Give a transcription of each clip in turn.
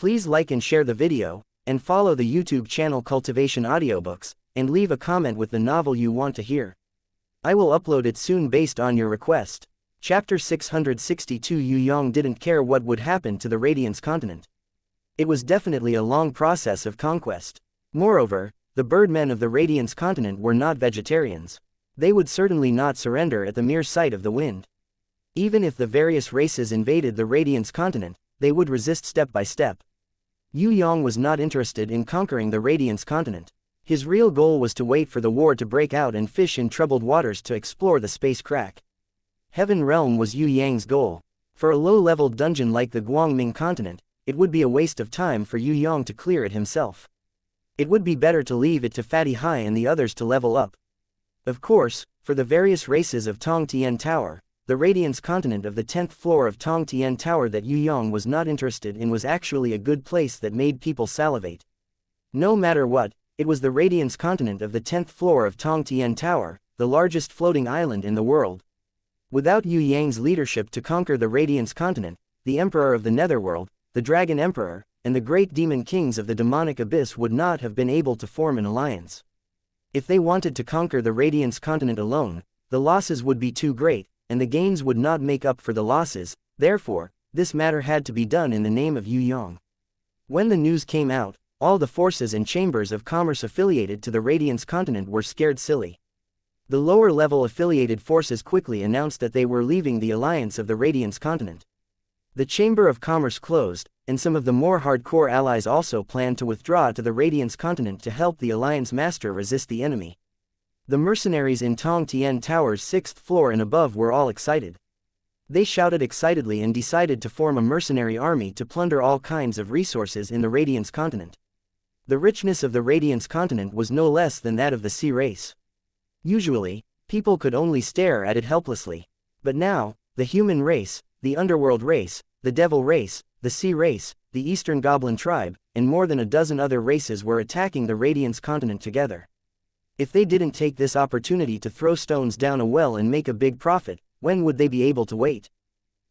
Please like and share the video, and follow the YouTube channel Cultivation Audiobooks, and leave a comment with the novel you want to hear. I will upload it soon based on your request. Chapter 662. Yue Yang didn't care what would happen to the Radiance continent. It was definitely a long process of conquest. Moreover, the birdmen of the Radiance continent were not vegetarians. They would certainly not surrender at the mere sight of the wind. Even if the various races invaded the Radiance continent, they would resist step by step. Yue Yang was not interested in conquering the Radiance continent. His real goal was to wait for the war to break out and fish in troubled waters to explore the space crack. Heaven Realm was Yue Yang's goal. For a low-level dungeon like the Guangming continent, it would be a waste of time for Yue Yang to clear it himself. It would be better to leave it to Fatty Hai and the others to level up. Of course, for the various races of Tong Tian Tower, the Radiance continent of the 10th floor of Tong Tian Tower that Yue Yang was not interested in was actually a good place that made people salivate. No matter what, it was the Radiance continent of the 10th floor of Tong Tian Tower, the largest floating island in the world. Without Yue Yang's leadership to conquer the Radiance continent, the Emperor of the Netherworld, the Dragon Emperor, and the great demon kings of the demonic abyss would not have been able to form an alliance. If they wanted to conquer the Radiance continent alone, the losses would be too great, and the gains would not make up for the losses. Therefore, this matter had to be done in the name of Yue Yang. When the news came out, all the forces and chambers of commerce affiliated to the Radiance continent were scared silly. The lower-level affiliated forces quickly announced that they were leaving the alliance of the Radiance continent. The Chamber of Commerce closed, and some of the more hardcore allies also planned to withdraw to the Radiance continent to help the alliance master resist the enemy. The mercenaries in Tong Tian Tower's 6th floor and above were all excited. They shouted excitedly and decided to form a mercenary army to plunder all kinds of resources in the Radiance continent. The richness of the Radiance continent was no less than that of the sea race. Usually, people could only stare at it helplessly. But now, the human race, the underworld race, the devil race, the sea race, the eastern goblin tribe, and more than a dozen other races were attacking the Radiance continent together. If they didn't take this opportunity to throw stones down a well and make a big profit, when would they be able to wait?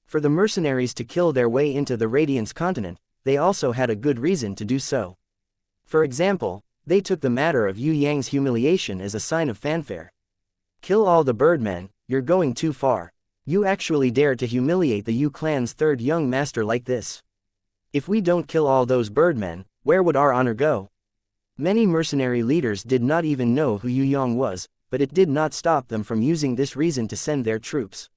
For the mercenaries to kill their way into the Radiance continent, they also had a good reason to do so. For example, they took the matter of Yue Yang's humiliation as a sign of fanfare. Kill all the birdmen, you're going too far. You actually dare to humiliate the Yue clan's third young master like this. If we don't kill all those birdmen, where would our honor go? Many mercenary leaders did not even know who Yue Yang was, but it did not stop them from using this reason to send their troops.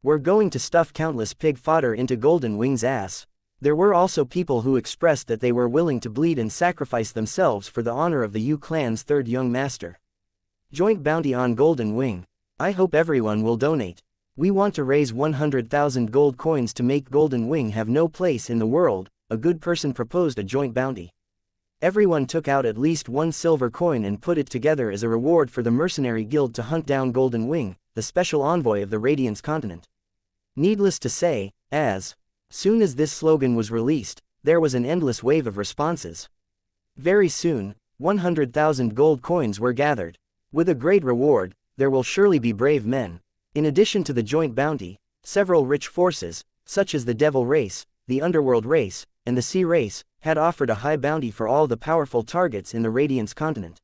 We're going to stuff countless pig fodder into Golden Wing's ass. There were also people who expressed that they were willing to bleed and sacrifice themselves for the honor of the Yue clan's third young master. Joint bounty on Golden Wing. I hope everyone will donate. We want to raise 100,000 gold coins to make Golden Wing have no place in the world. A good person proposed a joint bounty. Everyone took out at least 1 silver coin and put it together as a reward for the mercenary guild to hunt down Golden Wing, the special envoy of the Radiance continent. Needless to say, as soon as this slogan was released, there was an endless wave of responses. Very soon, 100,000 gold coins were gathered. With a great reward, there will surely be brave men. In addition to the joint bounty, several rich forces, such as the Devil Race, the Underworld Race, and the Sea Race, had offered a high bounty for all the powerful targets in the Radiance continent.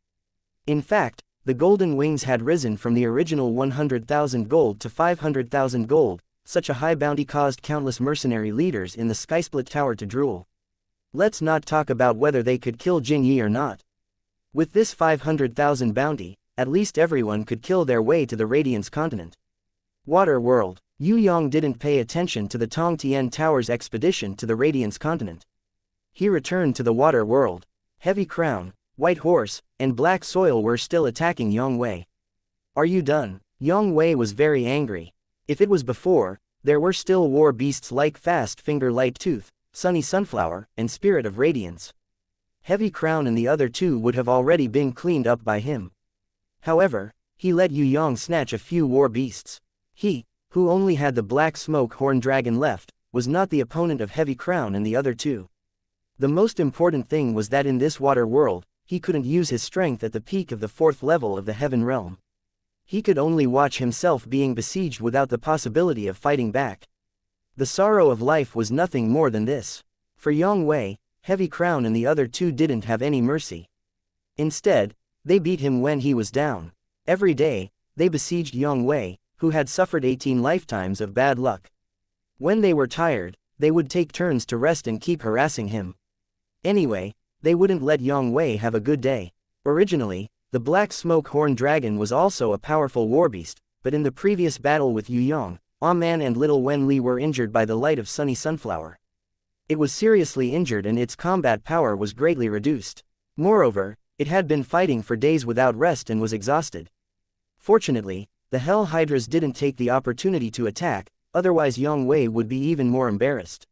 In fact, the Golden Wings had risen from the original 100,000 gold to 500,000 gold. Such a high bounty caused countless mercenary leaders in the Skysplit Tower to drool. Let's not talk about whether they could kill Jin Yi or not. With this 500,000 bounty, at least everyone could kill their way to the Radiance continent. Water World. Yue Yang didn't pay attention to the Tong Tian Tower's expedition to the Radiance continent. He returned to the Water World. Heavy Crown, White Horse, and Black Soil were still attacking Yang Wei. Are you done? Yang Wei was very angry. If it was before, there were still war beasts like Fast Finger Light Tooth, Sunny Sunflower, and Spirit of Radiance. Heavy Crown and the other two would have already been cleaned up by him. However, he let Yue Yang snatch a few war beasts. He, who only had the Black Smoke Horn Dragon left, was not the opponent of Heavy Crown and the other two. The most important thing was that in this water world, he couldn't use his strength at the peak of the 4th level of the Heaven Realm. He could only watch himself being besieged without the possibility of fighting back. The sorrow of life was nothing more than this. For Yang Wei, Heavy Crown and the other two didn't have any mercy. Instead, they beat him when he was down. Every day, they besieged Yang Wei, who had suffered 18 lifetimes of bad luck. When they were tired, they would take turns to rest and keep harassing him. Anyway, they wouldn't let Yang Wei have a good day. Originally, the Black Smoke Horn Dragon was also a powerful warbeast, but in the previous battle with Yue Yang, Ah Man and Little Wen Li were injured by the light of Sunny Sunflower. It was seriously injured and its combat power was greatly reduced. Moreover, it had been fighting for days without rest and was exhausted. Fortunately, the Hell Hydras didn't take the opportunity to attack, otherwise Yang Wei would be even more embarrassed.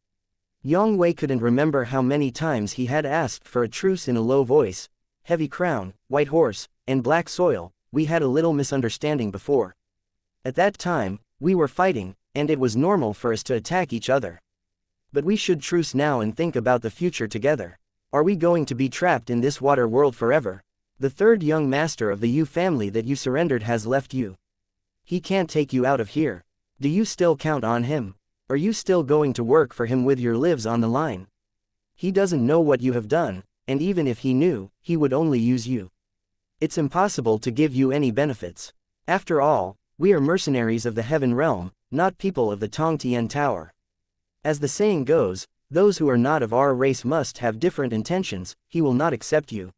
Yang Wei couldn't remember how many times he had asked for a truce in a low voice. Heavy Crown, White Horse, and Black Soil, we had a little misunderstanding before. At that time, we were fighting, and it was normal for us to attack each other. But we should truce now and think about the future together. Are we going to be trapped in this water world forever? The third young master of the Yu family that you surrendered has left you. He can't take you out of here. Do you still count on him? Are you still going to work for him with your lives on the line? He doesn't know what you have done, and even if he knew, he would only use you. It's impossible to give you any benefits. After all, we are mercenaries of the Heaven Realm, not people of the Tong Tian Tower. As the saying goes, those who are not of our race must have different intentions. He will not accept you.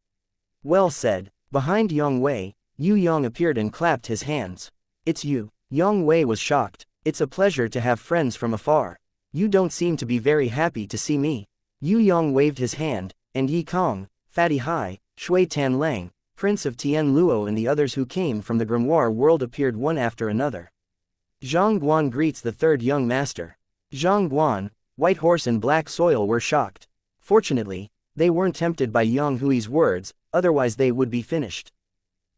Well said. Behind Yang Wei, Yue Yang appeared and clapped his hands. It's you. Yang Wei was shocked. It's a pleasure to have friends from afar. You don't seem to be very happy to see me. Yue Yang waved his hand, and Yi Kong, Fatty Hai, Shui Tan Lang, Prince of Tian Luo and the others who came from the grimoire world appeared one after another. Zhang Guan greets the third young master. Zhang Guan, White Horse and Black Soil were shocked. Fortunately, they weren't tempted by Yang Hui's words, otherwise they would be finished.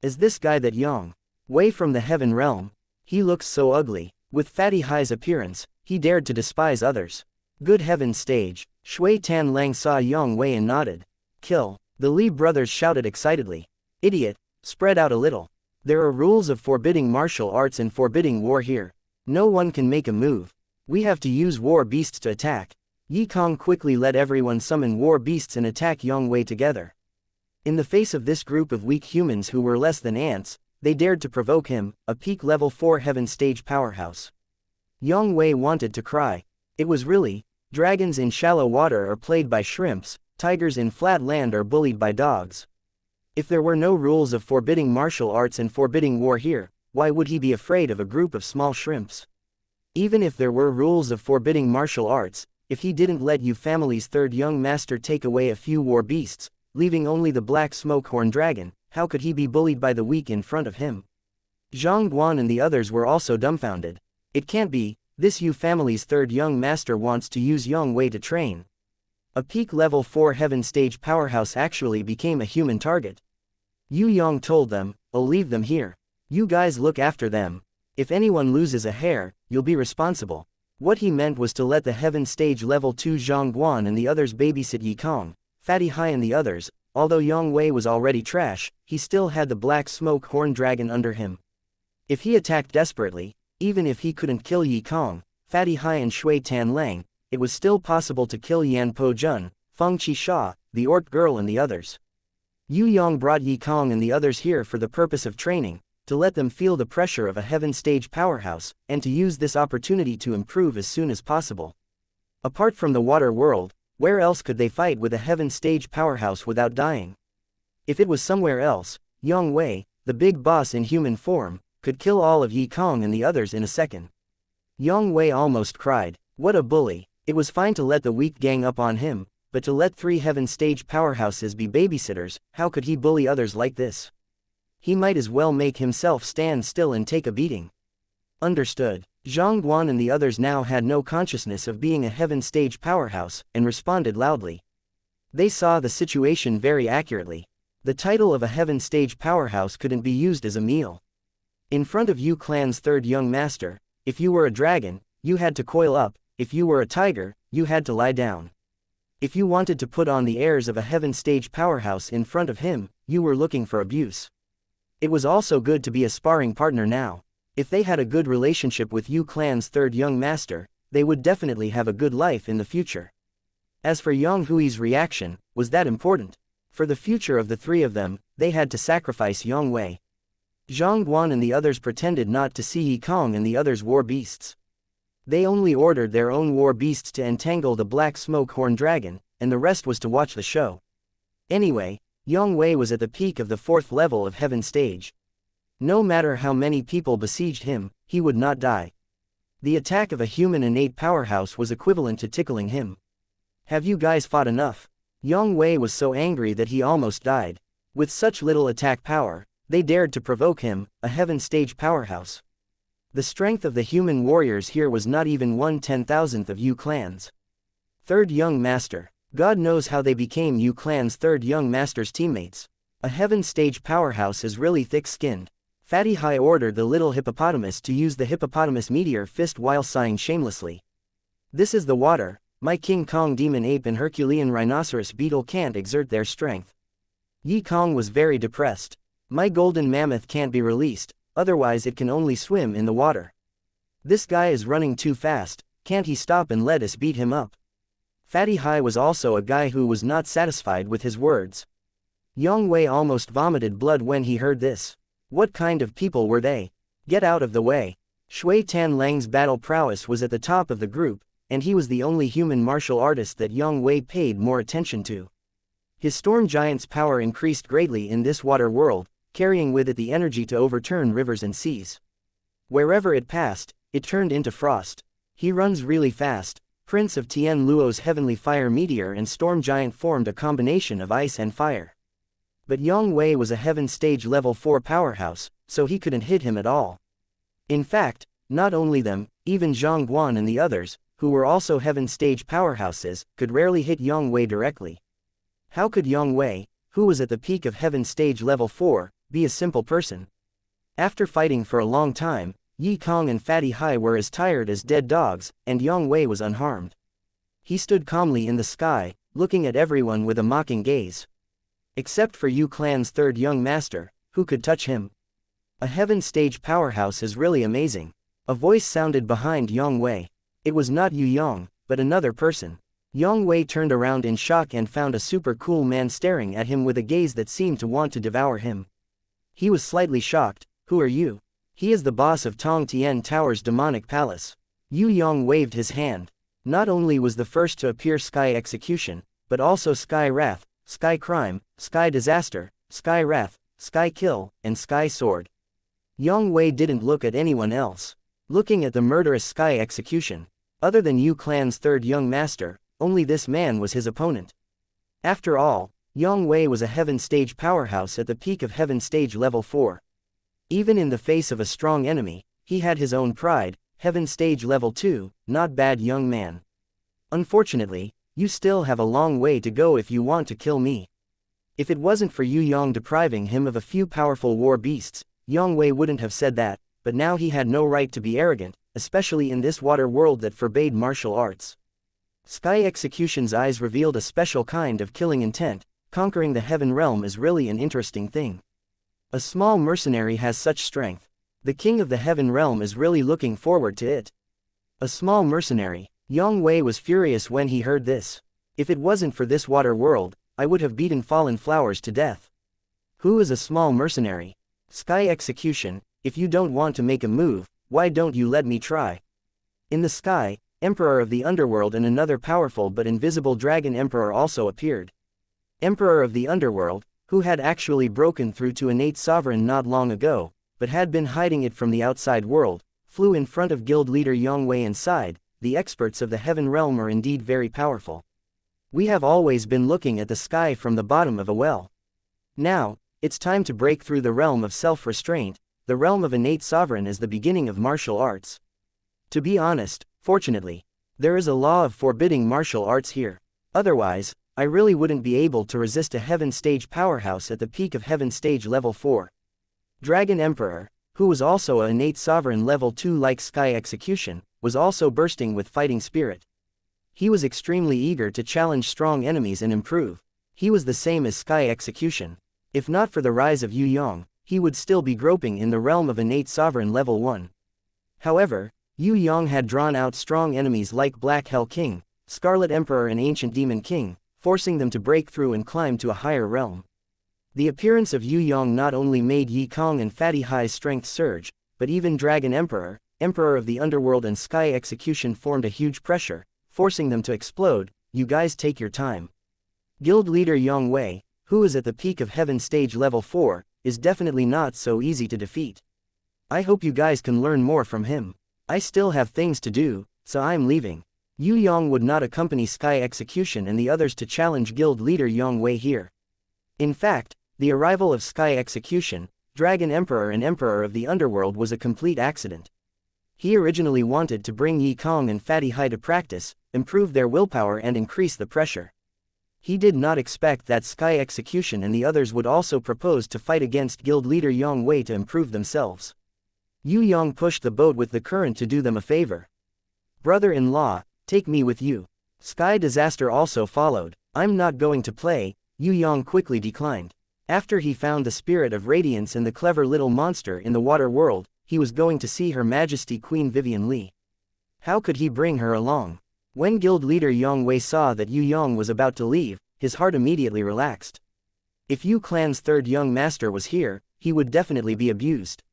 Is this guy that Yang Wei from the Heaven Realm? He looks so ugly. With Fatty Hai's appearance, he dared to despise others. Good heavens stage. Shui Tan Lang saw Yang Wei and nodded. Kill. The Li brothers shouted excitedly. Idiot, spread out a little. There are rules of forbidding martial arts and forbidding war here. No one can make a move. We have to use war beasts to attack. Yi Kong quickly let everyone summon war beasts and attack Yang Wei together. In the face of this group of weak humans who were less than ants, they dared to provoke him, a peak level 4 heaven stage powerhouse. Yang Wei wanted to cry. It was really, dragons in shallow water are played by shrimps, tigers in flat land are bullied by dogs. If there were no rules of forbidding martial arts and forbidding war here, why would he be afraid of a group of small shrimps? Even if there were rules of forbidding martial arts, if he didn't let Yu family's third young master take away a few war beasts, leaving only the Black Smoke Horn Dragon, how could he be bullied by the weak in front of him? Zhang Guan and the others were also dumbfounded. It can't be, this Yu family's third young master wants to use Yang Wei to train. A peak level 4 heaven stage powerhouse actually became a human target. Yue Yang told them, I'll leave them here. You guys look after them. If anyone loses a hair, you'll be responsible. What he meant was to let the heaven stage level 2 Zhang Guan and the others babysit Yi Kong, Fatty Hai and the others. Although Yang Wei was already trash, he still had the Black Smoke Horn Dragon under him. If he attacked desperately, even if he couldn't kill Yi Kong, Fatty Hai and Shui Tan Lang, it was still possible to kill Yan Po Jun, Feng Qi Sha, the Orc Girl and the others. Yue Yang brought Yi Kong and the others here for the purpose of training, to let them feel the pressure of a heaven stage powerhouse, and to use this opportunity to improve as soon as possible. Apart from the water world, where else could they fight with a heaven stage powerhouse without dying? If it was somewhere else, Yang Wei, the big boss in human form, could kill all of Yi Kong and the others in a second. Yang Wei almost cried. What a bully. It was fine to let the weak gang up on him, but to let 3 heaven stage powerhouses be babysitters, how could he bully others like this? He might as well make himself stand still and take a beating. Understood. Zhang Guan and the others now had no consciousness of being a heaven stage powerhouse, and responded loudly. They saw the situation very accurately. The title of a heaven stage powerhouse couldn't be used as a meal. In front of Yu clan's third young master, if you were a dragon, you had to coil up, if you were a tiger, you had to lie down. If you wanted to put on the airs of a heaven stage powerhouse in front of him, you were looking for abuse. It was also good to be a sparring partner now. If they had a good relationship with Yu clan's third young master, they would definitely have a good life in the future. As for Yang Hui's reaction, was that important? For the future of the three of them, they had to sacrifice Yang Wei. Zhang Guan and the others pretended not to see Yi Kong and the others' war beasts. They only ordered their own war beasts to entangle the black smoke horn dragon, and the rest was to watch the show. Anyway, Yang Wei was at the peak of the 4th level of Heaven Stage. No matter how many people besieged him, he would not die. The attack of a human innate powerhouse was equivalent to tickling him. Have you guys fought enough? Yang Wei was so angry that he almost died. With such little attack power, they dared to provoke him, a Heaven Stage powerhouse. The strength of the human warriors here was not even 1/10,000th of Yu Clan's. Third Young Master. God knows how they became Yu Clan's third Young Master's teammates. A Heaven Stage powerhouse is really thick-skinned. Fatty Hai ordered the little hippopotamus to use the hippopotamus meteor fist while sighing shamelessly. This is the water. My King Kong demon ape and Herculean rhinoceros beetle can't exert their strength. Yi Kong was very depressed. My golden mammoth can't be released, otherwise it can only swim in the water. This guy is running too fast, can't he stop and let us beat him up? Fatty Hai was also a guy who was not satisfied with his words. Yang Wei almost vomited blood when he heard this. What kind of people were they? Get out of the way. Shui Tan Lang's battle prowess was at the top of the group, and he was the only human martial artist that Yang Wei paid more attention to. His storm giant's power increased greatly in this water world, carrying with it the energy to overturn rivers and seas. Wherever it passed, it turned into frost. He runs really fast. Prince of Tian Luo's heavenly fire meteor and storm giant formed a combination of ice and fire. But Yang Wei was a Heaven Stage level 4 powerhouse, so he couldn't hit him at all. In fact, not only them, even Zhang Guan and the others, who were also Heaven Stage powerhouses, could rarely hit Yang Wei directly. How could Yang Wei, who was at the peak of Heaven Stage level 4, be a simple person? After fighting for a long time, Yi Kong and Fatty Hai were as tired as dead dogs, and Yang Wei was unharmed. He stood calmly in the sky, looking at everyone with a mocking gaze. Except for Yu Clan's third young master, who could touch him. A Heaven Stage powerhouse is really amazing. A voice sounded behind Yang Wei. It was not Yu Yang, but another person. Yang Wei turned around in shock and found a super cool man staring at him with a gaze that seemed to want to devour him. He was slightly shocked. Who are you? He is the boss of Tong Tian Tower's demonic palace. Yu Yang waved his hand. Not only was the first to appear Sky Execution, but also Sky Wrath, Sky Crime, Sky Disaster, Sky Wrath, Sky Kill, and Sky Sword. Yang Wei didn't look at anyone else. Looking at the murderous Sky Execution. Other than Yu Clan's third young master, only this man was his opponent. After all, Yang Wei was a Heaven Stage powerhouse at the peak of Heaven Stage level 4. Even in the face of a strong enemy, he had his own pride. Heaven Stage level 2, not bad young man. Unfortunately, you still have a long way to go if you want to kill me. If it wasn't for Yu Yang depriving him of a few powerful war beasts, Yang Wei wouldn't have said that, but now he had no right to be arrogant, especially in this water world that forbade martial arts. Sky Execution's eyes revealed a special kind of killing intent. Conquering the heaven realm is really an interesting thing. A small mercenary has such strength. The king of the heaven realm is really looking forward to it. A small mercenary. Yang Wei was furious when he heard this. If it wasn't for this water world, I would have beaten fallen flowers to death. Who is a small mercenary? Sky Execution, if you don't want to make a move, why don't you let me try? In the sky, Emperor of the Underworld and another powerful but invisible dragon emperor also appeared. Emperor of the Underworld, who had actually broken through to innate sovereign not long ago, but had been hiding it from the outside world, flew in front of guild leader Yang Wei and sighed, the experts of the heaven realm are indeed very powerful. We have always been looking at the sky from the bottom of a well. Now, it's time to break through the realm of self-restraint. The realm of innate sovereign is the beginning of martial arts. To be honest, fortunately, there is a law of forbidding martial arts here. Otherwise, I really wouldn't be able to resist a Heaven Stage powerhouse at the peak of Heaven Stage level 4. Dragon Emperor, who was also a innate sovereign level 2 like Sky Execution, was also bursting with fighting spirit. He was extremely eager to challenge strong enemies and improve. He was the same as Sky Execution. If not for the rise of Yu Yang, he would still be groping in the realm of innate sovereign level 1. However, Yu Yang had drawn out strong enemies like Black Hell King, Scarlet Emperor and Ancient Demon King, forcing them to break through and climb to a higher realm. The appearance of Yue Yang not only made Ye Kong and Fatty High's strength surge, but even Dragon Emperor, Emperor of the Underworld and Sky Execution formed a huge pressure, forcing them to explode. You guys take your time. Guild leader Yang Wei, who is at the peak of Heaven Stage Level 4, is definitely not so easy to defeat. I hope you guys can learn more from him. I still have things to do, so I'm leaving. Yue Yang would not accompany Sky Execution and the others to challenge guild leader Yang Wei here. In fact, the arrival of Sky Execution, Dragon Emperor and Emperor of the Underworld was a complete accident. He originally wanted to bring Ye Kong and Fatty High to practice, improve their willpower and increase the pressure. He did not expect that Sky Execution and the others would also propose to fight against guild leader Yang Wei to improve themselves. Yue Yang pushed the boat with the current to do them a favor. Brother-in-law, take me with you. Sky Disaster also followed. I'm not going to play, Yue Yang quickly declined. After he found the Spirit of Radiance and the clever little monster in the water world, he was going to see Her Majesty Queen Vivian Li. How could he bring her along? When guild leader Yang Wei saw that Yue Yang was about to leave, his heart immediately relaxed. If Yu Clan's third young master was here, he would definitely be abused.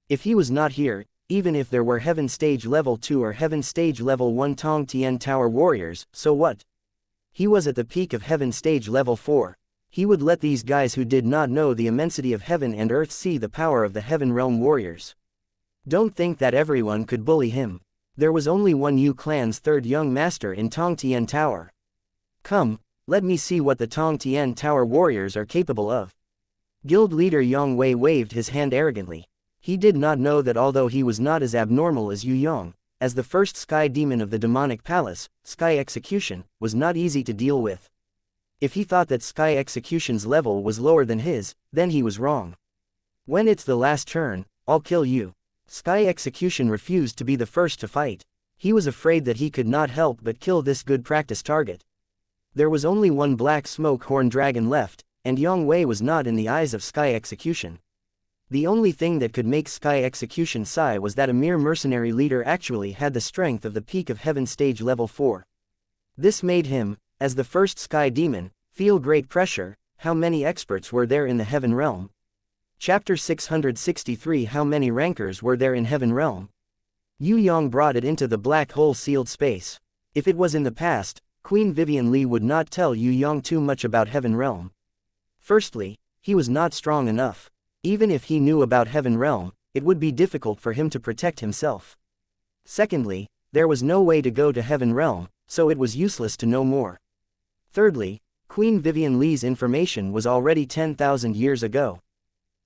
If he was not here, even if there were Heaven Stage Level 2 or Heaven Stage Level 1 Tong Tian Tower warriors, so what? He was at the peak of Heaven Stage Level 4. He would let these guys who did not know the immensity of heaven and earth see the power of the Heaven Realm warriors. Don't think that everyone could bully him. There was only one Yu Clan's third young master in Tong Tian Tower. Come, let me see what the Tong Tian Tower warriors are capable of. Guild leader Yang Wei waved his hand arrogantly. He did not know that although he was not as abnormal as Yue Yang, as the first sky demon of the demonic palace, Sky Execution was not easy to deal with. If he thought that Sky Execution's level was lower than his, then he was wrong. When it's the last turn, I'll kill you. Sky Execution refused to be the first to fight. He was afraid that he could not help but kill this good practice target. There was only one black smoke horn dragon left, and Yang Wei was not in the eyes of Sky Execution. The only thing that could make Sky Execution sigh was that a mere mercenary leader actually had the strength of the peak of Heaven Stage Level 4. This made him, as the first Sky Demon, feel great pressure. How many experts were there in the Heaven Realm? Chapter 663 How many rankers were there in Heaven Realm? Yue Yang brought it into the black hole sealed space. If it was in the past, Queen Vivian Li would not tell Yue Yang too much about Heaven Realm. Firstly, he was not strong enough. Even if he knew about Heaven Realm, it would be difficult for him to protect himself. Secondly, there was no way to go to Heaven Realm, so it was useless to know more. Thirdly, Queen Vivian Li's information was already 10,000 years ago.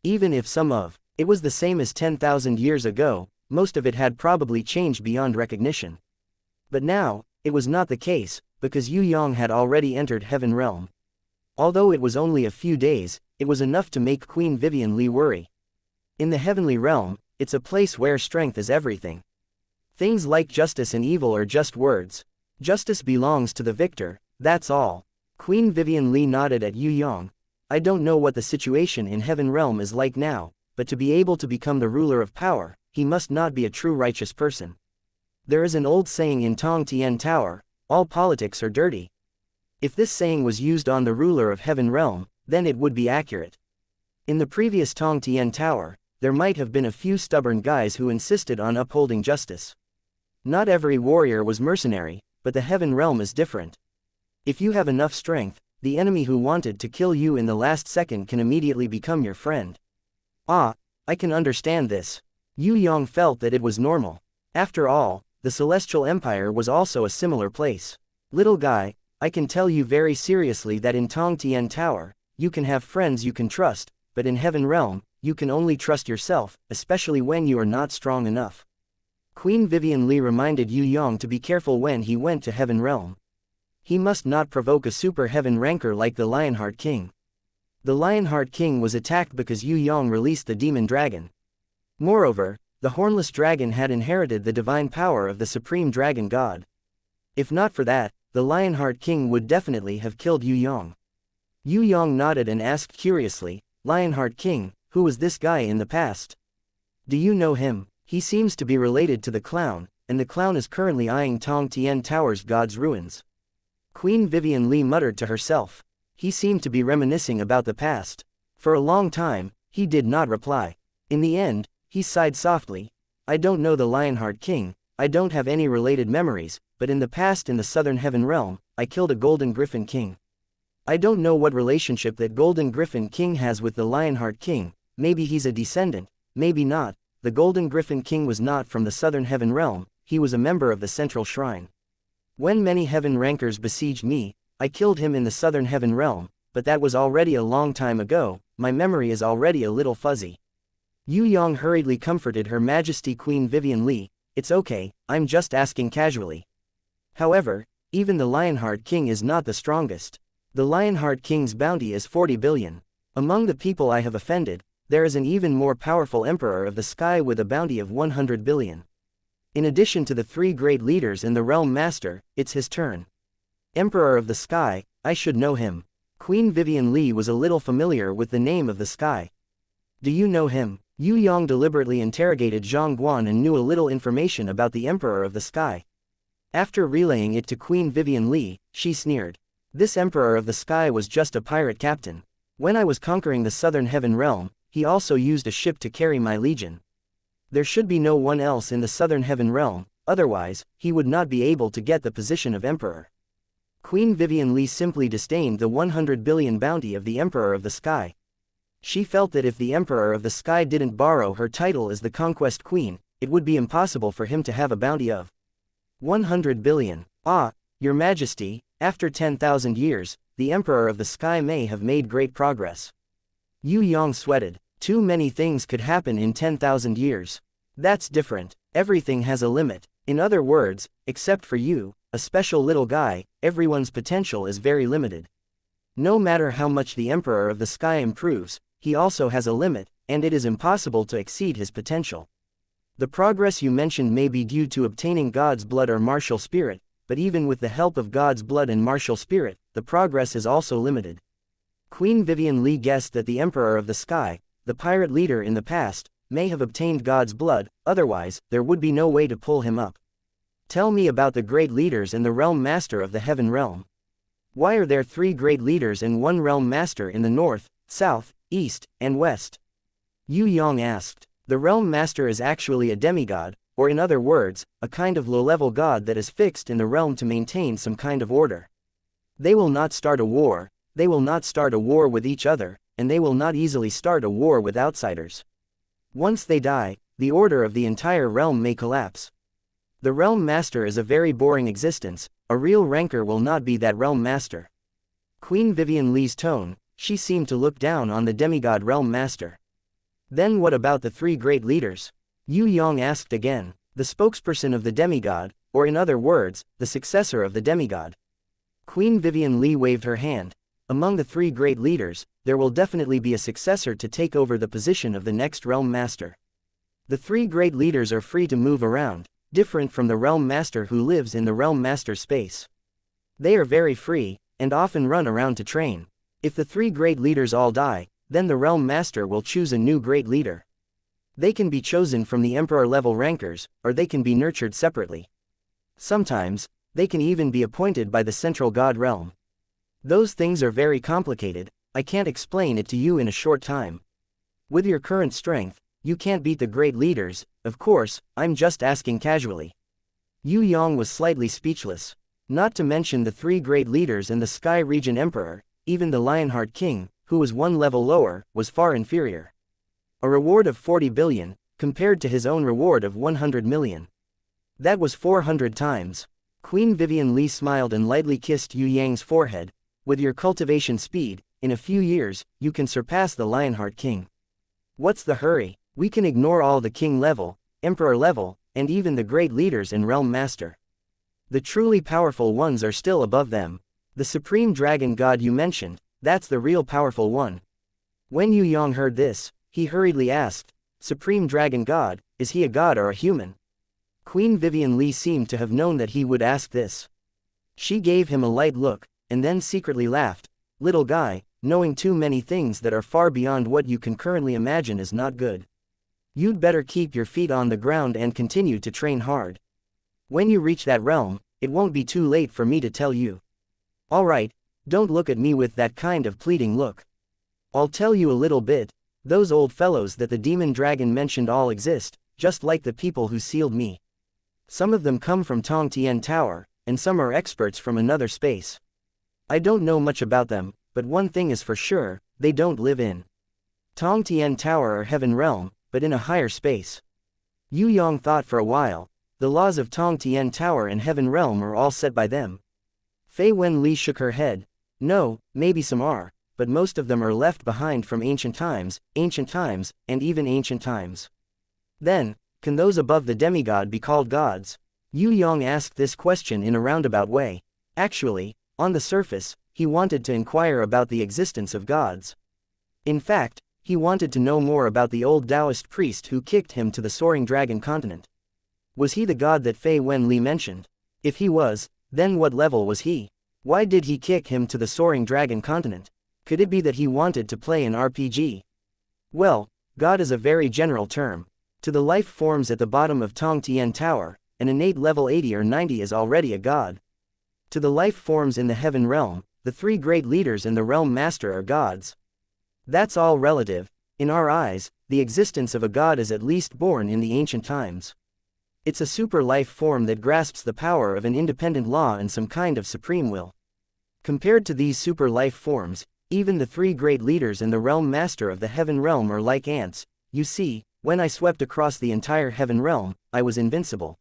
Even if some of it was the same as 10,000 years ago, most of it had probably changed beyond recognition. But now, it was not the case, because Yue Yang had already entered Heaven Realm. Although it was only a few days, it was enough to make Queen Vivian Li worry. In the Heavenly Realm, it's a place where strength is everything. Things like justice and evil are just words. Justice belongs to the victor, that's all. Queen Vivian Li nodded at Yue Yang. I don't know what the situation in Heaven Realm is like now, but to be able to become the ruler of power, he must not be a true righteous person. There is an old saying in Tong Tian Tower, all politics are dirty. If this saying was used on the ruler of Heaven Realm, then it would be accurate. In the previous Tong Tian Tower, there might have been a few stubborn guys who insisted on upholding justice. Not every warrior was mercenary, but the Heaven Realm is different. If you have enough strength, the enemy who wanted to kill you in the last second can immediately become your friend. Ah, I can understand this. Yue Yang felt that it was normal. After all, the Celestial Empire was also a similar place. Little guy, I can tell you very seriously that in Tong Tian Tower, you can have friends you can trust, but in Heaven Realm, you can only trust yourself, especially when you are not strong enough. Queen Vivian Li reminded Yue Yang to be careful when he went to Heaven Realm. He must not provoke a super heaven ranker like the Lionheart King. The Lionheart King was attacked because Yue Yang released the demon dragon. Moreover, the hornless dragon had inherited the divine power of the supreme dragon god. If not for that, the Lionheart King would definitely have killed Yue Yang. Yue Yang nodded and asked curiously, Lionheart King, who was this guy in the past? Do you know him? He seems to be related to the clown, and the clown is currently eyeing Tong Tian Tower's god's ruins. Queen Vivian Li muttered to herself. He seemed to be reminiscing about the past. For a long time, he did not reply. In the end, he sighed softly. I don't know the Lionheart King, I don't have any related memories, but in the past in the Southern Heaven Realm, I killed a Golden Griffin King. I don't know what relationship that Golden Griffin King has with the Lionheart King, maybe he's a descendant, maybe not. The Golden Griffin King was not from the Southern Heaven Realm, he was a member of the Central Shrine. When many Heaven Rankers besieged me, I killed him in the Southern Heaven Realm, but that was already a long time ago, my memory is already a little fuzzy. Yue Yang hurriedly comforted Her Majesty Queen Vivian Li. It's okay, I'm just asking casually. However, even the Lionheart King is not the strongest. The Lionheart King's bounty is 40 billion. Among the people I have offended, there is an even more powerful Emperor of the Sky with a bounty of 100 billion. In addition to the 3 great leaders and the Realm Master, it's his turn. Emperor of the Sky, I should know him. Queen Vivian Li was a little familiar with the name of the sky. Do you know him? Yue Yang deliberately interrogated Zhang Guan and knew a little information about the Emperor of the Sky. After relaying it to Queen Vivian Li, she sneered. This Emperor of the Sky was just a pirate captain. When I was conquering the Southern Heaven Realm, he also used a ship to carry my legion. There should be no one else in the Southern Heaven Realm, otherwise, he would not be able to get the position of Emperor. Queen Vivian Li simply disdained the 100 billion bounty of the Emperor of the Sky. She felt that if the Emperor of the Sky didn't borrow her title as the Conquest Queen, it would be impossible for him to have a bounty of 100 billion. Ah, Your Majesty, after 10,000 years, the Emperor of the Sky may have made great progress. Yue Yang sweated. Too many things could happen in 10,000 years. That's different. Everything has a limit. In other words, except for you, a special little guy, everyone's potential is very limited. No matter how much the Emperor of the Sky improves, he also has a limit, and it is impossible to exceed his potential. The progress you mentioned may be due to obtaining God's blood or martial spirit, but even with the help of God's blood and martial spirit, the progress is also limited. Queen Vivian Li guessed that the Emperor of the Sky, the pirate leader in the past, may have obtained God's blood, otherwise, there would be no way to pull him up. Tell me about the great leaders and the Realm Master of the Heaven Realm. Why are there 3 great leaders and 1 Realm Master in the north, south, east, and west? Yue Yang asked. The Realm Master is actually a demigod, or in other words, a kind of low-level god that is fixed in the realm to maintain some kind of order. They will not start a war, they will not start a war with each other, and they will not easily start a war with outsiders. Once they die, the order of the entire realm may collapse. The Realm Master is a very boring existence, a real ranker will not be that Realm Master. Queen Vivian Li's tone, she seemed to look down on the demigod Realm Master. Then what about the 3 great leaders? Yue Yang asked again. The spokesperson of the demigod, or in other words, the successor of the demigod. Queen Vivian Li waved her hand. Among the 3 great leaders, there will definitely be a successor to take over the position of the next Realm Master. The 3 great leaders are free to move around, different from the Realm Master who lives in the Realm Master space. They are very free, and often run around to train. If the 3 great leaders all die, then the Realm Master will choose a new great leader. They can be chosen from the Emperor-level rankers, or they can be nurtured separately. Sometimes, they can even be appointed by the Central God Realm. Those things are very complicated, I can't explain it to you in a short time. With your current strength, you can't beat the great leaders, of course, I'm just asking casually. Yue Yang was slightly speechless. Not to mention the 3 great leaders and the Sky Region Emperor, even the Lionheart King, who was 1 level lower, was far inferior. A reward of 40 billion, compared to his own reward of 100 million. That was 400 times. Queen Vivian Li smiled and lightly kissed Yue Yang's forehead. With your cultivation speed, in a few years, you can surpass the Lionheart King. What's the hurry? We can ignore all the King level, Emperor level, and even the great leaders and Realm Master. The truly powerful ones are still above them. The Supreme Dragon God you mentioned, that's the real powerful one. When Yue Yang heard this, he hurriedly asked, Supreme Dragon God, is he a god or a human? Queen Vivian Li seemed to have known that he would ask this. She gave him a light look, and then secretly laughed. Little guy, knowing too many things that are far beyond what you can currently imagine is not good. You'd better keep your feet on the ground and continue to train hard. When you reach that realm, it won't be too late for me to tell you. Alright, don't look at me with that kind of pleading look. I'll tell you a little bit. Those old fellows that the demon dragon mentioned all exist, just like the people who sealed me. Some of them come from Tong Tian Tower, and some are experts from another space. I don't know much about them, but one thing is for sure, they don't live in Tong Tian Tower or Heaven Realm, but in a higher space. Yue Yang thought for a while. The laws of Tong Tian Tower and Heaven Realm are all set by them. Fei Wenli shook her head. No, maybe some are, but most of them are left behind from ancient times, and even ancient times. Then, can those above the demigod be called gods? Yue Yang asked this question in a roundabout way. Actually, on the surface, he wanted to inquire about the existence of gods. In fact, he wanted to know more about the old Taoist priest who kicked him to the soaring dragon continent. Was he the god that Fei Wenli mentioned? If he was, then what level was he? Why did he kick him to the soaring dragon continent? Could it be that he wanted to play an RPG? Well, god is a very general term. To the life forms at the bottom of Tong Tian Tower, an innate level 80 or 90 is already a god. To the life forms in the Heaven Realm, the three great leaders and the Realm Master are gods. That's all relative. In our eyes, the existence of a god is at least born in the ancient times. It's a super life form that grasps the power of an independent law and some kind of supreme will. Compared to these super life forms, even the three great leaders and the Realm Master of the Heaven Realm are like ants. You see, when I swept across the entire Heaven Realm, I was invincible.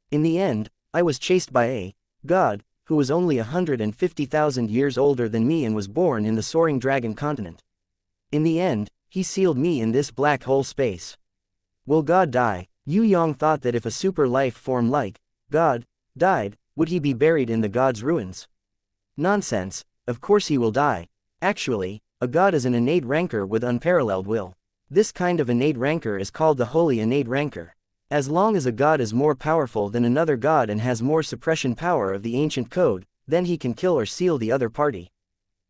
In the end, I was chased by a god, who was only 150,000 years older than me and was born in the soaring dragon continent. In the end, he sealed me in this black hole space. Will God die? Yue Yang thought that if a super life form like God died, would he be buried in the god's ruins? Nonsense, of course he will die. Actually, a god is an innate rancor with unparalleled will. This kind of innate rancor is called the holy innate rancor. As long as a god is more powerful than another god and has more suppression power of the ancient code, then he can kill or seal the other party.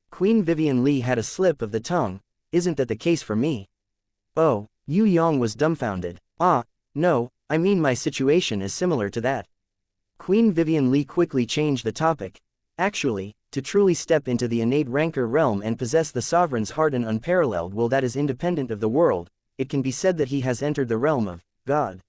Queen Vivian Li had a slip of the tongue. Isn't that the case for me? Oh, Yue Yang was dumbfounded. Ah, no, I mean my situation is similar to that. Queen Vivian Li quickly changed the topic. Actually, to truly step into the innate rancor realm and possess the sovereign's heart and unparalleled will that is independent of the world, it can be said that he has entered the realm of God.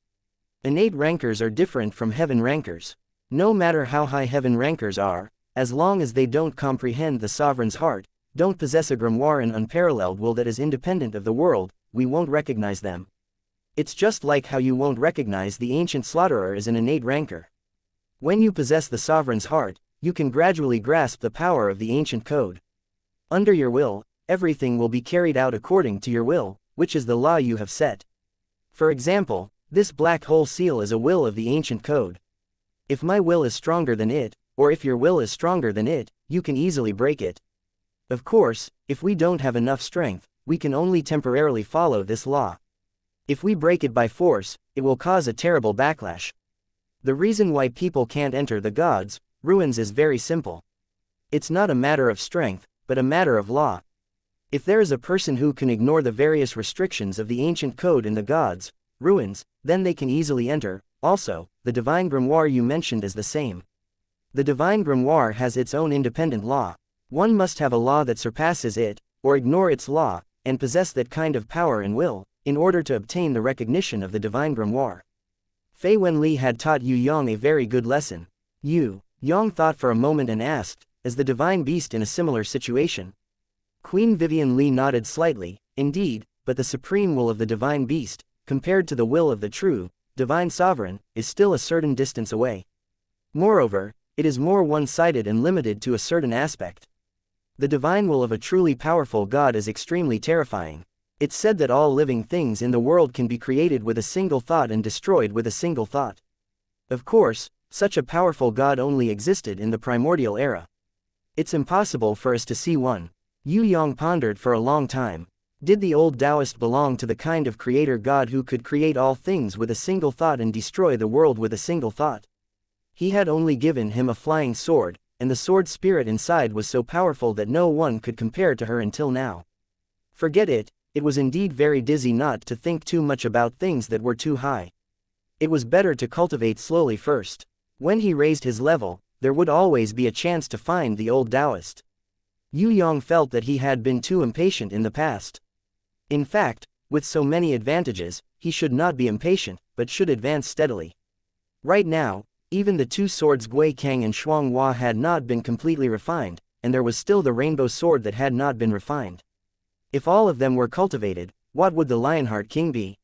Innate rancors are different from heaven rancors. No matter how high heaven rancors are, as long as they don't comprehend the sovereign's heart, don't possess a grimoire and unparalleled will that is independent of the world, we won't recognize them. It's just like how you won't recognize the ancient slaughterer as an innate rancor. When you possess the sovereign's heart, you can gradually grasp the power of the ancient code. Under your will, everything will be carried out according to your will, which is the law you have set. For example, this black hole seal is a will of the ancient code. If my will is stronger than it, or if your will is stronger than it, you can easily break it. Of course, if we don't have enough strength, we can only temporarily follow this law. If we break it by force, it will cause a terrible backlash. The reason why people can't enter the gods' ruins is very simple. It's not a matter of strength, but a matter of law. If there is a person who can ignore the various restrictions of the ancient code in the gods' ruins, then they can easily enter. Also, the divine grimoire you mentioned is the same. The divine grimoire has its own independent law. One must have a law that surpasses it, or ignore its law, and possess that kind of power and will, in order to obtain the recognition of the divine grimoire. Fei Wenli had taught Yue Yang a very good lesson. Yue Yang thought for a moment and asked, is the divine beast in a similar situation? Queen Vivian Li nodded slightly. Indeed, but the supreme will of the divine beast, compared to the will of the true, divine sovereign, is still a certain distance away. Moreover, it is more one-sided and limited to a certain aspect. The divine will of a truly powerful God is extremely terrifying. It's said that all living things in the world can be created with a single thought and destroyed with a single thought. Of course, such a powerful God only existed in the primordial era. It's impossible for us to see one. Yue Yang pondered for a long time. Did the old Taoist belong to the kind of creator God who could create all things with a single thought and destroy the world with a single thought? He had only given him a flying sword, and the sword spirit inside was so powerful that no one could compare to her until now. Forget it, it was indeed very dizzy not to think too much about things that were too high. It was better to cultivate slowly first. When he raised his level, there would always be a chance to find the old Taoist. Yue Yang felt that he had been too impatient in the past. In fact, with so many advantages, he should not be impatient, but should advance steadily. Right now, even the two swords Gui Kang and Shuang Hua had not been completely refined, and there was still the rainbow sword that had not been refined. If all of them were cultivated, what would the Lionheart King be?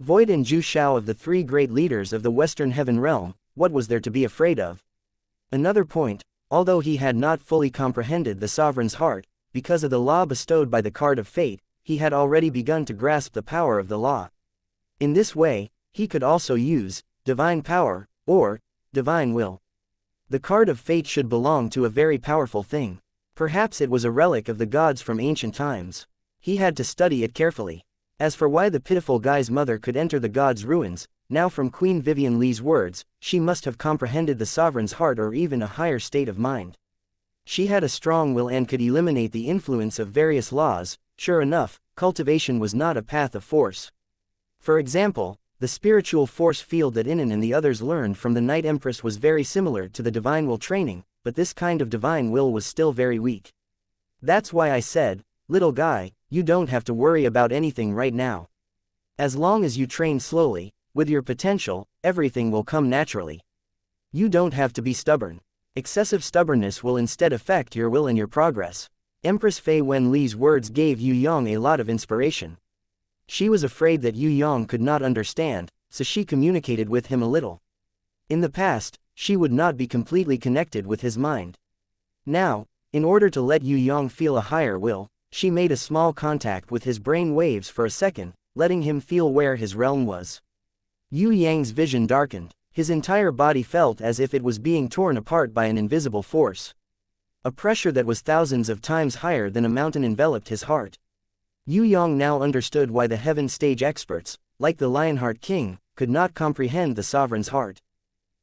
Void and Zhu Shao of the three great leaders of the Western Heaven Realm, what was there to be afraid of? Another point, although he had not fully comprehended the sovereign's heart, because of the law bestowed by the card of fate, he had already begun to grasp the power of the law. In this way, he could also use divine power, or divine will. The card of fate should belong to a very powerful thing. Perhaps it was a relic of the gods from ancient times. He had to study it carefully. As for why the pitiful guy's mother could enter the gods' ruins, now from Queen Vivian Li's words, she must have comprehended the sovereign's heart or even a higher state of mind. She had a strong will and could eliminate the influence of various laws. Sure enough, cultivation was not a path of force. For example, the spiritual force field that Inan and the others learned from the Night Empress was very similar to the divine will training, but this kind of divine will was still very weak. That's why I said, little guy, you don't have to worry about anything right now. As long as you train slowly, with your potential, everything will come naturally. You don't have to be stubborn. Excessive stubbornness will instead affect your will and your progress. Empress Fei Wen Li's words gave Yue Yang a lot of inspiration. She was afraid that Yue Yang could not understand, so she communicated with him a little. In the past, she would not be completely connected with his mind. Now, in order to let Yue Yang feel a higher will, she made a small contact with his brain waves for a second, letting him feel where his realm was. Yue Yang's vision darkened. His entire body felt as if it was being torn apart by an invisible force. A pressure that was thousands of times higher than a mountain enveloped his heart. Yue Yang now understood why the heaven stage experts, like the Lionheart King, could not comprehend the sovereign's heart.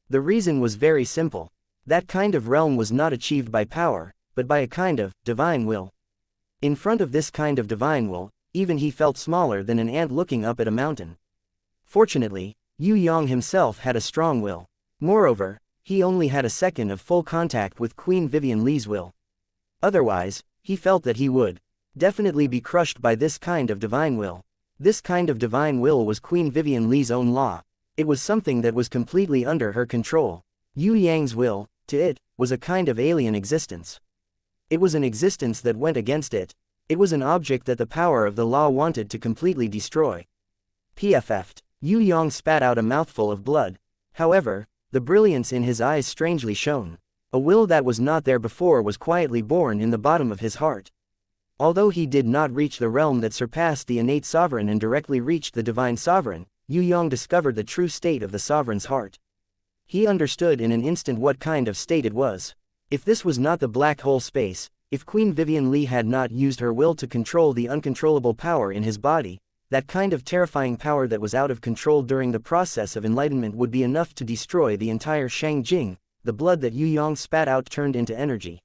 The reason was very simple. That kind of realm was not achieved by power, but by a kind of divine will. In front of this kind of divine will, even he felt smaller than an ant looking up at a mountain. Fortunately, Yue Yang himself had a strong will. Moreover, he only had a second of full contact with Queen Vivian Li's will. Otherwise, he felt that he would definitely be crushed by this kind of divine will. This kind of divine will was Queen Vivian Li's own law. It was something that was completely under her control. Yue Yang's will, to it, was a kind of alien existence. It was an existence that went against it. It was an object that the power of the law wanted to completely destroy. PFF'd. Yue Yang spat out a mouthful of blood. However, the brilliance in his eyes strangely shone. A will that was not there before was quietly born in the bottom of his heart. Although he did not reach the realm that surpassed the innate sovereign and directly reached the divine sovereign, Yue Yang discovered the true state of the sovereign's heart. He understood in an instant what kind of state it was. If this was not the black hole space, if Queen Vivian Li had not used her will to control the uncontrollable power in his body, that kind of terrifying power that was out of control during the process of enlightenment would be enough to destroy the entire Shangjing. The blood that Yue Yang spat out turned into energy.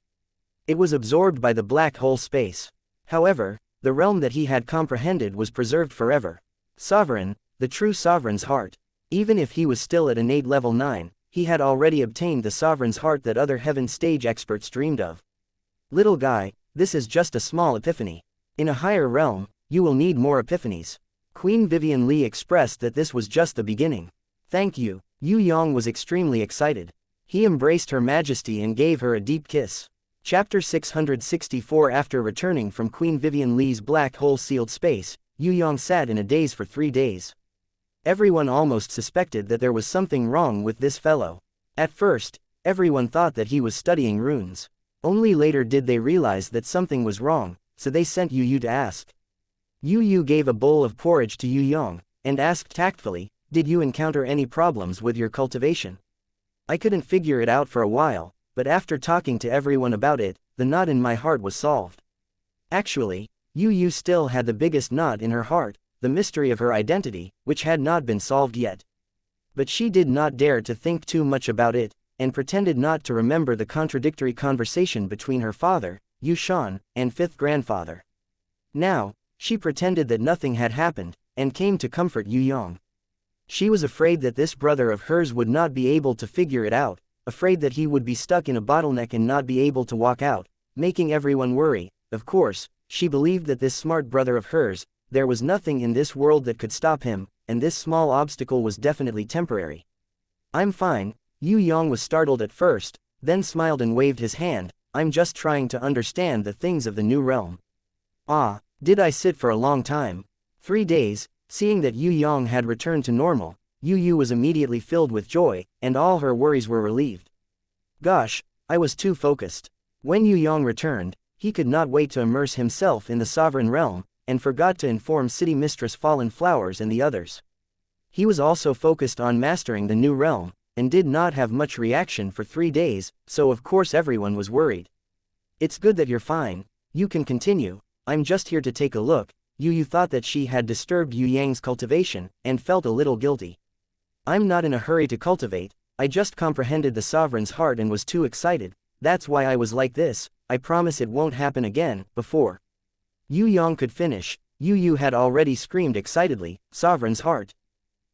It was absorbed by the black hole space. However, the realm that he had comprehended was preserved forever. Sovereign, the true sovereign's heart. Even if he was still at innate level 9, he had already obtained the sovereign's heart that other heaven stage experts dreamed of. Little guy, this is just a small epiphany. In a higher realm, you will need more epiphanies. Queen Vivian Li expressed that this was just the beginning. Thank you. Yue Yang was extremely excited. He embraced Her Majesty and gave her a deep kiss. Chapter 664. After returning from Queen Vivian Li's black hole sealed space, Yue Yang sat in a daze for 3 days. Everyone almost suspected that there was something wrong with this fellow. At first, everyone thought that he was studying runes. Only later did they realize that something was wrong, so they sent Yu to ask. Yu gave a bowl of porridge to Yue Yang, and asked tactfully, "Did you encounter any problems with your cultivation? I couldn't figure it out for a while, but after talking to everyone about it, the knot in my heart was solved." Actually, Yu still had the biggest knot in her heart, the mystery of her identity, which had not been solved yet. But she did not dare to think too much about it, and pretended not to remember the contradictory conversation between her father, Yu Shan, and fifth grandfather. Now, she pretended that nothing had happened, and came to comfort Yue Yang. She was afraid that this brother of hers would not be able to figure it out, afraid that he would be stuck in a bottleneck and not be able to walk out, making everyone worry. Of course, she believed that this smart brother of hers, there was nothing in this world that could stop him, and this small obstacle was definitely temporary. I'm fine. Yue Yang was startled at first, then smiled and waved his hand. I'm just trying to understand the things of the new realm. Ah, did I sit for a long time? 3 days. Seeing that Yue Yang had returned to normal, Yu was immediately filled with joy, and all her worries were relieved. Gosh, I was too focused. When Yue Yang returned, he could not wait to immerse himself in the sovereign realm, and forgot to inform City Mistress Fallen Flowers and the others. He was also focused on mastering the new realm, and did not have much reaction for 3 days, so of course everyone was worried. It's good that you're fine. You can continue. I'm just here to take a look. Yu thought that she had disturbed Yue Yang's cultivation, and felt a little guilty. I'm not in a hurry to cultivate, I just comprehended the sovereign's heart and was too excited, that's why I was like this, I promise it won't happen again. Before Yue Yang could finish, Yu had already screamed excitedly, sovereign's heart.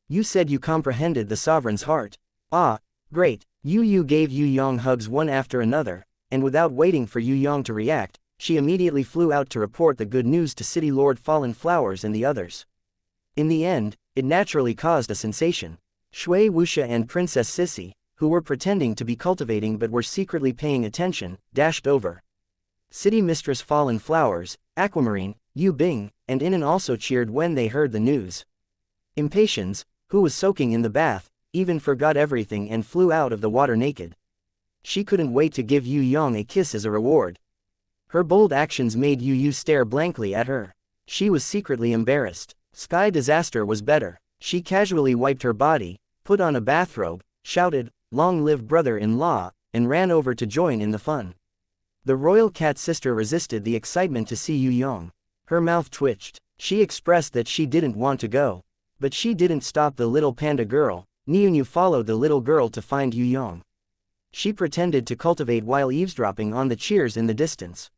You said you comprehended the sovereign's heart. Ah, great. Yu gave Yue Yang hugs one after another, and without waiting for Yue Yang to react, she immediately flew out to report the good news to City Lord Fallen Flowers and the others. In the end, it naturally caused a sensation. Shui Wuxia and Princess Sissy, who were pretending to be cultivating but were secretly paying attention, dashed over. City Mistress Fallen Flowers, Aquamarine, Yu Bing, and Inan also cheered when they heard the news. Impatience, who was soaking in the bath, even forgot everything and flew out of the water naked. She couldn't wait to give Yue Yang a kiss as a reward. Her bold actions made Yu stare blankly at her. She was secretly embarrassed. Sky Disaster was better. She casually wiped her body, put on a bathrobe, shouted, "Long live brother-in-law," and ran over to join in the fun. The royal cat sister resisted the excitement to see Yue Yang. Her mouth twitched. She expressed that she didn't want to go. But she didn't stop the little panda girl. Niu followed the little girl to find Yue Yang. She pretended to cultivate while eavesdropping on the cheers in the distance.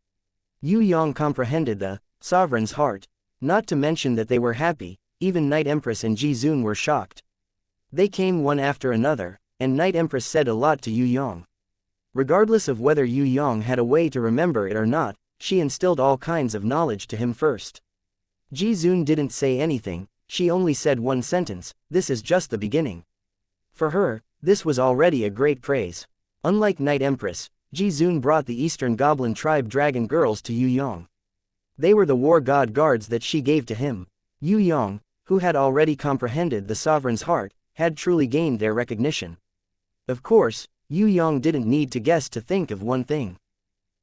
Yue Yang comprehended the sovereign's heart. Not to mention that they were happy, even Night Empress and Ji Zun were shocked. They came one after another, and Night Empress said a lot to Yue Yang. Regardless of whether Yue Yang had a way to remember it or not, she instilled all kinds of knowledge to him first. Ji Zun didn't say anything, she only said one sentence, "This is just the beginning." For her, this was already a great praise. Unlike Night Empress, Ji Zun brought the Eastern Goblin tribe dragon girls to Yue Yang. They were the war god guards that she gave to him. Yue Yang, who had already comprehended the sovereign's heart, had truly gained their recognition. Of course, Yue Yang didn't need to guess to think of one thing.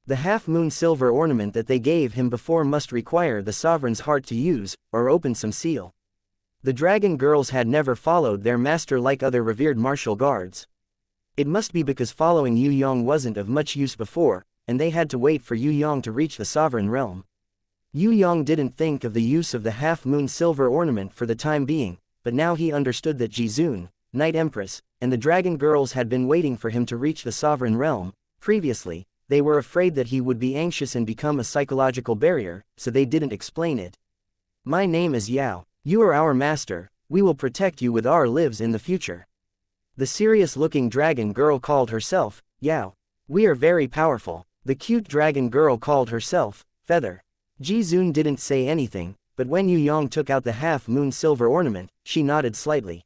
The half-moon silver ornament that they gave him before must require the sovereign's heart to use, or open some seal. The dragon girls had never followed their master like other revered martial guards. It must be because following Yue Yang wasn't of much use before, and they had to wait for Yue Yang to reach the sovereign realm. Yue Yang didn't think of the use of the half-moon silver ornament for the time being, but now he understood that Ji Zun, Night Empress, and the dragon girls had been waiting for him to reach the sovereign realm. Previously, they were afraid that he would be anxious and become a psychological barrier, so they didn't explain it. "My name is Yao. You are our master, we will protect you with our lives in the future." The serious-looking dragon girl called herself, Yao. "We are very powerful." The cute dragon girl called herself, Feather. Ji Zun didn't say anything, but when Yue Yang took out the half-moon silver ornament, she nodded slightly.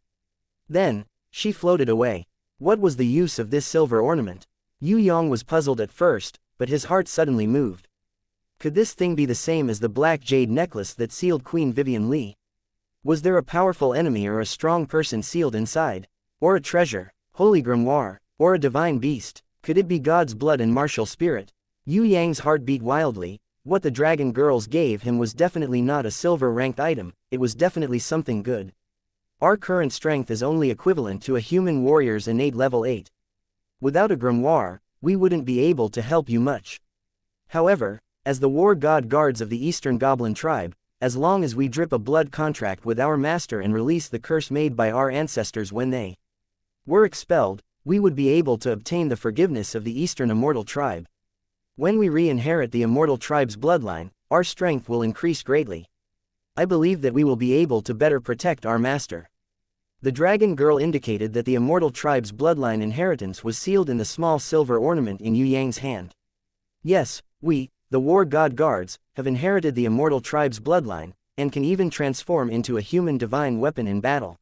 Then, she floated away. What was the use of this silver ornament? Yue Yang was puzzled at first, but his heart suddenly moved. Could this thing be the same as the black jade necklace that sealed Queen Vivian Li? Was there a powerful enemy or a strong person sealed inside? Or a treasure, holy grimoire, or a divine beast? Could it be God's blood and martial spirit? Yue Yang's heart beat wildly. What the dragon girls gave him was definitely not a silver-ranked item, it was definitely something good. Our current strength is only equivalent to a human warrior's innate level 8. Without a grimoire, we wouldn't be able to help you much. However, as the war god guards of the Eastern Goblin tribe, as long as we drip a blood contract with our master and release the curse made by our ancestors when they were expelled, we would be able to obtain the forgiveness of the Eastern Immortal tribe. When we re-inherit the Immortal tribe's bloodline, our strength will increase greatly. I believe that we will be able to better protect our master. The dragon girl indicated that the immortal tribe's bloodline inheritance was sealed in the small silver ornament in Yue Yang's hand. Yes, we, the war god guards, have inherited the immortal tribe's bloodline, and can even transform into a human divine weapon in battle.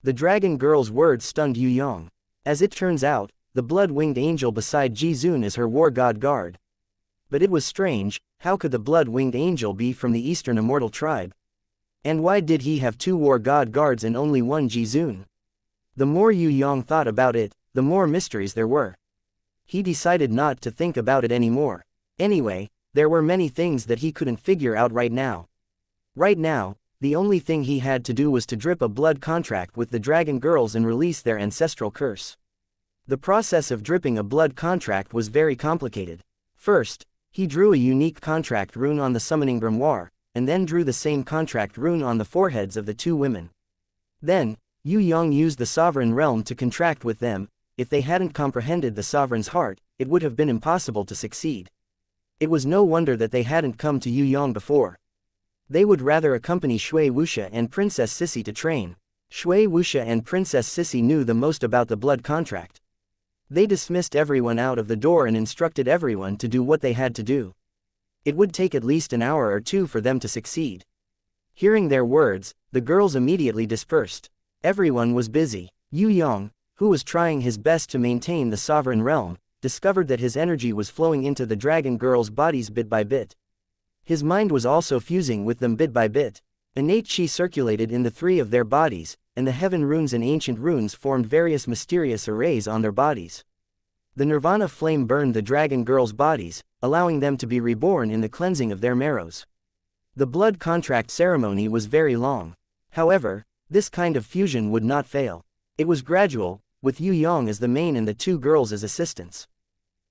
The dragon girl's words stunned Yue Yang. As it turns out, the blood-winged angel beside Ji Zun is her war god guard. But it was strange, how could the blood-winged angel be from the eastern immortal tribe? And why did he have two war god guards and only one Ji Zun? The more Yue Yang thought about it, the more mysteries there were. He decided not to think about it anymore. Anyway, there were many things that he couldn't figure out right now. Right now, the only thing he had to do was to drip a blood contract with the dragon girls and release their ancestral curse. The process of dripping a blood contract was very complicated. First, he drew a unique contract rune on the summoning grimoire, and then drew the same contract rune on the foreheads of the two women. Then, Yue Yang used the sovereign realm to contract with them. If they hadn't comprehended the sovereign's heart, it would have been impossible to succeed. It was no wonder that they hadn't come to Yue Yang before. They would rather accompany Shui Wuxia and Princess Sissy to train. Shui Wuxia and Princess Sissy knew the most about the blood contract. They dismissed everyone out of the door and instructed everyone to do what they had to do. It would take at least an hour or two for them to succeed. Hearing their words, the girls immediately dispersed. Everyone was busy. Yue Yang, who was trying his best to maintain the sovereign realm, discovered that his energy was flowing into the dragon girls' bodies bit by bit. His mind was also fusing with them bit by bit. Innate chi circulated in the three of their bodies, and the heaven runes and ancient runes formed various mysterious arrays on their bodies. The nirvana flame burned the dragon girls' bodies, allowing them to be reborn in the cleansing of their marrows. The blood contract ceremony was very long. However, this kind of fusion would not fail. It was gradual, with Yue Yang as the main and the two girls as assistants.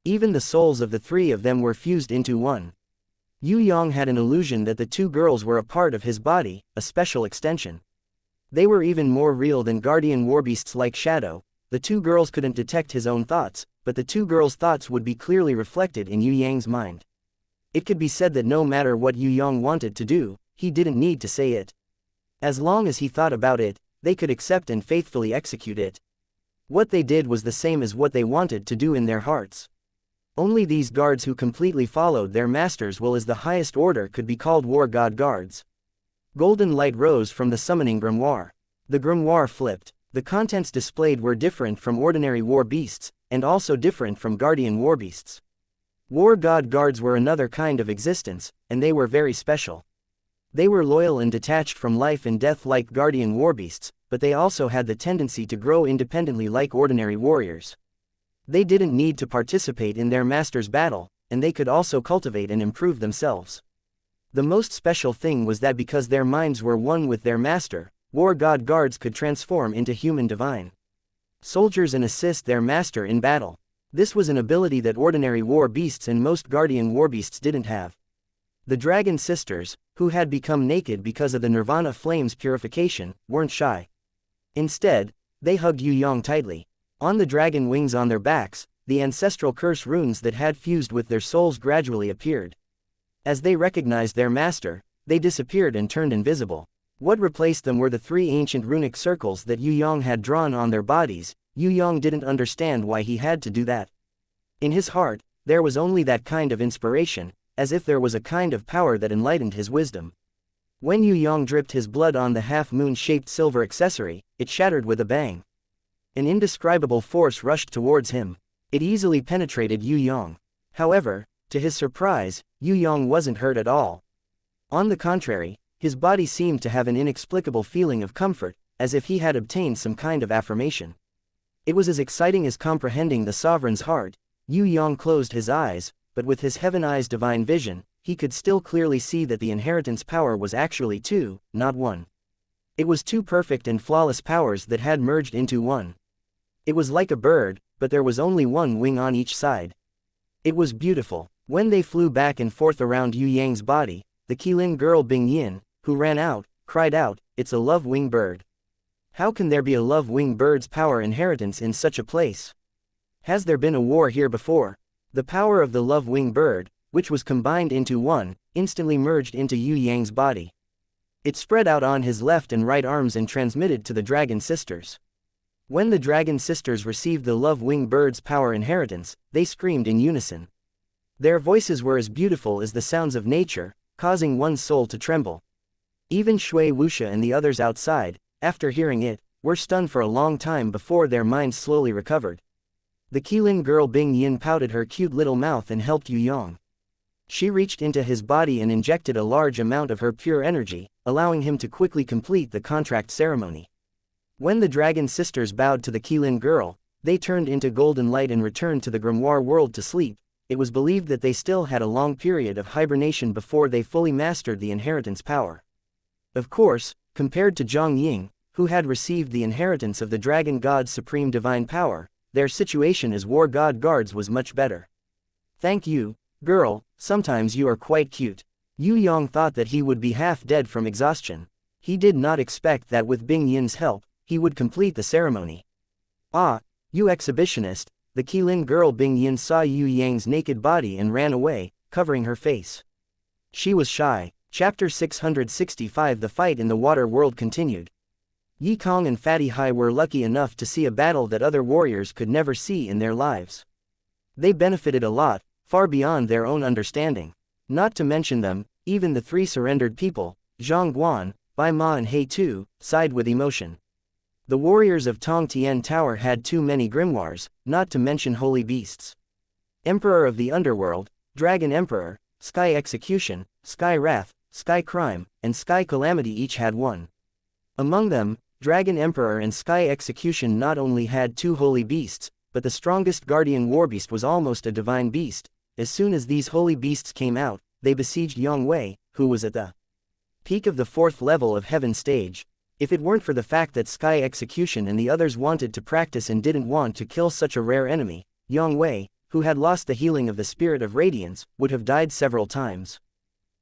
Even the souls of the three of them were fused into one. Yue Yang had an illusion that the two girls were a part of his body, a special extension. They were even more real than guardian warbeasts like Shadow. The two girls couldn't detect his own thoughts, but the two girls' thoughts would be clearly reflected in Yue Yang's mind. It could be said that no matter what Yue Yang wanted to do, he didn't need to say it. As long as he thought about it, they could accept and faithfully execute it. What they did was the same as what they wanted to do in their hearts. Only these guards who completely followed their master's will as the highest order could be called war god guards. Golden light rose from the summoning grimoire. The grimoire flipped. The contents displayed were different from ordinary war beasts, and also different from guardian war beasts. War god guards were another kind of existence, and they were very special. They were loyal and detached from life and death like guardian war beasts, but they also had the tendency to grow independently like ordinary warriors. They didn't need to participate in their master's battle, and they could also cultivate and improve themselves. The most special thing was that because their minds were one with their master, war god guards could transform into human divine soldiers and assist their master in battle. This was an ability that ordinary war beasts and most guardian war beasts didn't have. The dragon sisters, who had become naked because of the nirvana flame's purification, weren't shy. Instead, they hugged Yue Yang tightly. On the dragon wings on their backs, the ancestral curse runes that had fused with their souls gradually appeared. As they recognized their master, they disappeared and turned invisible. What replaced them were the three ancient runic circles that Yue Yang had drawn on their bodies. Yue Yang didn't understand why he had to do that. In his heart, there was only that kind of inspiration, as if there was a kind of power that enlightened his wisdom. When Yue Yang dripped his blood on the half-moon-shaped silver accessory, it shattered with a bang. An indescribable force rushed towards him. It easily penetrated Yue Yang. However, to his surprise, Yue Yang wasn't hurt at all. On the contrary, his body seemed to have an inexplicable feeling of comfort, as if he had obtained some kind of affirmation. It was as exciting as comprehending the sovereign's heart. Yue Yang closed his eyes, but with his heaven eyes' divine vision, he could still clearly see that the inheritance power was actually two, not one. It was two perfect and flawless powers that had merged into one. It was like a bird, but there was only one wing on each side. It was beautiful. When they flew back and forth around Yue Yang's body, the Qilin girl Bing Yin, who ran out, cried out, "It's a love-wing bird. How can there be a love-wing bird's power inheritance in such a place? Has there been a war here before?" The power of the love-wing bird, which was combined into one, instantly merged into Yue Yang's body. It spread out on his left and right arms and transmitted to the dragon sisters. When the dragon sisters received the love wing bird's power inheritance, they screamed in unison. Their voices were as beautiful as the sounds of nature, causing one's soul to tremble. Even Shui Wuxia and the others outside, after hearing it, were stunned for a long time before their minds slowly recovered. The Qilin girl Bing Yin pouted her cute little mouth and helped Yue Yang. She reached into his body and injected a large amount of her pure energy, allowing him to quickly complete the contract ceremony. When the dragon sisters bowed to the Qilin girl, they turned into golden light and returned to the grimoire world to sleep. It was believed that they still had a long period of hibernation before they fully mastered the inheritance power. Of course, compared to Zhang Ying, who had received the inheritance of the dragon god's supreme divine power, their situation as war god guards was much better. Thank you, girl, sometimes you are quite cute. Yue Yang thought that he would be half dead from exhaustion. He did not expect that with Bing Yin's help, he would complete the ceremony. Ah, you exhibitionist, the Qilin girl Bing Yin saw Yue Yang's naked body and ran away, covering her face. She was shy. Chapter 665 The fight in the water world continued. Yi Kong and Fatty Hai were lucky enough to see a battle that other warriors could never see in their lives. They benefited a lot, far beyond their own understanding. Not to mention them, even the three surrendered people, Zhang Guan, Bai Ma and He Tu, sighed with emotion. The warriors of Tong Tian Tower had too many grimoires, not to mention holy beasts. Emperor of the Underworld, Dragon Emperor, Sky Execution, Sky Wrath, Sky Crime, and Sky Calamity each had one. Among them, Dragon Emperor and Sky Execution not only had two holy beasts, but the strongest guardian warbeast was almost a divine beast. As soon as these holy beasts came out, they besieged Yang Wei, who was at the peak of the 4th level of Heaven stage. If it weren't for the fact that Sky Execution and the others wanted to practice and didn't want to kill such a rare enemy, Yang Wei, who had lost the healing of the Spirit of Radiance, would have died several times.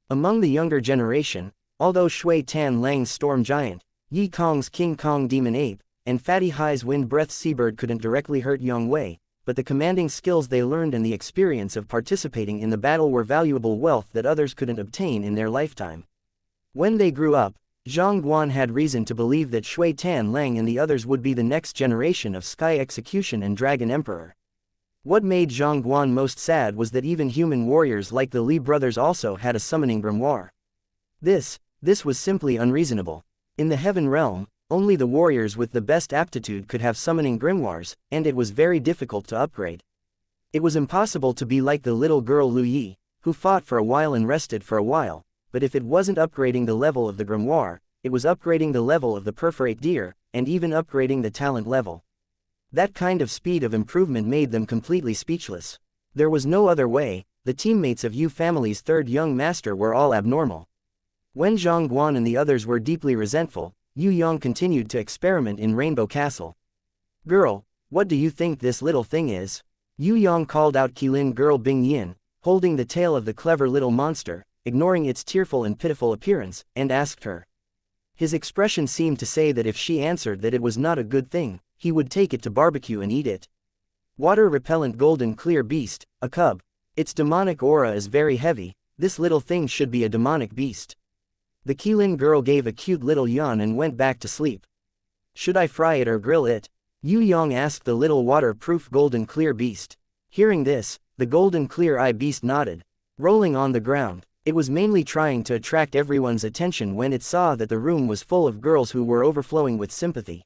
Among the younger generation, although Shui Tan Lang's Storm Giant, Yi Kong's King Kong Demon Ape, and Fatty Hai's Wind Breath Seabird couldn't directly hurt Yang Wei, but the commanding skills they learned and the experience of participating in the battle were valuable wealth that others couldn't obtain in their lifetime. When they grew up, Zhang Guan had reason to believe that Shui Tan Lang and the others would be the next generation of Sky Execution and Dragon Emperor. What made Zhang Guan most sad was that even human warriors like the Li brothers also had a summoning grimoire. This was simply unreasonable. In the Heaven realm, only the warriors with the best aptitude could have summoning grimoires, and it was very difficult to upgrade. It was impossible to be like the little girl Lu Yi, who fought for a while and rested for a while, but if it wasn't upgrading the level of the grimoire, it was upgrading the level of the perforate deer, and even upgrading the talent level. That kind of speed of improvement made them completely speechless. There was no other way. The teammates of Yu family's third young master were all abnormal. When Zhang Guan and the others were deeply resentful, Yue Yang continued to experiment in Rainbow Castle. Girl, what do you think this little thing is? Yue Yang called out Qilin girl Bing Yin, holding the tail of the clever little monster, ignoring its tearful and pitiful appearance, and asked her. His expression seemed to say that if she answered that it was not a good thing, he would take it to barbecue and eat it. Water-repellent golden clear beast, a cub. Its demonic aura is very heavy. This little thing should be a demonic beast. The Qilin girl gave a cute little yawn and went back to sleep. Should I fry it or grill it? Yue Yang asked the little water-proof golden clear beast. Hearing this, the golden clear eye beast nodded. Rolling on the ground, it was mainly trying to attract everyone's attention when it saw that the room was full of girls who were overflowing with sympathy.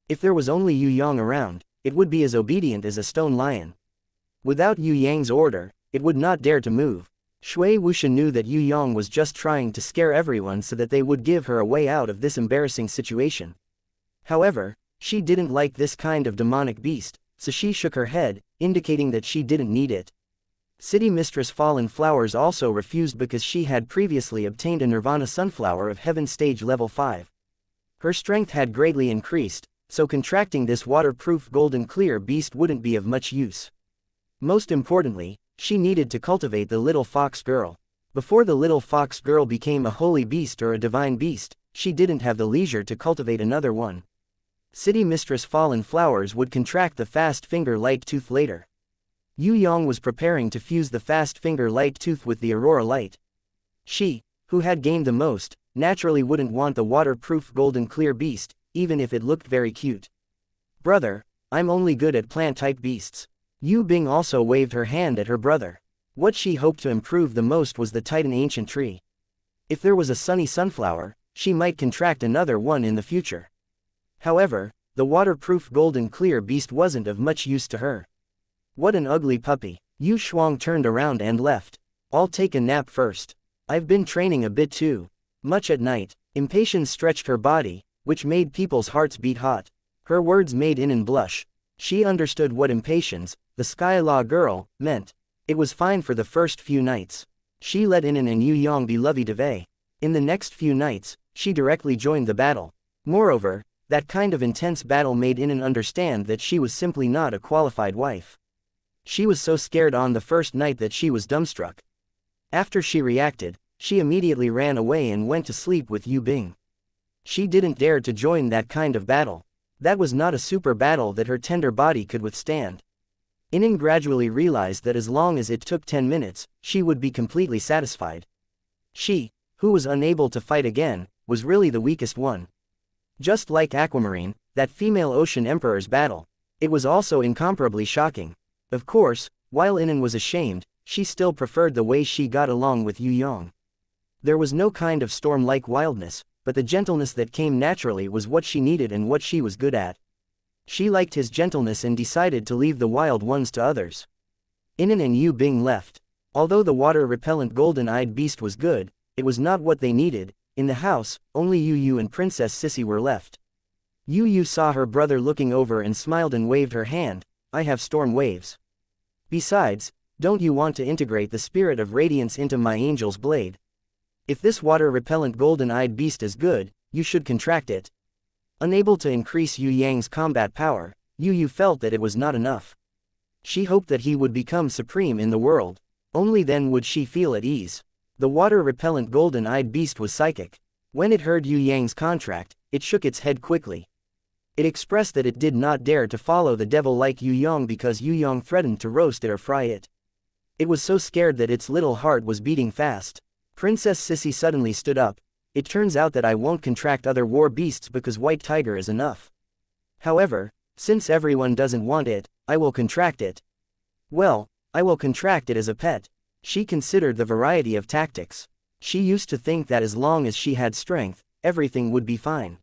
If there was only Yue Yang around, it would be as obedient as a stone lion. Without Yue Yang's order, it would not dare to move. Shui Wuxia knew that Yue Yang was just trying to scare everyone so that they would give her a way out of this embarrassing situation. However, she didn't like this kind of demonic beast, so she shook her head, indicating that she didn't need it. City Mistress Fallen Flowers also refused because she had previously obtained a Nirvana Sunflower of Heaven Stage Level 5. Her strength had greatly increased, so contracting this waterproof golden clear beast wouldn't be of much use. Most importantly, she needed to cultivate the little fox girl. Before the little fox girl became a holy beast or a divine beast, she didn't have the leisure to cultivate another one. City Mistress Fallen Flowers would contract the fast finger light tooth later. Yue Yang was preparing to fuse the fast finger light tooth with the Aurora light. She, who had gained the most, naturally wouldn't want the waterproof golden clear beast, even if it looked very cute. Brother, I'm only good at plant-type beasts. Yu Bing also waved her hand at her brother. What she hoped to improve the most was the Titan ancient tree. If there was a sunny sunflower, she might contract another one in the future. However, the waterproof golden clear beast wasn't of much use to her. What an ugly puppy. Yu Shuang turned around and left. I'll take a nap first. I've been training a bit too. Much at night. Impatience stretched her body, which made people's hearts beat hot. Her words made Inan blush. She understood what impatience, the Sky Law girl, meant. It was fine for the first few nights. She let Inan and Yue Yang be lovey-dovey. In the next few nights, she directly joined the battle. Moreover, that kind of intense battle made Inan understand that she was simply not a qualified wife. She was so scared on the first night that she was dumbstruck. After she reacted, she immediately ran away and went to sleep with Yu Bing. She didn't dare to join that kind of battle. That was not a super battle that her tender body could withstand. Inan gradually realized that as long as it took 10 minutes, she would be completely satisfied. She, who was unable to fight again, was really the weakest one. Just like Aquamarine, that female ocean emperor's battle, it was also incomparably shocking. Of course, while Inan was ashamed, she still preferred the way she got along with Yue Yang. There was no kind of storm-like wildness, but the gentleness that came naturally was what she needed and what she was good at. She liked his gentleness and decided to leave the wild ones to others. Inan and Yu Bing left. Although the water-repellent golden-eyed beast was good, it was not what they needed. In the house, only Yu and Princess Sissy were left. Yu saw her brother looking over and smiled and waved her hand. I have storm waves. Besides, don't you want to integrate the spirit of radiance into my angel's blade? If this water-repellent golden-eyed beast is good, you should contract it. Unable to increase Yue Yang's combat power, Yu felt that it was not enough. She hoped that he would become supreme in the world. Only then would she feel at ease. The water-repellent golden-eyed beast was psychic. When it heard Yue Yang's contract, it shook its head quickly. It expressed that it did not dare to follow the devil like Yue Yang because Yue Yang threatened to roast it or fry it. It was so scared that its little heart was beating fast. Princess Sissy suddenly stood up. It turns out that I won't contract other war beasts because White Tiger is enough. However, since everyone doesn't want it, I will contract it. Well, I will contract it as a pet. She considered the variety of tactics. She used to think that as long as she had strength, everything would be fine.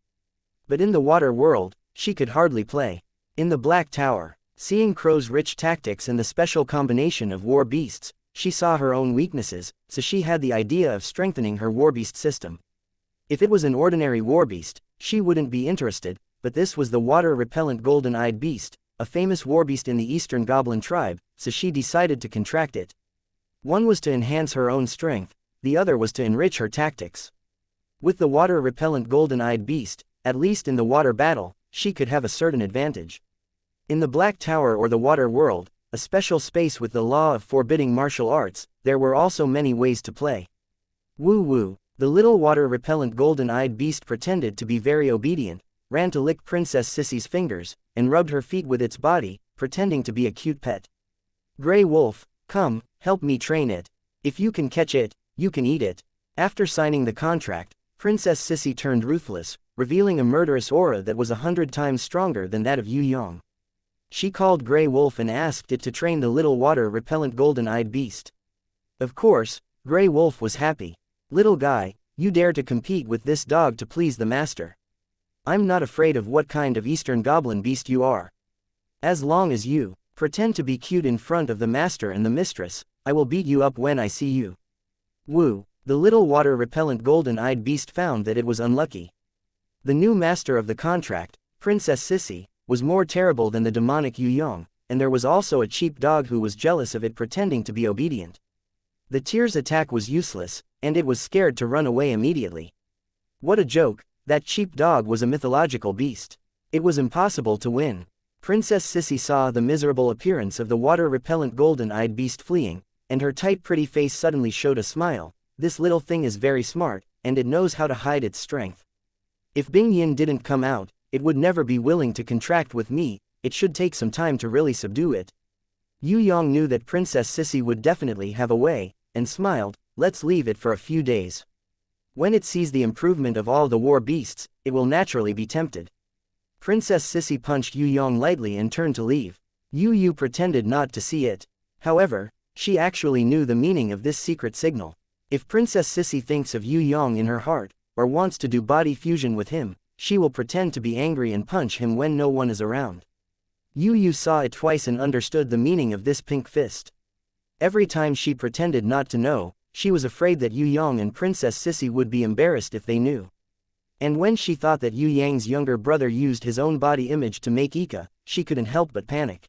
But in the water world, she could hardly play. In the Black Tower, seeing Crow's rich tactics and the special combination of war beasts, she saw her own weaknesses, so she had the idea of strengthening her warbeast system. If it was an ordinary warbeast, she wouldn't be interested, but this was the water-repellent golden-eyed beast, a famous warbeast in the Eastern Goblin tribe, so she decided to contract it. One was to enhance her own strength, the other was to enrich her tactics. With the water-repellent golden-eyed beast, at least in the water battle, she could have a certain advantage. In the Black Tower or the water world, a special space with the law of forbidding martial arts, there were also many ways to play. Woo, the little water-repellent golden-eyed beast pretended to be very obedient, ran to lick Princess Sissy's fingers, and rubbed her feet with its body, pretending to be a cute pet. Grey Wolf, come, help me train it. If you can catch it, you can eat it. After signing the contract, Princess Sissy turned ruthless, revealing a murderous aura that was 100 times stronger than that of Yue Yang. She called Grey Wolf and asked it to train the little water-repellent golden-eyed beast. Of course, Grey Wolf was happy. Little guy, you dare to compete with this dog to please the master. I'm not afraid of what kind of Eastern Goblin beast you are. As long as you pretend to be cute in front of the master and the mistress, I will beat you up when I see you. Woo, the little water-repellent golden-eyed beast found that it was unlucky. The new master of the contract, Princess Sissy, was more terrible than the demonic Yue Yang, and there was also a cheap dog who was jealous of it pretending to be obedient. The tear's attack was useless, and it was scared to run away immediately. What a joke, that cheap dog was a mythological beast. It was impossible to win. Princess Sissy saw the miserable appearance of the water-repellent golden-eyed beast fleeing, and her tight pretty face suddenly showed a smile. This little thing is very smart, and it knows how to hide its strength. If Bing Yin didn't come out, it would never be willing to contract with me. It should take some time to really subdue it. Yue Yang knew that Princess Sissy would definitely have a way, and smiled. Let's leave it for a few days. When it sees the improvement of all the war beasts, it will naturally be tempted. Princess Sissy punched Yue Yang lightly and turned to leave. Yu pretended not to see it. However, she actually knew the meaning of this secret signal. If Princess Sissy thinks of Yue Yang in her heart, or wants to do body fusion with him, she will pretend to be angry and punch him when no one is around. Yu saw it twice and understood the meaning of this pink fist. Every time she pretended not to know, she was afraid that Yue Yang and Princess Sissy would be embarrassed if they knew. And when she thought that Yue Yang's younger brother used his own body image to make Ika, she couldn't help but panic.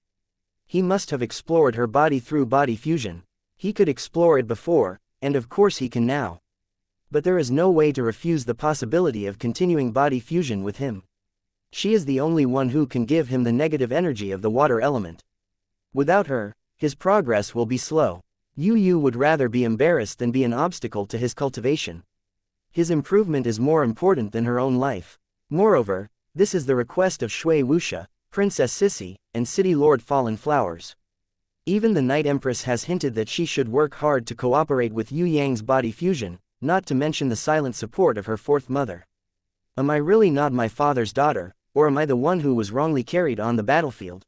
He must have explored her body through body fusion. He could explore it before, and of course he can now. But there is no way to refuse the possibility of continuing body fusion with him. She is the only one who can give him the negative energy of the water element. Without her, his progress will be slow. Yu would rather be embarrassed than be an obstacle to his cultivation. His improvement is more important than her own life. Moreover, this is the request of Shui Wuxia, Princess Sissy, and City Lord Fallen Flowers. Even the Night Empress has hinted that she should work hard to cooperate with Yue Yang's body fusion, not to mention the silent support of her fourth mother. Am I really not my father's daughter, or am I the one who was wrongly carried on the battlefield?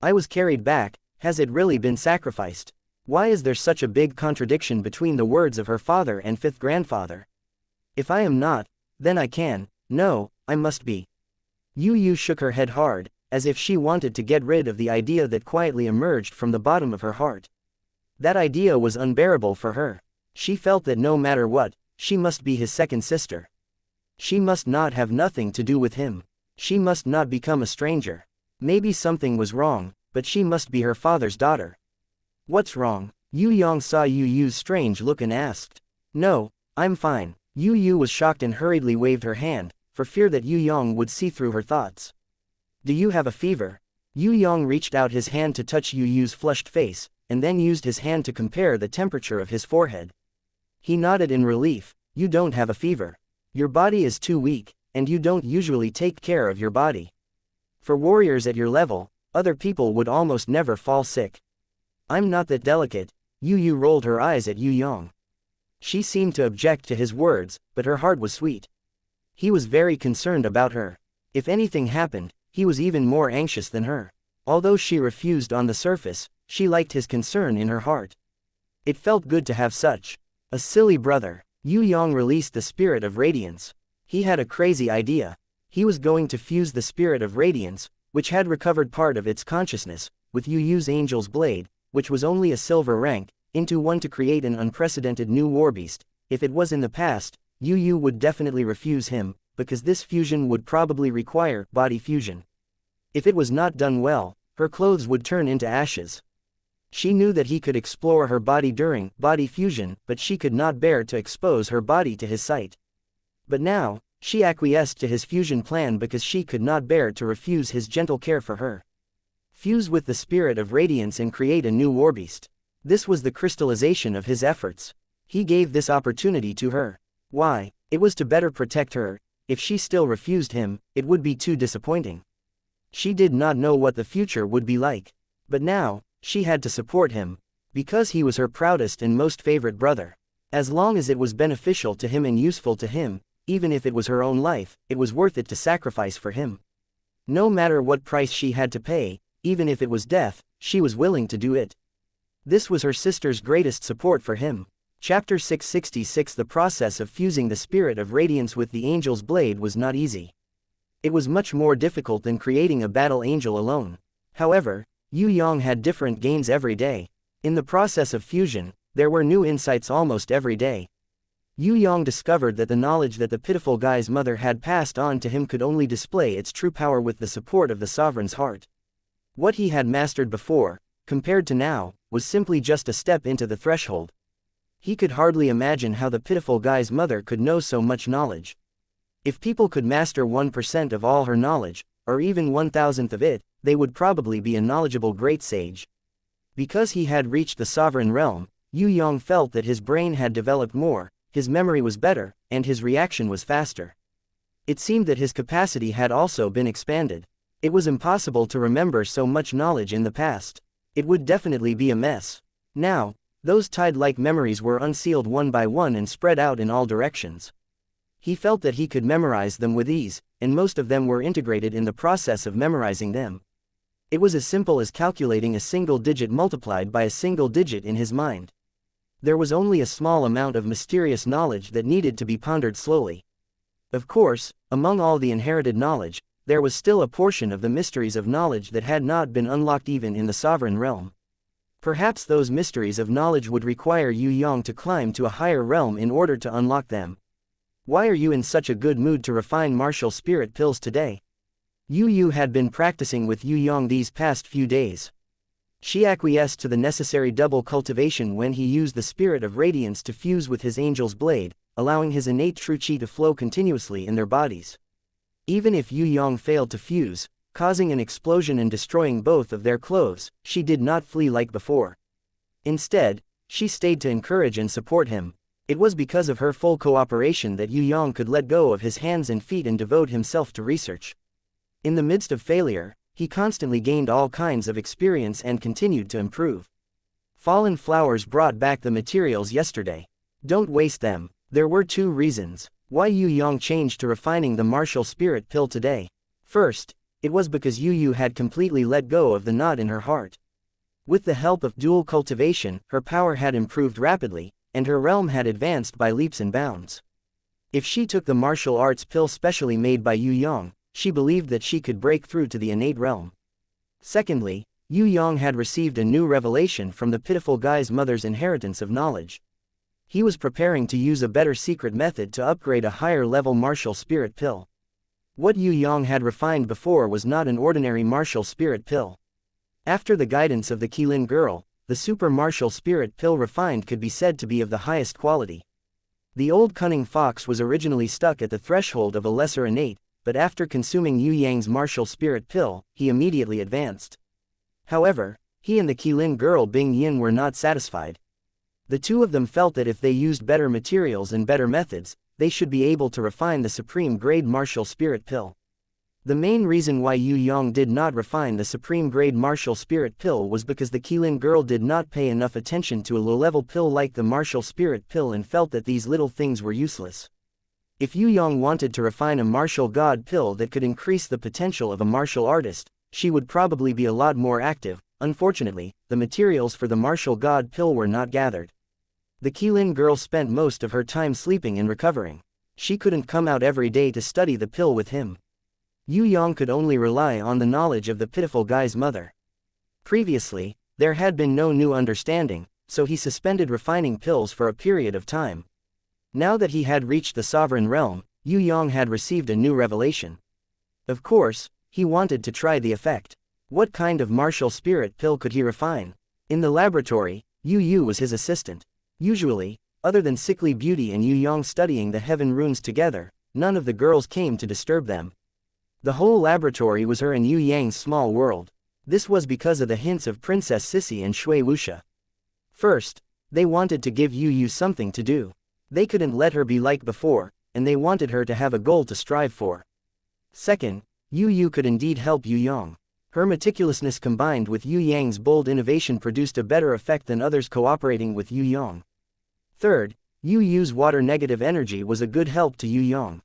I was carried back, has it really been sacrificed? Why is there such a big contradiction between the words of her father and fifth grandfather? If I am not, then I can, no, I must be. Yu shook her head hard, as if she wanted to get rid of the idea that quietly emerged from the bottom of her heart. That idea was unbearable for her. She felt that no matter what, she must be his second sister. She must not have nothing to do with him. She must not become a stranger. Maybe something was wrong, but she must be her father's daughter. What's wrong? Yue Yang saw Yu's strange look and asked. No, I'm fine. Yu was shocked and hurriedly waved her hand, for fear that Yue Yang would see through her thoughts. Do you have a fever? Yue Yang reached out his hand to touch Yu's flushed face, and then used his hand to compare the temperature of his forehead. He nodded in relief. You don't have a fever. Your body is too weak, and you don't usually take care of your body. For warriors at your level, other people would almost never fall sick. I'm not that delicate. Yu rolled her eyes at Yue Yang. She seemed to object to his words, but her heart was sweet. He was very concerned about her. If anything happened, he was even more anxious than her. Although she refused on the surface, she liked his concern in her heart. It felt good to have such a silly brother. Yue Yang released the spirit of radiance. He had a crazy idea. He was going to fuse the spirit of radiance, which had recovered part of its consciousness, with Yu's angel's blade, which was only a silver rank, into one to create an unprecedented new warbeast. If it was in the past, Yu would definitely refuse him, because this fusion would probably require body fusion. If it was not done well, her clothes would turn into ashes. She knew that he could explore her body during body fusion, but she could not bear to expose her body to his sight. But now, she acquiesced to his fusion plan because she could not bear to refuse his gentle care for her. Fuse with the spirit of radiance and create a new warbeast. This was the crystallization of his efforts. He gave this opportunity to her. Why? It was to better protect her. If she still refused him, it would be too disappointing. She did not know what the future would be like. But now, she had to support him, because he was her proudest and most favorite brother. As long as it was beneficial to him and useful to him, even if it was her own life, it was worth it to sacrifice for him. No matter what price she had to pay, even if it was death, she was willing to do it. This was her sister's greatest support for him. Chapter 666. The process of fusing the spirit of radiance with the angel's blade was not easy. It was much more difficult than creating a battle angel alone. However, Yue Yang had different gains every day. In the process of fusion, there were new insights almost every day. Yue Yang discovered that the knowledge that the pitiful guy's mother had passed on to him could only display its true power with the support of the sovereign's heart. What he had mastered before, compared to now, was simply just a step into the threshold. He could hardly imagine how the pitiful guy's mother could know so much knowledge. If people could master 1% of all her knowledge, or even 1,000th of it, they would probably be a knowledgeable great sage. Because he had reached the sovereign realm, Yue Yang felt that his brain had developed more, his memory was better, and his reaction was faster. It seemed that his capacity had also been expanded. It was impossible to remember so much knowledge in the past. It would definitely be a mess. Now, those tide-like memories were unsealed one by one and spread out in all directions. He felt that he could memorize them with ease, and most of them were integrated in the process of memorizing them. It was as simple as calculating a single digit multiplied by a single digit in his mind. There was only a small amount of mysterious knowledge that needed to be pondered slowly. Of course, among all the inherited knowledge, there was still a portion of the mysteries of knowledge that had not been unlocked even in the sovereign realm. Perhaps those mysteries of knowledge would require Yue Yang to climb to a higher realm in order to unlock them. Why are you in such a good mood to refine martial spirit pills today? Yu had been practicing with Yue Yang these past few days. She acquiesced to the necessary double cultivation when he used the spirit of radiance to fuse with his angel's blade, allowing his innate true chi to flow continuously in their bodies. Even if Yue Yang failed to fuse, causing an explosion and destroying both of their clothes, she did not flee like before. Instead, she stayed to encourage and support him. It was because of her full cooperation that Yue Yang could let go of his hands and feet and devote himself to research. In the midst of failure, he constantly gained all kinds of experience and continued to improve. Fallen flowers brought back the materials yesterday. Don't waste them. There were 2 reasons why Yue Yang changed to refining the martial spirit pill today. First, it was because Yue had completely let go of the knot in her heart. With the help of dual cultivation, her power had improved rapidly, and her realm had advanced by leaps and bounds. If she took the martial arts pill specially made by Yue Yang, she believed that she could break through to the innate realm. Secondly, Yue Yang had received a new revelation from the pitiful guy's mother's inheritance of knowledge. He was preparing to use a better secret method to upgrade a higher-level martial spirit pill. What Yue Yang had refined before was not an ordinary martial spirit pill. After the guidance of the Qilin girl, the super martial spirit pill refined could be said to be of the highest quality. The old cunning fox was originally stuck at the threshold of a lesser innate, but after consuming Yue Yang's martial spirit pill, he immediately advanced. However, he and the Qilin girl Bing Yin were not satisfied. The two of them felt that if they used better materials and better methods, they should be able to refine the supreme grade martial spirit pill. The main reason why Yue Yang did not refine the supreme grade martial spirit pill was because the Qilin girl did not pay enough attention to a low-level pill like the martial spirit pill and felt that these little things were useless. If Yue Yang wanted to refine a martial god pill that could increase the potential of a martial artist, she would probably be a lot more active. Unfortunately, the materials for the martial god pill were not gathered. The Qilin girl spent most of her time sleeping and recovering. She couldn't come out every day to study the pill with him. Yue Yang could only rely on the knowledge of the pitiful guy's mother. Previously, there had been no new understanding, so he suspended refining pills for a period of time. Now that he had reached the sovereign realm, Yue Yang had received a new revelation. Of course, he wanted to try the effect. What kind of martial spirit pill could he refine? In the laboratory, Yu was his assistant. Usually, other than sickly beauty and Yue Yang studying the heaven runes together, none of the girls came to disturb them. The whole laboratory was her and Yue Yang's small world. This was because of the hints of Princess Sissy and Shui Wuxia. First, they wanted to give Yu something to do. They couldn't let her be like before, and they wanted her to have a goal to strive for. Second, Yu could indeed help Yue Yang. Her meticulousness combined with Yue Yang's bold innovation produced a better effect than others cooperating with Yue Yang. Third, Yu's water negative energy was a good help to Yue Yang.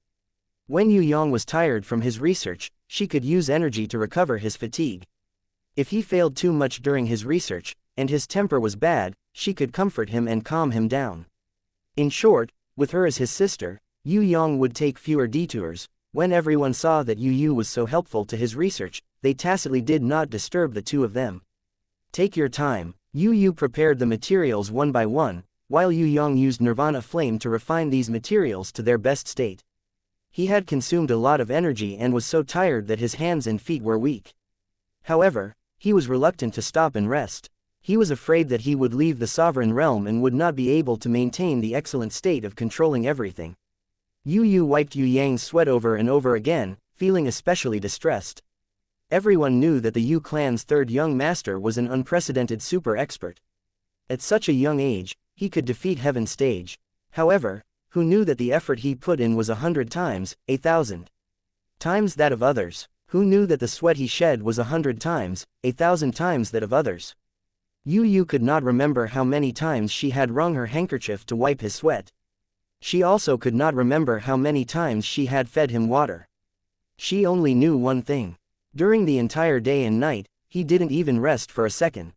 When Yue Yang was tired from his research, she could use energy to recover his fatigue. If he failed too much during his research, and his temper was bad, she could comfort him and calm him down. In short, with her as his sister, Yue Yang would take fewer detours. When everyone saw that Yu was so helpful to his research, they tacitly did not disturb the two of them. Take your time. Yu prepared the materials one by one, while Yue Yang used Nirvana Flame to refine these materials to their best state. He had consumed a lot of energy and was so tired that his hands and feet were weak. However, he was reluctant to stop and rest. He was afraid that he would leave the sovereign realm and would not be able to maintain the excellent state of controlling everything. Yu wiped Yue Yang's sweat over and over again, feeling especially distressed. Everyone knew that the Yu clan's third young master was an unprecedented super expert. At such a young age, he could defeat Heaven Stage. However, who knew that the effort he put in was 100 times, 1,000 times that of others? Who knew that the sweat he shed was 100 times, 1,000 times that of others? Yu could not remember how many times she had wrung her handkerchief to wipe his sweat. She also could not remember how many times she had fed him water. She only knew one thing. During the entire day and night, he didn't even rest for a second.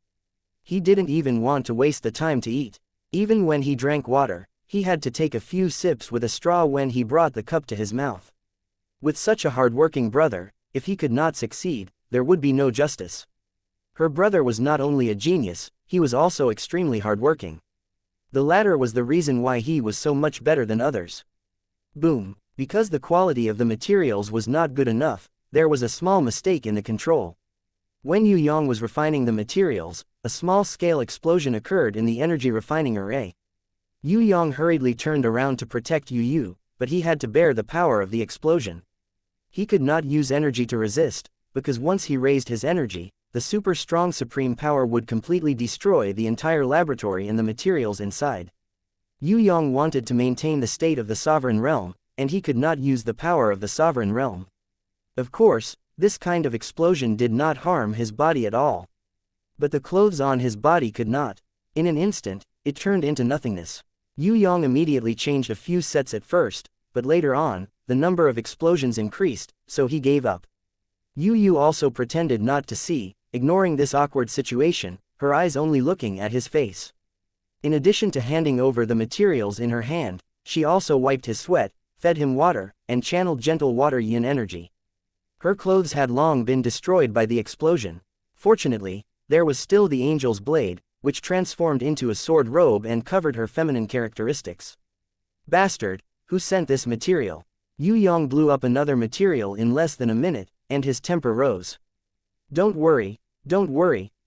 He didn't even want to waste the time to eat. Even when he drank water, he had to take a few sips with a straw when he brought the cup to his mouth. With such a hard-working brother, if he could not succeed, there would be no justice. Her brother was not only a genius, he was also extremely hardworking. The latter was the reason why he was so much better than others. Boom. Because the quality of the materials was not good enough, there was a small mistake in the control. When Yue Yang was refining the materials, a small-scale explosion occurred in the energy refining array. Yue Yang hurriedly turned around to protect Yu, but he had to bear the power of the explosion. He could not use energy to resist, because once he raised his energy, the super strong supreme power would completely destroy the entire laboratory and the materials inside. Yue Yang wanted to maintain the state of the sovereign realm, and he could not use the power of the sovereign realm. Of course, this kind of explosion did not harm his body at all. But the clothes on his body could not. In an instant, it turned into nothingness. Yue Yang immediately changed a few sets at first, but later on, the number of explosions increased, so he gave up. Yu also pretended not to see, ignoring this awkward situation, her eyes only looking at his face. In addition to handing over the materials in her hand, she also wiped his sweat, fed him water, and channeled gentle water yin energy. Her clothes had long been destroyed by the explosion. Fortunately, there was still the angel's blade, which transformed into a sword robe and covered her feminine characteristics. Bastard, who sent this material? Yue Yang blew up another material in less than a minute, and his temper rose. Don't worry,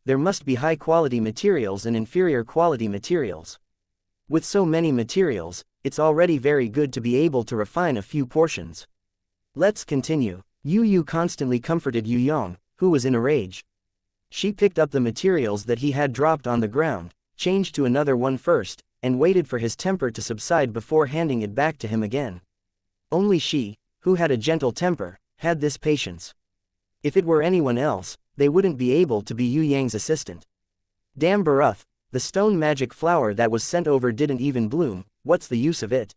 there must be high-quality materials and inferior-quality materials. With so many materials, it's already very good to be able to refine a few portions. Let's continue. Yu constantly comforted Yue Yang, who was in a rage. She picked up the materials that he had dropped on the ground, changed to another one first, and waited for his temper to subside before handing it back to him again. Only she, who had a gentle temper, had this patience. If it were anyone else, they wouldn't be able to be Yue Yang's assistant. Damn Baruth, the stone magic flower that was sent over didn't even bloom, what's the use of it?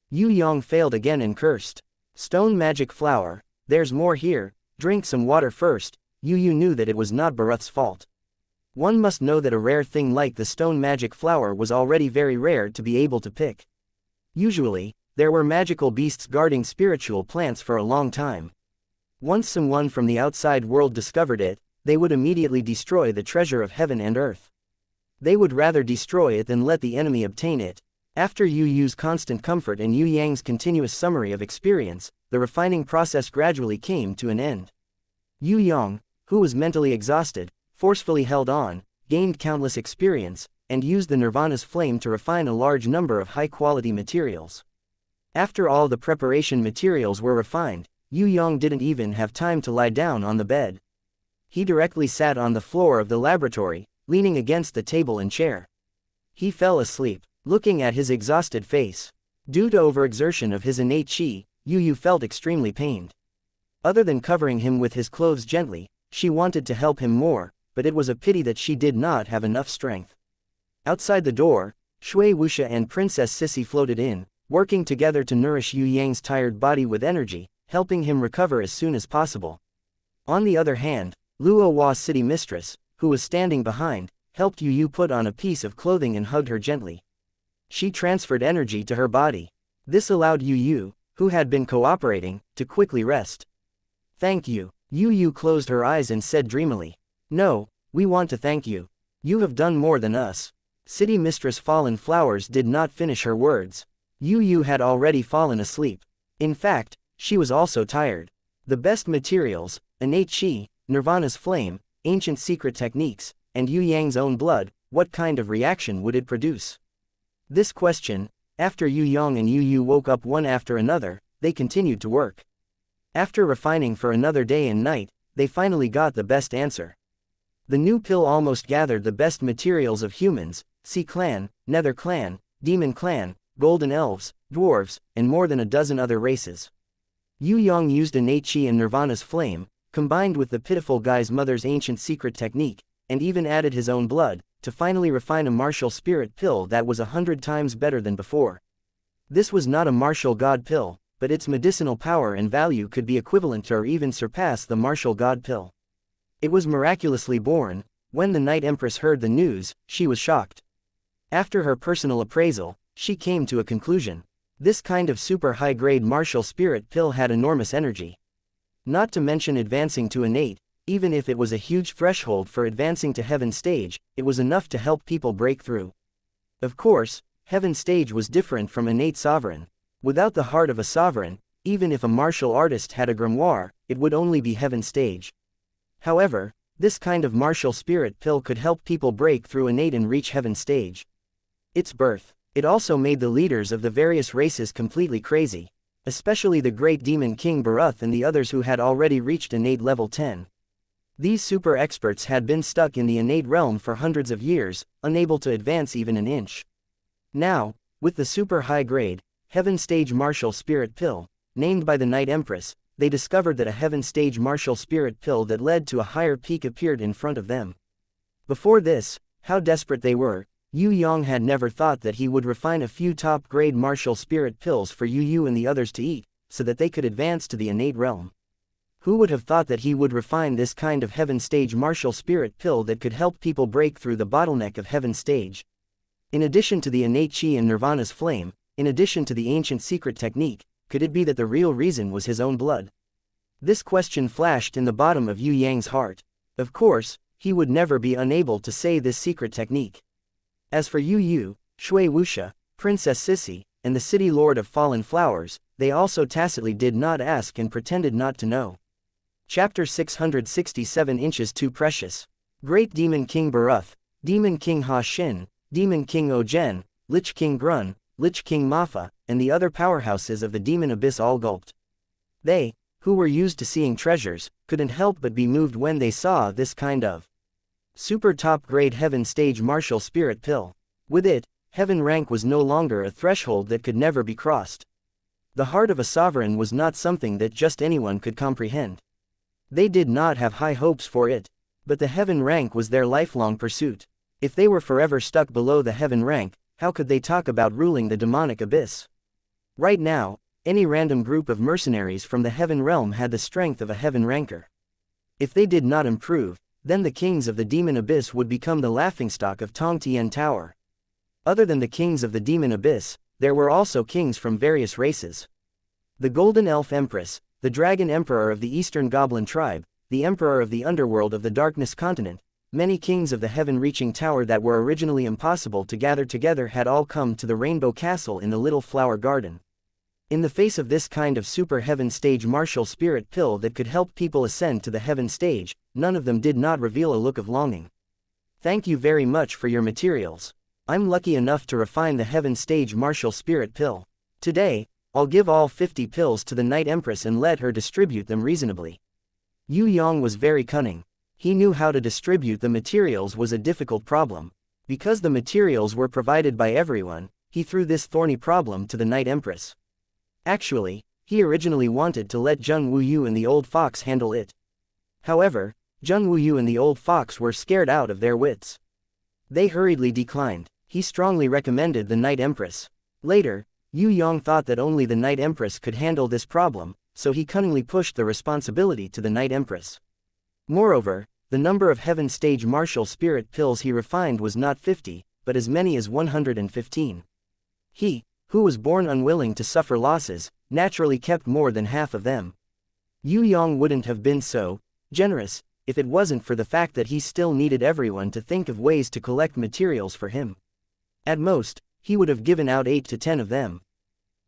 Yue Yang failed again and cursed. Stone magic flower, there's more here, drink some water first. Yu knew that it was not Baruth's fault. One must know that a rare thing like the stone magic flower was already very rare to be able to pick. Usually, there were magical beasts guarding spiritual plants for a long time. Once someone from the outside world discovered it, they would immediately destroy the treasure of heaven and earth. They would rather destroy it than let the enemy obtain it. After Yu's constant comfort and Yue Yang's continuous summary of experience, the refining process gradually came to an end. Yue Yang, who was mentally exhausted, forcefully held on, gained countless experience, and used the Nirvana's flame to refine a large number of high-quality materials. After all the preparation materials were refined, Yue Yang didn't even have time to lie down on the bed. He directly sat on the floor of the laboratory, leaning against the table and chair. He fell asleep, looking at his exhausted face. Due to overexertion of his innate qi, Yu felt extremely pained. Other than covering him with his clothes gently, she wanted to help him more, but it was a pity that she did not have enough strength. Outside the door, Shui Wuxia and Princess Sissy floated in, working together to nourish Yue Yang's tired body with energy, helping him recover as soon as possible. On the other hand, Luo Hua's city mistress, who was standing behind, helped Yu put on a piece of clothing and hugged her gently. She transferred energy to her body. This allowed Yu, who had been cooperating, to quickly rest. Thank you. Yu closed her eyes and said dreamily. No, we want to thank you. You have done more than us. City Mistress Fallen Flowers did not finish her words. Yu had already fallen asleep. In fact, she was also tired. The best materials, innate qi, Nirvana's flame, ancient secret techniques, and Yue Yang's own blood, what kind of reaction would it produce? This question, after Yue Yang and Yu woke up one after another, they continued to work. After refining for another day and night, they finally got the best answer. The new pill almost gathered the best materials of humans, Sea Clan, Nether Clan, Demon Clan, Golden Elves, Dwarves, and more than a dozen other races. Yue Yang used innate qi and Nirvana's flame, combined with the pitiful guy's mother's ancient secret technique, and even added his own blood, to finally refine a martial spirit pill that was 100 times better than before. This was not a martial god pill, but its medicinal power and value could be equivalent to or even surpass the martial god pill. It was miraculously born. When the Night Empress heard the news, she was shocked. After her personal appraisal, she came to a conclusion. This kind of super high-grade martial spirit pill had enormous energy. Not to mention advancing to innate, even if it was a huge threshold for advancing to heaven stage, it was enough to help people break through. Of course, heaven stage was different from innate sovereign. Without the heart of a sovereign, even if a martial artist had a grimoire, it would only be heaven stage. However, this kind of martial spirit pill could help people break through innate and reach heaven stage. Its birth. It also made the leaders of the various races completely crazy, especially the great demon king Baruth and the others who had already reached innate level 10. These super experts had been stuck in the innate realm for hundreds of years, unable to advance even an inch. Now, with the super high-grade, heaven stage martial spirit pill, named by the Night Empress, they discovered that a heaven stage martial spirit pill that led to a higher peak appeared in front of them. Before this, how desperate they were. Yue Yang had never thought that he would refine a few top-grade martial spirit pills for Yu and the others to eat, so that they could advance to the innate realm. Who would have thought that he would refine this kind of heaven stage martial spirit pill that could help people break through the bottleneck of heaven stage? In addition to the innate chi and Nirvana's flame, in addition to the ancient secret technique, could it be that the real reason was his own blood? This question flashed in the bottom of Yue Yang's heart. Of course, he would never be unable to say this secret technique. As for Yu, Shui Wuxia, Princess Sissy, and the City Lord of Fallen Flowers, they also tacitly did not ask and pretended not to know. Chapter 667 Inches Too Precious. Great Demon King Baruth, Demon King Ha Xin, Demon King Ojen, Lich King Grun, Lich King Mafa, and the other powerhouses of the demon abyss all gulped. They, who were used to seeing treasures, couldn't help but be moved when they saw this kind of super top-grade heaven stage martial spirit pill. With it, heaven rank was no longer a threshold that could never be crossed. The heart of a sovereign was not something that just anyone could comprehend. They did not have high hopes for it, but the heaven rank was their lifelong pursuit. If they were forever stuck below the heaven rank, how could they talk about ruling the demonic abyss? Right now, any random group of mercenaries from the heaven realm had the strength of a heaven ranker. If they did not improve, then the kings of the demon abyss would become the laughingstock of Tong Tian Tower. Other than the kings of the demon abyss, there were also kings from various races. The Golden Elf Empress, the Dragon Emperor of the Eastern Goblin Tribe, the Emperor of the Underworld of the Darkness Continent, many kings of the heaven-reaching tower that were originally impossible to gather together had all come to the Rainbow Castle in the Little Flower Garden. In the face of this kind of super heaven stage martial spirit pill that could help people ascend to the heaven stage, none of them did not reveal a look of longing. Thank you very much for your materials. I'm lucky enough to refine the heaven stage martial spirit pill. Today, I'll give all 50 pills to the Night Empress and let her distribute them reasonably. Yue Yang was very cunning. He knew how to distribute the materials was a difficult problem. Because the materials were provided by everyone, he threw this thorny problem to the Night Empress. Actually, he originally wanted to let Zheng Wuyu and the old fox handle it. However, Zheng Wuyu and the old fox were scared out of their wits. They hurriedly declined. He strongly recommended the Night Empress. Later, Yue Yang thought that only the Night Empress could handle this problem, so he cunningly pushed the responsibility to the Night Empress. Moreover, the number of heaven stage martial spirit pills he refined was not 50, but as many as 115. He, who was born unwilling to suffer losses, naturally kept more than half of them. Yue Yang wouldn't have been so generous if it wasn't for the fact that he still needed everyone to think of ways to collect materials for him. At most, he would have given out 8 to 10 of them.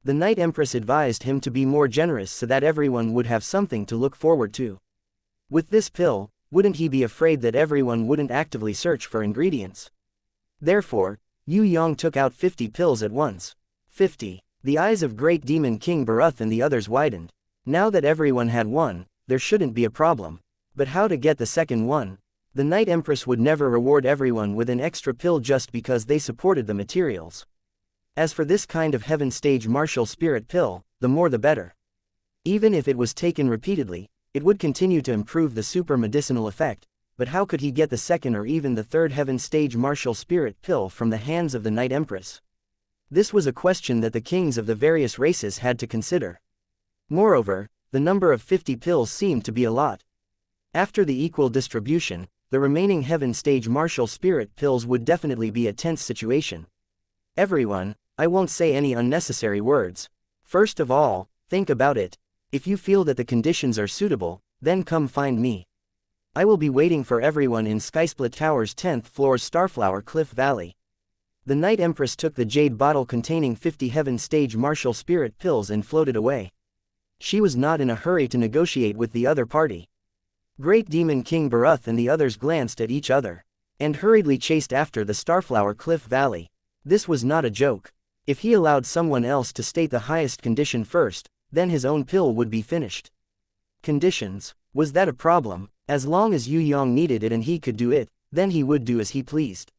The Night Empress advised him to be more generous so that everyone would have something to look forward to. With this pill, wouldn't he be afraid that everyone wouldn't actively search for ingredients? Therefore, Yue Yang took out 50 pills at once. 50. The eyes of Great Demon King Baruth and the others widened. Now that everyone had one, there shouldn't be a problem. But how to get the second one? The Night Empress would never reward everyone with an extra pill just because they supported the materials. As for this kind of heaven stage martial spirit pill, the more the better. Even if it was taken repeatedly, it would continue to improve the super medicinal effect, but how could he get the second or even the third heaven stage martial spirit pill from the hands of the Night Empress? This was a question that the kings of the various races had to consider. Moreover, the number of 50 pills seemed to be a lot. After the equal distribution, the remaining heaven stage martial spirit pills would definitely be a tense situation. Everyone, I won't say any unnecessary words. First of all, think about it. If you feel that the conditions are suitable, then come find me. I will be waiting for everyone in Skysplit Tower's 10th floor's Starflower Cliff Valley. The Night Empress took the jade bottle containing 50 heaven stage martial spirit pills and floated away. She was not in a hurry to negotiate with the other party. Great Demon King Baruth and the others glanced at each other, and hurriedly chased after the Starflower Cliff Valley. This was not a joke. If he allowed someone else to state the highest condition first, then his own pill would be finished. Conditions? Was that a problem? As long as Yue Yang needed it and he could do it, then he would do as he pleased.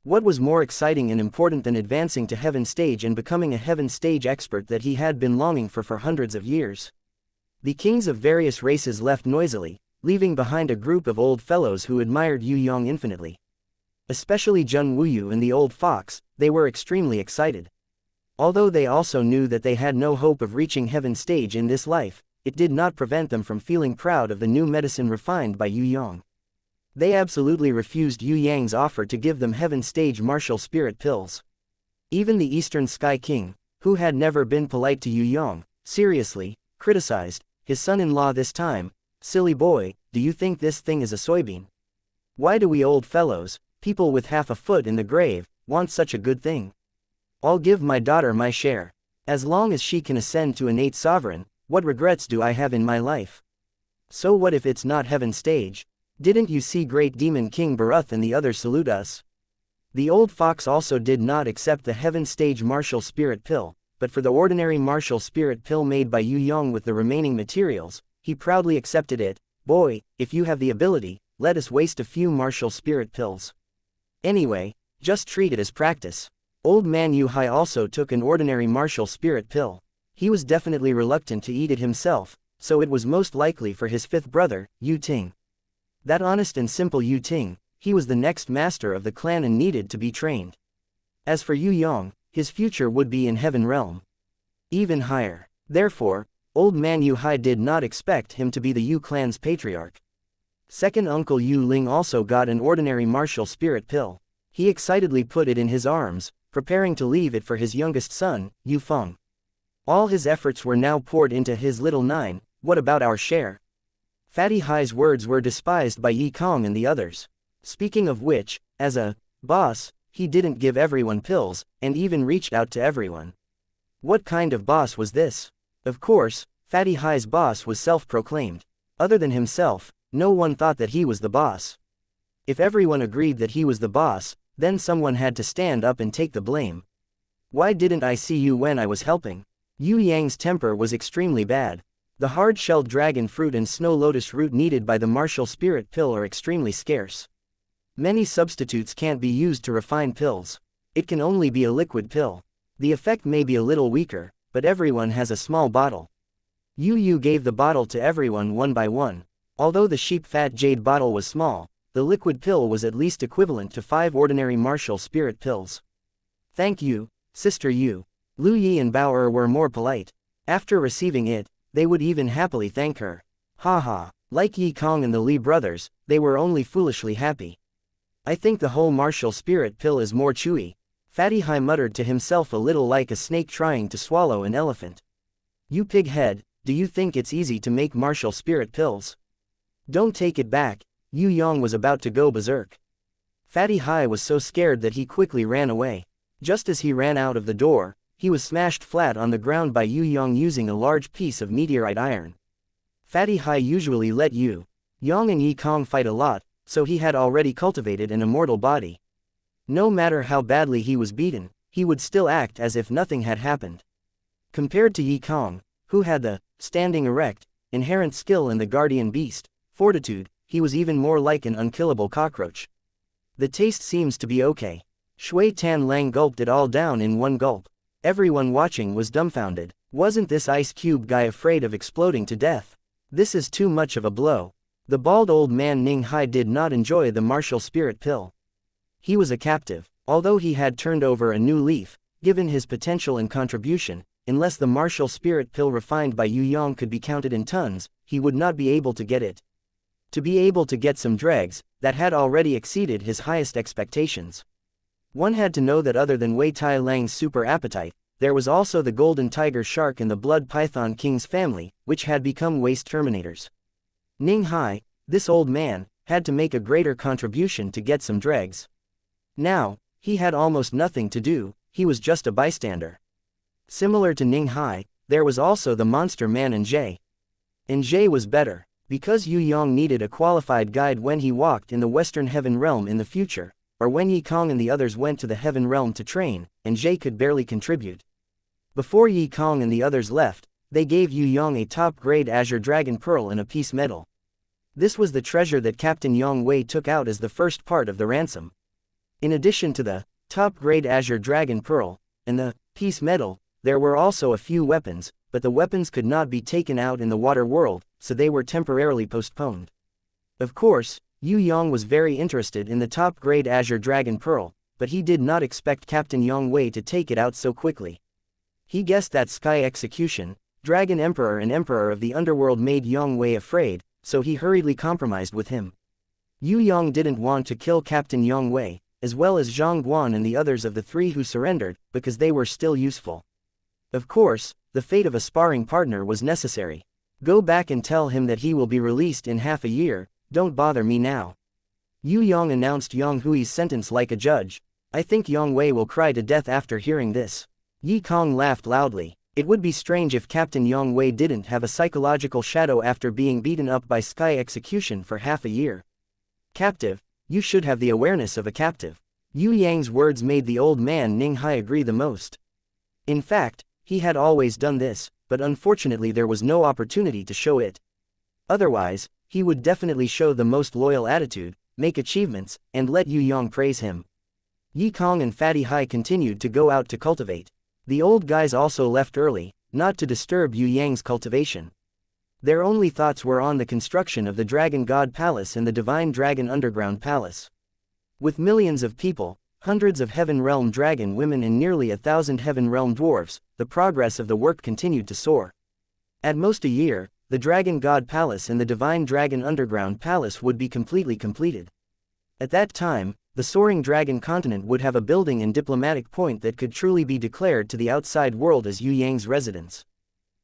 What was more exciting and important than advancing to Heaven Stage and becoming a Heaven Stage expert that he had been longing for hundreds of years? The kings of various races left noisily, leaving behind a group of old fellows who admired Yue Yang infinitely. Especially Jun Wuyu and the old fox, they were extremely excited. Although they also knew that they had no hope of reaching Heaven Stage in this life, it did not prevent them from feeling proud of the new medicine refined by Yue Yang. They absolutely refused Yue Yang's offer to give them Heaven Stage martial spirit pills. Even the Eastern Sky King, who had never been polite to Yue Yang, seriously criticized his son-in-law this time. Silly boy, do you think this thing is a soybean? Why do we old fellows, people with half a foot in the grave, want such a good thing? I'll give my daughter my share. As long as she can ascend to innate sovereign, what regrets do I have in my life? So what if it's not Heaven Stage? Didn't you see Great Demon King Baruth and the others salute us? The old fox also did not accept the Heaven Stage martial spirit pill, but for the ordinary martial spirit pill made by Yue Yang with the remaining materials, he proudly accepted it. Boy, if you have the ability, let us waste a few martial spirit pills. Anyway, just treat it as practice. Old man Yu Hai also took an ordinary martial spirit pill. He was definitely reluctant to eat it himself, so it was most likely for his fifth brother, Yu Ting. That honest and simple Yu Ting, he was the next master of the clan and needed to be trained. As for Yue Yang, his future would be in Heaven Realm. Even higher. Therefore, old man Yu Hai did not expect him to be the Yu clan's patriarch. Second uncle Yu Ling also got an ordinary martial spirit pill. He excitedly put it in his arms, preparing to leave it for his youngest son, Yu Feng. All his efforts were now poured into his little nine. What about our share? Fatty Hai's words were despised by Yi Kong and the others. Speaking of which, as a boss, he didn't give everyone pills, and even reached out to everyone. What kind of boss was this? Of course, Fatty Hai's boss was self-proclaimed. Other than himself, no one thought that he was the boss. If everyone agreed that he was the boss, then someone had to stand up and take the blame. Why didn't I see you when I was helping? Yue Yang's temper was extremely bad. The hard-shelled dragon fruit and snow lotus root needed by the martial spirit pill are extremely scarce. Many substitutes can't be used to refine pills. It can only be a liquid pill. The effect may be a little weaker, but everyone has a small bottle. Yu gave the bottle to everyone one by one. Although the sheep fat jade bottle was small, the liquid pill was at least equivalent to 5 ordinary martial spirit pills. Thank you, Sister Yu. Lu Yi and Bao were more polite. After receiving it, they would even happily thank her. Haha, like Yi Kong and the Li brothers, they were only foolishly happy. I think the whole martial spirit pill is more chewy. Fatty Hai muttered to himself a little like a snake trying to swallow an elephant. You pig head, do you think it's easy to make martial spirit pills? Don't take it back. Yue Yang was about to go berserk. Fatty Hai was so scared that he quickly ran away. Just as he ran out of the door, he was smashed flat on the ground by Yue Yang using a large piece of meteorite iron. Fatty Hai usually let Yue Yang and Yi Kong fight a lot, so he had already cultivated an immortal body. No matter how badly he was beaten, he would still act as if nothing had happened. Compared to Yi Kong, who had the standing erect, inherent skill in the guardian beast, fortitude, he was even more like an unkillable cockroach. The taste seems to be okay. Shui Tan Lang gulped it all down in one gulp. Everyone watching was dumbfounded. Wasn't this ice cube guy afraid of exploding to death? This is too much of a blow. The bald old man Ning Hai did not enjoy the martial spirit pill. He was a captive. Although he had turned over a new leaf, given his potential and contribution, unless the martial spirit pill refined by Yue Yang could be counted in tons, he would not be able to get it. To be able to get some dregs, that had already exceeded his highest expectations. One had to know that other than Wei Tai Lang's super appetite, there was also the golden tiger shark in the blood python king's family, which had become waste terminators. Ning Hai, this old man, had to make a greater contribution to get some dregs. Now, he had almost nothing to do, he was just a bystander. Similar to Ning Hai, there was also the monster man Nj was better, because Yue Yang needed a qualified guide when he walked in the Western Heaven Realm in the future, or when Yi Kong and the others went to the Heaven Realm to train, Nj could barely contribute. Before Yi Kong and the others left, they gave Yue Yang a top-grade Azure Dragon Pearl and a peace medal. This was the treasure that Captain Yang Wei took out as the first part of the ransom. In addition to the top-grade Azure Dragon Pearl and the peace medal, there were also a few weapons, but the weapons could not be taken out in the water world, so they were temporarily postponed. Of course, Yue Yang was very interested in the top-grade Azure Dragon Pearl, but he did not expect Captain Yang Wei to take it out so quickly. He guessed that Sky Execution, Dragon Emperor and Emperor of the Underworld made Yang Wei afraid, so he hurriedly compromised with him. Yue Yang didn't want to kill Captain Yang Wei, as well as Zhang Guan and the others of the three who surrendered, because they were still useful. Of course, the fate of a sparring partner was necessary. Go back and tell him that he will be released in half a year, don't bother me now. Yue Yang announced Yang Hui's sentence like a judge. I think Yang Wei will cry to death after hearing this. Yi Kong laughed loudly. It would be strange if Captain Yang Wei didn't have a psychological shadow after being beaten up by Sky Execution for half a year. Captive, you should have the awareness of a captive. Yue Yang's words made the old man Ning Hai agree the most. In fact, he had always done this, but unfortunately there was no opportunity to show it. Otherwise, he would definitely show the most loyal attitude, make achievements, and let Yue Yang praise him. Yi Kong and Fatty Hai continued to go out to cultivate. The old guys also left early, not to disturb Yue Yang's cultivation. Their only thoughts were on the construction of the Dragon God Palace and the Divine Dragon Underground Palace. With millions of people, hundreds of Heaven Realm dragon women and nearly 1,000 Heaven Realm dwarves, the progress of the work continued to soar. At most a year, the Dragon God Palace and the Divine Dragon Underground Palace would be completely completed. At that time, the soaring dragon continent would have a building and diplomatic point that could truly be declared to the outside world as Yue Yang's residence.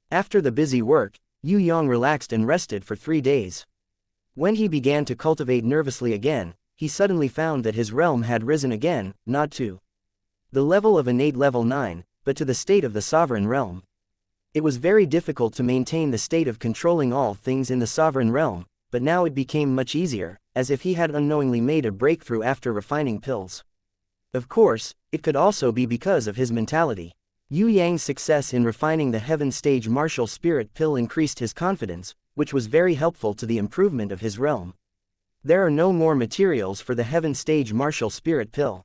After the busy work, Yue Yang relaxed and rested for 3 days. When he began to cultivate nervously again, he suddenly found that his realm had risen again, not to the level of innate level 9, but to the state of the sovereign realm. It was very difficult to maintain the state of controlling all things in the sovereign realm, but now it became much easier, as if he had unknowingly made a breakthrough after refining pills. Of course, it could also be because of his mentality. Yue Yang's success in refining the Heaven Stage Martial Spirit Pill increased his confidence, which was very helpful to the improvement of his realm. There are no more materials for the Heaven Stage Martial Spirit Pill.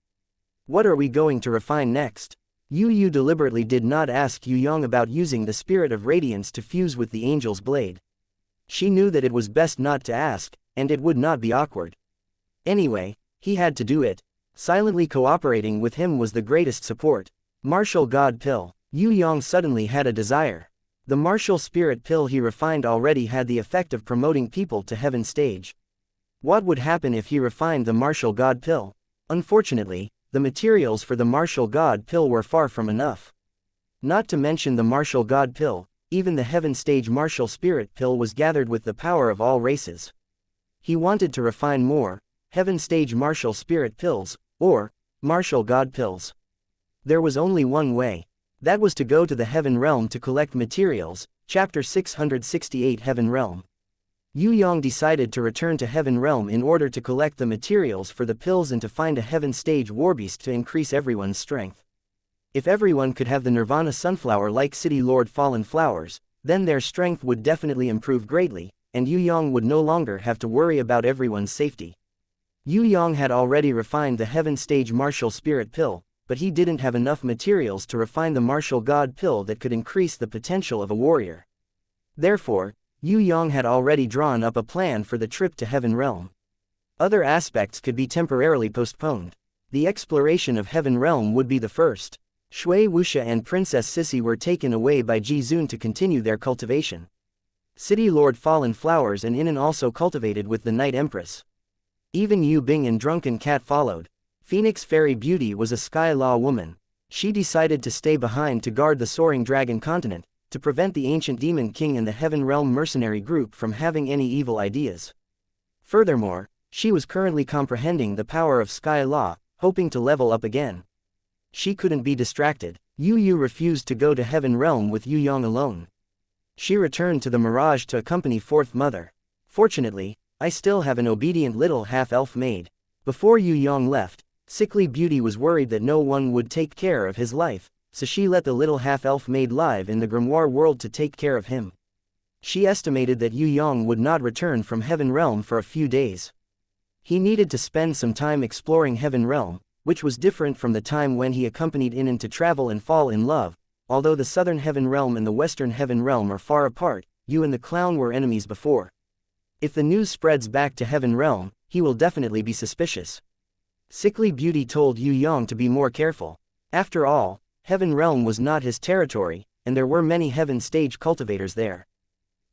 What are we going to refine next? Yu deliberately did not ask Yue Yang about using the Spirit of Radiance to fuse with the Angel's Blade. She knew that it was best not to ask, and it would not be awkward. Anyway, he had to do it. Silently cooperating with him was the greatest support. Martial God Pill. Yue Yang suddenly had a desire. The Martial Spirit Pill he refined already had the effect of promoting people to Heaven Stage. What would happen if he refined the Martial God Pill? Unfortunately, the materials for the Martial God Pill were far from enough. Not to mention the Martial God Pill, even the Heaven Stage Martial Spirit Pill was gathered with the power of all races. He wanted to refine more Heaven Stage Martial Spirit Pills, or Martial God Pills. There was only one way. That was to go to the Heaven Realm to collect materials. Chapter 668 Heaven Realm. Yue Yang decided to return to Heaven Realm in order to collect the materials for the pills and to find a Heaven Stage Warbeast to increase everyone's strength. If everyone could have the Nirvana Sunflower-like City Lord Fallen Flowers, then their strength would definitely improve greatly, and Yue Yang would no longer have to worry about everyone's safety. Yue Yang had already refined the Heaven Stage Martial Spirit Pill, but he didn't have enough materials to refine the Martial God Pill that could increase the potential of a warrior. Therefore, Yue Yang had already drawn up a plan for the trip to Heaven Realm. Other aspects could be temporarily postponed. The exploration of Heaven Realm would be the first. Shui Wuxia and Princess Sissy were taken away by Ji Zun to continue their cultivation. City Lord Fallen Flowers and Inan also cultivated with the Night Empress. Even Yu Bing and Drunken Cat followed. Phoenix Fairy Beauty was a Sky Law woman. She decided to stay behind to guard the Soaring Dragon continent, to prevent the Ancient Demon King and the Heaven Realm mercenary group from having any evil ideas. Furthermore, she was currently comprehending the power of Sky Law, hoping to level up again. She couldn't be distracted. Yu refused to go to Heaven Realm with Yue Yang alone. She returned to the Mirage to accompany Fourth Mother. Fortunately, I still have an obedient little half-elf maid. Before Yue Yang left, Sickly Beauty was worried that no one would take care of his life, so she let the little half-elf maid live in the grimoire world to take care of him. She estimated that Yue Yang would not return from Heaven Realm for a few days. He needed to spend some time exploring Heaven Realm, which was different from the time when he accompanied Inan to travel and fall in love. Although the Southern Heaven Realm and the Western Heaven Realm are far apart, Yu and the clown were enemies before. If the news spreads back to Heaven Realm, he will definitely be suspicious. Sickly Beauty told Yue Yang to be more careful. After all, Heaven Realm was not his territory, and there were many Heaven Stage cultivators there.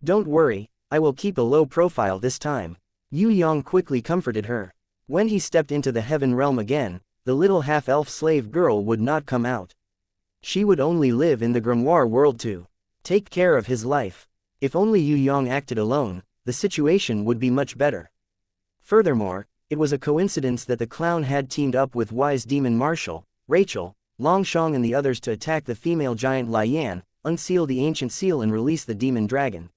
Don't worry, I will keep a low profile this time. Yue Yang quickly comforted her. When he stepped into the Heaven Realm again, the little half-elf slave girl would not come out. She would only live in the grimoire world to take care of his life. If only Yue Yang acted alone, the situation would be much better. Furthermore, it was a coincidence that the clown had teamed up with Wise Demon Marshal, Rachel, Longshong and the others to attack the female giant Lian, unseal the ancient seal and release the demon dragon.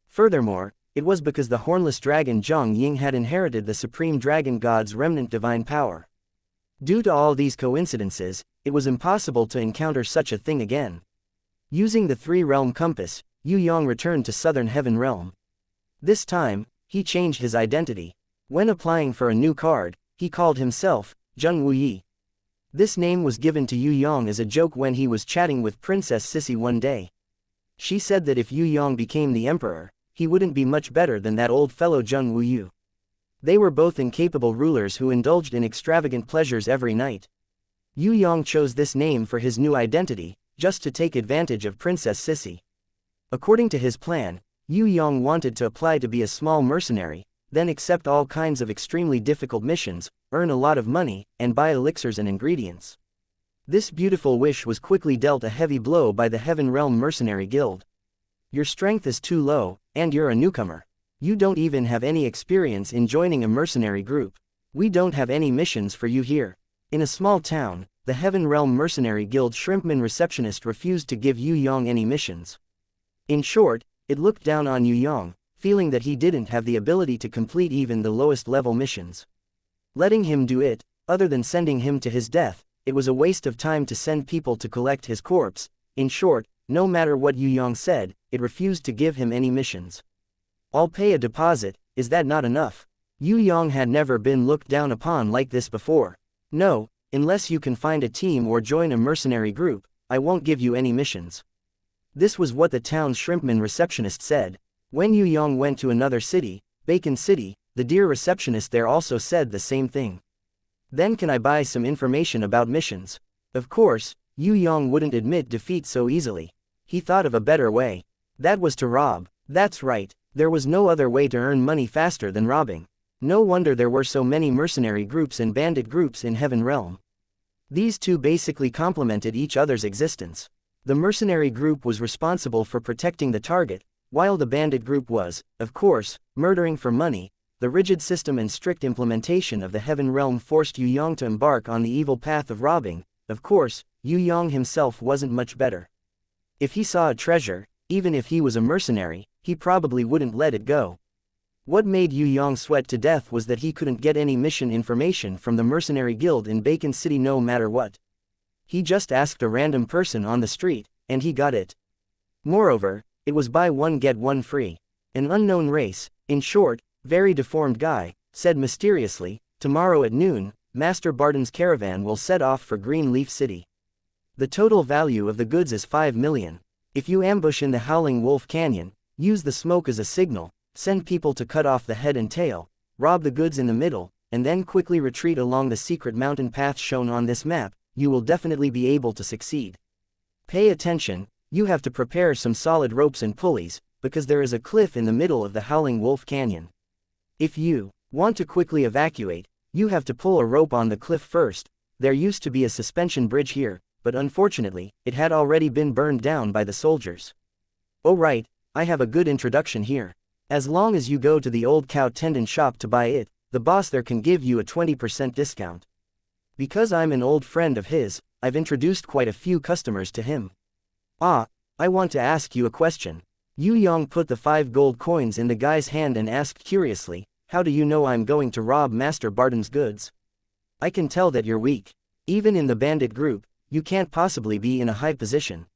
Furthermore, it was because the hornless dragon Zhang Ying had inherited the supreme dragon god's remnant divine power. Due to all these coincidences, it was impossible to encounter such a thing again. Using the three-realm compass, Yue Yang returned to Southern Heaven Realm. This time, he changed his identity. When applying for a new card, he called himself Zheng Wuyi. This name was given to Yue Yang as a joke when he was chatting with Princess Sissy one day. She said that if Yue Yang became the emperor, he wouldn't be much better than that old fellow Zheng Wuyi. They were both incapable rulers who indulged in extravagant pleasures every night. Yue Yang chose this name for his new identity, just to take advantage of Princess Sissy. According to his plan, Yue Yang wanted to apply to be a small mercenary, then accept all kinds of extremely difficult missions, earn a lot of money, and buy elixirs and ingredients. This beautiful wish was quickly dealt a heavy blow by the Heaven Realm Mercenary Guild. Your strength is too low, and you're a newcomer. You don't even have any experience in joining a mercenary group. We don't have any missions for you here. In a small town, the Heaven Realm Mercenary Guild Shrimpman receptionist refused to give Yue Yang any missions. In short, it looked down on Yue Yang, feeling that he didn't have the ability to complete even the lowest level missions. Letting him do it, other than sending him to his death, it was a waste of time to send people to collect his corpse. In short, no matter what Yue Yang said, it refused to give him any missions. I'll pay a deposit, is that not enough? Yue Yang had never been looked down upon like this before. No, unless you can find a team or join a mercenary group, I won't give you any missions. This was what the town's shrimpman receptionist said. When Yue Yang went to another city, Bacon City, the dear receptionist there also said the same thing. Then can I buy some information about missions? Of course, Yue Yang wouldn't admit defeat so easily. He thought of a better way. That was to rob. That's right. There was no other way to earn money faster than robbing. No wonder there were so many mercenary groups and bandit groups in Heaven Realm. These two basically complemented each other's existence. The mercenary group was responsible for protecting the target, while the bandit group was, of course, murdering for money. The rigid system and strict implementation of the Heaven Realm forced Yue Yang to embark on the evil path of robbing. Of course, Yue Yang himself wasn't much better. If he saw a treasure, even if he was a mercenary, he probably wouldn't let it go. What made Yue Yang sweat to death was that he couldn't get any mission information from the mercenary guild in Bacon City no matter what. He just asked a random person on the street, and he got it. Moreover, it was buy one get one free. An unknown race, in short, very deformed guy, said mysteriously, tomorrow at noon, Master Barton's caravan will set off for Greenleaf City. The total value of the goods is 5 million. If you ambush in the Howling Wolf Canyon, use the smoke as a signal, send people to cut off the head and tail, rob the goods in the middle, and then quickly retreat along the secret mountain path shown on this map, you will definitely be able to succeed. Pay attention, you have to prepare some solid ropes and pulleys, because there is a cliff in the middle of the Howling Wolf Canyon. If you want to quickly evacuate, you have to pull a rope on the cliff first. There used to be a suspension bridge here, but unfortunately, it had already been burned down by the soldiers. Oh right, I have a good introduction here. As long as you go to the old cow tendon shop to buy it, the boss there can give you a 20% discount. Because I'm an old friend of his, I've introduced quite a few customers to him. Ah, I want to ask you a question. Yue Yang put the 5 gold coins in the guy's hand and asked curiously, how do you know I'm going to rob Master Barton's goods? I can tell that you're weak. Even in the bandit group, you can't possibly be in a high position.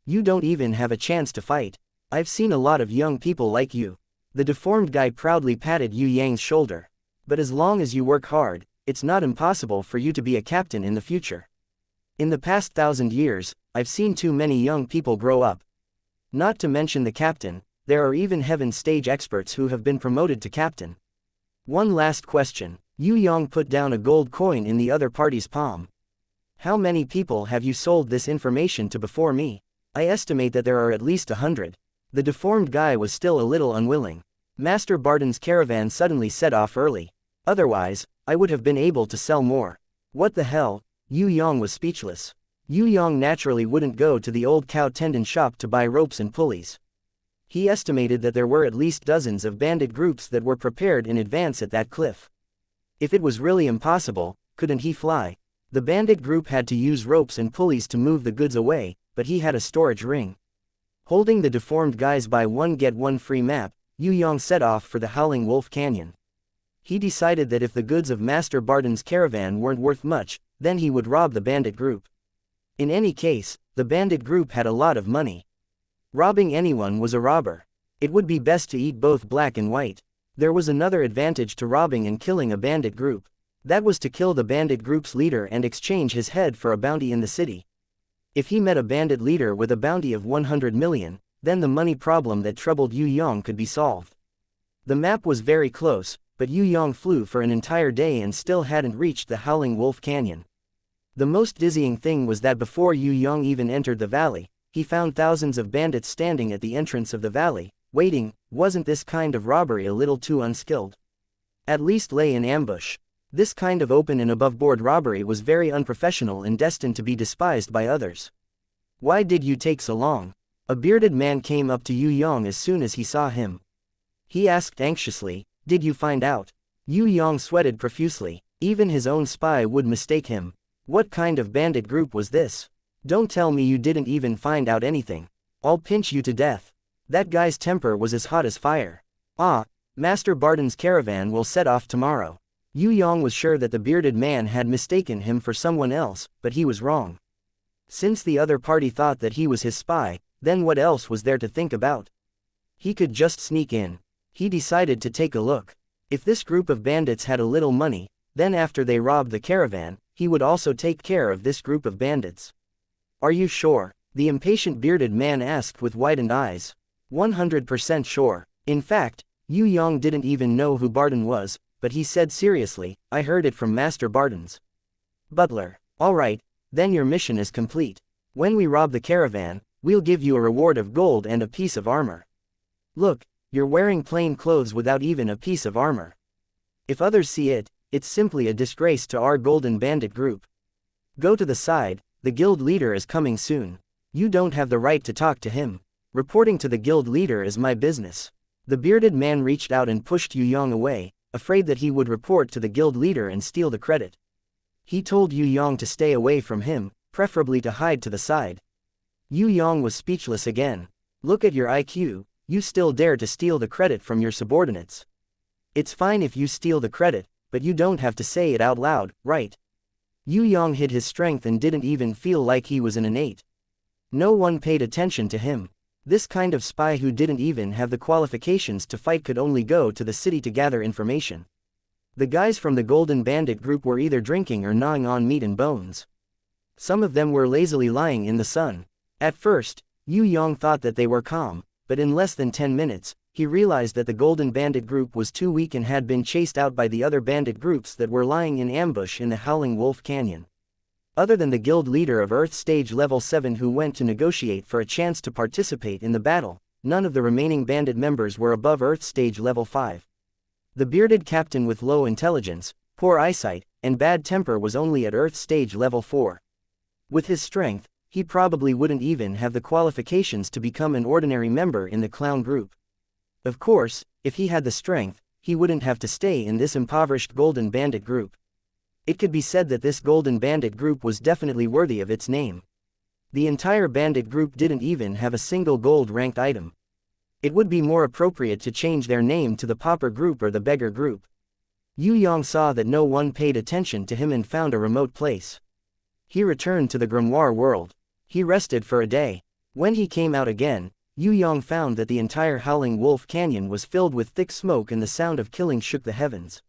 You don't even have a chance to fight. I've seen a lot of young people like you. The deformed guy proudly patted Yue Yang's shoulder. But as long as you work hard, it's not impossible for you to be a captain in the future. In the past 1,000 years, I've seen too many young people grow up. Not to mention the captain, there are even heaven stage experts who have been promoted to captain. One last question. Yue Yang put down a gold coin in the other party's palm. How many people have you sold this information to before me? I estimate that there are at least 100. The deformed guy was still a little unwilling. Master Barton's caravan suddenly set off early. Otherwise, I would have been able to sell more. What the hell? Yue Yang was speechless. Yue Yang naturally wouldn't go to the old cow tendon shop to buy ropes and pulleys. He estimated that there were at least dozens of bandit groups that were prepared in advance at that cliff. If it was really impossible, couldn't he fly? The bandit group had to use ropes and pulleys to move the goods away, but he had a storage ring. Holding the deformed guy's buy one get one free map, Yue Yang set off for the Howling Wolf Canyon. He decided that if the goods of Master Barton's caravan weren't worth much, then he would rob the bandit group. In any case, the bandit group had a lot of money. Robbing anyone was a robber. It would be best to eat both black and white. There was another advantage to robbing and killing a bandit group. That was to kill the bandit group's leader and exchange his head for a bounty in the city. If he met a bandit leader with a bounty of 100 million, then the money problem that troubled Yue Yang could be solved. The map was very close, but Yue Yang flew for an entire day and still hadn't reached the Howling Wolf Canyon. The most dizzying thing was that before Yue Yang even entered the valley, he found thousands of bandits standing at the entrance of the valley, waiting. Wasn't this kind of robbery a little too unskilled? At least lay in ambush. This kind of open and above-board robbery was very unprofessional and destined to be despised by others. Why did you take so long? A bearded man came up to Yue Yang as soon as he saw him. He asked anxiously, did you find out? Yue Yang sweated profusely. Even his own spy would mistake him. What kind of bandit group was this? Don't tell me you didn't even find out anything. I'll pinch you to death. That guy's temper was as hot as fire. Ah, Master Barton's caravan will set off tomorrow. Yue Yang was sure that the bearded man had mistaken him for someone else, but he was wrong. Since the other party thought that he was his spy, then what else was there to think about? He could just sneak in. He decided to take a look. If this group of bandits had a little money, then after they robbed the caravan, he would also take care of this group of bandits. Are you sure? The impatient bearded man asked with widened eyes. 100% sure. In fact, Yue Yang didn't even know who Barton was, but he said seriously, I heard it from Master Barton's butler. Alright, then your mission is complete. When we rob the caravan, we'll give you a reward of gold and a piece of armor. Look, you're wearing plain clothes without even a piece of armor. If others see it, it's simply a disgrace to our golden bandit group. Go to the side, the guild leader is coming soon. You don't have the right to talk to him. Reporting to the guild leader is my business. The bearded man reached out and pushed Yue Yang away, afraid that he would report to the guild leader and steal the credit. He told Yue Yang to stay away from him, preferably to hide to the side. Yue Yang was speechless again. Look at your IQ, you still dare to steal the credit from your subordinates. It's fine if you steal the credit, but you don't have to say it out loud, right? Yue Yang hid his strength and didn't even feel like he was an innate. No one paid attention to him. This kind of spy who didn't even have the qualifications to fight could only go to the city to gather information. The guys from the Golden Bandit group were either drinking or gnawing on meat and bones. Some of them were lazily lying in the sun. At first, Yue Yang thought that they were calm, but in less than 10 minutes, he realized that the Golden Bandit group was too weak and had been chased out by the other bandit groups that were lying in ambush in the Howling Wolf Canyon. Other than the guild leader of Earth Stage Level 7 who went to negotiate for a chance to participate in the battle, none of the remaining bandit members were above Earth Stage Level 5. The bearded captain with low intelligence, poor eyesight, and bad temper was only at Earth Stage Level 4. With his strength, he probably wouldn't even have the qualifications to become an ordinary member in the clown group. Of course, if he had the strength, he wouldn't have to stay in this impoverished golden bandit group. It could be said that this golden bandit group was definitely worthy of its name. The entire bandit group didn't even have a single gold-ranked item. It would be more appropriate to change their name to the pauper group or the beggar group. Yue Yang saw that no one paid attention to him and found a remote place. He returned to the grimoire world. He rested for a day. When he came out again, Yue Yang found that the entire Howling Wolf Canyon was filled with thick smoke and the sound of killing shook the heavens.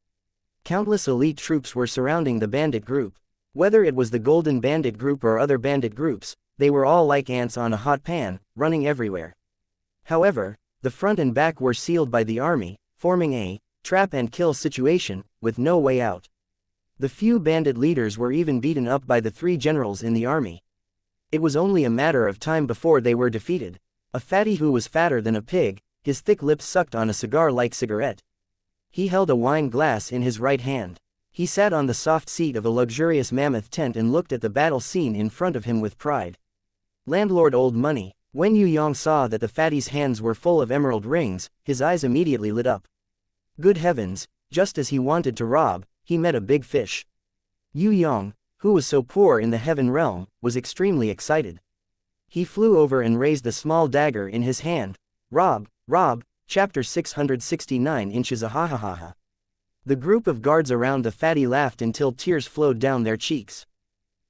Countless elite troops were surrounding the bandit group. Whether it was the Golden Bandit group or other bandit groups, they were all like ants on a hot pan, running everywhere. However, the front and back were sealed by the army, forming a trap and kill situation, with no way out. The few bandit leaders were even beaten up by the 3 generals in the army. It was only a matter of time before they were defeated. A fatty who was fatter than a pig, his thick lips sucked on a cigar-like cigarette. He held a wine glass in his right hand. He sat on the soft seat of a luxurious mammoth tent and looked at the battle scene in front of him with pride. Landlord Old Money. When Yue Yang saw that the fatty's hands were full of emerald rings, his eyes immediately lit up. Good heavens, just as he wanted to rob, he met a big fish. Yue Yang, who was so poor in the heaven realm, was extremely excited. He flew over and raised the small dagger in his hand. Rob, chapter 669 inches ahahaha. The group of guards around the fatty laughed until tears flowed down their cheeks.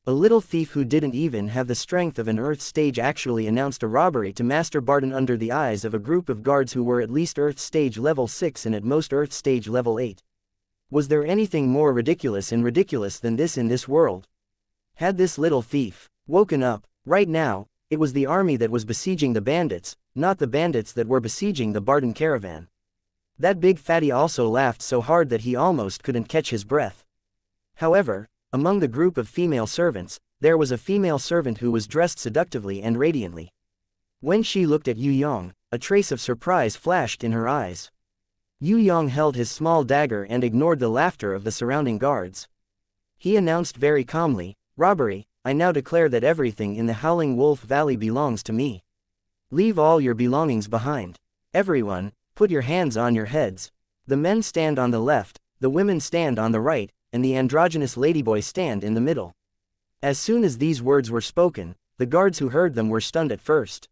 A little thief who didn't even have the strength of an Earth stage actually announced a robbery to Master Barton under the eyes of a group of guards who were at least Earth stage level 6 and at most Earth stage level 8. Was there anything more ridiculous than this in this world? Had this little thief woken up? Right now, it was the army that was besieging the bandits, not the bandits that were besieging the Barton caravan. That big fatty also laughed so hard that he almost couldn't catch his breath. However, among the group of female servants, there was a female servant who was dressed seductively and radiantly. When she looked at Yue Yang, a trace of surprise flashed in her eyes. Yue Yang held his small dagger and ignored the laughter of the surrounding guards. He announced very calmly, "Robbery, I now declare that everything in the Howling Wolf Valley belongs to me. Leave all your belongings behind. Everyone, put your hands on your heads. The men stand on the left, the women stand on the right, and the androgynous ladyboy stand in the middle." As soon as these words were spoken, the guards who heard them were stunned at first.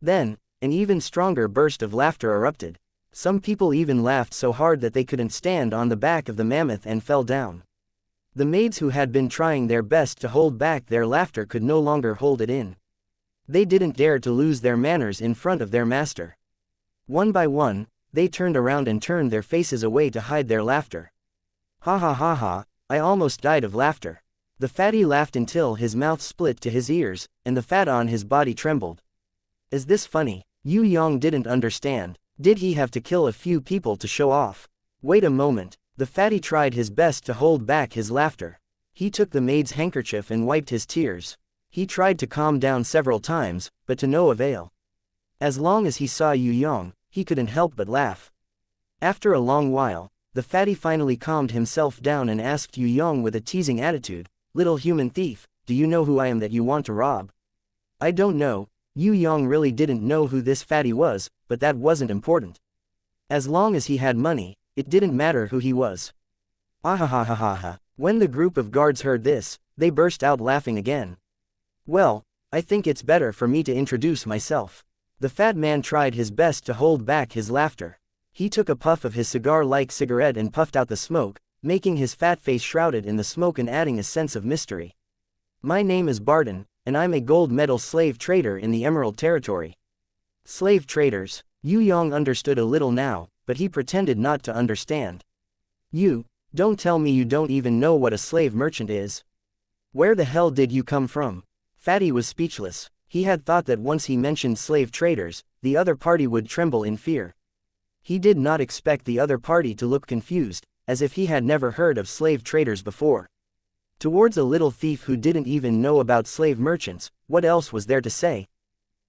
Then, an even stronger burst of laughter erupted. Some people even laughed so hard that they couldn't stand on the back of the mammoth and fell down. The maids who had been trying their best to hold back their laughter could no longer hold it in. They didn't dare to lose their manners in front of their master. One by one, they turned around and turned their faces away to hide their laughter. "Ha ha ha ha, I almost died of laughter." The fatty laughed until his mouth split to his ears, and the fat on his body trembled. Is this funny? Yue Yang didn't understand. Did he have to kill a few people to show off? Wait a moment. The fatty tried his best to hold back his laughter. He took the maid's handkerchief and wiped his tears. He tried to calm down several times, but to no avail. As long as he saw Yue Yang, he couldn't help but laugh. After a long while, the fatty finally calmed himself down and asked Yue Yang with a teasing attitude, "Little human thief, do you know who I am that you want to rob?" "I don't know." Yue Yang really didn't know who this fatty was, but that wasn't important. As long as he had money, it didn't matter who he was. Ahahahaha. When the group of guards heard this, they burst out laughing again. "Well, I think it's better for me to introduce myself." The fat man tried his best to hold back his laughter. He took a puff of his cigar-like cigarette and puffed out the smoke, making his fat face shrouded in the smoke and adding a sense of mystery. "My name is Barton, and I'm a gold medal slave trader in the Emerald Territory." Slave traders. Yue Yang understood a little now, but he pretended not to understand. "You, don't tell me you don't even know what a slave merchant is. Where the hell did you come from?" Fatty was speechless. He had thought that once he mentioned slave traders, the other party would tremble in fear. He did not expect the other party to look confused, as if he had never heard of slave traders before. Towards a little thief who didn't even know about slave merchants, what else was there to say?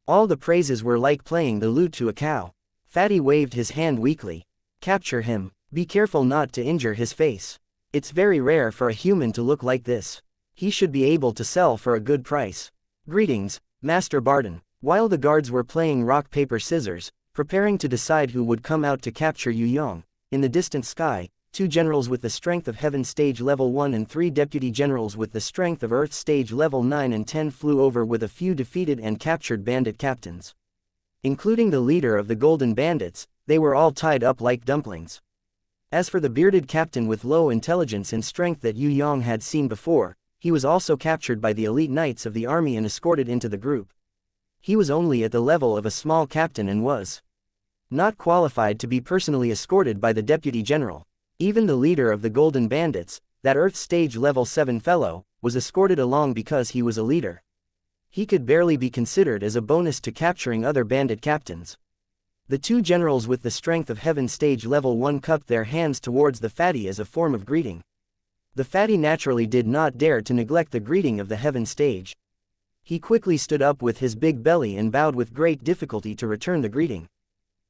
All the praises were like playing the lute to a cow. Fatty waved his hand weakly. Capture him. Be careful not to injure his face. It's very rare for a human to look like this. He should be able to sell for a good price. Greetings, Master Barden. While the guards were playing rock paper scissors, preparing to decide who would come out to capture Yue Yang, in the distant sky, 2 generals with the strength of heaven stage level 1 and 3 deputy generals with the strength of earth stage level 9 and 10 flew over with a few defeated and captured bandit captains. Including the leader of the Golden Bandits, they were all tied up like dumplings. As for the bearded captain with low intelligence and strength that Yue Yang had seen before, he was also captured by the elite knights of the army and escorted into the group. He was only at the level of a small captain and was not qualified to be personally escorted by the deputy general. Even the leader of the Golden Bandits, that Earth Stage Level 7 fellow, was escorted along because he was a leader. He could barely be considered as a bonus to capturing other bandit captains. The 2 generals with the strength of Heaven Stage Level 1 cupped their hands towards the fatty as a form of greeting. The fatty naturally did not dare to neglect the greeting of the Heaven Stage. He quickly stood up with his big belly and bowed with great difficulty to return the greeting.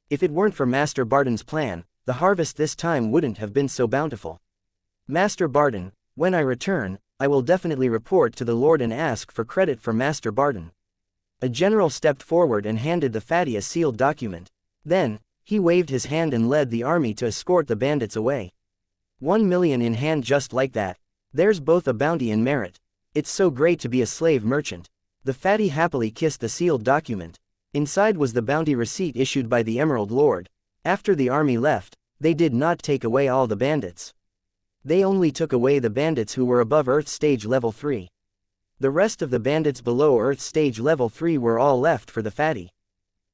If it weren't for Master Barden's plan, the harvest this time wouldn't have been so bountiful. Master Barden, when I return, I will definitely report to the Lord and ask for credit for Master Barden. A general stepped forward and handed the fatty a sealed document. Then, he waved his hand and led the army to escort the bandits away. 1 million in hand just like that. There's both a bounty and merit. It's so great to be a slave merchant. The fatty happily kissed the sealed document. Inside was the bounty receipt issued by the Emerald Lord. After the army left, they did not take away all the bandits. They only took away the bandits who were above Earth Stage Level 3. The rest of the bandits below Earth Stage Level 3 were all left for the fatty.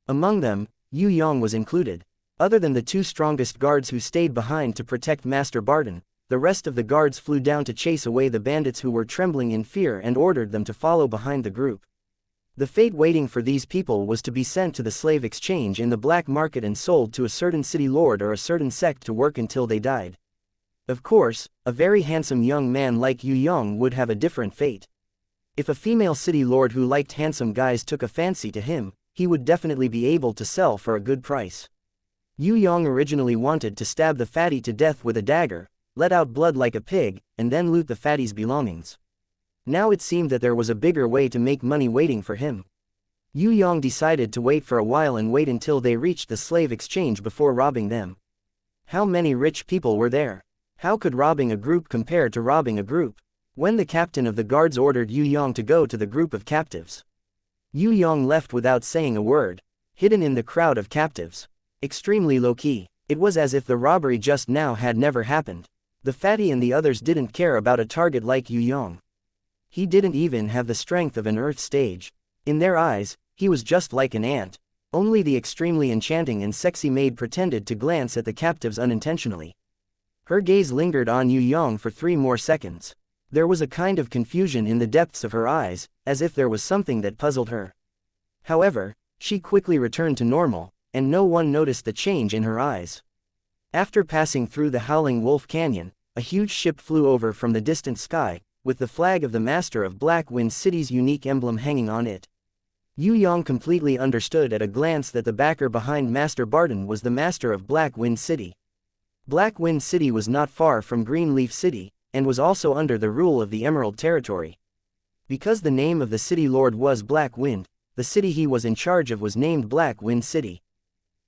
Among them, Yue Yang was included. Other than the 2 strongest guards who stayed behind to protect Master Barden, the rest of the guards flew down to chase away the bandits who were trembling in fear and ordered them to follow behind the group. The fate waiting for these people was to be sent to the slave exchange in the black market and sold to a certain city lord or a certain sect to work until they died. Of course, a very handsome young man like Yue Yang would have a different fate. If a female city lord who liked handsome guys took a fancy to him, he would definitely be able to sell for a good price. Yue Yang originally wanted to stab the fatty to death with a dagger, let out blood like a pig, and then loot the fatty's belongings. Now it seemed that there was a bigger way to make money waiting for him. Yue Yang decided to wait for a while and wait until they reached the slave exchange before robbing them. How many rich people were there? How could robbing a group compare to robbing a group? When the captain of the guards ordered Yue Yang to go to the group of captives, Yue Yang left without saying a word, hidden in the crowd of captives. Extremely low-key. It was as if the robbery just now had never happened. The fatty and the others didn't care about a target like Yue Yang. He didn't even have the strength of an Earth stage. In their eyes, he was just like an ant. Only the extremely enchanting and sexy maid pretended to glance at the captives unintentionally. Her gaze lingered on Yue Yang for 3 more seconds. There was a kind of confusion in the depths of her eyes, as if there was something that puzzled her. However, she quickly returned to normal, and no one noticed the change in her eyes. After passing through the Howling Wolf Canyon, a huge ship flew over from the distant sky, with the flag of the Master of Black Wind City's unique emblem hanging on it. Yue Yang completely understood at a glance that the backer behind Master Barden was the Master of Black Wind City. Black Wind City was not far from Greenleaf City, and was also under the rule of the Emerald Territory. Because the name of the city lord was Black Wind, the city he was in charge of was named Black Wind City.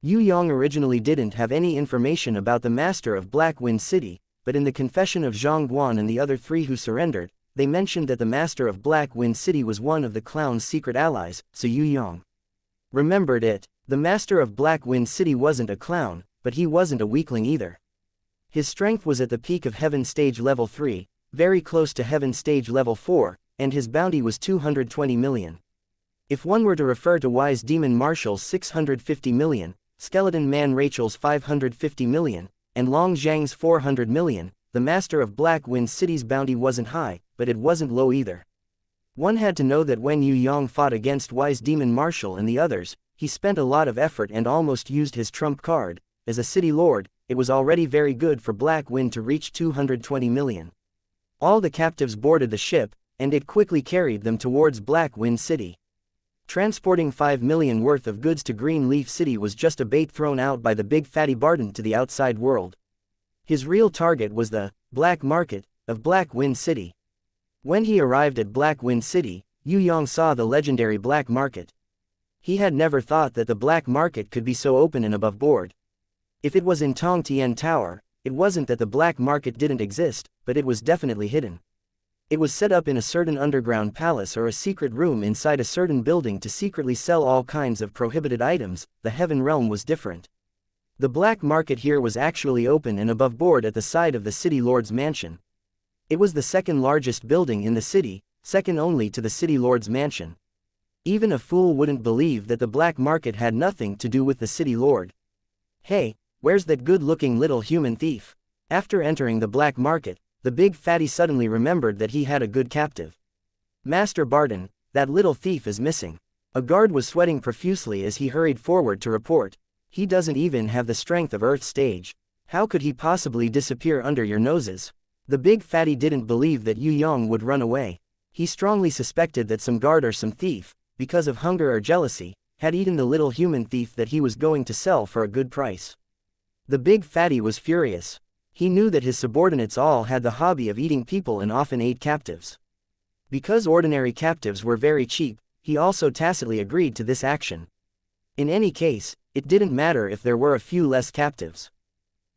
Yue Yang originally didn't have any information about the Master of Black Wind City, but in the confession of Zhang Guan and the other 3 who surrendered, they mentioned that the Master of Black Wind City was one of the clown's secret allies, so Yue Yang remembered it. The Master of Black Wind City wasn't a clown, but he wasn't a weakling either. His strength was at the peak of Heaven Stage Level 3, very close to Heaven Stage Level 4, and his bounty was 220 million. If one were to refer to Wise Demon Marshall's 650 million, Skeleton Man Rachel's 550 million, and Long Zhang's 400 million, the Master of Black Wind City's bounty wasn't high, but it wasn't low either. One had to know that when Yue Yang fought against Wise Demon Marshall and the others, he spent a lot of effort and almost used his trump card. As a city lord, it was already very good for Black Wind to reach 220 million. All the captives boarded the ship, and it quickly carried them towards Black Wind City. Transporting 5 million worth of goods to Green Leaf City was just a bait thrown out by the big fatty Barton to the outside world. His real target was the black market of Black Wind City. When he arrived at Black Wind City, Yue Yang saw the legendary black market. He had never thought that the black market could be so open and above board. If it was in Tong Tian Tower, it wasn't that the black market didn't exist, but it was definitely hidden. It was set up in a certain underground palace or a secret room inside a certain building to secretly sell all kinds of prohibited items. The heaven realm was different. The black market here was actually open and above board at the side of the city lord's mansion. It was the second largest building in the city, second only to the city lord's mansion. Even a fool wouldn't believe that the black market had nothing to do with the city lord. Hey, where's that good-looking little human thief? After entering the black market, the big fatty suddenly remembered that he had a good captive. Master Barton, that little thief is missing. A guard was sweating profusely as he hurried forward to report. He doesn't even have the strength of Earth stage. How could he possibly disappear under your noses? The big fatty didn't believe that Yue Yang would run away. He strongly suspected that some guard or some thief, because of hunger or jealousy, had eaten the little human thief that he was going to sell for a good price. The big fatty was furious. He knew that his subordinates all had the hobby of eating people and often ate captives. Because ordinary captives were very cheap, he also tacitly agreed to this action. In any case, it didn't matter if there were a few less captives.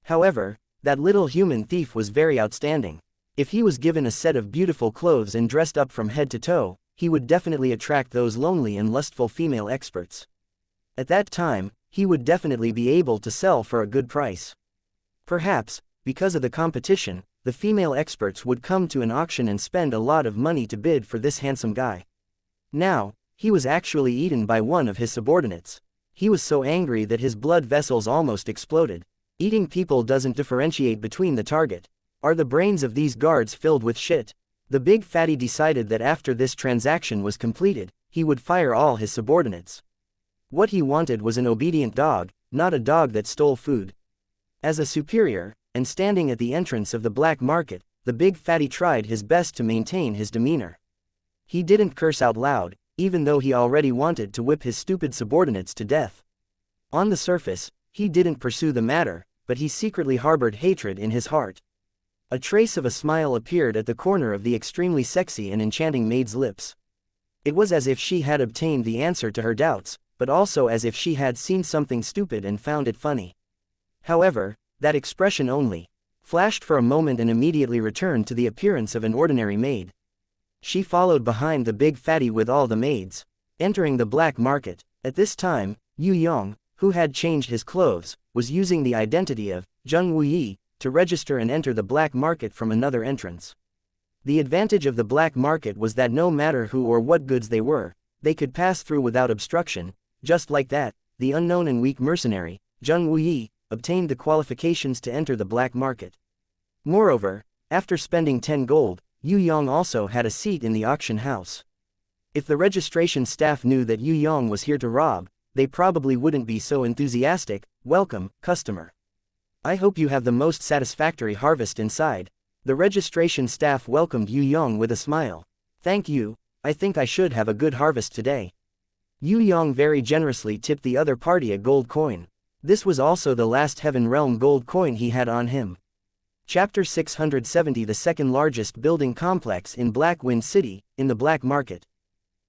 However, that little human thief was very outstanding. If he was given a set of beautiful clothes and dressed up from head to toe, he would definitely attract those lonely and lustful female experts. At that time, he would definitely be able to sell for a good price. Perhaps, because of the competition, the female experts would come to an auction and spend a lot of money to bid for this handsome guy. Now, he was actually eaten by one of his subordinates. He was so angry that his blood vessels almost exploded. Eating people doesn't differentiate between the target. Are the brains of these guards filled with shit? The big fatty decided that after this transaction was completed, he would fire all his subordinates. What he wanted was an obedient dog, not a dog that stole food. As a superior, and standing at the entrance of the black market, the big fatty tried his best to maintain his demeanor. He didn't curse out loud, even though he already wanted to whip his stupid subordinates to death. On the surface, he didn't pursue the matter, but he secretly harbored hatred in his heart. A trace of a smile appeared at the corner of the extremely sexy and enchanting maid's lips. It was as if she had obtained the answer to her doubts, but also as if she had seen something stupid and found it funny. However, that expression only flashed for a moment and immediately returned to the appearance of an ordinary maid. She followed behind the big fatty with all the maids, entering the black market. At this time, Yue Yang, who had changed his clothes, was using the identity of Zheng Wuyi to register and enter the black market from another entrance. The advantage of the black market was that no matter who or what goods they were, they could pass through without obstruction. Just like that, the unknown and weak mercenary, Zheng Wuyi, obtained the qualifications to enter the black market. Moreover, after spending 10 gold, Yue Yang also had a seat in the auction house. If the registration staff knew that Yue Yang was here to rob, they probably wouldn't be so enthusiastic. Welcome, customer. I hope you have the most satisfactory harvest inside. The registration staff welcomed Yue Yang with a smile. Thank you, I think I should have a good harvest today. Yue Yang very generously tipped the other party a gold coin. This was also the last Heaven Realm gold coin he had on him. Chapter 670. The second largest building complex in Black Wind City, in the black market.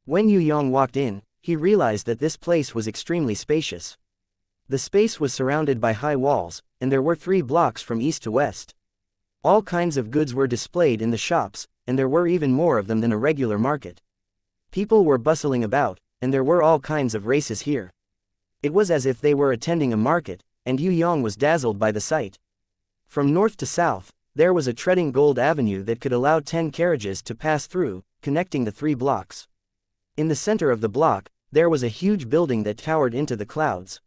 When Yue Yang walked in, he realized that this place was extremely spacious. The space was surrounded by high walls, and there were 3 blocks from east to west. All kinds of goods were displayed in the shops, and there were even more of them than a regular market. People were bustling about, and there were all kinds of races here. It was as if they were attending a market, and Yue Yang was dazzled by the sight. From north to south, there was a treading gold avenue that could allow 10 carriages to pass through, connecting the 3 blocks. In the center of the block, there was a huge building that towered into the clouds.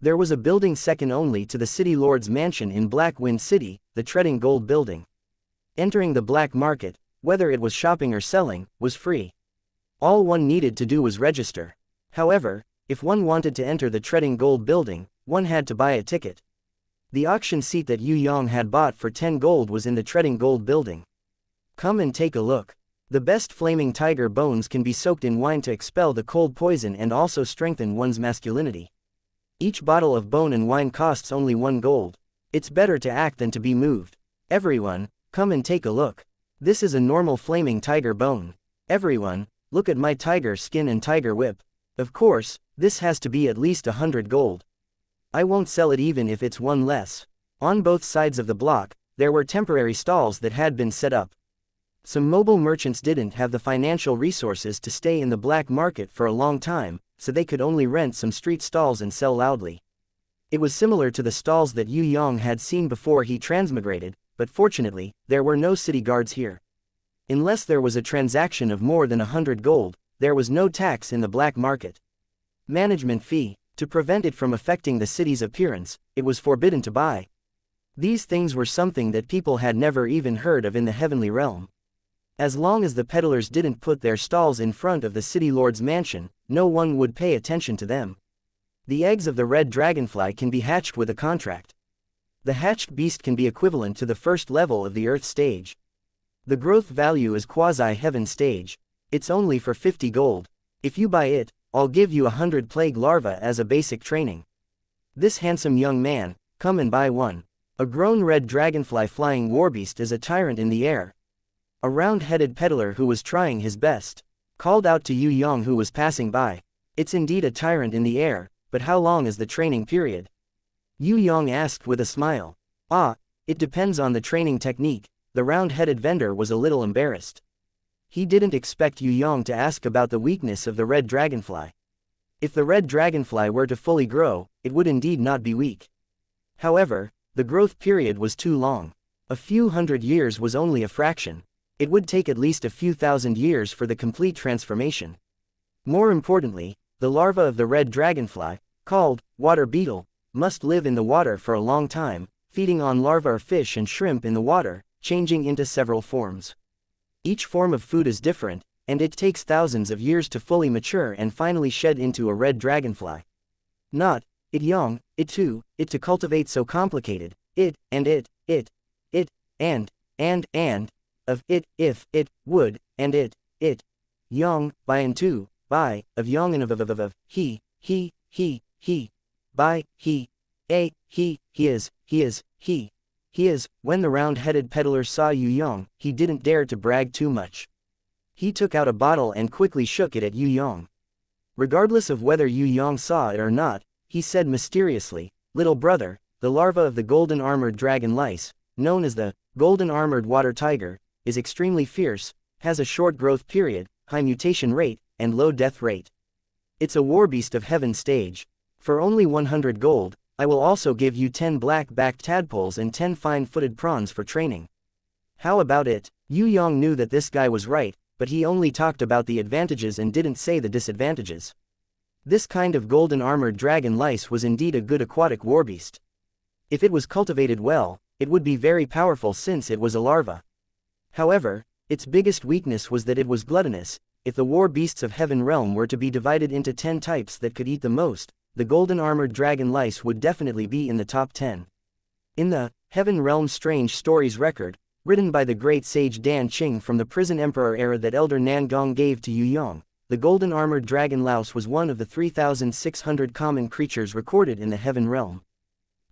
There was a building second only to the city lord's mansion in Black Wind City, the treading gold building. Entering the black market, whether it was shopping or selling, was free. All one needed to do was register. However, if one wanted to enter the treading gold building, one had to buy a ticket. The auction seat that Yue Yang had bought for 10 gold was in the treading gold building. Come and take a look. The best flaming tiger bones can be soaked in wine to expel the cold poison and also strengthen one's masculinity. Each bottle of bone and wine costs only 1 gold. It's better to act than to be moved. Everyone, come and take a look. This is a normal flaming tiger bone. Everyone, look at my tiger skin and tiger whip. Of course, this has to be at least 100 gold. I won't sell it even if it's 1 less. On both sides of the block, there were temporary stalls that had been set up. Some mobile merchants didn't have the financial resources to stay in the black market for a long time, so they could only rent some street stalls and sell loudly. It was similar to the stalls that Yue Yang had seen before he transmigrated, but fortunately, there were no city guards here. Unless there was a transaction of more than 100 gold, there was no tax in the black market. Management fee. To prevent it from affecting the city's appearance, it was forbidden to buy. These things were something that people had never even heard of in the heavenly realm. As long as the peddlers didn't put their stalls in front of the city lord's mansion, no one would pay attention to them. The eggs of the red dragonfly can be hatched with a contract. The hatched beast can be equivalent to the first level of the earth stage. The growth value is quasi-heaven stage. It's only for 50 gold. If you buy it, I'll give you 100 plague larvae as a basic training. This handsome young man, come and buy one. A grown red dragonfly flying warbeast is a tyrant in the air. A round-headed peddler who was trying his best called out to Yue Yang who was passing by. It's indeed a tyrant in the air, but how long is the training period? Yue Yang asked with a smile. It depends on the training technique. The round-headed vendor was a little embarrassed. He didn't expect Yue Yang to ask about the weakness of the red dragonfly. If the red dragonfly were to fully grow, it would indeed not be weak. However, the growth period was too long. A few hundred years was only a fraction. It would take at least a few thousand years for the complete transformation. More importantly, the larva of the red dragonfly, called water beetle, must live in the water for a long time, feeding on larvae or fish and shrimp in the water, changing into several forms. Each form of food is different, and it takes thousands of years to fully mature and finally shed into a red dragonfly. Not, it young, it too, it to cultivate so complicated, it, and of it, if, it, would, and it, young, by and to, by, of young and of, he, by, he is, when the round-headed peddler saw Yue Yang, he didn't dare to brag too much. He took out a bottle and quickly shook it at Yue Yang. Regardless of whether Yue Yang saw it or not, he said mysteriously, "Little brother, the larva of the golden-armored dragon lice, known as the golden-armored water tiger, is extremely fierce, has a short growth period, high mutation rate, and low death rate. It's a warbeast of heaven stage. For only 100 gold, I will also give you 10 black-backed tadpoles and 10 fine-footed prawns for training. How about it?" Yue Yang knew that this guy was right, but he only talked about the advantages and didn't say the disadvantages. This kind of golden-armored dragon lice was indeed a good aquatic warbeast. If it was cultivated well, it would be very powerful since it was a larva. However, its biggest weakness was that it was gluttonous. If the war beasts of heaven realm were to be divided into 10 types that could eat the most, the golden-armored dragon lice would definitely be in the top 10. In the Heaven Realm Strange Stories record, written by the great sage Dan Qing from the prison emperor era that Elder Nangong gave to Yue Yang, the golden-armored dragon louse was one of the 3,600 common creatures recorded in the Heaven Realm.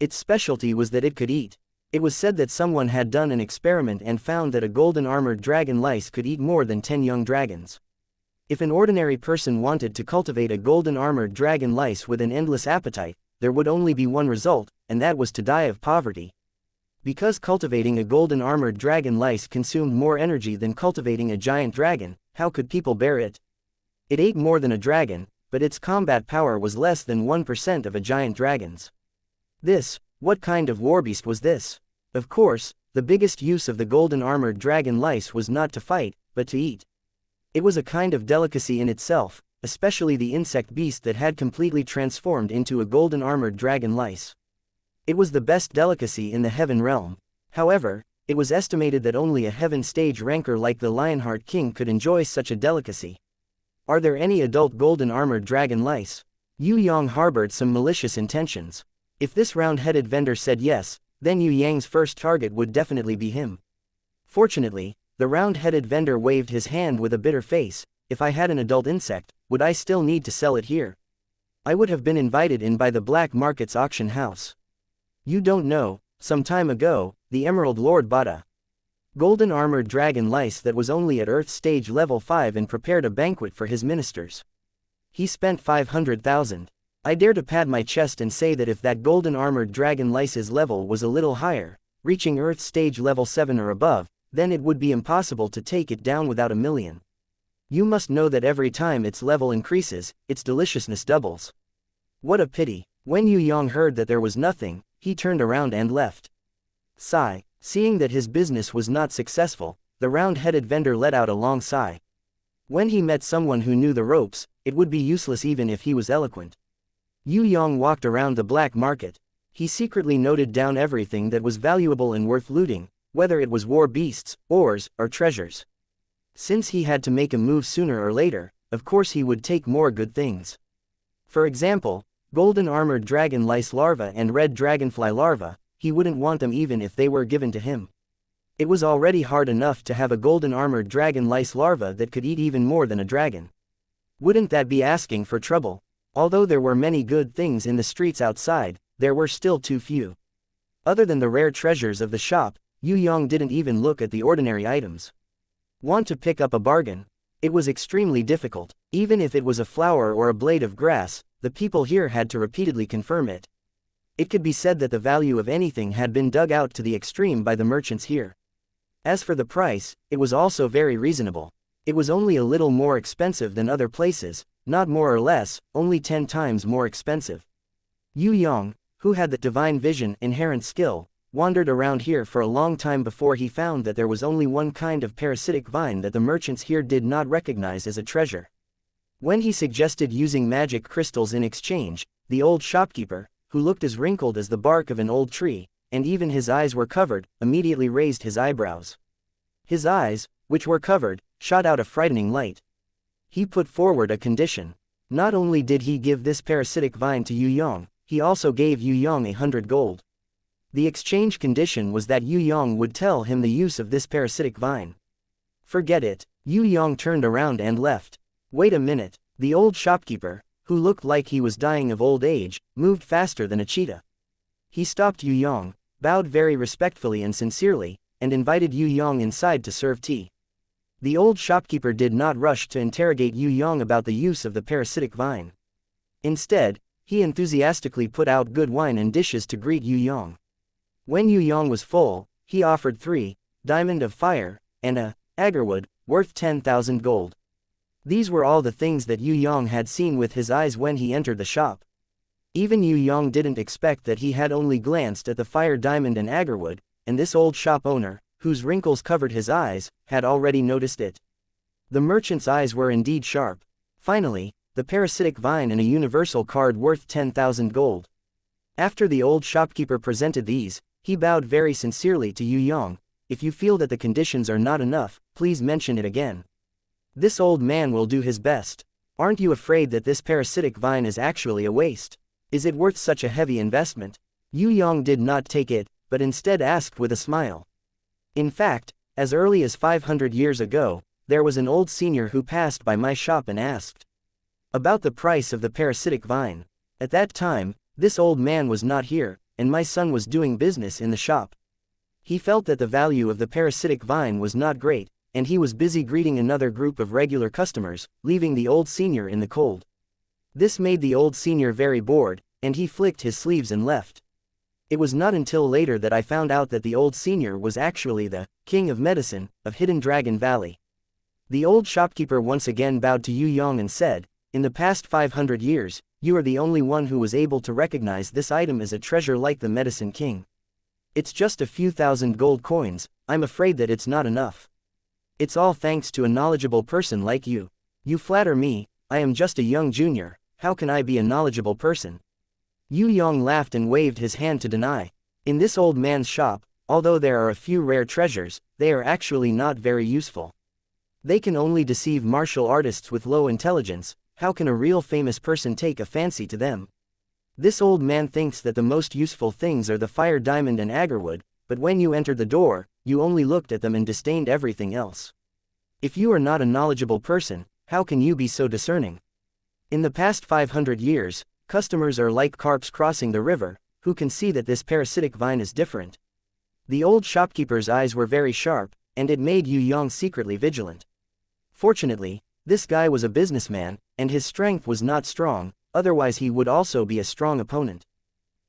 Its specialty was that it could eat. It was said that someone had done an experiment and found that a golden-armored dragon lice could eat more than 10 young dragons. If an ordinary person wanted to cultivate a golden-armored dragon lice with an endless appetite, there would only be one result, and that was to die of poverty. Because cultivating a golden-armored dragon lice consumed more energy than cultivating a giant dragon, how could people bear it? It ate more than a dragon, but its combat power was less than 1% of a giant dragon's. What kind of warbeast was this? Of course, the biggest use of the golden-armored dragon lice was not to fight, but to eat. It was a kind of delicacy in itself, especially the insect beast that had completely transformed into a golden-armored dragon lice. It was the best delicacy in the heaven realm. However, it was estimated that only a heaven stage ranker like the Lionheart King could enjoy such a delicacy. Are there any adult golden-armored dragon lice? Yue Yang harbored some malicious intentions. If this round-headed vendor said yes, then Yue Yang's first target would definitely be him. Fortunately, The round-headed vendor waved his hand with a bitter face. If I had an adult insect, would I still need to sell it here? I would have been invited in by the black market's auction house. You don't know, some time ago, the Emerald Lord bought a golden armored dragon lice that was only at Earth stage level 5 and prepared a banquet for his ministers. He spent 500,000. I dare to pad my chest and say that if that golden armored dragon lice's level was a little higher, reaching Earth stage level 7 or above, then it would be impossible to take it down without a million. You must know that every time its level increases, its deliciousness doubles. What a pity. When Yue Yang heard that there was nothing, he turned around and left. Sigh. Seeing that his business was not successful, the round-headed vendor let out a long sigh. When he met someone who knew the ropes, it would be useless even if he was eloquent. Yue Yang walked around the black market. He secretly noted down everything that was valuable and worth looting, whether it was war beasts, ores, or treasures. Since he had to make a move sooner or later, of course he would take more good things. For example, golden armored dragon lice larvae and red dragonfly larvae. He wouldn't want them even if they were given to him. It was already hard enough to have a golden armored dragon lice larva that could eat even more than a dragon. Wouldn't that be asking for trouble? Although there were many good things in the streets outside, there were still too few. Other than the rare treasures of the shop, Yue Yang didn't even look at the ordinary items. Want to pick up a bargain? It was extremely difficult. Even if it was a flower or a blade of grass, the people here had to repeatedly confirm it. It could be said that the value of anything had been dug out to the extreme by the merchants here. As for the price, it was also very reasonable. It was only a little more expensive than other places, not more or less, only 10 times more expensive. Yue Yang, who had the divine vision, inherent skill, wandered around here for a long time before he found that there was only one kind of parasitic vine that the merchants here did not recognize as a treasure. When he suggested using magic crystals in exchange, the old shopkeeper, who looked as wrinkled as the bark of an old tree, and even his eyes were covered, immediately raised his eyebrows. His eyes, which were covered, shot out a frightening light. He put forward a condition. Not only did he give this parasitic vine to Yue Yang, he also gave Yue Yang 100 gold. The exchange condition was that Yue Yang would tell him the use of this parasitic vine. Forget it. Yue Yang turned around and left. Wait a minute. The old shopkeeper, who looked like he was dying of old age, moved faster than a cheetah. He stopped Yue Yang, bowed very respectfully and sincerely, and invited Yue Yang inside to serve tea. The old shopkeeper did not rush to interrogate Yue Yang about the use of the parasitic vine. Instead, he enthusiastically put out good wine and dishes to greet Yue Yang. When Yue Yang was full, he offered 3 diamond of fire, and a agarwood, worth 10,000 gold. These were all the things that Yue Yang had seen with his eyes when he entered the shop. Even Yue Yang didn't expect that he had only glanced at the fire diamond and agarwood, and this old shop owner, whose wrinkles covered his eyes, had already noticed it. The merchant's eyes were indeed sharp. Finally, the parasitic vine and a universal card worth 10,000 gold. After the old shopkeeper presented these, he bowed very sincerely to Yue Yang. If you feel that the conditions are not enough, please mention it again. This old man will do his best. Aren't you afraid that this parasitic vine is actually a waste? Is it worth such a heavy investment? Yue Yang did not take it, but instead asked with a smile. In fact, as early as 500 years ago, there was an old senior who passed by my shop and asked about the price of the parasitic vine. At that time, this old man was not here, and my son was doing business in the shop. He felt that the value of the parasitic vine was not great, and he was busy greeting another group of regular customers, leaving the old senior in the cold. This made the old senior very bored, and he flicked his sleeves and left. It was not until later that I found out that the old senior was actually the king of medicine, of Hidden Dragon Valley. The old shopkeeper once again bowed to Yue Yang and said, "In the past 500 years, you are the only one who was able to recognize this item as a treasure like the Medicine King. It's just a few thousand gold coins, I'm afraid that it's not enough. It's all thanks to a knowledgeable person like you. You flatter me, I am just a young junior, how can I be a knowledgeable person?" Yue Yang laughed and waved his hand to deny. In this old man's shop, although there are a few rare treasures, they are actually not very useful. They can only deceive martial artists with low intelligence. How can a real famous person take a fancy to them? This old man thinks that the most useful things are the fire diamond and agarwood, but when you entered the door, you only looked at them and disdained everything else. If you are not a knowledgeable person, how can you be so discerning? In the past 500 years, customers are like carps crossing the river, who can see that this parasitic vine is different. The old shopkeeper's eyes were very sharp, and it made Yue Yang secretly vigilant. Fortunately, this guy was a businessman, and his strength was not strong, otherwise he would also be a strong opponent.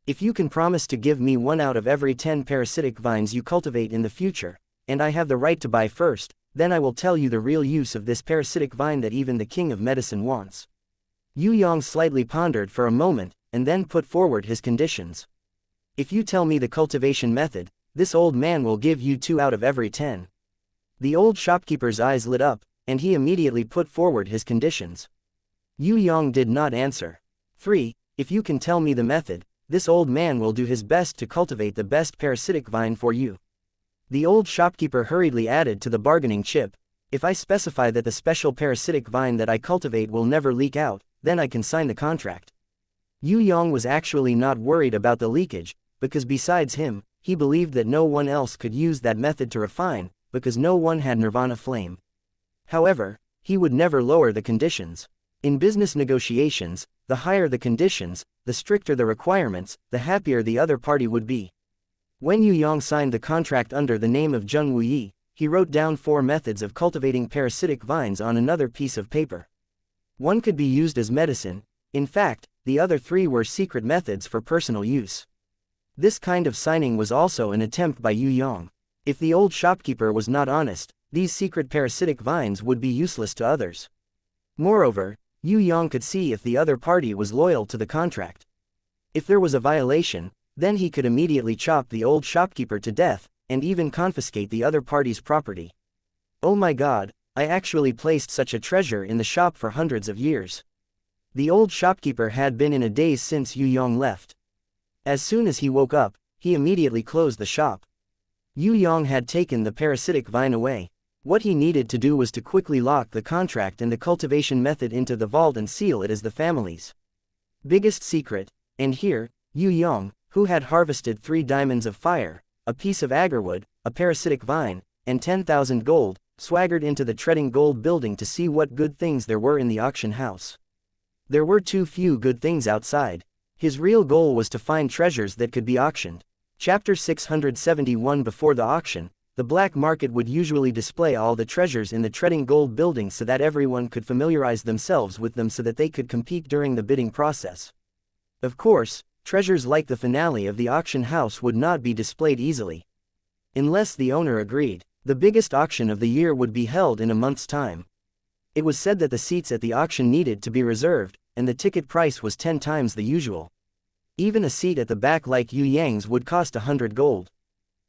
If you can promise to give me 1 out of every 10 parasitic vines you cultivate in the future, and I have the right to buy first, then I will tell you the real use of this parasitic vine that even the king of medicine wants. Yue Yang slightly pondered for a moment, and then put forward his conditions. If you tell me the cultivation method, this old man will give you 2 out of every 10. The old shopkeeper's eyes lit up, and he immediately put forward his conditions. Yue Yang did not answer. 3. If you can tell me the method, this old man will do his best to cultivate the best parasitic vine for you. The old shopkeeper hurriedly added to the bargaining chip, if I specify that the special parasitic vine that I cultivate will never leak out, then I can sign the contract. Yue Yang was actually not worried about the leakage, because besides him, he believed that no one else could use that method to refine, because no one had nirvana flame. However, he would never lower the conditions. In business negotiations, the higher the conditions, the stricter the requirements, the happier the other party would be. When Yue Yang signed the contract under the name of Zheng Wuyi, he wrote down 4 methods of cultivating parasitic vines on another piece of paper. One could be used as medicine. In fact, the other 3 were secret methods for personal use. This kind of signing was also an attempt by Yue Yang. If the old shopkeeper was not honest, these secret parasitic vines would be useless to others. Moreover, Yue Yang could see if the other party was loyal to the contract. If there was a violation, then he could immediately chop the old shopkeeper to death, and even confiscate the other party's property. Oh my God, I actually placed such a treasure in the shop for hundreds of years. The old shopkeeper had been in a daze since Yue Yang left. As soon as he woke up, he immediately closed the shop. Yue Yang had taken the parasitic vine away. What he needed to do was to quickly lock the contract and the cultivation method into the vault and seal it as the family's biggest secret. And here, Yue Yang, who had harvested 3 diamonds of fire, a piece of agarwood, a parasitic vine, and 10,000 gold, swaggered into the treading gold building to see what good things there were in the auction house. There were too few good things outside. His real goal was to find treasures that could be auctioned. Chapter 671. Before the auction, the black market would usually display all the treasures in the treading gold building so that everyone could familiarize themselves with them so that they could compete during the bidding process. Of course, treasures like the finale of the auction house would not be displayed easily. Unless the owner agreed, the biggest auction of the year would be held in a month's time. It was said that the seats at the auction needed to be reserved, and the ticket price was 10 times the usual. Even a seat at the back like Yue Yang's would cost 100 gold.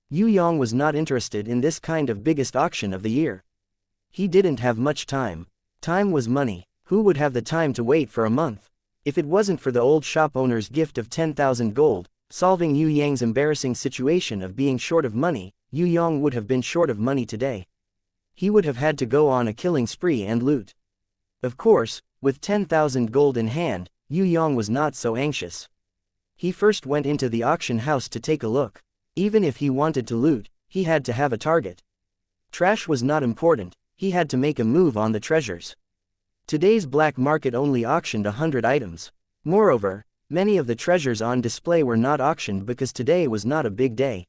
Yue Yang was not interested in this kind of biggest auction of the year. He didn't have much time. Time was money. Who would have the time to wait for a month? If it wasn't for the old shop owner's gift of 10,000 gold, solving Yue Yang's embarrassing situation of being short of money, Yue Yang would have been short of money today. He would have had to go on a killing spree and loot. Of course, with 10,000 gold in hand, Yue Yang was not so anxious. He first went into the auction house to take a look. Even if he wanted to loot, he had to have a target. Trash was not important, he had to make a move on the treasures. Today's black market only auctioned 100 items. Moreover, many of the treasures on display were not auctioned because today was not a big day.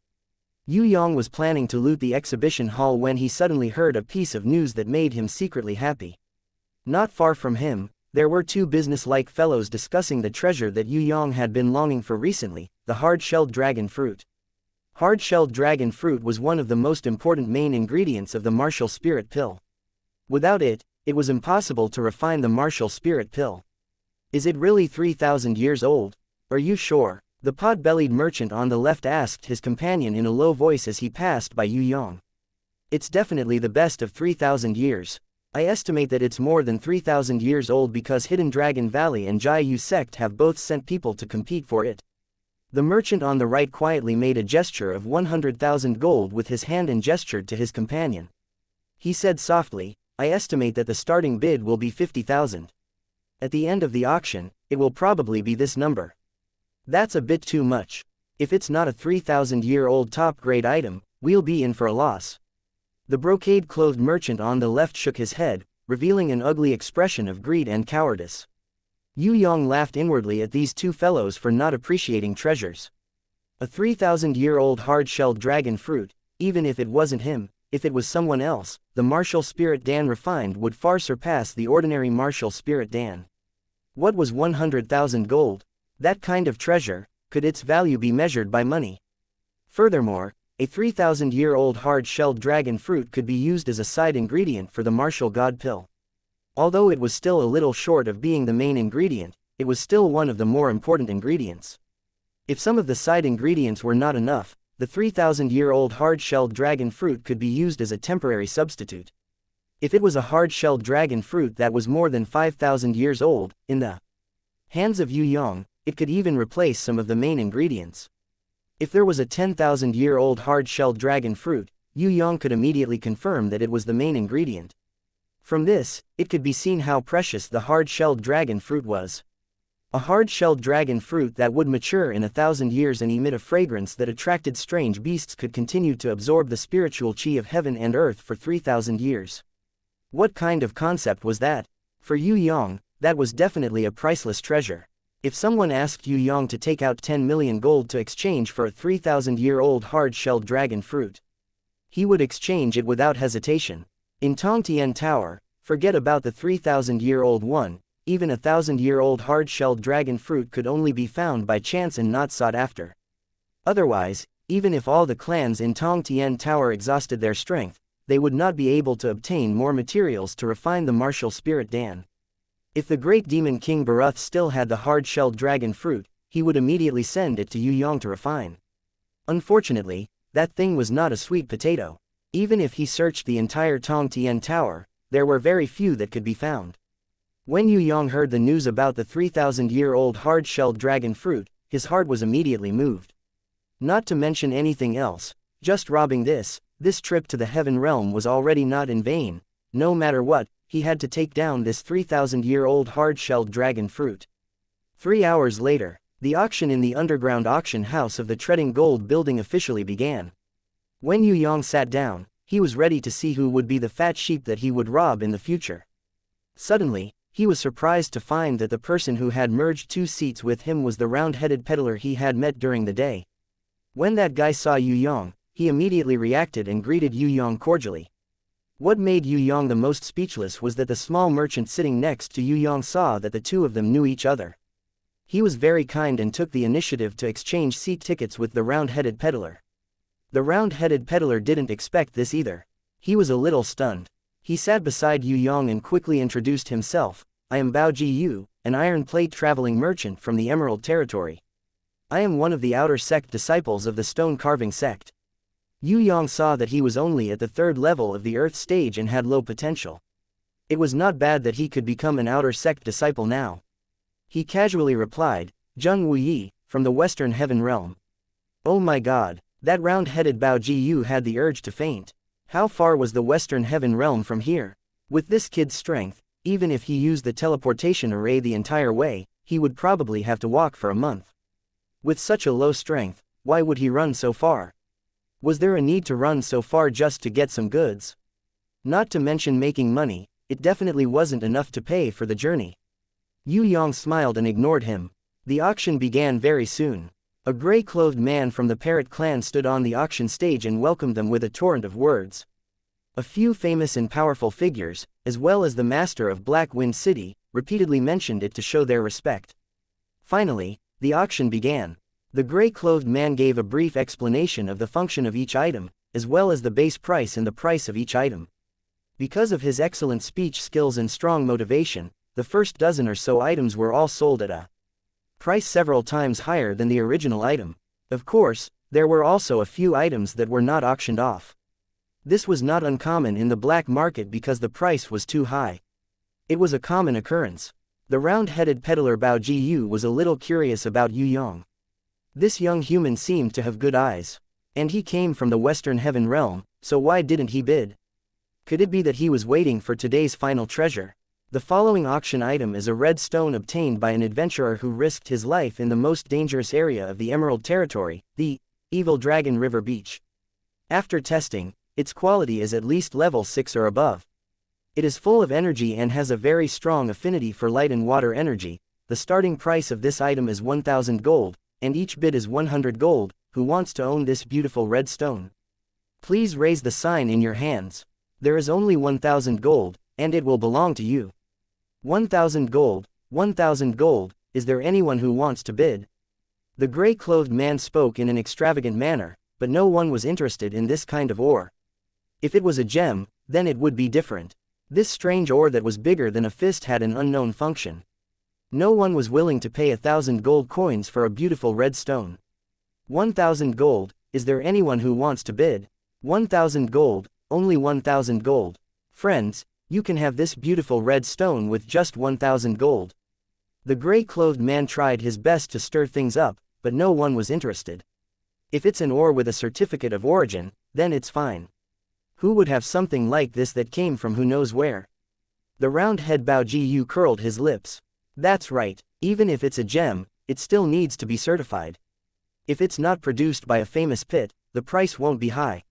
Yue Yang was planning to loot the exhibition hall when he suddenly heard a piece of news that made him secretly happy. Not far from him, there were 2 business-like fellows discussing the treasure that Yue Yang had been longing for recently, the hard-shelled dragon fruit. Hard-shelled dragon fruit was one of the most important main ingredients of the martial spirit pill. Without it, it was impossible to refine the martial spirit pill. Is it really 3,000 years old? Are you sure? The pot-bellied merchant on the left asked his companion in a low voice as he passed by Yue Yang. It's definitely the best of 3,000 years. I estimate that it's more than 3,000 years old because Hidden Dragon Valley and Jai Yu sect have both sent people to compete for it. The merchant on the right quietly made a gesture of 100,000 gold with his hand and gestured to his companion. He said softly, I estimate that the starting bid will be 50,000. At the end of the auction, it will probably be this number. That's a bit too much. If it's not a 3,000-year-old top-grade item, we'll be in for a loss. The brocade-clothed merchant on the left shook his head, revealing an ugly expression of greed and cowardice. Yue Yang laughed inwardly at these two fellows for not appreciating treasures. A 3,000-year-old hard-shelled dragon fruit, even if it wasn't him, if it was someone else, the martial spirit Dan refined would far surpass the ordinary martial spirit Dan. What was 100,000 gold? That kind of treasure, could its value be measured by money? Furthermore, a 3,000-year-old hard-shelled dragon fruit could be used as a side ingredient for the martial god pill. Although it was still a little short of being the main ingredient, it was still one of the more important ingredients. If some of the side ingredients were not enough, the 3,000-year-old hard-shelled dragon fruit could be used as a temporary substitute. If it was a hard-shelled dragon fruit that was more than 5,000 years old, in the hands of Yue Yang, it could even replace some of the main ingredients. If there was a 10,000-year-old hard-shelled dragon fruit, Yue Yang could immediately confirm that it was the main ingredient. From this, it could be seen how precious the hard-shelled dragon fruit was. A hard-shelled dragon fruit that would mature in 1,000 years and emit a fragrance that attracted strange beasts could continue to absorb the spiritual chi of heaven and earth for 3,000 years. What kind of concept was that? For Yue Yang, that was definitely a priceless treasure. If someone asked Yue Yang to take out 10 million gold to exchange for a 3,000-year-old hard-shelled dragon fruit, he would exchange it without hesitation. In Tong Tian Tower, forget about the 3,000-year-old one, even a 1,000-year-old hard-shelled dragon fruit could only be found by chance and not sought after. Otherwise, even if all the clans in Tong Tian Tower exhausted their strength, they would not be able to obtain more materials to refine the martial spirit Dan. If the great demon King Baruth still had the hard-shelled dragon fruit, he would immediately send it to Yue Yang to refine. Unfortunately, that thing was not a sweet potato. Even if he searched the entire Tong Tian Tower, there were very few that could be found. When Yue Yang heard the news about the 3,000-year-old hard-shelled dragon fruit, his heart was immediately moved. Not to mention anything else, just robbing this trip to the heaven realm was already not in vain. No matter what, he had to take down this 3,000-year-old hard-shelled dragon fruit. 3 hours later, the auction in the underground auction house of the Treading Gold building officially began. When Yue Yang sat down, he was ready to see who would be the fat sheep that he would rob in the future. Suddenly, he was surprised to find that the person who had merged 2 seats with him was the round-headed peddler he had met during the day. When that guy saw Yue Yang, he immediately reacted and greeted Yue Yang cordially. What made Yue Yang the most speechless was that the small merchant sitting next to Yue Yang saw that the two of them knew each other. He was very kind and took the initiative to exchange seat tickets with the round-headed peddler. The round-headed peddler didn't expect this either. He was a little stunned. He sat beside Yue Yang and quickly introduced himself. I am Bao Ji Yu, an iron plate traveling merchant from the Emerald Territory. I am one of the outer sect disciples of the stone carving sect. Yue Yang saw that he was only at the 3rd level of the Earth stage and had low potential. It was not bad that he could become an outer sect disciple now. He casually replied, Zheng Wuyi, from the Western Heaven Realm. Oh my god, that round-headed Bao Ji Yu had the urge to faint. How far was the Western Heaven Realm from here? With this kid's strength, even if he used the teleportation array the entire way, he would probably have to walk for a month. With such a low strength, why would he run so far? Was there a need to run so far just to get some goods? Not to mention making money, it definitely wasn't enough to pay for the journey. Yue Yang smiled and ignored him. The auction began very soon. A gray-clothed man from the Parrot clan stood on the auction stage and welcomed them with a torrent of words. A few famous and powerful figures, as well as the master of Black Wind City, repeatedly mentioned it to show their respect. Finally, the auction began. The gray-clothed man gave a brief explanation of the function of each item, as well as the base price and the price of each item. Because of his excellent speech skills and strong motivation, the first dozen or so items were all sold at a price several times higher than the original item. Of course, there were also a few items that were not auctioned off. This was not uncommon in the black market because the price was too high. It was a common occurrence. The round-headed peddler Bao Ji Yu was a little curious about Yue Yang. This young human seemed to have good eyes. And he came from the Western Heaven Realm, so why didn't he bid? Could it be that he was waiting for today's final treasure? The following auction item is a red stone obtained by an adventurer who risked his life in the most dangerous area of the Emerald Territory, the Evil Dragon River Beach. After testing, its quality is at least level 6 or above. It is full of energy and has a very strong affinity for light and water energy. The starting price of this item is 1000 gold, and each bid is 100 gold. Who wants to own this beautiful red stone? Please raise the sign in your hands. There is only 1000 gold, and it will belong to you. 1000 gold, 1000 gold, is there anyone who wants to bid? The gray-clothed man spoke in an extravagant manner, but no one was interested in this kind of ore. If it was a gem, then it would be different. This strange ore that was bigger than a fist had an unknown function. No one was willing to pay 1000 gold coins for a beautiful red stone. 1000 gold, is there anyone who wants to bid? 1000 gold, only 1000 gold. Friends, you can have this beautiful red stone with just 1000 gold. The gray-clothed man tried his best to stir things up, but no one was interested. If it's an ore with a certificate of origin, then it's fine. Who would have something like this that came from who knows where? The round-head Bao Jiyu curled his lips. That's right, even if it's a gem, it still needs to be certified. If it's not produced by a famous pit, the price won't be high.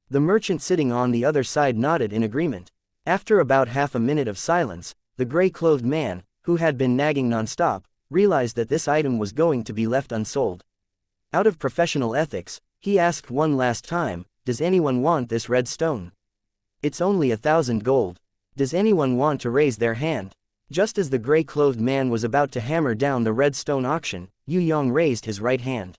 The merchant sitting on the other side nodded in agreement. After about half a minute of silence, the gray-clothed man, who had been nagging non-stop, realized that this item was going to be left unsold. Out of professional ethics, he asked one last time, does anyone want this red stone? It's only 1000 gold. Does anyone want to raise their hand? Just as the gray-clothed man was about to hammer down the red stone auction, Yue Yang raised his right hand.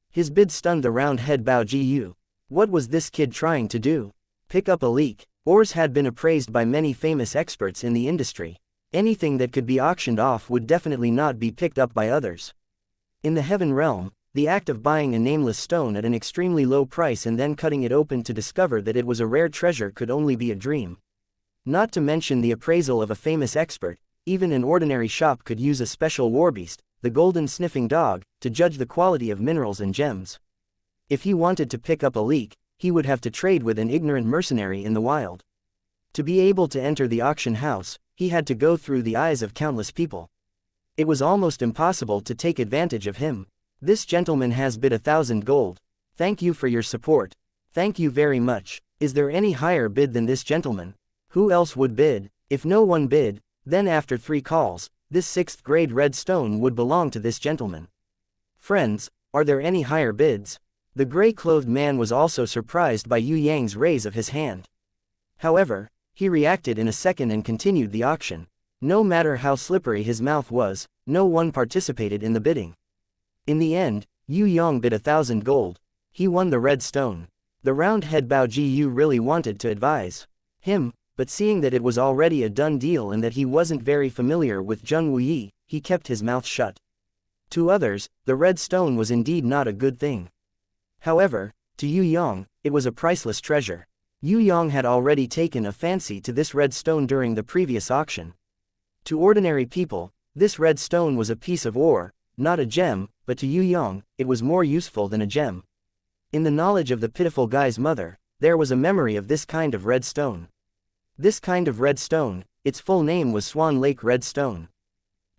His bid stunned the round-head Bao Jiyu. What was this kid trying to do? Pick up a leak. Ores had been appraised by many famous experts in the industry. Anything that could be auctioned off would definitely not be picked up by others. In the Heaven Realm, the act of buying a nameless stone at an extremely low price and then cutting it open to discover that it was a rare treasure could only be a dream. Not to mention the appraisal of a famous expert, even an ordinary shop could use a special warbeast, the golden sniffing dog, to judge the quality of minerals and gems. If he wanted to pick up a leak, he would have to trade with an ignorant mercenary in the wild. To be able to enter the auction house, he had to go through the eyes of countless people. It was almost impossible to take advantage of him. This gentleman has bid 1000 gold. Thank you for your support. Thank you very much. Is there any higher bid than this gentleman? Who else would bid? If no one bid, then after 3 calls, this 6th grade red stone would belong to this gentleman. Friends, are there any higher bids? The gray-clothed man was also surprised by Yue Yang's raise of his hand. However, he reacted in a second and continued the auction. No matter how slippery his mouth was, no one participated in the bidding. In the end, Yue Yang bid 1000 gold. He won the red stone. The round-head Bao Jiyu really wanted to advise him, but seeing that it was already a done deal and that he wasn't very familiar with Zheng Wuyi, he kept his mouth shut. To others, the red stone was indeed not a good thing. However, to Yue Yang, it was a priceless treasure. Yue Yang had already taken a fancy to this red stone during the previous auction. To ordinary people, this red stone was a piece of ore, not a gem, but to Yue Yang, it was more useful than a gem. In the knowledge of the pitiful guy's mother, there was a memory of this kind of red stone. This kind of red stone, its full name was Swan Lake Red Stone.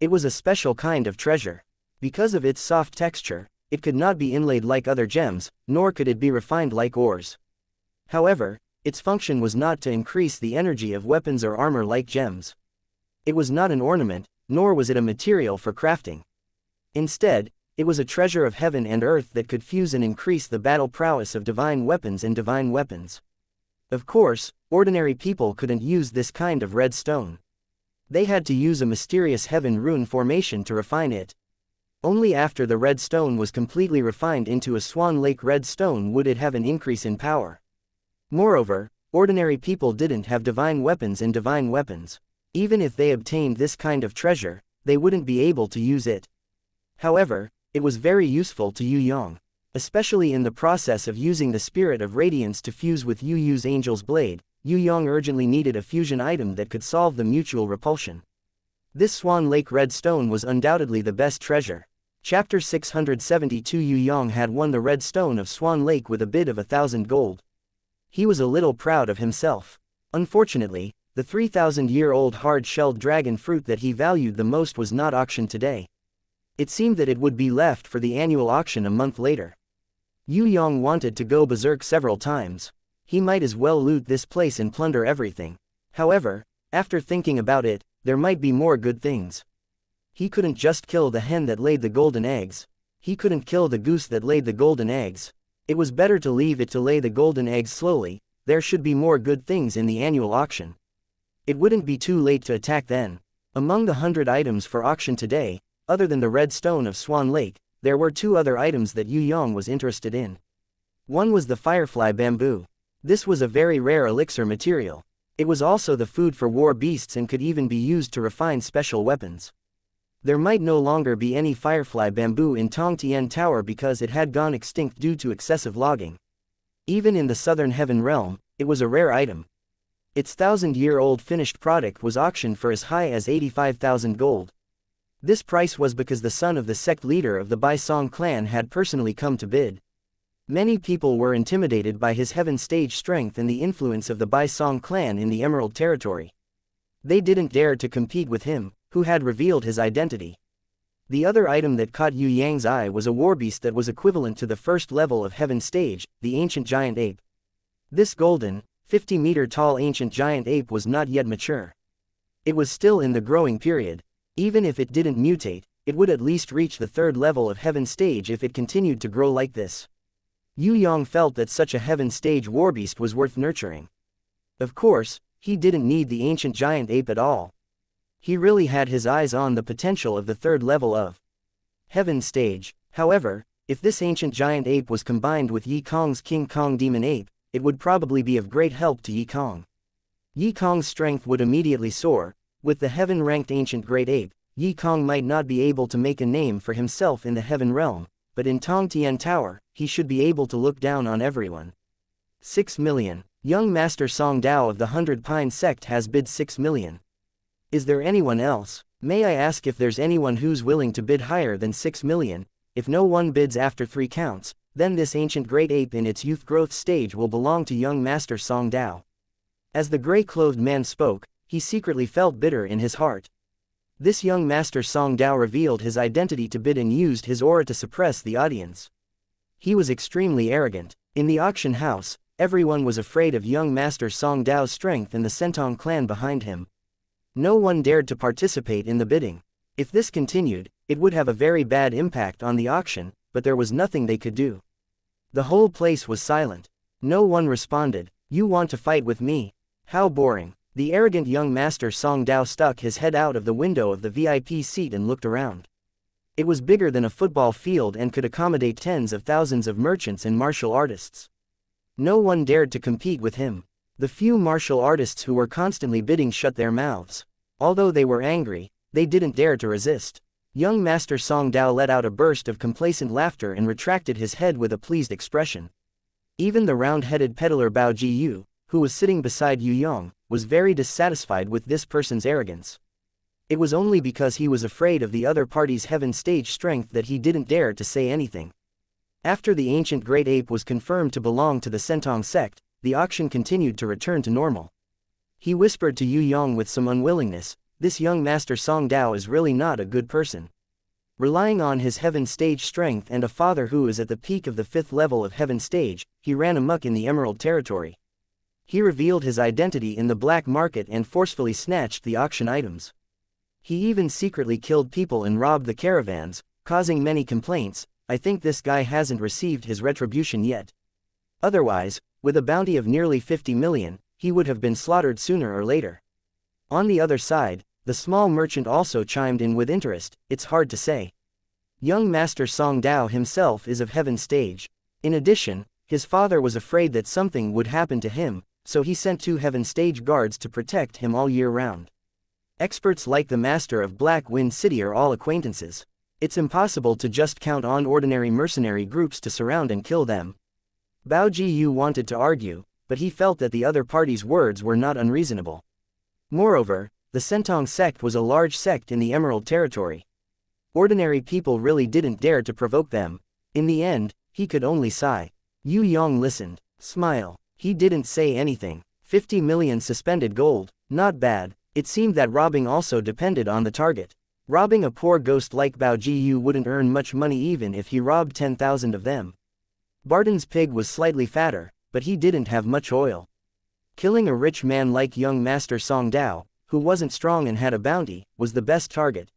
It was a special kind of treasure. Because of its soft texture, it could not be inlaid like other gems, nor could it be refined like ores. However, its function was not to increase the energy of weapons or armor like gems. It was not an ornament, nor was it a material for crafting. Instead, it was a treasure of heaven and earth that could fuse and increase the battle prowess of divine weapons and divine weapons. Of course, ordinary people couldn't use this kind of red stone. They had to use a mysterious heaven rune formation to refine it. Only after the red stone was completely refined into a Swan Lake red stone would it have an increase in power. Moreover, ordinary people didn't have divine weapons and divine weapons. Even if they obtained this kind of treasure, they wouldn't be able to use it. However, it was very useful to Yue Yang, especially in the process of using the spirit of radiance to fuse with Yu Yu's angel's blade. Yue Yang urgently needed a fusion item that could solve the mutual repulsion. This Swan Lake red stone was undoubtedly the best treasure. Chapter 672 Yue Yang had won the red stone of Swan Lake with a bid of 1000 gold. He was a little proud of himself. Unfortunately, The 3,000-year-old hard-shelled dragon fruit that he valued the most was not auctioned today. It seemed that it would be left for the annual auction a month later. Yue Yang wanted to go berserk several times. He might as well loot this place and plunder everything. However, after thinking about it, there might be more good things. He couldn't just kill the hen that laid the golden eggs. He couldn't kill the goose that laid the golden eggs. It was better to leave it to lay the golden eggs slowly. There should be more good things in the annual auction. It wouldn't be too late to attack then. Among the 100 items for auction today, other than the red stone of Swan Lake, there were 2 other items that Yue Yang was interested in. One was the firefly bamboo. This was a very rare elixir material. It was also the food for war beasts and could even be used to refine special weapons. There might no longer be any firefly bamboo in Tong Tian Tower because it had gone extinct due to excessive logging. Even in the southern heaven realm, it was a rare item. Its 1,000-year-old finished product was auctioned for as high as 85,000 gold. This price was because the son of the sect leader of the Bai Song clan had personally come to bid. Many people were intimidated by his heaven stage strength and the influence of the Bai Song clan in the Emerald Territory. They didn't dare to compete with him, who had revealed his identity. The other item that caught Yue Yang's eye was a warbeast that was equivalent to the first level of heaven stage, the ancient giant ape. This golden, 50-meter-tall ancient giant ape was not yet mature. It was still in the growing period. Even if it didn't mutate, it would at least reach the 3rd level of heaven stage if it continued to grow like this. Yue Yang felt that such a heaven stage warbeast was worth nurturing. Of course, he didn't need the ancient giant ape at all. He really had his eyes on the potential of the 3rd level of heaven stage. However, if this ancient giant ape was combined with Yi Kong's King Kong demon ape, it would probably be of great help to Yi Kong. Yi Kong's strength would immediately soar. With the heaven-ranked ancient great ape, Yi Kong might not be able to make a name for himself in the heaven realm, but in Tong Tian Tower, he should be able to look down on everyone. 6 million. Young Master Song Dao of the 100 Pine Sect has bid 6 million. Is there anyone else? May I ask if there's anyone who's willing to bid higher than 6 million? If no one bids after 3 counts, then this ancient great ape in its youth growth stage will belong to young Master Song Dao. As the gray-clothed man spoke, he secretly felt bitter in his heart. This young Master Song Dao revealed his identity to bid and used his aura to suppress the audience. He was extremely arrogant. In the auction house, everyone was afraid of young Master Song Dao's strength and the Sentong clan behind him. No one dared to participate in the bidding. If this continued, it would have a very bad impact on the auction, but there was nothing they could do. The whole place was silent. No one responded. You want to fight with me? How boring. The arrogant young Master Song Dao stuck his head out of the window of the VIP seat and looked around. It was bigger than a football field and could accommodate tens of thousands of merchants and martial artists. No one dared to compete with him. The few martial artists who were constantly bidding shut their mouths. Although they were angry, they didn't dare to resist. Young Master Song Dao let out a burst of complacent laughter and retracted his head with a pleased expression. Even the round-headed peddler Bao Jiyu, who was sitting beside Yue Yang, was very dissatisfied with this person's arrogance. It was only because he was afraid of the other party's heaven stage strength that he didn't dare to say anything. After the ancient great ape was confirmed to belong to the Sentong sect, the auction continued to return to normal. He whispered to Yue Yang with some unwillingness, "This young Master Song Dao is really not a good person." Relying on his heaven stage strength and a father who is at the peak of the 5th level of heaven stage, he ran amok in the Emerald Territory. He revealed his identity in the black market and forcefully snatched the auction items. He even secretly killed people and robbed the caravans, causing many complaints. I think this guy hasn't received his retribution yet. Otherwise, with a bounty of nearly 50 million, he would have been slaughtered sooner or later. On the other side, the small merchant also chimed in with interest. It's hard to say. Young Master Song Dao himself is of heaven stage. In addition, his father was afraid that something would happen to him, so he sent 2 heaven stage guards to protect him all year round. Experts like the Master of Black Wind City are all acquaintances. It's impossible to just count on ordinary mercenary groups to surround and kill them. Bao Jiyu wanted to argue, but he felt that the other party's words were not unreasonable. Moreover, the Sentong sect was a large sect in the Emerald Territory. Ordinary people really didn't dare to provoke them. In the end, he could only sigh. Yue Yang listened. Smile. He didn't say anything. 50 million suspended gold. Not bad. It seemed that robbing also depended on the target. Robbing a poor ghost like Bao Jiyu wouldn't earn much money even if he robbed 10,000 of them. Barton's pig was slightly fatter, but he didn't have much oil. Killing a rich man like young Master Song Dao, who wasn't strong and had a bounty, was the best target.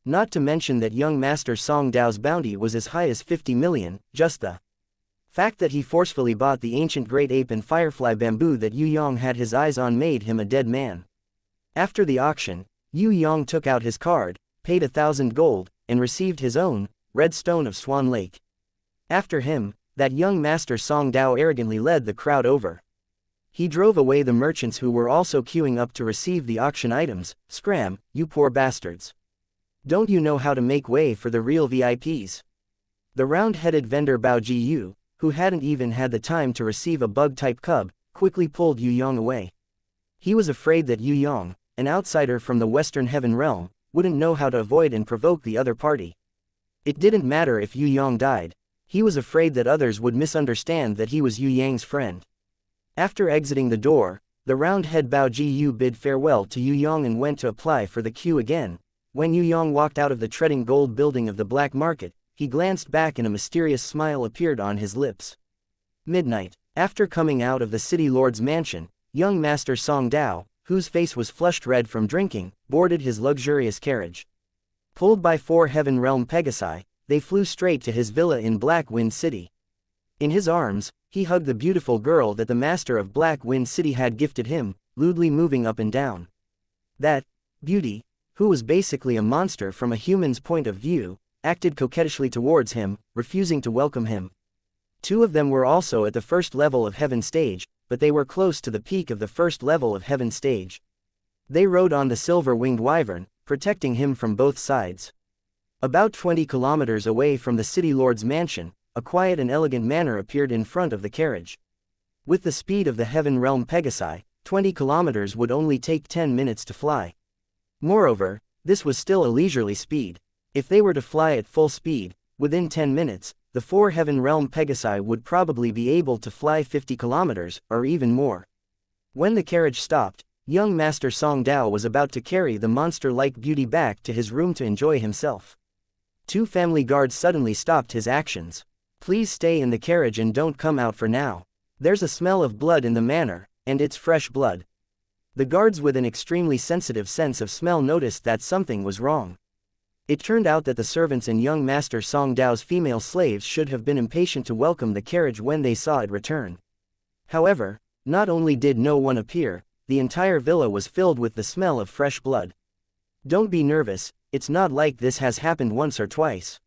Not to mention that young Master Song Dao's bounty was as high as 50 million, just the fact that he forcefully bought the ancient great ape and firefly bamboo that Yue Yang had his eyes on made him a dead man. After the auction, Yue Yang took out his card, paid 1,000 gold, and received his own, red stone of Swan Lake. After him, that young Master Song Dao arrogantly led the crowd over. He drove away the merchants who were also queuing up to receive the auction items. Scram, you poor bastards. Don't you know how to make way for the real VIPs? The round-headed vendor Bao Jiyu, who hadn't even had the time to receive a bug-type cub, quickly pulled Yue Yang away. He was afraid that Yue Yang, an outsider from the Western Heaven Realm, wouldn't know how to avoid and provoke the other party. It didn't matter if Yue Yang died. He was afraid that others would misunderstand that he was Yue Yang's friend. After exiting the door, the round-head Bao Jiyu bid farewell to Yue Yang and went to apply for the queue again. When Yue Yang walked out of the treading gold building of the black market, he glanced back and a mysterious smile appeared on his lips. Midnight. After coming out of the city lord's mansion, young Master Song Dao, whose face was flushed red from drinking, boarded his luxurious carriage. Pulled by 4 Heaven Realm Pegasi, they flew straight to his villa in Black Wind City. In his arms, he hugged the beautiful girl that the master of Black Wind City had gifted him, lewdly moving up and down. That beauty, who was basically a monster from a human's point of view, acted coquettishly towards him, refusing to welcome him. 2 of them were also at the first level of Heaven Stage, but they were close to the peak of the first level of Heaven Stage. They rode on the silver-winged wyvern, protecting him from both sides. About 20 kilometers away from the city lord's mansion, a quiet and elegant manor appeared in front of the carriage. With the speed of the Heaven Realm Pegasi, 20 kilometers would only take 10 minutes to fly. Moreover, this was still a leisurely speed. If they were to fly at full speed, within 10 minutes, the 4 Heaven Realm Pegasi would probably be able to fly 50 kilometers, or even more. When the carriage stopped, young Master Song Dao was about to carry the monster-like beauty back to his room to enjoy himself. 2 family guards suddenly stopped his actions. Please stay in the carriage and don't come out for now. There's a smell of blood in the manor, and it's fresh blood. The guards with an extremely sensitive sense of smell noticed that something was wrong. It turned out that the servants and young Master Song Dao's female slaves should have been impatient to welcome the carriage when they saw it return. However, not only did no one appear, the entire villa was filled with the smell of fresh blood. Don't be nervous, it's not like this has happened once or twice.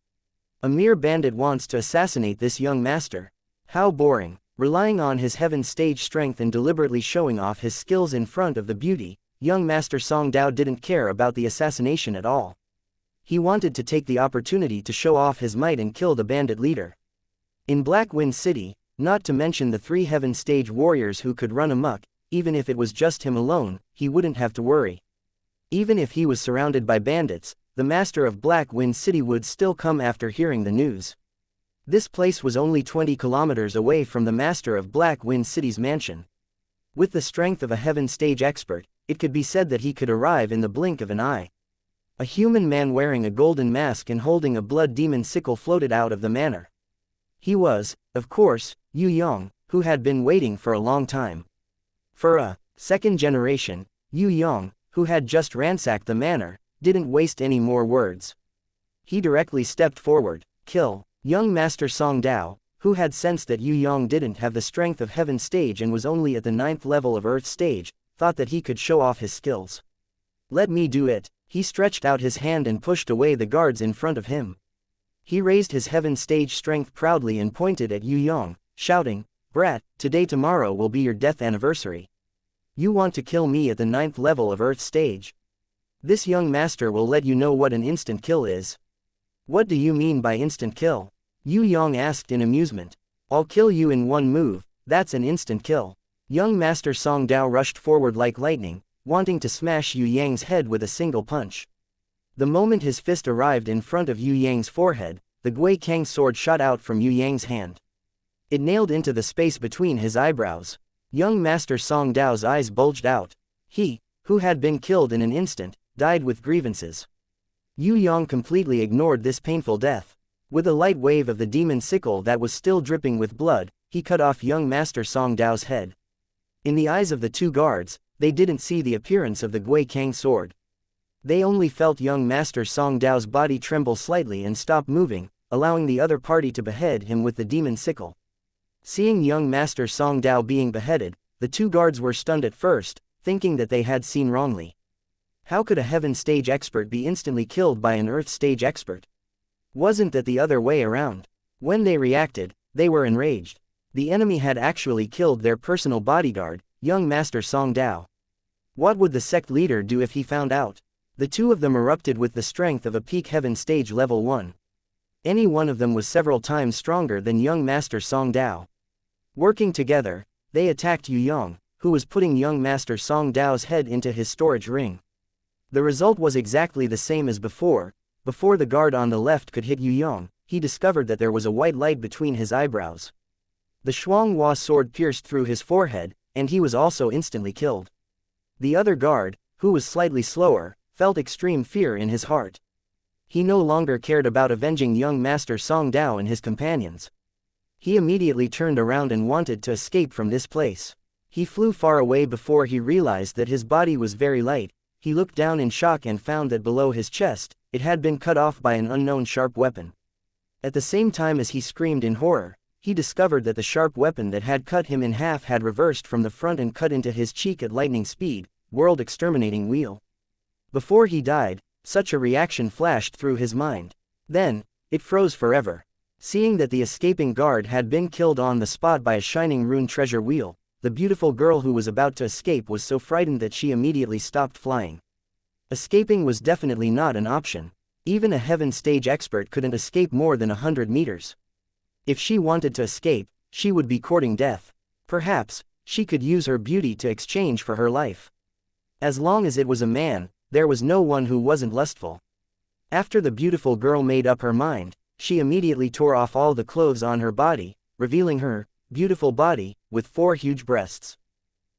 A mere bandit wants to assassinate this young master. How boring. Relying on his Heaven Stage strength and deliberately showing off his skills in front of the beauty, young Master Song Dao didn't care about the assassination at all. He wanted to take the opportunity to show off his might and kill the bandit leader. In Black Wind City, not to mention the 3 Heaven Stage warriors who could run amok, even if it was just him alone, he wouldn't have to worry. Even if he was surrounded by bandits, the master of Black Wind City would still come after hearing the news. This place was only 20 kilometers away from the master of Black Wind City's mansion. With the strength of a Heaven Stage expert, it could be said that he could arrive in the blink of an eye. A human man wearing a golden mask and holding a blood demon sickle floated out of the manor. He was, of course, Yue Yang, who had been waiting for a long time. For a second generation, Yue Yang, who had just ransacked the manor, didn't waste any more words. He directly stepped forward. Kill. Young Master Song Dao, who had sensed that Yue Yang didn't have the strength of Heaven Stage and was only at the 9th level of Earth Stage, thought that he could show off his skills. Let me do it. He stretched out his hand and pushed away the guards in front of him. He raised his Heaven Stage strength proudly and pointed at Yue Yang, shouting, "Brat, today tomorrow will be your death anniversary. You want to kill me at the 9th level of Earth Stage? This young master will let you know what an instant kill is." "What do you mean by instant kill?" Yue Yang asked in amusement. "I'll kill you in one move, that's an instant kill." Young Master Song Dao rushed forward like lightning, wanting to smash Yue Yang's head with a single punch. The moment his fist arrived in front of Yue Yang's forehead, the Gui Kang sword shot out from Yue Yang's hand. It nailed into the space between his eyebrows. Young Master Song Dao's eyes bulged out. He, who had been killed in an instant, died with grievances. Yue Yang completely ignored this painful death. With a light wave of the demon sickle that was still dripping with blood, he cut off young Master Song Dao's head. In the eyes of the two guards, they didn't see the appearance of the Gui Kang sword. They only felt young Master Song Dao's body tremble slightly and stop moving, allowing the other party to behead him with the demon sickle. Seeing young Master Song Dao being beheaded, the two guards were stunned at first, thinking that they had seen wrongly. How could a heaven stage expert be instantly killed by an earth stage expert? Wasn't that the other way around? When they reacted, they were enraged. The enemy had actually killed their personal bodyguard, young Master Song Dao. What would the sect leader do if he found out? The two of them erupted with the strength of a peak heaven stage level 1. Any one of them was several times stronger than young Master Song Dao. Working together, they attacked Yue Yang, who was putting young Master Song Dao's head into his storage ring. The result was exactly the same as before. Before the guard on the left could hit Yue Yang, he discovered that there was a white light between his eyebrows. The Shuanghua sword pierced through his forehead, and he was also instantly killed. The other guard, who was slightly slower, felt extreme fear in his heart. He no longer cared about avenging young Master Song Dao and his companions. He immediately turned around and wanted to escape from this place. He flew far away before he realized that his body was very light. He looked down in shock and found that below his chest, it had been cut off by an unknown sharp weapon. At the same time as he screamed in horror, he discovered that the sharp weapon that had cut him in half had reversed from the front and cut into his cheek at lightning speed, world exterminating wheel. Before he died, such a reaction flashed through his mind. Then, it froze forever. Seeing that the escaping guard had been killed on the spot by a shining rune treasure wheel, the beautiful girl who was about to escape was so frightened that she immediately stopped flying. Escaping was definitely not an option. Even a heaven stage expert couldn't escape more than 100 meters. If she wanted to escape, she would be courting death. Perhaps, she could use her beauty to exchange for her life. As long as it was a man, there was no one who wasn't lustful. After the beautiful girl made up her mind, she immediately tore off all the clothes on her body, revealing her beautiful body, with 4 huge breasts.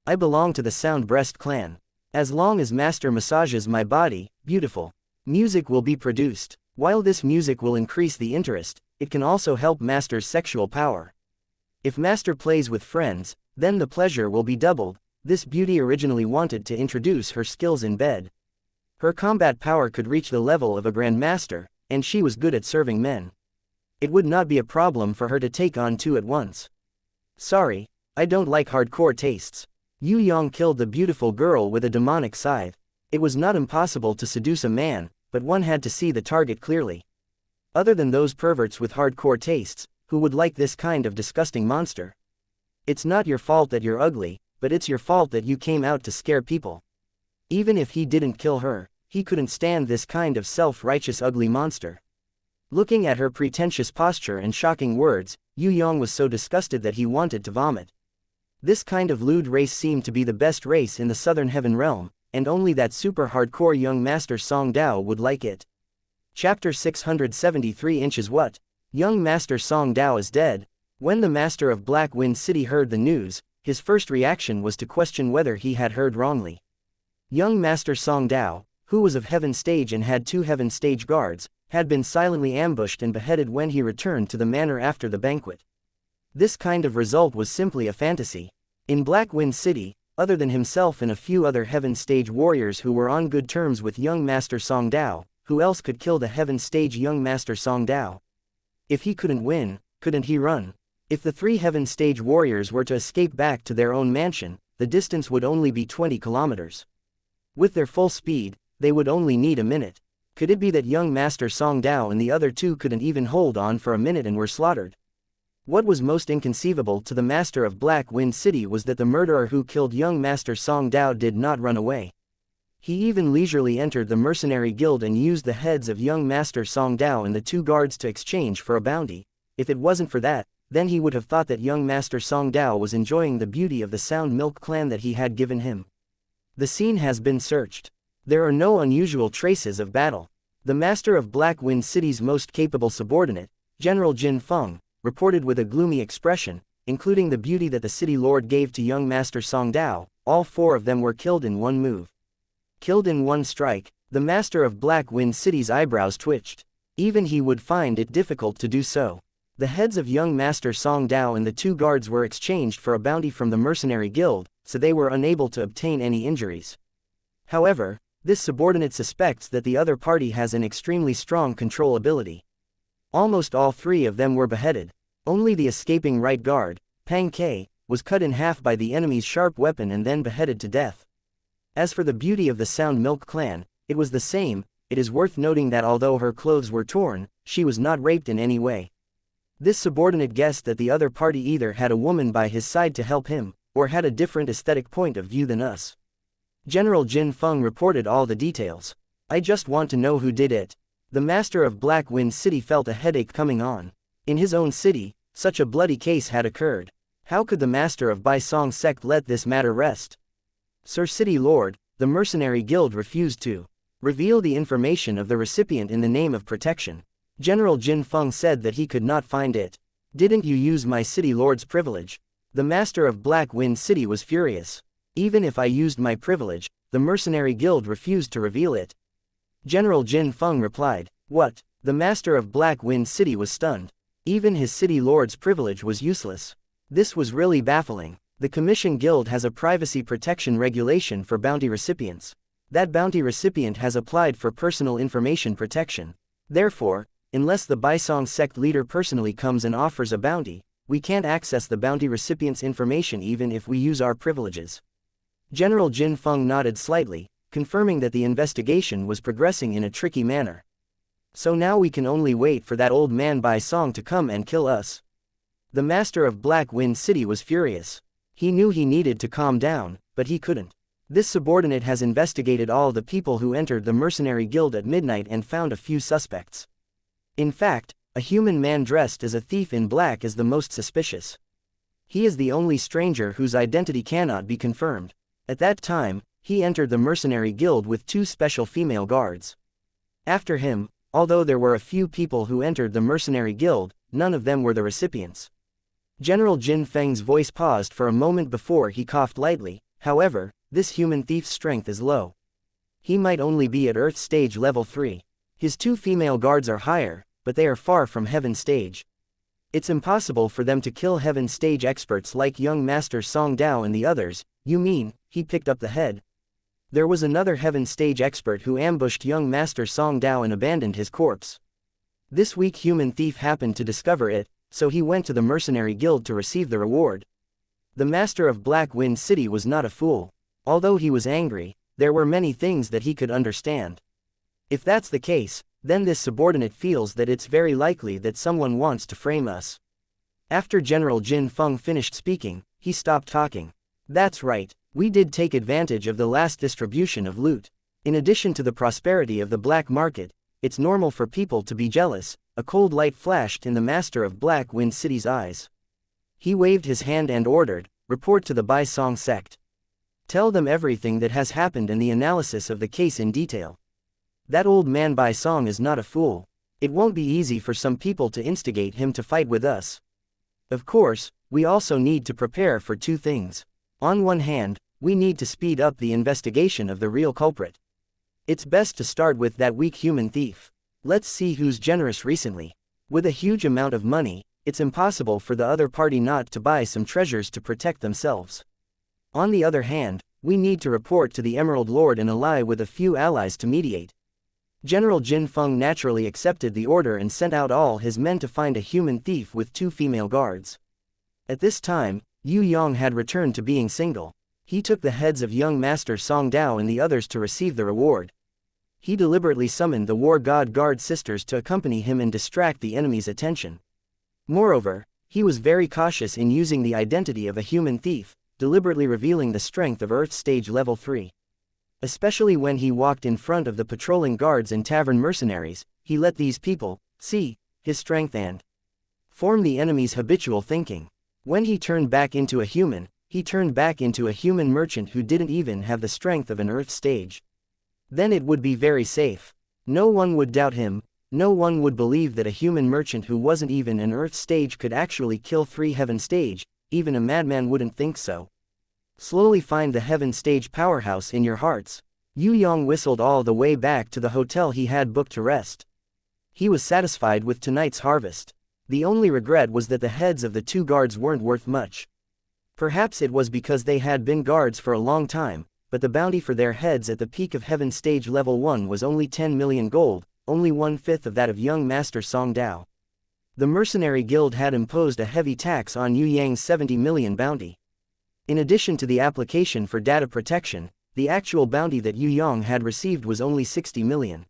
I belong to the Sound Breast clan. As long as Master massages my body, beautiful music will be produced. While this music will increase the interest, it can also help Master's sexual power. If Master plays with friends, then the pleasure will be doubled. This beauty originally wanted to introduce her skills in bed. Her combat power could reach the level of a Grand Master, and she was good at serving men. It would not be a problem for her to take on 2 at once. Sorry, I don't like hardcore tastes. Yue Yang killed the beautiful girl with a demonic scythe. It was not impossible to seduce a man, but one had to see the target clearly. Other than those perverts with hardcore tastes, who would like this kind of disgusting monster? It's not your fault that you're ugly, but it's your fault that you came out to scare people. Even if he didn't kill her, he couldn't stand this kind of self-righteous ugly monster. Looking at her pretentious posture and shocking words, Yue Yang was so disgusted that he wanted to vomit. This kind of lewd race seemed to be the best race in the Southern Heaven Realm, and only that super hardcore young Master Song Dao would like it. Chapter 673 Inches What? Young Master Song Dao is dead. When the Master of Black Wind City heard the news, his first reaction was to question whether he had heard wrongly. Young Master Song Dao, who was of Heaven Stage and had 2 Heaven Stage guards, had been silently ambushed and beheaded when he returned to the manor after the banquet. This kind of result was simply a fantasy. In Black Wind City, other than himself and a few other Heaven Stage warriors who were on good terms with young Master Song Dao, who else could kill the Heaven Stage young Master Song Dao? If he couldn't win, couldn't he run? If the 3 Heaven Stage warriors were to escape back to their own mansion, the distance would only be 20 kilometers. With their full speed, they would only need a minute. Could it be that young Master Song Dao and the other 2 couldn't even hold on for a minute and were slaughtered? What was most inconceivable to the Master of Black Wind City was that the murderer who killed young Master Song Dao did not run away. He even leisurely entered the mercenary guild and used the heads of young Master Song Dao and the 2 guards to exchange for a bounty. If it wasn't for that, then he would have thought that young Master Song Dao was enjoying the beauty of the Sound Milk clan that he had given him. The scene has been searched. There are no unusual traces of battle. The Master of Black Wind City's most capable subordinate, General Jin Feng, reported with a gloomy expression, including the beauty that the city lord gave to young Master Song Dao. All 4 of them were killed in one move. Killed in one strike, the master of Black Wind City's eyebrows twitched. Even he would find it difficult to do so. The heads of young Master Song Dao and the 2 guards were exchanged for a bounty from the mercenary guild, so they were unable to obtain any injuries. However, this subordinate suspects that the other party has an extremely strong control ability. Almost all 3 of them were beheaded. Only the escaping right guard, Pang Ke, was cut in half by the enemy's sharp weapon and then beheaded to death. As for the beauty of the Sound Milk clan, it was the same. It is worth noting that although her clothes were torn, she was not raped in any way. This subordinate guessed that the other party either had a woman by his side to help him, or had a different aesthetic point of view than us. General Jin Feng reported all the details. I just want to know who did it. The master of Black Wind City felt a headache coming on. In his own city, such a bloody case had occurred. How could the master of Bai Song sect let this matter rest? Sir City Lord, the mercenary guild refused to reveal the information of the recipient in the name of protection. General Jin Feng said that he could not find it. Didn't you use my city lord's privilege? The master of Black Wind City was furious. Even if I used my privilege, the mercenary guild refused to reveal it. General Jin Feng replied, "What?" The master of Black Wind City was stunned. Even his city lord's privilege was useless. This was really baffling. The Commission Guild has a privacy protection regulation for bounty recipients. That bounty recipient has applied for personal information protection. Therefore, unless the Baisong sect leader personally comes and offers a bounty, we can't access the bounty recipient's information even if we use our privileges. General Jin Feng nodded slightly, confirming that the investigation was progressing in a tricky manner. So now we can only wait for that old man Baisong to come and kill us. The master of Black Wind City was furious. He knew he needed to calm down, but he couldn't. This subordinate has investigated all the people who entered the mercenary guild at midnight and found a few suspects. In fact, a human man dressed as a thief in black is the most suspicious. He is the only stranger whose identity cannot be confirmed. At that time, he entered the mercenary guild with 2 special female guards. After him, although there were a few people who entered the mercenary guild, none of them were the recipients. General Jin Feng's voice paused for a moment before he coughed lightly. However, this human thief's strength is low. He might only be at Earth Stage Level 3. His 2 female guards are higher, but they are far from Heaven Stage. It's impossible for them to kill Heaven Stage experts like young Master Song Dao and the others. You mean, he picked up the head? There was another Heaven Stage expert who ambushed young Master Song Dao and abandoned his corpse. This weak human thief happened to discover it, so he went to the mercenary guild to receive the reward. The master of Black Wind City was not a fool. Although he was angry, there were many things that he could understand. If that's the case, then this subordinate feels that it's very likely that someone wants to frame us. After General Jin Feng finished speaking, he stopped talking. That's right, we did take advantage of the last distribution of loot. In addition to the prosperity of the black market, it's normal for people to be jealous. A cold light flashed in the master of Black Wind City's eyes. He waved his hand and ordered, "Report to the Bai Song sect. Tell them everything that has happened and the analysis of the case in detail. That old man Bai Song is not a fool. It won't be easy for some people to instigate him to fight with us. Of course, we also need to prepare for 2 things. On one hand, we need to speed up the investigation of the real culprit. It's best to start with that weak human thief. Let's see who's generous recently. With a huge amount of money, it's impossible for the other party not to buy some treasures to protect themselves. On the other hand, we need to report to the Emerald Lord and ally with a few allies to mediate." General Jin Feng naturally accepted the order and sent out all his men to find a human thief with 2 female guards. At this time, Yue Yang had returned to being single. He took the heads of young Master Song Dao and the others to receive the reward. He deliberately summoned the War God Guard sisters to accompany him and distract the enemy's attention. Moreover, he was very cautious in using the identity of a human thief, deliberately revealing the strength of Earth Stage Level 3. Especially when he walked in front of the patrolling guards and tavern mercenaries, he let these people see his strength and form the enemy's habitual thinking. When he turned back into a human, he turned back into a human merchant who didn't even have the strength of an Earth Stage. Then it would be very safe. No one would doubt him. No one would believe that a human merchant who wasn't even an Earth Stage could actually kill 3 Heaven Stage. Even a madman wouldn't think so. Slowly find the Heaven Stage powerhouse in your hearts. Yue Yang whistled all the way back to the hotel he had booked to rest. He was satisfied with tonight's harvest. The only regret was that the heads of the two guards weren't worth much. Perhaps it was because they had been guards for a long time, but the bounty for their heads at the peak of Heaven Stage Level 1 was only 10 million gold, only 1/5 of that of young Master Song Dao. The Mercenary Guild had imposed a heavy tax on Yue Yang's 70 million bounty. In addition to the application for data protection, the actual bounty that Yue Yang had received was only 60 million.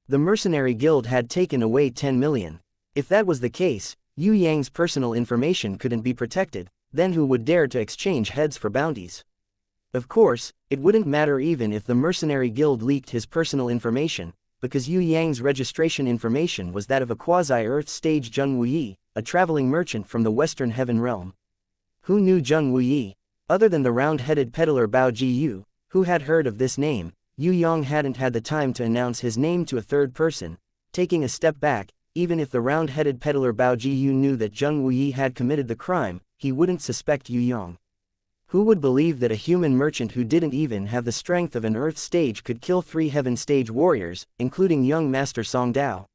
The Mercenary Guild had taken away 10 million. If that was the case, Yue Yang's personal information couldn't be protected, then who would dare to exchange heads for bounties? Of course, it wouldn't matter even if the Mercenary Guild leaked his personal information, because Yue Yang's registration information was that of a quasi-Earth stage Zheng Wuyi, a traveling merchant from the Western Heaven Realm. Who knew Zheng Wuyi? Other than the round-headed peddler Bao Jiyu, who had heard of this name, Yue Yang hadn't had the time to announce his name to a third person. Taking a step back, even if the round-headed peddler Bao Jiyu knew that Zheng Wuyi had committed the crime, he wouldn't suspect Yue Yang. Who would believe that a human merchant who didn't even have the strength of an Earth stage could kill 3 Heaven stage warriors, including young Master Song Dao?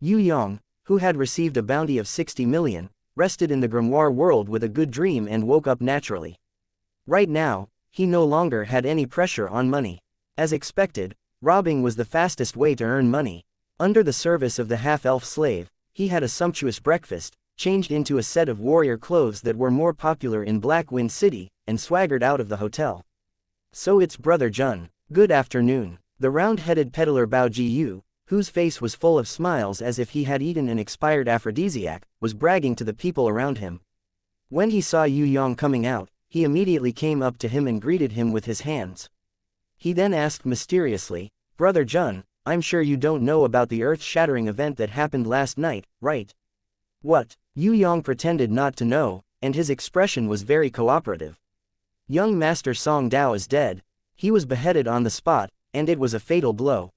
Yue Yang, who had received a bounty of 60 million, rested in the grimoire world with a good dream and woke up naturally. Right now, he no longer had any pressure on money. As expected, robbing was the fastest way to earn money. Under the service of the half-elf slave, he had a sumptuous breakfast, changed into a set of warrior clothes that were more popular in Black Wind City, and swaggered out of the hotel. So it's Brother Jun. Good afternoon. The round-headed peddler Bao Jiyu, whose face was full of smiles as if he had eaten an expired aphrodisiac, was bragging to the people around him. When he saw Yue Yang coming out, he immediately came up to him and greeted him with his hands. He then asked mysteriously, "Brother Jun, I'm sure you don't know about the earth-shattering event that happened last night, right?" "What?" Yue Yang pretended not to know, and his expression was very cooperative. "Young Master Song Dao is dead. He was beheaded on the spot, and it was a fatal blow."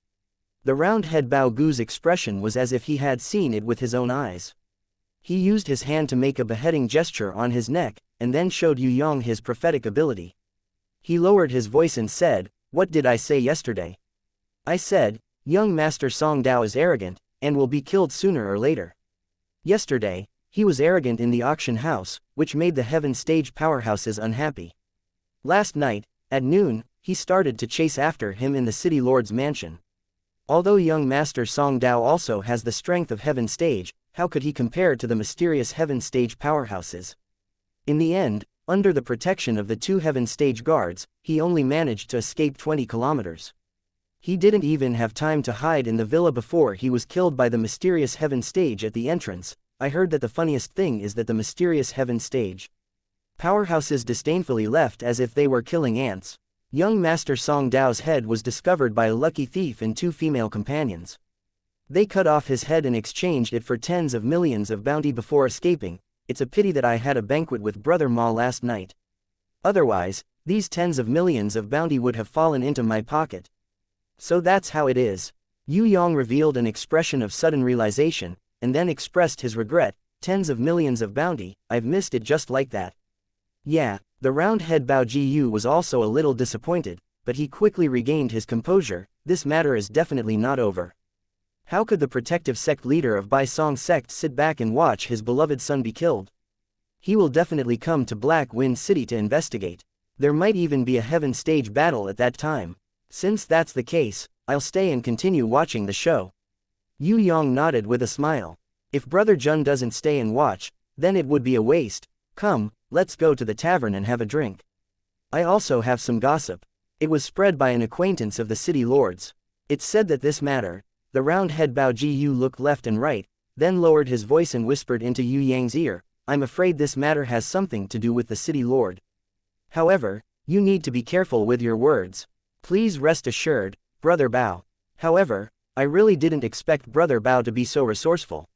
The round-head Bao Gu's expression was as if he had seen it with his own eyes. He used his hand to make a beheading gesture on his neck, and then showed Yue Yang his prophetic ability. He lowered his voice and said, "What did I say yesterday? I said, young Master Song Dao is arrogant, and will be killed sooner or later. Yesterday, he was arrogant in the auction house, which made the Heaven stage powerhouses unhappy. Last night, at noon, he started to chase after him in the City Lord's mansion. Although young Master Song Dao also has the strength of Heaven stage, how could he compare to the mysterious Heaven stage powerhouses? In the end, under the protection of the 2 Heaven stage guards, he only managed to escape 20 kilometers. He didn't even have time to hide in the villa before he was killed by the mysterious Heaven stage at the entrance. I heard that the funniest thing is that the mysterious Heaven stage powerhouses disdainfully left as if they were killing ants. Young Master Song Dao's head was discovered by a lucky thief and 2 female companions. They cut off his head and exchanged it for tens of millions of bounty before escaping. It's a pity that I had a banquet with Brother Ma last night. Otherwise, these tens of millions of bounty would have fallen into my pocket. So that's how it is." Yue Yang revealed an expression of sudden realization, and then expressed his regret. "Tens of millions of bounty, I've missed it just like that." Yeah, the round-head Bao Jiyu was also a little disappointed, but he quickly regained his composure. This matter is definitely not over. How could the protective sect leader of Bai Song sect sit back and watch his beloved son be killed? He will definitely come to Black Wind City to investigate. There might even be a Heaven stage battle at that time. Since that's the case, I'll stay and continue watching the show. Yue Yang nodded with a smile. If Brother Jun doesn't stay and watch, then it would be a waste. Come, let's go to the tavern and have a drink. I also have some gossip. It was spread by an acquaintance of the City Lords. It's said that this matter. The round-head Bao Jiyu looked left and right, then lowered his voice and whispered into Yue Yang's ear, "I'm afraid this matter has something to do with the City Lord. However, you need to be careful with your words. Please rest assured, Brother Bao. However, I really didn't expect Brother Bao to be so resourceful.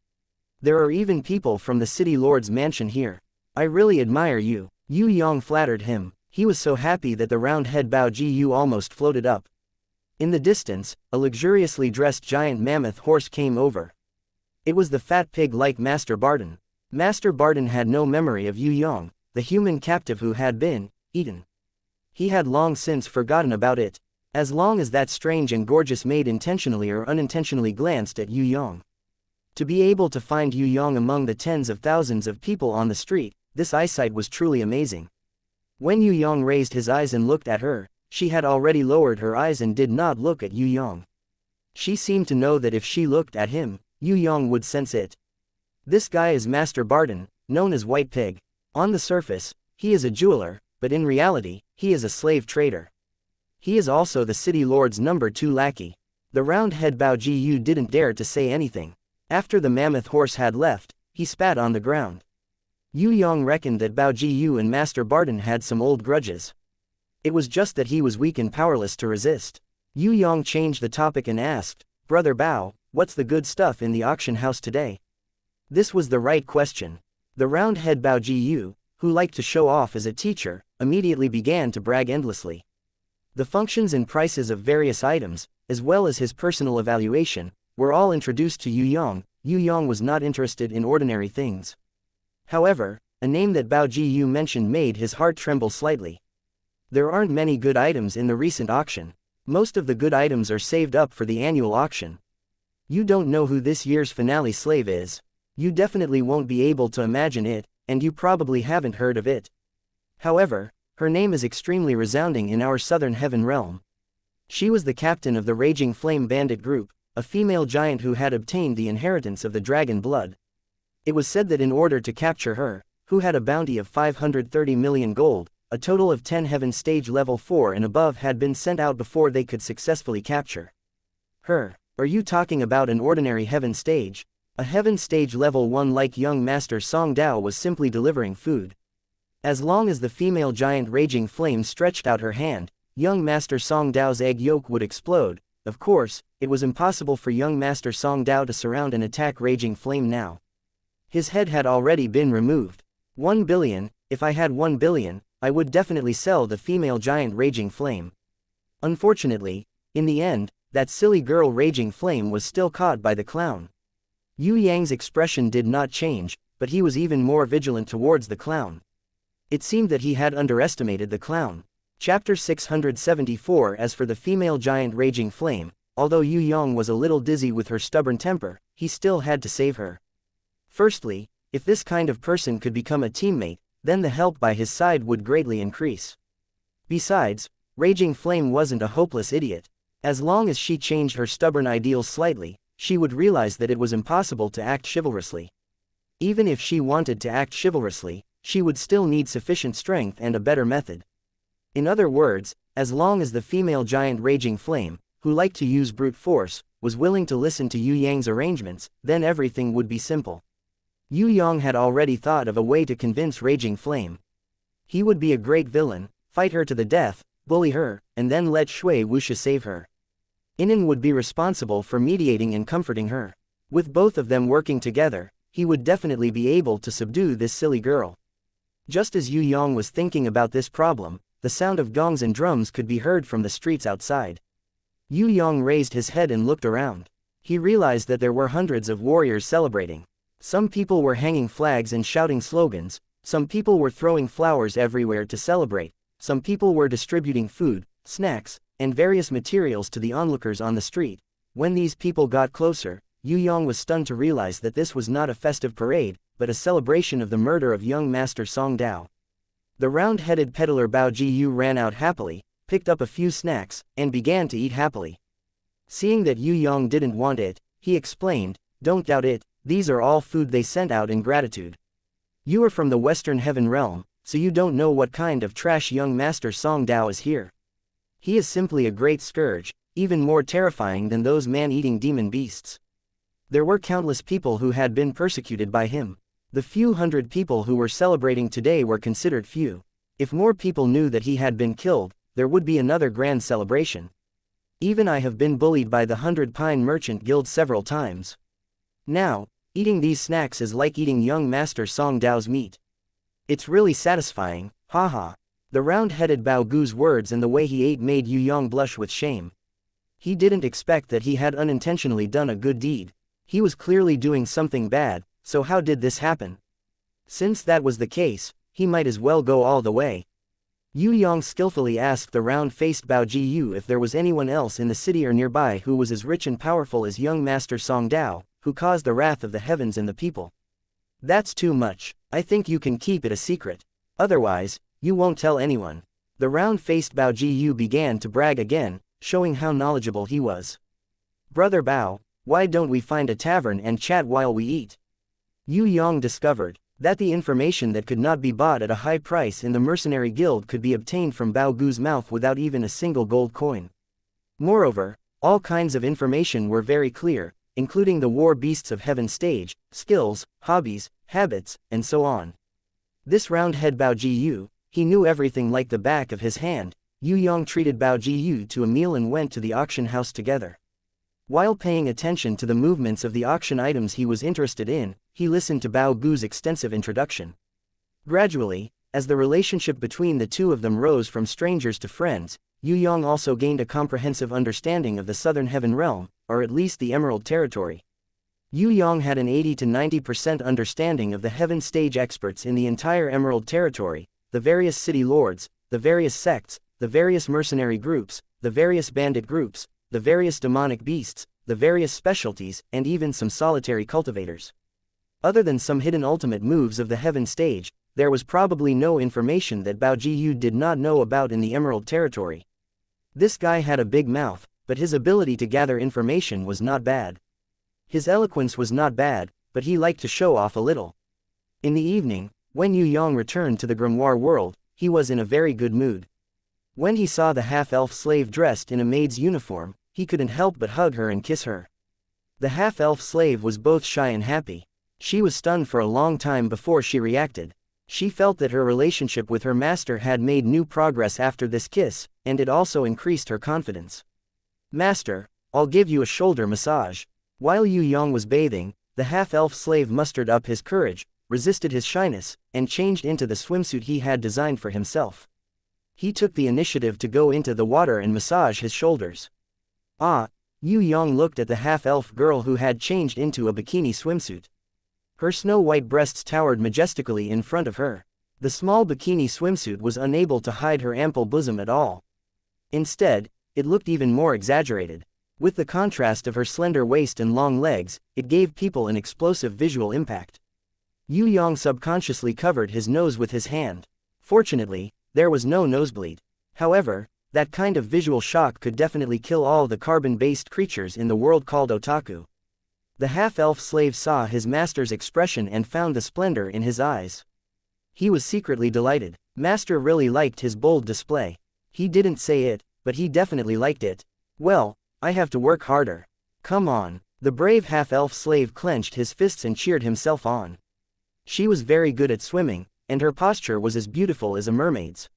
There are even people from the City Lord's mansion here. I really admire you." Yue Yang flattered him. He was so happy that the round-head Bao Jiyu almost floated up. In the distance, a luxuriously dressed giant mammoth horse came over. It was the fat pig-like Master Barden. Master Barden had no memory of Yue Yang, the human captive who had been eaten. He had long since forgotten about it. As long as that strange and gorgeous maid intentionally or unintentionally glanced at Yue Yang. To be able to find Yue Yang among the tens of thousands of people on the street, this eyesight was truly amazing. When Yue Yang raised his eyes and looked at her, she had already lowered her eyes and did not look at Yue Yang. She seemed to know that if she looked at him, Yue Yang would sense it. This guy is Master Barton, known as White Pig. On the surface, he is a jeweler, but in reality, he is a slave trader. He is also the city lord's number 2 lackey. The round-head Bao Ji didn't dare to say anything. After the mammoth horse had left, he spat on the ground. Yue Yang reckoned that Bao Ji and Master Barton had some old grudges. It was just that he was weak and powerless to resist. Yue Yang changed the topic and asked, "Brother Bao, what's the good stuff in the auction house today?" This was the right question. The round-head Bao Ji, who liked to show off as a teacher, immediately began to brag endlessly. The functions and prices of various items, as well as his personal evaluation, were all introduced to Yue Yang. Yue Yang was not interested in ordinary things. However, a name that Bao Ji mentioned made his heart tremble slightly. There aren't many good items in the recent auction. Most of the good items are saved up for the annual auction. You don't know who this year's finale slave is. You definitely won't be able to imagine it, and you probably haven't heard of it. However, her name is extremely resounding in our southern heaven realm. She was the captain of the Raging Flame Bandit group, a female giant who had obtained the inheritance of the dragon blood. It was said that in order to capture her, who had a bounty of 530 million gold, a total of 10 heaven stage level 4 and above had been sent out before they could successfully capture her. Are you talking about an ordinary heaven stage? A heaven stage level 1 like young Master Song Dao was simply delivering food. As long as the female giant Raging Flame stretched out her hand, young Master Song Dao's egg yolk would explode. Of course, it was impossible for young Master Song Dao to surround and attack Raging Flame now. His head had already been removed. 1 billion, if I had 1 billion, I would definitely sell the female giant Raging Flame. Unfortunately, in the end, that silly girl Raging Flame was still caught by the clown. Yue Yang's expression did not change, but he was even more vigilant towards the clown. It seemed that he had underestimated the clown. Chapter 674. As for the female giant Raging Flame, although Yue Yang was a little dizzy with her stubborn temper, he still had to save her. Firstly, if this kind of person could become a teammate, then the help by his side would greatly increase. Besides, Raging Flame wasn't a hopeless idiot. As long as she changed her stubborn ideals slightly, she would realize that it was impossible to act chivalrously. Even if she wanted to act chivalrously, she would still need sufficient strength and a better method. In other words, as long as the female giant Raging Flame, who liked to use brute force, was willing to listen to Yue Yang's arrangements, then everything would be simple. Yue Yang had already thought of a way to convince Raging Flame. He would be a great villain, fight her to the death, bully her, and then let Shui Wuxia save her. Inan would be responsible for mediating and comforting her. With both of them working together, he would definitely be able to subdue this silly girl. Just as Yue Yang was thinking about this problem, the sound of gongs and drums could be heard from the streets outside. Yue Yang raised his head and looked around. He realized that there were hundreds of warriors celebrating. Some people were hanging flags and shouting slogans, some people were throwing flowers everywhere to celebrate, some people were distributing food, snacks, and various materials to the onlookers on the street. When these people got closer, Yue Yang was stunned to realize that this was not a festive parade, but a celebration of the murder of young Master Song Dao. The round-headed peddler Bao Ji ran out happily, picked up a few snacks, and began to eat happily. Seeing that Yue Yang didn't want it, he explained, "Don't doubt it, these are all food they sent out in gratitude. You are from the Western Heaven Realm, so you don't know what kind of trash young Master Song Dao is here. He is simply a great scourge, even more terrifying than those man-eating demon beasts." There were countless people who had been persecuted by him. The few hundred people who were celebrating today were considered few. If more people knew that he had been killed, there would be another grand celebration. Even I have been bullied by the 100 Pine Merchant Guild several times. Now, eating these snacks is like eating young Master Song Dao's meat. It's really satisfying, haha. The round-headed Bao Gu's words and the way he ate made Yue Yang blush with shame. He didn't expect that he had unintentionally done a good deed. He was clearly doing something bad, so how did this happen? Since that was the case, he might as well go all the way. Yue Yang skillfully asked the round-faced Bao Jiyu if there was anyone else in the city or nearby who was as rich and powerful as young Master Song Dao, who caused the wrath of the heavens and the people. That's too much. I think you can keep it a secret. Otherwise, you won't tell anyone. The round-faced Bao Jiyu began to brag again, showing how knowledgeable he was. Brother Bao, why don't we find a tavern and chat while we eat? Yue Yang discovered that the information that could not be bought at a high price in the mercenary guild could be obtained from Bao Gu's mouth without even a single gold coin. Moreover, all kinds of information were very clear, including the war beasts of heaven stage, skills, hobbies, habits, and so on. This round-head Bao Jiyu, he knew everything like the back of his hand. Yue Yang treated Bao Jiyu to a meal and went to the auction house together. While paying attention to the movements of the auction items he was interested in, he listened to Bao Gu's extensive introduction. Gradually, as the relationship between the two of them rose from strangers to friends, Yue Yang also gained a comprehensive understanding of the Southern Heaven Realm, or at least the Emerald Territory. Yue Yang had an 80 to 90% understanding of the Heaven Stage experts in the entire Emerald Territory, the various city lords, the various sects, the various mercenary groups, the various bandit groups, the various demonic beasts, the various specialties, and even some solitary cultivators. Other than some hidden ultimate moves of the Heaven Stage, there was probably no information that Bao Jiyu did not know about in the Emerald Territory. This guy had a big mouth, but his ability to gather information was not bad. His eloquence was not bad, but he liked to show off a little. In the evening, when Yue Yang returned to the grimoire world, he was in a very good mood. When he saw the half-elf slave dressed in a maid's uniform, he couldn't help but hug her and kiss her. The half-elf slave was both shy and happy. She was stunned for a long time before she reacted. She felt that her relationship with her master had made new progress after this kiss, and it also increased her confidence. Master, I'll give you a shoulder massage. While Yue Yang was bathing, the half-elf slave mustered up his courage, resisted his shyness, and changed into the swimsuit he had designed for himself. He took the initiative to go into the water and massage his shoulders. Ah! Yue Yang looked at the half-elf girl who had changed into a bikini swimsuit. Her snow-white breasts towered majestically in front of her. The small bikini swimsuit was unable to hide her ample bosom at all. Instead, it looked even more exaggerated. With the contrast of her slender waist and long legs, it gave people an explosive visual impact. Yue Yang subconsciously covered his nose with his hand. Fortunately, there was no nosebleed. However, that kind of visual shock could definitely kill all the carbon-based creatures in the world called otaku. The half-elf slave saw his master's expression and found the splendor in his eyes. He was secretly delighted. Master really liked his bold display. He didn't say it, but he definitely liked it. Well, I have to work harder. Come on. The brave half-elf slave clenched his fists and cheered himself on. She was very good at swimming, and her posture was as beautiful as a mermaid's.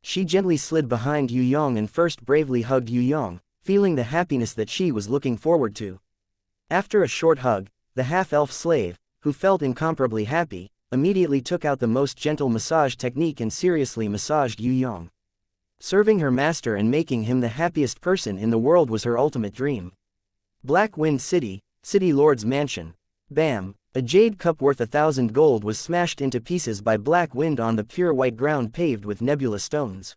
She gently slid behind Yue Yang and first bravely hugged Yue Yang, feeling the happiness that she was looking forward to. After a short hug, the half-elf slave, who felt incomparably happy, immediately took out the most gentle massage technique and seriously massaged Yue Yang. Serving her master and making him the happiest person in the world was her ultimate dream. Black Wind City, City Lord's Mansion. Bam! A jade cup worth 1,000 gold was smashed into pieces by Black Wind on the pure white ground paved with nebula stones.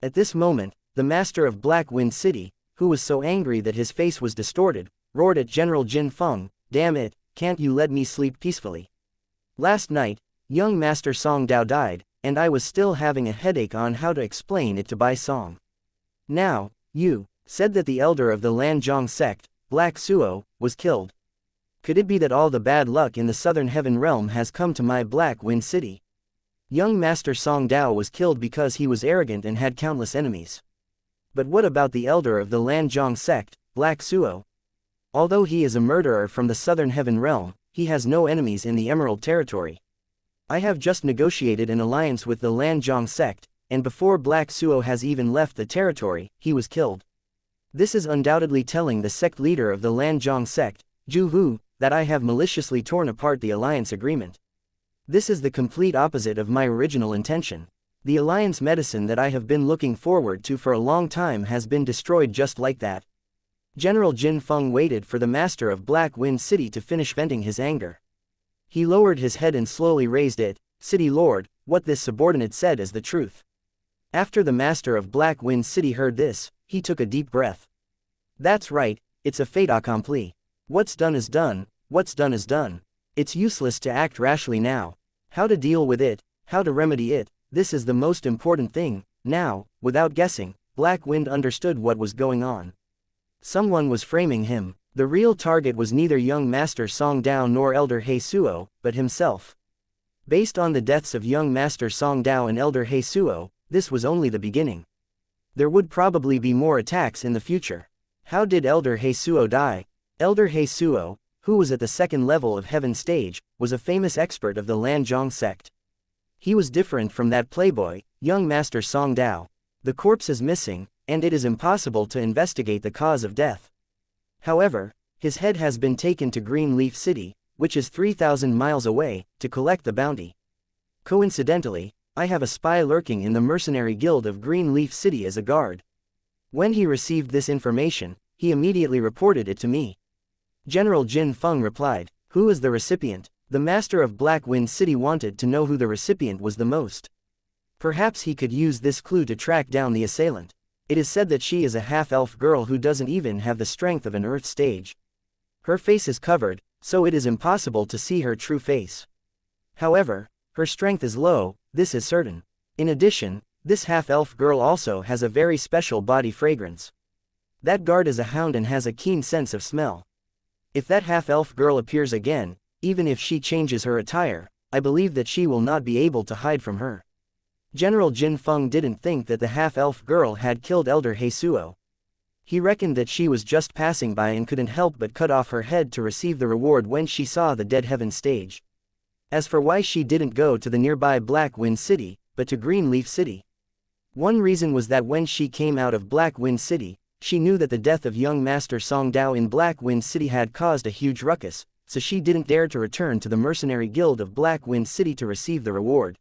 At this moment, the master of Black Wind City, who was so angry that his face was distorted, roared at General Jin Feng, "Damn it, can't you let me sleep peacefully? Last night, young Master Song Dao died, and I was still having a headache on how to explain it to Bai Song. Now, you said that the elder of the Lanzhong sect, Black Suo, was killed. Could it be that all the bad luck in the Southern Heaven Realm has come to my Black Wind City? Young Master Song Dao was killed because he was arrogant and had countless enemies. But what about the elder of the Lanzhong sect, Black Suo? Although he is a murderer from the Southern Heaven Realm, he has no enemies in the Emerald Territory. I have just negotiated an alliance with the Lanzhong sect, and before Black Suo has even left the territory, he was killed. This is undoubtedly telling the sect leader of the Lanzhong sect, Zhu Hu, that I have maliciously torn apart the alliance agreement. This is the complete opposite of my original intention. The alliance medicine that I have been looking forward to for a long time has been destroyed just like that. General Jin Feng waited for the master of Black Wind City to finish venting his anger. He lowered his head and slowly raised it. City Lord, what this subordinate said is the truth. After the master of Black Wind City heard this, he took a deep breath. That's right, it's a fait accompli. What's done is done, what's done is done. It's useless to act rashly now. How to deal with it, how to remedy it, this is the most important thing. Now, without guessing, Black Wind understood what was going on. Someone was framing him. The real target was neither young Master Song Dao nor Elder He Suo, but himself. Based on the deaths of young Master Song Dao and Elder He Suo, this was only the beginning. There would probably be more attacks in the future. How did Elder He Suo die? Elder He Suo, who was at the second level of Heaven Stage, was a famous expert of the Lanzhong sect. He was different from that playboy, young Master Song Dao. The corpse is missing, and it is impossible to investigate the cause of death. However, his head has been taken to Greenleaf City, which is 3,000 miles away, to collect the bounty. Coincidentally, I have a spy lurking in the mercenary guild of Greenleaf City as a guard. When he received this information, he immediately reported it to me. General Jin Feng replied, "Who is the recipient?" The master of Black Wind City wanted to know who the recipient was the most. Perhaps he could use this clue to track down the assailant. It is said that she is a half-elf girl who doesn't even have the strength of an Earth stage. Her face is covered, so it is impossible to see her true face. However, her strength is low, this is certain. In addition, this half-elf girl also has a very special body fragrance. That guard is a hound and has a keen sense of smell. If that half-elf girl appears again, even if she changes her attire, I believe that she will not be able to hide from her. General Jin Feng didn't think that the half-elf girl had killed Elder He Suo. He reckoned that she was just passing by and couldn't help but cut off her head to receive the reward when she saw the Dead Heaven stage. As for why she didn't go to the nearby Black Wind City, but to Greenleaf City. One reason was that when she came out of Black Wind City, she knew that the death of young Master Song Dao in Black Wind City had caused a huge ruckus, so she didn't dare to return to the mercenary guild of Black Wind City to receive the reward.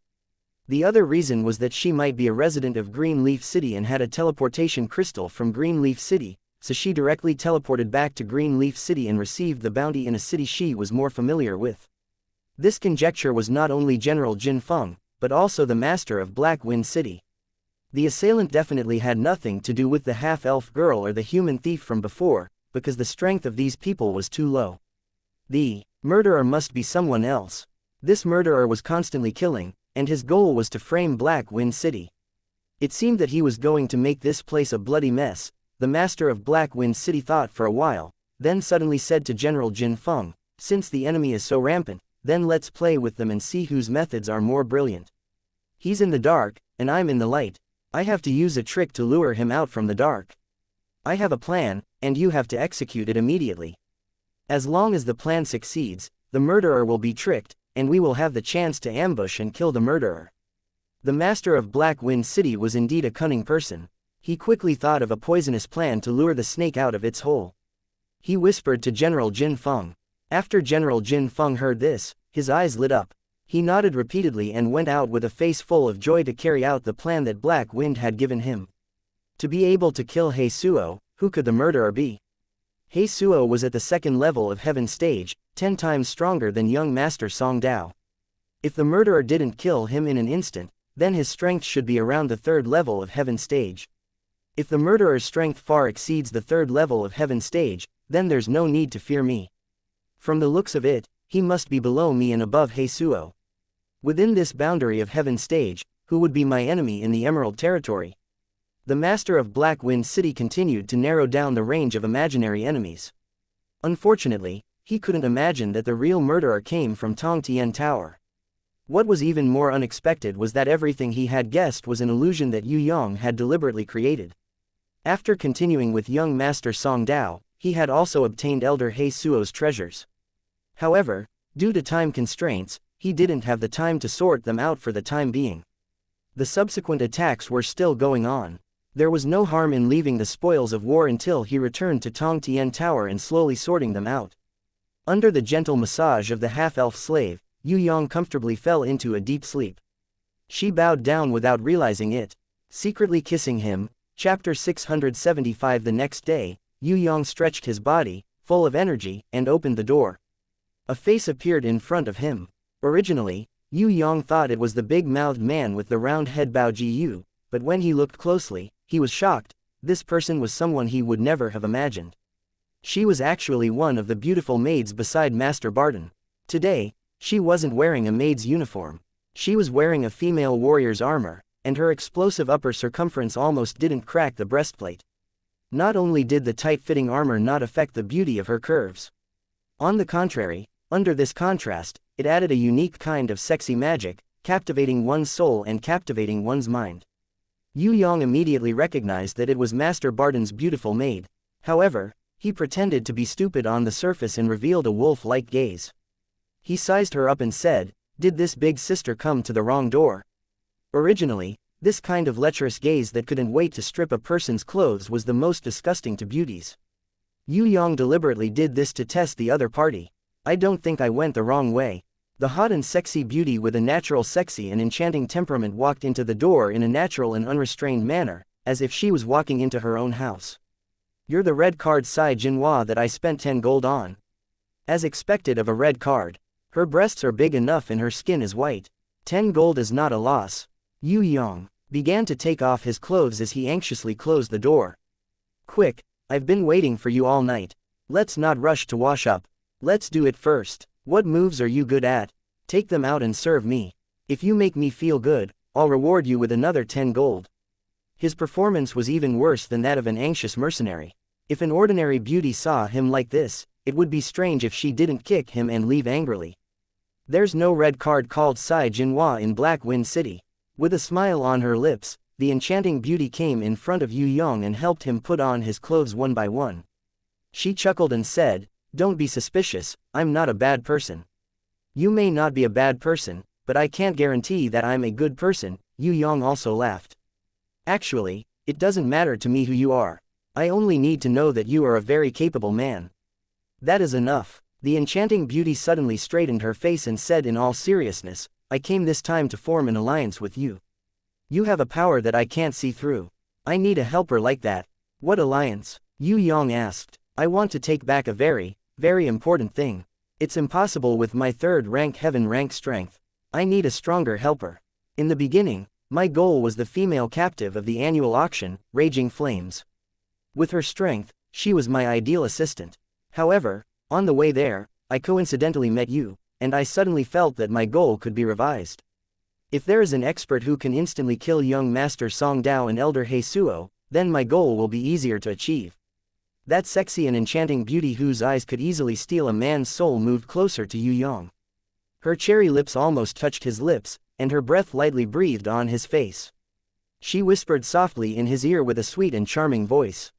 The other reason was that she might be a resident of Greenleaf City and had a teleportation crystal from Greenleaf City, so she directly teleported back to Greenleaf City and received the bounty in a city she was more familiar with. This conjecture was not only General Jin Feng, but also the master of Black Wind City. The assailant definitely had nothing to do with the half-elf girl or the human thief from before, because the strength of these people was too low. The murderer must be someone else. This murderer was constantly killing, and his goal was to frame Black Wind City. It seemed that he was going to make this place a bloody mess. The master of Black Wind City thought for a while, then suddenly said to General Jin Feng, "Since the enemy is so rampant, then let's play with them and see whose methods are more brilliant. He's in the dark, and I'm in the light. I have to use a trick to lure him out from the dark. I have a plan, and you have to execute it immediately. As long as the plan succeeds, the murderer will be tricked, and we will have the chance to ambush and kill the murderer." The master of Black Wind City was indeed a cunning person. He quickly thought of a poisonous plan to lure the snake out of its hole. He whispered to General Jin Feng. After General Jin Feng heard this, his eyes lit up. He nodded repeatedly and went out with a face full of joy to carry out the plan that Black Wind had given him. To be able to kill He Suo, who could the murderer be? He Suo was at the second level of Heaven Stage, 10 times stronger than young Master Song Dao. If the murderer didn't kill him in an instant, then his strength should be around the third level of Heaven Stage. If the murderer's strength far exceeds the third level of Heaven Stage, then there's no need to fear me. From the looks of it, he must be below me and above He Suo. Within this boundary of Heaven Stage, who would be my enemy in the Emerald Territory? The master of Black Wind City continued to narrow down the range of imaginary enemies. Unfortunately, he couldn't imagine that the real murderer came from Tong Tian Tower. What was even more unexpected was that everything he had guessed was an illusion that Yue Yang had deliberately created. After continuing with young Master Song Dao, he had also obtained Elder He Suo's treasures. However, due to time constraints, he didn't have the time to sort them out for the time being. The subsequent attacks were still going on. There was no harm in leaving the spoils of war until he returned to Tong Tian Tower and slowly sorting them out. Under the gentle massage of the half-elf slave, Yue Yang comfortably fell into a deep sleep. She bowed down without realizing it, secretly kissing him. Chapter 675. The next day, Yue Yang stretched his body, full of energy, and opened the door. A face appeared in front of him. Originally, Yue Yang thought it was the big-mouthed man with the round head Bao Ji Yu, but when he looked closely, he was shocked. This person was someone he would never have imagined. She was actually one of the beautiful maids beside Master Barton. Today, she wasn't wearing a maid's uniform. She was wearing a female warrior's armor, and her explosive upper circumference almost didn't crack the breastplate. Not only did the tight-fitting armor not affect the beauty of her curves. On the contrary, under this contrast, it added a unique kind of sexy magic, captivating one's soul and captivating one's mind. Yue Yang immediately recognized that it was Master Barton's beautiful maid. However, he pretended to be stupid on the surface and revealed a wolf-like gaze. He sized her up and said, "Did this big sister come to the wrong door?" Originally, this kind of lecherous gaze that couldn't wait to strip a person's clothes was the most disgusting to beauties. Yue Yang deliberately did this to test the other party. "I don't think I went the wrong way." The hot and sexy beauty with a natural sexy and enchanting temperament walked into the door in a natural and unrestrained manner, as if she was walking into her own house. "You're the red card xianxia that I spent 10 gold on." As expected of a red card. Her breasts are big enough and her skin is white. 10 gold is not a loss. Yue Yang began to take off his clothes as he anxiously closed the door. "Quick, I've been waiting for you all night. Let's not rush to wash up. Let's do it first. What moves are you good at? Take them out and serve me. If you make me feel good, I'll reward you with another 10 gold. His performance was even worse than that of an anxious mercenary. If an ordinary beauty saw him like this, it would be strange if she didn't kick him and leave angrily. There's no red card called xianxia in Black Wind City. With a smile on her lips, the enchanting beauty came in front of Yue Yang and helped him put on his clothes one by one. She chuckled and said, "Don't be suspicious, I'm not a bad person." "You may not be a bad person, but I can't guarantee that I'm a good person," Yue Yang also laughed. "Actually, it doesn't matter to me who you are. I only need to know that you are a very capable man. That is enough." The enchanting beauty suddenly straightened her face and said in all seriousness, "I came this time to form an alliance with you. You have a power that I can't see through. I need a helper like that." "What alliance?" Yue Yang asked. "I want to take back a very important thing. It's impossible with my 3rd rank heaven rank strength. I need a stronger helper. In the beginning, my goal was the female captive of the annual auction, Raging Flames. With her strength, she was my ideal assistant. However, on the way there, I coincidentally met you, and I suddenly felt that my goal could be revised. If there is an expert who can instantly kill young Master Song Dao and Elder He Suo, then my goal will be easier to achieve." That sexy and enchanting beauty whose eyes could easily steal a man's soul moved closer to Yue Yang. Her cherry lips almost touched his lips, and her breath lightly breathed on his face. She whispered softly in his ear with a sweet and charming voice.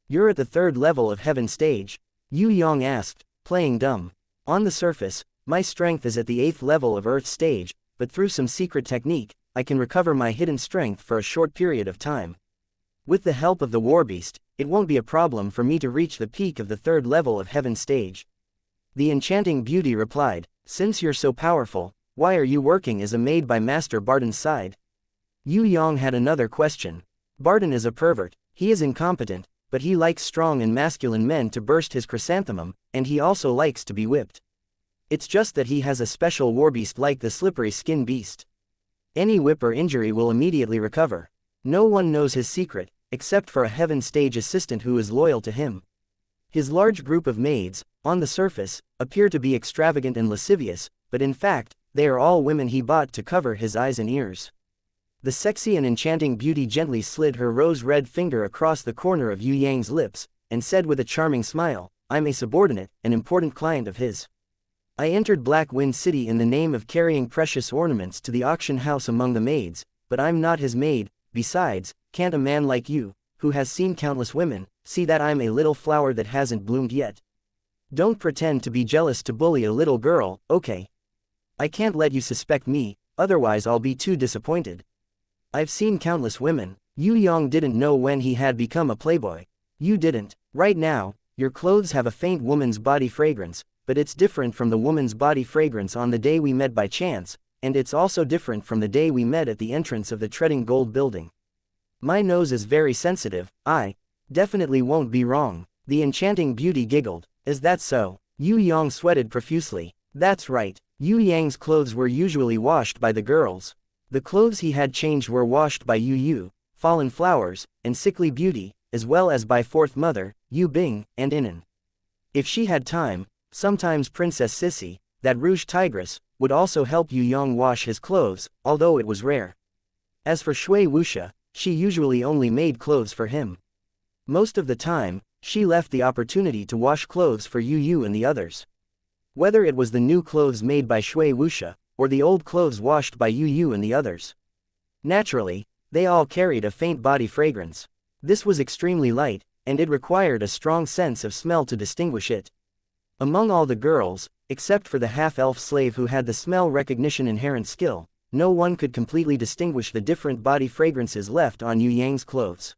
"You're at the 3rd level of heaven stage?" Yue Yang asked, playing dumb. "On the surface, my strength is at the 8th level of earth stage, but through some secret technique, I can recover my hidden strength for a short period of time. With the help of the war beast, it won't be a problem for me to reach the peak of the 3rd level of heaven stage." The enchanting beauty replied, "Since you're so powerful, why are you working as a maid by Master Barton's side?" Yue Yang had another question. "Barton is a pervert, he is incompetent, but he likes strong and masculine men to burst his chrysanthemum, and he also likes to be whipped. It's just that he has a special warbeast like the slippery skin beast. Any whip or injury will immediately recover. No one knows his secret, except for a heaven stage assistant who is loyal to him. His large group of maids, on the surface, appear to be extravagant and lascivious, but in fact, they are all women he bought to cover his eyes and ears." The sexy and enchanting beauty gently slid her rose-red finger across the corner of Yue Yang's lips, and said with a charming smile, "I'm a subordinate, an important client of his. I entered Black Wind City in the name of carrying precious ornaments to the auction house among the maids, but I'm not his maid. Besides, can't a man like you, who has seen countless women, see that I'm a little flower that hasn't bloomed yet? Don't pretend to be jealous to bully a little girl, okay? I can't let you suspect me, otherwise I'll be too disappointed. I've seen countless women." Yue Yang didn't know when he had become a playboy. "You didn't. Right now, your clothes have a faint woman's body fragrance, but it's different from the woman's body fragrance on the day we met by chance, and it's also different from the day we met at the entrance of the Treading Gold building. My nose is very sensitive, I definitely won't be wrong." The enchanting beauty giggled. "Is that so?" Yue Yang sweated profusely. "That's right. Yue Yang's clothes were usually washed by the girls. The clothes he had changed were washed by Yu, fallen flowers, and sickly beauty, as well as by fourth mother, Yu Bing, and Inan. If she had time, sometimes Princess Sissy, that rouge tigress, would also help Yue Yang wash his clothes, although it was rare. As for Shui Wuxia, she usually only made clothes for him. Most of the time, she left the opportunity to wash clothes for Yu and the others. Whether it was the new clothes made by Shui Wuxia, or the old clothes washed by Yu and the others. Naturally, they all carried a faint body fragrance. This was extremely light, and it required a strong sense of smell to distinguish it. Among all the girls, except for the half-elf slave who had the smell recognition inherent skill, no one could completely distinguish the different body fragrances left on Yue Yang's clothes.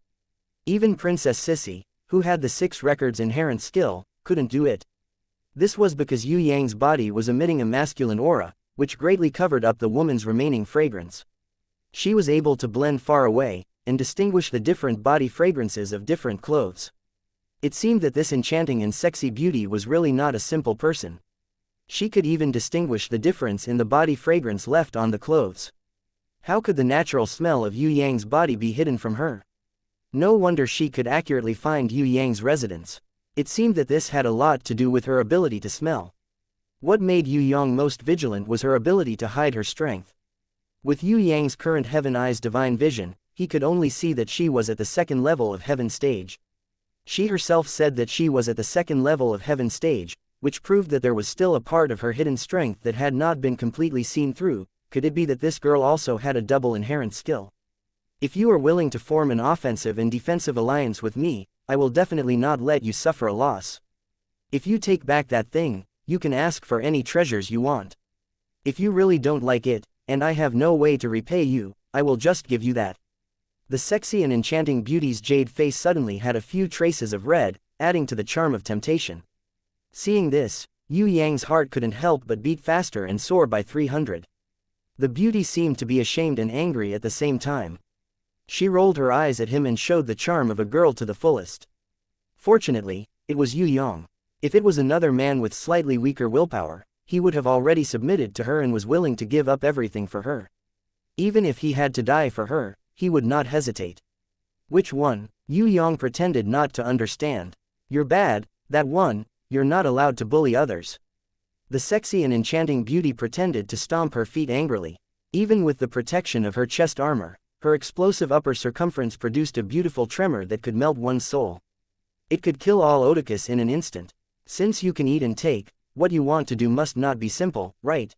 Even Princess Sissy, who had the 6 records inherent skill, couldn't do it. This was because Yue Yang's body was emitting a masculine aura, which greatly covered up the woman's remaining fragrance. She was able to blend far away, and distinguish the different body fragrances of different clothes. It seemed that this enchanting and sexy beauty was really not a simple person. She could even distinguish the difference in the body fragrance left on the clothes. How could the natural smell of Yue Yang's body be hidden from her? No wonder she could accurately find Yue Yang's residence. It seemed that this had a lot to do with her ability to smell. What made Yue Yang most vigilant was her ability to hide her strength. With Yue Yang's current Heaven Eye's divine vision, he could only see that she was at the 2nd level of Heaven stage. She herself said that she was at the 2nd level of Heaven stage, which proved that there was still a part of her hidden strength that had not been completely seen through. Could it be that this girl also had a double inherent skill? If you are willing to form an offensive and defensive alliance with me, I will definitely not let you suffer a loss. If you take back that thing, you can ask for any treasures you want. If you really don't like it, and I have no way to repay you, I will just give you that. The sexy and enchanting beauty's jade face suddenly had a few traces of red, adding to the charm of temptation. Seeing this, Yue Yang's heart couldn't help but beat faster and soar by 300. The beauty seemed to be ashamed and angry at the same time. She rolled her eyes at him and showed the charm of a girl to the fullest. Fortunately, it was Yue Yang. If it was another man with slightly weaker willpower, he would have already submitted to her and was willing to give up everything for her. Even if he had to die for her, he would not hesitate. Which one? Yue Yang pretended not to understand. You're bad, that one, you're not allowed to bully others. The sexy and enchanting beauty pretended to stomp her feet angrily. Even with the protection of her chest armor, her explosive upper circumference produced a beautiful tremor that could melt one's soul. It could kill all Oedipus in an instant. Since you can eat and take, what you want to do must not be simple, right?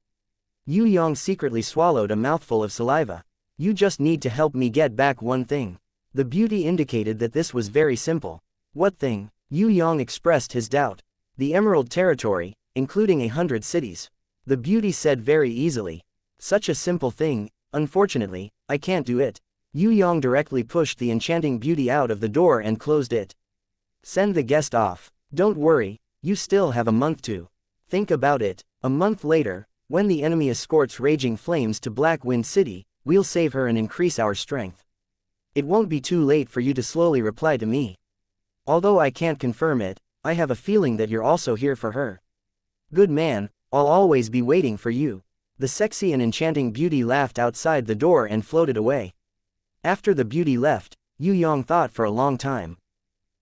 Yue Yang secretly swallowed a mouthful of saliva. You just need to help me get back one thing. The beauty indicated that this was very simple. What thing? Yue Yang expressed his doubt. The Emerald Territory, including 100 cities. The beauty said very easily. Such a simple thing, unfortunately, I can't do it. Yue Yang directly pushed the enchanting beauty out of the door and closed it. Send the guest off. Don't worry, you still have a month to think about it. A month later, when the enemy escorts raging flames to Black Wind City, we'll save her and increase our strength. It won't be too late for you to slowly reply to me. Although I can't confirm it, I have a feeling that you're also here for her. Good man, I'll always be waiting for you. The sexy and enchanting beauty laughed outside the door and floated away. After the beauty left, Yue Yang thought for a long time.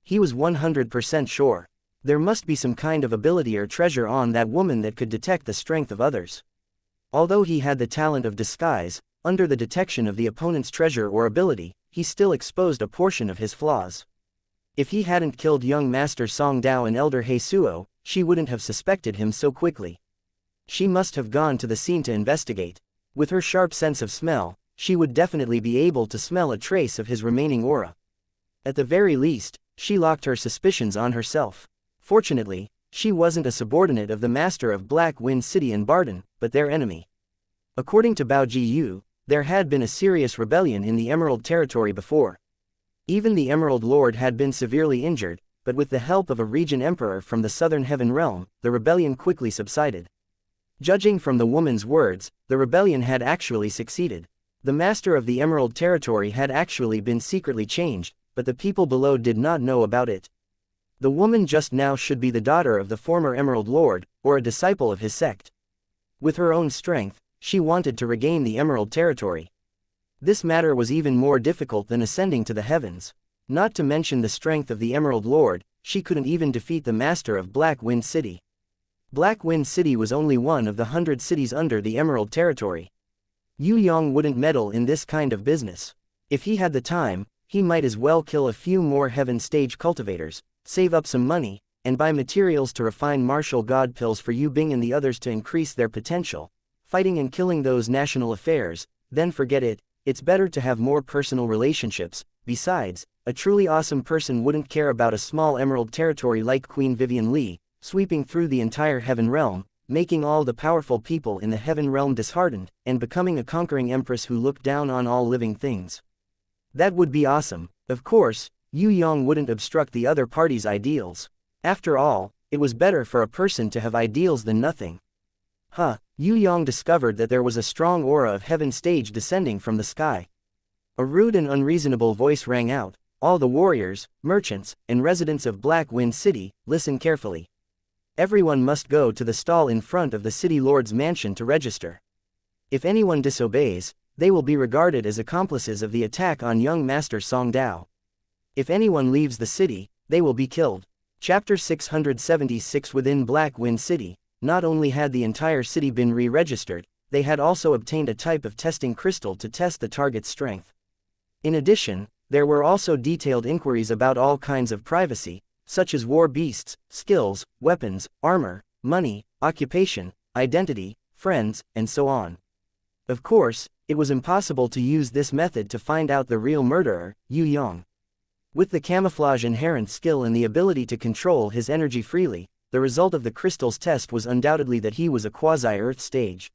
He was 100% sure. There must be some kind of ability or treasure on that woman that could detect the strength of others. Although he had the talent of disguise, under the detection of the opponent's treasure or ability, he still exposed a portion of his flaws. If he hadn't killed young Master Song Dao and Elder Heisuo, she wouldn't have suspected him so quickly. She must have gone to the scene to investigate. With her sharp sense of smell, she would definitely be able to smell a trace of his remaining aura. At the very least, she locked her suspicions on herself. Fortunately, she wasn't a subordinate of the Master of Black Wind City and Barden, but their enemy. According to Bao Jiyu, there had been a serious rebellion in the Emerald Territory before. Even the Emerald Lord had been severely injured, but with the help of a Regent Emperor from the Southern Heaven Realm, the rebellion quickly subsided. Judging from the woman's words, the rebellion had actually succeeded. The Master of the Emerald Territory had actually been secretly changed, but the people below did not know about it. The woman just now should be the daughter of the former Emerald Lord, or a disciple of his sect. With her own strength, she wanted to regain the Emerald Territory. This matter was even more difficult than ascending to the heavens. Not to mention the strength of the Emerald Lord, she couldn't even defeat the master of Black Wind City. Black Wind City was only one of the 100 cities under the Emerald Territory. Yue Yang wouldn't meddle in this kind of business. If he had the time, he might as well kill a few more heaven stage cultivators, save up some money, and buy materials to refine martial god pills for Yu Bing and the others to increase their potential. Fighting and killing those national affairs, then forget it. It's better to have more personal relationships. Besides, a truly awesome person wouldn't care about a small emerald territory like Queen Vivian Li, sweeping through the entire heaven realm, making all the powerful people in the heaven realm disheartened, and becoming a conquering empress who looked down on all living things. That would be awesome. Of course, Yue Yang wouldn't obstruct the other party's ideals. After all, it was better for a person to have ideals than nothing. Yue Yang discovered that there was a strong aura of heaven stage descending from the sky. A rude and unreasonable voice rang out, "All the warriors, merchants, and residents of Black Wind City, listen carefully. Everyone must go to the stall in front of the city lord's mansion to register. If anyone disobeys, they will be regarded as accomplices of the attack on young Master Song Dao. If anyone leaves the city, they will be killed." Chapter 676. Within Black Wind City, not only had the entire city been re-registered, they had also obtained a type of testing crystal to test the target's strength. In addition, there were also detailed inquiries about all kinds of privacy, such as war beasts, skills, weapons, armor, money, occupation, identity, friends, and so on. Of course, it was impossible to use this method to find out the real murderer, Yue Yang. With the camouflage inherent skill and the ability to control his energy freely, the result of the crystal's test was undoubtedly that he was a quasi-Earth stage.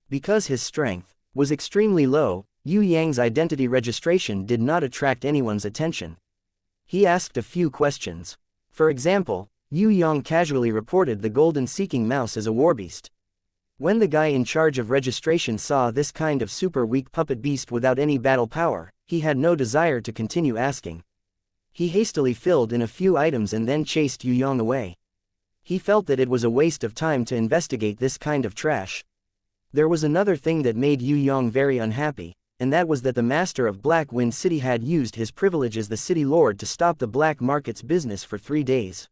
Because his strength was extremely low, Yue Yang's identity registration did not attract anyone's attention. He asked a few questions. For example, Yue Yang casually reported the golden seeking mouse as a warbeast. When the guy in charge of registration saw this kind of super weak puppet beast without any battle power, he had no desire to continue asking. He hastily filled in a few items and then chased Yue Yang away. He felt that it was a waste of time to investigate this kind of trash. There was another thing that made Yue Yang very unhappy, and that was that the master of Black Wind City had used his privilege as the city lord to stop the black market's business for 3 days.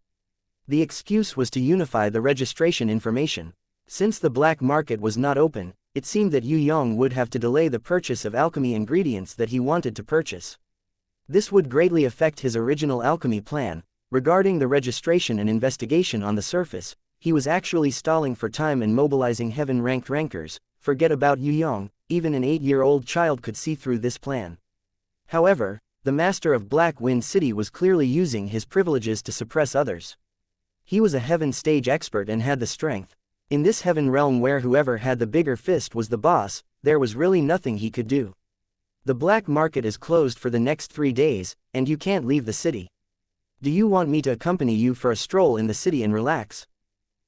The excuse was to unify the registration information. Since the black market was not open, it seemed that Yue Yang would have to delay the purchase of alchemy ingredients that he wanted to purchase. This would greatly affect his original alchemy plan. Regarding the registration and investigation on the surface, he was actually stalling for time and mobilizing heaven-ranked rankers. Forget about Yue Yang, even an 8-year-old child could see through this plan. However, the master of Black Wind City was clearly using his privileges to suppress others. He was a heaven stage expert and had the strength. In this heaven realm where whoever had the bigger fist was the boss, there was really nothing he could do. The black market is closed for the next 3 days, and you can't leave the city. Do you want me to accompany you for a stroll in the city and relax?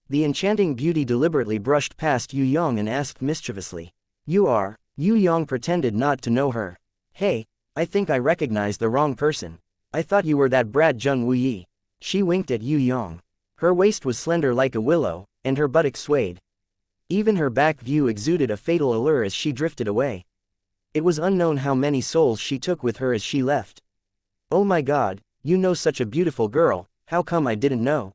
The enchanting beauty deliberately brushed past Yue Yang and asked mischievously. You are? Yue Yang pretended not to know her. Hey, I think I recognized the wrong person. I thought you were that brat Zheng Wuyi. She winked at Yue Yang. Her waist was slender like a willow, and her buttocks swayed. Even her back view exuded a fatal allure as she drifted away. It was unknown how many souls she took with her as she left. Oh my god, you know such a beautiful girl, how come I didn't know?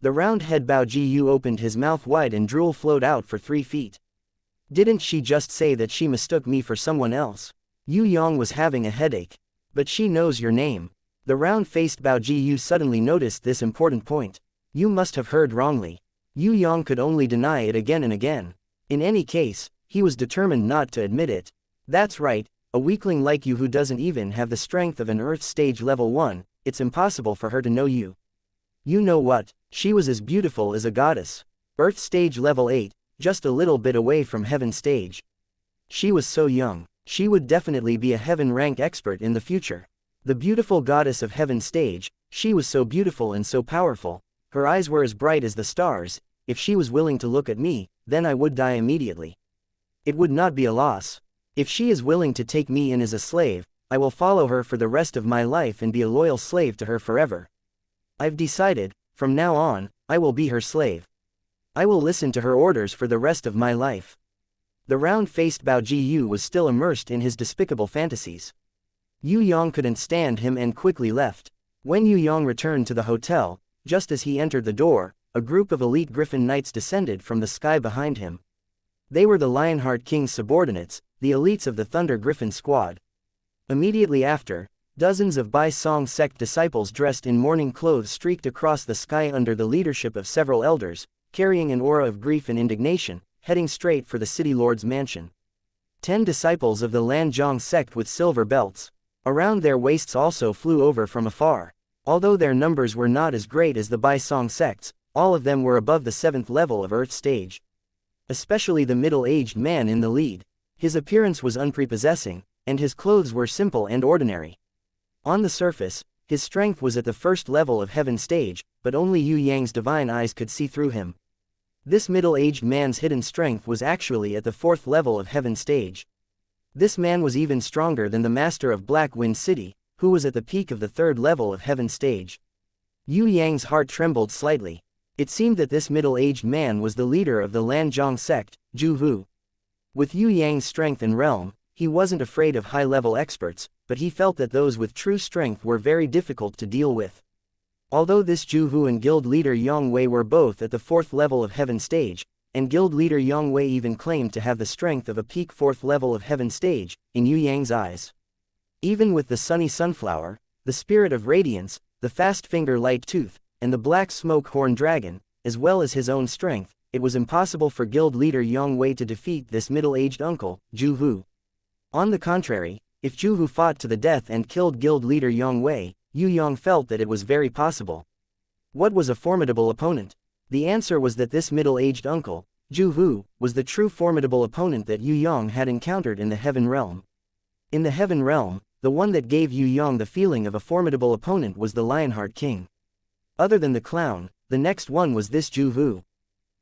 The round-head Bao Jiyu opened his mouth wide and drool flowed out for 3 feet. Didn't she just say that she mistook me for someone else? Yue Yang was having a headache. But she knows your name. The round-faced Bao Jiyu suddenly noticed this important point. You must have heard wrongly. Yue Yang could only deny it again and again. In any case, he was determined not to admit it. That's right, a weakling like you who doesn't even have the strength of an Earth stage level 1, it's impossible for her to know you. You know what, she was as beautiful as a goddess. Earth stage level 8, just a little bit away from heaven stage. She was so young, she would definitely be a heaven rank expert in the future. The beautiful goddess of heaven stage, she was so beautiful and so powerful, her eyes were as bright as the stars. If she was willing to look at me, then I would die immediately. It would not be a loss. If she is willing to take me in as a slave, I will follow her for the rest of my life and be a loyal slave to her forever. I've decided, from now on, I will be her slave. I will listen to her orders for the rest of my life. The round-faced Bao Ji was still immersed in his despicable fantasies. Yue Yang couldn't stand him and quickly left. When Yue Yang returned to the hotel, just as he entered the door, a group of elite Griffin Knights descended from the sky behind him. They were the Lionheart King's subordinates, the elites of the Thunder Griffin squad. Immediately after, dozens of Bai Song sect disciples dressed in mourning clothes streaked across the sky under the leadership of several elders, carrying an aura of grief and indignation, heading straight for the city lord's mansion. 10 disciples of the Lanzhong sect with silver belts around their waists also flew over from afar. Although their numbers were not as great as the Bai Song sects, all of them were above the 7th level of Earth stage. Especially the middle-aged man in the lead. His appearance was unprepossessing, and his clothes were simple and ordinary. On the surface, his strength was at the 1st level of Heaven stage, but only Yue Yang's divine eyes could see through him. This middle-aged man's hidden strength was actually at the 4th level of Heaven stage. This man was even stronger than the master of Black Wind City, who was at the peak of the 3rd level of Heaven stage. Yue Yang's heart trembled slightly. It seemed that this middle-aged man was the leader of the Lanzhong sect, Zhu Hu. With Yue Yang's strength and realm, he wasn't afraid of high-level experts, but he felt that those with true strength were very difficult to deal with. Although this Zhu Hu and guild leader Yang Wei were both at the 4th level of Heaven stage, and guild leader Yang Wei even claimed to have the strength of a peak 4th level of Heaven stage, in Yue Yang's eyes. Even with the sunny sunflower, the spirit of radiance, the fast finger light tooth, and the black smoke horn dragon, as well as his own strength, it was impossible for guild leader Yang Wei to defeat this middle-aged uncle, Zhu Hu. On the contrary, if Zhu Hu fought to the death and killed guild leader Yang Wei, Yue Yang felt that it was very possible. What was a formidable opponent? The answer was that this middle-aged uncle, Zhu Hu, was the true formidable opponent that Yue Yang had encountered in the Heaven Realm. In the Heaven Realm, the one that gave Yue Yang the feeling of a formidable opponent was the Lionheart King. Other than the clown, the next one was this Zhu Hu.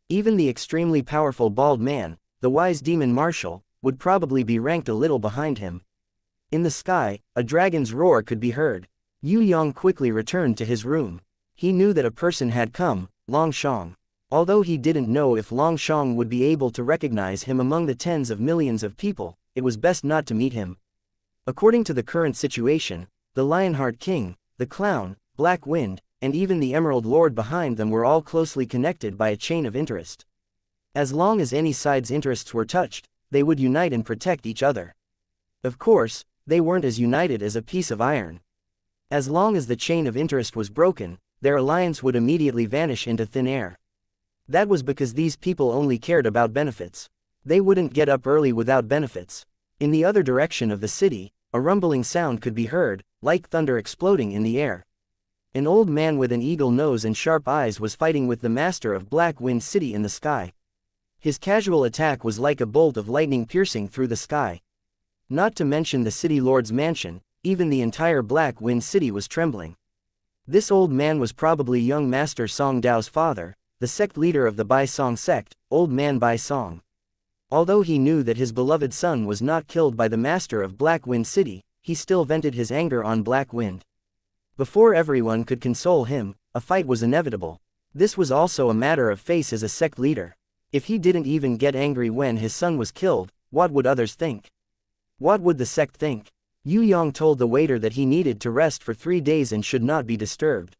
Even the extremely powerful bald man, the wise demon marshal, would probably be ranked a little behind him. In the sky, a dragon's roar could be heard. Yue Yang quickly returned to his room. He knew that a person had come, Long Shang. Although he didn't know if Long Shang would be able to recognize him among the tens of millions of people, it was best not to meet him. According to the current situation, the Lionheart King, the Clown, Black Wind, and even the Emerald Lord behind them were all closely connected by a chain of interest. As long as any side's interests were touched, they would unite and protect each other. Of course, they weren't as united as a piece of iron. As long as the chain of interest was broken, their alliance would immediately vanish into thin air. That was because these people only cared about benefits. They wouldn't get up early without benefits. In the other direction of the city, a rumbling sound could be heard, like thunder exploding in the air. An old man with an eagle nose and sharp eyes was fighting with the master of Black Wind City in the sky. His casual attack was like a bolt of lightning piercing through the sky. Not to mention the city lord's mansion, even the entire Black Wind City was trembling. This old man was probably young Master Song Dao's father, the sect leader of the Bai Song sect, Old Man Bai Song. Although he knew that his beloved son was not killed by the master of Black Wind City, he still vented his anger on Black Wind. Before everyone could console him, a fight was inevitable. This was also a matter of face as a sect leader. If he didn't even get angry when his son was killed, what would others think? What would the sect think? Yue Yang told the waiter that he needed to rest for 3 days and should not be disturbed.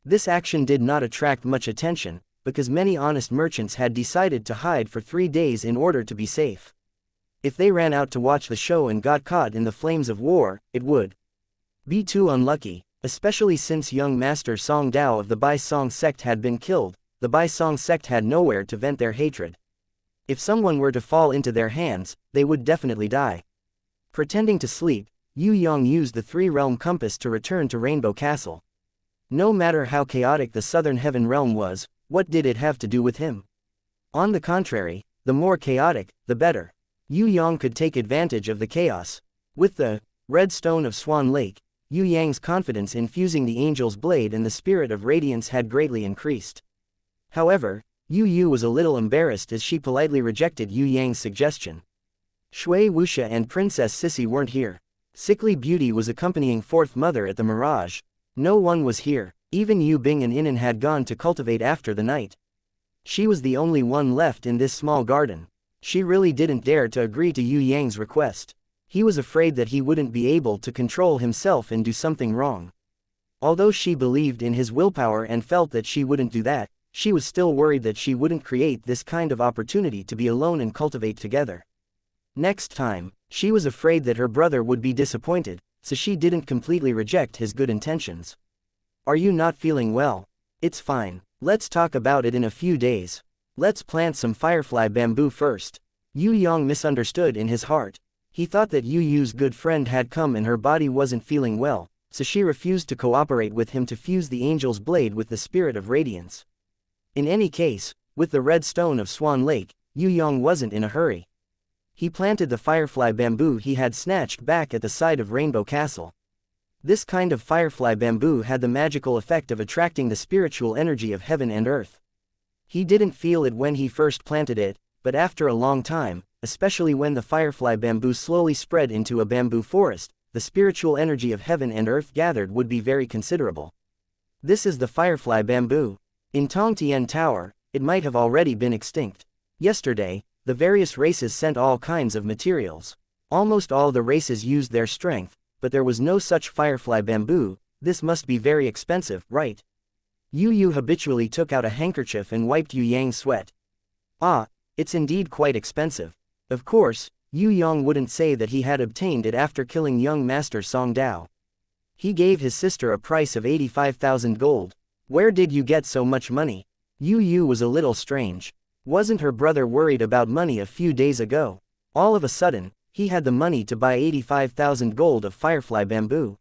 This action did not attract much attention, because many honest merchants had decided to hide for 3 days in order to be safe. If they ran out to watch the show and got caught in the flames of war, it would be too unlucky, especially since young Master Song Dao of the Bai Song sect had been killed. The Bai Song sect had nowhere to vent their hatred. If someone were to fall into their hands, they would definitely die. Pretending to sleep, Yue Yang used the 3-realm compass to return to Rainbow Castle. No matter how chaotic the Southern Heaven Realm was, what did it have to do with him? On the contrary, the more chaotic, the better. Yue Yang could take advantage of the chaos. With the red stone of Swan Lake, Yue Yang's confidence in fusing the Angel's Blade and the Spirit of Radiance had greatly increased. However, Yu was a little embarrassed as she politely rejected Yue Yang's suggestion. Shui Wuxia and Princess Sissy weren't here. Sickly Beauty was accompanying Fourth Mother at the Mirage. No one was here. Even Yu Bing and Inan had gone to cultivate after the night. She was the only one left in this small garden. She really didn't dare to agree to Yue Yang's request. He was afraid that he wouldn't be able to control himself and do something wrong. Although she believed in his willpower and felt that she wouldn't do that, she was still worried that she wouldn't create this kind of opportunity to be alone and cultivate together. Next time, she was afraid that her brother would be disappointed, so she didn't completely reject his good intentions. Are you not feeling well? It's fine. Let's talk about it in a few days. Let's plant some firefly bamboo first. Yue Yang misunderstood in his heart. He thought that Yu Yu's good friend had come and her body wasn't feeling well, so she refused to cooperate with him to fuse the angel's blade with the spirit of radiance. In any case, with the red stone of Swan Lake, Yue Yang wasn't in a hurry. He planted the firefly bamboo he had snatched back at the side of Rainbow Castle. This kind of firefly bamboo had the magical effect of attracting the spiritual energy of heaven and earth. He didn't feel it when he first planted it, but after a long time, especially when the firefly bamboo slowly spread into a bamboo forest, the spiritual energy of heaven and earth gathered would be very considerable. This is the firefly bamboo. In Tong Tian Tower, it might have already been extinct. Yesterday, the various races sent all kinds of materials. Almost all the races used their strength, but there was no such firefly bamboo. This must be very expensive, right? Yu Yu habitually took out a handkerchief and wiped Yue Yang's sweat. Ah, it's indeed quite expensive. Of course, Yue Yang wouldn't say that he had obtained it after killing young Master Song Dao. He gave his sister a price of 85,000 gold. Where did you get so much money? Yu Yu was a little strange. Wasn't her brother worried about money a few days ago? All of a sudden, he had the money to buy 85,000 gold of firefly bamboo.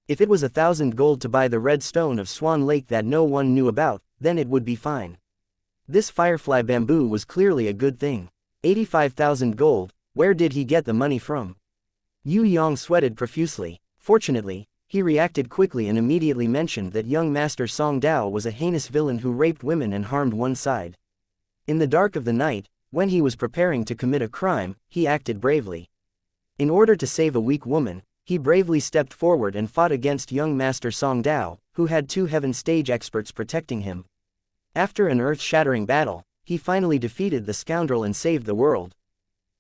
If it was 1,000 gold to buy the red stone of Swan Lake that no one knew about, then it would be fine. This firefly bamboo was clearly a good thing. 85,000 gold, where did he get the money from? Yue Yang sweated profusely. Fortunately, he reacted quickly and immediately mentioned that young Master Song Dao was a heinous villain who raped women and harmed one side. In the dark of the night, when he was preparing to commit a crime, he acted bravely. In order to save a weak woman, he bravely stepped forward and fought against young Master Song Dao, who had 2 heaven stage experts protecting him. After an earth-shattering battle, he finally defeated the scoundrel and saved the world.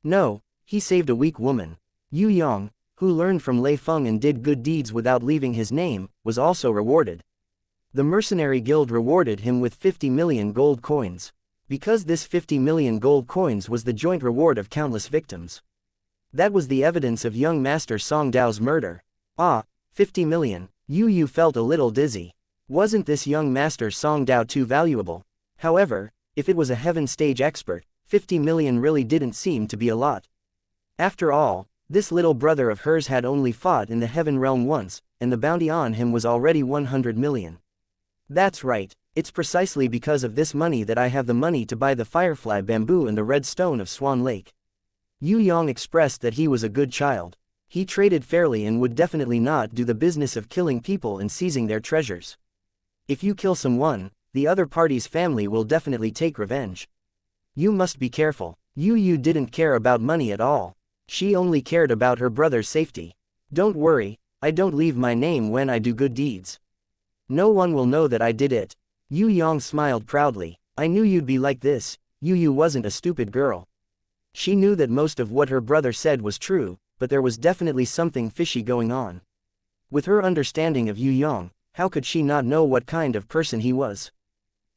No, he saved a weak woman. Yue Yang, who learned from Lei Feng and did good deeds without leaving his name, was also rewarded. The mercenary guild rewarded him with 50 million gold coins. Because this 50 million gold coins was the joint reward of countless victims. That was the evidence of young Master Song Dao's murder. Ah, 50 million. Yu Yu felt a little dizzy. Wasn't this young Master Song Dao too valuable? However, if it was a heaven stage expert, 50 million really didn't seem to be a lot. After all, this little brother of hers had only fought in the heaven realm once, and the bounty on him was already 100 million. That's right, it's precisely because of this money that I have the money to buy the firefly bamboo and the red stone of Swan Lake. Yue Yang expressed that he was a good child. He traded fairly and would definitely not do the business of killing people and seizing their treasures. If you kill someone, the other party's family will definitely take revenge. You must be careful. Yu Yu didn't care about money at all. She only cared about her brother's safety. Don't worry, I don't leave my name when I do good deeds. No one will know that I did it. Yue Yang smiled proudly. I knew you'd be like this. Yu Yu wasn't a stupid girl. She knew that most of what her brother said was true, but there was definitely something fishy going on. With her understanding of Yue Yang, how could she not know what kind of person he was?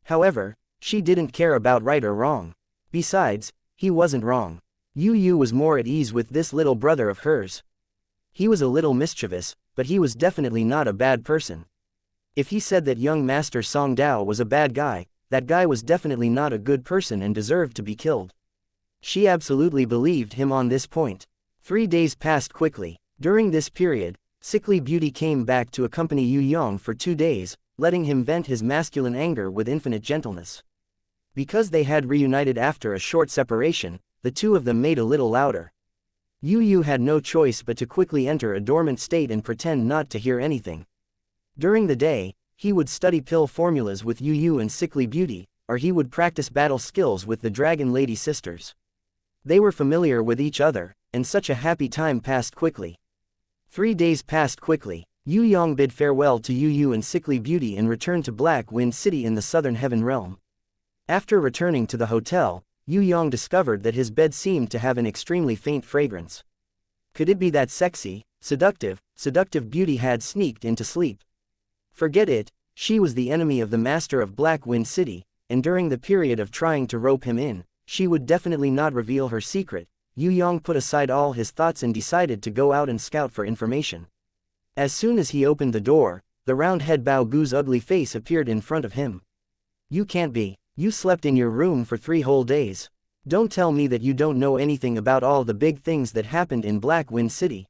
However, she didn't care about right or wrong. Besides, he wasn't wrong. Yu Yu was more at ease with this little brother of hers. He was a little mischievous, but he was definitely not a bad person. If he said that young Master Song Dao was a bad guy, that guy was definitely not a good person and deserved to be killed. She absolutely believed him on this point. 3 days passed quickly. During this period, Sickly Beauty came back to accompany Yue Yang for 2 days, letting him vent his masculine anger with infinite gentleness. Because they had reunited after a short separation, the two of them made a little louder. Yu Yu had no choice but to quickly enter a dormant state and pretend not to hear anything. During the day, he would study pill formulas with Yu Yu and Sickly Beauty, or he would practice battle skills with the Dragon Lady sisters. They were familiar with each other, and such a happy time passed quickly. 3 days passed quickly. Yue Yang bid farewell to Yu Yu and Sickly Beauty and returned to Black Wind City in the southern heaven realm. After returning to the hotel, Yue Yang discovered that his bed seemed to have an extremely faint fragrance. Could it be that sexy, seductive beauty had sneaked into sleep? Forget it, she was the enemy of the master of Black Wind City, and during the period of trying to rope him in, she would definitely not reveal her secret. Yue Yang put aside all his thoughts and decided to go out and scout for information. As soon as he opened the door, the round-head Bao Gu's ugly face appeared in front of him. You can't be. You slept in your room for 3 whole days. Don't tell me that you don't know anything about all the big things that happened in Black Wind City.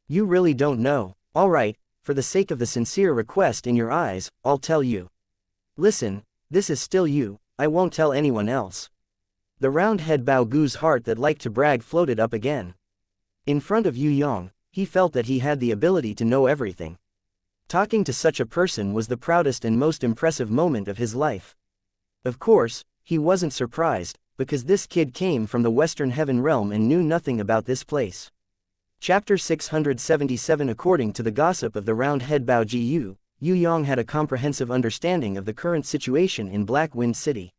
You really don't know. Alright, for the sake of the sincere request in your eyes, I'll tell you. Listen, this is still you, I won't tell anyone else. The round-head Bao Gu's heart that liked to brag floated up again. In front of Yue Yang, he felt that he had the ability to know everything. Talking to such a person was the proudest and most impressive moment of his life. Of course, he wasn't surprised, because this kid came from the Western Heaven Realm and knew nothing about this place. Chapter 677. According to the gossip of the round-head Bao Ji, Yue Yang had a comprehensive understanding of the current situation in Black Wind City.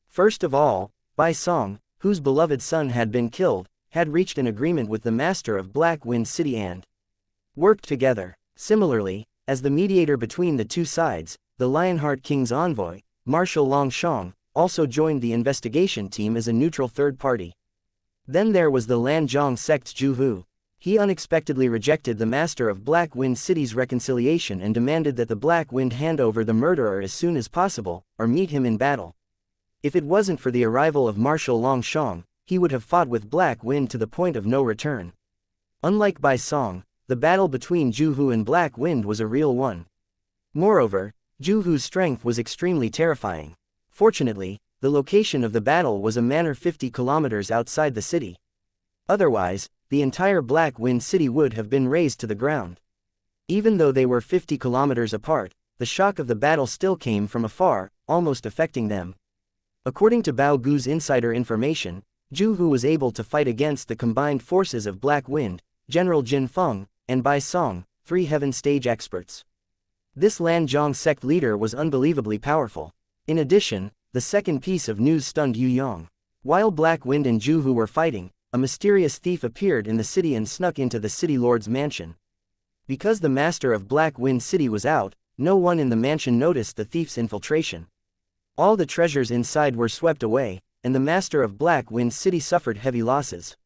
First of all, Bai Song, whose beloved son had been killed, had reached an agreement with the master of Black Wind City and worked together. Similarly, as the mediator between the two sides, the Lionheart King's envoy, Marshal Longshang, also joined the investigation team as a neutral third party. Then there was the Lanzhong sect's Zhu Hu. He unexpectedly rejected the master of Black Wind City's reconciliation and demanded that the Black Wind hand over the murderer as soon as possible, or meet him in battle. If it wasn't for the arrival of Marshal Longshang, he would have fought with Black Wind to the point of no return. Unlike Bai Song, the battle between Zhu Hu and Black Wind was a real one. Moreover, Zhu Hu's strength was extremely terrifying. Fortunately, the location of the battle was a manor 50 kilometers outside the city. Otherwise, the entire Black Wind City would have been razed to the ground. Even though they were 50 kilometers apart, the shock of the battle still came from afar, almost affecting them. According to Bao Gu's insider information, Zhu Hu was able to fight against the combined forces of Black Wind, General Jin Feng, and Bai Song, 3 heaven stage experts. This Lanzhong sect leader was unbelievably powerful. In addition, the second piece of news stunned Yue Yang. While Black Wind and Zhu Hu were fighting, a mysterious thief appeared in the city and snuck into the city lord's mansion. Because the master of Black Wind City was out, no one in the mansion noticed the thief's infiltration. All the treasures inside were swept away, and the master of Black Wind City suffered heavy losses.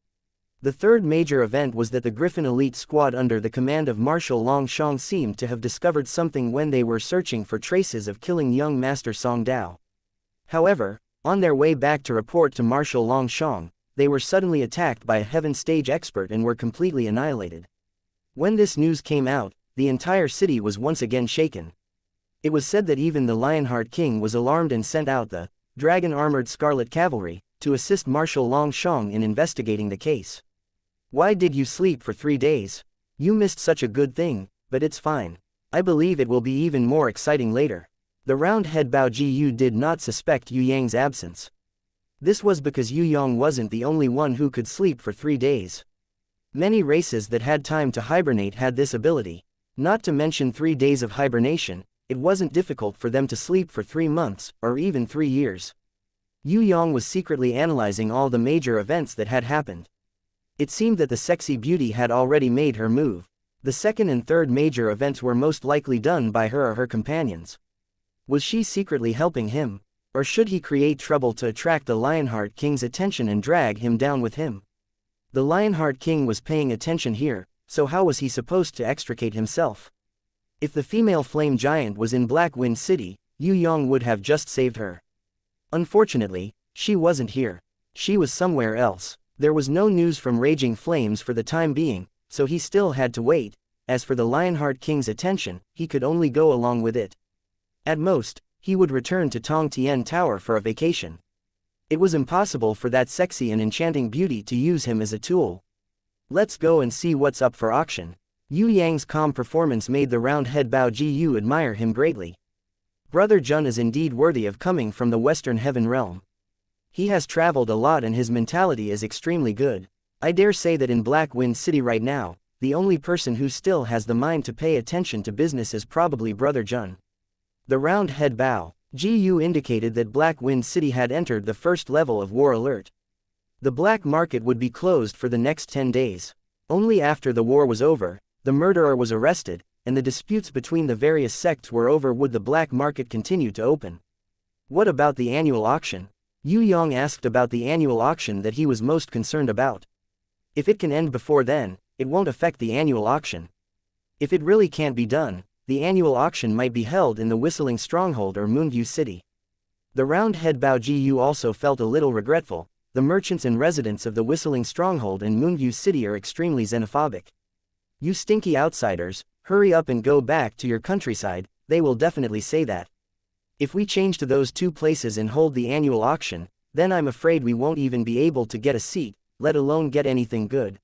The third major event was that the Griffin elite squad under the command of Marshal Longshang seemed to have discovered something when they were searching for traces of killing young Master Song Dao. However, on their way back to report to Marshal Longshang, they were suddenly attacked by a heaven stage expert and were completely annihilated. When this news came out, the entire city was once again shaken. It was said that even the Lionheart King was alarmed and sent out the dragon-armored Scarlet Cavalry to assist Marshal Longshang in investigating the case. Why did you sleep for 3 days? You missed such a good thing, but it's fine. I believe it will be even more exciting later. The round-head Bao Ji did not suspect Yue Yang's absence. This was because Yue Yang wasn't the only one who could sleep for 3 days. Many races that had time to hibernate had this ability. Not to mention 3 days of hibernation, it wasn't difficult for them to sleep for 3 months, or even 3 years. Yue Yang was secretly analyzing all the major events that had happened. It seemed that the sexy beauty had already made her move. The second and third major events were most likely done by her or her companions. Was she secretly helping him? Or should he create trouble to attract the Lionheart King's attention and drag him down with him? The Lionheart King was paying attention here, so how was he supposed to extricate himself? If the female flame giant was in Black Wind City, Yue Yang would have just saved her. Unfortunately, she wasn't here. She was somewhere else. There was no news from Raging Flames for the time being, so he still had to wait. As for the Lionheart King's attention, he could only go along with it. At most, he would return to Tong Tian Tower for a vacation. It was impossible for that sexy and enchanting beauty to use him as a tool. Let's go and see what's up for auction. Yue Yang's calm performance made the round-head Bao Ji admire him greatly. Brother Jun is indeed worthy of coming from the Western Heaven Realm. He has traveled a lot and his mentality is extremely good. I dare say that in Black Wind City right now, the only person who still has the mind to pay attention to business is probably Brother Jun. The round-head Bao, Gu indicated that Black Wind City had entered the first level of war alert. The black market would be closed for the next 10 days. Only after the war was over, the murderer was arrested, and the disputes between the various sects were over would the black market continue to open. What about the annual auction? Yue Yang asked about the annual auction that he was most concerned about. If it can end before then, it won't affect the annual auction. If it really can't be done, the annual auction might be held in the Whistling Stronghold or Moonview City. The round-head Bao Jiyu also felt a little regretful. The merchants and residents of the Whistling Stronghold and Moonview City are extremely xenophobic. You stinky outsiders, hurry up and go back to your countryside, they will definitely say that. If we change to those two places and hold the annual auction, then I'm afraid we won't even be able to get a seat, let alone get anything good.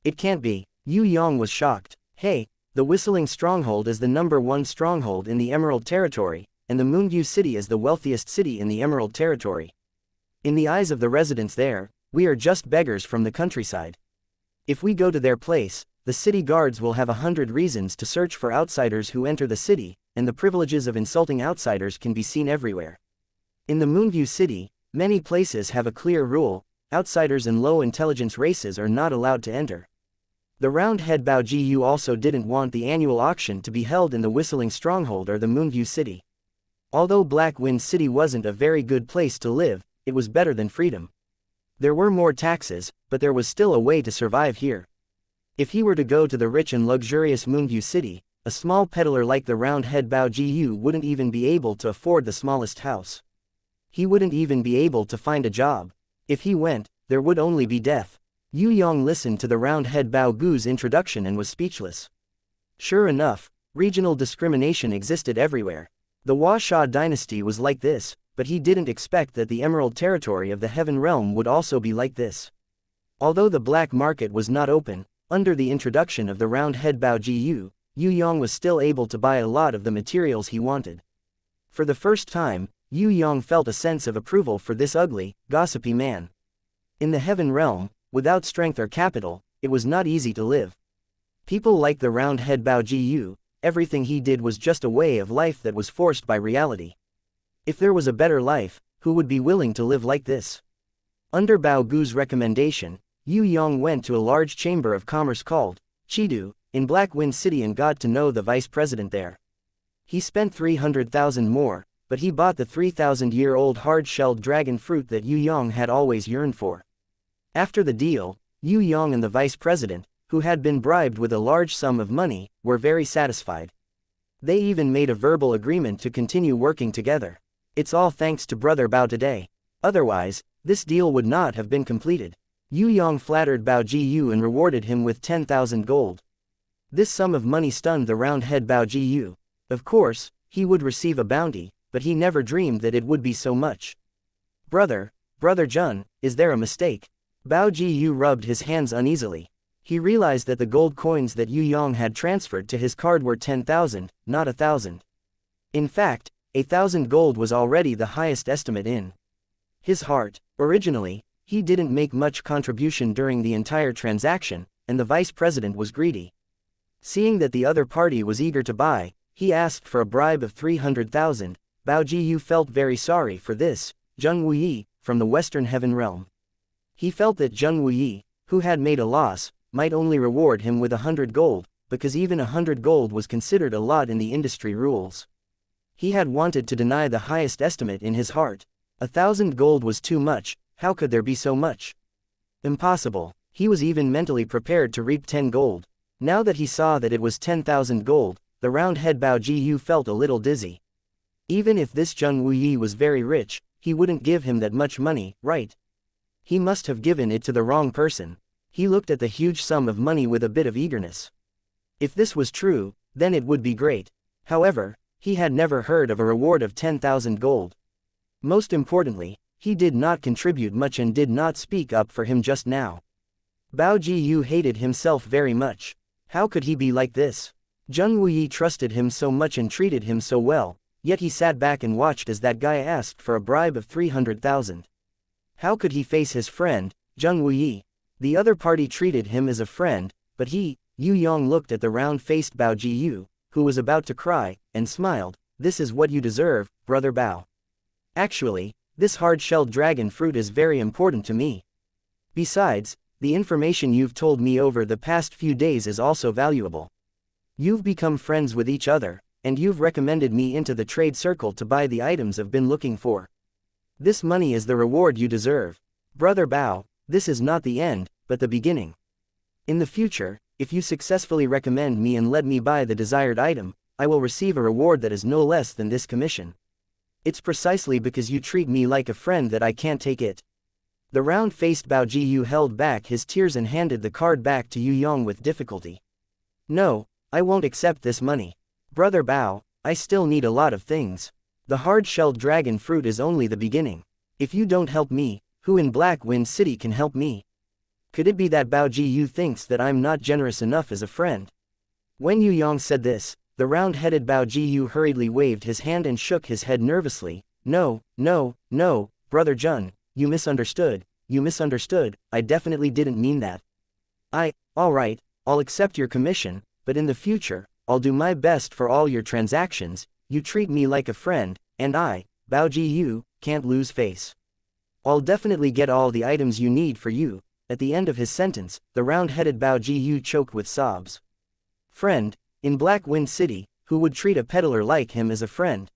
It can't be. Yue Yang was shocked. Hey, the Whistling Stronghold is the #1 stronghold in the Emerald Territory, and the Moonview City is the wealthiest city in the Emerald Territory. In the eyes of the residents there, we are just beggars from the countryside. If we go to their place, the city guards will have 100 reasons to search for outsiders who enter the city, and the privileges of insulting outsiders can be seen everywhere. In the Moonview City, many places have a clear rule: outsiders and low-intelligence races are not allowed to enter. The round-head Bao Jiyu also didn't want the annual auction to be held in the Whistling Stronghold or the Moonview City. Although Black Wind City wasn't a very good place to live, it was better than freedom. There were more taxes, but there was still a way to survive here. If he were to go to the rich and luxurious Moonview City, a small peddler like the round-head Bao Jiyu wouldn't even be able to afford the smallest house. He wouldn't even be able to find a job. If he went, there would only be death. Yue Yang listened to the round-head Bao Gu's introduction and was speechless. Sure enough, regional discrimination existed everywhere. The Wuxia dynasty was like this, but he didn't expect that the Emerald Territory of the Heaven Realm would also be like this. Although the black market was not open, under the introduction of the round-head Bao Jiyu, Yue Yang was still able to buy a lot of the materials he wanted. For the first time, Yue Yang felt a sense of approval for this ugly, gossipy man. In the Heaven Realm, without strength or capital, it was not easy to live. People like the round-head Bao Jiyu, everything he did was just a way of life that was forced by reality. If there was a better life, who would be willing to live like this? Under Bao Gu's recommendation, Yue Yang went to a large chamber of commerce called Chidu, in Black Wind City and got to know the vice president there. He spent 300,000 more, but he bought the 3,000-year-old hard-shelled dragon fruit that Yue Yang had always yearned for. After the deal, Yue Yang and the vice president, who had been bribed with a large sum of money, were very satisfied. They even made a verbal agreement to continue working together. It's all thanks to Brother Bao today. Otherwise, this deal would not have been completed. Yue Yang flattered Bao Jiyu and rewarded him with 10,000 gold. This sum of money stunned the round-head Bao Jiyu. Of course, he would receive a bounty, but he never dreamed that it would be so much. Brother Jun, is there a mistake? Bao Jiyu rubbed his hands uneasily. He realized that the gold coins that Yue Yang had transferred to his card were 10,000, not 1,000. In fact, 1,000 gold was already the highest estimate in his heart. Originally, he didn't make much contribution during the entire transaction, and the vice president was greedy. Seeing that the other party was eager to buy, he asked for a bribe of 300,000. Bao Jiyu felt very sorry for this. Zheng Wuyi, from the Western Heaven Realm. He felt that Zheng Wuyi, who had made a loss, might only reward him with 100 gold, because even 100 gold was considered a lot in the industry rules. He had wanted to deny the highest estimate in his heart. 1,000 gold was too much. How could there be so much? Impossible. He was even mentally prepared to reap 10 gold. Now that he saw that it was 10,000 gold, the round-head Bao Jiyu felt a little dizzy. Even if this Zheng Wuyi was very rich, he wouldn't give him that much money, right? He must have given it to the wrong person. He looked at the huge sum of money with a bit of eagerness. If this was true, then it would be great. However, he had never heard of a reward of 10,000 gold. Most importantly, he did not contribute much and did not speak up for him just now. Bao Jiyu hated himself very much. How could he be like this? Zheng Wuyi trusted him so much and treated him so well, yet he sat back and watched as that guy asked for a bribe of 300,000. How could he face his friend, Zheng Wuyi? The other party treated him as a friend, but Yue Yang looked at the round-faced Bao Jiyu, who was about to cry, and smiled. this is what you deserve, Brother Bao. Actually, this hard-shelled dragon fruit is very important to me. Besides, the information you've told me over the past few days is also valuable. You've become friends with each other, and you've recommended me into the trade circle to buy the items I've been looking for. This money is the reward you deserve. Brother Bao, this is not the end, but the beginning. In the future, if you successfully recommend me and let me buy the desired item, I will receive a reward that is no less than this commission. It's precisely because you treat me like a friend that I can't take it. The round-faced Bao Jiyu held back his tears and handed the card back to Yue Yang with difficulty. No, I won't accept this money. Brother Bao, I still need a lot of things. The hard-shelled dragon fruit is only the beginning. If you don't help me, who in Black Wind City can help me? Could it be that Bao Jiyu thinks that I'm not generous enough as a friend? When Yue Yang said this, the round-headed Bao Jiyu hurriedly waved his hand and shook his head nervously. No, no, no, Brother Jun, you misunderstood, I definitely didn't mean that. Alright, I'll accept your commission, but in the future, I'll do my best for all your transactions. You treat me like a friend, and I, Bao Jiyu, can't lose face. I'll definitely get all the items you need for you. At the end of his sentence, the round-headed Bao Jiyu choked with sobs. Friend, in Black Wind City, who would treat a peddler like him as a friend?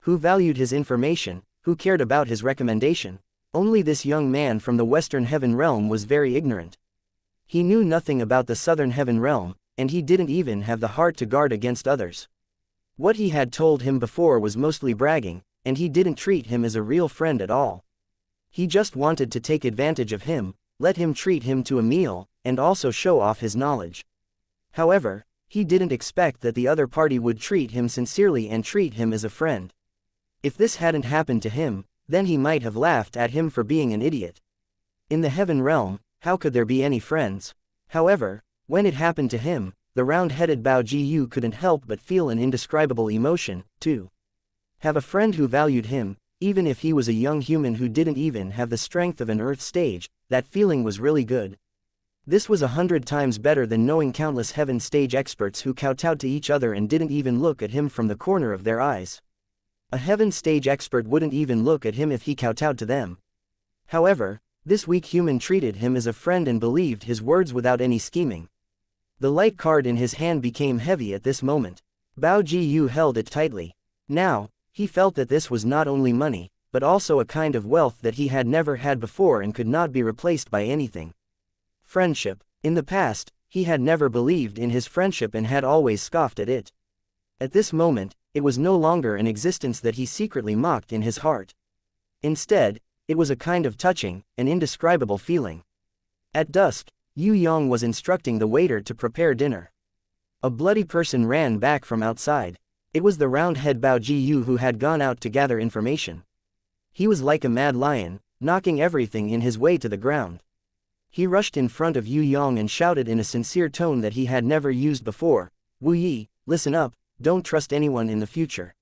Who valued his information, who cared about his recommendation? Only this young man from the Western Heaven Realm was very ignorant. He knew nothing about the Southern Heaven Realm, and he didn't even have the heart to guard against others. What he had told him before was mostly bragging, and he didn't treat him as a real friend at all. He just wanted to take advantage of him, let him treat him to a meal, and also show off his knowledge. However, he didn't expect that the other party would treat him sincerely and treat him as a friend. If this hadn't happened to him, then he might have laughed at him for being an idiot. In the Heaven Realm, how could there be any friends? However, when it happened to him, the round-headed Bao Jiyu couldn't help but feel an indescribable emotion, to have a friend who valued him, even if he was a young human who didn't even have the strength of an Earth stage. That feeling was really good. This was 100 times better than knowing countless Heaven stage experts who kowtowed to each other and didn't even look at him from the corner of their eyes. A Heaven stage expert wouldn't even look at him if he kowtowed to them. However, this weak human treated him as a friend and believed his words without any scheming. The light card in his hand became heavy at this moment. Bao Jiyu held it tightly. Now, he felt that this was not only money, but also a kind of wealth that he had never had before and could not be replaced by anything. Friendship. In the past, he had never believed in his friendship and had always scoffed at it. At this moment, it was no longer an existence that he secretly mocked in his heart. Instead, it was a kind of touching, an indescribable feeling. At dusk, Yue Yang was instructing the waiter to prepare dinner. A bloody person ran back from outside. It was the round-head Bao Jiyu who had gone out to gather information. He was like a mad lion, knocking everything in his way to the ground. He rushed in front of Yue Yang and shouted in a sincere tone that he had never used before, "Wu Yi, listen up, don't trust anyone in the future.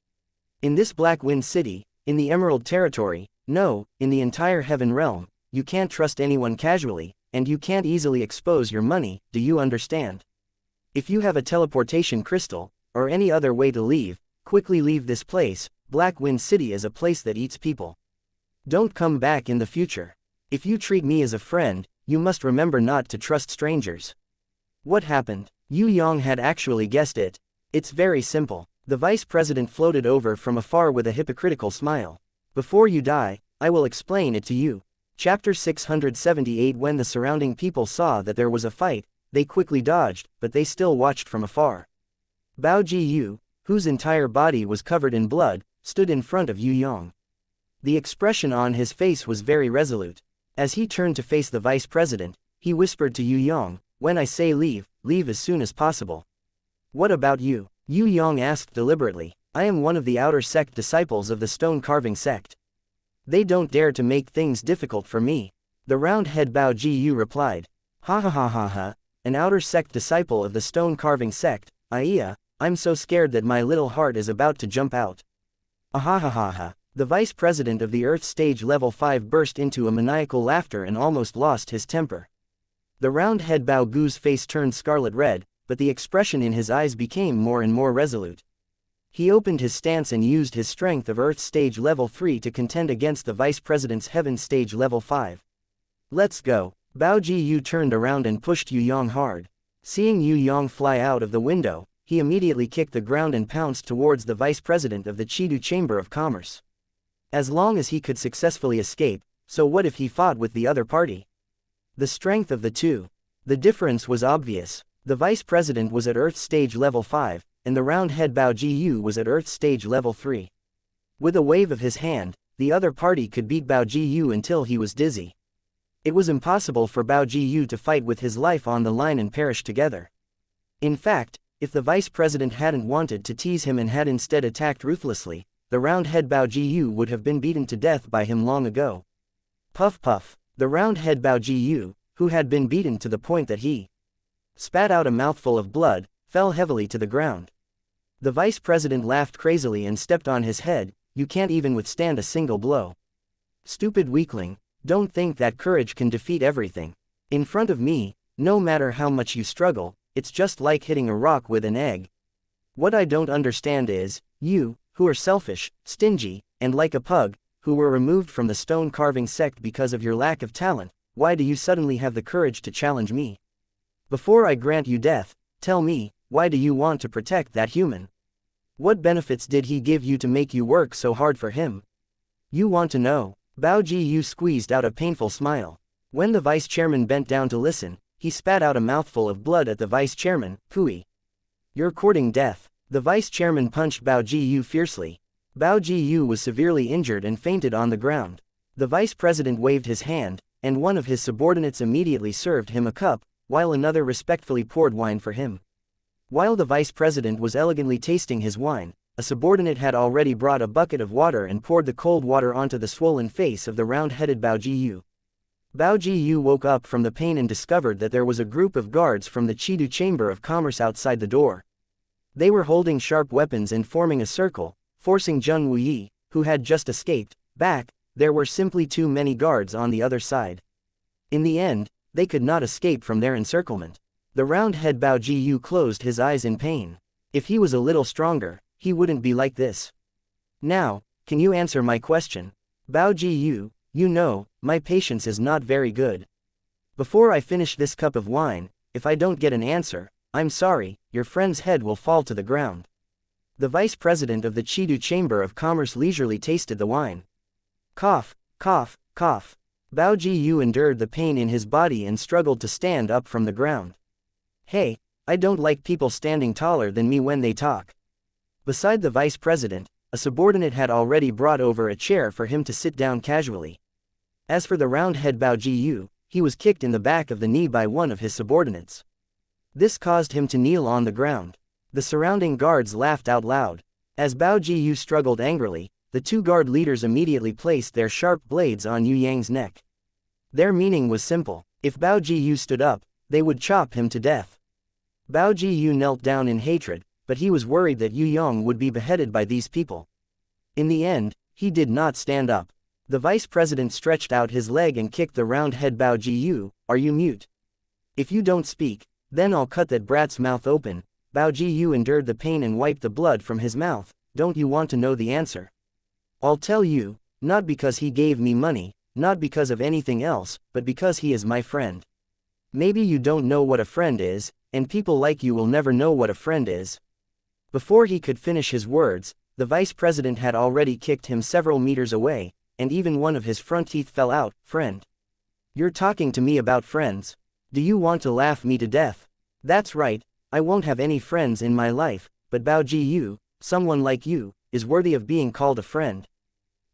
In this Black Wind City, in the Emerald Territory, no, in the entire Heaven Realm, you can't trust anyone casually, and you can't easily expose your money, do you understand? If you have a teleportation crystal, or any other way to leave, quickly leave this place. Black Wind City is a place that eats people. Don't come back in the future. If you treat me as a friend, you must remember not to trust strangers." What happened? Yue Yang had actually guessed it. It's very simple. The vice president floated over from afar with a hypocritical smile. Before you die, I will explain it to you. Chapter 678. When the surrounding people saw that there was a fight, they quickly dodged, but they still watched from afar. Bao Jiyu, whose entire body was covered in blood, stood in front of Yue Yang. The expression on his face was very resolute. As he turned to face the vice president, he whispered to Yue Yang, "When I say leave, leave as soon as possible." "What about you?" Yue Yang asked deliberately. "I am one of the outer sect disciples of the stone carving sect. They don't dare to make things difficult for me." The round-head Bao Jiyu replied. "Ha ha ha ha ha, an outer sect disciple of the stone carving sect, I'm so scared that my little heart is about to jump out." Ah ha ha ha ha. The vice president of the Earth stage level 5 burst into a maniacal laughter and almost lost his temper. The round-head Bao Gu's face turned scarlet red, but the expression in his eyes became more and more resolute. He opened his stance and used his strength of Earth Stage Level 3 to contend against the Vice President's Heaven Stage Level 5. Let's go. Bao Ji turned around and pushed Yue Yang hard. Seeing Yue Yang fly out of the window, he immediately kicked the ground and pounced towards the Vice President of the Chidu Chamber of Commerce. As long as he could successfully escape, so what if he fought with the other party? The strength of the two. The difference was obvious. The Vice President was at Earth Stage Level 5, and the round-head Bao Ji was at Earth Stage Level 3. With a wave of his hand, the other party could beat Bao Ji until he was dizzy. It was impossible for Bao Ji to fight with his life on the line and perish together. In fact, if the Vice President hadn't wanted to tease him and had instead attacked ruthlessly, the round-head Bao Ji would have been beaten to death by him long ago. Puff puff. The round-head Bao Ji, who had been beaten to the point that he spat out a mouthful of blood, fell heavily to the ground. The Vice President laughed crazily and stepped on his head. You can't even withstand a single blow. Stupid weakling, don't think that courage can defeat everything. In front of me, no matter how much you struggle, it's just like hitting a rock with an egg. What I don't understand is, you, who are selfish, stingy, and like a pug, who were removed from the stone carving sect because of your lack of talent, why do you suddenly have the courage to challenge me? Before I grant you death, tell me, why do you want to protect that human? What benefits did he give you to make you work so hard for him? You want to know? Bao Ji squeezed out a painful smile. When the vice chairman bent down to listen, he spat out a mouthful of blood at the vice chairman. Pooey. You're courting death. The vice chairman punched Bao Ji fiercely. Bao Ji was severely injured and fainted on the ground. The vice president waved his hand, and one of his subordinates immediately served him a cup, while another respectfully poured wine for him. While the vice president was elegantly tasting his wine, a subordinate had already brought a bucket of water and poured the cold water onto the swollen face of the round-headed Bao Ji. Bao Ji woke up from the pain and discovered that there was a group of guards from the Chidu Chamber of Commerce outside the door. They were holding sharp weapons and forming a circle, forcing Zheng Wuyi, who had just escaped, back. There were simply too many guards on the other side. In the end, they could not escape from their encirclement. The round-head Bao Ji closed his eyes in pain. If he was a little stronger, he wouldn't be like this. Now, can you answer my question? Bao Ji, you know, my patience is not very good. Before I finish this cup of wine, if I don't get an answer, I'm sorry, your friend's head will fall to the ground. The vice president of the Chidu Chamber of Commerce leisurely tasted the wine. Cough, cough, cough. Bao Ji endured the pain in his body and struggled to stand up from the ground. Hey, I don't like people standing taller than me when they talk. Beside the vice president, a subordinate had already brought over a chair for him to sit down casually. As for the round-head Bao Ji, he was kicked in the back of the knee by one of his subordinates. This caused him to kneel on the ground. The surrounding guards laughed out loud. As Bao Ji struggled angrily, the two guard leaders immediately placed their sharp blades on Yue Yang's neck. Their meaning was simple: if Bao Ji stood up, they would chop him to death. Bao Ji knelt down in hatred, but he was worried that Yue Yang would be beheaded by these people. In the end, he did not stand up. The vice president stretched out his leg and kicked the round-head Bao Ji. Are you mute? If you don't speak, then I'll cut that brat's mouth open. Bao Ji endured the pain and wiped the blood from his mouth. Don't you want to know the answer? I'll tell you, not because he gave me money, not because of anything else, but because he is my friend. Maybe you don't know what a friend is, and people like you will never know what a friend is. Before he could finish his words, the vice president had already kicked him several meters away, and even one of his front teeth fell out. Friend? You're talking to me about friends? Do you want to laugh me to death? That's right, I won't have any friends in my life, but Bao Ji, someone like you, is worthy of being called a friend.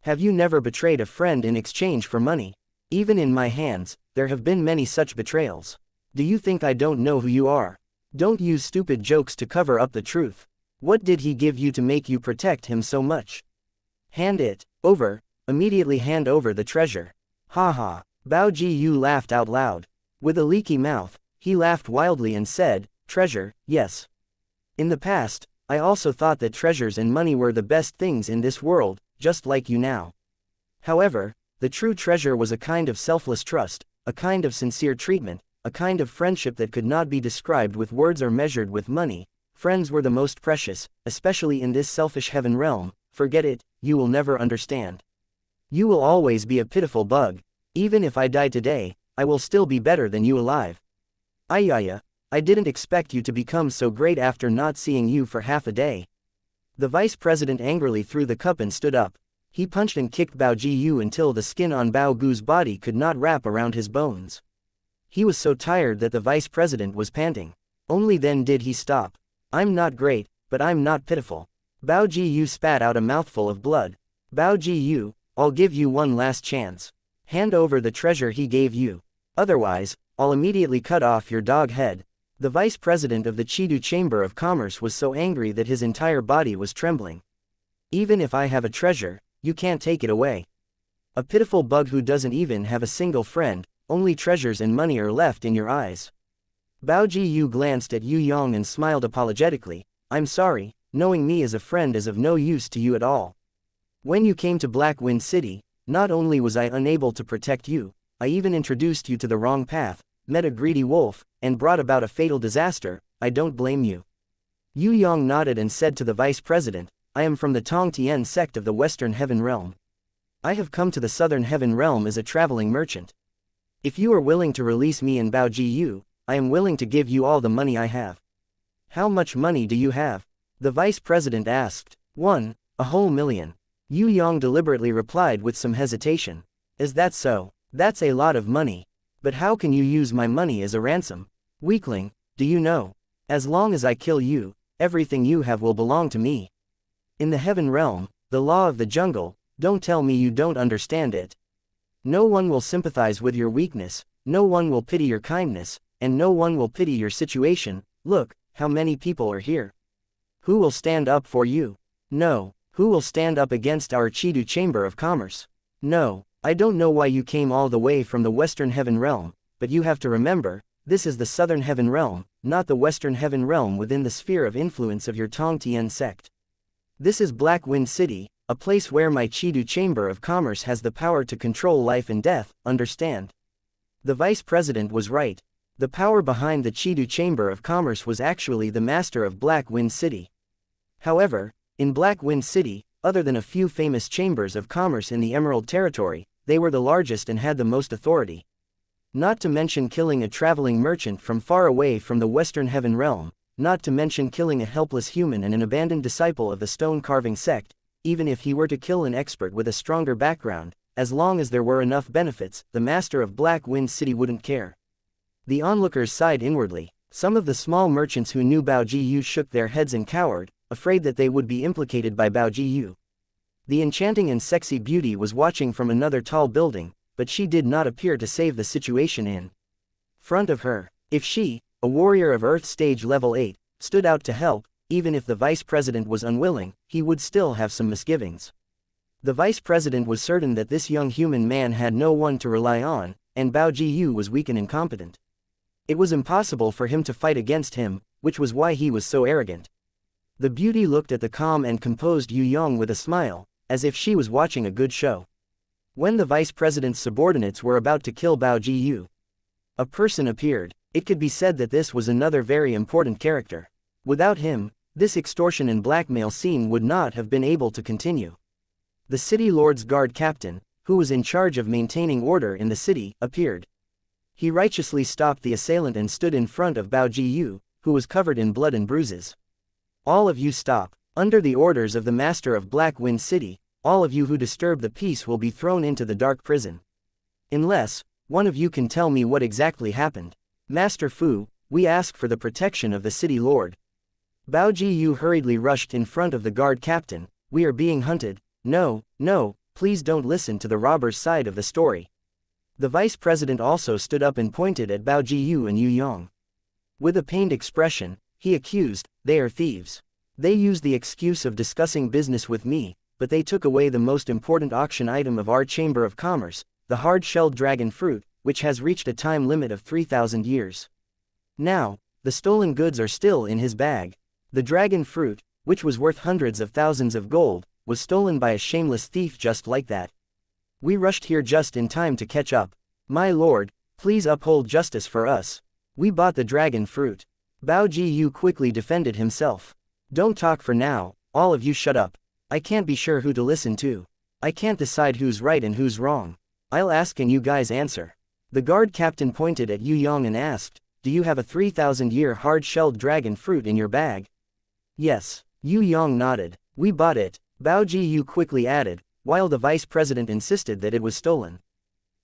Have you never betrayed a friend in exchange for money? Even in my hands, there have been many such betrayals. Do you think I don't know who you are? Don't use stupid jokes to cover up the truth. What did he give you to make you protect him so much? Hand it over. Immediately hand over the treasure. Ha ha. Bao Ji laughed out loud. With a leaky mouth, he laughed wildly and said, treasure, yes. In the past, I also thought that treasures and money were the best things in this world, just like you now. However, the true treasure was a kind of selfless trust, a kind of sincere treatment, a kind of friendship that could not be described with words or measured with money. Friends were the most precious, especially in this selfish heaven realm. Forget it, you will never understand. You will always be a pitiful bug. Even if I die today, I will still be better than you alive. Ayaya, I didn't expect you to become so great after not seeing you for half a day. The vice president angrily threw the cup and stood up. He punched and kicked Bao Jiyu until the skin on Bao Gu's body could not wrap around his bones. He was so tired that the vice president was panting. Only then did he stop. I'm not great, but I'm not pitiful. Bao Jiyu spat out a mouthful of blood. Bao Jiyu, I'll give you one last chance. Hand over the treasure he gave you. Otherwise, I'll immediately cut off your dog head. The vice president of the Chidu Chamber of Commerce was so angry that his entire body was trembling. Even if I have a treasure, you can't take it away. A pitiful bug who doesn't even have a single friend, only treasures and money are left in your eyes. Bao Jiyu glanced at Yue Yang and smiled apologetically. I'm sorry, knowing me as a friend is of no use to you at all. When you came to Black Wind City, not only was I unable to protect you, I even introduced you to the wrong path, met a greedy wolf, and brought about a fatal disaster. I don't blame you. Yue Yang nodded and said to the vice president, I am from the Tong Tian sect of the Western Heaven Realm. I have come to the Southern Heaven Realm as a traveling merchant. If you are willing to release me and Bao Jiyu, I am willing to give you all the money I have. How much money do you have? The vice president asked. 1, a whole million. Yue Yang deliberately replied with some hesitation. Is that so? That's a lot of money. But how can you use my money as a ransom? Weakling, do you know? As long as I kill you, everything you have will belong to me. In the Heaven Realm, the law of the jungle, don't tell me you don't understand it. No one will sympathize with your weakness, no one will pity your kindness, and no one will pity your situation. Look, how many people are here. Who will stand up for you? No. Who will stand up against our Chidu Chamber of Commerce? No. I don't know why you came all the way from the Western Heaven Realm, but you have to remember, this is the Southern Heaven Realm, not the Western Heaven Realm within the sphere of influence of your Tong Tian sect. This is Black Wind City, a place where my Chidu Chamber of Commerce has the power to control life and death, understand? The vice president was right. The power behind the Chidu Chamber of Commerce was actually the master of Black Wind City. However, in Black Wind City, other than a few famous chambers of commerce in the Emerald Territory, they were the largest and had the most authority. Not to mention killing a traveling merchant from far away from the Western Heaven Realm, not to mention killing a helpless human and an abandoned disciple of the stone carving sect, even if he were to kill an expert with a stronger background, as long as there were enough benefits, the master of Black Wind City wouldn't care. The onlookers sighed inwardly. Some of the small merchants who knew Bao Jiyu shook their heads and cowered, afraid that they would be implicated by Bao Jiyu. The enchanting and sexy beauty was watching from another tall building, but she did not appear to save the situation in front of her. If she, a warrior of Earth Stage Level 8, stood out to help, even if the vice president was unwilling, he would still have some misgivings. The vice president was certain that this young human man had no one to rely on, and Bao Jiyu was weak and incompetent. It was impossible for him to fight against him, which was why he was so arrogant. The beauty looked at the calm and composed Yue Yang with a smile, as if she was watching a good show. When the vice president's subordinates were about to kill Bao Jiyu, a person appeared. It could be said that this was another very important character. Without him, this extortion and blackmail scene would not have been able to continue. The city lord's guard captain, who was in charge of maintaining order in the city, appeared. He righteously stopped the assailant and stood in front of Bao Jiyu, who was covered in blood and bruises. All of you stop. Under the orders of the master of Black Wind City, all of you who disturb the peace will be thrown into the dark prison. Unless one of you can tell me what exactly happened. Master Fu, we ask for the protection of the city lord. Bao Jiyu hurriedly rushed in front of the guard captain. We are being hunted. No, no, please don't listen to the robber's side of the story. The vice president also stood up and pointed at Bao Jiyu and Yue Yang. With a pained expression, he accused, they are thieves. They used the excuse of discussing business with me, but they took away the most important auction item of our Chamber of Commerce, the hard-shelled dragon fruit, which has reached a time limit of 3,000 years. Now, the stolen goods are still in his bag. The dragon fruit, which was worth hundreds of thousands of gold, was stolen by a shameless thief just like that. We rushed here just in time to catch up. My lord, please uphold justice for us. We bought the dragon fruit. Bao Jiyu quickly defended himself. Don't talk for now, all of you shut up. I can't be sure who to listen to. I can't decide who's right and who's wrong. I'll ask and you guys answer. The guard captain pointed at Yue Yang and asked, do you have a 3,000-year hard-shelled dragon fruit in your bag? Yes. Yue Yang nodded. We bought it, Bao Jiyu quickly added, while the vice president insisted that it was stolen.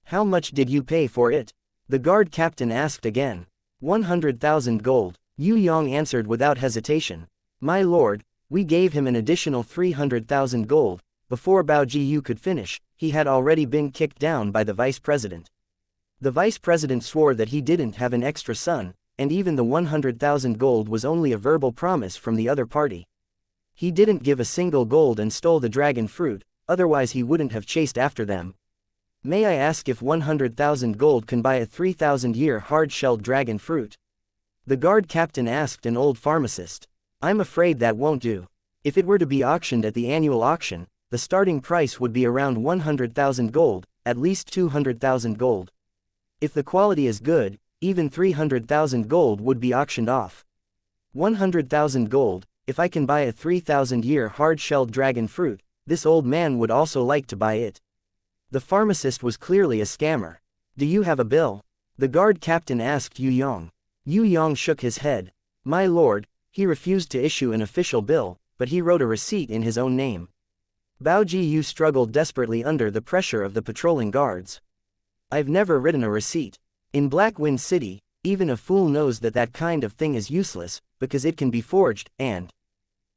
How much did you pay for it? The guard captain asked again. 100,000 gold, Yue Yang answered without hesitation. My lord, we gave him an additional 300,000 gold. Before Bao Jiyu could finish, he had already been kicked down by the vice president. The vice president swore that he didn't have an extra son, and even the 100,000 gold was only a verbal promise from the other party. He didn't give a single gold and stole the dragon fruit, otherwise he wouldn't have chased after them. May I ask if 100,000 gold can buy a 3,000-year hard-shelled dragon fruit? The guard captain asked an old pharmacist. I'm afraid that won't do. If it were to be auctioned at the annual auction, the starting price would be around 100,000 gold, at least 200,000 gold. If the quality is good, even 300,000 gold would be auctioned off. 100,000 gold, if I can buy a 3,000-year hard-shelled dragon fruit, this old man would also like to buy it. The pharmacist was clearly a scammer. Do you have a bill? The guard captain asked Yue Yang. Yue Yang shook his head. My lord, he refused to issue an official bill, but he wrote a receipt in his own name. Bao Jiyu struggled desperately under the pressure of the patrolling guards. I've never written a receipt. In Black Wind City, even a fool knows that that kind of thing is useless, because it can be forged, and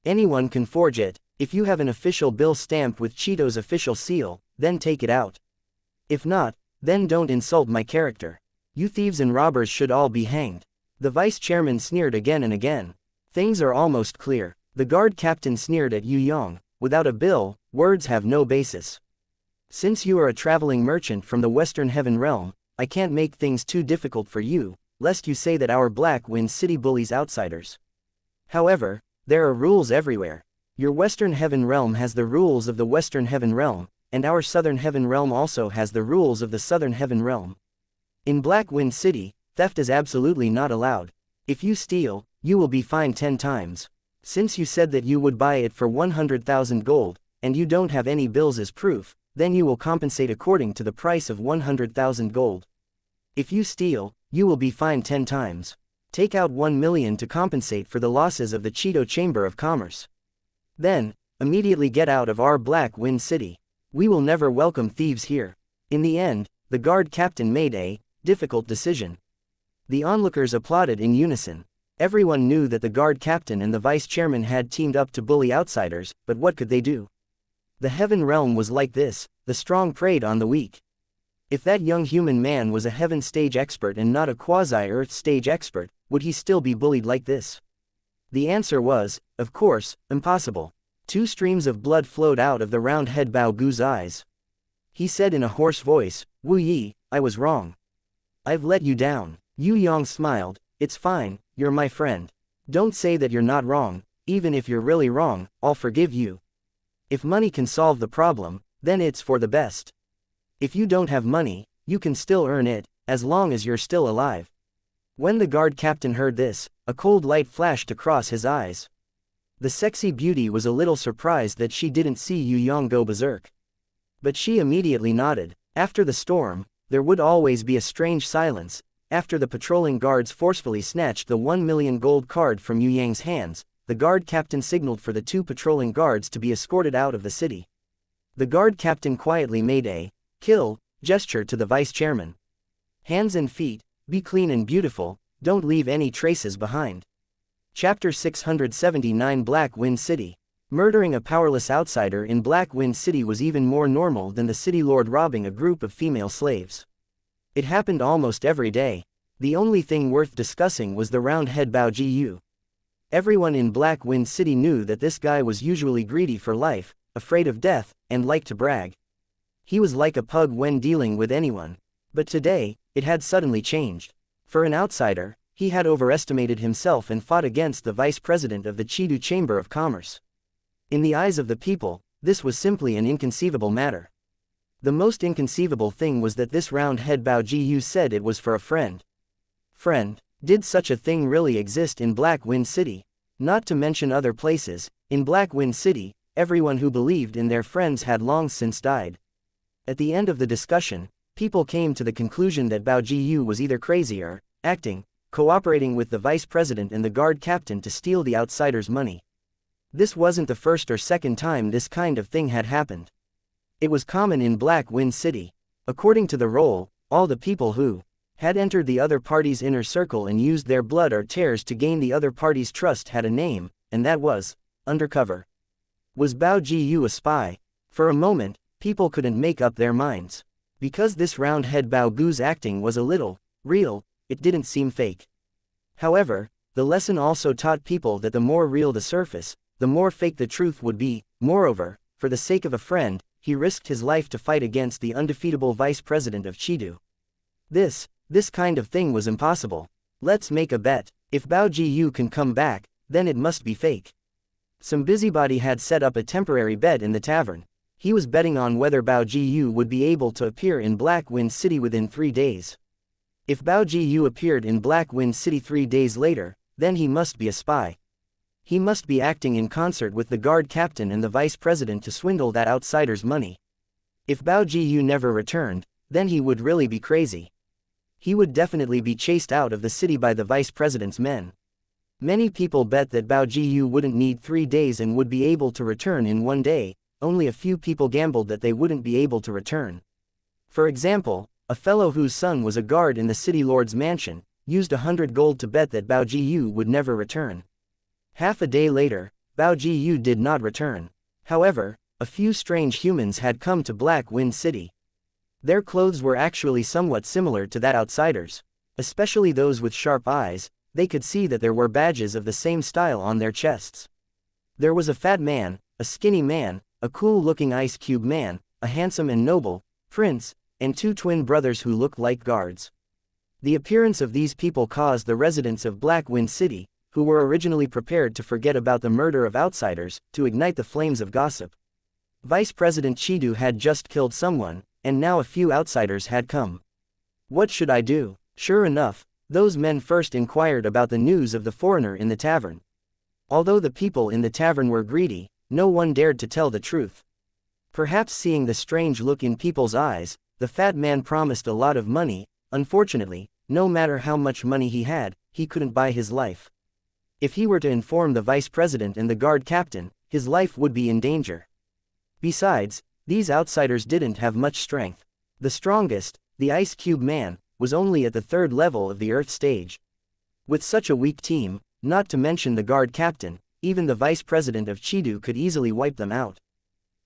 anyone can forge it. If you have an official bill stamped with Cheeto's official seal, then take it out. If not, then don't insult my character. You thieves and robbers should all be hanged. The vice chairman sneered again and again. Things are almost clear. The guard captain sneered at Yue Yang. Without a bill, words have no basis. Since you are a traveling merchant from the Western Heaven Realm, I can't make things too difficult for you, lest you say that our Black Wind City bullies outsiders. However, there are rules everywhere. Your Western Heaven Realm has the rules of the Western Heaven Realm, and our Southern Heaven Realm also has the rules of the Southern Heaven Realm. In Black Wind City, theft is absolutely not allowed. If you steal, you will be fined 10 times. Since you said that you would buy it for 100,000 gold, and you don't have any bills as proof, then you will compensate according to the price of 100,000 gold. If you steal, you will be fined 10 times. Take out 1 million to compensate for the losses of the Cheeto Chamber of Commerce. Then, immediately get out of our Black Wind City. We will never welcome thieves here. In the end, the guard captain made a difficult decision. The onlookers applauded in unison. Everyone knew that the guard captain and the vice chairman had teamed up to bully outsiders, but what could they do? The Heaven Realm was like this, the strong preyed on the weak. If that young human man was a Heaven stage expert and not a quasi-Earth stage expert, would he still be bullied like this? The answer was, of course, impossible. 2 streams of blood flowed out of the round-head Bao Gu's eyes. He said in a hoarse voice, Wu Yi, I was wrong. I've let you down. Yue Yang smiled. It's fine, you're my friend. Don't say that you're not wrong. Even if you're really wrong, I'll forgive you. If money can solve the problem, then it's for the best. If you don't have money, you can still earn it, as long as you're still alive. When the guard captain heard this, a cold light flashed across his eyes. The sexy beauty was a little surprised that she didn't see Yue Yang go berserk. But she immediately nodded. After the storm, there would always be a strange silence. After the patrolling guards forcefully snatched the 1 million gold card from Yue Yang's hands, the guard captain signaled for the 2 patrolling guards to be escorted out of the city. The guard captain quietly made a kill gesture to the vice chairman. Hands and feet, be clean and beautiful, don't leave any traces behind. Chapter 679 Black Wind City. Murdering a powerless outsider in Black Wind City was even more normal than the city lord robbing a group of female slaves. It happened almost every day. The only thing worth discussing was the round-head Bao Jiyu. Everyone in Black Wind City knew that this guy was usually greedy for life, afraid of death, and liked to brag. He was like a pug when dealing with anyone. But today, it had suddenly changed. For an outsider, he had overestimated himself and fought against the vice president of the Cheeto Chamber of Commerce. In the eyes of the people, this was simply an inconceivable matter. The most inconceivable thing was that this round-head Bao Jiyu said it was for a friend. Friend? Did such a thing really exist in Black Wind City? Not to mention other places, in Black Wind City, everyone who believed in their friends had long since died. At the end of the discussion, people came to the conclusion that Bao Jiyu was either crazy or acting, cooperating with the vice president and the guard captain to steal the outsiders' money. This wasn't the first or second time this kind of thing had happened. It was common in Black Wind City. According to the role, all the people who had entered the other party's inner circle and used their blood or tears to gain the other party's trust had a name, and that was undercover. Was Bao Jiyu a spy? For a moment, people couldn't make up their minds. Because this round-head Bao Gu's acting was a little real, it didn't seem fake. However, the lesson also taught people that the more real the surface, the more fake the truth would be. Moreover, for the sake of a friend, he risked his life to fight against the undefeatable vice president of Chidu. This kind of thing was impossible. Let's make a bet. If Bao Jiyu can come back, then it must be fake. Some busybody had set up a temporary bet in the tavern. He was betting on whether Bao Jiyu would be able to appear in Black Wind City within 3 days. If Bao Jiyu appeared in Black Wind City 3 days later, then he must be a spy. He must be acting in concert with the guard captain and the vice president to swindle that outsider's money. If Bao Jiyu never returned, then he would really be crazy. He would definitely be chased out of the city by the vice president's men. Many people bet that Bao Jiyu wouldn't need 3 days and would be able to return in 1 day. Only a few people gambled that they wouldn't be able to return. For example, a fellow whose son was a guard in the city lord's mansion, used 100 gold to bet that Bao Jiyu would never return. Half a day later, Bao Jiyu did not return. However, a few strange humans had come to Black Wind City. Their clothes were actually somewhat similar to that outsider's. Especially those with sharp eyes, they could see that there were badges of the same style on their chests. There was a fat man, a skinny man, a cool-looking ice cube man, a handsome and noble prince, and 2 twin brothers who looked like guards. The appearance of these people caused the residents of Black Wind City, who were originally prepared to forget about the murder of outsiders, to ignite the flames of gossip. Vice President Chidu had just killed someone, and now a few outsiders had come. What should I do? Sure enough, those men first inquired about the news of the foreigner in the tavern. Although the people in the tavern were greedy, no one dared to tell the truth. Perhaps seeing the strange look in people's eyes, the fat man promised a lot of money. Unfortunately, no matter how much money he had, he couldn't buy his life. If he were to inform the vice president and the guard captain, his life would be in danger. Besides, these outsiders didn't have much strength. The strongest, the Ice Cube Man, was only at the 3rd level of the Earth stage. With such a weak team, not to mention the guard captain, even the vice president of Chidu could easily wipe them out.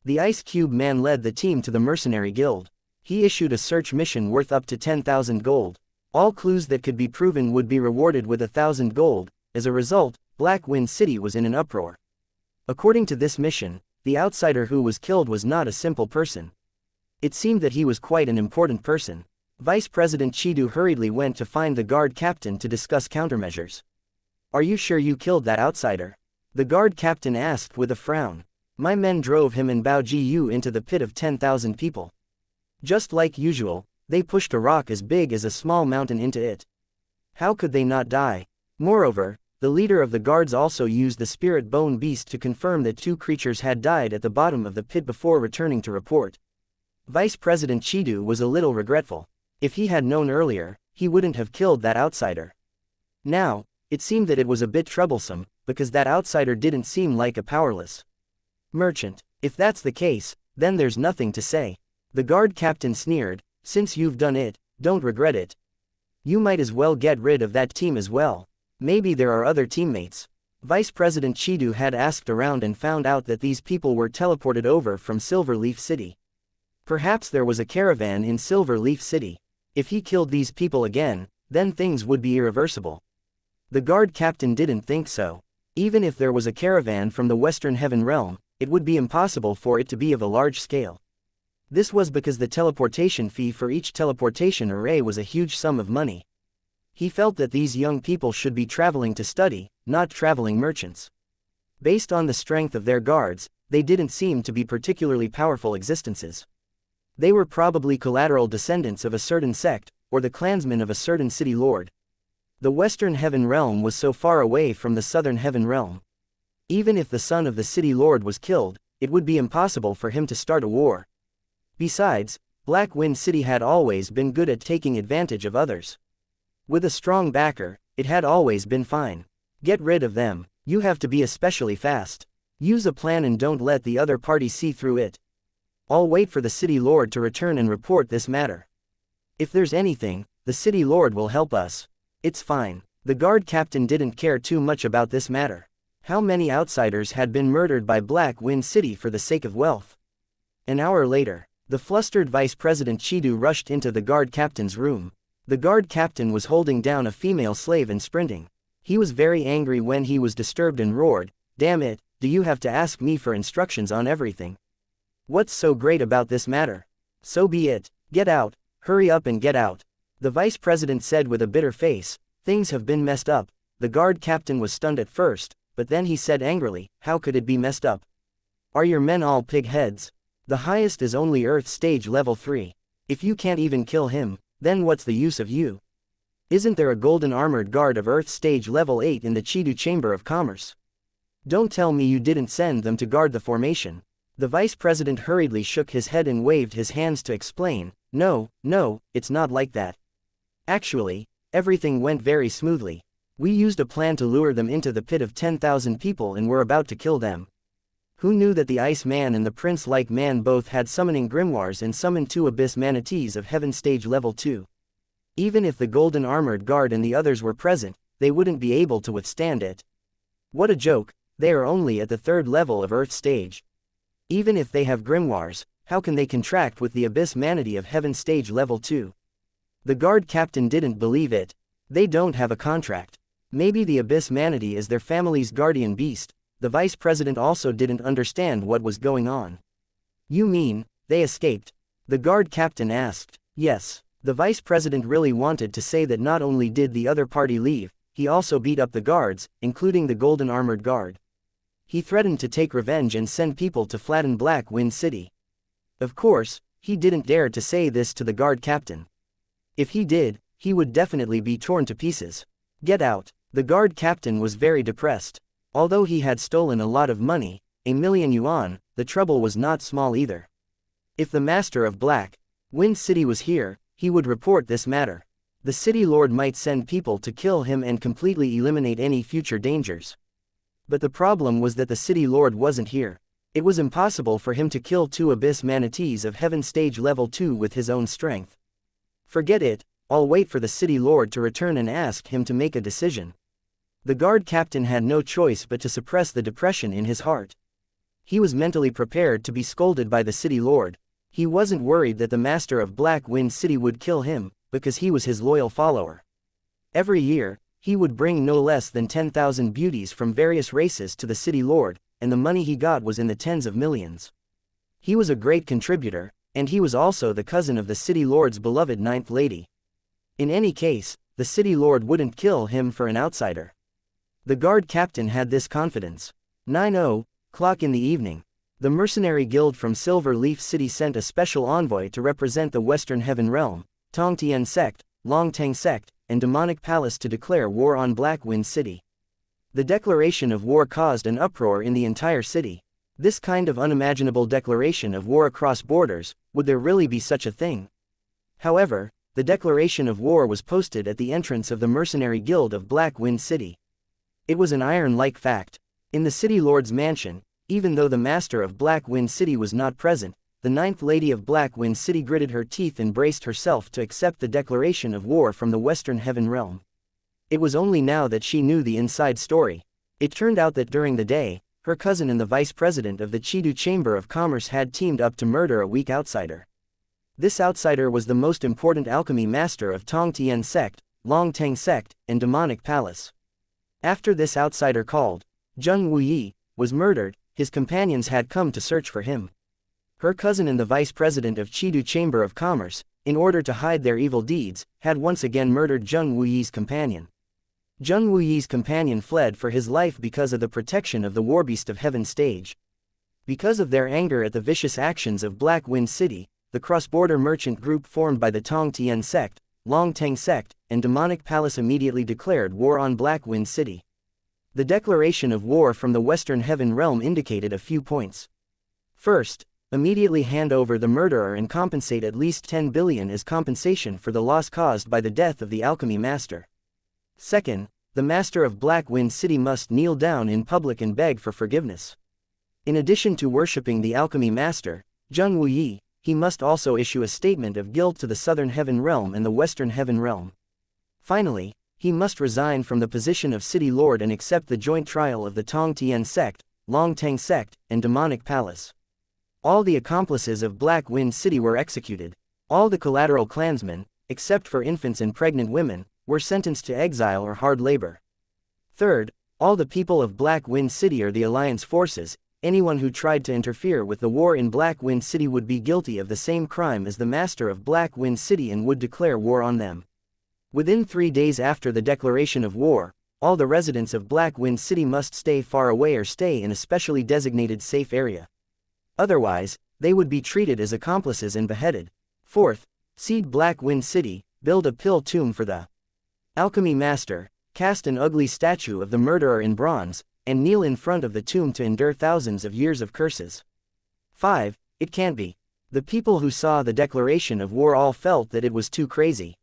The Ice Cube Man led the team to the mercenary guild. He issued a search mission worth up to 10,000 gold. All clues that could be proven would be rewarded with 1,000 gold. As a result, Black Wind City was in an uproar. According to this mission, the outsider who was killed was not a simple person. It seemed that he was quite an important person. Vice President Chidu hurriedly went to find the guard captain to discuss countermeasures. "Are you sure you killed that outsider?" the guard captain asked with a frown. "My men drove him and Bao Jiyu into the pit of 10,000 people. Just like usual, they pushed a rock as big as a small mountain into it. How could they not die? Moreover, the leader of the guards also used the spirit bone beast to confirm that 2 creatures had died at the bottom of the pit before returning to report." Vice President Chidu was a little regretful. If he had known earlier, he wouldn't have killed that outsider. Now, it seemed that it was a bit troublesome, because that outsider didn't seem like a powerless merchant. If that's the case, then there's nothing to say. The guard captain sneered, "Since you've done it, don't regret it. You might as well get rid of that team as well. Maybe there are other teammates." Vice President Chidu had asked around and found out that these people were teleported over from Silver Leaf City. Perhaps there was a caravan in Silver Leaf City. If he killed these people again, then things would be irreversible. The guard captain didn't think so. Even if there was a caravan from the Western Heaven Realm, it would be impossible for it to be of a large scale. This was because the teleportation fee for each teleportation array was a huge sum of money. He felt that these young people should be traveling to study, not traveling merchants. Based on the strength of their guards, they didn't seem to be particularly powerful existences. They were probably collateral descendants of a certain sect, or the clansmen of a certain city lord. The Western Heaven Realm was so far away from the Southern Heaven Realm. Even if the son of the city lord was killed, it would be impossible for him to start a war. Besides, Black Wind City had always been good at taking advantage of others. With a strong backer, it had always been fine. Get rid of them. You have to be especially fast. Use a plan and don't let the other party see through it. I'll wait for the city lord to return and report this matter. If there's anything, the city lord will help us. It's fine. The guard captain didn't care too much about this matter. How many outsiders had been murdered by Black Wind City for the sake of wealth? An hour later, the flustered Vice President Chidu rushed into the guard captain's room. The guard captain was holding down a female slave and sprinting. He was very angry when he was disturbed and roared, "Damn it, do you have to ask me for instructions on everything? What's so great about this matter? So be it. Get out. Hurry up and get out." The vice president said with a bitter face, "Things have been messed up." The guard captain was stunned at first, but then he said angrily, "How could it be messed up? Are your men all pig heads? The highest is only Earth Stage Level 3. If you can't even kill him, then what's the use of you? Isn't there a golden armored guard of Earth Stage Level 8 in the Chidu Chamber of Commerce? Don't tell me you didn't send them to guard the formation." The vice president hurriedly shook his head and waved his hands to explain, No, it's not like that. Actually, everything went very smoothly. We used a plan to lure them into the pit of 10,000 people and were about to kill them. Who knew that the Ice Man and the Prince-like man both had summoning grimoires and summoned 2 abyss manatees of Heaven Stage Level 2? Even if the golden armored guard and the others were present, they wouldn't be able to withstand it. What a joke, they are only at the 3rd level of Earth Stage. Even if they have grimoires, how can they contract with the abyss manatee of Heaven Stage Level 2? The guard captain didn't believe it. They don't have a contract. Maybe the abyss manatee is their family's guardian beast. The vice president also didn't understand what was going on. You mean, they escaped? The guard captain asked. Yes. The vice president really wanted to say that not only did the other party leave, he also beat up the guards, including the golden armored guard. He threatened to take revenge and send people to flatten Black Wind City. Of course, he didn't dare to say this to the guard captain. If he did, he would definitely be torn to pieces. Get out. The guard captain was very depressed. Although he had stolen a lot of money, 1,000,000 yuan, the trouble was not small either. If the master of Black Wind City was here, he would report this matter. The city lord might send people to kill him and completely eliminate any future dangers. But the problem was that the city lord wasn't here. It was impossible for him to kill 2 abyss manatees of Heaven Stage Level 2 with his own strength. Forget it, I'll wait for the city lord to return and ask him to make a decision. The guard captain had no choice but to suppress the depression in his heart. He was mentally prepared to be scolded by the city lord. He wasn't worried that the master of Black Wind City would kill him, because he was his loyal follower. Every year, he would bring no less than 10,000 beauties from various races to the city lord, and the money he got was in the tens of millions. He was a great contributor, and he was also the cousin of the city lord's beloved 9th lady. In any case, the city lord wouldn't kill him for an outsider. The guard captain had this confidence. 9:00 in the evening. The mercenary guild from Silver Leaf City sent a special envoy to represent the Western Heaven Realm, Tong Tian Sect, Longtang Sect, and Demonic Palace to declare war on Black Wind City. The declaration of war caused an uproar in the entire city. This kind of unimaginable declaration of war across borders, would there really be such a thing? However, the declaration of war was posted at the entrance of the mercenary guild of Black Wind City. It was an iron-like fact. In the city lord's mansion, even though the master of Black Wind City was not present, the 9th lady of Black Wind City gritted her teeth and braced herself to accept the declaration of war from the Western Heaven Realm. It was only now that she knew the inside story. It turned out that during the day, her cousin and the vice president of the Chidu Chamber of Commerce had teamed up to murder a weak outsider. This outsider was the most important alchemy master of Tong Tian Sect, Longtang Sect, and Demonic Palace. After this outsider called Zheng Wuyi was murdered, his companions had come to search for him. Her cousin and the vice president of Chidu Chamber of Commerce, in order to hide their evil deeds, had once again murdered Zheng Wuyi's companion. Zheng Wuyi's companion fled for his life because of the protection of the Warbeast of Heaven Stage. Because of their anger at the vicious actions of Black Wind City, the cross-border merchant group formed by the Tong Tian Sect, Long Tang sect, and demonic palace immediately declared war on Black Wind City. The declaration of war from the Western Heaven Realm indicated a few points. First, immediately hand over the murderer and compensate at least 10 billion as compensation for the loss caused by the death of the alchemy master. Second, the master of Black Wind City must kneel down in public and beg for forgiveness. In addition to worshipping the alchemy master, Zheng Wuyi, he must also issue a statement of guilt to the Southern Heaven Realm and the Western Heaven Realm. Finally, he must resign from the position of City Lord and accept the joint trial of the Tong Tian sect, Long Tang sect, and demonic palace. All the accomplices of Black Wind City were executed. All the collateral clansmen, except for infants and pregnant women, were sentenced to exile or hard labor. Third, all the people of Black Wind City or the Alliance forces, anyone who tried to interfere with the war in Black Wind City would be guilty of the same crime as the master of Black Wind City and would declare war on them. Within 3 days after the declaration of war, all the residents of Black Wind City must stay far away or stay in a specially designated safe area. Otherwise, they would be treated as accomplices and beheaded. Fourth, seed Black Wind City, build a pill tomb for the alchemy master, cast an ugly statue of the murderer in bronze, and kneel in front of the tomb to endure thousands of years of curses. 5. It can't be. The people who saw the declaration of war all felt that it was too crazy.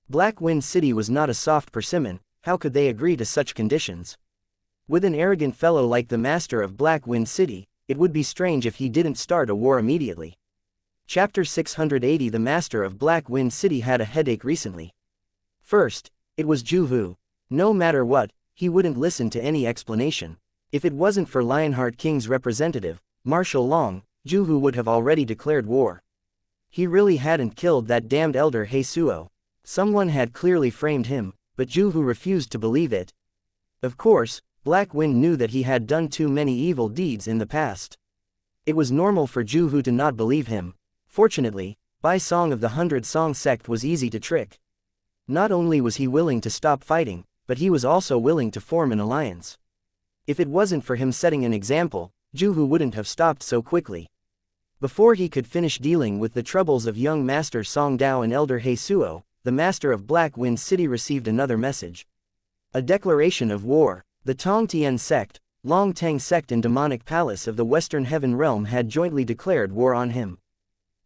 Black Wind City was not a soft persimmon, how could they agree to such conditions? With an arrogant fellow like the master of Black Wind City, it would be strange if he didn't start a war immediately. Chapter 680. The master of Black Wind City had a headache recently. First, it was Zhu Hu. No matter what, he wouldn't listen to any explanation. If it wasn't for Lionheart King's representative, Marshal Long, Zhu Hu would have already declared war. He really hadn't killed that damned elder He Suo. Someone had clearly framed him, but Zhu Hu refused to believe it. Of course, Black Wind knew that he had done too many evil deeds in the past. It was normal for Zhu Hu to not believe him. Fortunately, Bai Song of the 100 Song sect was easy to trick. Not only was he willing to stop fighting, but he was also willing to form an alliance. If it wasn't for him setting an example, Zhu Hu wouldn't have stopped so quickly. Before he could finish dealing with the troubles of young Master Song Dao and Elder He Suo, the master of Black Wind City received another message. A declaration of war. The Tong Tian sect, Long Tang sect and demonic palace of the Western Heaven Realm had jointly declared war on him.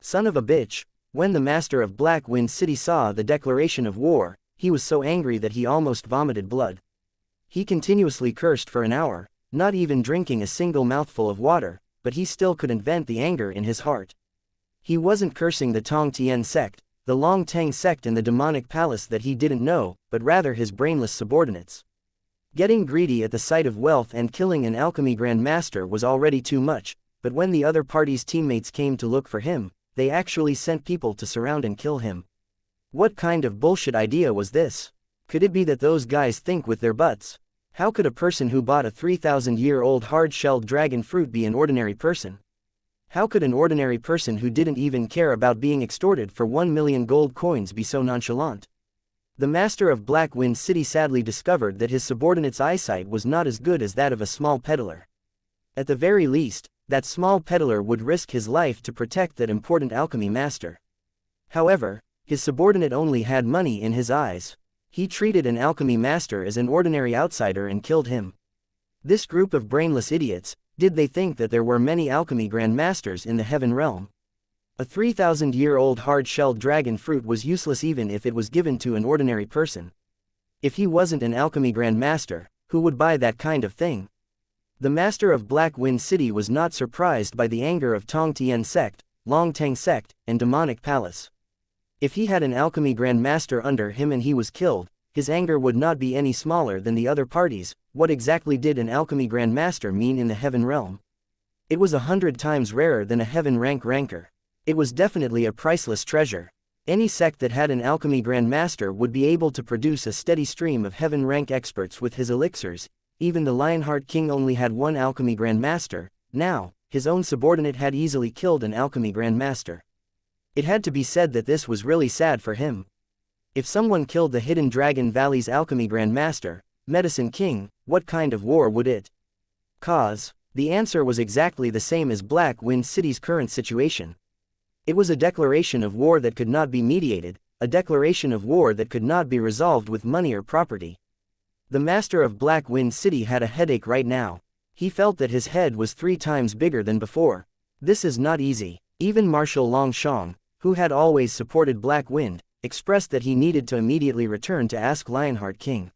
Son of a bitch, when the master of Black Wind City saw the declaration of war, he was so angry that he almost vomited blood. He continuously cursed for an hour, not even drinking a single mouthful of water, but he still couldn't vent the anger in his heart. He wasn't cursing the Tong Tian sect, the Long Tang sect and the demonic palace that he didn't know, but rather his brainless subordinates. Getting greedy at the sight of wealth and killing an alchemy grand master was already too much, but when the other party's teammates came to look for him, they actually sent people to surround and kill him. What kind of bullshit idea was this? Could it be that those guys think with their butts? How could a person who bought a 3,000-year-old hard-shelled dragon fruit be an ordinary person? How could an ordinary person who didn't even care about being extorted for 1 million gold coins be so nonchalant? The master of Black Wind City sadly discovered that his subordinate's eyesight was not as good as that of a small peddler. At the very least, that small peddler would risk his life to protect that important alchemy master. However, his subordinate only had money in his eyes. He treated an alchemy master as an ordinary outsider and killed him. This group of brainless idiots, did they think that there were many alchemy grandmasters in the Heaven Realm? A 3,000-year-old hard-shelled dragon fruit was useless even if it was given to an ordinary person. If he wasn't an alchemy grandmaster, who would buy that kind of thing? The master of Black Wind City was not surprised by the anger of Tong Tian sect, Long Tang sect, and demonic palace. If he had an alchemy grandmaster under him and he was killed, his anger would not be any smaller than the other parties. What exactly did an alchemy grandmaster mean in the Heaven Realm? It was 100 times rarer than a Heaven rank ranker. It was definitely a priceless treasure. Any sect that had an alchemy grandmaster would be able to produce a steady stream of Heaven rank experts with his elixirs. Even the Lionheart King only had one alchemy grandmaster. Now, his own subordinate had easily killed an alchemy grandmaster. It had to be said that this was really sad for him. If someone killed the Hidden Dragon Valley's alchemy grandmaster, Medicine King, what kind of war would it cause? The answer was exactly the same as Black Wind City's current situation. It was a declaration of war that could not be mediated, a declaration of war that could not be resolved with money or property. The master of Black Wind City had a headache right now. He felt that his head was 3 times bigger than before. This is not easy. Even Marshal Longshong, who had always supported Black Wind, expressed that he needed to immediately return to ask Lionheart King.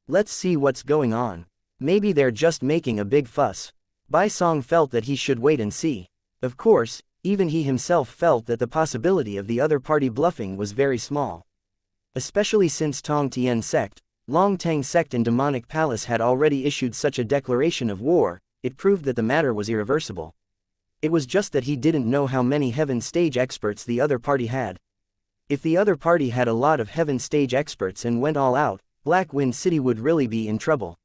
Let's see what's going on. Maybe they're just making a big fuss. Bai Song felt that he should wait and see. Of course, even he himself felt that the possibility of the other party bluffing was very small. Especially since Tong Tian sect, Long Tang sect and Demonic Palace had already issued such a declaration of war, it proved that the matter was irreversible. It was just that he didn't know how many Heaven Stage experts the other party had. If the other party had a lot of Heaven Stage experts and went all out, Black Wind City would really be in trouble.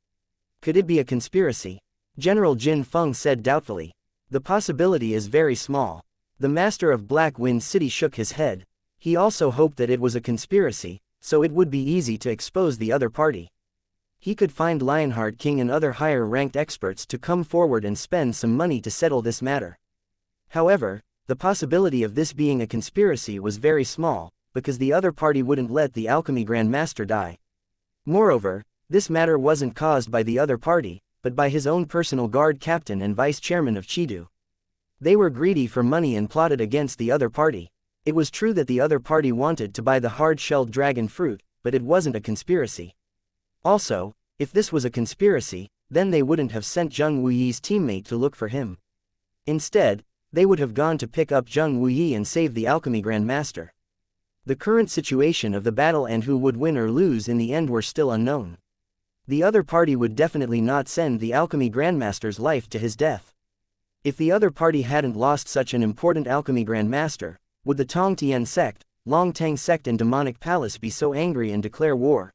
Could it be a conspiracy? General Jin Feng said doubtfully. The possibility is very small. The master of Black Wind City shook his head. He also hoped that it was a conspiracy, so it would be easy to expose the other party. He could find Lionheart King and other higher-ranked experts to come forward and spend some money to settle this matter. However, the possibility of this being a conspiracy was very small, because the other party wouldn't let the Alchemy Grand Master die. Moreover, this matter wasn't caused by the other party, but by his own personal guard captain and vice chairman of Chidu. They were greedy for money and plotted against the other party. It was true that the other party wanted to buy the hard-shelled dragon fruit, but it wasn't a conspiracy. Also, if this was a conspiracy, then they wouldn't have sent Zheng Wuyi's teammate to look for him. Instead, they would have gone to pick up Zheng Wuyi and save the Alchemy Grand Master. The current situation of the battle and who would win or lose in the end were still unknown. The other party would definitely not send the Alchemy Grandmaster's life to his death. If the other party hadn't lost such an important Alchemy Grandmaster, would the Tong Tian sect, Long Tang sect and Demonic Palace be so angry and declare war?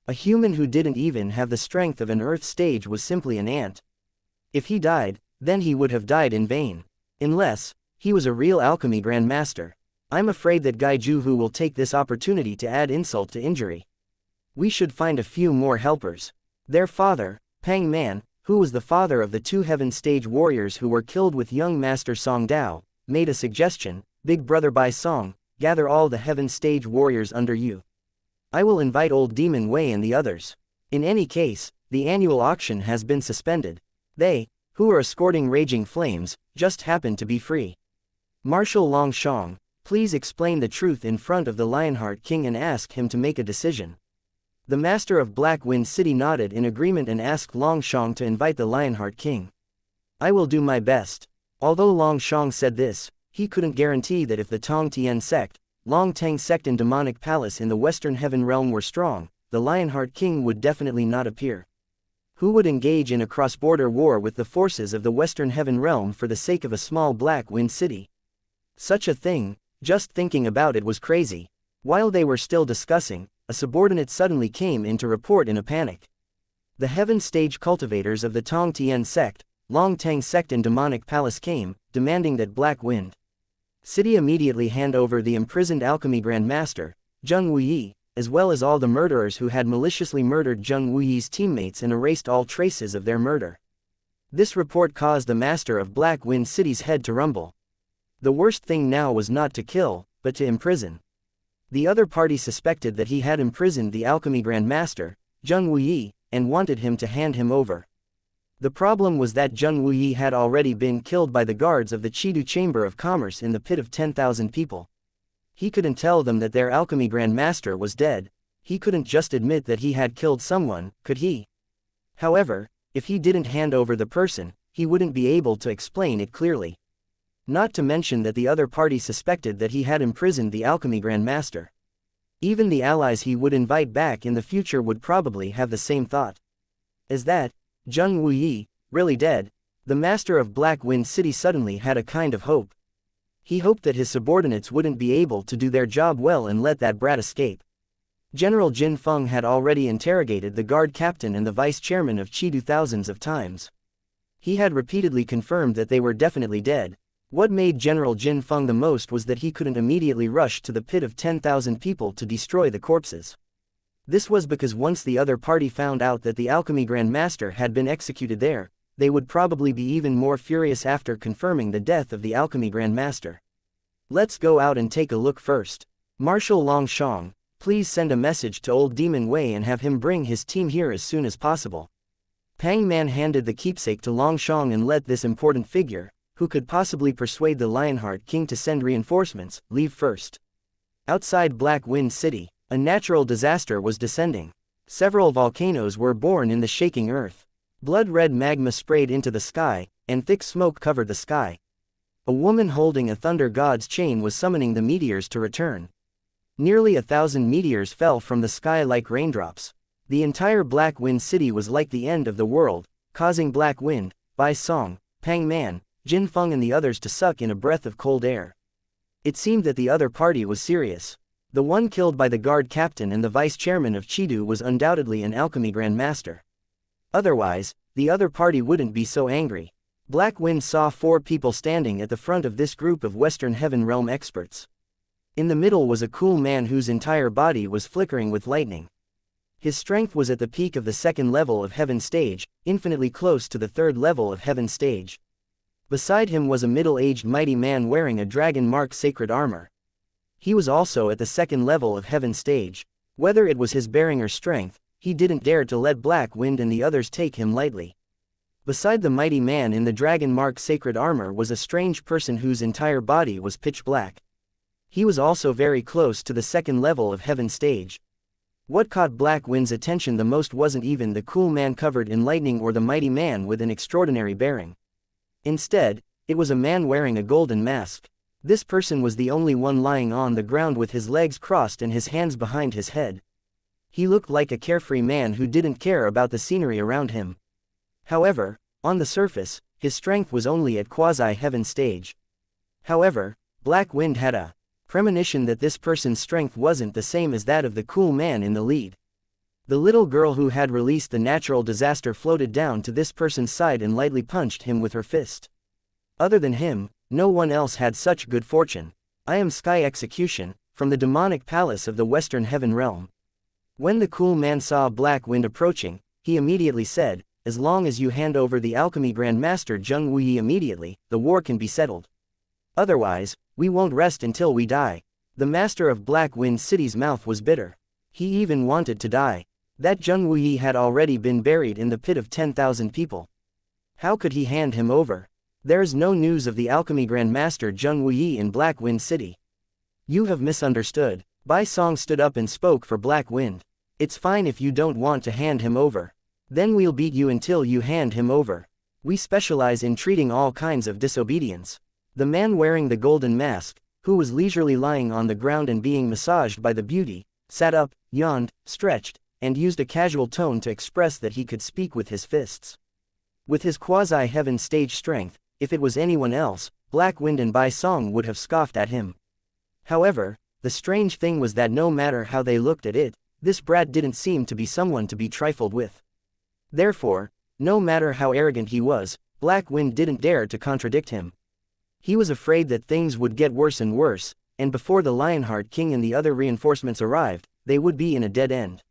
A human who didn't even have the strength of an Earth stage was simply an ant. If he died, then he would have died in vain. Unless he was a real Alchemy Grandmaster. I'm afraid that Gaiju will take this opportunity to add insult to injury. We should find a few more helpers. Their father, Pang Man, who was the father of the 2 Heaven Stage warriors who were killed with young Master Song Dao, made a suggestion. Big brother Bai Song, gather all the Heaven Stage warriors under you. I will invite old Demon Wei and the others. In any case, the annual auction has been suspended. They, who are escorting Raging Flames, just happen to be free. Marshal Longshong, please explain the truth in front of the Lionheart King and ask him to make a decision. The master of Black Wind City nodded in agreement and asked Longshong to invite the Lionheart King. I will do my best. Although Longshong said this, he couldn't guarantee that if the Tong Tian sect, Long Tang sect and Demonic Palace in the Western Heaven Realm were strong, the Lionheart King would definitely not appear. Who would engage in a cross-border war with the forces of the Western Heaven Realm for the sake of a small Black Wind City? Such a thing, just thinking about it was crazy. While they were still discussing, a subordinate suddenly came in to report in a panic. The Heaven Stage cultivators of the Tong Tian sect, Long Tang sect and Demonic Palace came, demanding that Black Wind City immediately hand over the imprisoned Alchemy Grand Master, Zheng Wuyi, as well as all the murderers who had maliciously murdered Zheng Wuyi's teammates and erased all traces of their murder. This report caused the master of Black Wind City's head to rumble. The worst thing now was not to kill, but to imprison. The other party suspected that he had imprisoned the Alchemy Grand Master, Zheng Wuyi, and wanted him to hand him over. The problem was that Zheng Wuyi had already been killed by the guards of the Chidu Chamber of Commerce in the pit of 10,000 people. He couldn't tell them that their Alchemy Grand Master was dead. He couldn't just admit that he had killed someone, could he? However, if he didn't hand over the person, he wouldn't be able to explain it clearly. Not to mention that the other party suspected that he had imprisoned the Alchemy Grand Master. Even the allies he would invite back in the future would probably have the same thought. Is that Zheng Wuyi really dead? The master of Black Wind City suddenly had a kind of hope. He hoped that his subordinates wouldn't be able to do their job well and let that brat escape. General Jin Feng had already interrogated the guard captain and the vice chairman of Chidu thousands of times. He had repeatedly confirmed that they were definitely dead. What made General Jin Feng the most was that he couldn't immediately rush to the pit of 10,000 people to destroy the corpses. This was because once the other party found out that the Alchemy Grand Master had been executed there, they would probably be even more furious after confirming the death of the Alchemy Grand Master. Let's go out and take a look first. Marshal Longshang, please send a message to old Demon Wei and have him bring his team here as soon as possible. Pang Man handed the keepsake to Longshang and let this important figure, who could possibly persuade the Lionheart King to send reinforcements, leave first. Outside Black Wind City, a natural disaster was descending. Several volcanoes were born in the shaking earth. Blood-red magma sprayed into the sky, and thick smoke covered the sky. A woman holding a thunder god's chain was summoning the meteors to return. Nearly 1,000 meteors fell from the sky like raindrops. The entire Black Wind City was like the end of the world, causing Black Wind, Bai Song, Pang Man, Jin Feng and the others to suck in a breath of cold air. It seemed that the other party was serious. The one killed by the guard captain and the vice-chairman of Chidu was undoubtedly an alchemy grandmaster. Otherwise, the other party wouldn't be so angry. Black Wind saw 4 people standing at the front of this group of Western Heaven Realm experts. In the middle was a cool man whose entire body was flickering with lightning. His strength was at the peak of the 2nd level of Heaven Stage, infinitely close to the 3rd level of Heaven Stage. Beside him was a middle-aged mighty man wearing a dragon-marked sacred armor. He was also at the 2nd level of Heaven Stage. Whether it was his bearing or strength, he didn't dare to let Black Wind and the others take him lightly. Beside the mighty man in the dragon-marked sacred armor was a strange person whose entire body was pitch black. He was also very close to the 2nd level of Heaven Stage. What caught Black Wind's attention the most wasn't even the cool man covered in lightning or the mighty man with an extraordinary bearing. Instead, it was a man wearing a golden mask. This person was the only one lying on the ground with his legs crossed and his hands behind his head. He looked like a carefree man who didn't care about the scenery around him. However, on the surface, his strength was only at quasi-heaven stage. However, Black Wind had a premonition that this person's strength wasn't the same as that of the cool man in the lead. The little girl who had released the natural disaster floated down to this person's side and lightly punched him with her fist. Other than him, no one else had such good fortune. I am Sky Execution, from the demonic palace of the Western Heaven Realm. When the cool man saw Black Wind approaching, he immediately said, as long as you hand over the alchemy grandmaster Zheng Wuyi immediately, the war can be settled. Otherwise, we won't rest until we die. The master of Black Wind City's mouth was bitter. He even wanted to die. That Zheng Wuyi had already been buried in the pit of 10,000 people. How could he hand him over? There's no news of the alchemy grandmaster Zheng Wuyi in Black Wind City. You have misunderstood. Bai Song stood up and spoke for Black Wind. It's fine if you don't want to hand him over. Then we'll beat you until you hand him over. We specialize in treating all kinds of disobedience. The man wearing the golden mask, who was leisurely lying on the ground and being massaged by the beauty, sat up, yawned, stretched, and used a casual tone to express that he could speak with his fists. With his quasi-heaven stage strength, if it was anyone else, Black Wind and Bai Song would have scoffed at him. However, the strange thing was that no matter how they looked at it, this brat didn't seem to be someone to be trifled with. Therefore, no matter how arrogant he was, Black Wind didn't dare to contradict him. He was afraid that things would get worse and worse, and before the Lionheart King and the other reinforcements arrived, they would be in a dead end.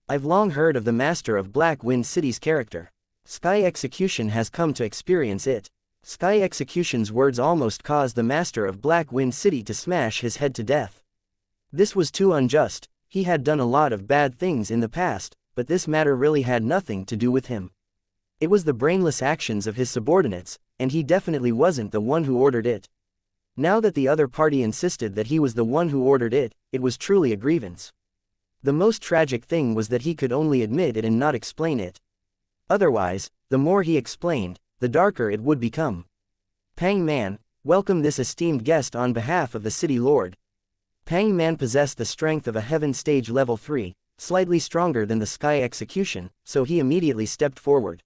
I've long heard of the master of Black Wind City's character. Sky Execution has come to experience it. Sky Execution's words almost caused the master of Black Wind City to smash his head to death. This was too unjust. He had done a lot of bad things in the past, but this matter really had nothing to do with him. It was the brainless actions of his subordinates, and he definitely wasn't the one who ordered it. Now that the other party insisted that he was the one who ordered it, it was truly a grievance. The most tragic thing was that he could only admit it and not explain it. Otherwise, the more he explained, the darker it would become. Pang Man, welcome this esteemed guest on behalf of the City Lord. Pang Man possessed the strength of a Heaven Stage Level 3, slightly stronger than the Sky Execution, so he immediately stepped forward.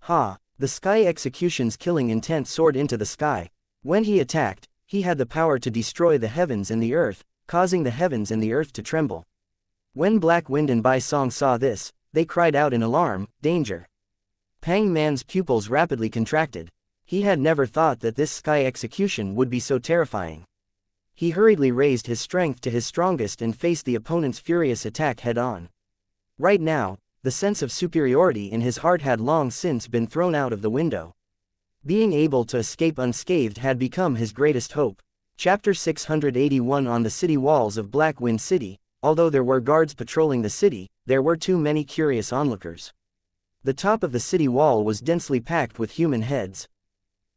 Ha! The Sky Execution's killing intent soared into the sky. When he attacked, he had the power to destroy the heavens and the earth, causing the heavens and the earth to tremble. When Black Wind and Bai Song saw this, they cried out in alarm, danger. Pang Man's pupils rapidly contracted. He had never thought that this Sky Execution would be so terrifying. He hurriedly raised his strength to his strongest and faced the opponent's furious attack head-on. Right now, the sense of superiority in his heart had long since been thrown out of the window. Being able to escape unscathed had become his greatest hope. Chapter 681 On the city walls of Black Wind City. Although there were guards patrolling the city, there were too many curious onlookers. The top of the city wall was densely packed with human heads.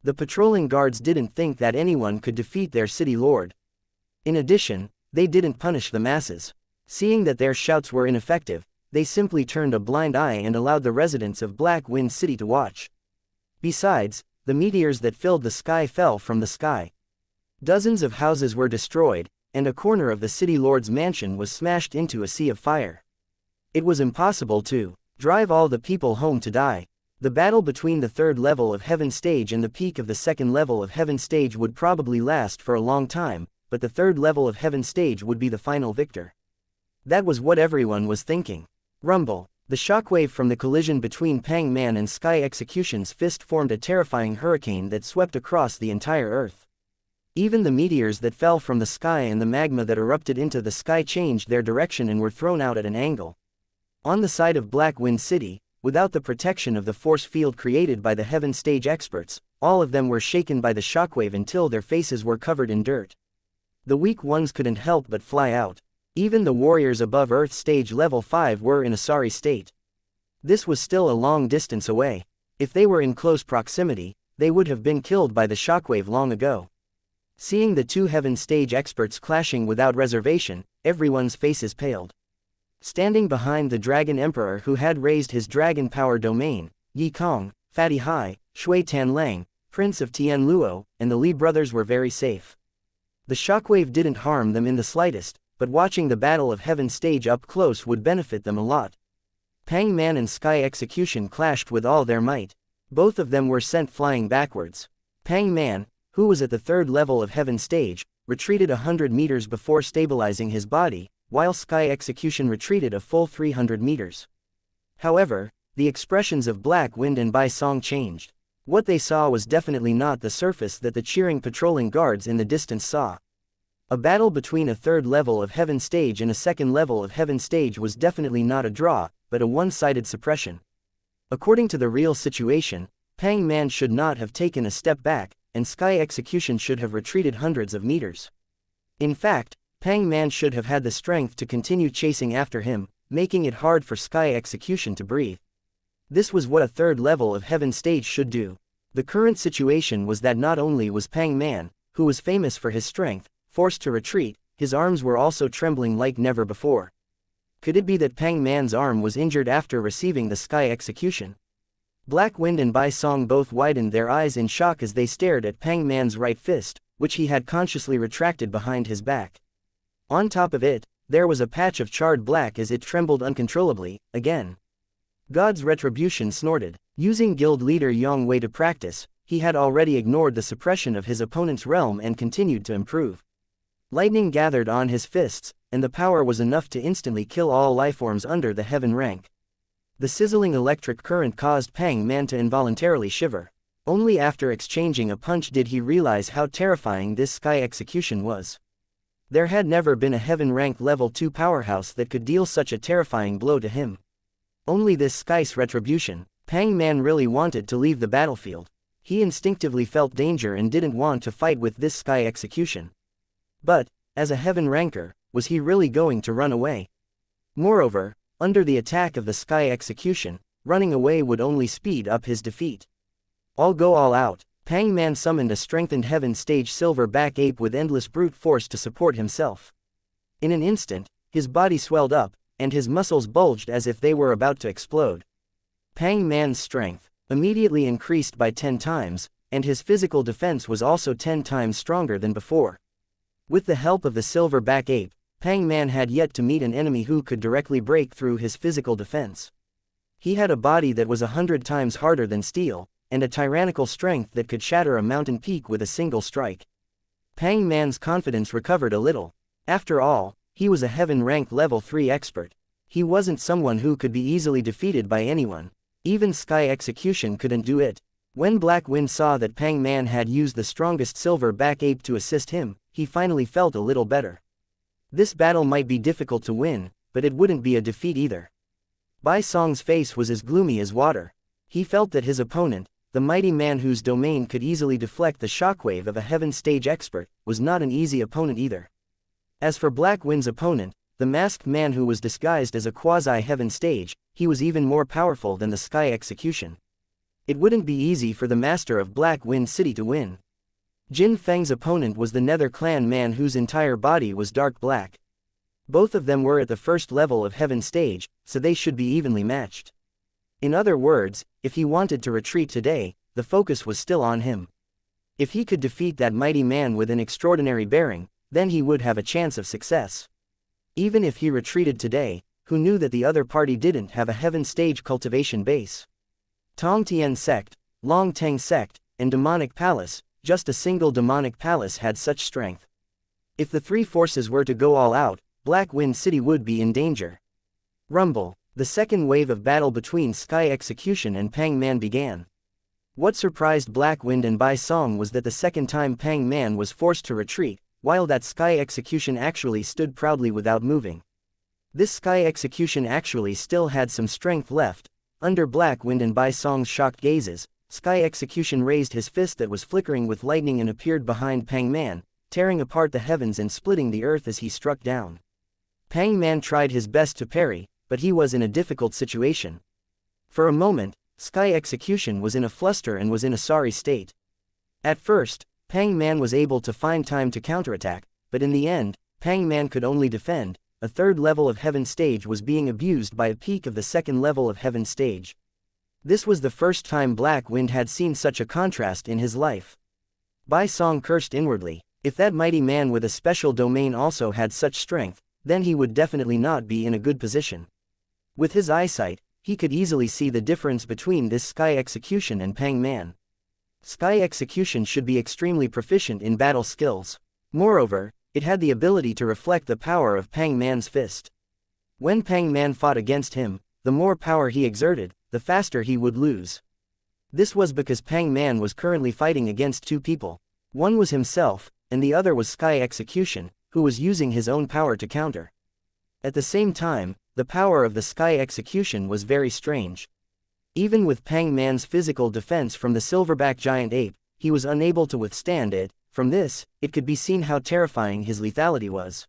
The patrolling guards didn't think that anyone could defeat their city lord. In addition, they didn't punish the masses. Seeing that their shouts were ineffective, they simply turned a blind eye and allowed the residents of Black Wind City to watch. Besides, the meteors that filled the sky fell from the sky. Dozens of houses were destroyed, and a corner of the city lord's mansion was smashed into a sea of fire. It was impossible to drive all the people home to die. The battle between the third level of Heaven Stage and the peak of the second level of Heaven Stage would probably last for a long time, but the third level of Heaven Stage would be the final victor. That was what everyone was thinking. Rumble. The shockwave from the collision between Pang Man and Sky Execution's fist formed a terrifying hurricane that swept across the entire Earth. Even the meteors that fell from the sky and the magma that erupted into the sky changed their direction and were thrown out at an angle. On the side of Black Wind City, without the protection of the force field created by the Heaven Stage experts, all of them were shaken by the shockwave until their faces were covered in dirt. The weak ones couldn't help but fly out. Even the warriors above Earth Stage Level 5 were in a sorry state. This was still a long distance away. If they were in close proximity, they would have been killed by the shockwave long ago. Seeing the two Heaven Stage experts clashing without reservation, everyone's faces paled. Standing behind the Dragon Emperor who had raised his dragon power domain, Yi Kong, Fatty Hai, Shui Tan Lang, Prince of Tian Luo, and the Li brothers were very safe. The shockwave didn't harm them in the slightest, but watching the Battle of Heaven Stage up close would benefit them a lot. Pang Man and Sky Execution clashed with all their might. Both of them were sent flying backwards. Pang Man, who was at the third level of Heaven Stage, retreated 100 meters before stabilizing his body, while Sky Execution retreated a full 300 meters. However, the expressions of Black Wind and Bai Song changed. What they saw was definitely not the surface that the cheering patrolling guards in the distance saw. A battle between a third level of Heaven Stage and a second level of Heaven Stage was definitely not a draw, but a one-sided suppression. According to the real situation, Pang Man should not have taken a step back, and Sky Execution should have retreated hundreds of meters. In fact, Pang Man should have had the strength to continue chasing after him, making it hard for Sky Execution to breathe. This was what a third level of Heaven Stage should do. The current situation was that not only was Pang Man, who was famous for his strength, forced to retreat, his arms were also trembling like never before. Could it be that Pang Man's arm was injured after receiving the Sky Execution? Black Wind and Bai Song both widened their eyes in shock as they stared at Pang Man's right fist, which he had consciously retracted behind his back. On top of it, there was a patch of charred black as it trembled uncontrollably, again. God's Retribution snorted. Using guild leader Yang Wei to practice, he had already ignored the suppression of his opponent's realm and continued to improve. Lightning gathered on his fists, and the power was enough to instantly kill all lifeforms under the heaven rank. The sizzling electric current caused Pang Man to involuntarily shiver. Only after exchanging a punch did he realize how terrifying this Sky Execution was. There had never been a heaven rank level 2 powerhouse that could deal such a terrifying blow to him. Only this Sky's Retribution. Pang Man really wanted to leave the battlefield. He instinctively felt danger and didn't want to fight with this Sky Execution. But, as a heaven ranker, was he really going to run away? Moreover, under the attack of the Sky Execution, running away would only speed up his defeat. All go all out. Pang Man summoned a strengthened Heaven Stage silver-back ape with endless brute force to support himself. In an instant, his body swelled up, and his muscles bulged as if they were about to explode. Pang Man's strength immediately increased by 10 times, and his physical defense was also 10 times stronger than before. With the help of the silver-back ape, Pang Man had yet to meet an enemy who could directly break through his physical defense. He had a body that was 100 times harder than steel, and a tyrannical strength that could shatter a mountain peak with a single strike. Pang Man's confidence recovered a little. After all, he was a heaven rank level 3 expert. He wasn't someone who could be easily defeated by anyone. Even Sky Execution couldn't do it. When Black Wind saw that Pang Man had used the strongest silver-back ape to assist him, he finally felt a little better. This battle might be difficult to win, but it wouldn't be a defeat either. Bai Song's face was as gloomy as water. He felt that his opponent, the mighty man whose domain could easily deflect the shockwave of a heaven stage expert, was not an easy opponent either. As for Black Wind's opponent, the masked man who was disguised as a quasi-heaven stage, he was even more powerful than the Sky Execution. It wouldn't be easy for the master of Black Wind City to win. Jin Feng's opponent was the Nether Clan man whose entire body was dark black. Both of them were at the first level of heaven stage, so they should be evenly matched. In other words, if he wanted to retreat today, the focus was still on him. If he could defeat that mighty man with an extraordinary bearing, then he would have a chance of success. Even if he retreated today, who knew that the other party didn't have a heaven stage cultivation base? Tong Tian sect, Long Teng sect, and Demonic Palace, just a single Demonic Palace had such strength. If the three forces were to go all out, Black Wind City would be in danger. Rumble. The second wave of battle between Sky Execution and Pang Man began. What surprised Black Wind and Bai Song was that the second time Pang Man was forced to retreat, while that Sky Execution actually stood proudly without moving. This Sky Execution actually still had some strength left. Under Black Wind and Bai Song's shocked gazes, Sky Execution raised his fist that was flickering with lightning and appeared behind Pang Man, tearing apart the heavens and splitting the earth as he struck down. Pang Man tried his best to parry, but he was in a difficult situation. For a moment, Sky Execution was in a fluster and was in a sorry state. At first, Pang Man was able to find time to counterattack, but in the end, Pang Man could only defend. A third level of heaven stage was being abused by a peak of the second level of heaven stage. This was the first time Black Wind had seen such a contrast in his life. Bai Song cursed inwardly. If that mighty man with a special domain also had such strength, then he would definitely not be in a good position. With his eyesight, he could easily see the difference between this Sky Execution and Pang Man. Sky Execution should be extremely proficient in battle skills. Moreover, it had the ability to reflect the power of Pang Man's fist. When Pang Man fought against him, the more power he exerted, the faster he would lose. This was because Pang Man was currently fighting against two people. One was himself, and the other was Sky Execution, who was using his own power to counter. At the same time, the power of the Sky Execution was very strange. Even with Pang Man's physical defense from the silverback giant ape, he was unable to withstand it. From this, it could be seen how terrifying his lethality was.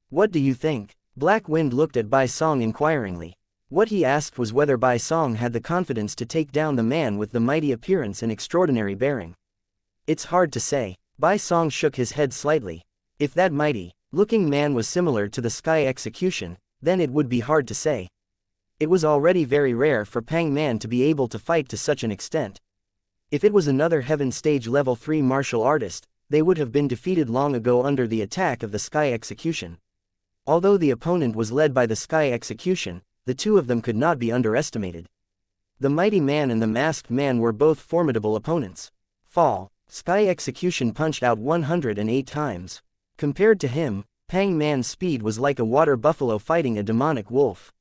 What do you think? Black Wind looked at Bai Song inquiringly. What he asked was whether Bai Song had the confidence to take down the man with the mighty appearance and extraordinary bearing. It's hard to say. Bai Song shook his head slightly. If that mighty-looking man was similar to the Sky Execution, then it would be hard to say. It was already very rare for Pang Man to be able to fight to such an extent. If it was another Heaven Stage Level 3 martial artist, they would have been defeated long ago under the attack of the Sky Execution. Although the opponent was led by the Sky Execution, the two of them could not be underestimated. The mighty man and the masked man were both formidable opponents. Fall. Sky Execution punched out 108 times. Compared to him, Pang Man's speed was like a water buffalo fighting a demonic wolf.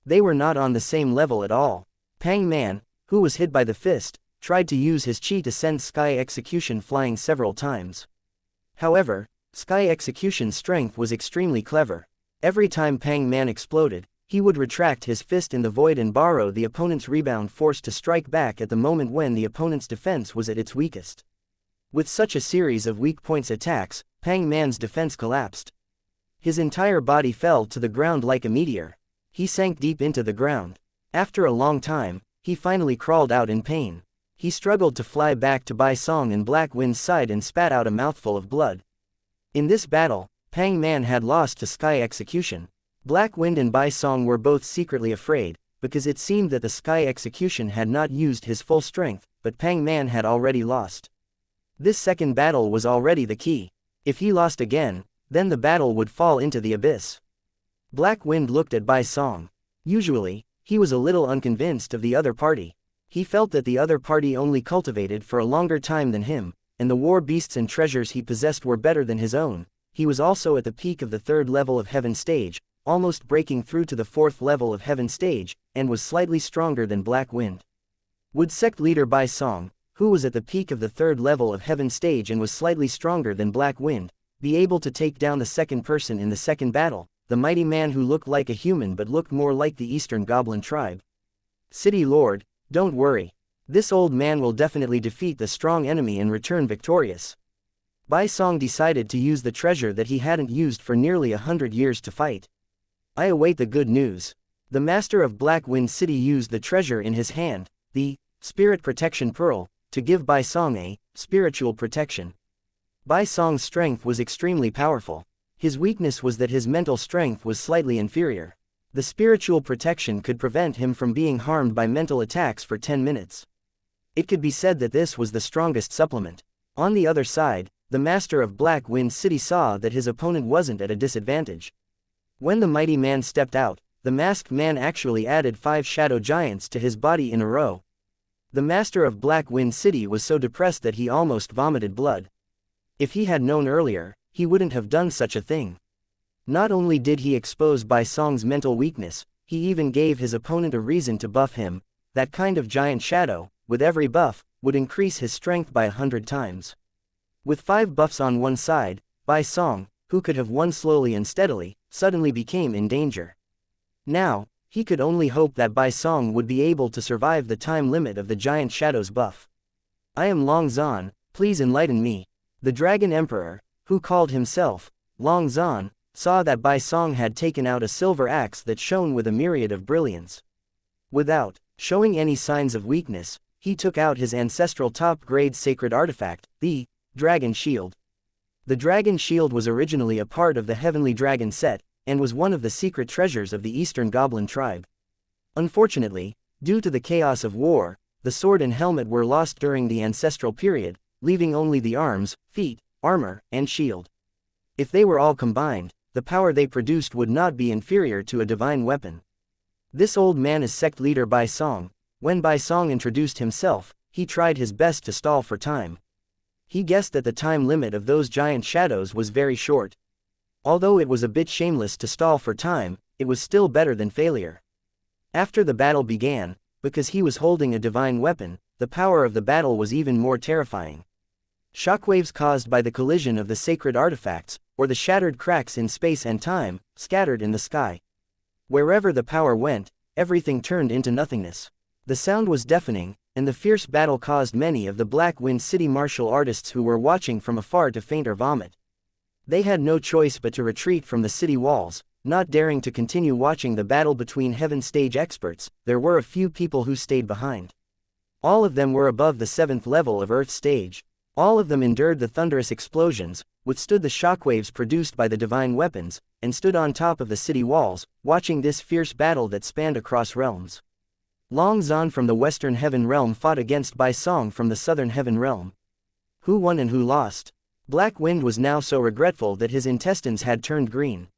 They were not on the same level at all. Pang Man, who was hit by the fist, tried to use his chi to send Sky Execution flying several times. However, Sky Execution's strength was extremely clever. Every time Pang Man exploded, he would retract his fist in the void and borrow the opponent's rebound force to strike back at the moment when the opponent's defense was at its weakest. With such a series of weak points attacks, Pang Man's defense collapsed. His entire body fell to the ground like a meteor. He sank deep into the ground. After a long time, he finally crawled out in pain. He struggled to fly back to Bai Song and Black Wind's side and spat out a mouthful of blood. In this battle, Pang Man had lost to Sky Execution. Black Wind and Bai Song were both secretly afraid, because it seemed that the Sky Execution had not used his full strength, but Pang Man had already lost. This second battle was already the key. If he lost again, then the battle would fall into the abyss. Black Wind looked at Bai Song. Usually, he was a little unconvinced of the other party. He felt that the other party only cultivated for a longer time than him, and the war beasts and treasures he possessed were better than his own. He was also at the peak of the third level of Heaven Stage, almost breaking through to the fourth level of Heaven Stage, and was slightly stronger than Black Wind. Would sect leader Bai Song, who was at the peak of the third level of Heaven Stage and was slightly stronger than Black Wind, be able to take down the second person in the second battle, the mighty man who looked like a human but looked more like the Eastern Goblin tribe? City Lord, don't worry. This old man will definitely defeat the strong enemy and return victorious. Bai Song decided to use the treasure that he hadn't used for nearly 100 years to fight. I await the good news. The master of Black Wind City used the treasure in his hand, the Spirit Protection Pearl, to give Bai Song a spiritual protection. Bai Song's strength was extremely powerful. His weakness was that his mental strength was slightly inferior. The spiritual protection could prevent him from being harmed by mental attacks for 10 minutes. It could be said that this was the strongest supplement. On the other side, the master of Black Wind City saw that his opponent wasn't at a disadvantage. When the mighty man stepped out, the masked man actually added 5 shadow giants to his body in a row. The master of Black Wind City was so depressed that he almost vomited blood. If he had known earlier, he wouldn't have done such a thing. Not only did he expose Bai Song's mental weakness, he even gave his opponent a reason to buff him. That kind of giant shadow, with every buff, would increase his strength by 100 times. With 5 buffs on one side, Bai Song, who could have won slowly and steadily, suddenly became in danger. Now, he could only hope that Bai Song would be able to survive the time limit of the giant shadow's buff. I am Long Zan, please enlighten me. The Dragon Emperor, who called himself Long Zan, saw that Bai Song had taken out a silver axe that shone with a myriad of brilliance. Without showing any signs of weakness, he took out his ancestral top-grade sacred artifact, the Dragon Shield. The Dragon Shield was originally a part of the Heavenly Dragon set, and was one of the secret treasures of the Eastern Goblin tribe. Unfortunately, due to the chaos of war, the sword and helmet were lost during the ancestral period, leaving only the arms, feet, armor, and shield. If they were all combined, the power they produced would not be inferior to a divine weapon. This old man is sect leader Bai Song. When Bai Song introduced himself, he tried his best to stall for time. He guessed that the time limit of those giant shadows was very short. Although it was a bit shameless to stall for time, it was still better than failure. After the battle began, because he was holding a divine weapon, the power of the battle was even more terrifying. Shockwaves caused by the collision of the sacred artifacts, or the shattered cracks in space and time, scattered in the sky. Wherever the power went, everything turned into nothingness. The sound was deafening, and the fierce battle caused many of the Black Wind City martial artists who were watching from afar to faint or vomit. They had no choice but to retreat from the city walls, not daring to continue watching the battle between Heaven Stage experts. There were a few people who stayed behind. All of them were above the 7th level of Earth Stage. All of them endured the thunderous explosions, withstood the shockwaves produced by the divine weapons, and stood on top of the city walls, watching this fierce battle that spanned across realms. Long Zan from the Western Heaven Realm fought against Bai Song from the Southern Heaven Realm. Who won and who lost? Black Wind was now so regretful that his intestines had turned green.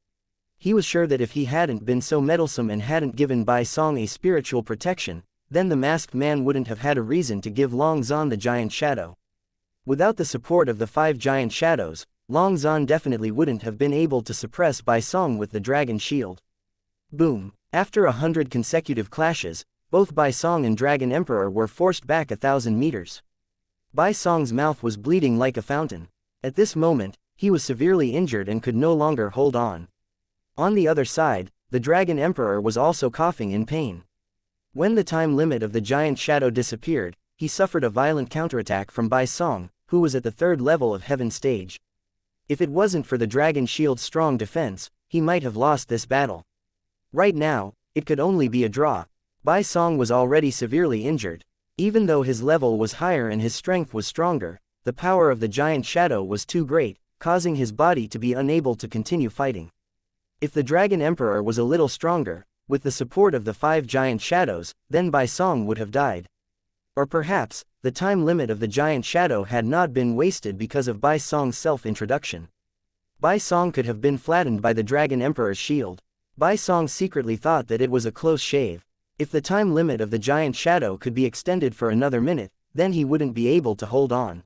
He was sure that if he hadn't been so meddlesome and hadn't given Bai Song a spiritual protection, then the masked man wouldn't have had a reason to give Long Zan the giant shadow. Without the support of the 5 giant shadows, Long Zan definitely wouldn't have been able to suppress Bai Song with the Dragon Shield. Boom! After 100 consecutive clashes, both Bai Song and Dragon Emperor were forced back 1,000 meters. Bai Song's mouth was bleeding like a fountain. At this moment, he was severely injured and could no longer hold on. On the other side, the Dragon Emperor was also coughing in pain. When the time limit of the giant shadow disappeared, he suffered a violent counterattack from Bai Song, who was at the 3rd level of Heaven Stage. If it wasn't for the Dragon Shield's strong defense, he might have lost this battle. Right now, it could only be a draw. Bai Song was already severely injured. Even though his level was higher and his strength was stronger, the power of the giant shadow was too great, causing his body to be unable to continue fighting. If the Dragon Emperor was a little stronger, with the support of the 5 giant shadows, then Bai Song would have died. Or perhaps, the time limit of the giant shadow had not been wasted because of Bai Song's self-introduction. Bai Song could have been flattened by the Dragon Emperor's shield. Bai Song secretly thought that it was a close shave. If the time limit of the giant shadow could be extended for another minute, then he wouldn't be able to hold on.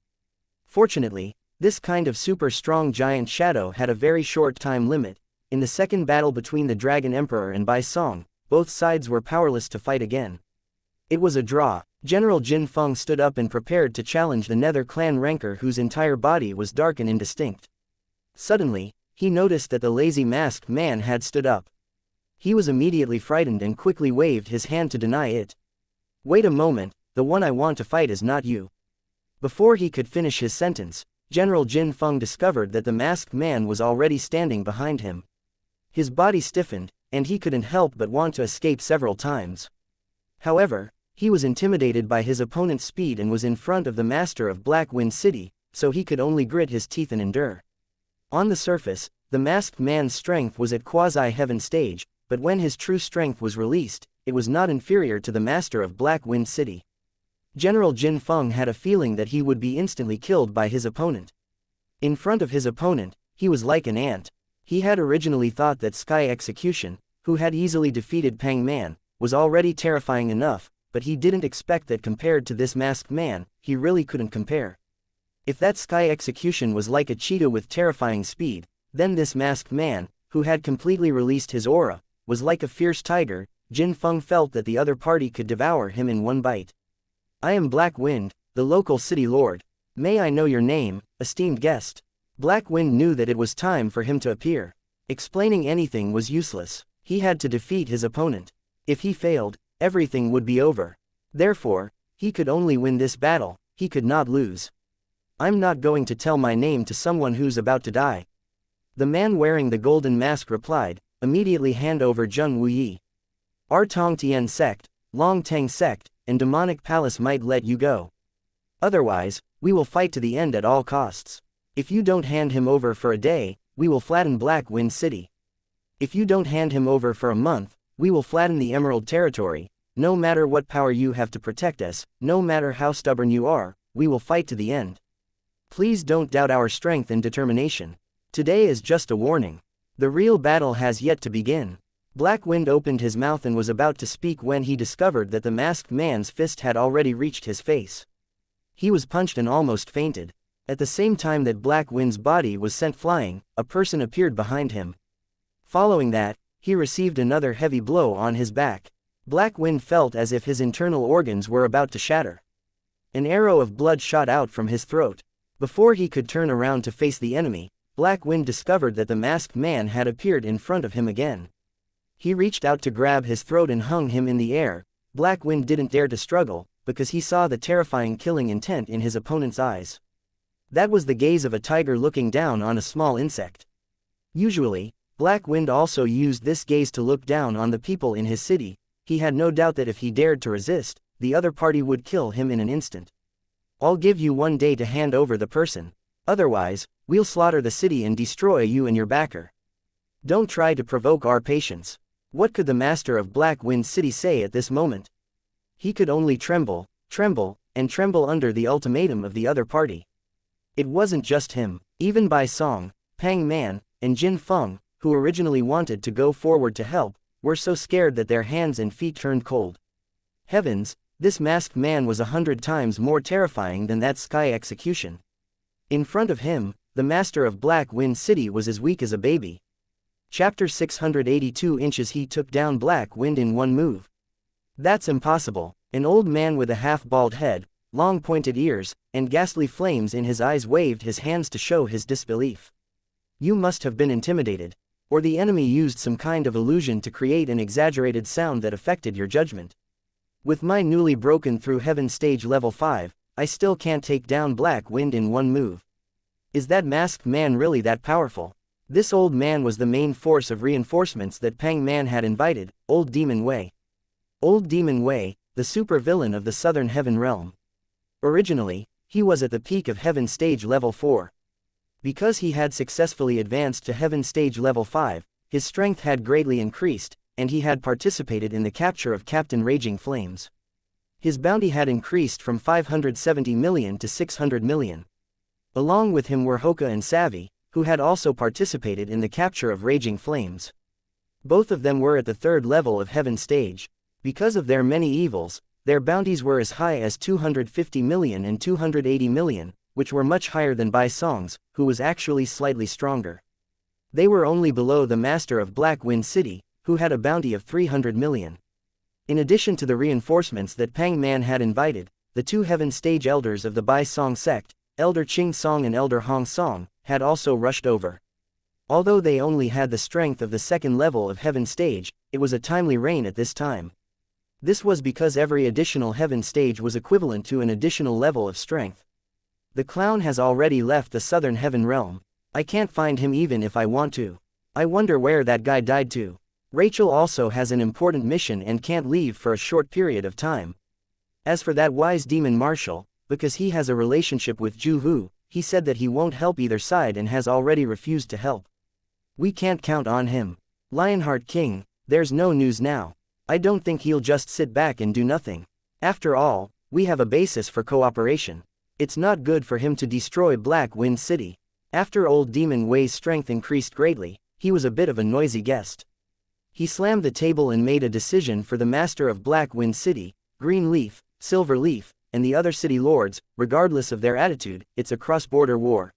Fortunately, this kind of super strong giant shadow had a very short time limit. In the second battle between the Dragon Emperor and Bai Song, both sides were powerless to fight again. It was a draw. General Jin Feng stood up and prepared to challenge the Nether clan ranker whose entire body was dark and indistinct. Suddenly, he noticed that the lazy masked man had stood up. He was immediately frightened and quickly waved his hand to deny it. Wait a moment, the one I want to fight is not you." Before he could finish his sentence, General Jin Feng discovered that the masked man was already standing behind him. His body stiffened, and he couldn't help but want to escape several times. However, he was intimidated by his opponent's speed and was in front of the master of Black Wind City, so he could only grit his teeth and endure. On the surface, the masked man's strength was at quasi-heaven stage, but when his true strength was released, it was not inferior to the master of Black Wind City. General Jin Feng had a feeling that he would be instantly killed by his opponent. In front of his opponent, he was like an ant. He had originally thought that Sky Execution, who had easily defeated Pang Man, was already terrifying enough, but he didn't expect that compared to this masked man, he really couldn't compare. If that Sky Execution was like a cheetah with terrifying speed, then this masked man, who had completely released his aura, was like a fierce tiger. Jin Feng felt that the other party could devour him in one bite. "I am Black Wind, the local city lord. May I know your name, esteemed guest?" Black Wind knew that it was time for him to appear. Explaining anything was useless. He had to defeat his opponent. If he failed, everything would be over. Therefore, he could only win this battle, he could not lose. "I'm not going to tell my name to someone who's about to die." The man wearing the golden mask replied, "Immediately hand over Zheng Wuyi. Our Tong Tian sect, Long Teng sect, and demonic palace might let you go. Otherwise, we will fight to the end at all costs. If you don't hand him over for a day, we will flatten Black Wind City. If you don't hand him over for a month, we will flatten the Emerald Territory. No matter what power you have to protect us, no matter how stubborn you are, we will fight to the end. Please don't doubt our strength and determination. Today is just a warning. The real battle has yet to begin." Black Wind opened his mouth and was about to speak when he discovered that the masked man's fist had already reached his face. He was punched and almost fainted. At the same time that Black Wind's body was sent flying, a person appeared behind him. Following that, he received another heavy blow on his back. Black Wind felt as if his internal organs were about to shatter. An arrow of blood shot out from his throat. Before he could turn around to face the enemy, Black Wind discovered that the masked man had appeared in front of him again. He reached out to grab his throat and hung him in the air. Black Wind didn't dare to struggle, because he saw the terrifying killing intent in his opponent's eyes. That was the gaze of a tiger looking down on a small insect. Usually, Black Wind also used this gaze to look down on the people in his city. He had no doubt that if he dared to resist, the other party would kill him in an instant. "I'll give you 1 day to hand over the person. Otherwise, we'll slaughter the city and destroy you and your backer. Don't try to provoke our patience." What could the master of Black Wind City say at this moment? He could only tremble, and tremble under the ultimatum of the other party. It wasn't just him. Even Bai Song, Pang Man, and Jin Feng, who originally wanted to go forward to help, were so scared that their hands and feet turned cold. Heavens, this masked man was 100 times more terrifying than that Sky Execution. In front of him, the master of Black Wind City was as weak as a baby. Chapter 682 inches. He took down Black Wind in one move. That's impossible. An old man with a half-bald head, long pointed ears, and ghastly flames in his eyes waved his hands to show his disbelief. You must have been intimidated. Or the enemy used some kind of illusion to create an exaggerated sound that affected your judgment. With my newly broken through heaven stage level 5, I still can't take down Black Wind in one move. Is that masked man really that powerful? This old man was the main force of reinforcements that Pang Man had invited, Old Demon Wei. Old Demon Wei, the super-villain of the Southern Heaven Realm. Originally, he was at the peak of Heaven Stage Level 4. Because he had successfully advanced to Heaven Stage Level 5, his strength had greatly increased, and he had participated in the capture of Captain Raging Flames. His bounty had increased from 570 million to 600 million. Along with him were Hoka and Savvy, who had also participated in the capture of Raging Flames. Both of them were at the 3rd level of Heaven Stage. Because of their many evils, their bounties were as high as 250 million and 280 million, which were much higher than Bai Song's, who was actually slightly stronger. They were only below the master of Black Wind City, who had a bounty of 300 million. In addition to the reinforcements that Pang Man had invited, the 2 Heaven Stage elders of the Bai Song sect, Elder Ching Song and Elder Hong Song, had also rushed over. Although they only had the strength of the 2nd level of Heaven Stage, it was a timely rain at this time. This was because every additional heaven stage was equivalent to an additional level of strength. The clown has already left the southern heaven realm. I can't find him even if I want to. I wonder where that guy died to. Rachel also has an important mission and can't leave for a short period of time. As for that wise demon marshal, because he has a relationship with Ju Hu, he said that he won't help either side and has already refused to help. We can't count on him. Lionheart King, there's no news now. I don't think he'll just sit back and do nothing. After all, we have a basis for cooperation. It's not good for him to destroy Black Wind City. After old Demon Wei's strength increased greatly, he was a bit of a noisy guest. He slammed the table and made a decision for the master of Black Wind City, Green Leaf, Silver Leaf, and the other city lords. Regardless of their attitude, it's a cross-border war.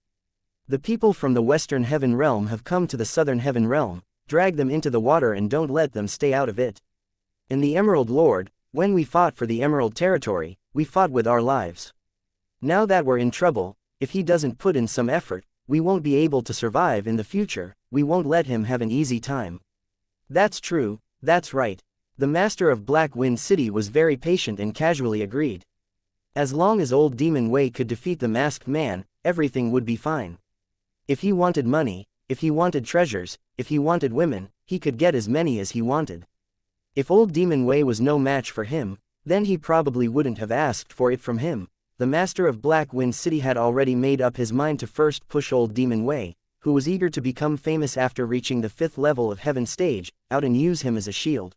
The people from the Western Heaven Realm have come to the Southern Heaven Realm. Drag them into the water and don't let them stay out of it. In the Emerald Lord, when we fought for the Emerald Territory, we fought with our lives. Now that we're in trouble, if he doesn't put in some effort, we won't be able to survive in the future. We won't let him have an easy time. That's true, that's right. The master of Black Wind City was very patient and casually agreed. As long as old Demon Wei could defeat the masked man, everything would be fine. If he wanted money, if he wanted treasures, if he wanted women, he could get as many as he wanted. If old Demon Wei was no match for him, then he probably wouldn't have asked for it from him. The master of Black Wind City had already made up his mind to first push old Demon Wei, who was eager to become famous after reaching the 5th level of Heaven Stage, out and use him as a shield.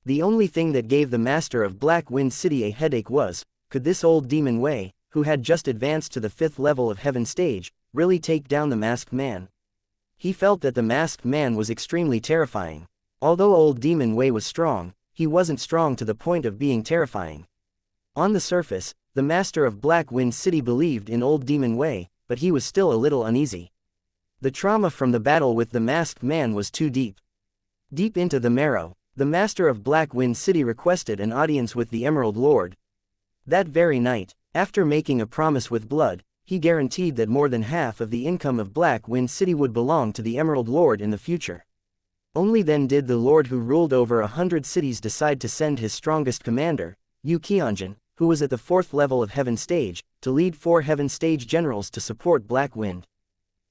The only thing that gave the master of Black Wind City a headache was, could this old Demon Wei, who had just advanced to the 5th level of Heaven Stage, really take down the masked man? He felt that the masked man was extremely terrifying. Although old Demon Wei was strong, he wasn't strong to the point of being terrifying. On the surface, the master of Black Wind City believed in old Demon Wei, but he was still a little uneasy. The trauma from the battle with the masked man was too deep. Deep into the marrow, the master of Black Wind City requested an audience with the Emerald Lord. That very night, after making a promise with blood, he guaranteed that more than half of the income of Black Wind City would belong to the Emerald Lord in the future. Only then did the Lord who ruled over 100 cities decide to send his strongest commander, Yue Yang, who was at the 4th level of Heaven Stage, to lead 4 Heaven Stage generals to support Black Wind.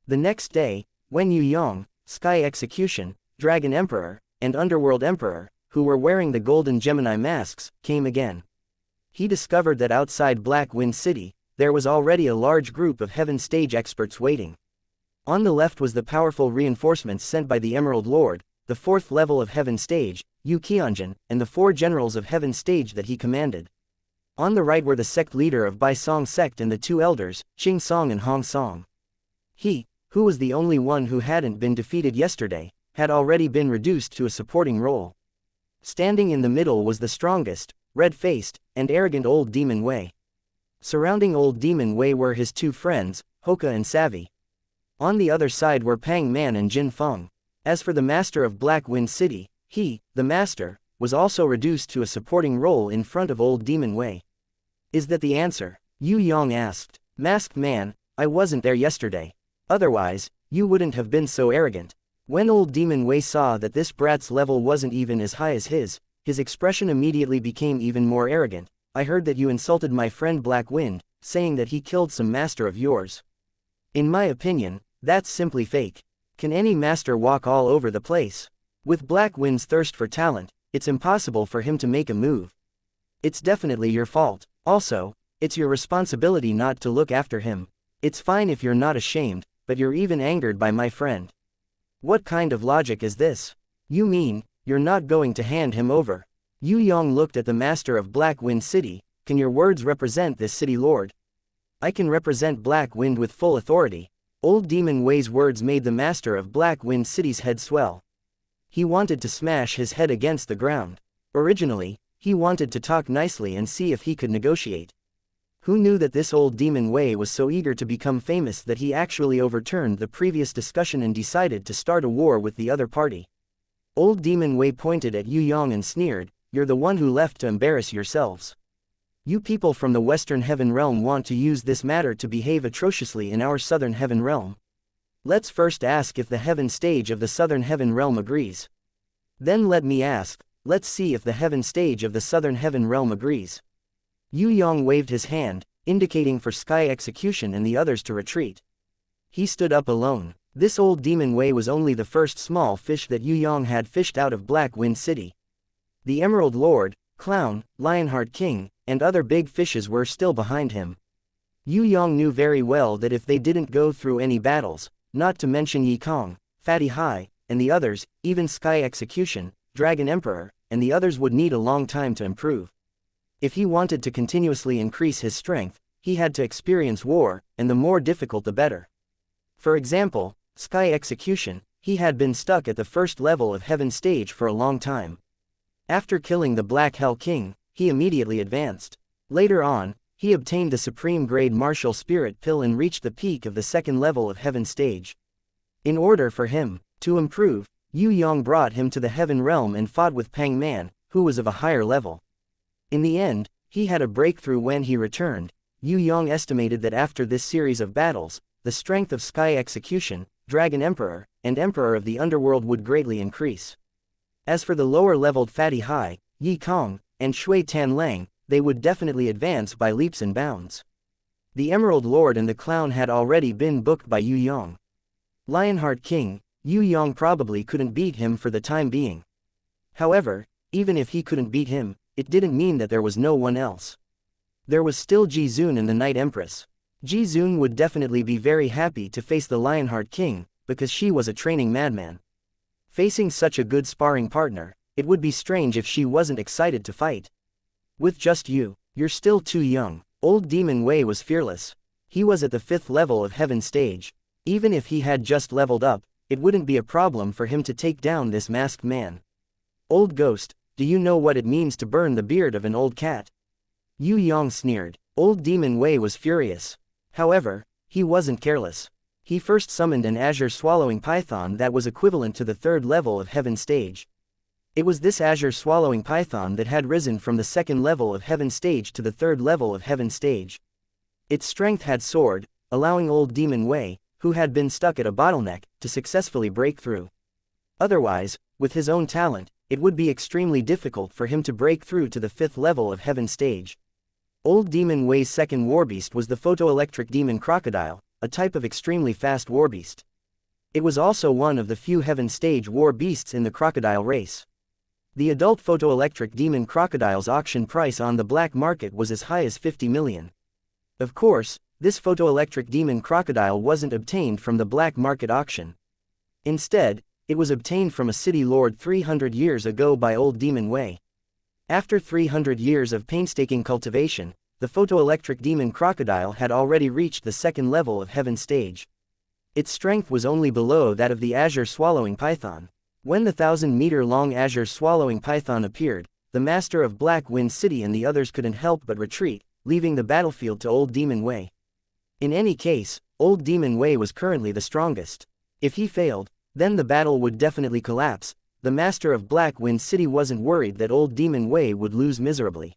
The next day, when Yue Yang, Sky Execution, Dragon Emperor, and Underworld Emperor, who were wearing the golden Gemini masks, came again. He discovered that outside Black Wind City, there was already a large group of Heaven Stage experts waiting. On the left was the powerful reinforcements sent by the Emerald Lord, the 4th level of Heaven Stage, Yue Yang, and the 4 generals of Heaven Stage that he commanded. On the right were the sect leader of Bai Song sect and the 2 elders, Qing Song and Hong Song. He, who was the only one who hadn't been defeated yesterday, had already been reduced to a supporting role. Standing in the middle was the strongest, red-faced, and arrogant old Demon Wei. Surrounding old Demon Wei were his 2 friends, Hoka and Savvy. On the other side were Pang Man and Jin Feng. As for the master of Black Wind City, he, the master, was also reduced to a supporting role in front of old Demon Wei. Is that the answer? Yue Yang asked. Masked man, I wasn't there yesterday. Otherwise, you wouldn't have been so arrogant. When old Demon Wei saw that this brat's level wasn't even as high as his expression immediately became even more arrogant. I heard that you insulted my friend Black Wind, saying that he killed some master of yours. In my opinion, that's simply fake. Can any master walk all over the place? With Black Wind's thirst for talent, it's impossible for him to make a move. It's definitely your fault. Also, it's your responsibility not to look after him. It's fine if you're not ashamed, but you're even angered by my friend. What kind of logic is this? You mean, you're not going to hand him over? Yue Yang looked at the master of Black Wind City. Can your words represent this city lord? I can represent Black Wind with full authority. Old Demon Wei's words made the master of Black Wind City's head swell. He wanted to smash his head against the ground. Originally, he wanted to talk nicely and see if he could negotiate. Who knew that this old Demon Wei was so eager to become famous that he actually overturned the previous discussion and decided to start a war with the other party? Old Demon Wei pointed at Yue Yang and sneered, "You're the one who left to embarrass yourselves. You people from the Western Heaven Realm want to use this matter to behave atrociously in our Southern Heaven Realm. Let's first ask if the Heaven Stage of the Southern Heaven Realm agrees. Then let me ask, let's see if the heaven stage of the southern heaven realm agrees. Yue Yang waved his hand, indicating for sky execution and the others to retreat. He stood up alone. This old demon Wei was only the first small fish that Yue Yang had fished out of Black Wind City. The Emerald Lord, Clown, Lionheart King, and other big fishes were still behind him. Yue Yang knew very well that if they didn't go through any battles, not to mention Yi Kong, Fatty Hai, and the others, even Sky Execution, Dragon Emperor, and the others would need a long time to improve. If he wanted to continuously increase his strength, he had to experience war, and the more difficult the better. For example, Sky Execution, he had been stuck at the first level of Heaven Stage for a long time. After killing the Black Hell King, he immediately advanced. Later on, he obtained the Supreme Grade Martial Spirit Pill and reached the peak of the second level of Heaven Stage. In order for him to improve, Yue Yang brought him to the Heaven Realm and fought with Pang Man, who was of a higher level. In the end, he had a breakthrough when he returned. Yue Yang estimated that after this series of battles, the strength of Sky Execution, Dragon Emperor, and Emperor of the Underworld would greatly increase. As for the lower-leveled Fatty Hai, Yi Kong, and Shui Tan Lang, they would definitely advance by leaps and bounds. The Emerald Lord and the Clown had already been booked by Yue Yang. Lionheart King, Yue Yang probably couldn't beat him for the time being. However, even if he couldn't beat him, it didn't mean that there was no one else. There was still Ji Zun and the Night Empress. Ji Zun would definitely be very happy to face the Lionheart King, because she was a training madman. Facing such a good sparring partner, it would be strange if she wasn't excited to fight. With just you, you're still too young. Old Demon Wei was fearless. He was at the 5th level of Heaven Stage. Even if he had just leveled up, it wouldn't be a problem for him to take down this masked man. Old Ghost, do you know what it means to burn the beard of an old cat? Yue Yang sneered. Old Demon Wei was furious. However, he wasn't careless. He first summoned an azure swallowing python that was equivalent to the 3rd level of Heaven Stage. It was this azure swallowing python that had risen from the 2nd level of Heaven Stage to the 3rd level of Heaven Stage. Its strength had soared, allowing old Demon Wei, who had been stuck at a bottleneck, to successfully break through. Otherwise, with his own talent, it would be extremely difficult for him to break through to the 5th level of Heaven Stage. Old Demon Wei's second warbeast was the photoelectric demon crocodile, a type of extremely fast warbeast. It was also one of the few Heaven Stage war beasts in the crocodile race. The adult photoelectric demon crocodile's auction price on the black market was as high as 50 million. Of course, this photoelectric demon crocodile wasn't obtained from the black market auction. Instead, it was obtained from a city lord 300 years ago by old Demon Wei. After 300 years of painstaking cultivation, the photoelectric demon crocodile had already reached the 2nd level of Heaven Stage. Its strength was only below that of the azure swallowing python. When the 1,000-meter-long azure swallowing python appeared, the master of Black Wind City and the others couldn't help but retreat, leaving the battlefield to old Demon Wei. In any case, old Demon Wei was currently the strongest. If he failed, then the battle would definitely collapse. The master of Black Wind City wasn't worried that old Demon Wei would lose miserably.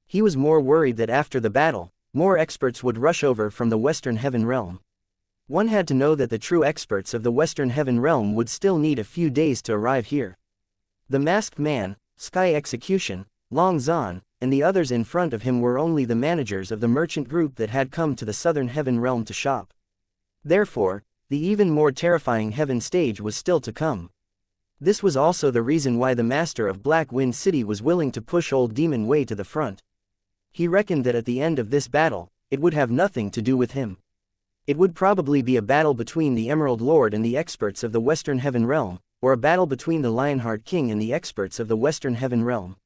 He was more worried that after the battle, more experts would rush over from the Western Heaven Realm. One had to know that the true experts of the Western Heaven Realm would still need a few days to arrive here. The Masked Man, Sky Execution, Long Zan, and the others in front of him were only the managers of the merchant group that had come to the Southern Heaven Realm to shop. Therefore, the even more terrifying Heaven Stage was still to come. This was also the reason why the master of Black Wind City was willing to push old Demon Wei to the front. He reckoned that at the end of this battle, it would have nothing to do with him. It would probably be a battle between the Emerald Lord and the experts of the Western Heaven Realm, or a battle between the Lionheart King and the experts of the Western Heaven Realm.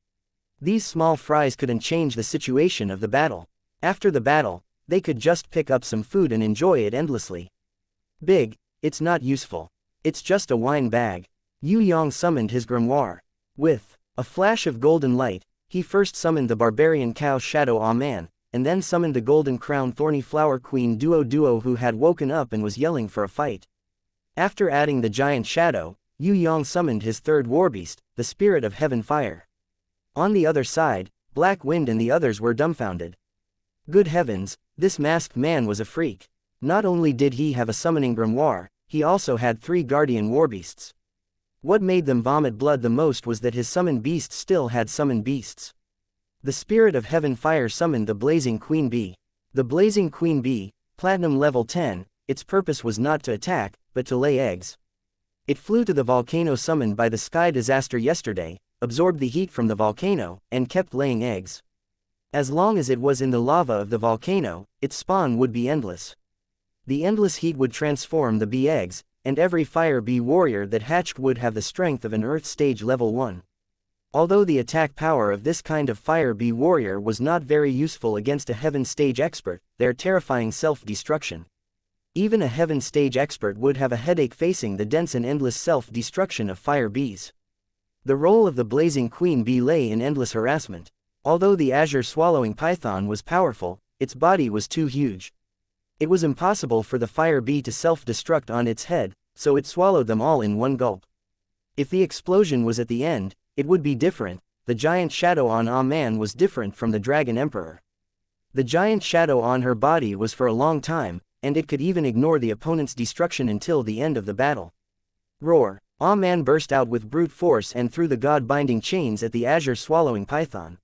These small fries couldn't change the situation of the battle. After the battle, they could just pick up some food and enjoy it endlessly. Big, it's not useful. It's just a wine bag. Yue Yang summoned his grimoire. With a flash of golden light, he first summoned the barbarian cow Shadow Aman, and then summoned the golden crown Thorny Flower Queen Duo who had woken up and was yelling for a fight. After adding the giant Shadow, Yue Yang summoned his third warbeast, the Spirit of Heaven Fire. On the other side, Black Wind and the others were dumbfounded. Good heavens, this masked man was a freak. Not only did he have a summoning grimoire, he also had 3 guardian warbeasts. What made them vomit blood the most was that his summoned beasts still had summoned beasts. The spirit of heaven fire summoned the blazing queen bee. The blazing queen bee, platinum level 10, its purpose was not to attack, but to lay eggs. It flew to the volcano summoned by the sky disaster yesterday, absorbed the heat from the volcano, and kept laying eggs. As long as it was in the lava of the volcano, its spawn would be endless. The endless heat would transform the bee eggs, and every fire bee warrior that hatched would have the strength of an earth stage level 1. Although the attack power of this kind of fire bee warrior was not very useful against a heaven stage expert, their terrifying self-destruction. Even a heaven stage expert would have a headache facing the dense and endless self-destruction of fire bees. The role of the blazing queen bee lay in endless harassment. Although the azure swallowing python was powerful, its body was too huge. It was impossible for the fire bee to self-destruct on its head, so it swallowed them all in one gulp. If the explosion was at the end, it would be different. The giant shadow on Man was different from the Dragon Emperor. The giant shadow on her body was for a long time, and it could even ignore the opponent's destruction until the end of the battle. Roar! Man burst out with brute force and threw the god-binding chains at the azure swallowing python.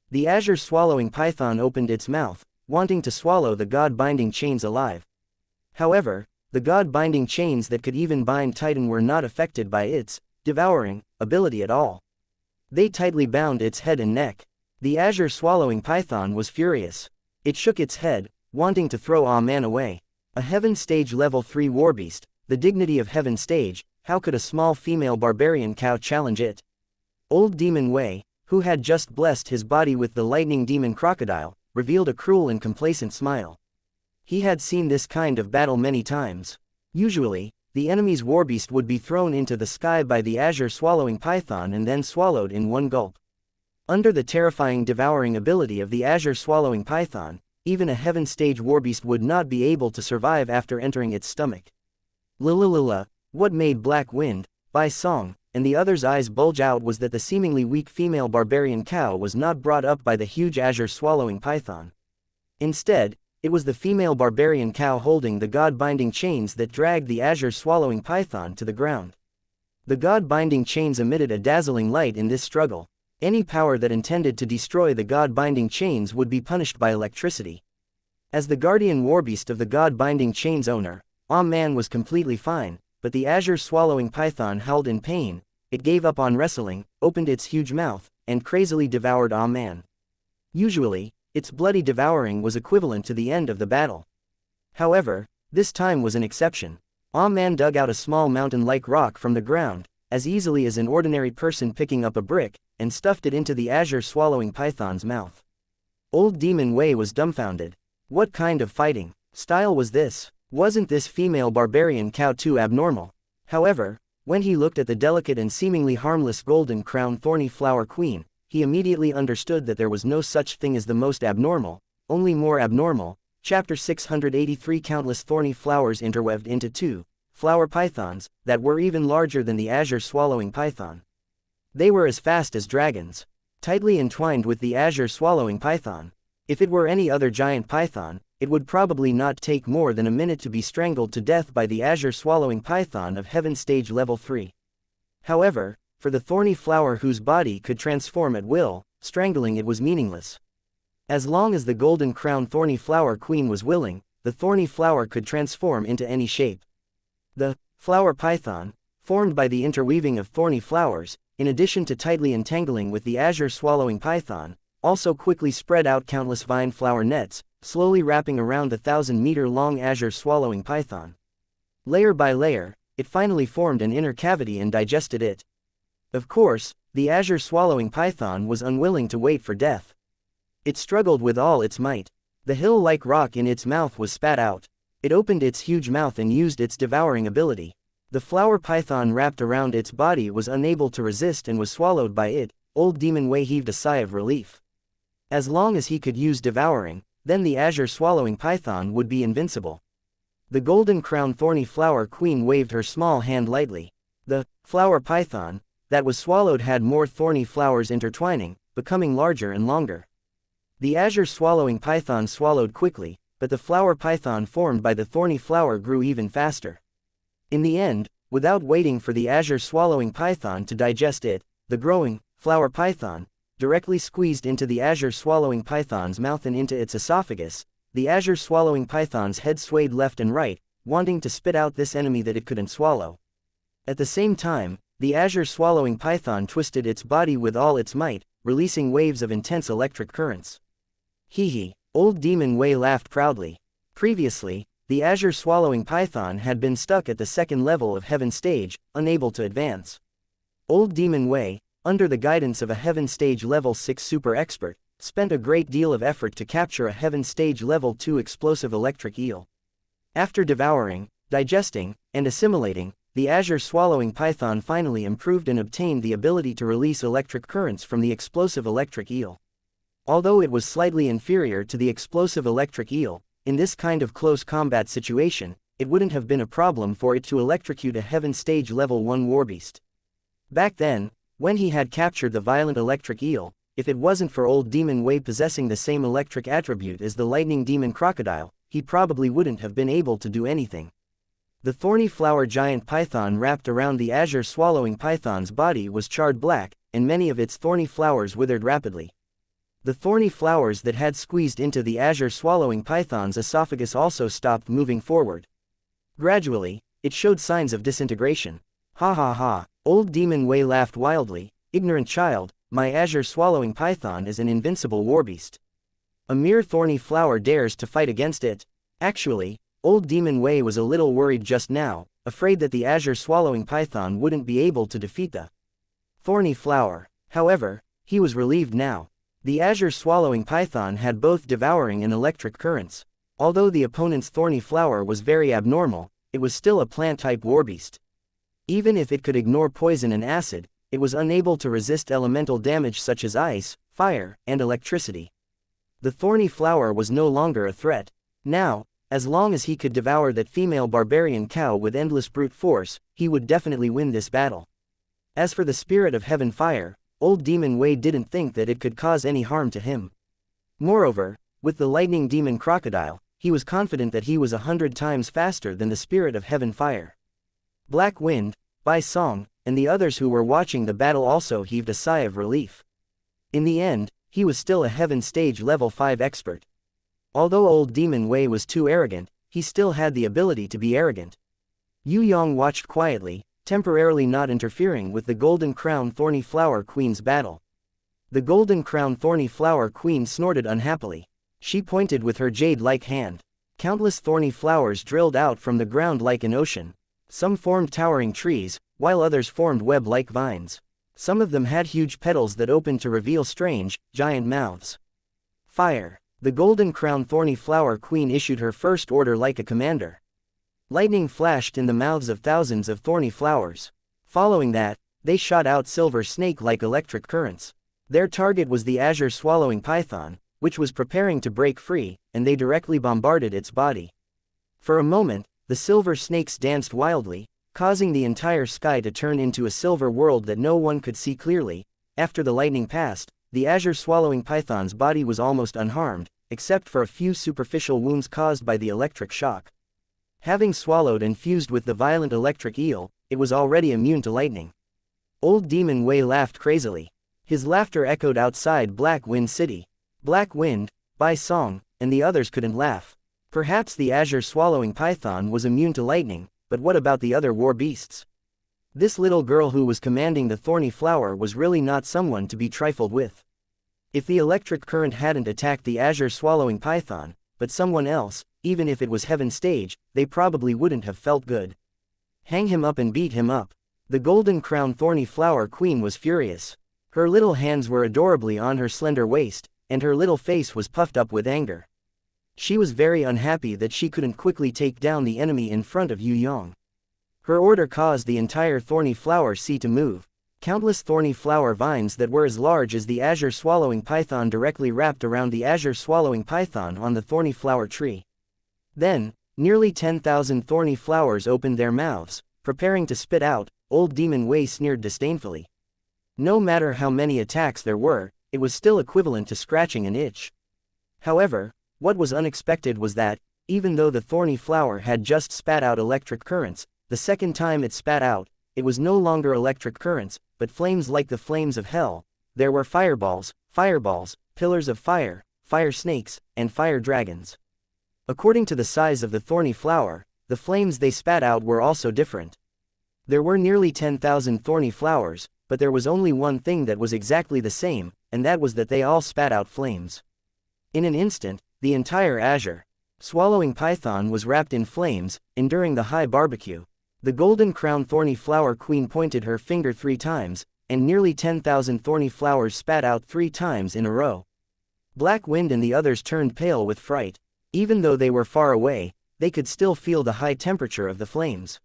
The azure swallowing python opened its mouth, wanting to swallow the god-binding chains alive. However, the god-binding chains that could even bind Titan were not affected by its devouring ability at all. They tightly bound its head and neck. The azure swallowing python was furious. It shook its head, wanting to throw Man away. A heaven stage level 3 warbeast, the dignity of heaven stage, how could a small female barbarian cow challenge it? Old Demon Wei, who had just blessed his body with the lightning demon crocodile, revealed a cruel and complacent smile. He had seen this kind of battle many times. Usually, the enemy's warbeast would be thrown into the sky by the azure swallowing python and then swallowed in one gulp. Under the terrifying devouring ability of the azure swallowing python, even a heaven stage warbeast would not be able to survive after entering its stomach. Lililila, what made Black Wind, by Song, and the other's eyes bulge out was that the seemingly weak female barbarian cow was not brought up by the huge azure swallowing python. Instead, it was the female barbarian cow holding the god-binding chains that dragged the azure swallowing python to the ground. The god-binding chains emitted a dazzling light in this struggle. Any power that intended to destroy the god-binding chains would be punished by electricity. As the guardian warbeast of the god-binding chains owner, Man was completely fine, but the azure swallowing python howled in pain. It gave up on wrestling, opened its huge mouth, and crazily devoured Man. Usually, its bloody devouring was equivalent to the end of the battle. However, this time was an exception. Man dug out a small mountain-like rock from the ground, as easily as an ordinary person picking up a brick, and stuffed it into the azure swallowing python's mouth. Old Demon Wei was dumbfounded. What kind of fighting style was this? Wasn't this female barbarian cow too abnormal? However, when he looked at the delicate and seemingly harmless golden crown thorny flower queen, he immediately understood that there was no such thing as the most abnormal, only more abnormal. Chapter 683 Countless thorny flowers interweaved into two flower pythons that were even larger than the azure swallowing python. They were as fast as dragons, tightly entwined with the azure swallowing python. If it were any other giant python, it would probably not take more than a minute to be strangled to death by the azure swallowing python of heaven stage level 3. However, for the thorny flower whose body could transform at will, strangling it was meaningless. As long as the golden crown thorny flower queen was willing, the thorny flower could transform into any shape. The flower python, formed by the interweaving of thorny flowers, in addition to tightly entangling with the azure swallowing python, also quickly spread out countless vine flower nets, slowly wrapping around the 1,000-meter-long azure swallowing python. Layer by layer, it finally formed an inner cavity and digested it. Of course, the azure swallowing python was unwilling to wait for death. It struggled with all its might. The hill-like rock in its mouth was spat out. It opened its huge mouth and used its devouring ability. The flower python wrapped around its body was unable to resist and was swallowed by it. Old Demon Wei heaved a sigh of relief. As long as he could use devouring, then the azure swallowing python would be invincible. The golden crown thorny flower queen waved her small hand lightly. The flower python that was swallowed had more thorny flowers intertwining, becoming larger and longer. The azure swallowing python swallowed quickly, but the flower python formed by the thorny flower grew even faster. In the end, Without waiting for the azure swallowing python to digest it, the growing, flower python, directly squeezed into the azure swallowing python's mouth and into its esophagus. The azure swallowing python's head swayed left and right, wanting to spit out this enemy that it couldn't swallow. At the same time, the azure swallowing python twisted its body with all its might, releasing waves of intense electric currents. Hee hee, old demon Wei laughed proudly. Previously, the azure swallowing python had been stuck at the second level of heaven stage, unable to advance. Old demon Wei, under the guidance of a heaven stage level 6 super expert, spent a great deal of effort to capture a heaven stage level 2 explosive electric eel. After devouring, digesting, and assimilating, the azure swallowing python finally improved and obtained the ability to release electric currents from the explosive electric eel. Although it was slightly inferior to the explosive electric eel, in this kind of close combat situation, it wouldn't have been a problem for it to electrocute a heaven stage level 1 warbeast. Back then, when he had captured the violent electric eel, if it wasn't for old demon Wei possessing the same electric attribute as the lightning demon crocodile, he probably wouldn't have been able to do anything. The thorny flower giant python wrapped around the azure swallowing python's body was charred black, and many of its thorny flowers withered rapidly. The thorny flowers that had squeezed into the azure swallowing python's esophagus also stopped moving forward. Gradually, it showed signs of disintegration. Ha ha ha, old demon Wei laughed wildly. Ignorant child, my azure swallowing python is an invincible warbeast. A mere thorny flower dares to fight against it. Actually, old demon Wei was a little worried just now, afraid that the azure swallowing python wouldn't be able to defeat the thorny flower. However, he was relieved now. The azure swallowing python had both devouring and electric currents. Although the opponent's thorny flower was very abnormal, it was still a plant-type warbeast. Even if it could ignore poison and acid, it was unable to resist elemental damage such as ice, fire, and electricity. The thorny flower was no longer a threat. Now, as long as he could devour that female barbarian cow with endless brute force, he would definitely win this battle. As for the spirit of heaven fire, old demon Wei didn't think that it could cause any harm to him. Moreover, with the lightning demon crocodile, he was confident that he was 100 times faster than the spirit of heaven fire. Black Wind, Bai Song, and the others who were watching the battle also heaved a sigh of relief. In the end, he was still a heaven stage level 5 expert. Although old demon Wei was too arrogant, he still had the ability to be arrogant. Yue Yang watched quietly, temporarily not interfering with the Golden Crown Thorny Flower Queen's battle. The Golden Crown Thorny Flower Queen snorted unhappily. She pointed with her jade-like hand. Countless thorny flowers drilled out from the ground like an ocean. Some formed towering trees, while others formed web-like vines. Some of them had huge petals that opened to reveal strange, giant mouths. Fire! The Golden Crown Thorny Flower Queen issued her first order like a commander. Lightning flashed in the mouths of thousands of thorny flowers. Following that, they shot out silver snake-like electric currents. Their target was the azure swallowing python, which was preparing to break free, and they directly bombarded its body. For a moment, the silver snakes danced wildly, causing the entire sky to turn into a silver world that no one could see clearly. After the lightning passed, the azure swallowing python's body was almost unharmed, except for a few superficial wounds caused by the electric shock. Having swallowed and fused with the violent electric eel, it was already immune to lightning. Old demon Wei laughed crazily. His laughter echoed outside Black Wind City. Black Wind, Bai Song, and the others couldn't laugh. Perhaps the azure swallowing python was immune to lightning, but what about the other war beasts? This little girl who was commanding the thorny flower was really not someone to be trifled with. If the electric current hadn't attacked the azure swallowing python, but someone else, even if it was heaven stage, they probably wouldn't have felt good. Hang him up and beat him up. The Golden Crown Thorny Flower Queen was furious. Her little hands were adorably on her slender waist, and her little face was puffed up with anger. She was very unhappy that she couldn't quickly take down the enemy in front of Yue Yang. Her order caused the entire thorny flower sea to move. Countless thorny flower vines that were as large as the azure swallowing python directly wrapped around the azure swallowing python on the thorny flower tree. Then, nearly 10,000 thorny flowers opened their mouths, preparing to spit out. Old demon Wei sneered disdainfully. No matter how many attacks there were, it was still equivalent to scratching an itch. However, what was unexpected was that, even though the thorny flower had just spat out electric currents, the second time it spat out, it was no longer electric currents, but flames like the flames of hell. There were fireballs, pillars of fire, fire snakes, and fire dragons. According to the size of the thorny flower, the flames they spat out were also different. There were nearly 10,000 thorny flowers, but there was only one thing that was exactly the same, and that was that they all spat out flames. In an instant, the entire azure swallowing python was wrapped in flames, enduring the high barbecue. The golden crowned thorny flower queen pointed her finger 3 times, and nearly 10,000 thorny flowers spat out 3 times in a row. Black Wind and the others turned pale with fright. Even though they were far away, they could still feel the high temperature of the flames.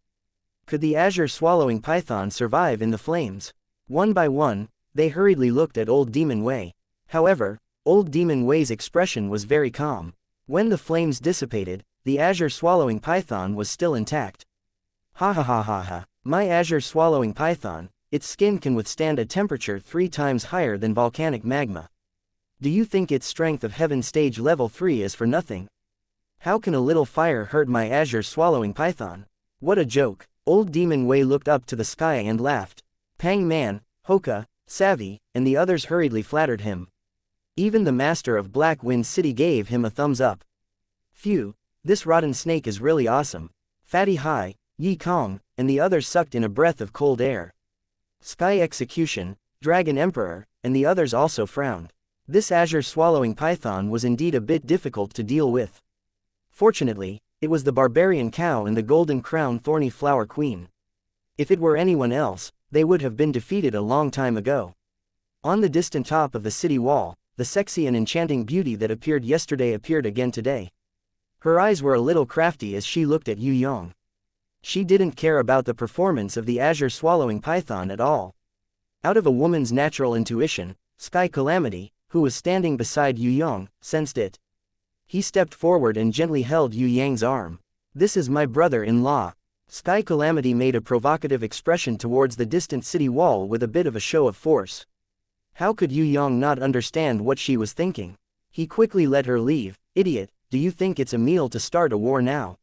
Could the azure swallowing python survive in the flames? One by one, they hurriedly looked at old Demon Wei. However, old Demon Wei's expression was very calm. When the flames dissipated, the azure swallowing python was still intact. Ha ha ha ha ha, my azure swallowing python, its skin can withstand a temperature 3 times higher than volcanic magma. Do you think its strength of heaven stage level 3 is for nothing? How can a little fire hurt my azure swallowing python? What a joke. Old Demon Wei looked up to the sky and laughed. Pang Man, Hoka, Savvy, and the others hurriedly flattered him. Even the master of Black Wind City gave him a thumbs up. Phew, this rotten snake is really awesome. Fatty Hai, Yi Kong, and the others sucked in a breath of cold air. Sky Execution, Dragon Emperor, and the others also frowned. This azure swallowing python was indeed a bit difficult to deal with. Fortunately, it was the barbarian cow and the golden crown thorny flower queen. If it were anyone else, they would have been defeated a long time ago. On the distant top of the city wall, the sexy and enchanting beauty that appeared yesterday appeared again today. Her eyes were a little crafty as she looked at Yue Yang. She didn't care about the performance of the azure swallowing python at all. Out of a woman's natural intuition, Sky Calamity, who was standing beside Yue Yang, sensed it. He stepped forward and gently held Yue Yang's arm. This is my brother-in-law. Sky Calamity made a provocative expression towards the distant city wall with a bit of a show of force. How could Yue Yang not understand what she was thinking? He quickly let her leave. Idiot, do you think it's a meal to start a war now?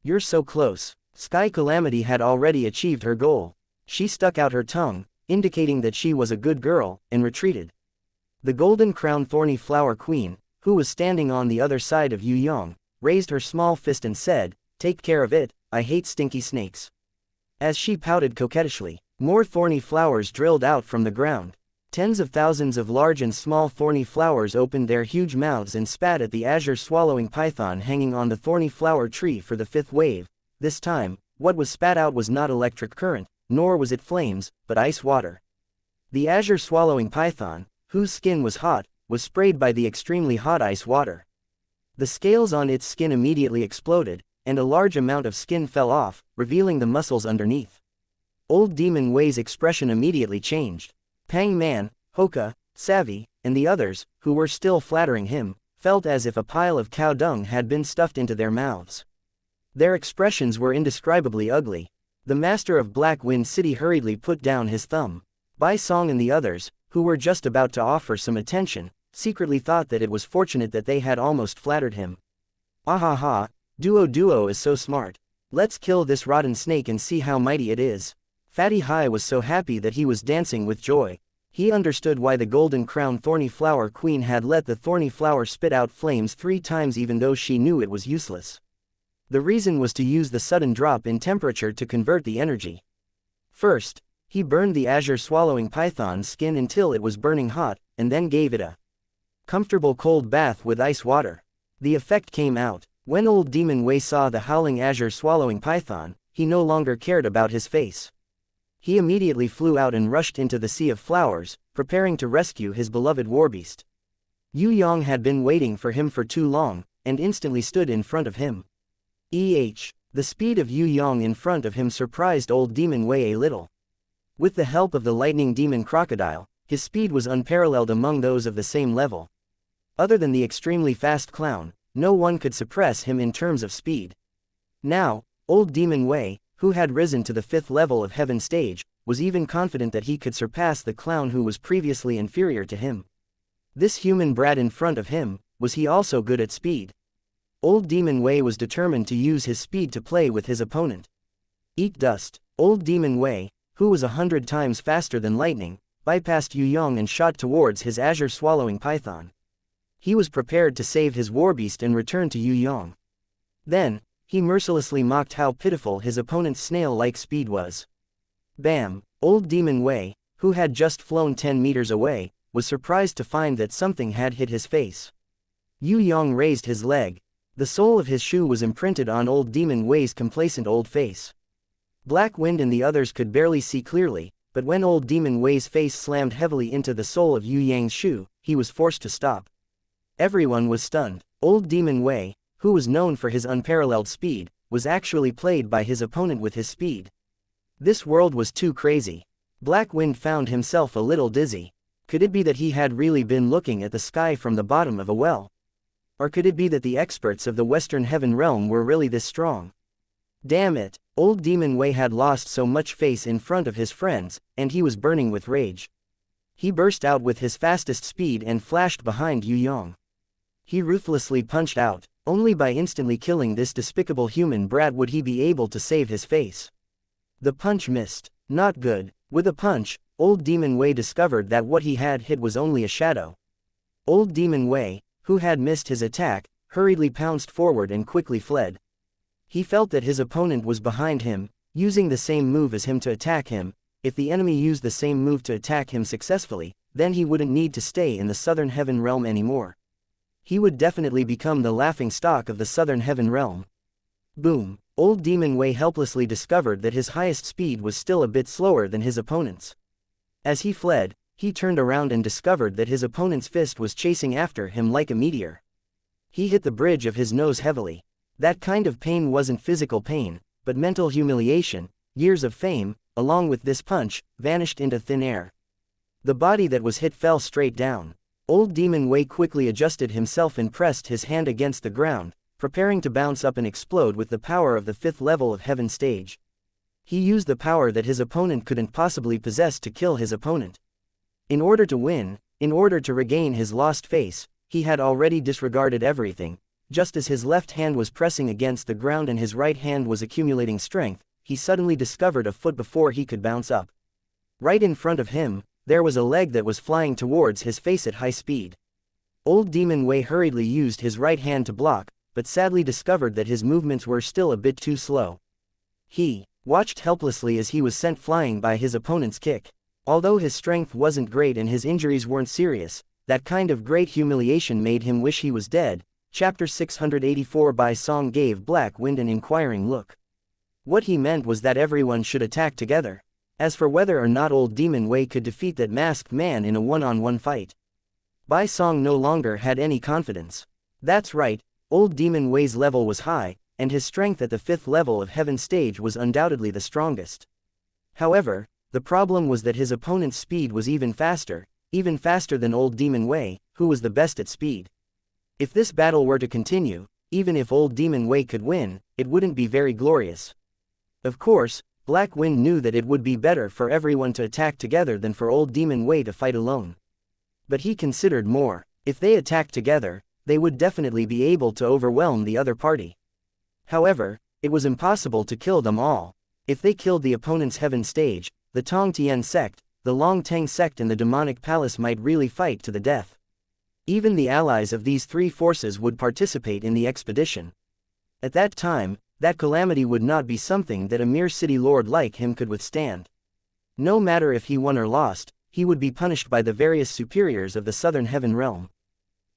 You're so close. Sky Calamity had already achieved her goal. She stuck out her tongue, indicating that she was a good girl, and retreated. The golden crowned thorny flower queen, who was standing on the other side of Yue Yang, raised her small fist and said, "Take care of it, I hate stinky snakes." As she pouted coquettishly, more thorny flowers drilled out from the ground. Tens of thousands of large and small thorny flowers opened their huge mouths and spat at the azure swallowing python hanging on the thorny flower tree for the 5th wave. This time, what was spat out was not electric current, nor was it flames, but ice water. The azure swallowing python, whose skin was hot, was sprayed by the extremely hot ice water. The scales on its skin immediately exploded, and a large amount of skin fell off, revealing the muscles underneath. Old Demon Wei's expression immediately changed. Pang Man, Hoka, Savvy, and the others, who were still flattering him, felt as if a pile of cow dung had been stuffed into their mouths. Their expressions were indescribably ugly. The master of Black Wind City hurriedly put down his thumb. Bai Song and the others, who were just about to offer some attention, secretly thought that it was fortunate that they had almost flattered him. Ah ha ha, Duo is so smart. Let's kill this rotten snake and see how mighty it is. Fatty Hai was so happy that he was dancing with joy. He understood why the golden crowned thorny flower queen had let the thorny flower spit out flames 3 times even though she knew it was useless. The reason was to use the sudden drop in temperature to convert the energy. First, he burned the azure swallowing python's skin until it was burning hot, and then gave it a comfortable cold bath with ice water. The effect came out. When old Demon Wei saw the howling azure swallowing python, he no longer cared about his face. He immediately flew out and rushed into the sea of flowers, preparing to rescue his beloved warbeast. Yue Yang had been waiting for him for too long, and instantly stood in front of him. The speed of Yue Yang in front of him surprised old Demon Wei a little. With the help of the lightning demon crocodile, his speed was unparalleled among those of the same level. Other than the extremely fast clown, no one could suppress him in terms of speed. Now, old Demon Wei, who had risen to the 5th level of heaven stage, was even confident that he could surpass the clown who was previously inferior to him. This human brat in front of him, was he also good at speed? Old Demon Wei was determined to use his speed to play with his opponent. Eat dust. Old Demon Wei, who was 100 times faster than lightning, bypassed Yue Yang and shot towards his azure-swallowing python. He was prepared to save his warbeast and return to Yue Yang. Then, he mercilessly mocked how pitiful his opponent's snail-like speed was. Bam! Old Demon Wei, who had just flown 10 meters away, was surprised to find that something had hit his face. Yue Yang raised his leg. The sole of his shoe was imprinted on Old Demon Wei's complacent old face. Black Wind and the others could barely see clearly, but when Old Demon Wei's face slammed heavily into the sole of Yue Yang's shoe, he was forced to stop. Everyone was stunned. Old Demon Wei, who was known for his unparalleled speed, was actually played by his opponent with his speed. This world was too crazy. Black Wind found himself a little dizzy. Could it be that he had really been looking at the sky from the bottom of a well? Or could it be that the experts of the Western Heaven Realm were really this strong? Damn it, Old Demon Wei had lost so much face in front of his friends, and he was burning with rage. He burst out with his fastest speed and flashed behind Yue Yang. He ruthlessly punched out. Only by instantly killing this despicable human brat would he be able to save his face. The punch missed. Not good. With a punch, Old Demon Wei discovered that what he had hit was only a shadow. Old Demon Wei, who had missed his attack, hurriedly pounced forward and quickly fled. He felt that his opponent was behind him, using the same move as him to attack him. If the enemy used the same move to attack him successfully, then he wouldn't need to stay in the Southern Heaven Realm anymore. He would definitely become the laughing stock of the Southern Heaven Realm. Boom! Old Demon Wei helplessly discovered that his highest speed was still a bit slower than his opponent's. As he fled, he turned around and discovered that his opponent's fist was chasing after him like a meteor. He hit the bridge of his nose heavily. That kind of pain wasn't physical pain, but mental humiliation. Years of fame, along with this punch, vanished into thin air. The body that was hit fell straight down. Old Demon Wei quickly adjusted himself and pressed his hand against the ground, preparing to bounce up and explode with the power of the 5th level of Heaven stage. He used the power that his opponent couldn't possibly possess to kill his opponent. In order to win, in order to regain his lost face, he had already disregarded everything. Just as his left hand was pressing against the ground and his right hand was accumulating strength, he suddenly discovered a foot before he could bounce up. Right in front of him, there was a leg that was flying towards his face at high speed. Old Demon Wei hurriedly used his right hand to block, but sadly discovered that his movements were still a bit too slow. He watched helplessly as he was sent flying by his opponent's kick. Although his strength wasn't great and his injuries weren't serious, that kind of great humiliation made him wish he was dead. Chapter 684. Bai Song gave Black Wind an inquiring look. What he meant was that everyone should attack together. As for whether or not Old Demon Wei could defeat that masked man in a one-on-one fight, Bai Song no longer had any confidence. That's right, Old Demon Wei's level was high, and his strength at the 5th level of Heaven stage was undoubtedly the strongest. However, the problem was that his opponent's speed was even faster than Old Demon Wei, who was the best at speed. If this battle were to continue, even if Old Demon Wei could win, it wouldn't be very glorious. Of course, Black Wind knew that it would be better for everyone to attack together than for Old Demon Wei to fight alone. But he considered more. If they attacked together, they would definitely be able to overwhelm the other party. However, it was impossible to kill them all. If they killed the opponent's Heaven stage, the Tong Tian sect, the Long Teng sect and the Demonic Palace might really fight to the death. Even the allies of these three forces would participate in the expedition. At that time, that calamity would not be something that a mere city lord like him could withstand. No matter if he won or lost, he would be punished by the various superiors of the Southern Heaven Realm.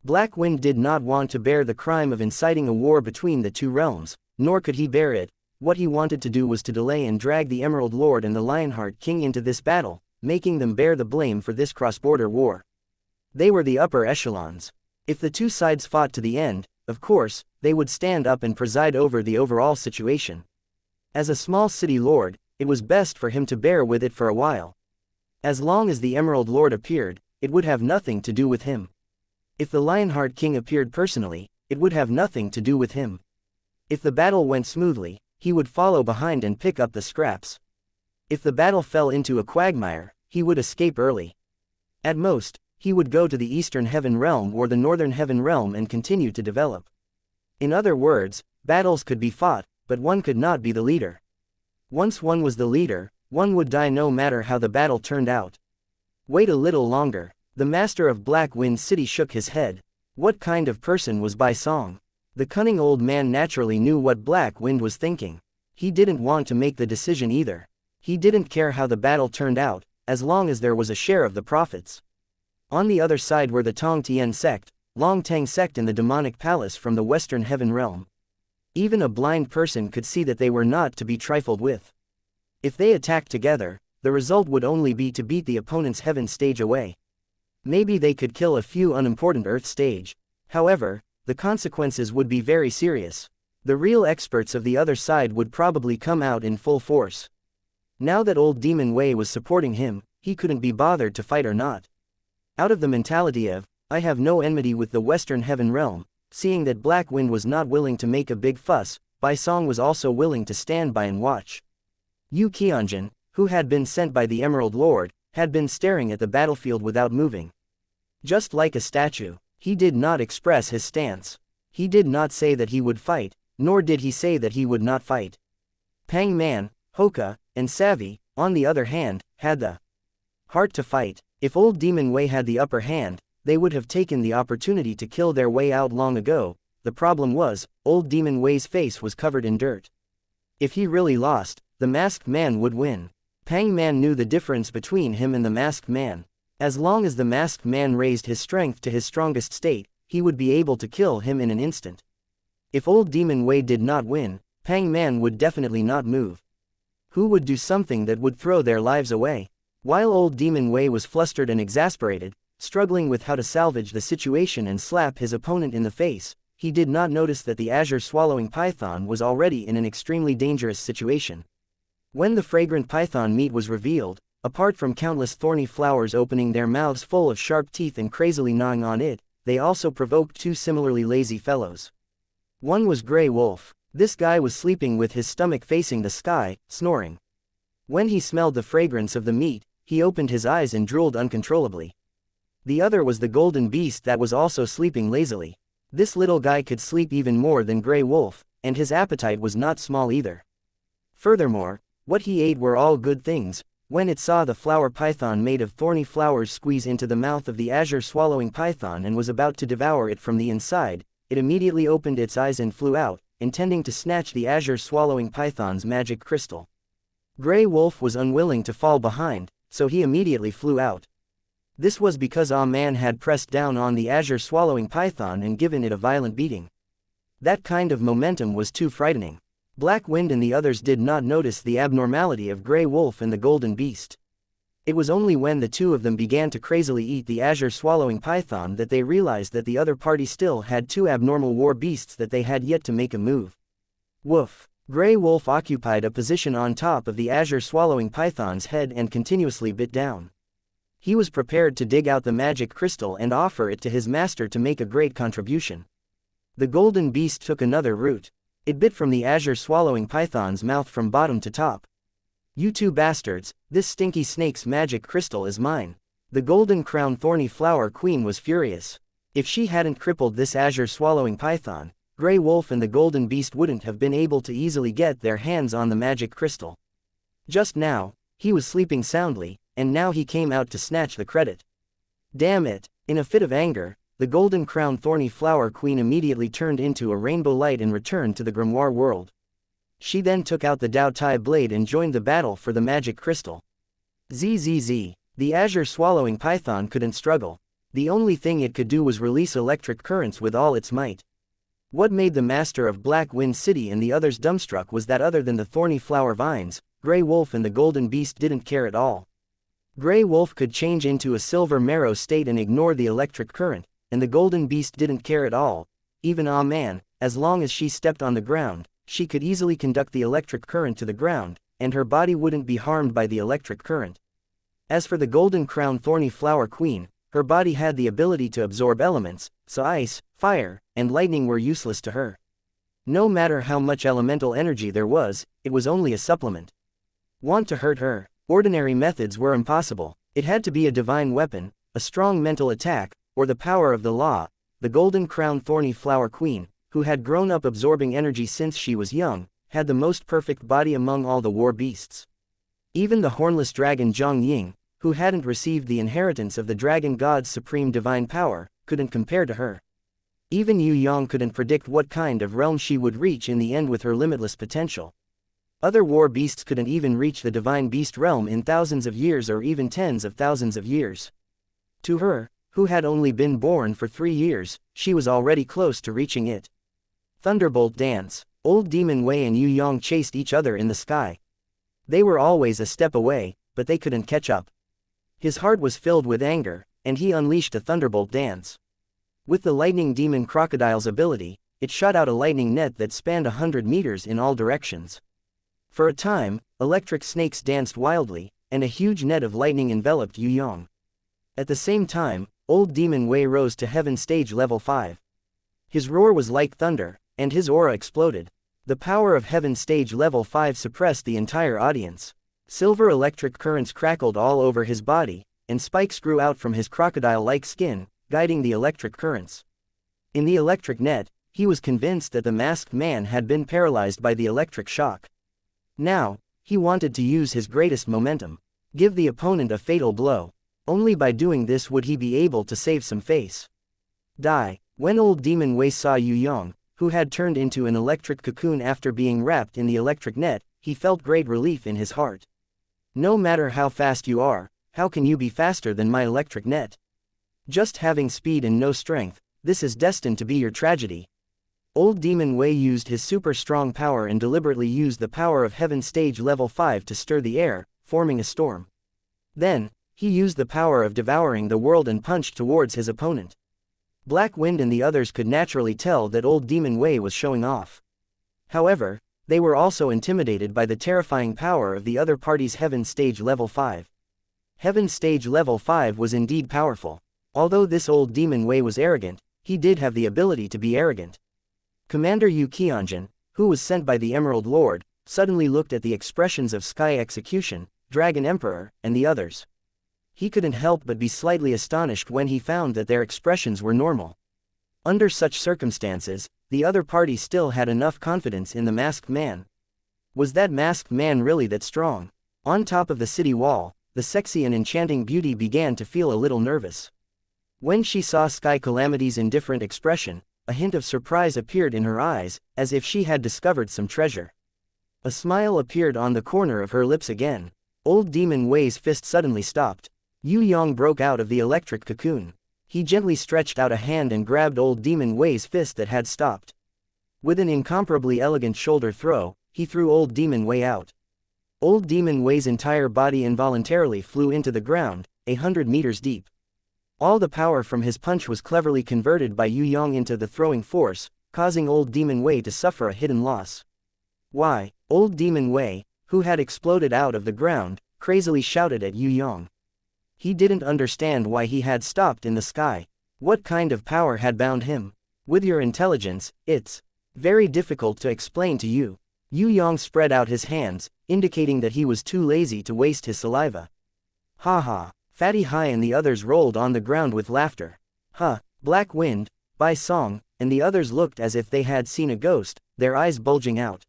Black Wind did not want to bear the crime of inciting a war between the two realms, nor could he bear it. What he wanted to do was to delay and drag the Emerald Lord and the Lionheart King into this battle, making them bear the blame for this cross-border war. They were the upper echelons. If the two sides fought to the end, of course, they would stand up and preside over the overall situation. As a small city lord, it was best for him to bear with it for a while. As long as the Emerald Lord appeared, it would have nothing to do with him. If the Lionheart King appeared personally, it would have nothing to do with him. If the battle went smoothly, he would follow behind and pick up the scraps. If the battle fell into a quagmire, he would escape early. At most, he would go to the Eastern Heaven Realm or the Northern Heaven Realm and continue to develop. In other words, battles could be fought, but one could not be the leader. Once one was the leader, one would die no matter how the battle turned out. Wait a little longer. The master of Black Wind City shook his head. What kind of person was Bai Song? The cunning old man naturally knew what Black Wind was thinking. He didn't want to make the decision either. He didn't care how the battle turned out, as long as there was a share of the profits. On the other side were the Tong Tian sect, Long Tang sect and the demonic palace from the Western Heaven realm. Even a blind person could see that they were not to be trifled with. If they attacked together, the result would only be to beat the opponent's heaven stage away. Maybe they could kill a few unimportant earth stage. However, the consequences would be very serious. The real experts of the other side would probably come out in full force. Now that old Demon Wei was supporting him, he couldn't be bothered to fight or not. Out of the mentality of, I have no enmity with the Western Heaven realm, seeing that Black Wind was not willing to make a big fuss, Bai Song was also willing to stand by and watch. Yu Qianjin, who had been sent by the Emerald Lord, had been staring at the battlefield without moving. Just like a statue, he did not express his stance. He did not say that he would fight, nor did he say that he would not fight. Pang Man, Hoka, and Savvy, on the other hand, had the heart to fight. If old Demon Wei had the upper hand, they would have taken the opportunity to kill their way out long ago. The problem was, old Demon Wei's face was covered in dirt. If he really lost, the masked man would win. Pang Man knew the difference between him and the masked man. As long as the masked man raised his strength to his strongest state, he would be able to kill him in an instant. If old Demon Wei did not win, Pang Man would definitely not move. Who would do something that would throw their lives away? While old Demon Wei was flustered and exasperated, struggling with how to salvage the situation and slap his opponent in the face, he did not notice that the azure swallowing python was already in an extremely dangerous situation. When the fragrant python meat was revealed, apart from countless thorny flowers opening their mouths full of sharp teeth and crazily gnawing on it, they also provoked two similarly lazy fellows. One was Grey Wolf. This guy was sleeping with his stomach facing the sky, snoring. When he smelled the fragrance of the meat, he opened his eyes and drooled uncontrollably. The other was the golden beast that was also sleeping lazily. This little guy could sleep even more than Grey Wolf, and his appetite was not small either. Furthermore, what he ate were all good things. When it saw the flower python made of thorny flowers squeeze into the mouth of the azure swallowing python and was about to devour it from the inside, it immediately opened its eyes and flew out, intending to snatch the azure swallowing python's magic crystal. Grey Wolf was unwilling to fall behind, so he immediately flew out. This was because Ah Man had pressed down on the azure swallowing python and given it a violent beating. That kind of momentum was too frightening. Black Wind and the others did not notice the abnormality of Grey Wolf and the golden beast. It was only when the two of them began to crazily eat the azure swallowing python that they realized that the other party still had two abnormal war beasts that they had yet to make a move. Woof! Grey Wolf occupied a position on top of the azure swallowing python's head and continuously bit down. He was prepared to dig out the magic crystal and offer it to his master to make a great contribution. The golden beast took another route. It bit from the azure swallowing python's mouth from bottom to top. You two bastards, this stinky snake's magic crystal is mine. The golden crown thorny flower queen was furious. If she hadn't crippled this azure swallowing python, Grey Wolf and the golden beast wouldn't have been able to easily get their hands on the magic crystal. Just now, he was sleeping soundly, and now he came out to snatch the credit. Damn it! In a fit of anger, the golden crown thorny flower queen immediately turned into a rainbow light and returned to the grimoire world. She then took out the Dao Tai blade and joined the battle for the magic crystal. Zzz. The azure swallowing python couldn't struggle. The only thing it could do was release electric currents with all its might. What made the master of Black Wind City and the others dumbstruck was that other than the thorny flower vines, Grey Wolf and the golden beast didn't care at all. Grey Wolf could change into a silver marrow state and ignore the electric current, and the golden beast didn't care at all. Even Ah Man, as long as she stepped on the ground, she could easily conduct the electric current to the ground, and her body wouldn't be harmed by the electric current. As for the golden crown thorny flower queen, her body had the ability to absorb elements, so ice, fire, and lightning were useless to her. No matter how much elemental energy there was, it was only a supplement. Want to hurt her? Ordinary methods were impossible. It had to be a divine weapon, a strong mental attack, or the power of the law. The golden crown thorny flower queen, who had grown up absorbing energy since she was young, had the most perfect body among all the war beasts. Even the hornless dragon Zhang Ying, who hadn't received the inheritance of the dragon god's supreme divine power, couldn't compare to her. Even Yue Yang couldn't predict what kind of realm she would reach in the end with her limitless potential. Other war beasts couldn't even reach the divine beast realm in thousands of years or even tens of thousands of years. To her, who had only been born for 3 years, she was already close to reaching it. Thunderbolt dance. Old Demon Wei and Yue Yang chased each other in the sky. They were always a step away, but they couldn't catch up. His heart was filled with anger, and he unleashed a thunderbolt dance. With the lightning demon crocodile's ability, it shot out a lightning net that spanned 100 meters in all directions. For a time, electric snakes danced wildly, and a huge net of lightning enveloped Yue Yang. At the same time, Old Demon Wei rose to Heaven Stage Level 5. His roar was like thunder, and his aura exploded. The power of Heaven Stage Level 5 suppressed the entire audience. Silver electric currents crackled all over his body, and spikes grew out from his crocodile-like skin, guiding the electric currents. In the electric net, he was convinced that the masked man had been paralyzed by the electric shock. Now, he wanted to use his greatest momentum, give the opponent a fatal blow. Only by doing this would he be able to save some face. Die. When Old Demon Wei saw Yue Yang, who had turned into an electric cocoon after being wrapped in the electric net, he felt great relief in his heart. No matter how fast you are, how can you be faster than my electric net? Just having speed and no strength, this is destined to be your tragedy. Old Demon Wei used his super strong power and deliberately used the power of Heaven Stage Level 5 to stir the air, forming a storm. Then, he used the power of devouring the world and punched towards his opponent. Black Wind and the others could naturally tell that Old Demon Wei was showing off. However, they were also intimidated by the terrifying power of the other party's Heaven Stage Level 5. Heaven Stage Level 5 was indeed powerful. Although this Old Demon Wei was arrogant, he did have the ability to be arrogant. Commander Yu Qianjin, who was sent by the Emerald Lord, suddenly looked at the expressions of Sky Execution, Dragon Emperor, and the others. He couldn't help but be slightly astonished when he found that their expressions were normal. Under such circumstances, the other party still had enough confidence in the masked man. Was that masked man really that strong? On top of the city wall, the sexy and enchanting beauty began to feel a little nervous. When she saw Sky Calamity's indifferent expression, a hint of surprise appeared in her eyes, as if she had discovered some treasure. A smile appeared on the corner of her lips again. Old Demon Wei's fist suddenly stopped. Yue Yang broke out of the electric cocoon. He gently stretched out a hand and grabbed Old Demon Wei's fist that had stopped. With an incomparably elegant shoulder throw, he threw Old Demon Wei out. Old Demon Wei's entire body involuntarily flew into the ground, 100 meters deep. All the power from his punch was cleverly converted by Yue Yang into the throwing force, causing Old Demon Wei to suffer a hidden loss. Why? Old Demon Wei, who had exploded out of the ground, crazily shouted at Yue Yang. He didn't understand why he had stopped in the sky. What kind of power had bound him? With your intelligence, it's very difficult to explain to you. Yue Yang spread out his hands, indicating that he was too lazy to waste his saliva. Ha ha. Fatty Hai and the others rolled on the ground with laughter. Black Wind, Bai Song, and the others looked as if they had seen a ghost, their eyes bulging out.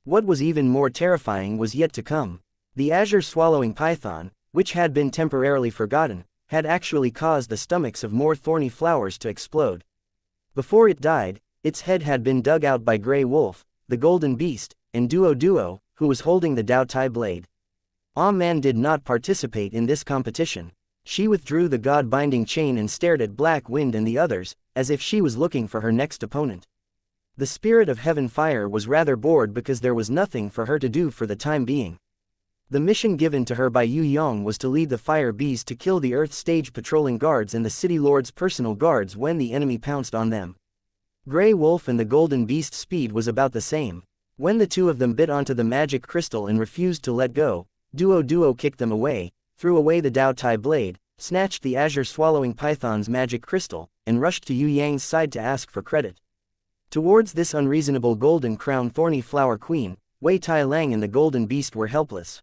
What was even more terrifying was yet to come. The azure-swallowing python, which had been temporarily forgotten, had actually caused the stomachs of more thorny flowers to explode. Before it died, its head had been dug out by Grey Wolf, the Golden Beast, and Duo, who was holding the Dao Tai blade. Man did not participate in this competition. She withdrew the god-binding chain and stared at Black Wind and the others, as if she was looking for her next opponent. The Spirit of Heaven Fire was rather bored because there was nothing for her to do for the time being. The mission given to her by Yue Yang was to lead the Fire Bees to kill the Earth Stage patrolling guards and the City Lord's personal guards when the enemy pounced on them. Grey Wolf and the Golden Beast's speed was about the same. When the two of them bit onto the magic crystal and refused to let go, Duo kicked them away, threw away the Dao Tai blade, snatched the azure-swallowing python's magic crystal, and rushed to Yue Yang's side to ask for credit. Towards this unreasonable golden-crowned thorny flower queen, Wei Tai Lang and the Golden Beast were helpless.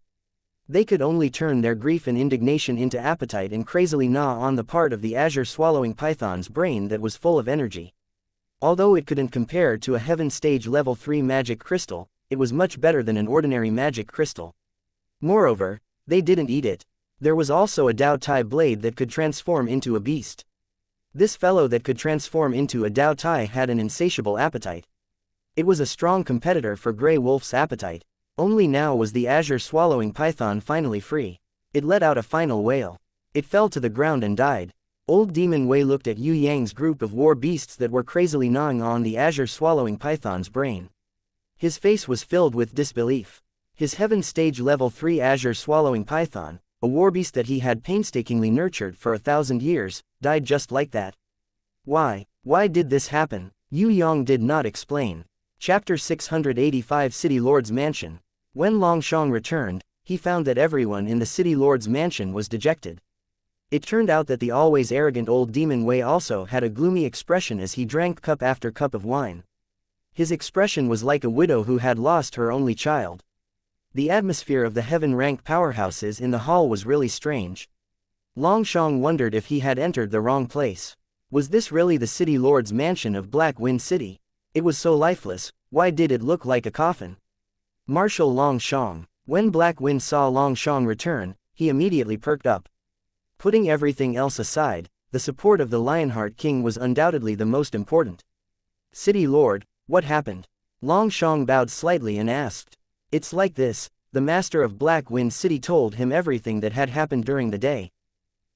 They could only turn their grief and indignation into appetite and crazily gnaw on the part of the azure-swallowing python's brain that was full of energy. Although it couldn't compare to a Heaven Stage Level 3 magic crystal, it was much better than an ordinary magic crystal. Moreover, they didn't eat it. There was also a Dao Tai blade that could transform into a beast. This fellow that could transform into a Dao Tai had an insatiable appetite. It was a strong competitor for Grey Wolf's appetite. Only now was the azure swallowing python finally free. It let out a final wail. It fell to the ground and died. Old Demon Wei looked at Yue Yang's group of war beasts that were crazily gnawing on the azure swallowing python's brain. His face was filled with disbelief. His heaven stage level 3 azure swallowing python, a warbeast that he had painstakingly nurtured for 1,000 years, died just like that. Why did this happen? Yue Yang did not explain. Chapter 685 City Lord's Mansion. When Longshang returned, he found that everyone in the City Lord's mansion was dejected. It turned out that the always arrogant old Demon Wei also had a gloomy expression as he drank cup after cup of wine. His expression was like a widow who had lost her only child. The atmosphere of the heaven-rank powerhouses in the hall was really strange. Longshang wondered if he had entered the wrong place. Was this really the City Lord's mansion of Black Wind City? It was so lifeless, why did it look like a coffin? Marshal Longshang. When Black Wind saw Longshang return, he immediately perked up. Putting everything else aside, the support of the Lionheart King was undoubtedly the most important. City Lord, what happened? Longshang bowed slightly and asked. It's like this, the master of Black Wind City told him everything that had happened during the day.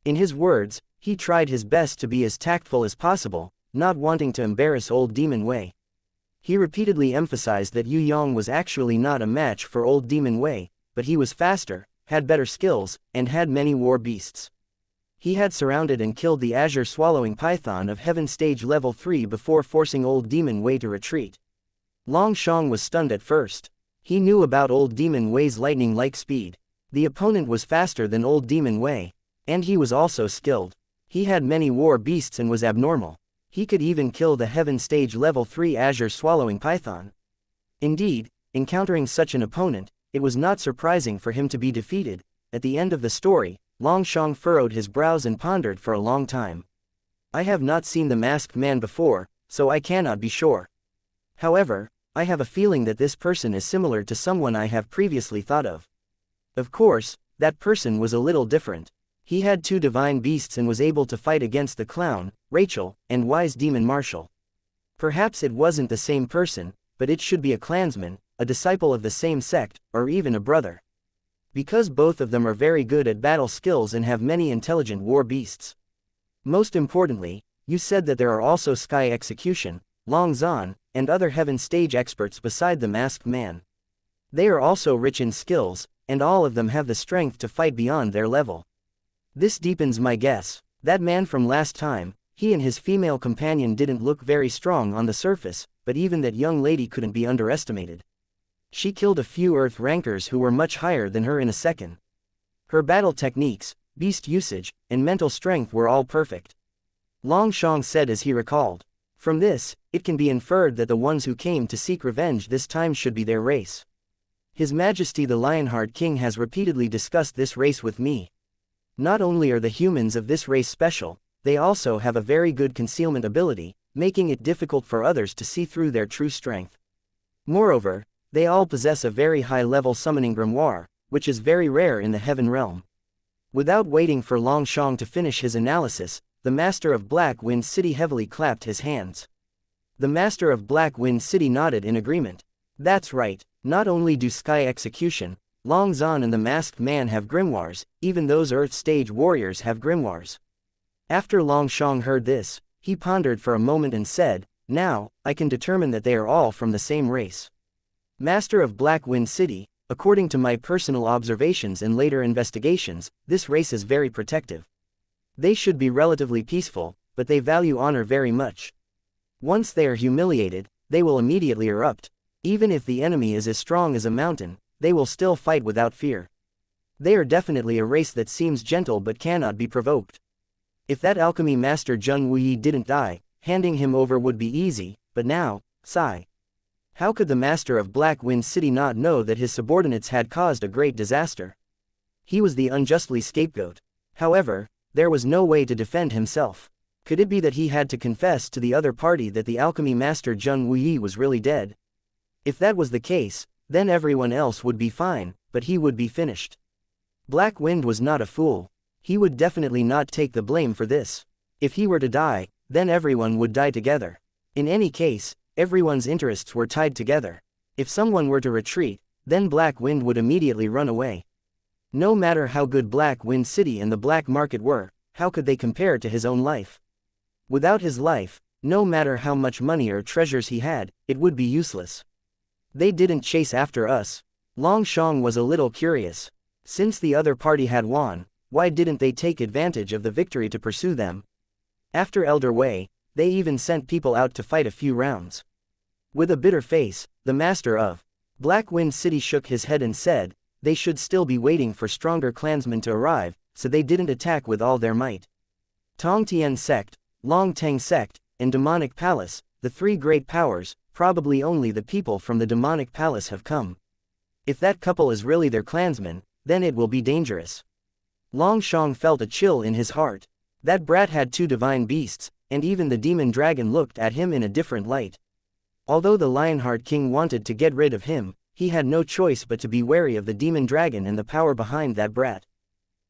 In his words, he tried his best to be as tactful as possible, not wanting to embarrass old Demon Wei. He repeatedly emphasized that Yue Yang was actually not a match for old Demon Wei, but he was faster, had better skills, and had many war beasts. He had surrounded and killed the azure swallowing python of heaven stage level 3 before forcing old Demon Wei to retreat. Longshang was stunned at first. He knew about old Demon Wei's lightning-like speed. The opponent was faster than old Demon Wei. And he was also skilled. He had many war beasts and was abnormal. He could even kill the heaven stage level 3 azure swallowing python. Indeed, encountering such an opponent, it was not surprising for him to be defeated. At the end of the story, Longshang furrowed his brows and pondered for a long time. I have not seen the masked man before, so I cannot be sure. However, I have a feeling that this person is similar to someone I have previously thought of. Of course, that person was a little different. He had 2 divine beasts and was able to fight against the clown, Rachel, and wise demon Marshall. Perhaps it wasn't the same person, but it should be a clansman, a disciple of the same sect, or even a brother. Because both of them are very good at battle skills and have many intelligent war beasts. Most importantly, you said that there are also Sky Execution, Long Zan, and other heaven stage experts beside the masked man. They are also rich in skills, and all of them have the strength to fight beyond their level. This deepens my guess. That man from last time, he and his female companion didn't look very strong on the surface, but even that young lady couldn't be underestimated. She killed a few Earth rankers who were much higher than her in a second. Her battle techniques, beast usage, and mental strength were all perfect. Longshang said as he recalled. From this, it can be inferred that the ones who came to seek revenge this time should be their race. His Majesty the Lionheart King has repeatedly discussed this race with me. Not only are the humans of this race special, they also have a very good concealment ability, making it difficult for others to see through their true strength. Moreover, they all possess a very high-level summoning grimoire, which is very rare in the heaven realm. Without waiting for Longshang to finish his analysis, the Master of Black Wind City heavily clapped his hands. The Master of Black Wind City nodded in agreement. That's right, not only do Sky Execution, Long Zan and the Masked Man have grimoires, even those Earth Stage warriors have grimoires. After Longshang heard this, he pondered for a moment and said, now, I can determine that they are all from the same race. Master of Black Wind City, according to my personal observations and later investigations, this race is very protective. They should be relatively peaceful, but they value honor very much. Once they are humiliated, they will immediately erupt. Even if the enemy is as strong as a mountain, they will still fight without fear. They are definitely a race that seems gentle but cannot be provoked. If that alchemy master Zheng Wuyi didn't die, handing him over would be easy, but now, sigh. How could the Master of Black Wind City not know that his subordinates had caused a great disaster? He was the unjustly scapegoat. However, there was no way to defend himself. Could it be that he had to confess to the other party that the alchemy master Zheng Wuyi was really dead? If that was the case, then everyone else would be fine, but he would be finished. Black Wind was not a fool. He would definitely not take the blame for this. If he were to die, then everyone would die together. In any case, everyone's interests were tied together. If someone were to retreat, then Black Wind would immediately run away. No matter how good Black Wind City and the black market were, how could they compare to his own life? Without his life, no matter how much money or treasures he had, it would be useless. They didn't chase after us. Long Shang was a little curious. Since the other party had won, why didn't they take advantage of the victory to pursue them? After Elder Wei, they even sent people out to fight a few rounds. With a bitter face, the master of Black Wind City shook his head and said, they should still be waiting for stronger clansmen to arrive, so they didn't attack with all their might. Tong Tian Sect, Long Teng Sect, and Demonic Palace, the three great powers, probably only the people from the Demonic Palace have come. If that couple is really their clansmen, then it will be dangerous. Long Shang felt a chill in his heart. That brat had two divine beasts, and even the demon dragon looked at him in a different light. Although the Lionheart King wanted to get rid of him, he had no choice but to be wary of the demon dragon and the power behind that brat.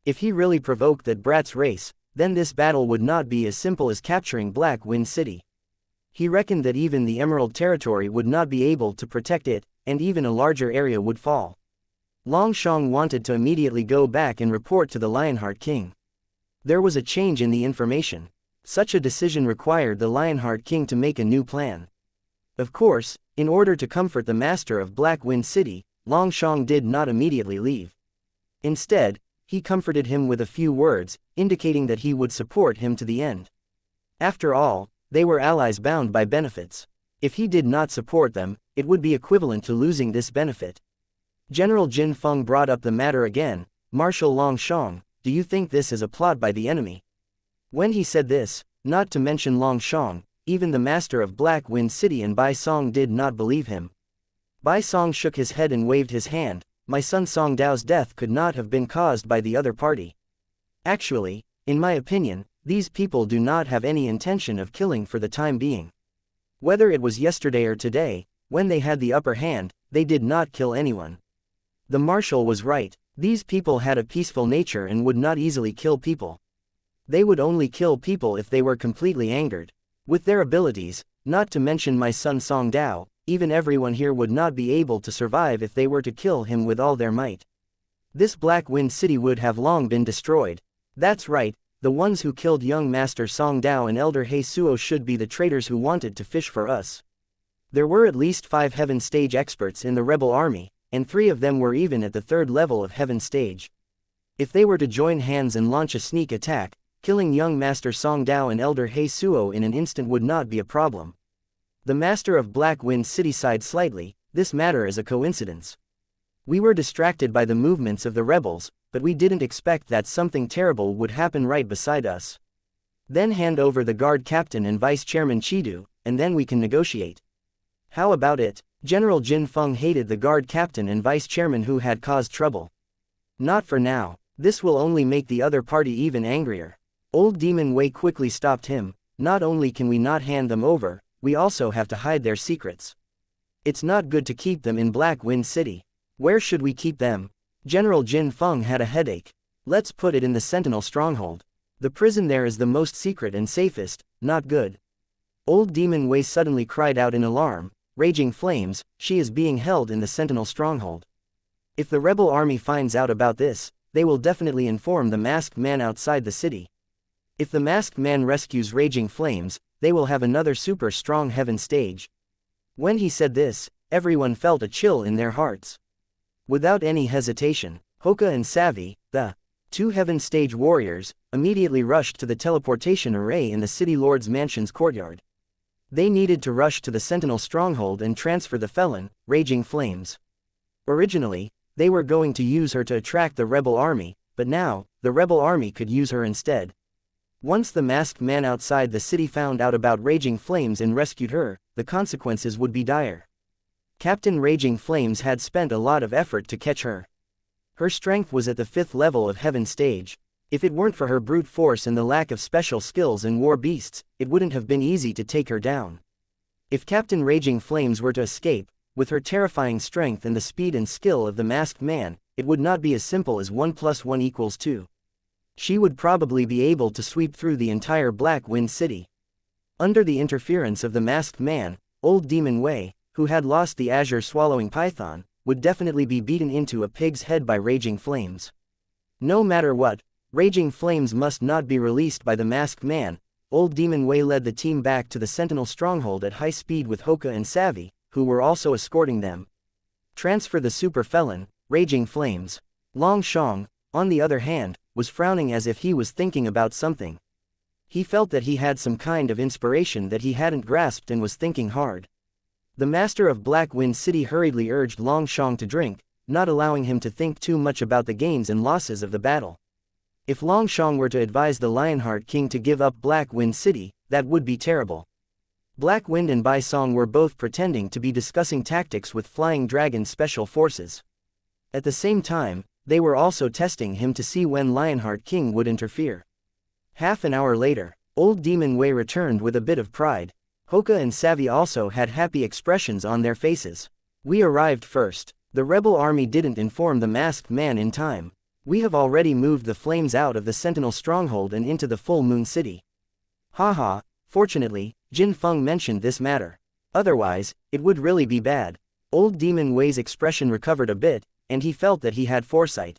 If he really provoked that brat's race, then this battle would not be as simple as capturing Black Wind City. He reckoned that even the Emerald Territory would not be able to protect it, and even a larger area would fall. Long Shang wanted to immediately go back and report to the Lionheart King. There was a change in the information. Such a decision required the Lionheart King to make a new plan. Of course, in order to comfort the master of Black Wind City, Long Shang did not immediately leave. Instead, he comforted him with a few words, indicating that he would support him to the end. After all, they were allies bound by benefits. If he did not support them, it would be equivalent to losing this benefit. General Jin Feng brought up the matter again. Marshal Long Shang, do you think this is a plot by the enemy? When he said this, not to mention Long Shang, even the master of Black Wind City and Bai Song did not believe him. Bai Song shook his head and waved his hand. My son Song Dao's death could not have been caused by the other party. Actually, in my opinion, these people do not have any intention of killing for the time being. Whether it was yesterday or today, when they had the upper hand, they did not kill anyone. The marshal was right. These people had a peaceful nature and would not easily kill people. They would only kill people if they were completely angered. With their abilities, not to mention my son Song Dao, even everyone here would not be able to survive if they were to kill him with all their might. This Black Wind City would have long been destroyed. That's right, the ones who killed young Master Song Dao and Elder He Suo should be the traitors who wanted to fish for us. There were at least 5 Heaven Stage experts in the rebel army, and 3 of them were even at the 3rd level of Heaven Stage. If they were to join hands and launch a sneak attack, killing young Master Song Dao and Elder He Suo in an instant would not be a problem. The master of Black Wind City sighed slightly. This matter is a coincidence. We were distracted by the movements of the rebels, but we didn't expect that something terrible would happen right beside us. Then hand over the guard captain and vice chairman Chidu, and then we can negotiate. How about it? General Jin Feng hated the guard captain and vice chairman who had caused trouble. Not for now. This will only make the other party even angrier. Old Demon Wei quickly stopped him. Not only can we not hand them over, we also have to hide their secrets. It's not good to keep them in Black Wind City. Where should we keep them? General Jin Feng had a headache. Let's put it in the Sentinel Stronghold. The prison there is the most secret and safest. Not good. Old Demon Wei suddenly cried out in alarm. Raging flames, she is being held in the Sentinel Stronghold. If the rebel army finds out about this, they will definitely inform the masked man outside the city. If the masked man rescues Raging Flames, they will have another super strong Heaven Stage. When he said this, everyone felt a chill in their hearts. Without any hesitation, Hoka and Savvy, the 2 Heaven Stage warriors, immediately rushed to the teleportation array in the City Lord's mansion's courtyard. They needed to rush to the Sentinel Stronghold and transfer the felon, Raging Flames. Originally, they were going to use her to attract the rebel army, but now, the rebel army could use her instead. Once the masked man outside the city found out about Raging Flames and rescued her, the consequences would be dire. Captain Raging Flames had spent a lot of effort to catch her. Her strength was at the 5th level of Heaven Stage. If it weren't for her brute force and the lack of special skills and war beasts, it wouldn't have been easy to take her down. If Captain Raging Flames were to escape, with her terrifying strength and the speed and skill of the masked man, it would not be as simple as 1 + 1 = 2. She would probably be able to sweep through the entire Black Wind City. Under the interference of the masked man, old Demon Wei, who had lost the azure-swallowing python, would definitely be beaten into a pig's head by raging flames. No matter what, raging flames must not be released by the masked man. Old Demon Wei led the team back to the Sentinel stronghold at high speed with Hoka and Savvy, who were also escorting them. Transfer the super felon, raging flames. Long Shang, on the other hand, was frowning as if he was thinking about something. He felt that he had some kind of inspiration that he hadn't grasped and was thinking hard. The master of Black Wind City hurriedly urged Long Shang to drink, not allowing him to think too much about the gains and losses of the battle. If Long Shang were to advise the Lionheart King to give up Black Wind City, that would be terrible. Black Wind and Bai Song were both pretending to be discussing tactics with Flying Dragon Special Forces. At the same time, they were also testing him to see when Lionheart King would interfere. Half an hour later, old Demon Wei returned with a bit of pride. Hoka and Savvy also had happy expressions on their faces. We arrived first. The rebel army didn't inform the masked man in time. We have already moved the flames out of the Sentinel stronghold and into the Full Moon City. Haha, fortunately, Jin Feng mentioned this matter. Otherwise, it would really be bad. Old Demon Wei's expression recovered a bit, and he felt that he had foresight.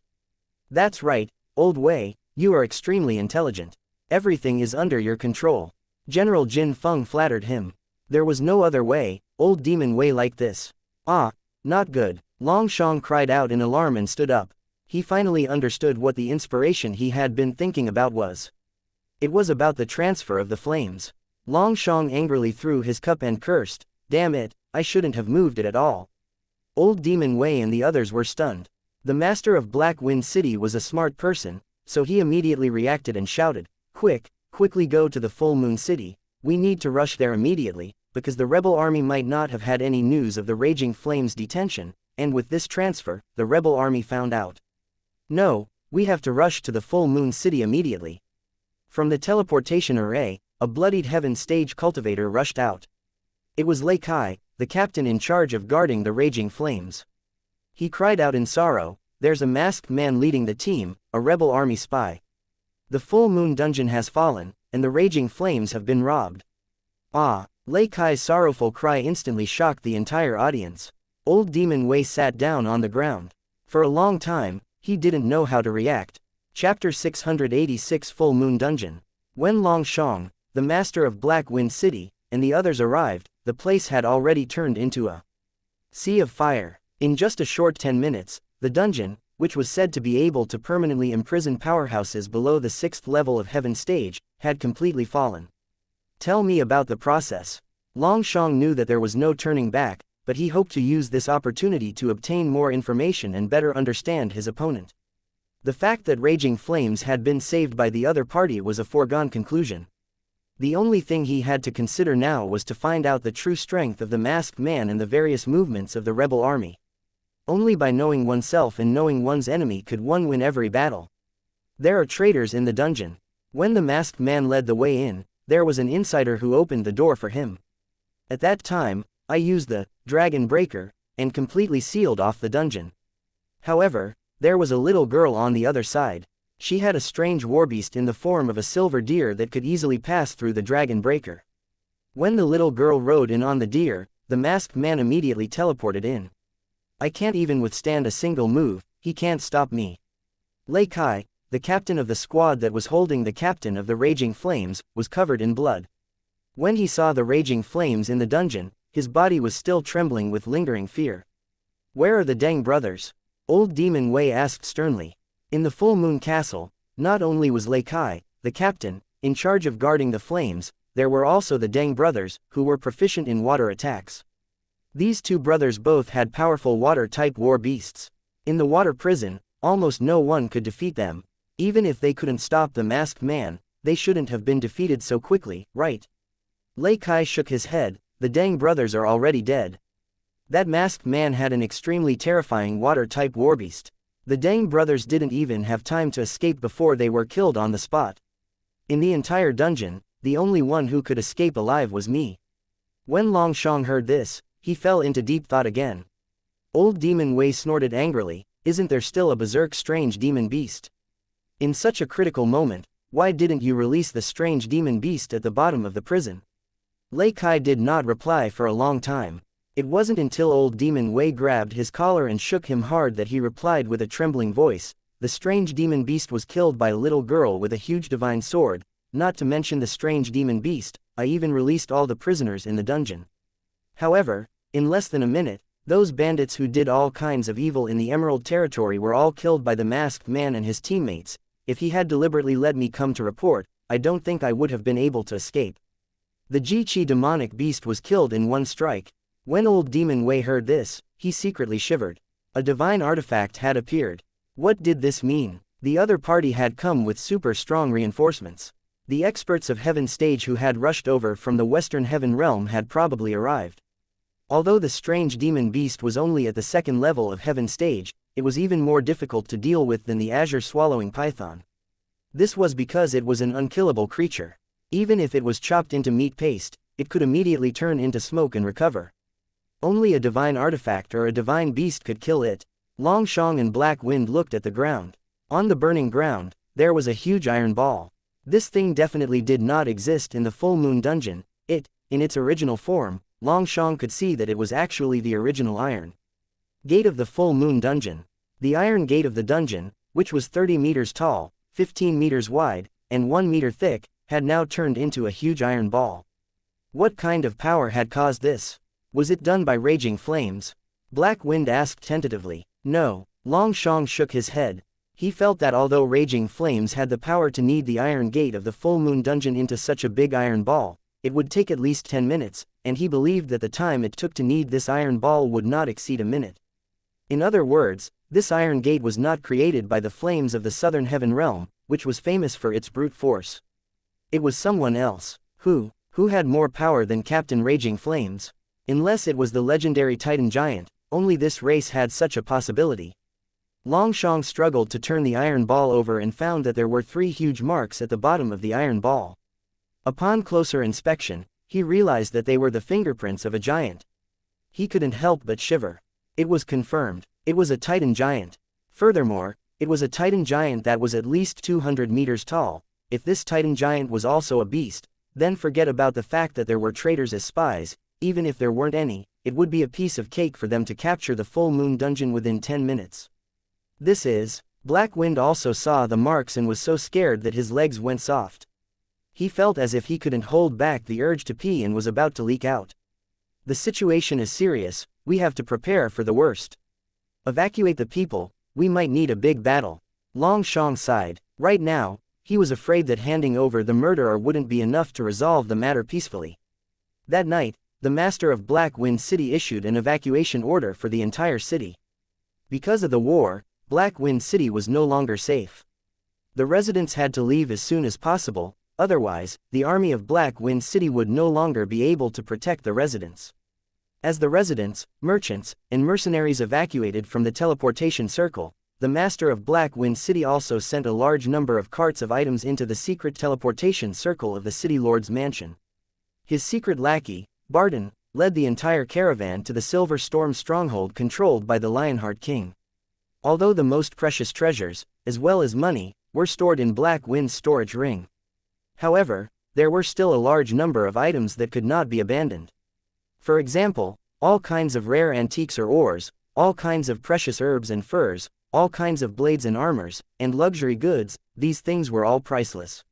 That's right, Old Wei, you are extremely intelligent. Everything is under your control. General Jin Feng flattered him. There was no other way, Old Demon Wei like this. Ah, not good. Long Shang cried out in alarm and stood up. He finally understood what the inspiration he had been thinking about was. It was about the transfer of the flames. Long Shang angrily threw his cup and cursed, "Damn it, I shouldn't have moved it at all." Old Demon Wei and the others were stunned. The master of Black Wind City was a smart person, so he immediately reacted and shouted, Quickly go to the Full Moon City, we need to rush there immediately, because the rebel army might not have had any news of the Raging Flames detention, and with this transfer, the rebel army found out. No, we have to rush to the Full Moon City immediately. From the teleportation array, a bloodied heaven stage cultivator rushed out. It was Lei Kai, the captain in charge of guarding the Raging Flames. He cried out in sorrow, "There's a masked man leading the team, a rebel army spy. The Full Moon Dungeon has fallen, and the Raging Flames have been robbed." Ah! Lei Kai's sorrowful cry instantly shocked the entire audience. Old Demon Wei sat down on the ground. For a long time, he didn't know how to react. Chapter 686 Full Moon Dungeon. When Long Shang, the master of Black Wind City, and the others arrived, the place had already turned into a sea of fire. In just a short 10 minutes, the dungeon, which was said to be able to permanently imprison powerhouses below the 6th level of Heaven Stage, had completely fallen. Tell me about the process. Long Shang knew that there was no turning back, but he hoped to use this opportunity to obtain more information and better understand his opponent. The fact that Raging Flames had been saved by the other party was a foregone conclusion. The only thing he had to consider now was to find out the true strength of the masked man and the various movements of the rebel army. Only by knowing oneself and knowing one's enemy could one win every battle. There are traitors in the dungeon. When the masked man led the way in, there was an insider who opened the door for him. At that time, I used the Dragon Breaker, and completely sealed off the dungeon. However, there was a little girl on the other side. She had a strange warbeast in the form of a silver deer that could easily pass through the Dragon Breaker. When the little girl rode in on the deer, the masked man immediately teleported in. I can't even withstand a single move, he can't stop me. Lei Kai, the captain of the squad that was holding the captain of the Raging Flames, was covered in blood. When he saw the Raging Flames in the dungeon, his body was still trembling with lingering fear. Where are the Deng brothers? Old Demon Wei asked sternly. In the Full Moon Castle, not only was Lei Kai, the captain, in charge of guarding the flames, there were also the Deng brothers, who were proficient in water attacks. These two brothers both had powerful water-type war beasts. In the water prison, almost no one could defeat them. Even if they couldn't stop the masked man, they shouldn't have been defeated so quickly, right? Lei Kai shook his head. The Deng brothers are already dead. That masked man had an extremely terrifying water-type warbeast. The Deng brothers didn't even have time to escape before they were killed on the spot. In the entire dungeon, the only one who could escape alive was me. When Long Shang heard this, he fell into deep thought again. Old Demon Wei snorted angrily, isn't there still a berserk strange demon beast? In such a critical moment, why didn't you release the strange demon beast at the bottom of the prison? Lei Kai did not reply for a long time. It wasn't until Old Demon Wei grabbed his collar and shook him hard that he replied with a trembling voice, the strange demon beast was killed by a little girl with a huge divine sword, not to mention the strange demon beast, I even released all the prisoners in the dungeon. However, in less than a minute, those bandits who did all kinds of evil in the Emerald Territory were all killed by the masked man and his teammates. If he had deliberately let me come to report, I don't think I would have been able to escape. The Ji-Chi demonic beast was killed in one strike. When Old Demon Wei heard this, he secretly shivered. A divine artifact had appeared. What did this mean? The other party had come with super strong reinforcements. The experts of Heaven Stage who had rushed over from the Western Heaven Realm had probably arrived. Although the strange demon beast was only at the second level of Heaven Stage, it was even more difficult to deal with than the azure-swallowing python. This was because it was an unkillable creature. Even if it was chopped into meat paste, it could immediately turn into smoke and recover. Only a divine artifact or a divine beast could kill it. Long Shang and Black Wind looked at the ground. On the burning ground, there was a huge iron ball. This thing definitely did not exist in the Full Moon Dungeon. In its original form, Long Shang could see that it was actually the original iron gate of the Full Moon Dungeon. The iron gate of the dungeon, which was 30 meters tall, 15 meters wide, and 1 meter thick, had now turned into a huge iron ball. What kind of power had caused this? Was it done by raging flames? Black Wind asked tentatively. No, Long Shang shook his head. He felt that although raging flames had the power to knead the iron gate of the Full Moon Dungeon into such a big iron ball, it would take at least 10 minutes, and he believed that the time it took to knead this iron ball would not exceed a minute. In other words, this iron gate was not created by the flames of the Southern Heaven Realm, which was famous for its brute force. It was someone else. Who had more power than Captain Raging Flames? Unless it was the legendary Titan Giant, only this race had such a possibility. Long Shang struggled to turn the iron ball over and found that there were 3 huge marks at the bottom of the iron ball. Upon closer inspection, he realized that they were the fingerprints of a giant. He couldn't help but shiver. It was confirmed. It was a Titan Giant. Furthermore, it was a Titan Giant that was at least 200 meters tall. If this Titan Giant was also a beast, then forget about the fact that there were traitors as spies. Even if there weren't any, it would be a piece of cake for them to capture the Full Moon Dungeon within 10 minutes. Black Wind also saw the marks and was so scared that his legs went soft. He felt as if he couldn't hold back the urge to pee and was about to leak out. The situation is serious, we have to prepare for the worst. Evacuate the people, we might need a big battle. Long Shang sighed. Right now, he was afraid that handing over the murderer wouldn't be enough to resolve the matter peacefully. That night, the master of Black Wind City issued an evacuation order for the entire city. Because of the war, Black Wind City was no longer safe. The residents had to leave as soon as possible, otherwise, the army of Black Wind City would no longer be able to protect the residents. As the residents, merchants, and mercenaries evacuated from the teleportation circle, the master of Black Wind City also sent a large number of carts of items into the secret teleportation circle of the city lord's mansion. His secret lackey, Barden, led the entire caravan to the Silver Storm stronghold controlled by the Lionheart King. Although the most precious treasures, as well as money, were stored in Black Wind's storage ring. However, there were still a large number of items that could not be abandoned. For example, all kinds of rare antiques or ores, all kinds of precious herbs and furs, all kinds of blades and armors, and luxury goods, these things were all priceless.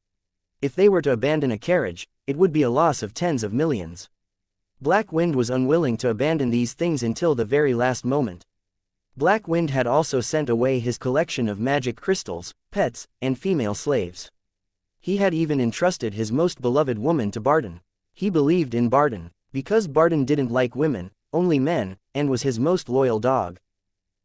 If they were to abandon a carriage, it would be a loss of tens of millions. Black Wind was unwilling to abandon these things until the very last moment. Black Wind had also sent away his collection of magic crystals, pets, and female slaves. He had even entrusted his most beloved woman to Barden. He believed in Barden, because Barden didn't like women, only men, and was his most loyal dog.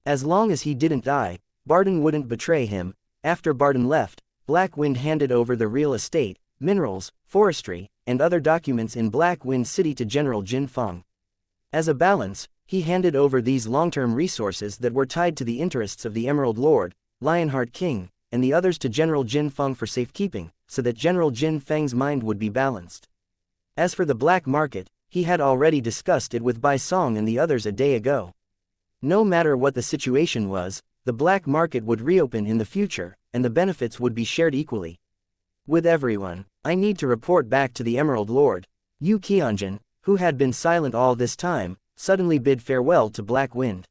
As long as he didn't die, Barden wouldn't betray him. After Barden left, Black Wind handed over the real estate, minerals, forestry, and other documents in Black Wind City to General Jin Feng. As a balance, he handed over these long-term resources that were tied to the interests of the Emerald Lord, Lionheart King, and the others to General Jin Feng for safekeeping, so that General Jin Feng's mind would be balanced. As for the black market, he had already discussed it with Bai Song and the others a day ago. No matter what the situation was, the black market would reopen in the future, and the benefits would be shared equally with everyone. I need to report back to the Emerald Lord. Yu Qianjin, who had been silent all this time, suddenly bid farewell to Black Wind.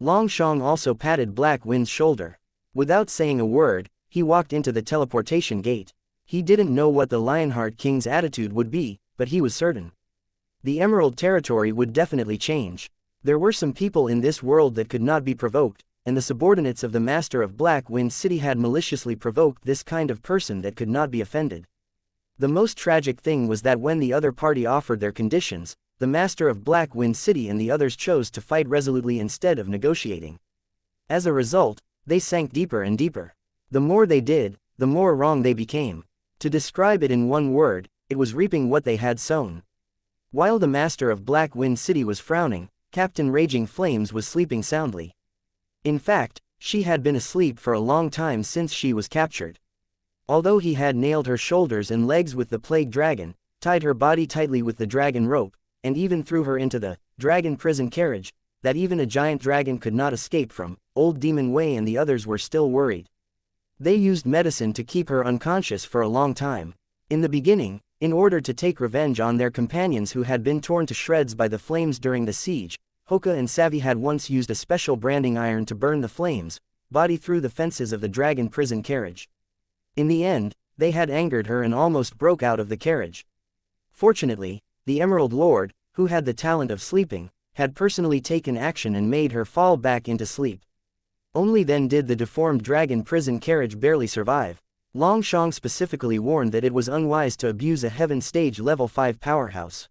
Longshong also patted Black Wind's shoulder. Without saying a word, he walked into the teleportation gate. He didn't know what the Lionheart King's attitude would be, but he was certain the Emerald Territory would definitely change. There were some people in this world that could not be provoked, and the subordinates of the Master of Black Wind City had maliciously provoked this kind of person that could not be offended. The most tragic thing was that when the other party offered their conditions, the Master of Black Wind City and the others chose to fight resolutely instead of negotiating. As a result, they sank deeper and deeper. The more they did, the more wrong they became. To describe it in one word, it was reaping what they had sown. While the Master of Black Wind City was frowning, Captain Raging Flames was sleeping soundly. In fact, she had been asleep for a long time since she was captured. Although he had nailed her shoulders and legs with the plague dragon, tied her body tightly with the dragon rope, and even threw her into the dragon prison carriage, that even a giant dragon could not escape from, old Demon Wei and the others were still worried. They used medicine to keep her unconscious for a long time. In the beginning, in order to take revenge on their companions who had been torn to shreds by the flames during the siege, Hoka and Savvy had once used a special branding iron to burn the flames, body through the fences of the dragon prison carriage. In the end, they had angered her and almost broke out of the carriage. Fortunately, the Emerald Lord, who had the talent of sleeping, had personally taken action and made her fall back into sleep. Only then did the deformed dragon prison carriage barely survive. Longshong specifically warned that it was unwise to abuse a Heaven Stage Level 5 powerhouse.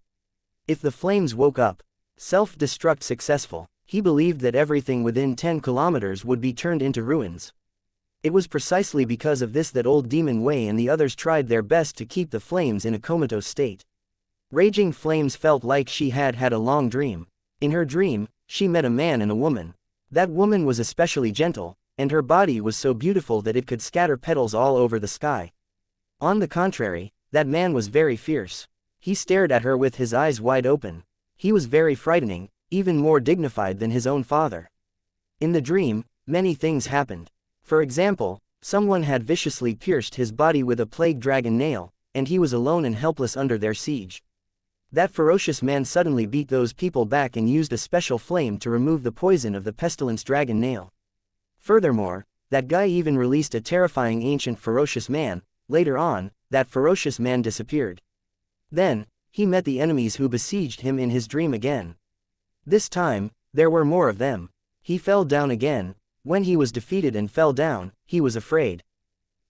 If the flames woke up, self-destruct successful, he believed that everything within 10 kilometers would be turned into ruins. It was precisely because of this that old Demon Wei and the others tried their best to keep the flames in a comatose state. Raging Flames felt like she had had a long dream. In her dream, she met a man and a woman. That woman was especially gentle, and her body was so beautiful that it could scatter petals all over the sky. On the contrary, that man was very fierce. He stared at her with his eyes wide open. He was very frightening, even more dignified than his own father. In the dream, many things happened. For example, someone had viciously pierced his body with a plague dragon nail, and he was alone and helpless under their siege. That ferocious man suddenly beat those people back and used a special flame to remove the poison of the pestilence dragon nail. Furthermore, that guy even released a terrifying ancient ferocious man. Later on, that ferocious man disappeared. Then, he met the enemies who besieged him in his dream again. This time, there were more of them. He fell down again. When he was defeated and fell down, he was afraid.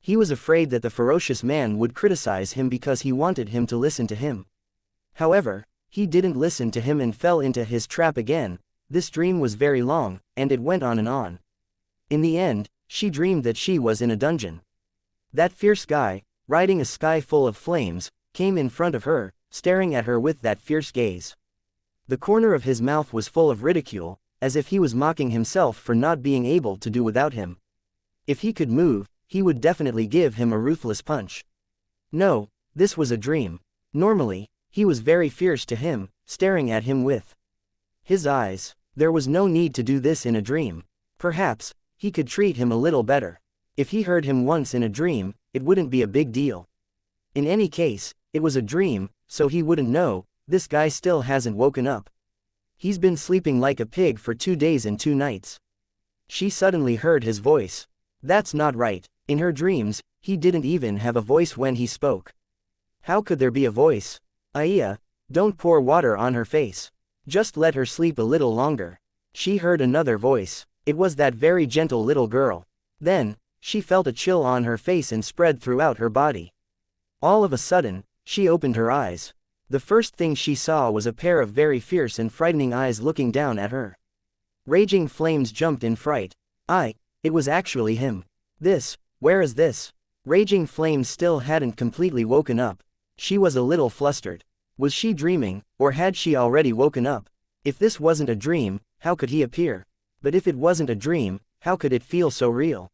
He was afraid that the ferocious man would criticize him because he wanted him to listen to him. However, he didn't listen to him and fell into his trap again. This dream was very long, and it went on and on. In the end, she dreamed that she was in a dungeon. That fierce guy, riding a sky full of flames, came in front of her, staring at her with that fierce gaze. The corner of his mouth was full of ridicule, as if he was mocking himself for not being able to do without him. If he could move, he would definitely give him a ruthless punch. No, this was a dream. Normally, he was very fierce to him, staring at him with his eyes. There was no need to do this in a dream. Perhaps, he could treat him a little better. If he heard him once in a dream, it wouldn't be a big deal. In any case, it was a dream, so he wouldn't know. This guy still hasn't woken up. He's been sleeping like a pig for 2 days and 2 nights. She suddenly heard his voice. That's not right. In her dreams, he didn't even have a voice when he spoke. How could there be a voice? Aya, don't pour water on her face. Just let her sleep a little longer. She heard another voice. It was that very gentle little girl. Then, she felt a chill on her face and spread throughout her body. All of a sudden, she opened her eyes. The first thing she saw was a pair of very fierce and frightening eyes looking down at her. Raging Flames jumped in fright. It was actually him. Where is this? Raging Flames still hadn't completely woken up. She was a little flustered. Was she dreaming, or had she already woken up? If this wasn't a dream, how could he appear? But if it wasn't a dream, how could it feel so real?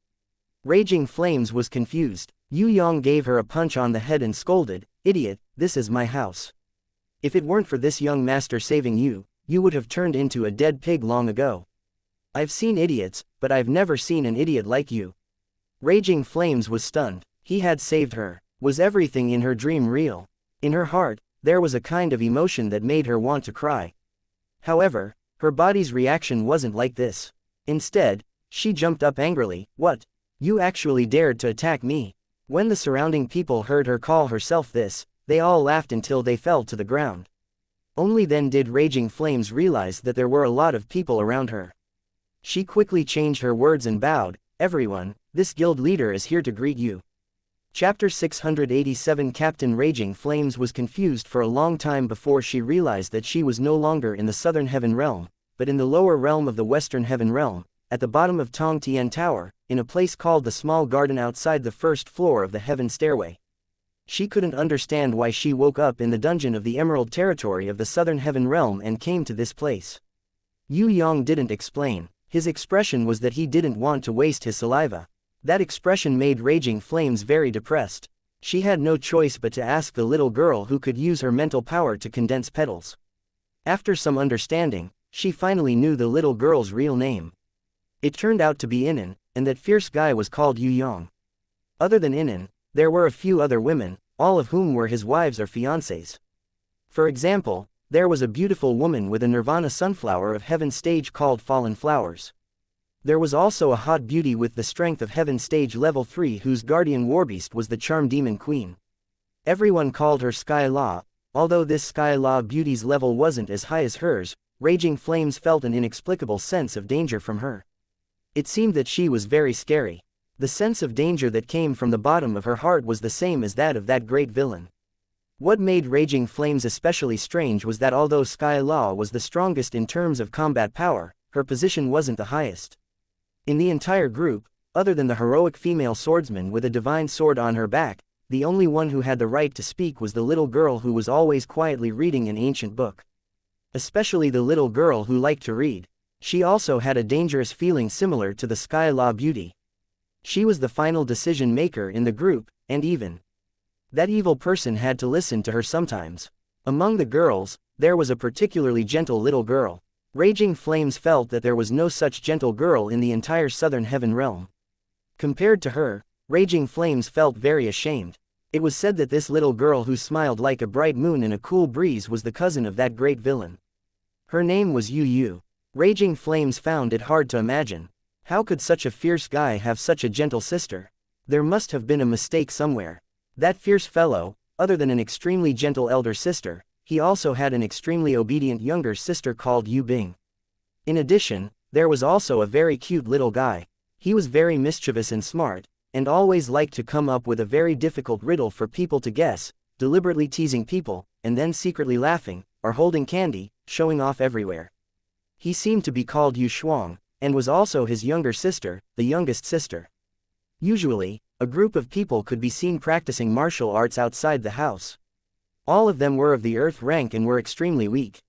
Raging Flames was confused. Yue Yang gave her a punch on the head and scolded, "Idiot, this is my house. If it weren't for this young master saving you, you would have turned into a dead pig long ago. I've seen idiots, but I've never seen an idiot like you. Raging Flames was stunned. He had saved her. Was everything in her dream real? In her heart, there was a kind of emotion that made her want to cry. However, her body's reaction wasn't like this. Instead, she jumped up angrily. What? You actually dared to attack me? When the surrounding people heard her call herself this, they all laughed until they fell to the ground. Only then did Raging Flames realize that there were a lot of people around her. She quickly changed her words and bowed. Everyone, this guild leader is here to greet you. Chapter 687. Captain Raging Flames was confused for a long time before she realized that she was no longer in the Southern Heaven Realm, but in the lower realm of the Western Heaven Realm, at the bottom of Tong Tian Tower, in a place called the Small Garden outside the first floor of the Heaven Stairway. She couldn't understand why she woke up in the dungeon of the Emerald Territory of the Southern Heaven Realm and came to this place. Yue Yang didn't explain. His expression was that he didn't want to waste his saliva. That expression made Raging Flames very depressed. She had no choice but to ask the little girl who could use her mental power to condense petals. After some understanding, she finally knew the little girl's real name. It turned out to be Inan, and that fierce guy was called Yue Yang. Other than Inan, there were a few other women, all of whom were his wives or fiancées. For example, there was a beautiful woman with a Nirvana sunflower of heaven stage called Fallen Flowers. There was also a hot beauty with the strength of heaven stage level 3 whose guardian warbeast was the charm demon queen. Everyone called her Sky Law. Although this Sky Law beauty's level wasn't as high as hers, Raging Flames felt an inexplicable sense of danger from her. It seemed that she was very scary. The sense of danger that came from the bottom of her heart was the same as that of that great villain. What made Raging Flames especially strange was that although Sky Law was the strongest in terms of combat power, her position wasn't the highest. In the entire group, other than the heroic female swordsman with a divine sword on her back, the only one who had the right to speak was the little girl who was always quietly reading an ancient book. Especially the little girl who liked to read. She also had a dangerous feeling similar to the Sky Law beauty. She was the final decision maker in the group, and even that evil person had to listen to her sometimes. Among the girls, there was a particularly gentle little girl. Raging Flames felt that there was no such gentle girl in the entire Southern Heaven Realm. Compared to her, Raging Flames felt very ashamed. It was said that this little girl who smiled like a bright moon in a cool breeze was the cousin of that great villain. Her name was Yu. Raging Flames found it hard to imagine. How could such a fierce guy have such a gentle sister? There must have been a mistake somewhere. That fierce fellow, other than an extremely gentle elder sister, he also had an extremely obedient younger sister called Yu Bing. In addition, there was also a very cute little guy. He was very mischievous and smart, and always liked to come up with a very difficult riddle for people to guess, deliberately teasing people, and then secretly laughing, or holding candy, showing off everywhere. He seemed to be called Yu Shuang, and was also his younger sister, the youngest sister. Usually, a group of people could be seen practicing martial arts outside the house. All of them were of the earth rank and were extremely weak.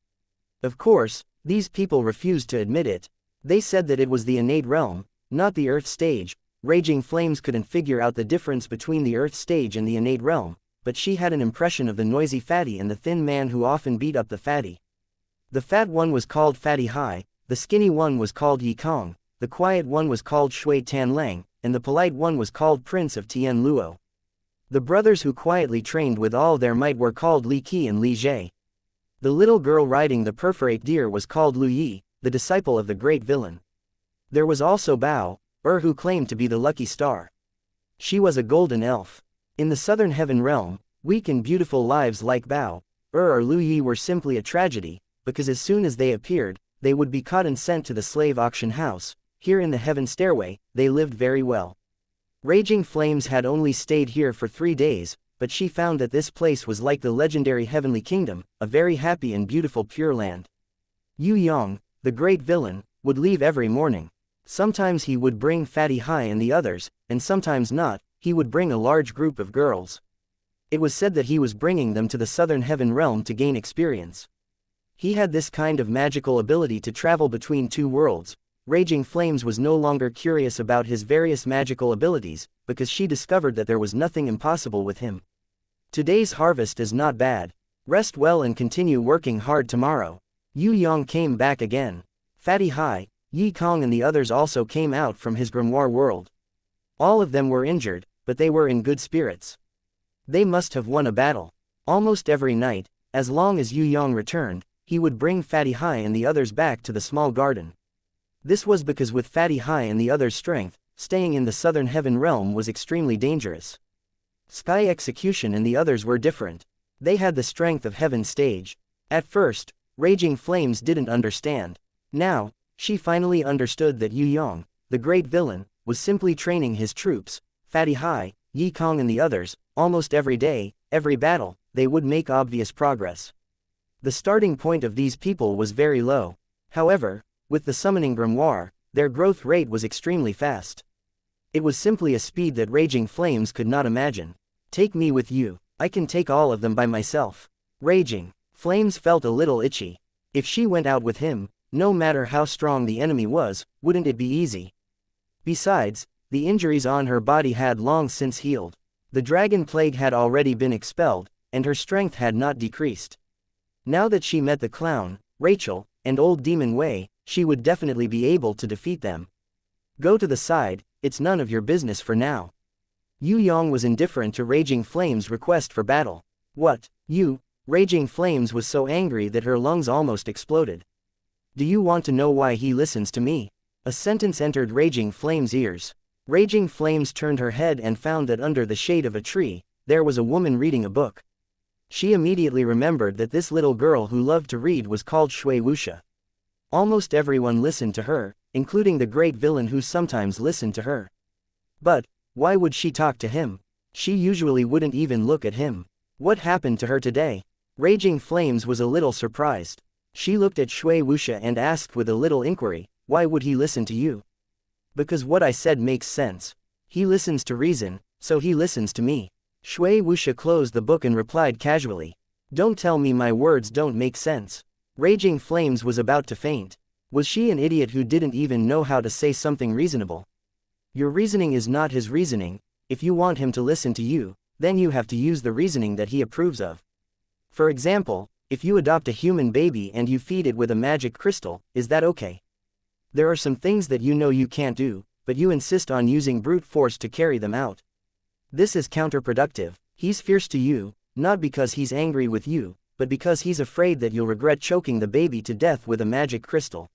Of course, these people refused to admit it. They said that it was the innate realm, not the earth stage. Raging Flames couldn't figure out the difference between the earth stage and the innate realm, but she had an impression of the noisy fatty and the thin man who often beat up the fatty. The fat one was called Fatty Hai, the skinny one was called Yi Kong, the quiet one was called Shui Tan Lang, and the polite one was called Prince of Tian Luo. The brothers who quietly trained with all their might were called Li Qi and Li Jie. The little girl riding the perforate deer was called Lu Yi, the disciple of the great villain. There was also Bao, who claimed to be the lucky star. She was a golden elf. In the Southern Heaven Realm, weak and beautiful lives like Bao, or Lu Yi were simply a tragedy, because as soon as they appeared, they would be caught and sent to the slave auction house. Here in the Heaven Stairway, they lived very well. Raging Flames had only stayed here for 3 days, but she found that this place was like the legendary Heavenly Kingdom, a very happy and beautiful pure land. Yue Yang, the great villain, would leave every morning. Sometimes he would bring Fatty Hai and the others, and sometimes not. He would bring a large group of girls. It was said that he was bringing them to the Southern Heaven Realm to gain experience. He had this kind of magical ability to travel between two worlds. Raging Flames was no longer curious about his various magical abilities, because she discovered that there was nothing impossible with him. Today's harvest is not bad. Rest well and continue working hard tomorrow. Yue Yang came back again. Fatty Hai, Yi Kong and the others also came out from his grimoire world. All of them were injured, but they were in good spirits. They must have won a battle. Almost every night, as long as Yue Yang returned, he would bring Fatty Hai and the others back to the small garden. This was because with Fatty Hai and the others' strength, staying in the southern heaven realm was extremely dangerous. Sky Execution and the others were different. They had the strength of Heaven Stage. At first, Raging Flames didn't understand. Now, she finally understood that Yue Yang, the great villain, was simply training his troops. Fatty Hai, Yi Kong and the others, almost every day, every battle, they would make obvious progress. The starting point of these people was very low. However, with the summoning grimoire, their growth rate was extremely fast. It was simply a speed that Raging Flames could not imagine. Take me with you. I can take all of them by myself. Raging Flames felt a little itchy. If she went out with him, no matter how strong the enemy was, wouldn't it be easy? Besides, the injuries on her body had long since healed. The dragon plague had already been expelled, and her strength had not decreased. Now that she met the clown, Rachel, and old demon Wei, she would definitely be able to defeat them. Go to the side, it's none of your business for now. Yue Yang was indifferent to Raging Flames' request for battle. What, you? Raging Flames was so angry that her lungs almost exploded. Do you want to know why he listens to me? A sentence entered Raging Flames' ears. Raging Flames turned her head and found that under the shade of a tree, there was a woman reading a book. She immediately remembered that this little girl who loved to read was called Shui Wuxia. Almost everyone listened to her, including the great villain who sometimes listened to her. But, why would she talk to him? She usually wouldn't even look at him. What happened to her today? Raging Flames was a little surprised. She looked at Shui Wuxia and asked with a little inquiry, why would he listen to you? Because what I said makes sense. He listens to reason, so he listens to me. Shui Wuxia closed the book and replied casually. Don't tell me my words don't make sense. Raging Flames was about to faint. Was she an idiot who didn't even know how to say something reasonable? Your reasoning is not his reasoning. If you want him to listen to you, then you have to use the reasoning that he approves of. For example, if you adopt a human baby and you feed it with a magic crystal, is that okay? There are some things that you know you can't do, but you insist on using brute force to carry them out. This is counterproductive. He's fierce to you, not because he's angry with you, but because he's afraid that you'll regret choking the baby to death with a magic crystal.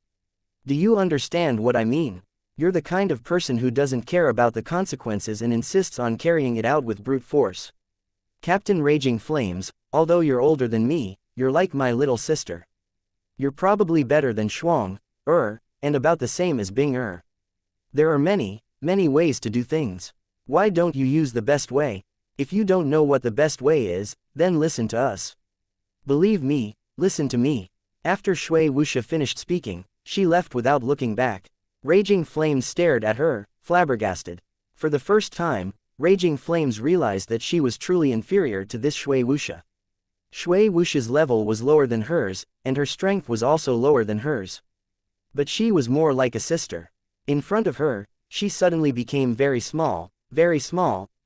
Do you understand what I mean? You're the kind of person who doesn't care about the consequences and insists on carrying it out with brute force. Captain Raging Flames, although you're older than me, you're like my little sister. You're probably better than Shuang, and about the same as Bing. There are many, many ways to do things. Why don't you use the best way? If you don't know what the best way is, then listen to us. Believe me, listen to me. After Shui Wuxia finished speaking, she left without looking back. Raging Flames stared at her, flabbergasted. For the first time, Raging Flames realized that she was truly inferior to this Shui Wuxia. Shui Wuxia's level was lower than hers, and her strength was also lower than hers. But she was more like a sister. In front of her, she suddenly became very small,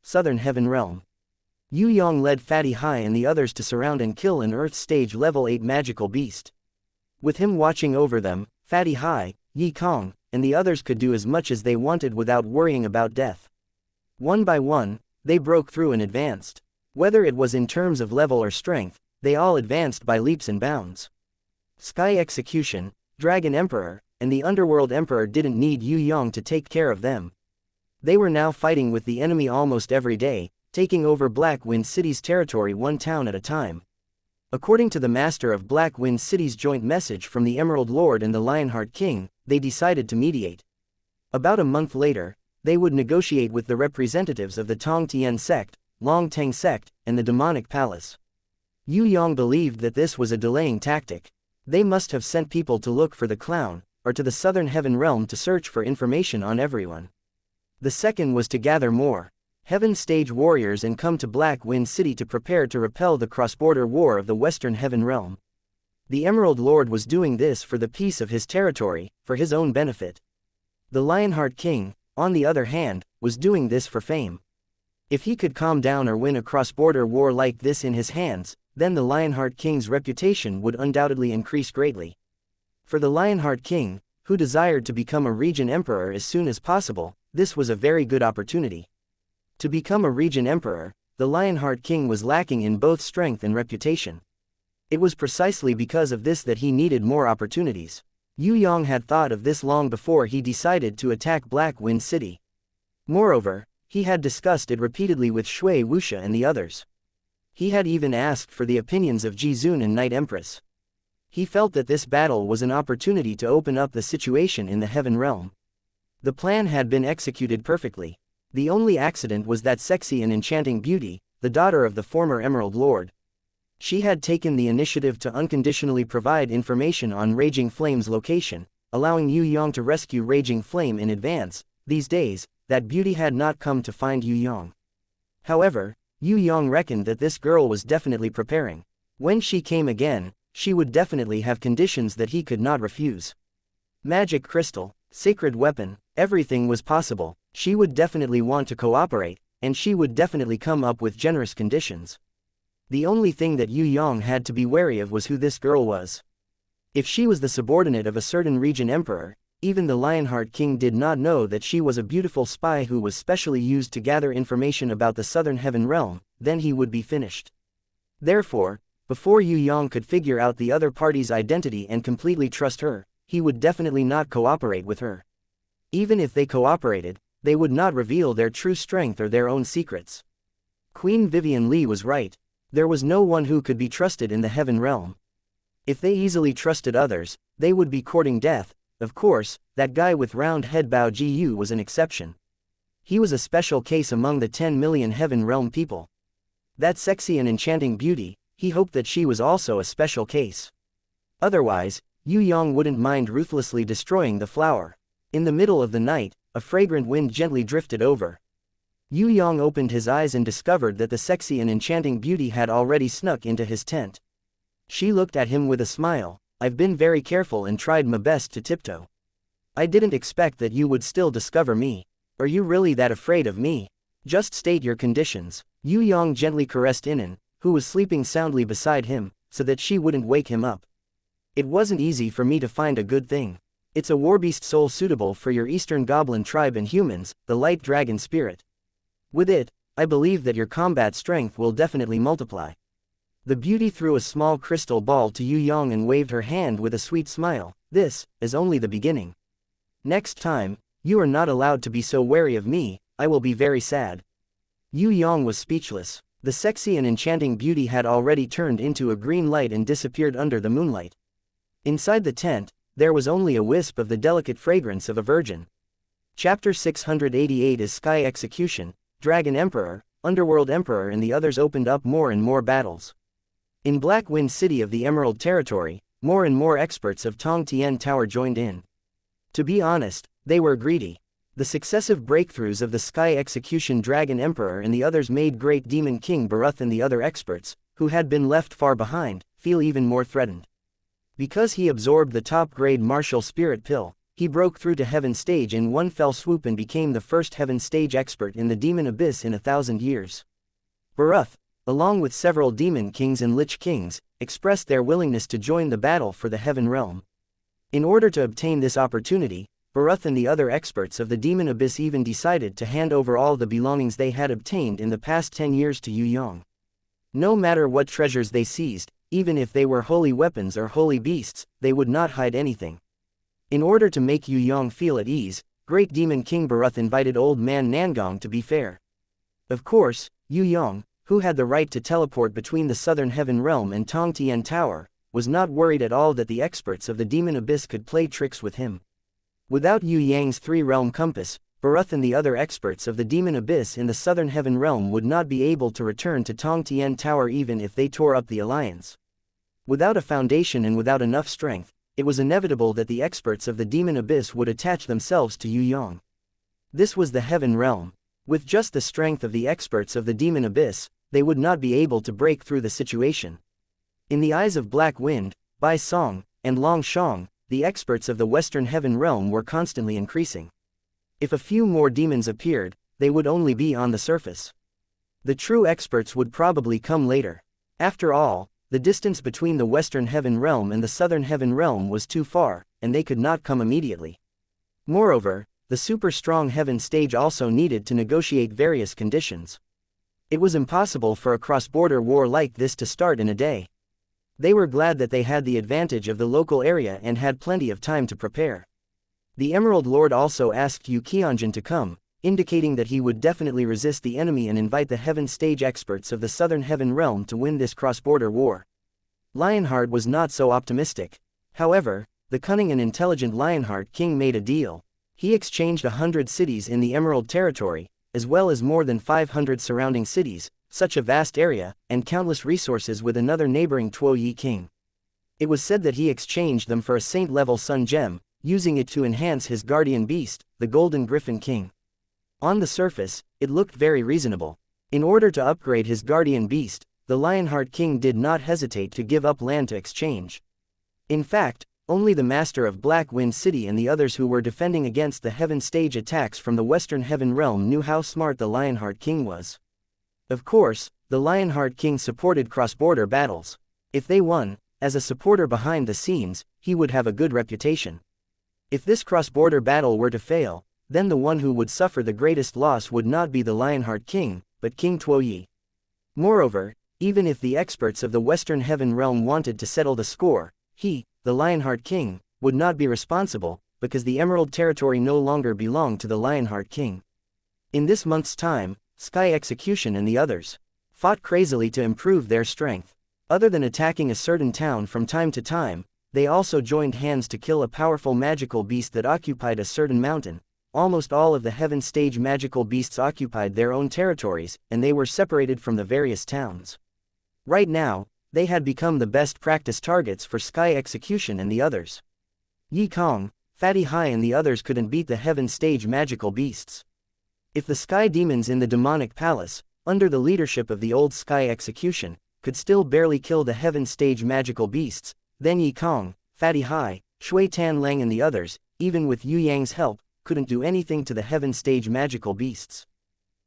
southern heaven realm. Yue Yang led Fatty Hai and the others to surround and kill an Earth Stage level 8 magical beast. With him watching over them, Fatty Hai, Yi Kong, and the others could do as much as they wanted without worrying about death. One by one, they broke through and advanced. Whether it was in terms of level or strength, they all advanced by leaps and bounds. Sky Execution, Dragon Emperor, and the Underworld Emperor didn't need Yue Yang to take care of them. They were now fighting with the enemy almost every day, taking over Black Wind City's territory one town at a time. According to the master of Black Wind City's joint message from the Emerald Lord and the Lionheart King, they decided to mediate. About a month later, they would negotiate with the representatives of the Tong Tian sect, Long Teng sect, and the Demonic Palace. Yue Yang believed that this was a delaying tactic. They must have sent people to look for the clown, or to the Southern Heaven Realm to search for information on everyone. The second was to gather more Heaven Stage warriors and come to Black Wind City to prepare to repel the cross-border war of the Western Heaven Realm. The Emerald Lord was doing this for the peace of his territory, for his own benefit. The Lionheart King, on the other hand, was doing this for fame. If he could calm down or win a cross-border war like this in his hands, then the Lionheart King's reputation would undoubtedly increase greatly. For the Lionheart King, who desired to become a region emperor as soon as possible, this was a very good opportunity. To become a region emperor, the Lionheart King was lacking in both strength and reputation. It was precisely because of this that he needed more opportunities. Yue Yang had thought of this long before he decided to attack Black Wind City. Moreover, he had discussed it repeatedly with Shui Wuxia and the others. He had even asked for the opinions of Jizun and Night Empress. He felt that this battle was an opportunity to open up the situation in the Heaven Realm. The plan had been executed perfectly. The only accident was that sexy and enchanting beauty, the daughter of the former Emerald Lord. She had taken the initiative to unconditionally provide information on Raging Flame's location, allowing Yue Yang to rescue Raging Flame in advance. These days, that beauty had not come to find Yue Yang. However, Yue Yang reckoned that this girl was definitely preparing. When she came again, she would definitely have conditions that he could not refuse. Magic crystal, sacred weapon, everything was possible. She would definitely want to cooperate, and she would definitely come up with generous conditions. The only thing that Yue Yang had to be wary of was who this girl was. If she was the subordinate of a certain region emperor, even the Lionheart King did not know that she was a beautiful spy who was specially used to gather information about the Southern Heaven Realm, then he would be finished. Therefore, before Yue Yang could figure out the other party's identity and completely trust her, he would definitely not cooperate with her. Even if they cooperated, they would not reveal their true strength or their own secrets. Queen Vivian Li was right. There was no one who could be trusted in the Heaven Realm. If they easily trusted others, they would be courting death. Of course, that guy with round head Bao Jiyu was an exception. He was a special case among the 10 million Heaven Realm people. That sexy and enchanting beauty, he hoped that she was also a special case. Otherwise, Yue Yang wouldn't mind ruthlessly destroying the flower. In the middle of the night, a fragrant wind gently drifted over. Yue Yang opened his eyes and discovered that the sexy and enchanting beauty had already snuck into his tent. She looked at him with a smile. I've been very careful and tried my best to tiptoe. I didn't expect that you would still discover me. Are you really that afraid of me? Just state your conditions. Yue Yang gently caressed Inan, who was sleeping soundly beside him, so that she wouldn't wake him up. It wasn't easy for me to find a good thing. It's a warbeast soul suitable for your Eastern Goblin tribe and humans, the Light Dragon Spirit. With it, I believe that your combat strength will definitely multiply. The beauty threw a small crystal ball to Yue Yang and waved her hand with a sweet smile. This is only the beginning. Next time, you are not allowed to be so wary of me. I will be very sad. Yue Yang was speechless. The sexy and enchanting beauty had already turned into a green light and disappeared under the moonlight. Inside the tent, there was only a wisp of the delicate fragrance of a virgin. Chapter 688 is Sky Execution, Dragon Emperor, Underworld Emperor and the others opened up more and more battles. In Black Wind City of the Emerald Territory, more and more experts of Tong Tian Tower joined in. To be honest, they were greedy. The successive breakthroughs of the Sky Execution Dragon Emperor and the others made Great Demon King Barath and the other experts, who had been left far behind, feel even more threatened. Because he absorbed the top-grade martial spirit pill, he broke through to Heaven Stage in one fell swoop and became the first Heaven Stage expert in the Demon Abyss in 1,000 years. Barath, along with several Demon Kings and Lich Kings, expressed their willingness to join the battle for the Heaven Realm. In order to obtain this opportunity, Barath and the other experts of the Demon Abyss even decided to hand over all the belongings they had obtained in the past 10 years to Yue Yang. No matter what treasures they seized, even if they were holy weapons or holy beasts, they would not hide anything. In order to make Yue Yang feel at ease, Great Demon King Barath invited Old Man Nangong to be fair. Of course, Yue Yang, who had the right to teleport between the Southern Heaven Realm and Tong Tian Tower, was not worried at all that the experts of the Demon Abyss could play tricks with him. Without Yue Yang's three-realm compass, Barath and the other experts of the Demon Abyss in the Southern Heaven Realm would not be able to return to Tong Tian Tower even if they tore up the alliance. Without a foundation and without enough strength, it was inevitable that the experts of the Demon Abyss would attach themselves to Yue Yang. This was the Heaven Realm. With just the strength of the experts of the Demon Abyss, they would not be able to break through the situation. In the eyes of Black Wind, Bai Song, and Long Shang, the experts of the Western Heaven Realm were constantly increasing. If a few more demons appeared, they would only be on the surface. The true experts would probably come later. After all, the distance between the Western Heaven Realm and the Southern Heaven Realm was too far, and they could not come immediately. Moreover, the super-strong Heaven Stage also needed to negotiate various conditions. It was impossible for a cross-border war like this to start in a day. They were glad that they had the advantage of the local area and had plenty of time to prepare. The Emerald Lord also asked Yu Qianjin to come, indicating that he would definitely resist the enemy and invite the Heaven Stage experts of the Southern Heaven Realm to win this cross-border war. Lionheart was not so optimistic. However, the cunning and intelligent Lionheart King made a deal. He exchanged 100 cities in the Emerald Territory, as well as more than 500 surrounding cities, such a vast area, and countless resources with another neighboring Tuo Yi king. It was said that he exchanged them for a saint-level sun gem, using it to enhance his guardian beast, the Golden Griffin King. On the surface, it looked very reasonable. In order to upgrade his guardian beast, the Lionheart King did not hesitate to give up land to exchange. In fact, only the master of Black Wind City and the others who were defending against the Heaven Stage attacks from the Western Heaven Realm knew how smart the Lionheart King was. Of course, the Lionheart King supported cross-border battles. If they won, as a supporter behind the scenes, he would have a good reputation. If this cross-border battle were to fail, then the one who would suffer the greatest loss would not be the Lionheart King, but King Tuo Yi. Moreover, even if the experts of the Western Heaven Realm wanted to settle the score, he, the Lionheart King, would not be responsible, because the Emerald Territory no longer belonged to the Lionheart King. In this month's time, Sky Execution and the others fought crazily to improve their strength. Other than attacking a certain town from time to time, they also joined hands to kill a powerful magical beast that occupied a certain mountain. Almost all of the Heaven Stage magical beasts occupied their own territories, and they were separated from the various towns. Right now, they had become the best practice targets for Sky Execution and the others. Yi Kong, Fatty Hai and the others couldn't beat the Heaven Stage magical beasts. If the Sky Demons in the Demonic Palace, under the leadership of the old Sky Execution, could still barely kill the Heaven Stage magical beasts, then Yi Kong, Fatty Hai, Shui Tan Lang and the others, even with Yue Yang's help, couldn't do anything to the Heaven Stage magical beasts.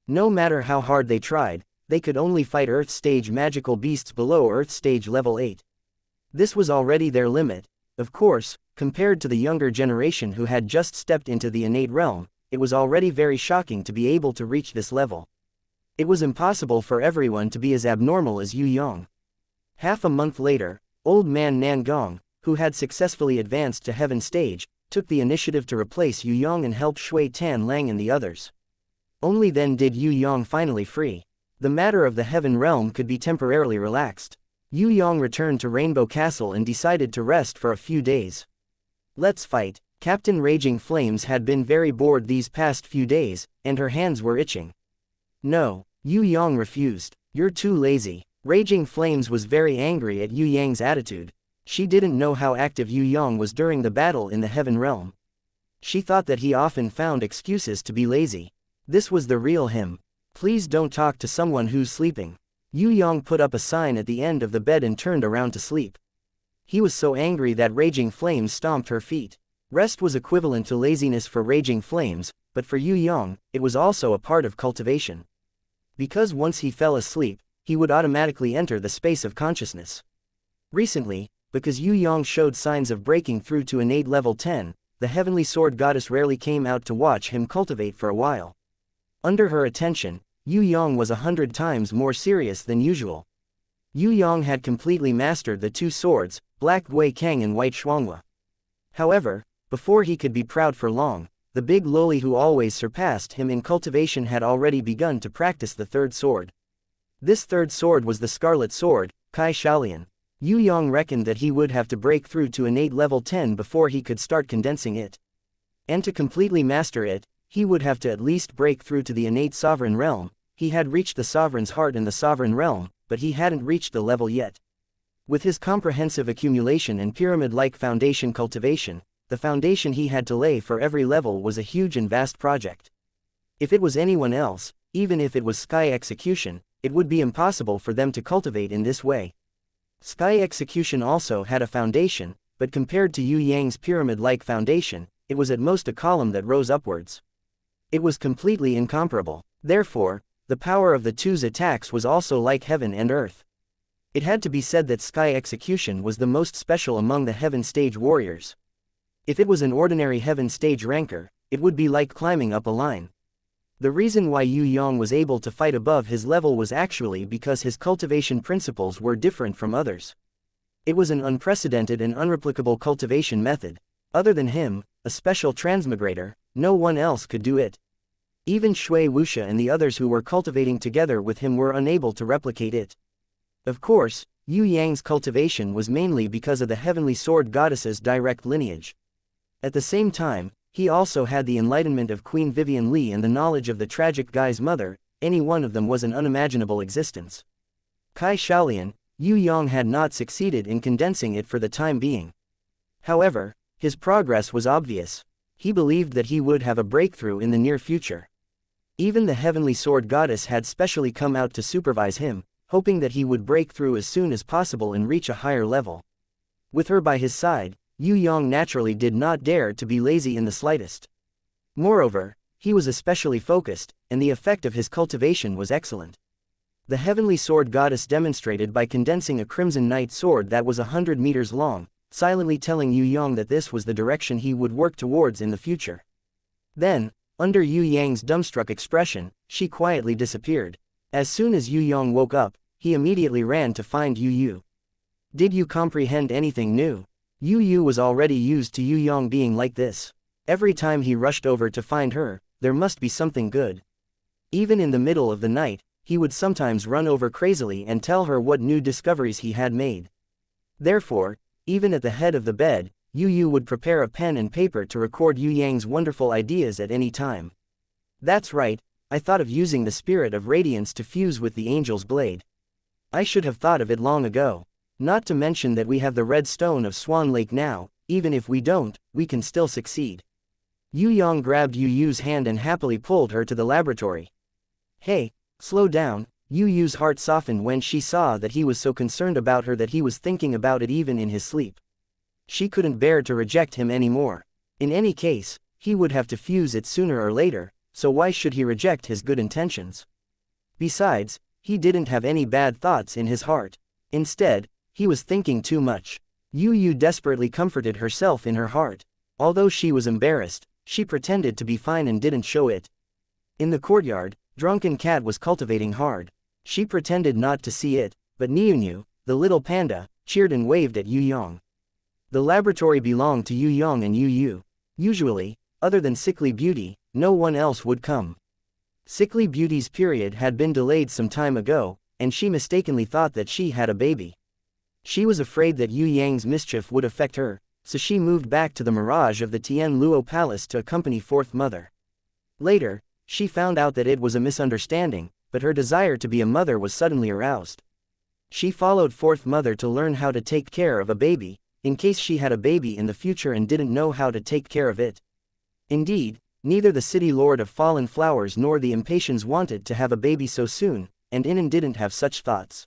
No matter how hard they tried, they could only fight Earth Stage magical beasts below Earth Stage level 8. This was already their limit. Of course, compared to the younger generation who had just stepped into the innate realm, it was already very shocking to be able to reach this level. It was impossible for everyone to be as abnormal as Yue Yang. Half a month later, Old Man Nan Gong, who had successfully advanced to Heaven Stage, took the initiative to replace Yue Yang and help Shui Tan Lang and the others. Only then did Yue Yang finally free. The matter of the Heaven Realm could be temporarily relaxed. Yue Yang returned to Rainbow Castle and decided to rest for a few days. Let's fight. Captain Raging Flames had been very bored these past few days, and her hands were itching. No, Yue Yang refused. You're too lazy. Raging Flames was very angry at Yue Yang's attitude. She didn't know how active Yue Yang was during the battle in the Heaven Realm. She thought that he often found excuses to be lazy. This was the real him. Please don't talk to someone who's sleeping. Yue Yang put up a sign at the end of the bed and turned around to sleep. He was so angry that Raging Flames stomped her feet. Rest was equivalent to laziness for Raging Flames, but for Yue Yang, it was also a part of cultivation. Because once he fell asleep, he would automatically enter the space of consciousness. Recently, because Yue Yang showed signs of breaking through to innate level 10, the Heavenly Sword Goddess rarely came out to watch him cultivate for a while. Under her attention, Yue Yang was 100 times more serious than usual. Yue Yang had completely mastered the two swords, Black Gui Kang and White Shuanghua. However, before he could be proud for long, the big loli who always surpassed him in cultivation had already begun to practice the third sword. This third sword was the Scarlet Sword, Kai Shaolian. Yue Yang reckoned that he would have to break through to innate level 10 before he could start condensing it. And to completely master it, he would have to at least break through to the innate sovereign realm. He had reached the sovereign's heart in the sovereign realm, but he hadn't reached the level yet. With his comprehensive accumulation and pyramid-like foundation cultivation, the foundation he had to lay for every level was a huge and vast project. If it was anyone else, even if it was Sky Execution, it would be impossible for them to cultivate in this way. Sky Execution also had a foundation, but compared to Yue Yang's pyramid-like foundation, it was at most a column that rose upwards. It was completely incomparable. Therefore, the power of the two's attacks was also like heaven and earth. It had to be said that sky execution was the most special among the heaven stage warriors. If it was an ordinary heaven stage ranker, it would be like climbing up a line. The reason why Yue Yang was able to fight above his level was actually because his cultivation principles were different from others. It was an unprecedented and unreplicable cultivation method. Other than him, a special transmigrator, no one else could do it. Even Shui Wuxia and the others who were cultivating together with him were unable to replicate it. Of course, Yue Yang's cultivation was mainly because of the heavenly sword goddess's direct lineage. At the same time, he also had the enlightenment of Queen Vivian Li and the knowledge of the tragic guy's mother. Any one of them was an unimaginable existence. Kai Shaolian, Yue Yang had not succeeded in condensing it for the time being. However, his progress was obvious. He believed that he would have a breakthrough in the near future. Even the heavenly sword goddess had specially come out to supervise him, hoping that he would break through as soon as possible and reach a higher level. With her by his side, Yue Yang naturally did not dare to be lazy in the slightest. Moreover, he was especially focused, and the effect of his cultivation was excellent. The heavenly sword goddess demonstrated by condensing a crimson knight sword that was 100 meters long, silently telling Yue Yang that this was the direction he would work towards in the future. Then, under Yue Yang's dumbstruck expression, she quietly disappeared. As soon as Yue Yang woke up, he immediately ran to find Yu. Did you comprehend anything new? Yu was already used to Yue Yang being like this. Every time he rushed over to find her, there must be something good. Even in the middle of the night, he would sometimes run over crazily and tell her what new discoveries he had made. Therefore, even at the head of the bed, Yu would prepare a pen and paper to record Yue Yang's wonderful ideas at any time. That's right, I thought of using the spirit of radiance to fuse with the angel's blade. I should have thought of it long ago. Not to mention that we have the red stone of Swan Lake now. Even if we don't, we can still succeed. Yue Yang grabbed Yu's hand and happily pulled her to the laboratory. Hey, slow down. Yu's heart softened when she saw that he was so concerned about her that he was thinking about it even in his sleep. She couldn't bear to reject him anymore. In any case, he would have to fuse it sooner or later, so why should he reject his good intentions? Besides, he didn't have any bad thoughts in his heart. Instead, he was thinking too much. Yu desperately comforted herself in her heart. Although she was embarrassed, she pretended to be fine and didn't show it. In the courtyard, Drunken Cat was cultivating hard. She pretended not to see it, but Niu, the little panda, cheered and waved at Yue Yang. The laboratory belonged to Yue Yang and Yu. Usually, other than Sickly Beauty, no one else would come. Sickly Beauty's period had been delayed some time ago, and she mistakenly thought that she had a baby. She was afraid that Yue Yang's mischief would affect her, so she moved back to the mirage of the Tian Luo Palace to accompany Fourth Mother. Later, she found out that it was a misunderstanding, but her desire to be a mother was suddenly aroused. She followed Fourth Mother to learn how to take care of a baby, in case she had a baby in the future and didn't know how to take care of it. Indeed, neither the City Lord of Fallen Flowers nor the Impatiens wanted to have a baby so soon, and Inan didn't have such thoughts.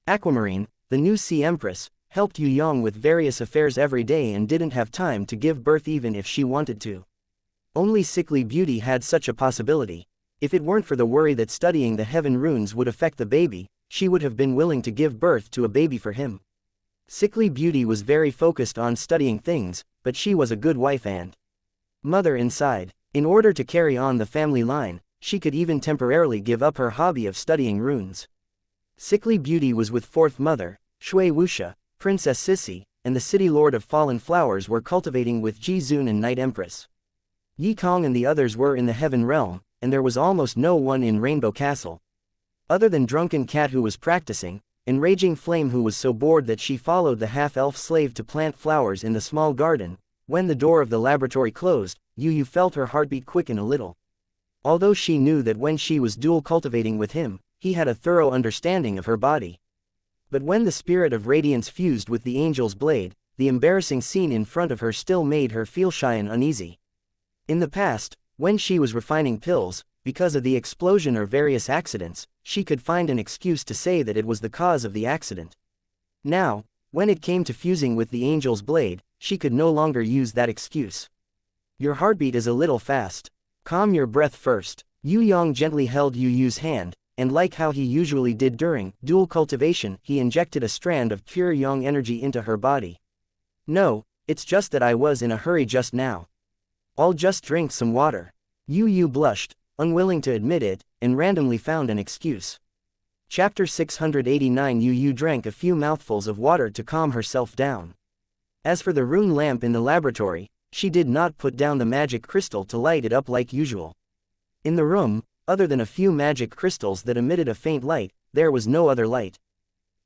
Aquamarine, the new Sea Empress, helped Yue Yang with various affairs every day and didn't have time to give birth even if she wanted to. Only Sickly Beauty had such a possibility. If it weren't for the worry that studying the heaven runes would affect the baby, she would have been willing to give birth to a baby for him. Sickly Beauty was very focused on studying things, but she was a good wife and mother inside. In order to carry on the family line, she could even temporarily give up her hobby of studying runes. Sickly Beauty was with Fourth Mother, Shui Wuxia, Princess Sissy, and the City Lord of Fallen Flowers were cultivating with Ji Zun and Night Empress. Yi Kong and the others were in the Heaven Realm, and there was almost no one in Rainbow Castle. Other than Drunken Cat who was practicing, and Raging Flame who was so bored that she followed the half-elf slave to plant flowers in the small garden. When the door of the laboratory closed, Yu felt her heartbeat quicken a little. Although she knew that when she was dual cultivating with him, he had a thorough understanding of her body. But when the spirit of radiance fused with the angel's blade, the embarrassing scene in front of her still made her feel shy and uneasy. In the past, when she was refining pills, because of the explosion or various accidents, she could find an excuse to say that it was the cause of the accident. Now, when it came to fusing with the angel's blade, she could no longer use that excuse. Your heartbeat is a little fast. Calm your breath first. Yue Yang gently held Yu's hand, and like how he usually did during dual cultivation, he injected a strand of pure yang energy into her body. No, it's just that I was in a hurry just now. I'll just drink some water. Yu blushed, unwilling to admit it, and randomly found an excuse. Chapter 689. Yu drank a few mouthfuls of water to calm herself down. As for the rune lamp in the laboratory, she did not put down the magic crystal to light it up like usual. In the room, other than a few magic crystals that emitted a faint light, there was no other light.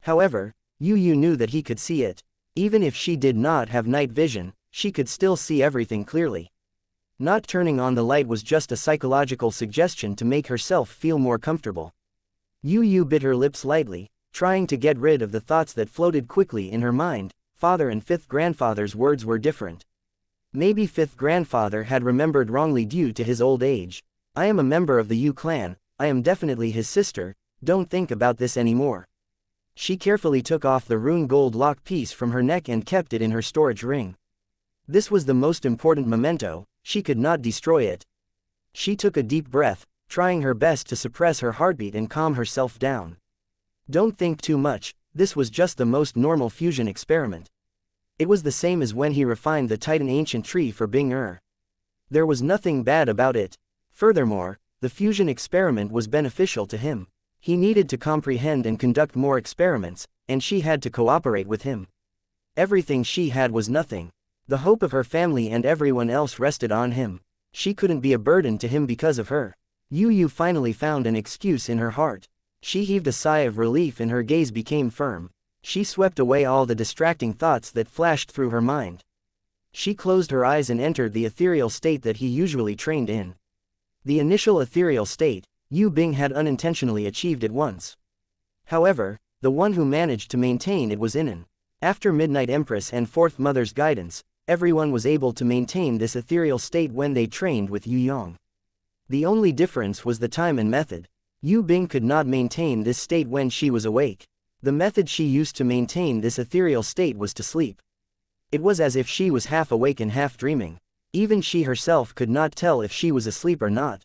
However, Yu knew that he could see it. Even if she did not have night vision, she could still see everything clearly. Not turning on the light was just a psychological suggestion to make herself feel more comfortable. Yu bit her lips lightly, trying to get rid of the thoughts that floated quickly in her mind. Father and fifth grandfather's words were different. Maybe fifth grandfather had remembered wrongly due to his old age. I am a member of the Yu clan, I am definitely his sister, don't think about this anymore. She carefully took off the rune gold lock piece from her neck and kept it in her storage ring. This was the most important memento, she could not destroy it. She took a deep breath, trying her best to suppress her heartbeat and calm herself down. Don't think too much, this was just the most normal fusion experiment. It was the same as when he refined the Titan ancient tree for Bing-er. There was nothing bad about it. Furthermore, the fusion experiment was beneficial to him. He needed to comprehend and conduct more experiments, and she had to cooperate with him. Everything she had was nothing. The hope of her family and everyone else rested on him. She couldn't be a burden to him because of her. Yu finally found an excuse in her heart. She heaved a sigh of relief and her gaze became firm. She swept away all the distracting thoughts that flashed through her mind. She closed her eyes and entered the ethereal state that he usually trained in. The initial ethereal state, Yu Bing had unintentionally achieved it once. However, the one who managed to maintain it was Inan. After Midnight Empress and Fourth Mother's guidance, everyone was able to maintain this ethereal state when they trained with Yue Yang. The only difference was the time and method. Yu Bing could not maintain this state when she was awake. The method she used to maintain this ethereal state was to sleep. It was as if she was half awake and half dreaming. Even she herself could not tell if she was asleep or not.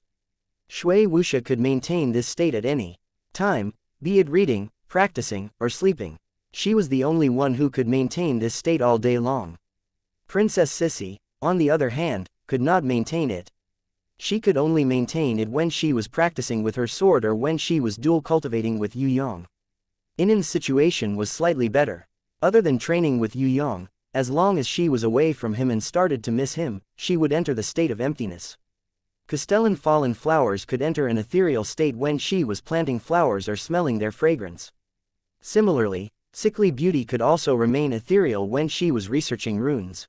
Shui Wuxia could maintain this state at any time, be it reading, practicing, or sleeping. She was the only one who could maintain this state all day long. Princess Sissy, on the other hand, could not maintain it. She could only maintain it when she was practicing with her sword or when she was dual cultivating with Yue Yang. Inan's situation was slightly better. Other than training with Yue Yang, as long as she was away from him and started to miss him, she would enter the state of emptiness. Castellan fallen flowers could enter an ethereal state when she was planting flowers or smelling their fragrance. Similarly, sickly beauty could also remain ethereal when she was researching runes.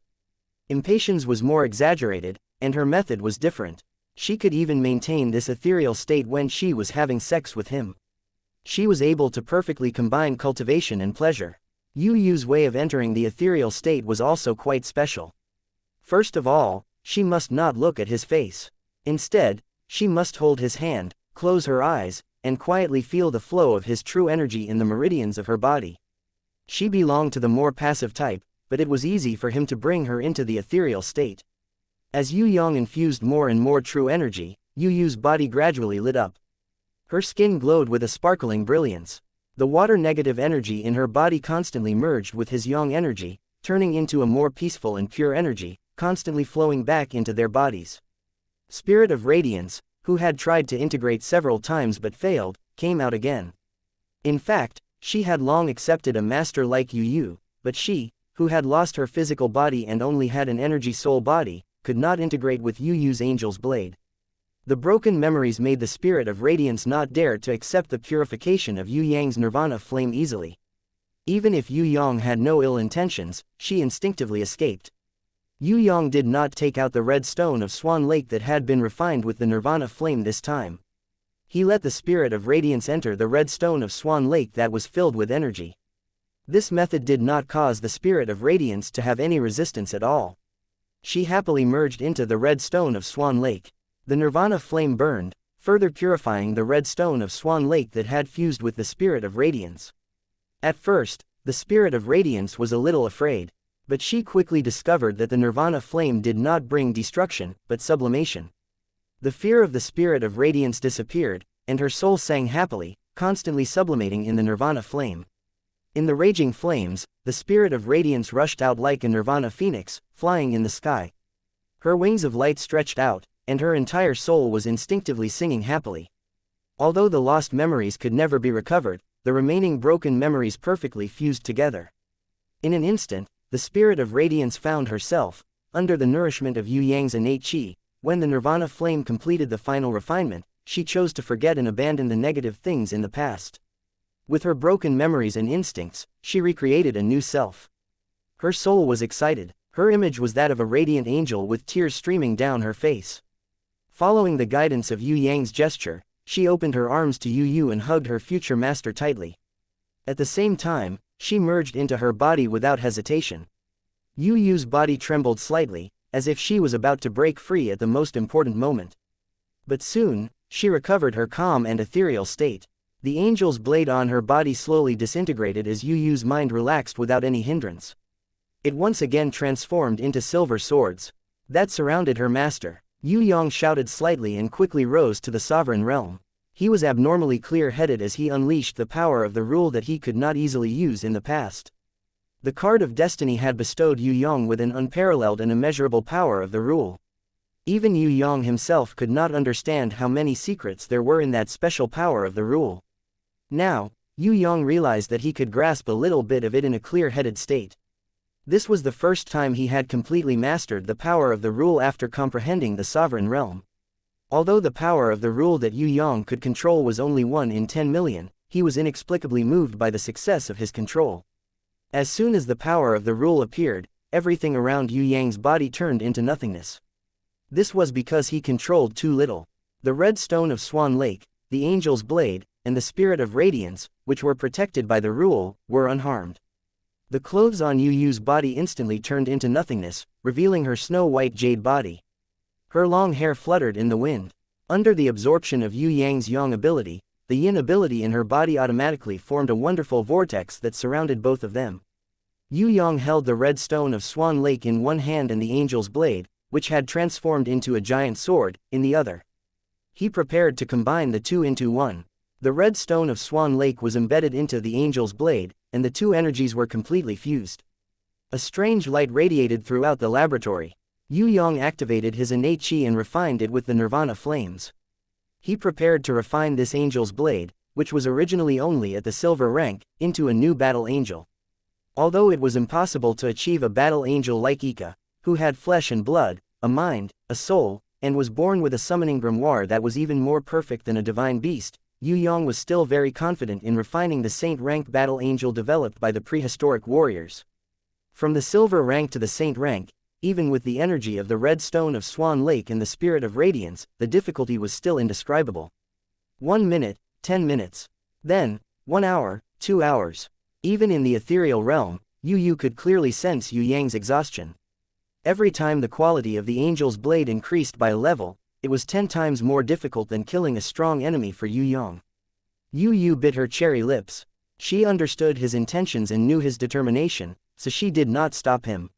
Impatience was more exaggerated, and her method was different. She could even maintain this ethereal state when she was having sex with him. She was able to perfectly combine cultivation and pleasure. Yu's way of entering the ethereal state was also quite special. First of all, she must not look at his face. Instead, she must hold his hand, close her eyes, and quietly feel the flow of his true energy in the meridians of her body. She belonged to the more passive type, but it was easy for him to bring her into the ethereal state. As Yue Yang infused more and more true energy, Yu's body gradually lit up. Her skin glowed with a sparkling brilliance. The water-negative energy in her body constantly merged with his yang energy, turning into a more peaceful and pure energy, constantly flowing back into their bodies. Spirit of Radiance, who had tried to integrate several times but failed, came out again. In fact, she had long accepted a master like Yu, but she, who had lost her physical body and only had an energy soul body, could not integrate with Yu's angel's blade. The broken memories made the Spirit of Radiance not dare to accept the purification of Yue Yang's nirvana flame easily. Even if Yue Yang had no ill intentions, she instinctively escaped. Yue Yang did not take out the red stone of Swan Lake that had been refined with the nirvana flame this time. He let the Spirit of Radiance enter the red stone of Swan Lake that was filled with energy. This method did not cause the Spirit of Radiance to have any resistance at all. She happily merged into the red stone of Swan Lake. The nirvana flame burned, further purifying the red stone of Swan Lake that had fused with the Spirit of Radiance. At first, the Spirit of Radiance was a little afraid, but she quickly discovered that the nirvana flame did not bring destruction, but sublimation. The fear of the Spirit of Radiance disappeared, and her soul sang happily, constantly sublimating in the nirvana flame. In the raging flames, the spirit of radiance rushed out like a nirvana phoenix, flying in the sky. Her wings of light stretched out, and her entire soul was instinctively singing happily. Although the lost memories could never be recovered, the remaining broken memories perfectly fused together. In an instant, the spirit of radiance found herself, under the nourishment of Yue Yang's innate qi. When the nirvana flame completed the final refinement, she chose to forget and abandon the negative things in the past. With her broken memories and instincts, she recreated a new self. Her soul was excited. Her image was that of a radiant angel with tears streaming down her face. Following the guidance of Yue Yang's gesture, she opened her arms to Yu and hugged her future master tightly. At the same time, she merged into her body without hesitation. Yu's body trembled slightly, as if she was about to break free at the most important moment. But soon, she recovered her calm and ethereal state. The angel's blade on her body slowly disintegrated as Yu's mind relaxed without any hindrance. It once again transformed into silver swords that surrounded her master. Yue Yang shouted slightly and quickly rose to the sovereign realm. He was abnormally clear-headed as he unleashed the power of the rule that he could not easily use in the past. The card of destiny had bestowed Yue Yang with an unparalleled and immeasurable power of the rule. Even Yue Yang himself could not understand how many secrets there were in that special power of the rule. Now, Yue Yang realized that he could grasp a little bit of it in a clear-headed state. This was the first time he had completely mastered the power of the rule after comprehending the sovereign realm. Although the power of the rule that Yue Yang could control was only 1 in 10 million, he was inexplicably moved by the success of his control. As soon as the power of the rule appeared, everything around Yue Yang's body turned into nothingness. This was because he controlled too little. The red stone of Swan Lake, the angel's blade, and the spirit of radiance, which were protected by the rule, were unharmed. The clothes on Yu's body instantly turned into nothingness, revealing her snow-white jade body. Her long hair fluttered in the wind. Under the absorption of Yue Yang's yang ability, the yin ability in her body automatically formed a wonderful vortex that surrounded both of them. Yue Yang held the red stone of Swan Lake in one hand and the angel's blade, which had transformed into a giant sword, in the other. He prepared to combine the two into one. The red stone of Swan Lake was embedded into the angel's blade, and the two energies were completely fused. A strange light radiated throughout the laboratory. Yue Yang activated his innate qi and refined it with the nirvana flames. He prepared to refine this angel's blade, which was originally only at the silver rank, into a new battle angel. Although it was impossible to achieve a battle angel like Ika, who had flesh and blood, a mind, a soul, and was born with a summoning grimoire that was even more perfect than a divine beast, Yue Yang was still very confident in refining the saint rank battle angel developed by the prehistoric warriors. From the silver rank to the saint rank, even with the energy of the red stone of Swan Lake and the spirit of radiance, the difficulty was still indescribable. 1 minute, 10 minutes. Then, 1 hour, 2 hours. Even in the ethereal realm, Yu could clearly sense Yue Yang's exhaustion. Every time the quality of the angel's blade increased by a level, it was 10 times more difficult than killing a strong enemy for Yue Yang. Yu bit her cherry lips. She understood his intentions and knew his determination, so she did not stop him.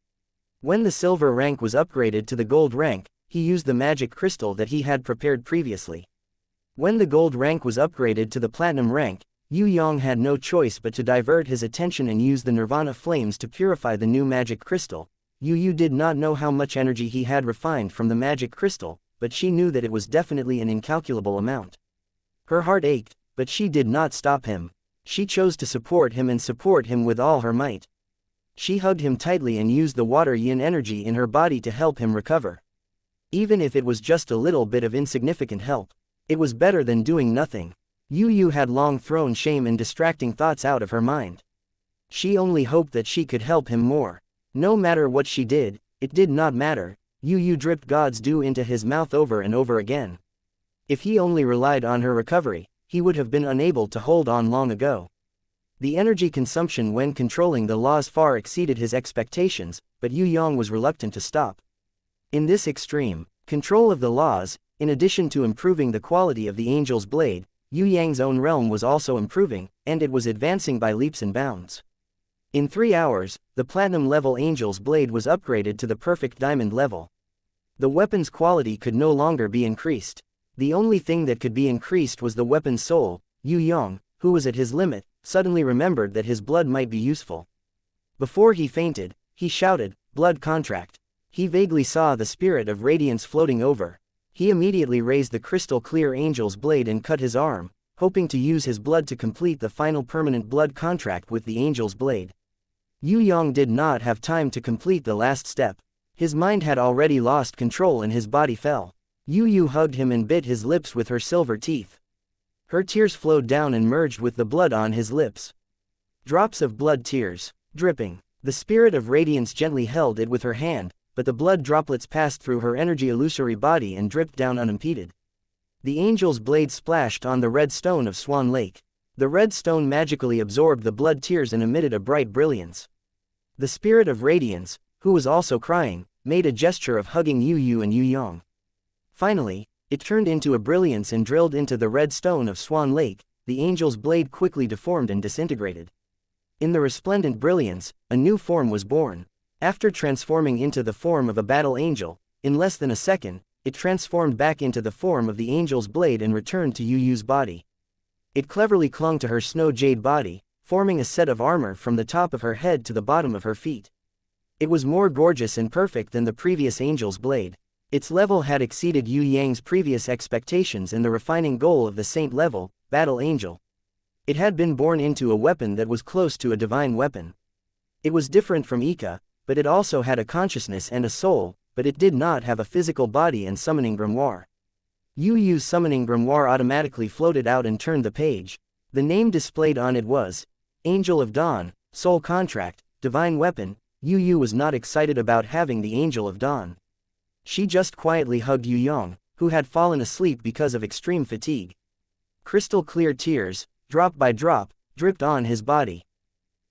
When the silver rank was upgraded to the gold rank, he used the magic crystal that he had prepared previously. When the gold rank was upgraded to the platinum rank, Yue Yang had no choice but to divert his attention and use the nirvana flames to purify the new magic crystal. Yu did not know how much energy he had refined from the magic crystal, but she knew that it was definitely an incalculable amount. Her heart ached, but she did not stop him. She chose to support him and support him with all her might. She hugged him tightly and used the water yin energy in her body to help him recover. Even if it was just a little bit of insignificant help, it was better than doing nothing. Yu had long thrown shame and distracting thoughts out of her mind. She only hoped that she could help him more. No matter what she did, it did not matter. Yu dripped God's dew into his mouth over and over again. If he only relied on her recovery, he would have been unable to hold on long ago. The energy consumption when controlling the laws far exceeded his expectations, but Yue Yang was reluctant to stop. In this extreme control of the laws, in addition to improving the quality of the angel's blade, Yue Yang's own realm was also improving, and it was advancing by leaps and bounds. In 3 hours, the platinum-level angel's blade was upgraded to the perfect diamond level. The weapon's quality could no longer be increased. The only thing that could be increased was the weapon's soul. Yue Yang, who was at his limit, suddenly remembered that his blood might be useful. Before he fainted, he shouted, "Blood contract." He vaguely saw the spirit of radiance floating over. He immediately raised the crystal-clear angel's blade and cut his arm, hoping to use his blood to complete the final permanent blood contract with the angel's blade. Yue Yang did not have time to complete the last step. His mind had already lost control and his body fell. Yu hugged him and bit his lips with her silver teeth. Her tears flowed down and merged with the blood on his lips. Drops of blood tears, dripping. The spirit of radiance gently held it with her hand, but the blood droplets passed through her energy illusory body and dripped down unimpeded. The angel's blade splashed on the red stone of Swan Lake. The red stone magically absorbed the blood tears and emitted a bright brilliance. The spirit of radiance, who was also crying, made a gesture of hugging Yu and Yue Yang. Finally, it turned into a brilliance and drilled into the red stone of Swan Lake. The angel's blade quickly deformed and disintegrated. In the resplendent brilliance, a new form was born. After transforming into the form of a battle angel, in less than a second, it transformed back into the form of the angel's blade and returned to Yu's body. It cleverly clung to her snow jade body, forming a set of armor from the top of her head to the bottom of her feet. It was more gorgeous and perfect than the previous angel's blade. Its level had exceeded Yue Yang's previous expectations and the refining goal of the saint level, battle angel. It had been born into a weapon that was close to a divine weapon. It was different from Ika, but it also had a consciousness and a soul, but it did not have a physical body and summoning grimoire. Yu's summoning grimoire automatically floated out and turned the page. The name displayed on it was Angel of Dawn, Soul Contract, Divine Weapon. Yu was not excited about having the Angel of Dawn. She just quietly hugged Yue Yang, who had fallen asleep because of extreme fatigue. Crystal clear tears, drop by drop, dripped on his body.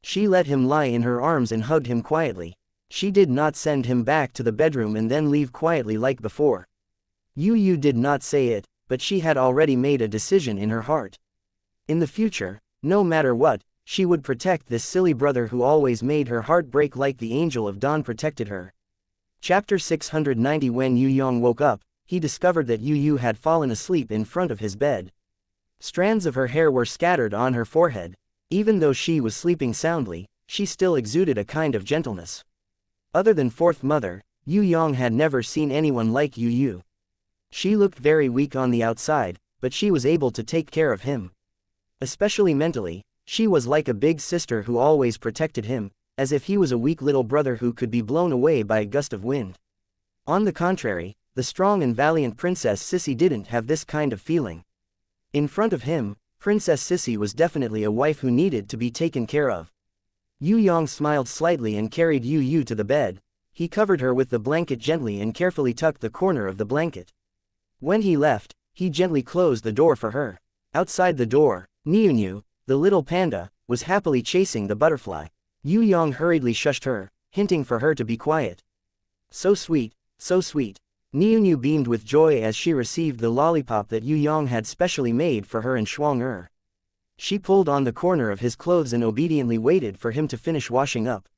She let him lie in her arms and hugged him quietly. She did not send him back to the bedroom and then leave quietly like before. Yu did not say it, but she had already made a decision in her heart. In the future, no matter what, she would protect this silly brother who always made her heart break like the Angel of Dawn protected her. Chapter 690. When Yue Yang woke up, he discovered that Yu had fallen asleep in front of his bed. Strands of her hair were scattered on her forehead. Even though she was sleeping soundly, she still exuded a kind of gentleness. Other than Fourth Mother, Yue Yang had never seen anyone like Yu. She looked very weak on the outside, but she was able to take care of him. Especially mentally, she was like a big sister who always protected him, as if he was a weak little brother who could be blown away by a gust of wind. On the contrary, the strong and valiant Princess Sissy didn't have this kind of feeling. In front of him, Princess Sissy was definitely a wife who needed to be taken care of. Yue Yang smiled slightly and carried Yu to the bed. He covered her with the blanket gently and carefully tucked the corner of the blanket. When he left, he gently closed the door for her. Outside the door, Niu, the little panda, was happily chasing the butterfly. Yue Yang hurriedly shushed her, hinting for her to be quiet. So sweet, so sweet. Niu beamed with joy as she received the lollipop that Yue Yang had specially made for her and Shuang. She pulled on the corner of his clothes and obediently waited for him to finish washing up.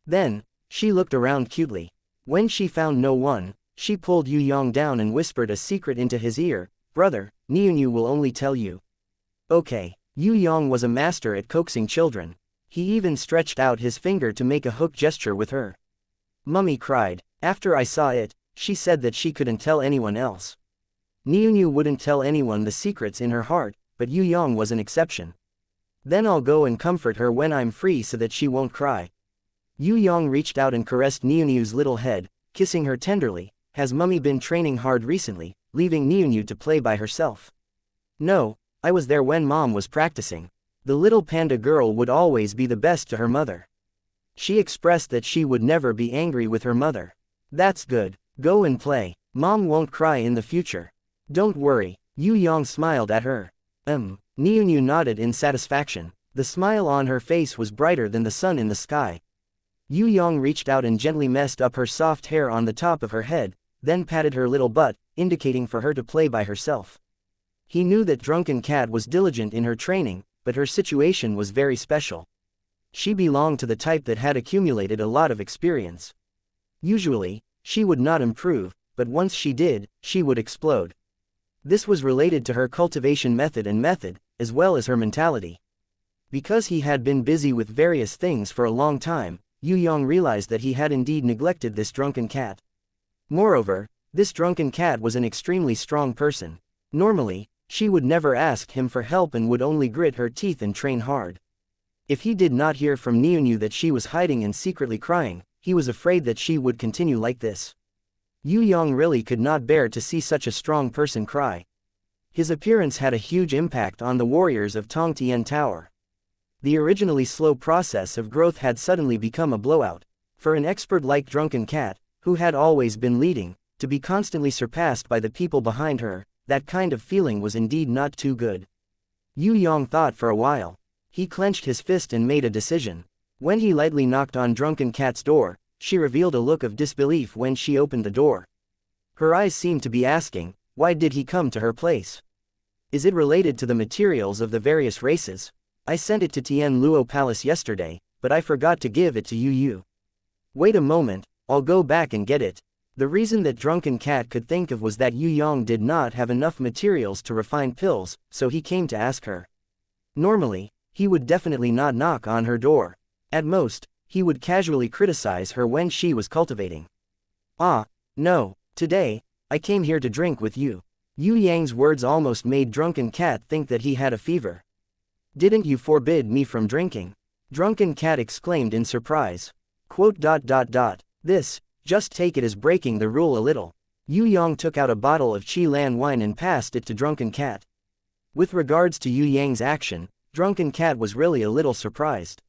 Then, she looked around cutely. When she found no one, she pulled Yue Yang down and whispered a secret into his ear. Brother, Niu will only tell you. Okay. Yue Yang was a master at coaxing children. He even stretched out his finger to make a hook gesture with her. Mummy cried. After I saw it, she said that she couldn't tell anyone else. Niu wouldn't tell anyone the secrets in her heart, but Yue Yang was an exception. Then I'll go and comfort her when I'm free so that she won't cry. Yue Yang reached out and caressed Niu's little head, kissing her tenderly. Has Mummy been training hard recently, leaving Niu to play by herself? No, I was there when Mom was practicing. The little panda girl would always be the best to her mother. She expressed that she would never be angry with her mother. That's good. Go and play. Mom won't cry in the future. Don't worry. Yue Yang smiled at her. Niu nodded in satisfaction. The smile on her face was brighter than the sun in the sky. Yue Yang reached out and gently messed up her soft hair on the top of her head, then patted her little butt, indicating for her to play by herself. He knew that Drunken Cat was diligent in her training, but her situation was very special. She belonged to the type that had accumulated a lot of experience. Usually, she would not improve, but once she did, she would explode. This was related to her cultivation method, as well as her mentality. Because he had been busy with various things for a long time, Yue Yang realized that he had indeed neglected this drunken cat. Moreover, this drunken cat was an extremely strong person. Normally, she would never ask him for help and would only grit her teeth and train hard. If he did not hear from Niu that she was hiding and secretly crying, he was afraid that she would continue like this. Yue Yang really could not bear to see such a strong person cry. His appearance had a huge impact on the warriors of Tong Tian Tower. The originally slow process of growth had suddenly become a blowout. For an expert like Drunken Cat, who had always been leading, to be constantly surpassed by the people behind her, that kind of feeling was indeed not too good. Yue Yang thought for a while. He clenched his fist and made a decision. When he lightly knocked on Drunken Cat's door, she revealed a look of disbelief when she opened the door. Her eyes seemed to be asking, why did he come to her place? Is it related to the materials of the various races? I sent it to Tian Luo Palace yesterday, but I forgot to give it to Yu. Wait a moment, I'll go back and get it. The reason that Drunken Cat could think of was that Yue Yang did not have enough materials to refine pills, so he came to ask her. Normally, he would definitely not knock on her door. At most, he would casually criticize her when she was cultivating. Ah, no, today, I came here to drink with you. Yue Yang's words almost made Drunken Cat think that he had a fever. Didn't you forbid me from drinking? Drunken Cat exclaimed in surprise. This, just take it as breaking the rule a little. Yue Yang took out a bottle of Qi Lan wine and passed it to Drunken Cat. With regards to Yue Yang's action, Drunken Cat was really a little surprised.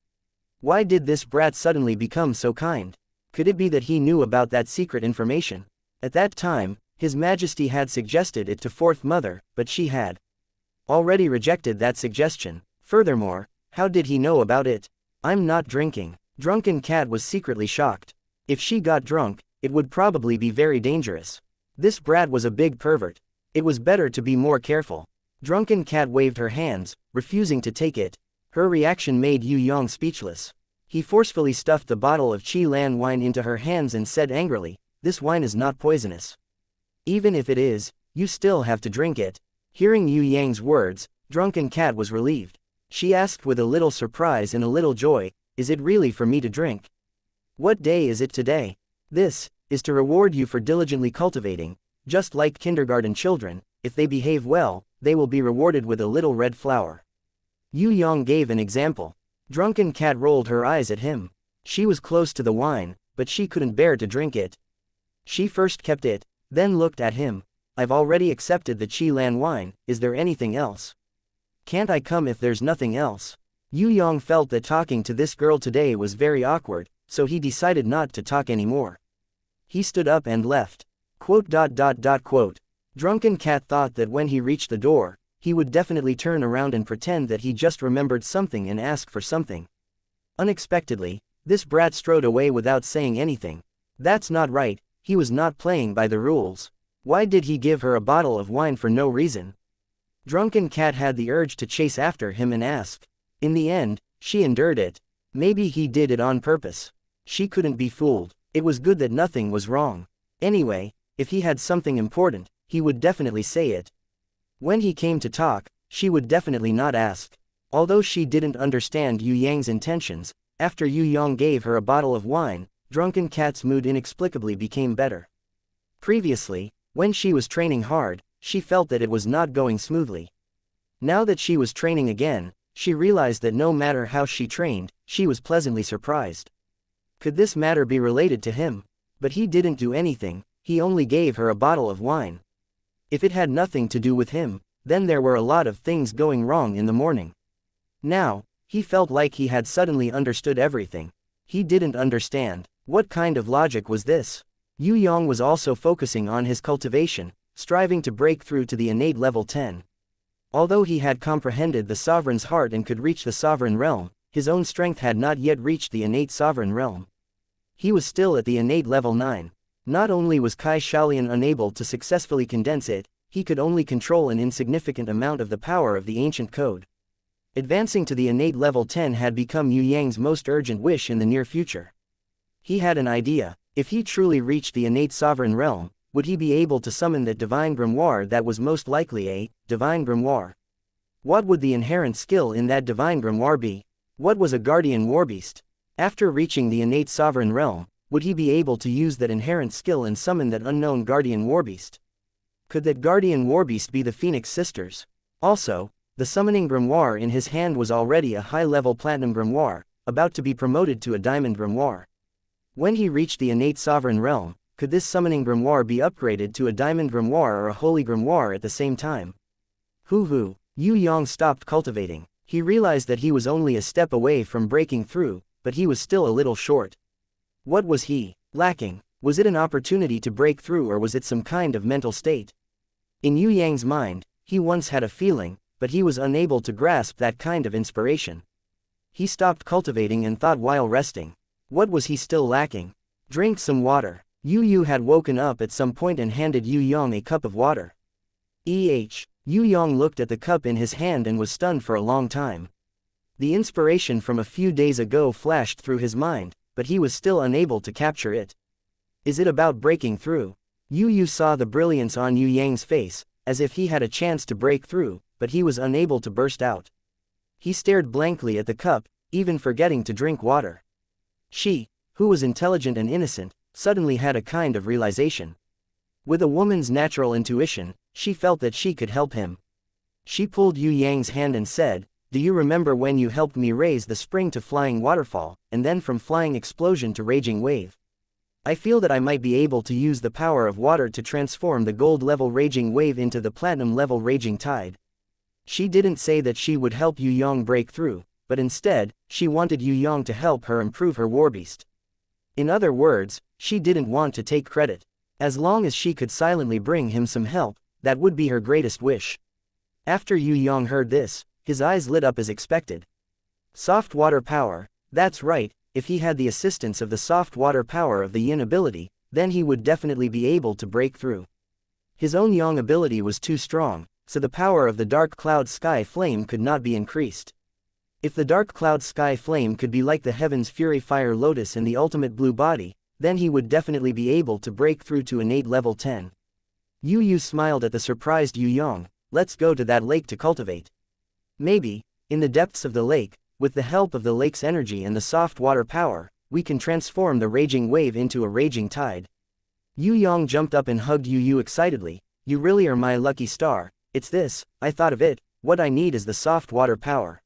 Why did this brat suddenly become so kind? Could it be that he knew about that secret information? At that time, His Majesty had suggested it to Fourth Mother, but she had already rejected that suggestion. Furthermore, how did he know about it? I'm not drinking. Drunken Cat was secretly shocked. If she got drunk, it would probably be very dangerous. This brat was a big pervert. It was better to be more careful. Drunken Cat waved her hands, refusing to take it. Her reaction made Yue Yang speechless. He forcefully stuffed the bottle of Qi Lan wine into her hands and said angrily, "This wine is not poisonous. Even if it is, you still have to drink it." Hearing Yue Yang's words, Drunken Cat was relieved. She asked with a little surprise and a little joy, "Is it really for me to drink? What day is it today?" "This is to reward you for diligently cultivating. Just like kindergarten children, if they behave well, they will be rewarded with a little red flower." Yue Yang gave an example. Drunken Cat rolled her eyes at him. She was close to the wine, but she couldn't bear to drink it. She first kept it, then looked at him. "I've already accepted the Qi Lan wine, is there anything else? Can't I come if there's nothing else?" Yue Yang felt that talking to this girl today was very awkward, so he decided not to talk anymore. He stood up and left. Drunken Cat thought that when he reached the door, he would definitely turn around and pretend that he just remembered something and ask for something. Unexpectedly, this brat strode away without saying anything. That's not right, he was not playing by the rules. Why did he give her a bottle of wine for no reason? Drunken Cat had the urge to chase after him and ask. In the end, she endured it. Maybe he did it on purpose. She couldn't be fooled. It was good that nothing was wrong. Anyway, if he had something important, he would definitely say it. When he came to talk, she would definitely not ask. Although she didn't understand Yue Yang's intentions, after Yue Yang gave her a bottle of wine, Drunken Cat's mood inexplicably became better. Previously, when she was training hard, she felt that it was not going smoothly. Now that she was training again, she realized that no matter how she trained, she was pleasantly surprised. Could this matter be related to him? But he didn't do anything, he only gave her a bottle of wine. If it had nothing to do with him, then there were a lot of things going wrong in the morning. Now, he felt like he had suddenly understood everything. He didn't understand. What kind of logic was this? Yue Yang was also focusing on his cultivation, striving to break through to the innate level 10. Although he had comprehended the sovereign's heart and could reach the sovereign realm, his own strength had not yet reached the innate sovereign realm. He was still at the innate level 9. Not only was Kai Shalian unable to successfully condense it, he could only control an insignificant amount of the power of the ancient code. Advancing to the innate level 10 had become Yue Yang's most urgent wish in the near future. He had an idea. If he truly reached the innate sovereign realm, would he be able to summon that divine grimoire that was most likely a divine grimoire? What would the inherent skill in that divine grimoire be? What was a guardian warbeast? After reaching the innate sovereign realm, would he be able to use that inherent skill and summon that unknown guardian warbeast? Could that guardian warbeast be the Phoenix Sisters? Also, the summoning grimoire in his hand was already a high-level platinum grimoire, about to be promoted to a diamond grimoire. When he reached the innate sovereign realm, could this summoning grimoire be upgraded to a diamond grimoire or a holy grimoire at the same time? Hoo-hoo, Yue Yang stopped cultivating. He realized that he was only a step away from breaking through, but he was still a little short. What was he lacking? Was it an opportunity to break through, or was it some kind of mental state? In Yue Yang's mind, he once had a feeling, but he was unable to grasp that kind of inspiration. He stopped cultivating and thought while resting. What was he still lacking? Drink some water. Yu had woken up at some point and handed Yue Yang a cup of water. Yue Yang looked at the cup in his hand and was stunned for a long time. The inspiration from a few days ago flashed through his mind, but he was still unable to capture it. Is it about breaking through? Yu saw the brilliance on Yue Yang's face, as if he had a chance to break through, but he was unable to burst out. He stared blankly at the cup, even forgetting to drink water. She, who was intelligent and innocent, suddenly had a kind of realization. With a woman's natural intuition, she felt that she could help him. She pulled Yue Yang's hand and said, "Do you remember when you helped me raise the spring to flying waterfall, and then from flying explosion to raging wave? I feel that I might be able to use the power of water to transform the gold-level raging wave into the platinum-level raging tide." She didn't say that she would help Yue Yang break through, but instead, she wanted Yue Yang to help her improve her warbeast. In other words, she didn't want to take credit. As long as she could silently bring him some help, that would be her greatest wish. After Yue Yang heard this, his eyes lit up as expected. Soft water power, that's right, if he had the assistance of the soft water power of the yin ability, then he would definitely be able to break through. His own yang ability was too strong, so the power of the dark cloud sky flame could not be increased. If the dark cloud sky flame could be like the heaven's fury fire lotus in the ultimate blue body, then he would definitely be able to break through to innate level 10. Yu smiled at the surprised Yue Yang. Let's go to that lake to cultivate. Maybe, in the depths of the lake, with the help of the lake's energy and the soft water power, we can transform the raging wave into a raging tide. Yue Yang jumped up and hugged Yu excitedly. You really are my lucky star. It's this, I thought of it, what I need is the soft water power.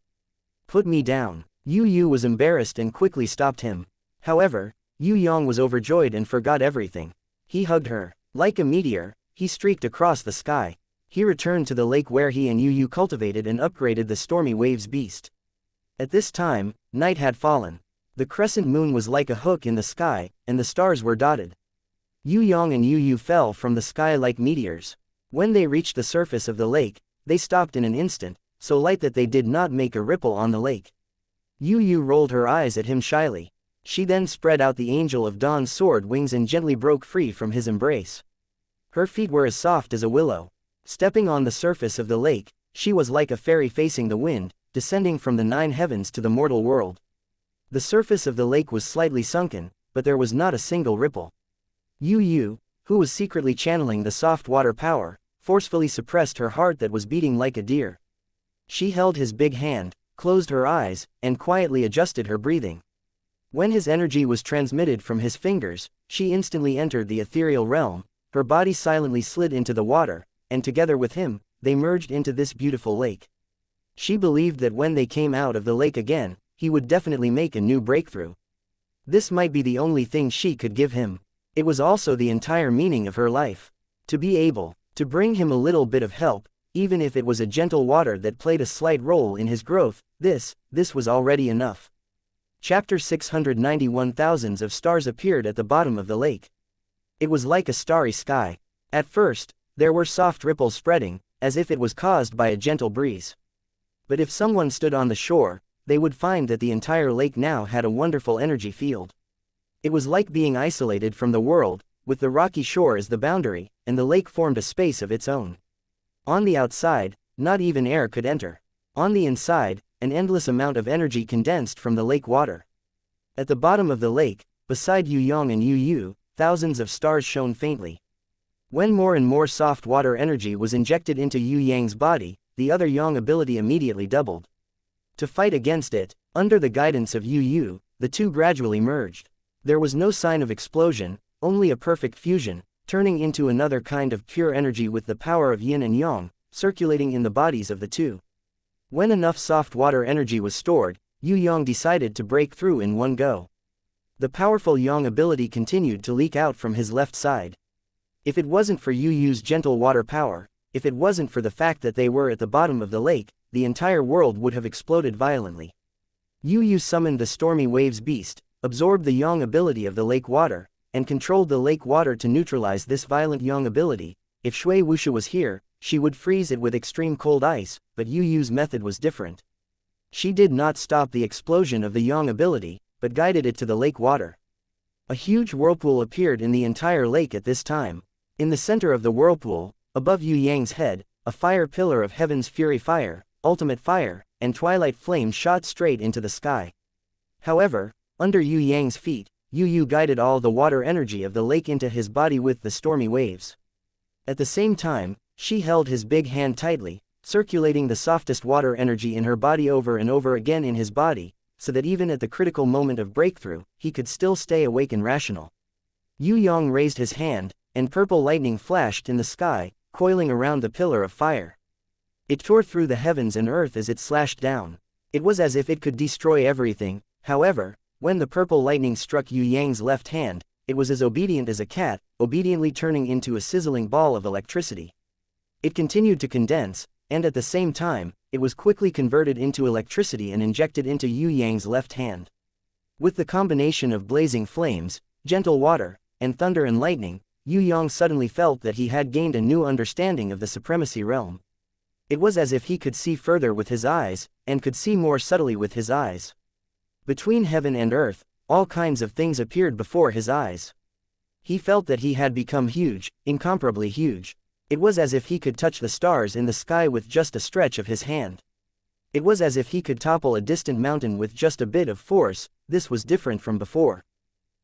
Put me down. Yu was embarrassed and quickly stopped him. However, Yue Yang was overjoyed and forgot everything. He hugged her. Like a meteor, he streaked across the sky. He returned to the lake where he and Yu cultivated and upgraded the stormy waves beast. At this time, night had fallen. The crescent moon was like a hook in the sky, and the stars were dotted. Yue Yang and Yu fell from the sky like meteors. When they reached the surface of the lake, they stopped in an instant, so light that they did not make a ripple on the lake. Yu rolled her eyes at him shyly. She then spread out the angel of dawn's sword wings and gently broke free from his embrace. Her feet were as soft as a willow. Stepping on the surface of the lake, she was like a fairy facing the wind, descending from the 9 heavens to the mortal world. The surface of the lake was slightly sunken, but there was not a single ripple. Yu, who was secretly channeling the soft water power, forcefully suppressed her heart that was beating like a deer. She held his big hand, closed her eyes, and quietly adjusted her breathing. When his energy was transmitted from his fingers, she instantly entered the ethereal realm. Her body silently slid into the water, and together with him, they merged into this beautiful lake. She believed that when they came out of the lake again, he would definitely make a new breakthrough. This might be the only thing she could give him. It was also the entire meaning of her life. To be able to bring him a little bit of help, even if it was a gentle water that played a slight role in his growth, this was already enough. Chapter 691. Thousands of stars appeared at the bottom of the lake. It was like a starry sky. At first, there were soft ripples spreading, as if it was caused by a gentle breeze. But if someone stood on the shore, they would find that the entire lake now had a wonderful energy field. It was like being isolated from the world, with the rocky shore as the boundary, and the lake formed a space of its own. On the outside, not even air could enter. On the inside, an endless amount of energy condensed from the lake water. At the bottom of the lake, beside Yue Yang and Yu, thousands of stars shone faintly. When more and more soft water energy was injected into Yue Yang's body, the other Yang ability immediately doubled. To fight against it, under the guidance of Yu, the two gradually merged. There was no sign of explosion, only a perfect fusion, turning into another kind of pure energy with the power of yin and yang, circulating in the bodies of the two. When enough soft water energy was stored, Yue Yang decided to break through in one go. The powerful Yang ability continued to leak out from his left side. If it wasn't for Yu's gentle water power, if it wasn't for the fact that they were at the bottom of the lake, the entire world would have exploded violently. Yu summoned the stormy waves beast, absorbed the Yang ability of the lake water, and controlled the lake water to neutralize this violent Yang ability. If Shui Wuxia was here, she would freeze it with extreme cold ice, but Yu's method was different. She did not stop the explosion of the Yang ability, but guided it to the lake water. A huge whirlpool appeared in the entire lake at this time. In the center of the whirlpool, above Yue Yang's head, a fire pillar of heaven's fury fire, ultimate fire, and twilight flame shot straight into the sky. However, under Yue Yang's feet, Yu guided all the water energy of the lake into his body with the stormy waves. At the same time, she held his big hand tightly, circulating the softest water energy in her body over and over again in his body, so that even at the critical moment of breakthrough, he could still stay awake and rational. Yue Yang raised his hand, and purple lightning flashed in the sky, coiling around the pillar of fire. It tore through the heavens and earth as it slashed down. It was as if it could destroy everything. However, when the purple lightning struck Yue Yang's left hand, it was as obedient as a cat, obediently turning into a sizzling ball of electricity. It continued to condense, and at the same time, it was quickly converted into electricity and injected into Yue Yang's left hand. With the combination of blazing flames, gentle water, and thunder and lightning, Yue Yang suddenly felt that he had gained a new understanding of the supremacy realm. It was as if he could see further with his eyes, and could see more subtly with his eyes. Between heaven and earth, all kinds of things appeared before his eyes. He felt that he had become huge, incomparably huge. It was as if he could touch the stars in the sky with just a stretch of his hand. It was as if he could topple a distant mountain with just a bit of force. This was different from before.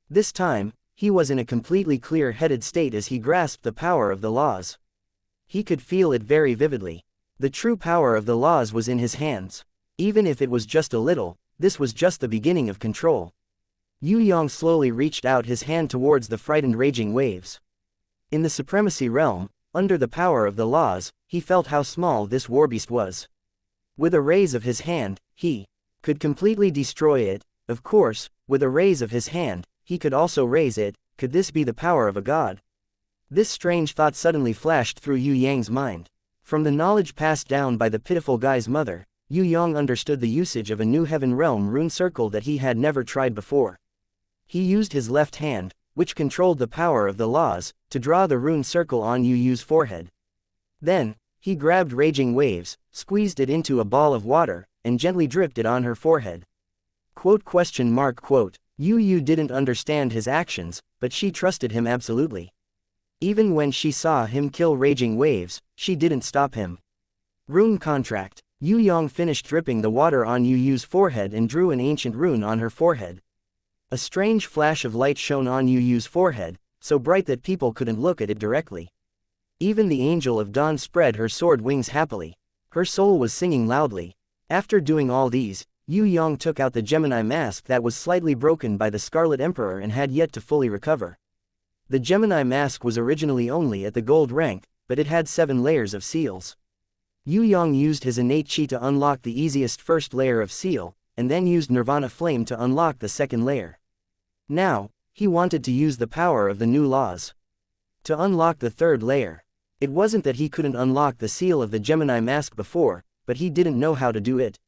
This time, he was in a completely clear-headed state as he grasped the power of the laws. He could feel it very vividly. The true power of the laws was in his hands. Even if it was just a little, this was just the beginning of control. Yue Yang slowly reached out his hand towards the frightened raging waves. In the supremacy realm, under the power of the laws, he felt how small this warbeast was. With a raise of his hand, he could completely destroy it. Of course, with a raise of his hand, he could also raise it. Could this be the power of a god? This strange thought suddenly flashed through Yue Yang's mind. From the knowledge passed down by the pitiful guy's mother, Yue Yang understood the usage of a new heaven realm rune circle that he had never tried before. He used his left hand, which controlled the power of the laws, to draw the rune circle on Yu's forehead. Then, he grabbed raging waves, squeezed it into a ball of water, and gently dripped it on her forehead. Quote? Yu didn't understand his actions, but she trusted him absolutely. Even when she saw him kill raging waves, she didn't stop him. Rune contract. Yue Yang finished dripping the water on Yu's forehead and drew an ancient rune on her forehead. A strange flash of light shone on Yu's forehead, so bright that people couldn't look at it directly. Even the angel of dawn spread her sword wings happily. Her soul was singing loudly. After doing all these, Yue Yang took out the Gemini mask that was slightly broken by the Scarlet Emperor and had yet to fully recover. The Gemini mask was originally only at the gold rank, but it had 7 layers of seals. Yue Yang used his innate chi to unlock the easiest first layer of seal, and then used Nirvana Flame to unlock the second layer. Now, he wanted to use the power of the new laws to unlock the third layer. It wasn't that he couldn't unlock the seal of the Gemini mask before, but he didn't know how to do it.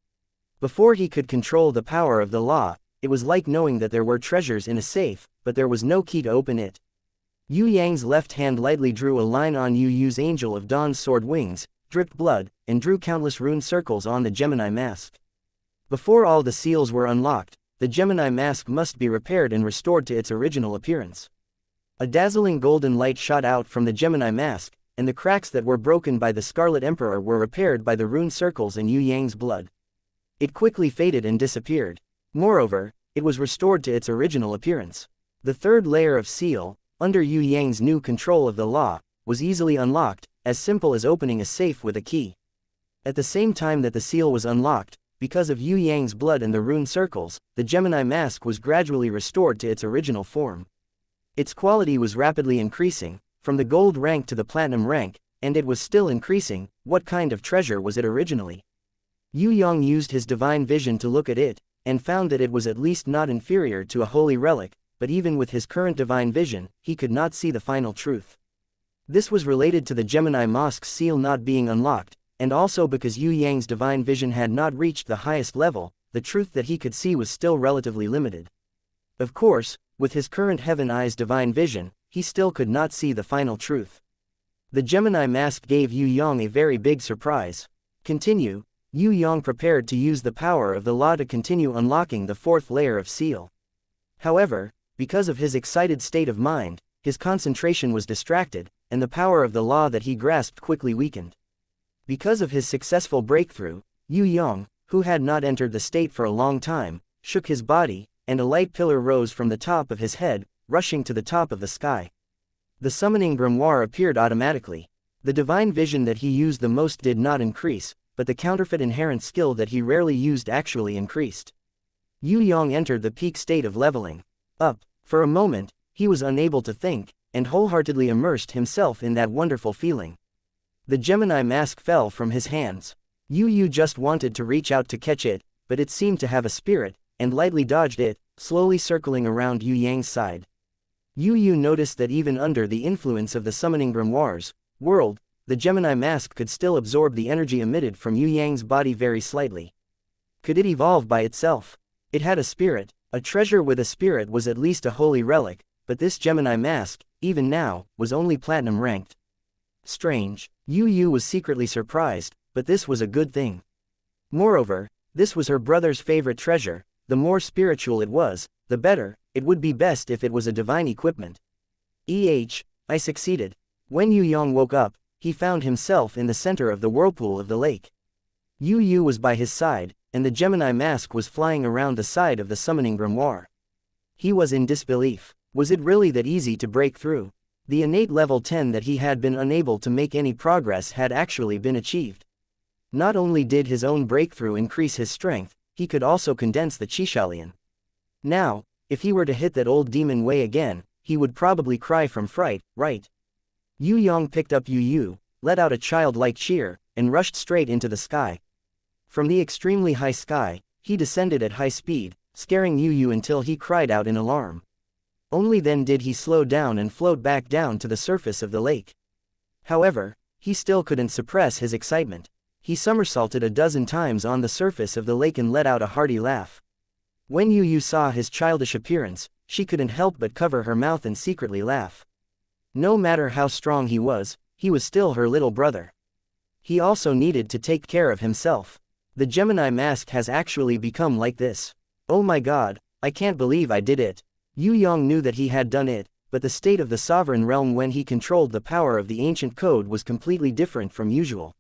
Before he could control the power of the law, it was like knowing that there were treasures in a safe, but there was no key to open it. Yue Yang's left hand lightly drew a line on Yu's angel of dawn's sword wings, dripped blood, and drew countless rune circles on the Gemini mask. Before all the seals were unlocked, the Gemini mask must be repaired and restored to its original appearance. A dazzling golden light shot out from the Gemini mask, and the cracks that were broken by the Scarlet Emperor were repaired by the rune circles and Yue Yang's blood. It quickly faded and disappeared. Moreover, it was restored to its original appearance. The third layer of seal, under Yue Yang's new control of the law, was easily unlocked, as simple as opening a safe with a key. At the same time that the seal was unlocked, because of Yue Yang's blood and the rune circles, the Gemini mask was gradually restored to its original form. Its quality was rapidly increasing, from the gold rank to the platinum rank, and it was still increasing. What kind of treasure was it originally? Yue Yang used his divine vision to look at it, and found that it was at least not inferior to a holy relic, but even with his current divine vision, he could not see the final truth. This was related to the Gemini mask's seal not being unlocked, and also because Yue Yang's divine vision had not reached the highest level, the truth that he could see was still relatively limited. Of course, with his current Heaven Eyes divine vision, he still could not see the final truth. The Gemini mask gave Yue Yang a very big surprise. Continue. Yue Yang prepared to use the power of the law to continue unlocking the fourth layer of seal. However, because of his excited state of mind, his concentration was distracted, and the power of the law that he grasped quickly weakened. Because of his successful breakthrough, Yue Yang, who had not entered the state for a long time, shook his body, and a light pillar rose from the top of his head, rushing to the top of the sky. The summoning grimoire appeared automatically. The divine vision that he used the most did not increase, but the counterfeit inherent skill that he rarely used actually increased. Yue Yang entered the peak state of leveling up. For a moment, he was unable to think, and wholeheartedly immersed himself in that wonderful feeling. The Gemini mask fell from his hands. Yu just wanted to reach out to catch it, but it seemed to have a spirit, and lightly dodged it, slowly circling around Yue Yang's side. Yu noticed that even under the influence of the summoning grimoire's world, the Gemini mask could still absorb the energy emitted from Yue Yang's body very slightly. Could it evolve by itself? It had a spirit. A treasure with a spirit was at least a holy relic, but this Gemini mask, even now, was only platinum ranked. Strange. Yu was secretly surprised, but this was a good thing. Moreover, this was her brother's favorite treasure. The more spiritual it was, the better. It would be best if it was a divine equipment. I succeeded. When Yue Yang woke up, he found himself in the center of the whirlpool of the lake. Yu was by his side, and the Gemini mask was flying around the side of the summoning grimoire. He was in disbelief. Was it really that easy to break through? The innate level 10 that he had been unable to make any progress had actually been achieved. Not only did his own breakthrough increase his strength, he could also condense the Qishalian. Now, if he were to hit that old demon Wei again, he would probably cry from fright, right? Yue Yang picked up Yu, let out a childlike cheer, and rushed straight into the sky. From the extremely high sky, he descended at high speed, scaring Yu until he cried out in alarm. Only then did he slow down and float back down to the surface of the lake. However, he still couldn't suppress his excitement. He somersaulted a dozen times on the surface of the lake and let out a hearty laugh. When Yu saw his childish appearance, she couldn't help but cover her mouth and secretly laugh. No matter how strong he was still her little brother. He also needed to take care of himself. The Gemini mask has actually become like this. Oh my god, I can't believe I did it. Yue Yang knew that he had done it, but the state of the sovereign realm when he controlled the power of the ancient code was completely different from usual.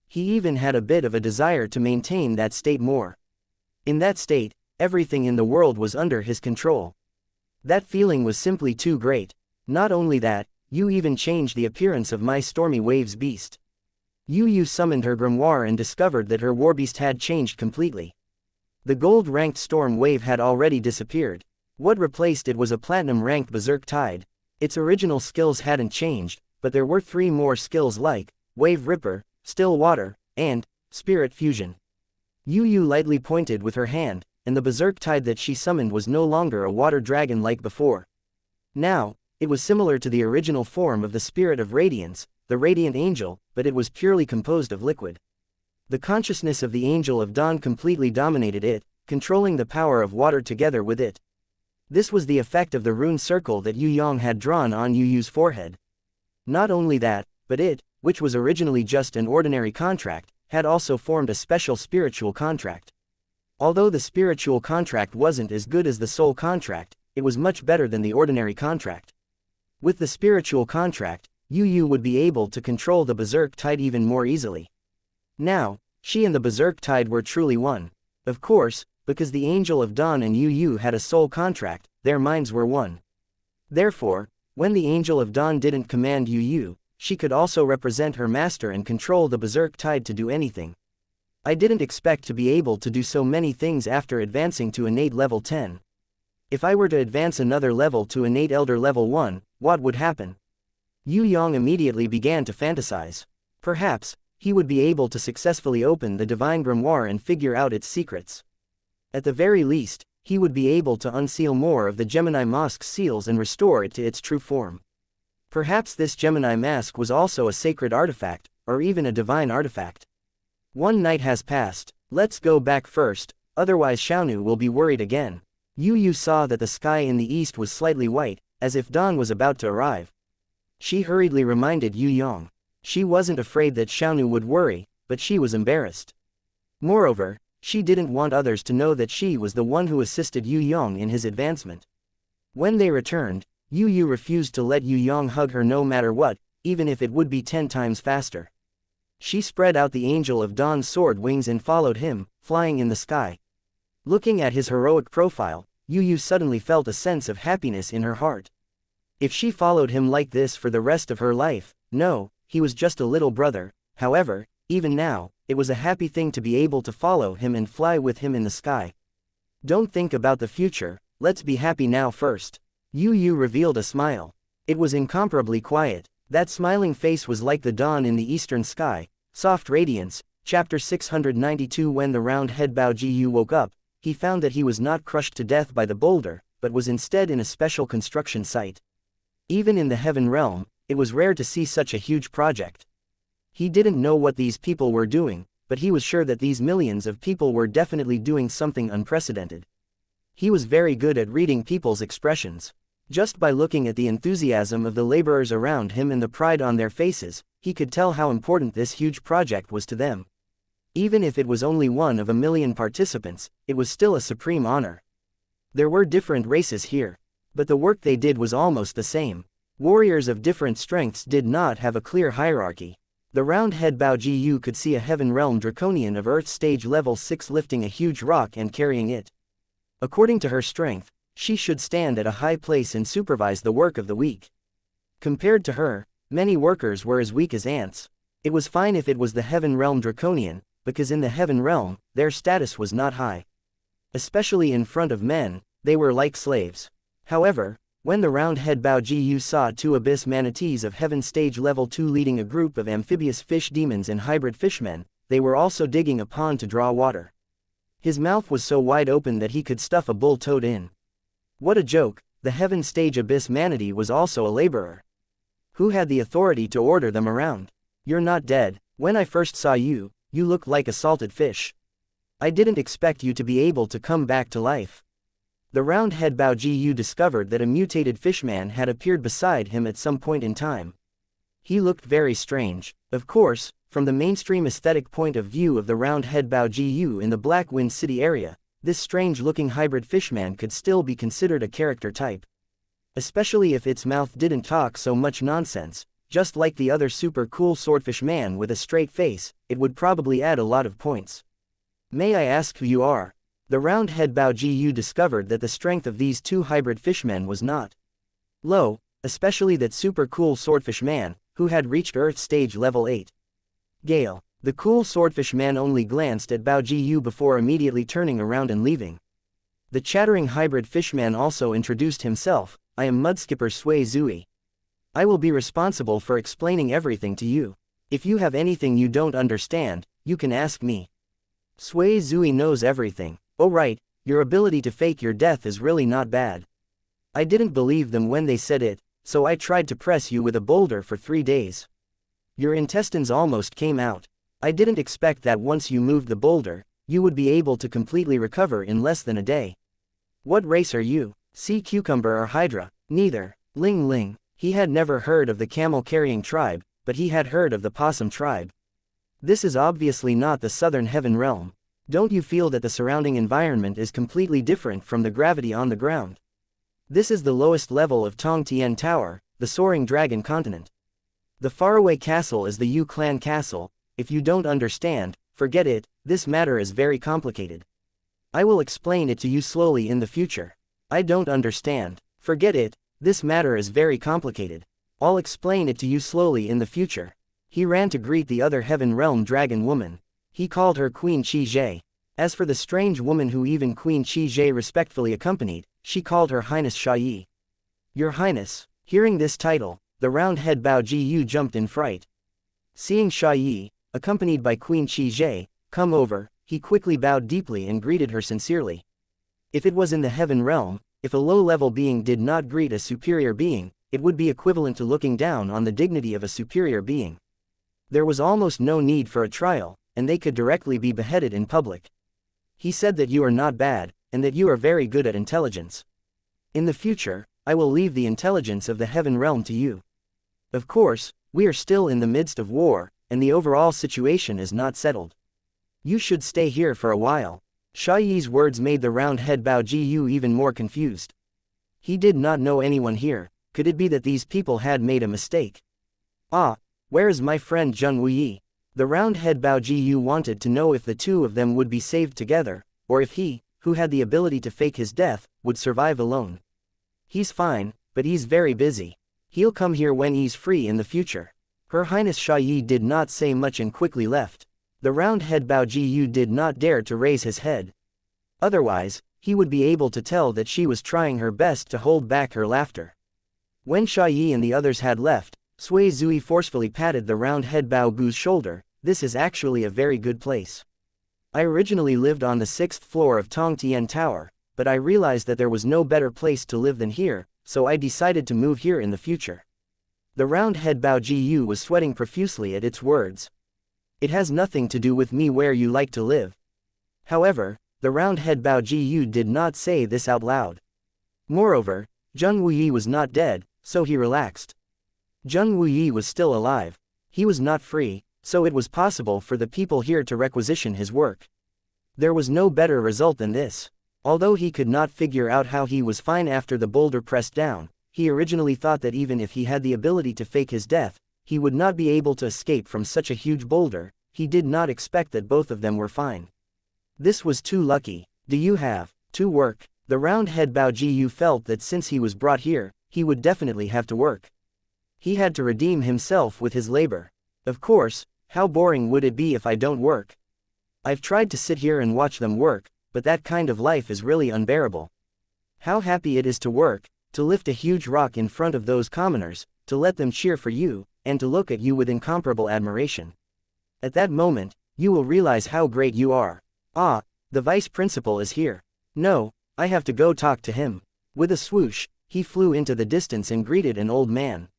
He even had a bit of a desire to maintain that state more. In that state, everything in the world was under his control. That feeling was simply too great. Not only that, Yue even changed the appearance of my stormy waves beast. Yu summoned her grimoire and discovered that her warbeast had changed completely. The gold-ranked storm wave had already disappeared. What replaced it was a platinum-ranked berserk tide. Its original skills hadn't changed, but there were 3 more skills like Wave Ripper, Still Water, and Spirit Fusion. Yu lightly pointed with her hand, and the berserk tide that she summoned was no longer a water dragon like before. Now, it was similar to the original form of the Spirit of Radiance, the Radiant Angel, but it was purely composed of liquid. The consciousness of the Angel of Dawn completely dominated it, controlling the power of water together with it. This was the effect of the rune circle that Yue Yang had drawn on Yu's forehead. Not only that, but it, which was originally just an ordinary contract, had also formed a special spiritual contract. Although the spiritual contract wasn't as good as the soul contract, it was much better than the ordinary contract. With the spiritual contract, Yu would be able to control the berserk tide even more easily. Now, she and the berserk tide were truly one. Of course, because the Angel of Dawn and Yu had a soul contract, their minds were one. Therefore, when the Angel of Dawn didn't command Yu, she could also represent her master and control the berserk tide to do anything. I didn't expect to be able to do so many things after advancing to innate level 10. If I were to advance another level to innate elder level 1, what would happen? Yue Yang immediately began to fantasize. Perhaps, he would be able to successfully open the divine grimoire and figure out its secrets. At the very least, he would be able to unseal more of the Gemini Mask's seals and restore it to its true form. Perhaps this Gemini Mask was also a sacred artifact, or even a divine artifact. One night has passed. Let's go back first, otherwise Xiaonu will be worried again. Yu saw that the sky in the east was slightly white, as if dawn was about to arrive. She hurriedly reminded Yue Yang. She wasn't afraid that Xiaonu would worry, but she was embarrassed. Moreover, she didn't want others to know that she was the one who assisted Yue Yang in his advancement. When they returned, Yu refused to let Yue Yang hug her no matter what, even if it would be 10 times faster. She spread out the Angel of Dawn's sword wings and followed him, flying in the sky. Looking at his heroic profile, Yu suddenly felt a sense of happiness in her heart. If she followed him like this for the rest of her life, no, he was just a little brother. However, even now, it was a happy thing to be able to follow him and fly with him in the sky. Don't think about the future, let's be happy now first. Yu revealed a smile. It was incomparably quiet. That smiling face was like the dawn in the eastern sky, soft radiance. Chapter 692. When the round-head Bao Jiyu woke up, he found that he was not crushed to death by the boulder, but was instead in a special construction site. Even in the heaven realm, it was rare to see such a huge project. He didn't know what these people were doing, but he was sure that these millions of people were definitely doing something unprecedented. He was very good at reading people's expressions. Just by looking at the enthusiasm of the laborers around him and the pride on their faces, he could tell how important this huge project was to them. Even if it was only one of a million participants, it was still a supreme honor. There were different races here, but the work they did was almost the same. Warriors of different strengths did not have a clear hierarchy. The round-head Bao Jiyu could see a heaven realm draconian of Earth stage level 6 lifting a huge rock and carrying it. According to her strength, she should stand at a high place and supervise the work of the weak. Compared to her, many workers were as weak as ants. It was fine if it was the heaven realm draconian, because in the heaven realm, their status was not high. Especially in front of men, they were like slaves. However, when the round-head Bao Jiyu saw 2 abyss manatees of heaven stage level 2 leading a group of amphibious fish demons and hybrid fishmen, they were also digging a pond to draw water. His mouth was so wide open that he could stuff a bull toad in. What a joke, the heaven stage abyss manatee was also a laborer. Who had the authority to order them around? You're not dead. When I first saw you, you looked like a salted fish. I didn't expect you to be able to come back to life. The round-head Bao Jiyu discovered that a mutated fishman had appeared beside him at some point in time. He looked very strange. Of course, from the mainstream aesthetic point of view of the round-head Bao Jiyu in the Black Wind City area, this strange-looking hybrid fishman could still be considered a character type. Especially if its mouth didn't talk so much nonsense, just like the other super cool swordfish man with a straight face, it would probably add a lot of points. May I ask who you are? The round-head Bao Jiyu discovered that the strength of these 2 hybrid fishmen was not low, especially that super cool swordfish man, who had reached Earth stage level 8. Gale. The cool swordfish man only glanced at Bao Jiyu before immediately turning around and leaving. The chattering hybrid fishman also introduced himself. I am Mudskipper Sui Zui. I will be responsible for explaining everything to you. If you have anything you don't understand, you can ask me. Sui Zui knows everything. Oh right, your ability to fake your death is really not bad. I didn't believe them when they said it, so I tried to press you with a boulder for 3 days. Your intestines almost came out. I didn't expect that once you moved the boulder, you would be able to completely recover in less than a day. What race are you? Sea cucumber or hydra? Neither. Ling Ling. He had never heard of the camel-carrying tribe, but he had heard of the possum tribe. This is obviously not the southern heaven realm. Don't you feel that the surrounding environment is completely different from the gravity on the ground? This is the lowest level of Tong Tian Tower, the soaring dragon continent. The faraway castle is the Yu clan castle. If you don't understand, forget it, this matter is very complicated. I will explain it to you slowly in the future. I don't understand. Forget it, this matter is very complicated. I'll explain it to you slowly in the future. He ran to greet the other heaven realm dragon woman. He called her Queen Qi. As for the strange woman who even Queen Qi respectfully accompanied, she called her Highness Yi. Your Highness. Hearing this title, the round-head Bao Jiyu jumped in fright. Seeing Yi, accompanied by Queen Qi, come over, he quickly bowed deeply and greeted her sincerely. If it was in the heaven realm, if a low-level being did not greet a superior being, it would be equivalent to looking down on the dignity of a superior being. There was almost no need for a trial, and they could directly be beheaded in public. He said that you are not bad, and that you are very good at intelligence. In the future, I will leave the intelligence of the heaven realm to you. Of course, we are still in the midst of war, and the overall situation is not settled. You should stay here for a while. Yi's words made the round-head Bao Jiyu even more confused. He did not know anyone here. Could it be that these people had made a mistake? Ah, where is my friend Zheng Wuyi? The round-head Bao Jiyu wanted to know if the two of them would be saved together, or if he, who had the ability to fake his death, would survive alone. He's fine, but he's very busy. He'll come here when he's free in the future. Her Highness Yi did not say much and quickly left. The round-head Bao Jiyu did not dare to raise his head. Otherwise, he would be able to tell that she was trying her best to hold back her laughter. When Yi and the others had left, Sui Zui forcefully patted the round-head Bao Gu's shoulder. This is actually a very good place. I originally lived on the 6th floor of Tong Tian Tower, but I realized that there was no better place to live than here, so I decided to move here in the future. The round-head Bao Jiyu was sweating profusely at its words. It has nothing to do with me where you like to live. However, the round-head Bao Jiyu did not say this out loud. Moreover, Zheng Wuyi was not dead, so he relaxed. Zheng Wuyi was still alive. He was not free, so it was possible for the people here to requisition his work. There was no better result than this. Although he could not figure out how he was fine after the boulder pressed down, he originally thought that even if he had the ability to fake his death, he would not be able to escape from such a huge boulder. He did not expect that both of them were fine. This was too lucky. Do you have to work? The round-head Bao Jiyu felt that since he was brought here, he would definitely have to work. He had to redeem himself with his labor. Of course, how boring would it be if I don't work? I've tried to sit here and watch them work, but that kind of life is really unbearable. How happy it is to work, to lift a huge rock in front of those commoners, to let them cheer for you, and to look at you with incomparable admiration. At that moment, you will realize how great you are. Ah, the vice principal is here. No, I have to go talk to him. With a swoosh, he flew into the distance and greeted an old man.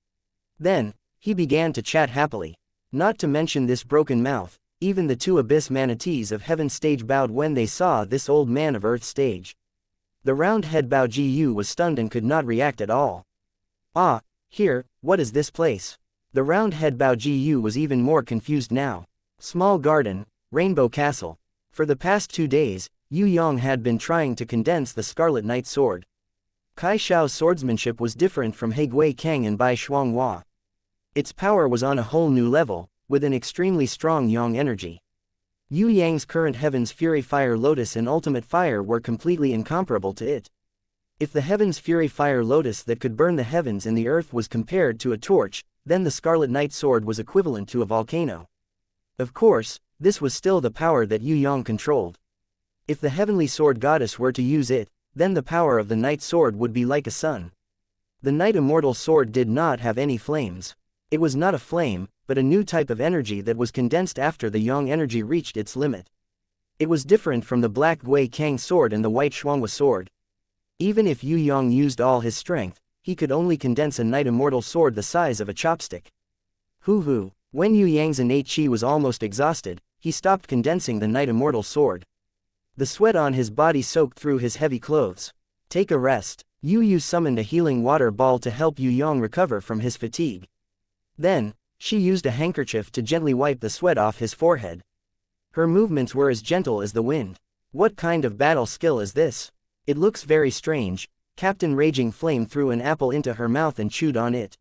Then, he began to chat happily. Not to mention this broken mouth, even the two abyss manatees of heaven stage bowed when they saw this old man of earth stage. The round-head Bao Jiyu was stunned and could not react at all. Ah, here, what is this place? The round-head Bao Jiyu was even more confused now. Small garden, Rainbow Castle. For the past 2 days, Yue Yang had been trying to condense the Scarlet Knight sword. Kai Xiao's swordsmanship was different from He Gui Kang and Bai Shuanghua. Its power was on a whole new level, with an extremely strong yang energy. Yue Yang's current Heaven's Fury Fire Lotus and Ultimate Fire were completely incomparable to it. If the Heaven's Fury Fire Lotus that could burn the heavens and the earth was compared to a torch, then the Scarlet Knight sword was equivalent to a volcano. Of course, this was still the power that Yue Yang controlled. If the Heavenly Sword Goddess were to use it, then the power of the Knight Sword would be like a sun. The Knight Immortal Sword did not have any flames. It was not a flame, but a new type of energy that was condensed after the Yang energy reached its limit. It was different from the Black Gui Kang sword and the White Shuanghua sword. Even if Yue Yang used all his strength, he could only condense a Knight Immortal sword the size of a chopstick. Hoo. When Yue Yang's innate chi was almost exhausted, he stopped condensing the Knight Immortal sword. The sweat on his body soaked through his heavy clothes. Take a rest. Yu summoned a healing water ball to help Yue Yang recover from his fatigue. Then, she used a handkerchief to gently wipe the sweat off his forehead. Her movements were as gentle as the wind. What kind of battle skill is this? It looks very strange. Captain Raging Flame threw an apple into her mouth and chewed on it.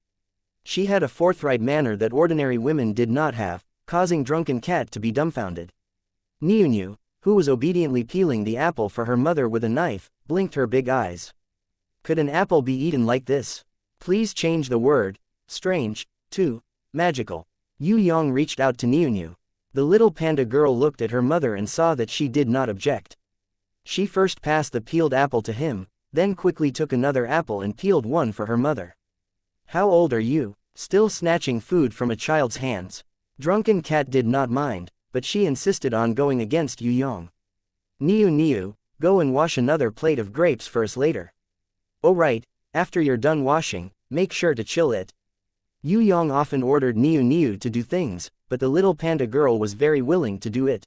She had a forthright manner that ordinary women did not have, causing Drunken Cat to be dumbfounded. Niu, who was obediently peeling the apple for her mother with a knife, blinked her big eyes. Could an apple be eaten like this? Please change the word. Strange, too. Magical. Yue Yang reached out to Niu. The little panda girl looked at her mother and saw that she did not object. She first passed the peeled apple to him, then quickly took another apple and peeled one for her mother. How old are you? Still snatching food from a child's hands. Drunken cat did not mind, but she insisted on going against Yue Yang. Niu, go and wash another plate of grapes for us later. Oh right, after you're done washing, make sure to chill it. Yue Yang often ordered Niu to do things, but the little panda girl was very willing to do it.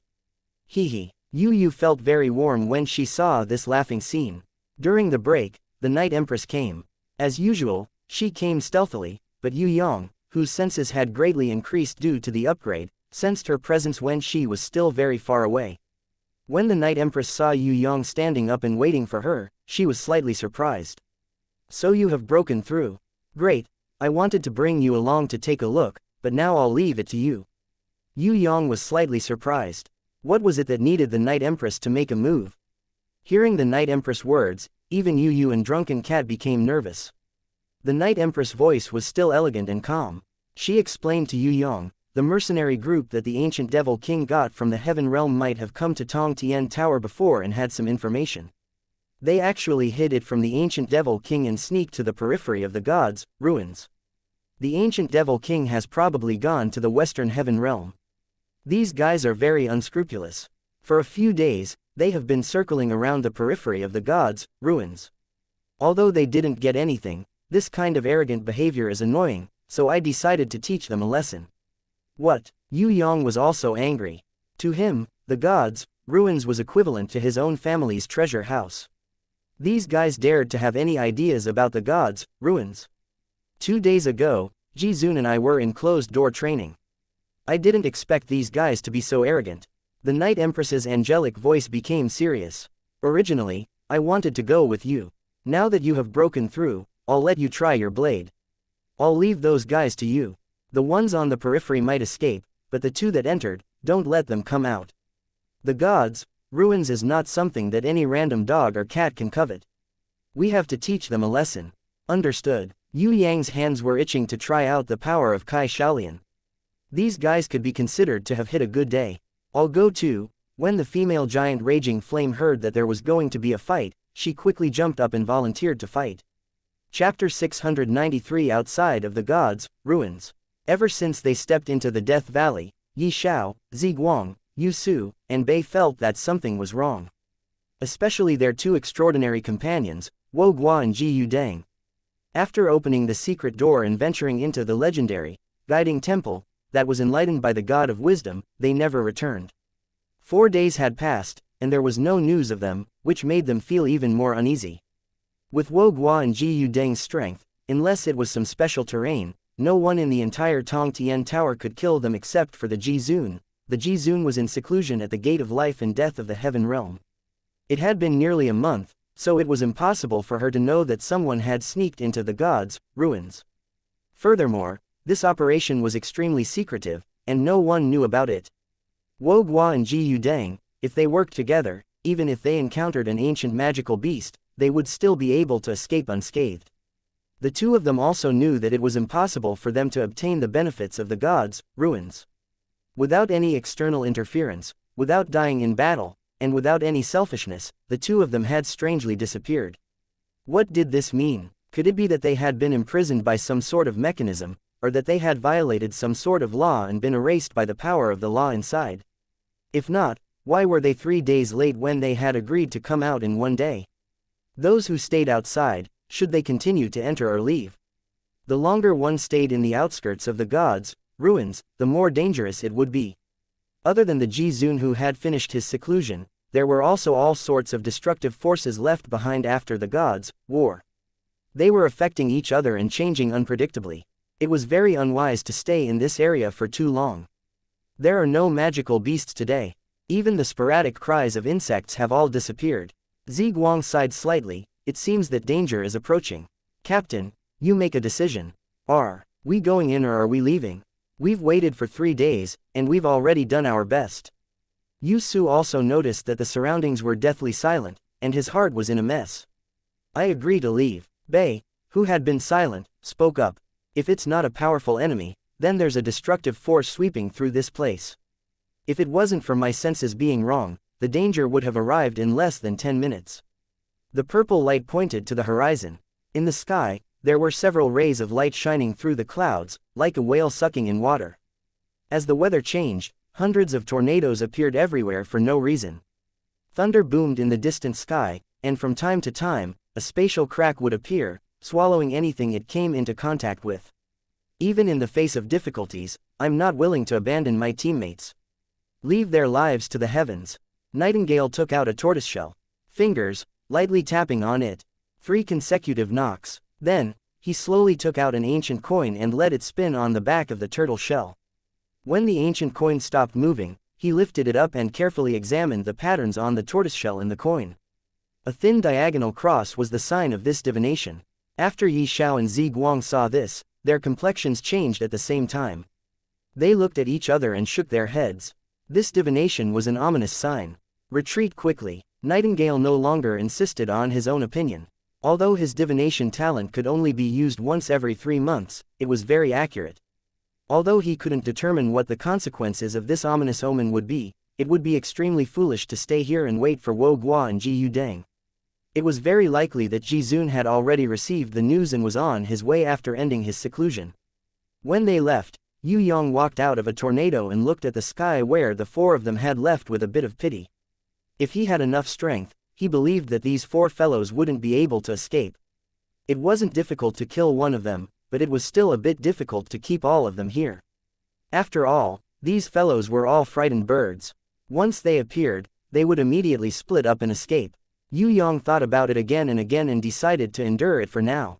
Hee. Yue felt very warm when she saw this laughing scene. During the break, the Night Empress came. As usual, she came stealthily, but Yue Yang, whose senses had greatly increased due to the upgrade, sensed her presence when she was still very far away. When the Night Empress saw Yue Yang standing up and waiting for her, she was slightly surprised. So you have broken through. Great, I wanted to bring you along to take a look, but now I'll leave it to you. Yue Yang was slightly surprised. What was it that needed the Night Empress to make a move? Hearing the Night Empress words, even Yue and Drunken Cat became nervous. The Night Empress' voice was still elegant and calm. She explained to Yue Yang, the mercenary group that the ancient Devil King got from the Heaven Realm might have come to Tong Tian Tower before and had some information. They actually hid it from the ancient Devil King and sneaked to the periphery of the gods' ruins. The ancient Devil King has probably gone to the Western Heaven Realm. These guys are very unscrupulous. For a few days, they have been circling around the periphery of the gods' ruins. Although they didn't get anything, this kind of arrogant behavior is annoying, so I decided to teach them a lesson. What? Yue Yang was also angry. To him, the gods' ruins was equivalent to his own family's treasure house. These guys dared to have any ideas about the gods' ruins. 2 days ago, Ji-Zun and I were in closed-door training. I didn't expect these guys to be so arrogant. The Night Empress's angelic voice became serious. Originally, I wanted to go with you. Now that you have broken through, I'll let you try your blade. I'll leave those guys to you. The ones on the periphery might escape, but the 2 that entered, don't let them come out. The gods' ruins is not something that any random dog or cat can covet. We have to teach them a lesson. Understood. Yue Yang's hands were itching to try out the power of Kai Shaolian. These guys could be considered to have hit a good day. I'll go too. When the female giant Raging Flame heard that there was going to be a fight, she quickly jumped up and volunteered to fight. Chapter 693 Outside of the Gods' Ruins. Ever since they stepped into the Death Valley, Yi Xiao, Ziguang, Yu Su, and Bei felt that something was wrong. Especially their 2 extraordinary companions, Wo Guo and Ji Yudang. After opening the secret door and venturing into the legendary, guiding temple, that was enlightened by the God of Wisdom, they never returned. 4 days had passed, and there was no news of them, which made them feel even more uneasy. With Wo Guo and Ji Yudang's strength, unless it was some special terrain, no one in the entire Tong Tian Tower could kill them except for the Ji-Zun. The Ji-Zun was in seclusion at the gate of life and death of the Heaven Realm. It had been nearly a month, so it was impossible for her to know that someone had sneaked into the gods' ruins. Furthermore, this operation was extremely secretive, and no one knew about it. Wo Guo and Ji Yudang, if they worked together, even if they encountered an ancient magical beast, they would still be able to escape unscathed. The 2 of them also knew that it was impossible for them to obtain the benefits of the gods' ruins. Without any external interference, without dying in battle, and without any selfishness, the 2 of them had strangely disappeared. What did this mean? Could it be that they had been imprisoned by some sort of mechanism, or that they had violated some sort of law and been erased by the power of the law inside? If not, why were they 3 days late when they had agreed to come out in 1 day? Those who stayed outside, should they continue to enter or leave? The longer one stayed in the outskirts of the gods' ruins, the more dangerous it would be. Other than the Ji-Zun who had finished his seclusion, there were also all sorts of destructive forces left behind after the gods' war. They were affecting each other and changing unpredictably. It was very unwise to stay in this area for too long. There are no magical beasts today. Even the sporadic cries of insects have all disappeared. Ziguang sighed slightly. It seems that danger is approaching. Captain, you make a decision. Are we going in or are we leaving? We've waited for 3 days, and we've already done our best. Yu Su also noticed that the surroundings were deathly silent, and his heart was in a mess. I agree to leave. Bei, who had been silent, spoke up. If it's not a powerful enemy, then there's a destructive force sweeping through this place. If it wasn't for my senses being wrong, the danger would have arrived in less than 10 minutes. The purple light pointed to the horizon. In the sky, there were several rays of light shining through the clouds, like a whale sucking in water. As the weather changed, hundreds of tornadoes appeared everywhere for no reason. Thunder boomed in the distant sky, and from time to time, a spatial crack would appear, swallowing anything it came into contact with. Even in the face of difficulties, I'm not willing to abandon my teammates. Leave their lives to the heavens. Nightingale took out a tortoiseshell. Fingers, lightly tapping on it. 3 consecutive knocks. Then, he slowly took out an ancient coin and let it spin on the back of the turtle shell. When the ancient coin stopped moving, he lifted it up and carefully examined the patterns on the tortoiseshell in the coin. A thin diagonal cross was the sign of this divination. After Yi Xiao and Zi Guang saw this, their complexions changed at the same time. They looked at each other and shook their heads. This divination was an ominous sign. Retreat quickly. Nightingale no longer insisted on his own opinion. Although his divination talent could only be used once every 3 months, it was very accurate. Although he couldn't determine what the consequences of this ominous omen would be, it would be extremely foolish to stay here and wait for Wu Guo and Ji Yudeng. It was very likely that Ji Zun had already received the news and was on his way after ending his seclusion. When they left, Yue Yang walked out of a tornado and looked at the sky where the 4 of them had left with a bit of pity. If he had enough strength, he believed that these 4 fellows wouldn't be able to escape. It wasn't difficult to kill one of them, but it was still a bit difficult to keep all of them here. After all, these fellows were all frightened birds. Once they appeared, they would immediately split up and escape. Yue Yang thought about it again and decided to endure it for now.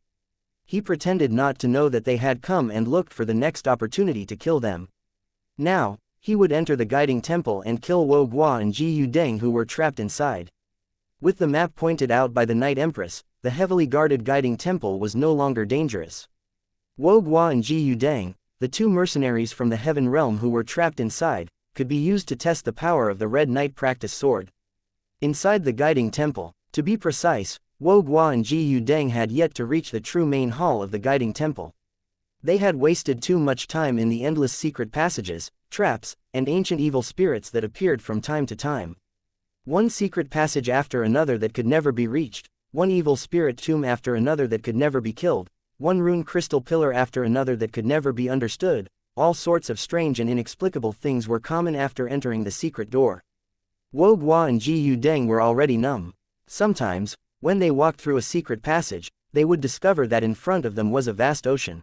He pretended not to know that they had come and looked for the next opportunity to kill them. Now, he would enter the guiding temple and kill Wu Guo and Ji Yudeng who were trapped inside. With the map pointed out by the Night Empress, the heavily guarded guiding temple was no longer dangerous. Wu Guo and Ji Yudeng, the 2 mercenaries from the Heaven Realm who were trapped inside, could be used to test the power of the Red Knight practice sword. Inside the guiding temple, to be precise, Wu Guo and Ji Yudeng had yet to reach the true main hall of the guiding temple. They had wasted too much time in the endless secret passages, traps, and ancient evil spirits that appeared from time to time. One secret passage after another that could never be reached, one evil spirit tomb after another that could never be killed, one rune crystal pillar after another that could never be understood. All sorts of strange and inexplicable things were common after entering the secret door. Wu Guo and Ji Yudeng were already numb. Sometimes, when they walked through a secret passage, they would discover that in front of them was a vast ocean.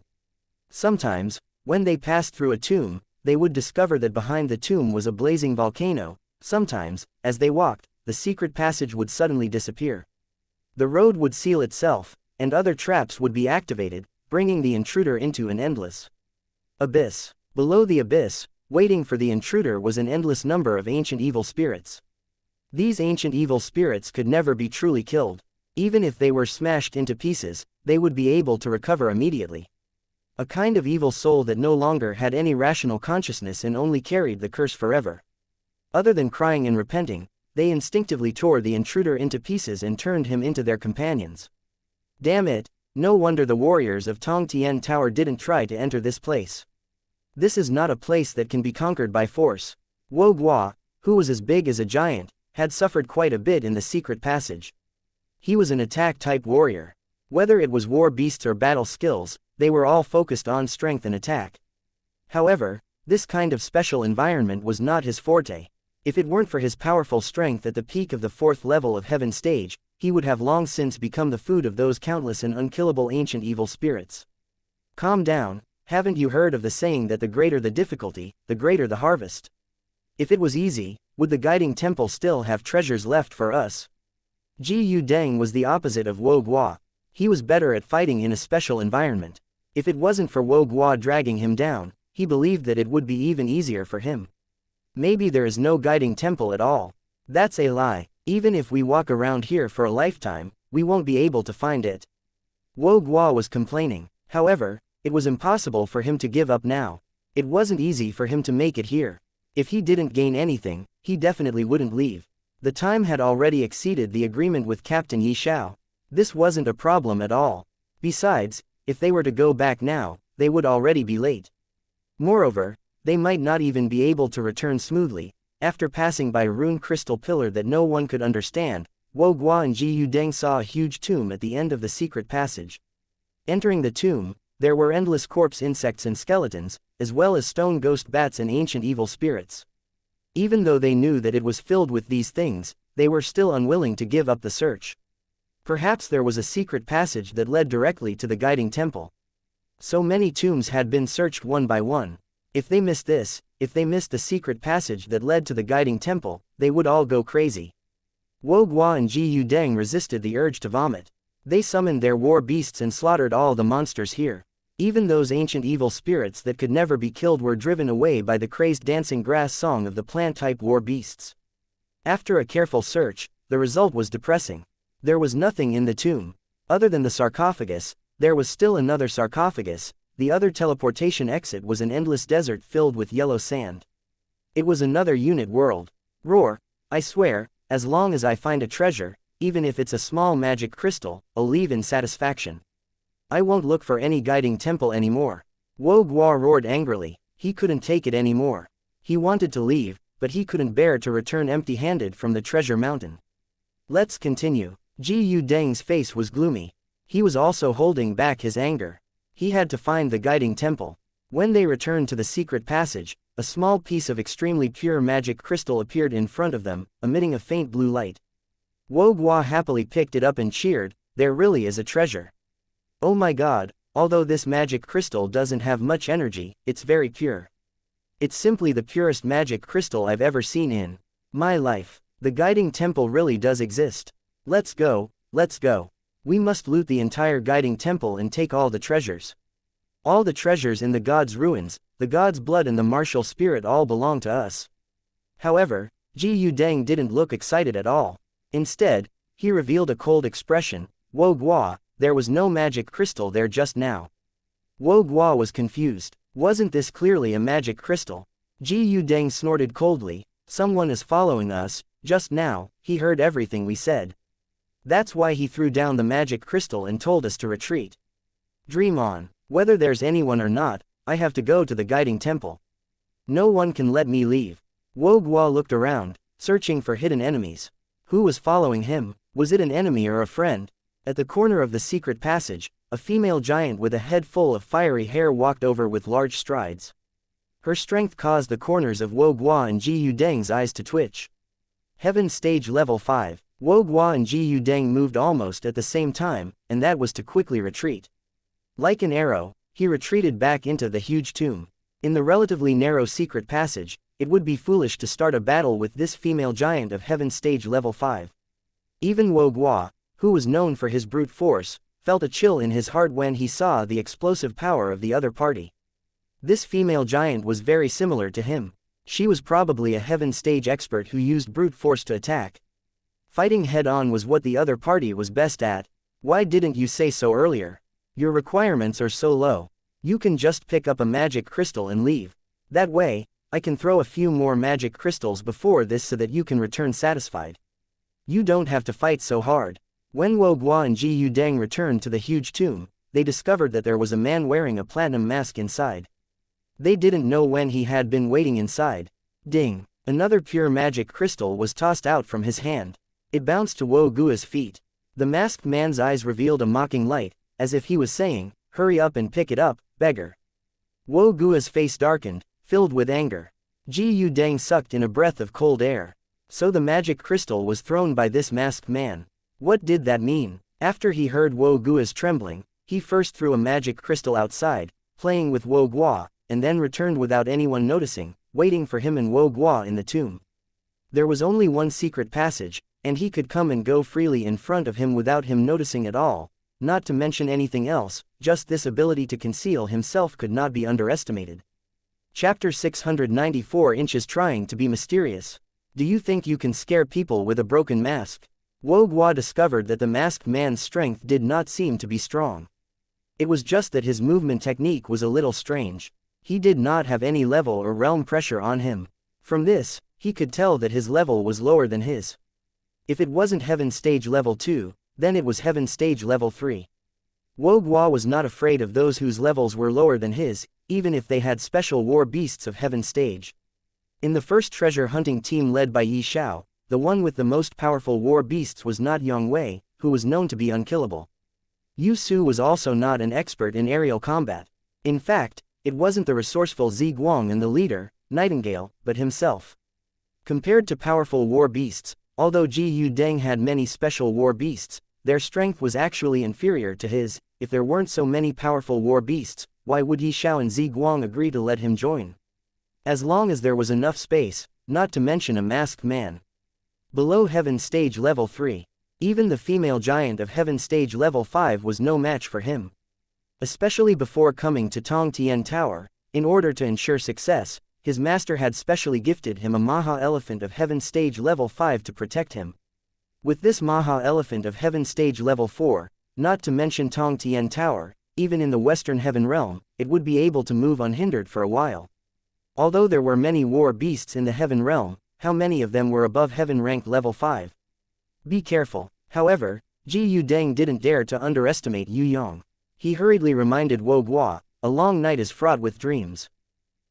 Sometimes, when they passed through a tomb, they would discover that behind the tomb was a blazing volcano. Sometimes, as they walked, the secret passage would suddenly disappear. The road would seal itself, and other traps would be activated, bringing the intruder into an endless abyss. Below the abyss, waiting for the intruder was an endless number of ancient evil spirits. These ancient evil spirits could never be truly killed. Even if they were smashed into pieces, they would be able to recover immediately. A kind of evil soul that no longer had any rational consciousness and only carried the curse forever. Other than crying and repenting, they instinctively tore the intruder into pieces and turned him into their companions. Damn it, no wonder the warriors of Tong Tian Tower didn't try to enter this place. This is not a place that can be conquered by force. Wu Guo, who was as big as a giant, had suffered quite a bit in the secret passage. He was an attack-type warrior. Whether it was war beasts or battle skills, they were all focused on strength and attack. However, this kind of special environment was not his forte. If it weren't for his powerful strength at the peak of the 4th level of Heaven stage, he would have long since become the food of those countless and unkillable ancient evil spirits. Calm down, haven't you heard of the saying that the greater the difficulty, the greater the harvest? If it was easy, would the guiding temple still have treasures left for us? Ji Yudeng was the opposite of Wu Guo. He was better at fighting in a special environment. If it wasn't for Wu Guo dragging him down, he believed that it would be even easier for him. Maybe there is no guiding temple at all. That's a lie. Even if we walk around here for a lifetime, we won't be able to find it. Wu Guo was complaining. However, it was impossible for him to give up now. It wasn't easy for him to make it here. If he didn't gain anything, he definitely wouldn't leave. The time had already exceeded the agreement with Captain Yi Xiao. This wasn't a problem at all. Besides, if they were to go back now, they would already be late. Moreover, they might not even be able to return smoothly. After passing by a rune crystal pillar that no one could understand, Wu Guo and Ji Yudeng saw a huge tomb at the end of the secret passage. Entering the tomb, there were endless corpse insects and skeletons, as well as stone ghost bats and ancient evil spirits. Even though they knew that it was filled with these things, they were still unwilling to give up the search. Perhaps there was a secret passage that led directly to the guiding temple. So many tombs had been searched one by one. If they missed this, if they missed the secret passage that led to the guiding temple, they would all go crazy. Wu Guo and Ji Yudeng resisted the urge to vomit. They summoned their war beasts and slaughtered all the monsters here. Even those ancient evil spirits that could never be killed were driven away by the crazed dancing grass song of the plant-type war beasts. After a careful search, the result was depressing. There was nothing in the tomb. Other than the sarcophagus, there was still another sarcophagus. The other teleportation exit was an endless desert filled with yellow sand. It was another unit world. Roar, I swear, as long as I find a treasure, even if it's a small magic crystal, I'll leave in satisfaction. I won't look for any guiding temple anymore. Wu Guo roared angrily. He couldn't take it anymore. He wanted to leave, but he couldn't bear to return empty-handed from the treasure mountain. Let's continue. Ji Yudeng's face was gloomy. He was also holding back his anger. He had to find the guiding temple. When they returned to the secret passage, a small piece of extremely pure magic crystal appeared in front of them, emitting a faint blue light. Wu Guo happily picked it up and cheered, there really is a treasure. Oh my god, although this magic crystal doesn't have much energy, it's very pure. It's simply the purest magic crystal I've ever seen in my life. The guiding temple really does exist. Let's go, let's go. We must loot the entire guiding temple and take all the treasures. All the treasures in the god's ruins, the god's blood and the martial spirit all belong to us. However, Ji Yudeng didn't look excited at all. Instead, he revealed a cold expression. Wu Guo, there was no magic crystal there just now. Wu Guo was confused. Wasn't this clearly a magic crystal? Ji Yudeng snorted coldly. Someone is following us. Just now, he heard everything we said. That's why he threw down the magic crystal and told us to retreat. Dream on. Whether there's anyone or not, I have to go to the guiding temple. No one can let me leave. Wu Guo looked around, searching for hidden enemies. Who was following him? Was it an enemy or a friend? At the corner of the secret passage, a female giant with a head full of fiery hair walked over with large strides. Her strength caused the corners of Wu Guo and Ji Yudeng's eyes to twitch. Heaven Stage Level 5. Wu Guo and Ji Yudeng moved almost at the same time, and that was to quickly retreat. Like an arrow, he retreated back into the huge tomb. In the relatively narrow secret passage, it would be foolish to start a battle with this female giant of Heaven Stage Level 5. Even Wu Guo, who was known for his brute force, felt a chill in his heart when he saw the explosive power of the other party. This female giant was very similar to him. She was probably a Heaven Stage expert who used brute force to attack. Fighting head-on was what the other party was best at. Why didn't you say so earlier? Your requirements are so low. You can just pick up a magic crystal and leave. That way, I can throw a few more magic crystals before this so that you can return satisfied. You don't have to fight so hard. When Wu Guo and Ji Yudeng returned to the huge tomb, they discovered that there was a man wearing a platinum mask inside. They didn't know when he had been waiting inside. Ding! Another pure magic crystal was tossed out from his hand. It bounced to Wu Guo's feet. The masked man's eyes revealed a mocking light, as if he was saying, "Hurry up and pick it up, beggar." Wu Guo's face darkened, filled with anger. Ji Yudeng sucked in a breath of cold air. So the magic crystal was thrown by this masked man. What did that mean? After he heard Wu Guo's trembling, he first threw a magic crystal outside, playing with Wu Guo, and then returned without anyone noticing, waiting for him and Wu Guo in the tomb. There was only one secret passage, and he could come and go freely in front of him without him noticing at all. Not to mention anything else, just this ability to conceal himself could not be underestimated. Chapter 694 Inches Trying to be Mysterious. Do you think you can scare people with a broken mask? Wu Guo discovered that the masked man's strength did not seem to be strong. It was just that his movement technique was a little strange. He did not have any level or realm pressure on him. From this, he could tell that his level was lower than his. If it wasn't Heaven Stage Level 2, then it was Heaven Stage Level 3. Wo Guo was not afraid of those whose levels were lower than his, even if they had special war beasts of heaven stage. In the first treasure hunting team led by Yi Xiao, the one with the most powerful war beasts was not Yang Wei, who was known to be unkillable. Yu Su was also not an expert in aerial combat. In fact, it wasn't the resourceful Zi Guang and the leader, Nightingale, but himself. Compared to powerful war beasts, although Ji Yu Deng had many special war beasts, their strength was actually inferior to his. If there weren't so many powerful war beasts, why would Yi Xiao and Zi Guang agree to let him join? As long as there was enough space, not to mention a masked man. Below Heaven Stage Level 3. Even the female giant of Heaven Stage Level 5 was no match for him. Especially before coming to Tong Tian Tower, in order to ensure success, his master had specially gifted him a Maha Elephant of Heaven Stage Level 5 to protect him. With this Maha Elephant of Heaven Stage Level 4, not to mention Tong Tian Tower, even in the Western Heaven Realm, it would be able to move unhindered for a while. Although there were many war beasts in the Heaven Realm, how many of them were above Heaven Rank Level 5? Be careful. However, Ji Yu Deng didn't dare to underestimate Yue Yang. He hurriedly reminded Wo Guo, a long night is fraught with dreams.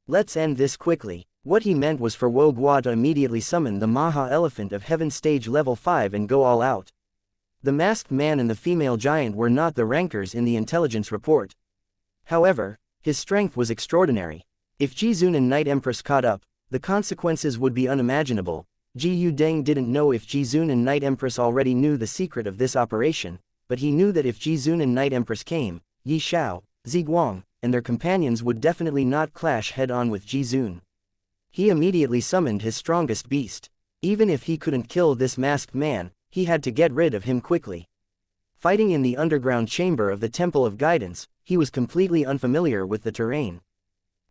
Let's end this quickly. What he meant was for Wo Guo to immediately summon the Maha Elephant of Heaven Stage Level 5 and go all out. The masked man and the female giant were not the rankers in the intelligence report. However, his strength was extraordinary. If Jizun and Night Empress caught up, the consequences would be unimaginable. Ji Yu Deng didn't know if Jizun and Night Empress already knew the secret of this operation, but he knew that if Jizun and Night Empress came, Yi Xiao, Zi Guang, and their companions would definitely not clash head-on with Jizun. He immediately summoned his strongest beast. Even if he couldn't kill this masked man, he had to get rid of him quickly. Fighting in the underground chamber of the Temple of Guidance, he was completely unfamiliar with the terrain.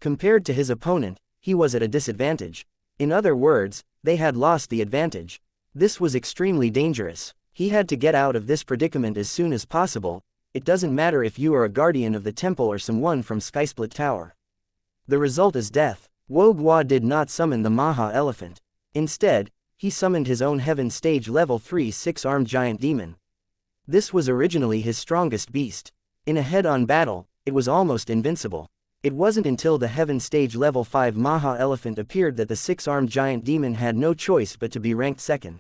Compared to his opponent, he was at a disadvantage. In other words, they had lost the advantage. This was extremely dangerous. He had to get out of this predicament as soon as possible. It doesn't matter if you are a guardian of the temple or someone from Skysplit Tower. The result is death. Wo Guo did not summon the Maha Elephant. Instead, he summoned his own Heaven Stage Level 3 six-armed giant demon. This was originally his strongest beast. In a head-on battle, it was almost invincible. It wasn't until the Heaven Stage Level 5 Maha Elephant appeared that the six-armed giant demon had no choice but to be ranked second.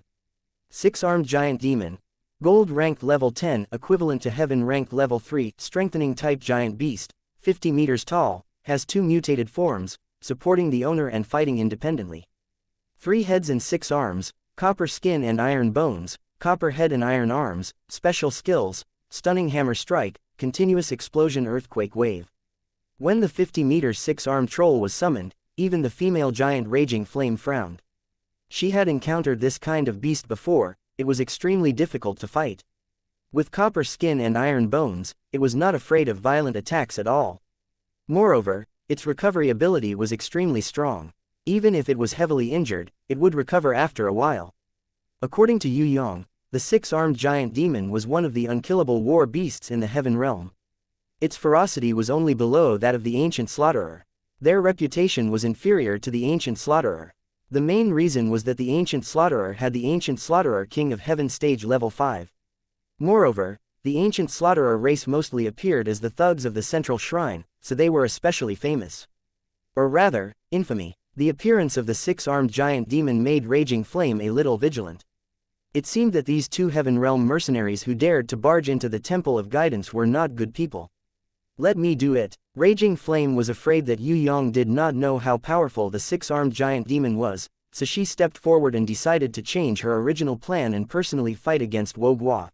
Six-armed giant demon. Gold ranked level 10, equivalent to Heaven ranked level 3, strengthening type giant beast, 50 meters tall, has 2 mutated forms, supporting the owner and fighting independently. 3 heads and 6 arms, copper skin and iron bones, copper head and iron arms, special skills, stunning hammer strike, continuous explosion earthquake wave. When the 50-meter 6-armed troll was summoned, even the female giant Raging Flame frowned. She had encountered this kind of beast before. It was extremely difficult to fight. With copper skin and iron bones, it was not afraid of violent attacks at all. Moreover, its recovery ability was extremely strong. Even if it was heavily injured, it would recover after a while. According to Yue Yang, the 6-armed giant demon was one of the unkillable war beasts in the Heaven Realm. Its ferocity was only below that of the Ancient Slaughterer. Their reputation was inferior to the Ancient Slaughterer. The main reason was that the Ancient Slaughterer had the Ancient Slaughterer King of Heaven Stage Level 5. Moreover, the Ancient Slaughterer race mostly appeared as the thugs of the Central Shrine, so they were especially famous. Or rather, infamy. The appearance of the 6-armed giant demon made Raging Flame a little vigilant. It seemed that these 2 Heaven Realm mercenaries who dared to barge into the Temple of Guidance were not good people. Let me do it. Raging Flame was afraid that Yue Yang did not know how powerful the 6-armed giant demon was, so she stepped forward and decided to change her original plan and personally fight against Wo Guo.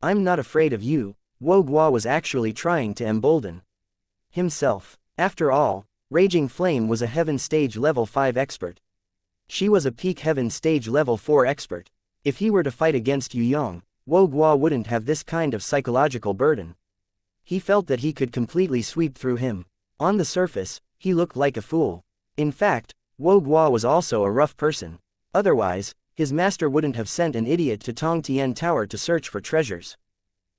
I'm not afraid of you. Wo Guo was actually trying to embolden himself. After all, Raging Flame was a Heaven Stage Level 5 expert. She was a peak Heaven Stage Level 4 expert. If he were to fight against Yue Yang, Wo Guo wouldn't have this kind of psychological burden. He felt that he could completely sweep through him. On the surface, he looked like a fool. In fact, Wo Guo was also a rough person. Otherwise, his master wouldn't have sent an idiot to Tong Tian Tower to search for treasures.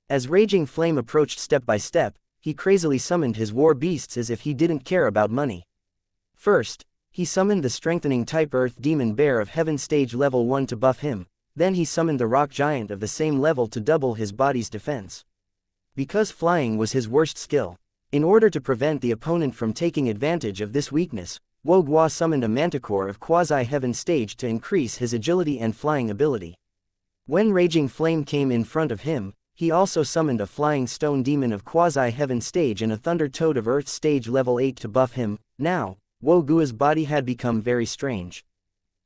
As Raging Flame approached step by step, he crazily summoned his war beasts as if he didn't care about money. First, he summoned the strengthening type Earth Demon Bear of Heaven Stage Level 1 to buff him, then he summoned the Rock Giant of the same level to double his body's defense. because flying was his worst skill. In order to prevent the opponent from taking advantage of this weakness, Wu Guo summoned a manticore of quasi-heaven stage to increase his agility and flying ability. When Raging Flame came in front of him, he also summoned a flying stone demon of quasi-heaven stage and a thunder toad of earth stage level 8 to buff him. Now, Wu Guo's body had become very strange.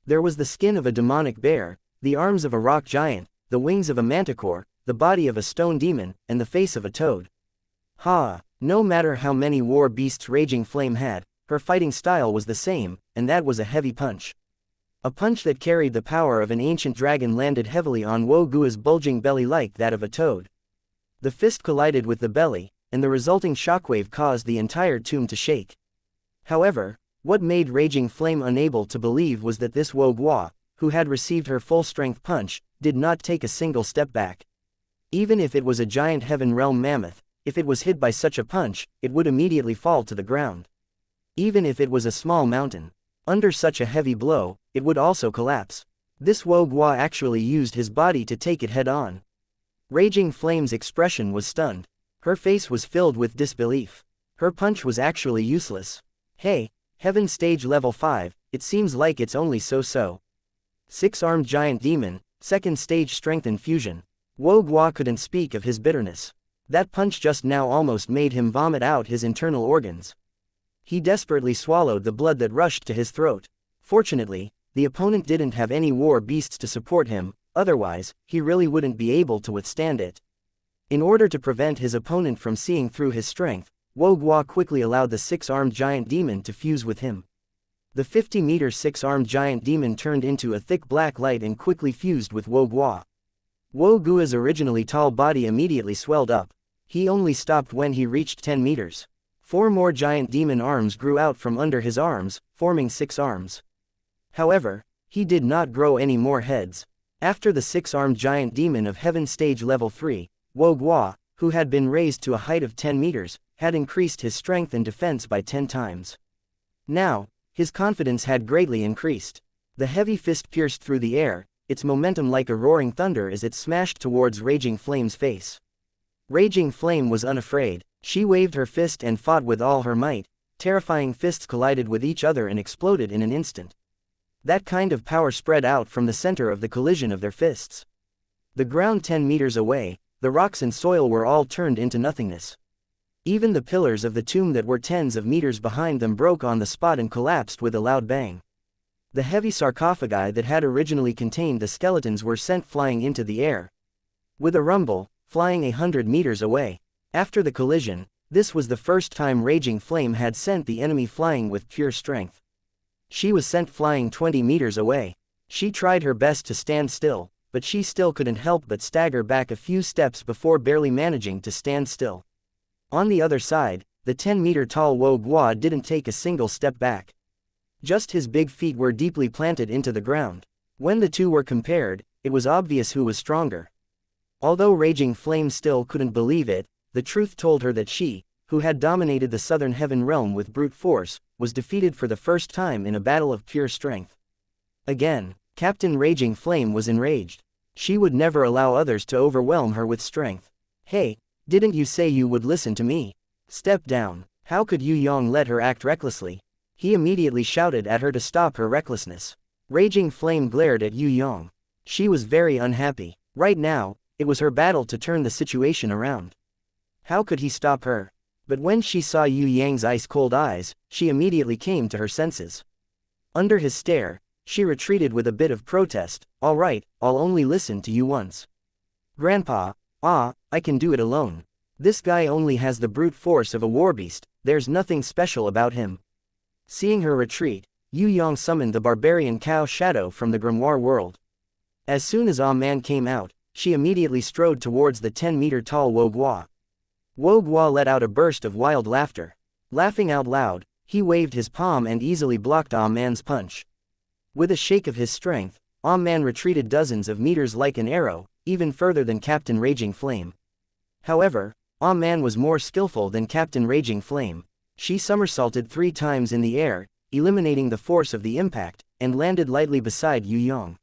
There was the skin of a demonic bear, the arms of a rock giant, the wings of a manticore, the body of a stone demon, and the face of a toad. No matter how many war beasts Raging Flame had, her fighting style was the same, and that was a heavy punch. A punch that carried the power of an ancient dragon landed heavily on Wu Guo's bulging belly like that of a toad. The fist collided with the belly, and the resulting shockwave caused the entire tomb to shake. However, what made Raging Flame unable to believe was that this Wu Guo, who had received her full-strength punch, did not take a single step back. Even if it was a giant heaven realm mammoth, if it was hit by such a punch, it would immediately fall to the ground. Even if it was a small mountain, under such a heavy blow, it would also collapse. This Wu Guo actually used his body to take it head-on. Raging Flame's expression was stunned. Her face was filled with disbelief. Her punch was actually useless. Hey, Heaven Stage Level 5, it seems like it's only so-so. Six-armed giant demon, second stage strength infusion. Wu Guo couldn't speak of his bitterness. That punch just now almost made him vomit out his internal organs. He desperately swallowed the blood that rushed to his throat. Fortunately, the opponent didn't have any war beasts to support him, otherwise, he really wouldn't be able to withstand it. In order to prevent his opponent from seeing through his strength, Wu Guo quickly allowed the six-armed giant demon to fuse with him. The 50-meter six-armed giant demon turned into a thick black light and quickly fused with Wu Guo. Wu Guo's originally tall body immediately swelled up. He only stopped when he reached 10 meters. 4 more giant demon arms grew out from under his arms, forming 6 arms. However, he did not grow any more heads. After the 6-armed giant demon of Heaven Stage Level 3, Wu Guo, who had been raised to a height of 10 meters, had increased his strength and defense by 10 times. Now, his confidence had greatly increased. The heavy fist pierced through the air, its momentum like a roaring thunder as it smashed towards Raging Flame's face. Raging Flame was unafraid. She waved her fist and fought with all her might. Terrifying fists collided with each other and exploded in an instant. That kind of power spread out from the center of the collision of their fists. The ground 10 meters away, the rocks and soil were all turned into nothingness. Even the pillars of the tomb that were tens of meters behind them broke on the spot and collapsed with a loud bang. The heavy sarcophagi that had originally contained the skeletons were sent flying into the air. With a rumble, flying 100 meters away. After the collision, this was the first time Raging Flame had sent the enemy flying with pure strength. She was sent flying 20 meters away. She tried her best to stand still, but she still couldn't help but stagger back a few steps before barely managing to stand still. On the other side, the 10-meter-tall Wu Guo didn't take a single step back. Just his big feet were deeply planted into the ground. When the two were compared, it was obvious who was stronger. Although Raging Flame still couldn't believe it, the truth told her that she, who had dominated the southern heaven realm with brute force, was defeated for the first time in a battle of pure strength. Again, Captain Raging Flame was enraged. She would never allow others to overwhelm her with strength. Hey, didn't you say you would listen to me? Step down. How could Yue Yang let her act recklessly? He immediately shouted at her to stop her recklessness. Raging Flame glared at Yue Yang. She was very unhappy. Right now, it was her battle to turn the situation around. How could he stop her? But when she saw Yue Yang's ice-cold eyes, she immediately came to her senses. Under his stare, she retreated with a bit of protest. All right, I'll only listen to you once. Grandpa, I can do it alone. This guy only has the brute force of a warbeast, there's nothing special about him. Seeing her retreat, Yue Yang summoned the barbarian cow Shadow from the grimoire world. As soon as Man came out, she immediately strode towards the 10-meter-tall Wu Guo. Wu Guo let out a burst of wild laughter. Laughing out loud, he waved his palm and easily blocked Man's punch. With a shake of his strength, Man retreated dozens of meters like an arrow, even further than Captain Raging Flame. However, Man was more skillful than Captain Raging Flame. She somersaulted 3 times in the air, eliminating the force of the impact, and landed lightly beside Yue Yang.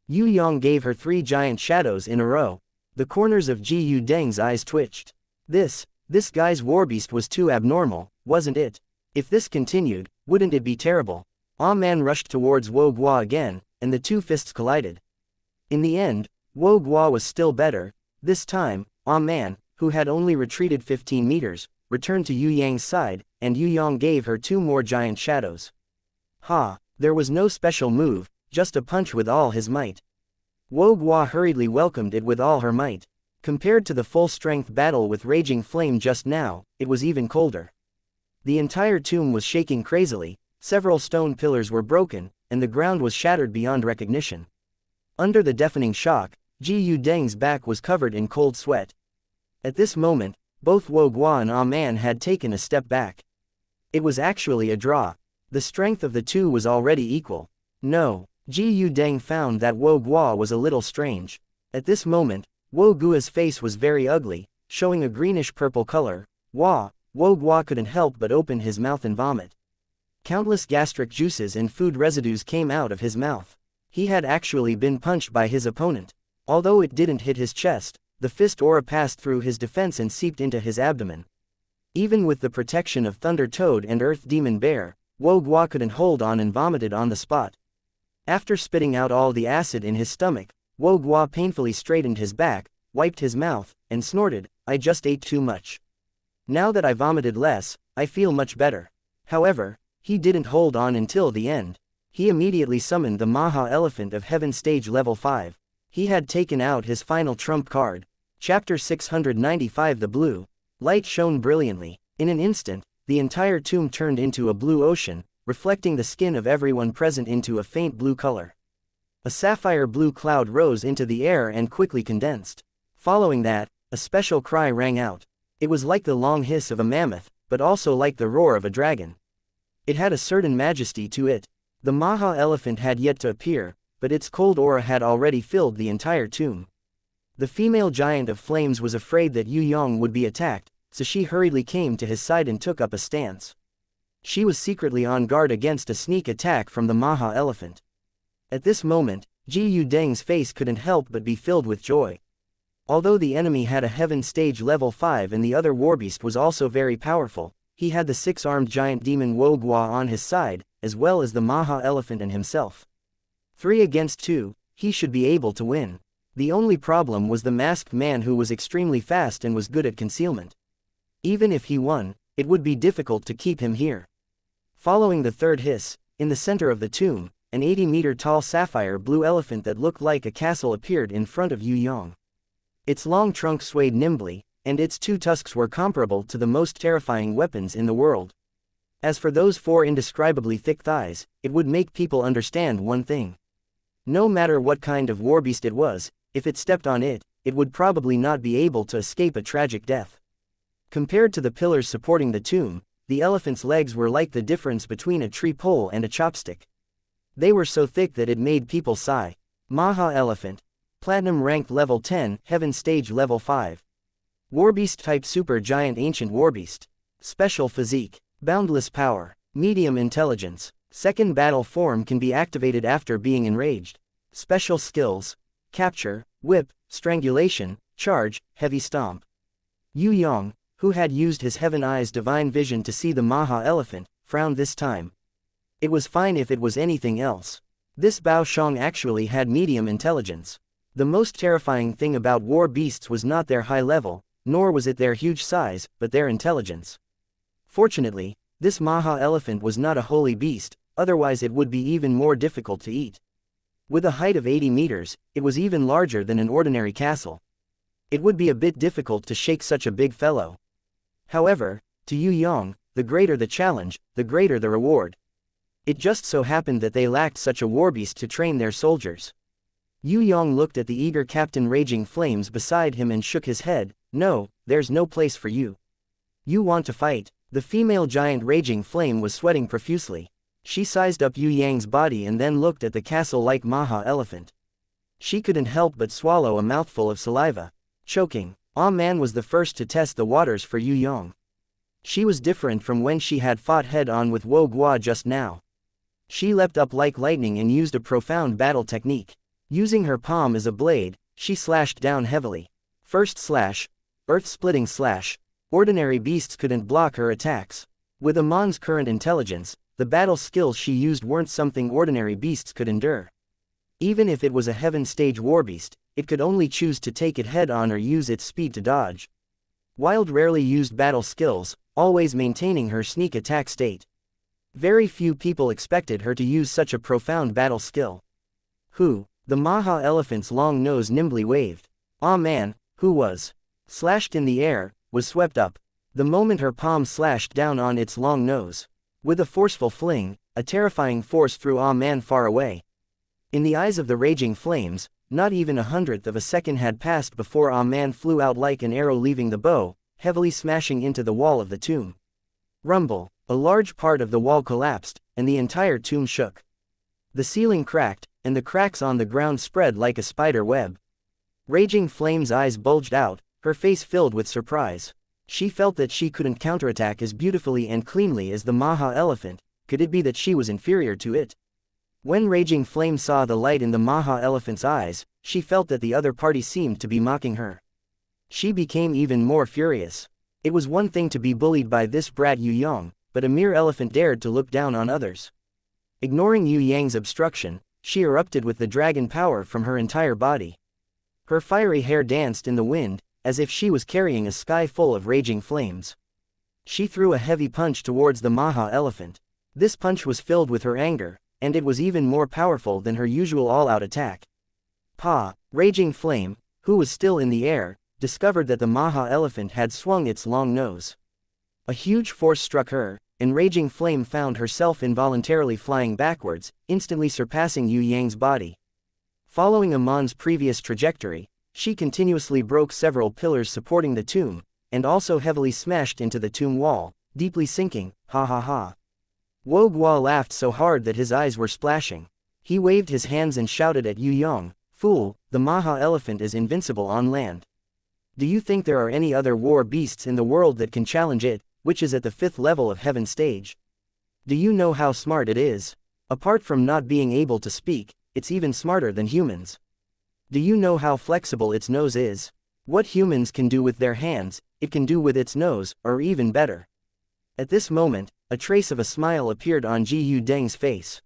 Yue Yang gave her 3 giant shadows in a row. The corners of Ji Yu Deng's eyes twitched. This guy's warbeast was too abnormal, wasn't it? If this continued, wouldn't it be terrible? Ah Man rushed towards Wu Guo again, and the two fists collided. In the end, Wu Guo was still better. This time, Ah Man, who had only retreated 15 meters, returned to Yue Yang's side, and Yue Yang gave her 2 more giant shadows. Ha! There was no special move, just a punch with all his might. Wu Guo hurriedly welcomed it with all her might. Compared to the full-strength battle with Raging Flame just now, it was even colder. The entire tomb was shaking crazily, several stone pillars were broken, and the ground was shattered beyond recognition. Under the deafening shock, Ji Yu Deng's back was covered in cold sweat. At this moment, both Wu Guo and Ah Man had taken a step back. It was actually a draw. The strength of the two was already equal. No, Ji Yu Deng found that Wu Guo was a little strange. At this moment, Wu Guo's face was very ugly, showing a greenish-purple color. Wu Guo couldn't help but open his mouth and vomit. Countless gastric juices and food residues came out of his mouth. He had actually been punched by his opponent. Although it didn't hit his chest, the fist aura passed through his defense and seeped into his abdomen. Even with the protection of Thunder Toad and Earth Demon Bear, Wu Guo couldn't hold on and vomited on the spot. After spitting out all the acid in his stomach, Wu Guo painfully straightened his back, wiped his mouth, and snorted, "I just ate too much. Now that I vomited less, I feel much better." However, he didn't hold on until the end. He immediately summoned the Maha Elephant of Heaven Stage Level 5. He had taken out his final trump card. Chapter 695. The blue light shone brilliantly. In an instant, the entire tomb turned into a blue ocean, reflecting the skin of everyone present into a faint blue color. A sapphire blue cloud rose into the air and quickly condensed. Following that, a special cry rang out. It was like the long hiss of a mammoth, but also like the roar of a dragon. It had a certain majesty to it. The Maha Elephant had yet to appear, but its cold aura had already filled the entire tomb. The female giant of flames was afraid that Yue Yang would be attacked, so she hurriedly came to his side and took up a stance. She was secretly on guard against a sneak attack from the Maha Elephant. At this moment, Ji Yu Deng's face couldn't help but be filled with joy. Although the enemy had a Heaven Stage Level 5 and the other warbeast was also very powerful, he had the 6-armed giant demon Wu Guo on his side, as well as the Maha Elephant and himself. 3 against 2, he should be able to win. The only problem was the masked man, who was extremely fast and was good at concealment. Even if he won, it would be difficult to keep him here. Following the third hiss, in the center of the tomb, an 80-meter-tall sapphire blue elephant that looked like a castle appeared in front of Yue Yang. Its long trunk swayed nimbly, and its 2 tusks were comparable to the most terrifying weapons in the world. As for those 4 indescribably thick thighs, it would make people understand one thing. No matter what kind of warbeast it was, if it stepped on it, it would probably not be able to escape a tragic death. Compared to the pillars supporting the tomb, the elephant's legs were like the difference between a tree pole and a chopstick. They were so thick that it made people sigh. Maha Elephant. Platinum Ranked Level 10, Heaven Stage Level 5. Warbeast Type Super Giant Ancient Warbeast. Special Physique. Boundless Power. Medium Intelligence. Second battle form can be activated after being enraged. Special Skills. Capture, Whip, Strangulation, Charge, Heavy Stomp. Yue Yang, who had used his Heaven Eye's divine vision to see the Maha Elephant, frowned this time. It was fine if it was anything else. This Bao Shang actually had medium intelligence. The most terrifying thing about war beasts was not their high level, nor was it their huge size, but their intelligence. Fortunately, this Maha Elephant was not a holy beast, otherwise it would be even more difficult to eat. With a height of 80 meters, it was even larger than an ordinary castle. It would be a bit difficult to shake such a big fellow. However, to Yue Yang, the greater the challenge, the greater the reward. It just so happened that they lacked such a warbeast to train their soldiers. Yue Yang looked at the eager Captain Raging Flames beside him and shook his head. "No, there's no place for you. You want to fight." The female giant Raging Flame was sweating profusely. She sized up Yue Yang's body and then looked at the castle-like Maha Elephant. She couldn't help but swallow a mouthful of saliva. Choking, Ah Man was the first to test the waters for Yue Yang. She was different from when she had fought head-on with Wu Guo just now. She leapt up like lightning and used a profound battle technique. Using her palm as a blade, she slashed down heavily. First slash, earth-splitting slash, Ordinary beasts couldn't block her attacks. With Amon's current intelligence, the battle skills she used weren't something ordinary beasts could endure. Even if it was a heaven stage warbeast, it could only choose to take it head-on or use its speed to dodge. Wild rarely used battle skills, always maintaining her sneak attack state. Very few people expected her to use such a profound battle skill. Who? The Maha elephant's long nose nimbly waved. Ah man, who was slashed in the air, was swept up. The moment her palm slashed down on its long nose. With a forceful fling, a terrifying force threw Ah man far away. In the eyes of the raging flames, not even 1/100th of a second had passed before Ah man flew out like an arrow leaving the bow, heavily smashing into the wall of the tomb. Rumble. A large part of the wall collapsed, and the entire tomb shook. The ceiling cracked, and the cracks on the ground spread like a spider web. Raging Flame's eyes bulged out, her face filled with surprise. She felt that she couldn't counterattack as beautifully and cleanly as the Maha elephant. Could it be that she was inferior to it? When Raging Flame saw the light in the Maha elephant's eyes, she felt that the other party seemed to be mocking her. She became even more furious. It was one thing to be bullied by this brat Yue Yang, but a mere elephant dared to look down on others. Ignoring Yue Yang's obstruction, she erupted with the dragon power from her entire body. Her fiery hair danced in the wind, as if she was carrying a sky full of raging flames. She threw a heavy punch towards the Maha elephant. This punch was filled with her anger, and it was even more powerful than her usual all-out attack. Pa! Raging Flame, who was still in the air, discovered that the Maha elephant had swung its long nose. A huge force struck her, and Raging Flame found herself involuntarily flying backwards, instantly surpassing Yue Yang's body. Following Amon's previous trajectory, she continuously broke several pillars supporting the tomb, and also heavily smashed into the tomb wall, deeply sinking. Ha ha ha. Wo Guo laughed so hard that his eyes were splashing. He waved his hands and shouted at Yue Yang, "Fool, the Maha elephant is invincible on land. Do you think there are any other war beasts in the world that can challenge it, which is at the 5th level of heaven stage? Do you know how smart it is? Apart from not being able to speak, it's even smarter than humans. Do you know how flexible its nose is? What humans can do with their hands, it can do with its nose, or even better." At this moment, a trace of a smile appeared on Ji Yu Deng's face.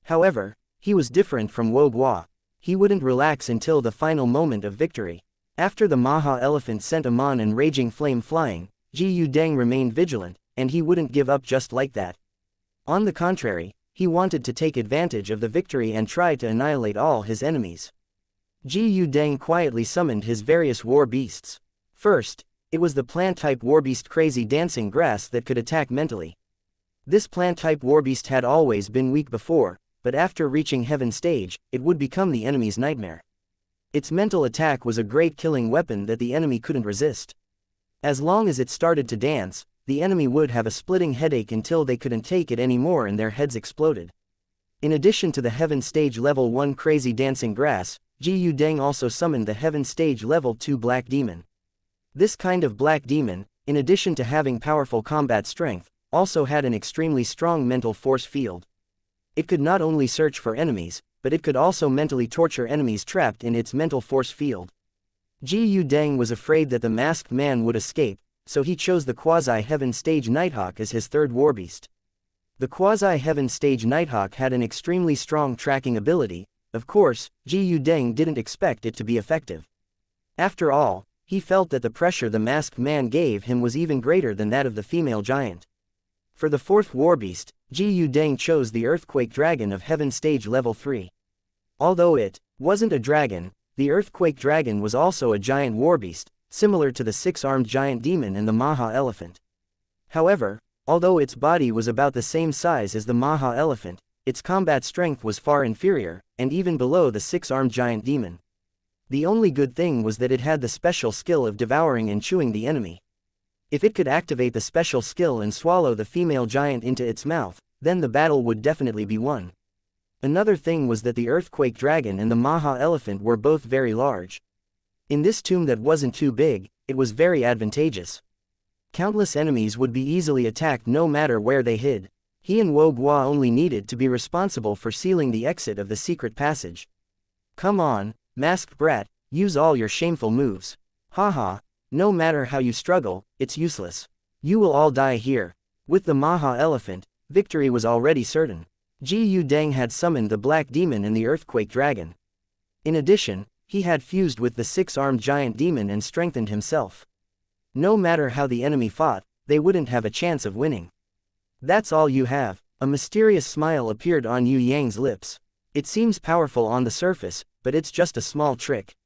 However, he was different from Wo Guo. He wouldn't relax until the final moment of victory. After the Maha elephant sent Amon and Raging Flame flying, Ji Yu Deng remained vigilant, and he wouldn't give up just like that. On the contrary, he wanted to take advantage of the victory and try to annihilate all his enemies. Ji Yu Deng quietly summoned his various war beasts. First, it was the plant-type warbeast Crazy Dancing Grass that could attack mentally. This plant-type warbeast had always been weak before, but after reaching heaven stage, it would become the enemy's nightmare. Its mental attack was a great killing weapon that the enemy couldn't resist. As long as it started to dance, the enemy would have a splitting headache until they couldn't take it anymore and their heads exploded. In addition to the Heaven Stage Level 1 Crazy Dancing Grass, Ji Yu Deng also summoned the Heaven Stage Level 2 Black Demon. This kind of Black Demon, in addition to having powerful combat strength, also had an extremely strong mental force field. It could not only search for enemies, but it could also mentally torture enemies trapped in its mental force field. Ji Yu Deng was afraid that the masked man would escape, so he chose the Quasi-Heaven Stage Nighthawk as his third warbeast. The Quasi-Heaven Stage Nighthawk had an extremely strong tracking ability. Of course, Ji Yu Deng didn't expect it to be effective. After all, he felt that the pressure the masked man gave him was even greater than that of the female giant. For the fourth warbeast, Ji Yu Deng chose the Earthquake Dragon of Heaven Stage Level 3. Although it wasn't a dragon, the Earthquake Dragon was also a giant warbeast, similar to the 6-armed giant demon and the Maha elephant. However, although its body was about the same size as the Maha elephant, its combat strength was far inferior, and even below the 6-armed giant demon. The only good thing was that it had the special skill of devouring and chewing the enemy. If it could activate the special skill and swallow the female giant into its mouth, then the battle would definitely be won. Another thing was that the Earthquake Dragon and the Maha elephant were both very large. In this tomb that wasn't too big, it was very advantageous. Countless enemies would be easily attacked no matter where they hid. He and Wo Guo only needed to be responsible for sealing the exit of the secret passage. "Come on, masked brat, use all your shameful moves. Haha, No matter how you struggle, it's useless. You will all die here. With the Maha Elephant, victory was already certain. Yue Yang had summoned the Black Demon and the Earthquake Dragon. In addition, he had fused with the six-armed giant demon and strengthened himself. No matter how the enemy fought, they wouldn't have a chance of winning. That's all you have. A mysterious smile appeared on Yue Yang's lips. It seems powerful on the surface, but it's just a small trick.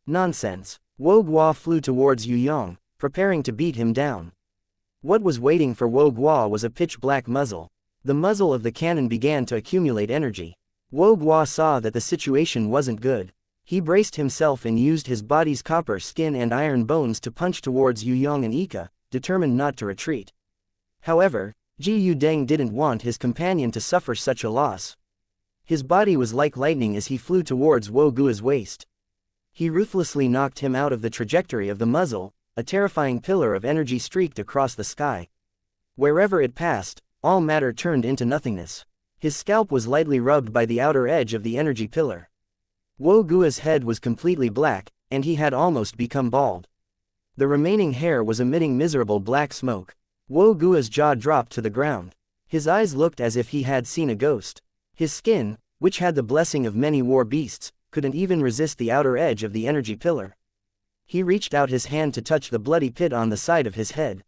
Nonsense. Wo Guo flew towards Yue Yang, preparing to beat him down. What was waiting for Wo Guo was a pitch-black muzzle. The muzzle of the cannon began to accumulate energy. Wo Guo saw that the situation wasn't good. He braced himself and used his body's copper skin and iron bones to punch towards Yue Yang and Ika, determined not to retreat. However, Yue Yang didn't want his companion to suffer such a loss. His body was like lightning as he flew towards Wo Guo's waist. He ruthlessly knocked him out of the trajectory of the muzzle. A terrifying pillar of energy streaked across the sky. Wherever it passed, all matter turned into nothingness. His scalp was lightly rubbed by the outer edge of the energy pillar. Wo Guo's head was completely black, and he had almost become bald. The remaining hair was emitting miserable black smoke. Wo Guo's jaw dropped to the ground. His eyes looked as if he had seen a ghost. His skin, which had the blessing of many war beasts, couldn't even resist the outer edge of the energy pillar. He reached out his hand to touch the bloody pit on the side of his head.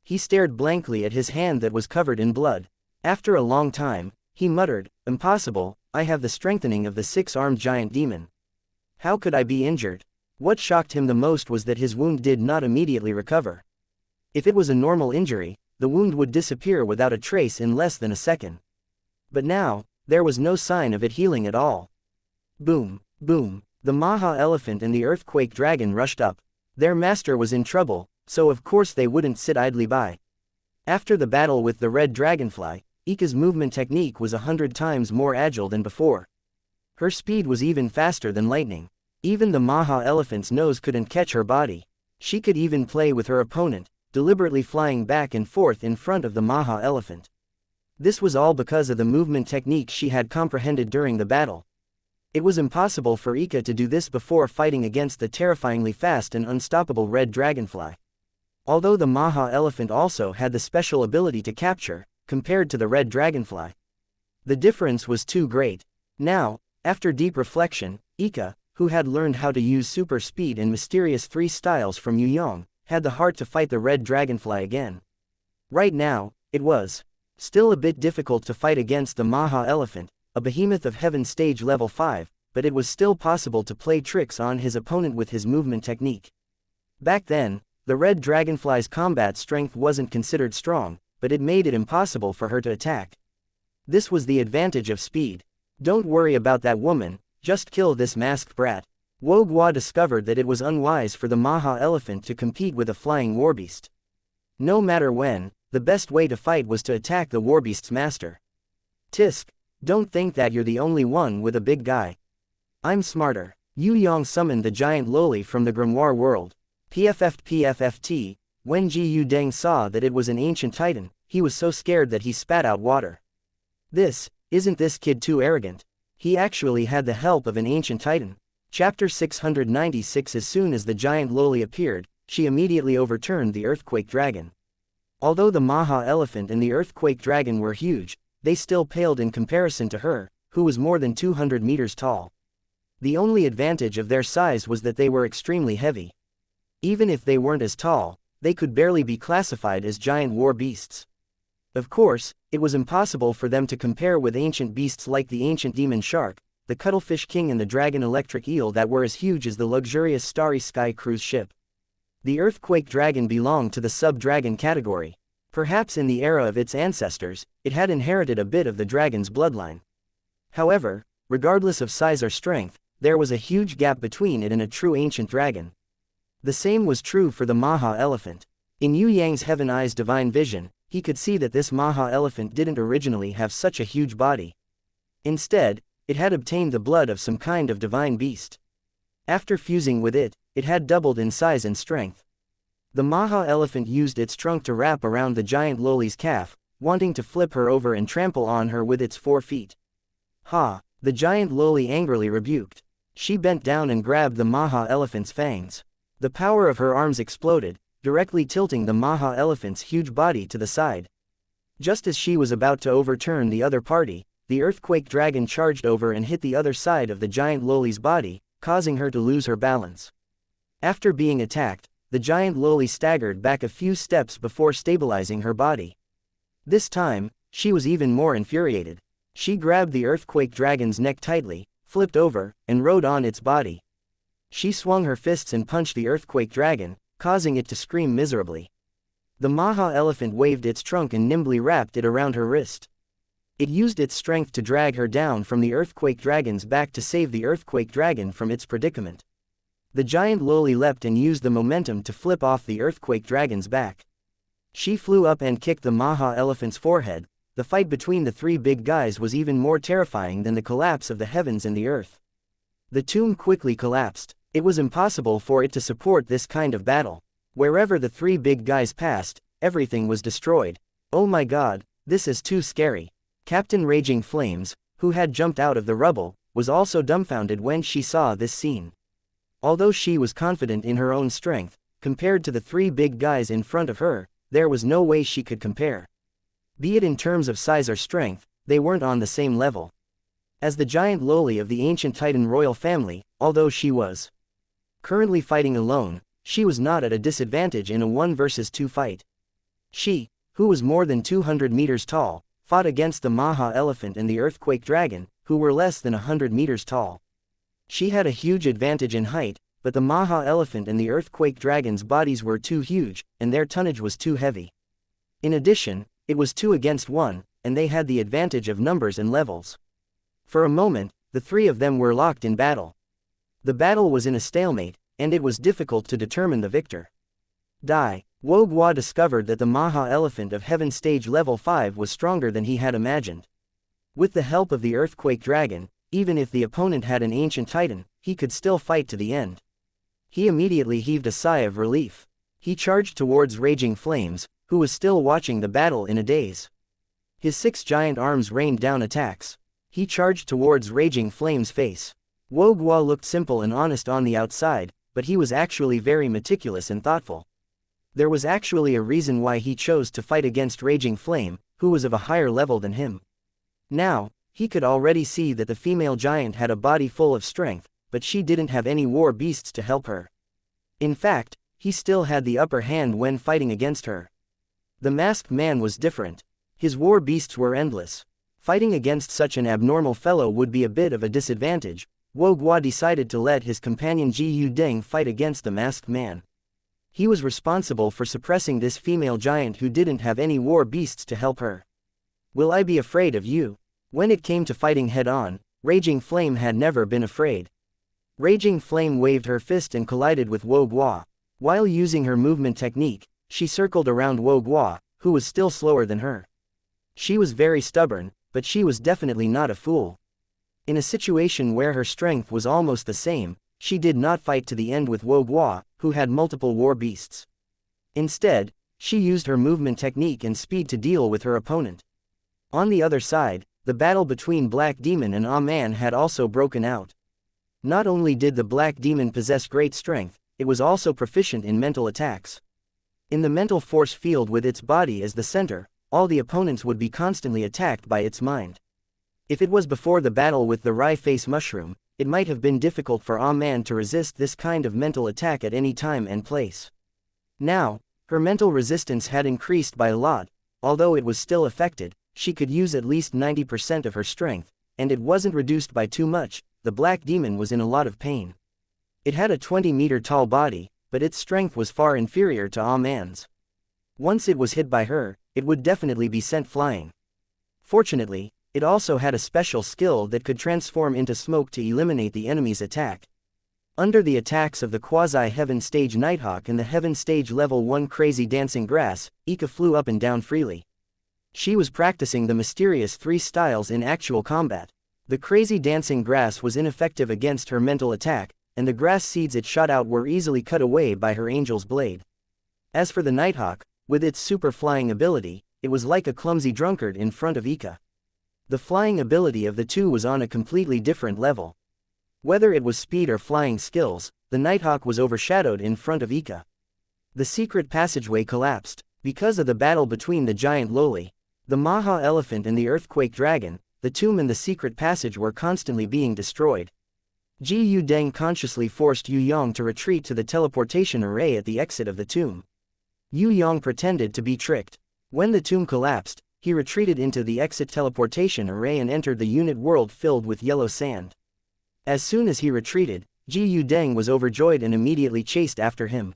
He stared blankly at his hand that was covered in blood. After a long time, he muttered, "Impossible, I have the strengthening of the six-armed giant demon. How could I be injured?" What shocked him the most was that his wound did not immediately recover. If it was a normal injury, the wound would disappear without a trace in less than a second. But now, there was no sign of it healing at all. Boom, boom. The Maha Elephant and the Earthquake Dragon rushed up. Their master was in trouble, so of course they wouldn't sit idly by. After the battle with the Red Dragonfly, Ika's movement technique was 100 times more agile than before. Her speed was even faster than lightning. Even the Maha Elephant's nose couldn't catch her body. She could even play with her opponent, deliberately flying back and forth in front of the Maha Elephant. This was all because of the movement technique she had comprehended during the battle. It was impossible for Ika to do this before fighting against the terrifyingly fast and unstoppable Red Dragonfly. Although the Maha Elephant also had the special ability to capture, compared to the Red Dragonfly, the difference was too great. Now, after deep reflection, Ika, who had learned how to use super speed and mysterious 3 styles from Yue Yang, had the heart to fight the Red Dragonfly again. Right now, it was still a bit difficult to fight against the Maha Elephant, a behemoth of heaven stage level 5, but it was still possible to play tricks on his opponent with his movement technique. Back then, the Red Dragonfly's combat strength wasn't considered strong, but it made it impossible for her to attack. This was the advantage of speed. Don't worry about that woman, just kill this masked brat. Wo Guo discovered that it was unwise for the Maha Elephant to compete with a flying warbeast. No matter when, the best way to fight was to attack the warbeast's master. Tisk. Don't think that you're the only one with a big guy. I'm smarter. Yue Yang summoned the giant loli from the grimoire world. PFFT. When Yue Yang saw that it was an ancient titan, he was so scared that he spat out water. Isn't this kid too arrogant? He actually had the help of an ancient titan. Chapter 696. As soon as the giant loli appeared, she immediately overturned the Earthquake Dragon. Although the Maha Elephant and the Earthquake Dragon were huge, they still paled in comparison to her, who was more than 200 meters tall. The only advantage of their size was that they were extremely heavy. Even if they weren't as tall, they could barely be classified as giant war beasts. Of course, it was impossible for them to compare with ancient beasts like the ancient demon shark, the cuttlefish king and the dragon electric eel that were as huge as the luxurious Starry Sky cruise ship. The Earthquake Dragon belonged to the sub-dragon category. Perhaps in the era of its ancestors, it had inherited a bit of the dragon's bloodline. However, regardless of size or strength, there was a huge gap between it and a true ancient dragon. The same was true for the Maha Elephant. In Yue Yang's Heaven Eye's divine vision, he could see that this Maha Elephant didn't originally have such a huge body. Instead, it had obtained the blood of some kind of divine beast. After fusing with it, it had doubled in size and strength. The Maha Elephant used its trunk to wrap around the giant loli's calf, wanting to flip her over and trample on her with its 4 feet. Ha! The giant loli angrily rebuked. She bent down and grabbed the Maha Elephant's fangs. The power of her arms exploded, directly tilting the Maha elephant's huge body to the side. Just as she was about to overturn the other party, the earthquake dragon charged over and hit the other side of the giant Loli's body, causing her to lose her balance. After being attacked, the giant Loli staggered back a few steps before stabilizing her body. This time, she was even more infuriated. She grabbed the earthquake dragon's neck tightly, flipped over, and rode on its body. She swung her fists and punched the earthquake dragon, causing it to scream miserably. The Maha elephant waved its trunk and nimbly wrapped it around her wrist. It used its strength to drag her down from the earthquake dragon's back to save the earthquake dragon from its predicament. The giant Loli leapt and used the momentum to flip off the earthquake dragon's back. She flew up and kicked the Maha elephant's forehead. The fight between the three big guys was even more terrifying than the collapse of the heavens and the earth. The tomb quickly collapsed. It was impossible for it to support this kind of battle. Wherever the three big guys passed, everything was destroyed. Oh my god, this is too scary. Captain Raging Flames, who had jumped out of the rubble, was also dumbfounded when she saw this scene. Although she was confident in her own strength, compared to the three big guys in front of her, there was no way she could compare. Be it in terms of size or strength, they weren't on the same level. As the giant Loli of the ancient Titan royal family, although she was currently fighting alone, she was not at a disadvantage in a 1 versus 2 fight. She, who was more than 200 meters tall, fought against the Maha elephant and the earthquake dragon, who were less than 100 meters tall. She had a huge advantage in height, but the Maha elephant and the earthquake dragon's bodies were too huge, and their tonnage was too heavy. In addition, it was 2 against 1, and they had the advantage of numbers and levels. For a moment, the three of them were locked in battle. The battle was in a stalemate, and it was difficult to determine the victor. Wo Guo discovered that the Maha elephant of Heaven stage level 5 was stronger than he had imagined. With the help of the earthquake dragon, even if the opponent had an ancient titan, he could still fight to the end. He immediately heaved a sigh of relief. He charged towards Raging Flames, who was still watching the battle in a daze. His 6 giant arms rained down attacks. He charged towards Raging Flames' face. Wo Guo looked simple and honest on the outside, but he was actually very meticulous and thoughtful. There was actually a reason why he chose to fight against Raging Flame, who was of a higher level than him. Now, he could already see that the female giant had a body full of strength, but she didn't have any war beasts to help her. In fact, he still had the upper hand when fighting against her. The masked man was different. His war beasts were endless. Fighting against such an abnormal fellow would be a bit of a disadvantage. Wo Guo decided to let his companion Ji Yu Deng fight against the masked man. He was responsible for suppressing this female giant who didn't have any war beasts to help her. Will I be afraid of you? When it came to fighting head-on, Raging Flame had never been afraid. Raging Flame waved her fist and collided with Wo Guo. While using her movement technique, she circled around Wo Guo, who was still slower than her. She was very stubborn, but she was definitely not a fool. In a situation where her strength was almost the same, she did not fight to the end with Wo Guo, who had multiple war beasts. Instead, she used her movement technique and speed to deal with her opponent. On the other side, the battle between Black Demon and Man had also broken out. Not only did the Black Demon possess great strength, it was also proficient in mental attacks. In the mental force field with its body as the center, all the opponents would be constantly attacked by its mind. If it was before the battle with the Wry Face Mushroom, it might have been difficult for Man to resist this kind of mental attack at any time and place. Now, her mental resistance had increased by a lot. Although it was still affected, she could use at least 90% of her strength, and it wasn't reduced by too much. The Black Demon was in a lot of pain. It had a 20-meter tall body, but its strength was far inferior to Man's. Once it was hit by her, it would definitely be sent flying. Fortunately, it also had a special skill that could transform into smoke to eliminate the enemy's attack. Under the attacks of the Quasi-Heaven Stage Nighthawk and the Heaven Stage Level 1 Crazy Dancing Grass, Ika flew up and down freely. She was practicing the mysterious 3 styles in actual combat. The Crazy Dancing Grass was ineffective against her mental attack, and the grass seeds it shot out were easily cut away by her angel's blade. As for the Nighthawk, with its super flying ability, it was like a clumsy drunkard in front of Ika. The flying ability of the two was on a completely different level. Whether it was speed or flying skills, the Nighthawk was overshadowed in front of Ika. The secret passageway collapsed. Because of the battle between the giant Loli, the Maha elephant and the earthquake dragon, the tomb and the secret passage were constantly being destroyed. Ji Yudeng consciously forced Yue Yang to retreat to the teleportation array at the exit of the tomb. Yue Yang pretended to be tricked. When the tomb collapsed, he retreated into the exit teleportation array and entered the unit world filled with yellow sand. As soon as he retreated, Ji Yudeng was overjoyed and immediately chased after him.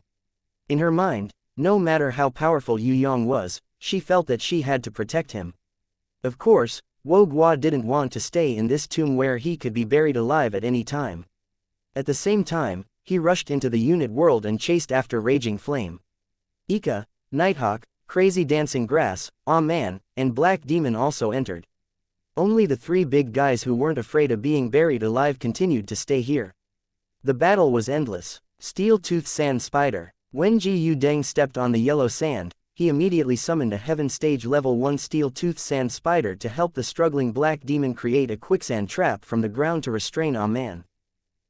In her mind, no matter how powerful Yue Yang was, she felt that she had to protect him. Of course, Wo Guo didn't want to stay in this tomb where he could be buried alive at any time. At the same time, he rushed into the unit world and chased after Raging Flame. Ika, Nighthawk, Crazy Dancing Grass, Man, and Black Demon also entered. Only the three big guys who weren't afraid of being buried alive continued to stay here. The battle was endless. Steel-toothed sand spider. When Ji Yudeng stepped on the yellow sand, he immediately summoned a Heaven Stage Level 1 steel-toothed sand spider to help the struggling black demon create a quicksand trap from the ground to restrain Man.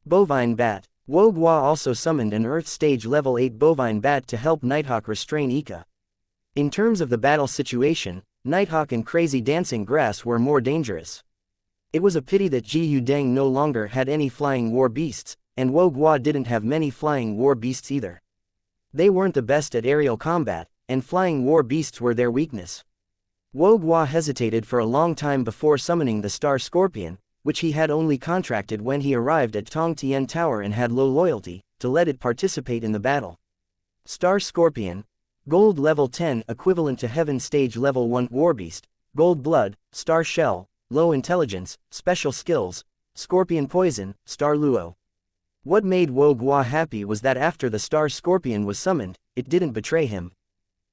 Bovine Bat. Wo Guo also summoned an Earth Stage Level 8 bovine bat to help Nighthawk restrain Ika. In terms of the battle situation, Nighthawk and Crazy Dancing Grass were more dangerous. It was a pity that Ji Yudeng no longer had any flying war beasts, and Wo Guo didn't have many flying war beasts either. They weren't the best at aerial combat, and flying war beasts were their weakness. Wo Guo hesitated for a long time before summoning the Star Scorpion, which he had only contracted when he arrived at Tong Tian Tower and had low loyalty, to let it participate in the battle. Star Scorpion, Gold Level 10 equivalent to Heaven Stage Level 1 Warbeast, Gold Blood, Star Shell, Low Intelligence, Special Skills, Scorpion Poison, Star Luo. What made Wo Guo happy was that after the Star Scorpion was summoned, it didn't betray him.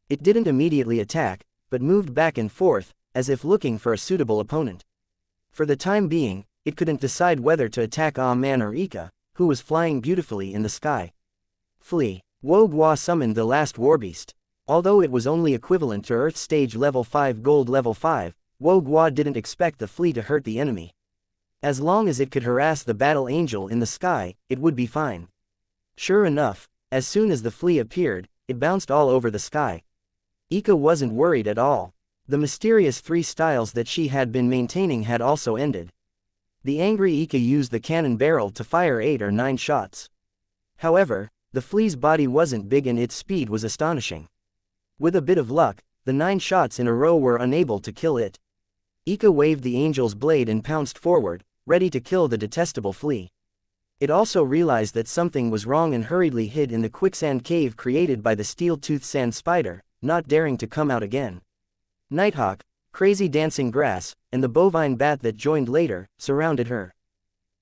It didn't immediately attack, but moved back and forth, as if looking for a suitable opponent. For the time being, it couldn't decide whether to attack Man or Ika, who was flying beautifully in the sky. Flee. Wo Guo summoned the last Warbeast. Although it was only equivalent to Earth Stage Level 5 Gold Level 5, Wo Guo didn't expect the flea to hurt the enemy. As long as it could harass the battle angel in the sky, it would be fine. Sure enough, as soon as the flea appeared, it bounced all over the sky. Ika wasn't worried at all. The mysterious 3 styles that she had been maintaining had also ended. The angry Ika used the cannon barrel to fire 8 or 9 shots. However, the flea's body wasn't big and its speed was astonishing. With a bit of luck, the 9 shots in a row were unable to kill it. Ika waved the angel's blade and pounced forward, ready to kill the detestable flea. It also realized that something was wrong and hurriedly hid in the quicksand cave created by the steel-toothed sand spider, not daring to come out again. Nighthawk, Crazy Dancing Grass, and the bovine bat that joined later, surrounded her.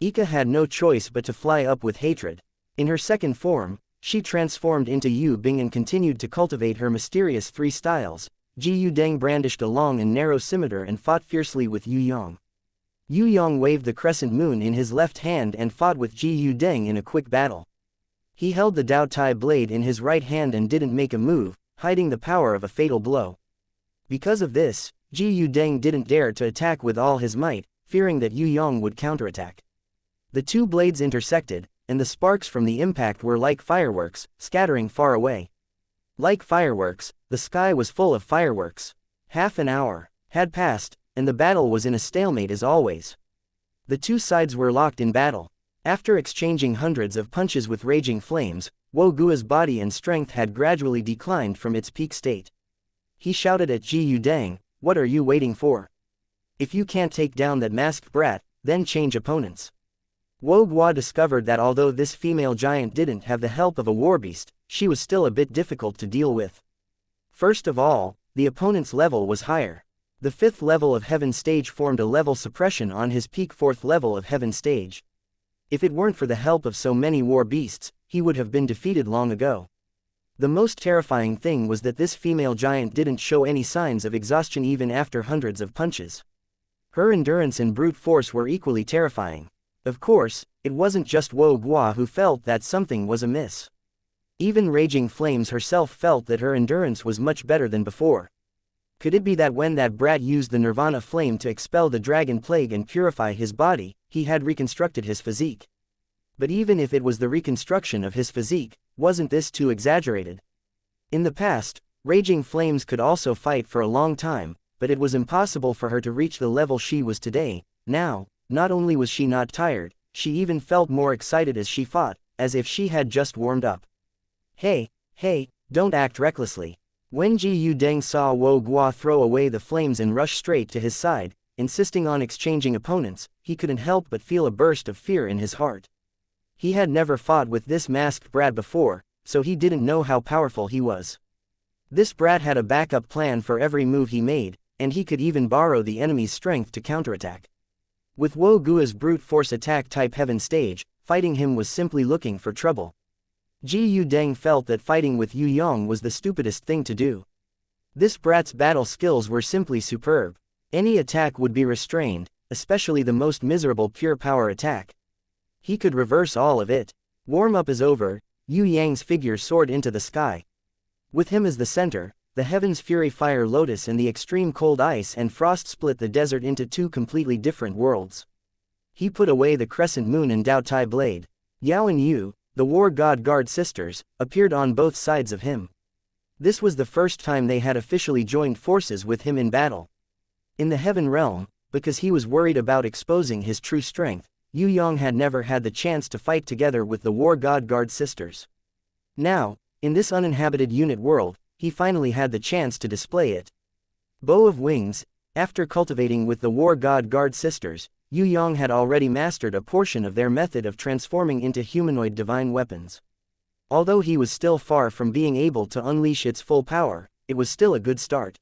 Ika had no choice but to fly up with hatred. In her second form, she transformed into Yu Bing and continued to cultivate her mysterious 3 styles. Ji Yudeng brandished a long and narrow scimitar and fought fiercely with Yue Yang. Yue Yang waved the crescent moon in his left hand and fought with Ji Yudeng in a quick battle. He held the Dao Tai blade in his right hand and didn't make a move, hiding the power of a fatal blow. Because of this, Ji Yudeng didn't dare to attack with all his might, fearing that Yue Yang would counterattack. The 2 blades intersected, and the sparks from the impact were like fireworks, scattering far away. Like fireworks, the sky was full of fireworks. Half an hour had passed, and the battle was in a stalemate as always. The 2 sides were locked in battle. After exchanging hundreds of punches with raging flames, Wo Guo's body and strength had gradually declined from its peak state. He shouted at Ji Yudeng, "What are you waiting for? If you can't take down that masked brat, then change opponents." Wo Guo discovered that although this female giant didn't have the help of a warbeast, she was still a bit difficult to deal with. First of all, the opponent's level was higher. The 5th level of Heaven Stage formed a level suppression on his peak 4th level of Heaven Stage. If it weren't for the help of so many war beasts, he would have been defeated long ago. The most terrifying thing was that this female giant didn't show any signs of exhaustion even after hundreds of punches. Her endurance and brute force were equally terrifying. Of course, it wasn't just Wo Guo who felt that something was amiss. Even Raging Flames herself felt that her endurance was much better than before. Could it be that when that brat used the Nirvana flame to expel the dragon plague and purify his body, he had reconstructed his physique? But even if it was the reconstruction of his physique, wasn't this too exaggerated? In the past, raging flames could also fight for a long time, but it was impossible for her to reach the level she was today. Now, not only was she not tired, she even felt more excited as she fought, as if she had just warmed up. Hey, don't act recklessly. When Yue Yang saw Wu Guo throw away the flames and rush straight to his side, insisting on exchanging opponents, he couldn't help but feel a burst of fear in his heart. He had never fought with this masked brat before, so he didn't know how powerful he was. This brat had a backup plan for every move he made, and he could even borrow the enemy's strength to counterattack. With Wu Guo's brute force attack type heaven stage, fighting him was simply looking for trouble. Yue Yang felt that fighting with Yue Yang was the stupidest thing to do. This brat's battle skills were simply superb. Any attack would be restrained, especially the most miserable pure power attack. He could reverse all of it. Warm-up is over, Yue Yang's figure soared into the sky. With him as the center, the heaven's fury fire lotus and the extreme cold ice and frost split the desert into two completely different worlds. He put away the crescent moon and Dao Tai blade. Yao and Yu, the war god guard sisters, appeared on both sides of him. This was the first time they had officially joined forces with him in battle. In the heaven realm, because he was worried about exposing his true strength, Yue Yang had never had the chance to fight together with the war god guard sisters. Now, in this uninhabited unit world, he finally had the chance to display it. Bow of Wings. After cultivating with the war god guard sisters, Yue Yang had already mastered a portion of their method of transforming into humanoid divine weapons. Although he was still far from being able to unleash its full power, it was still a good start.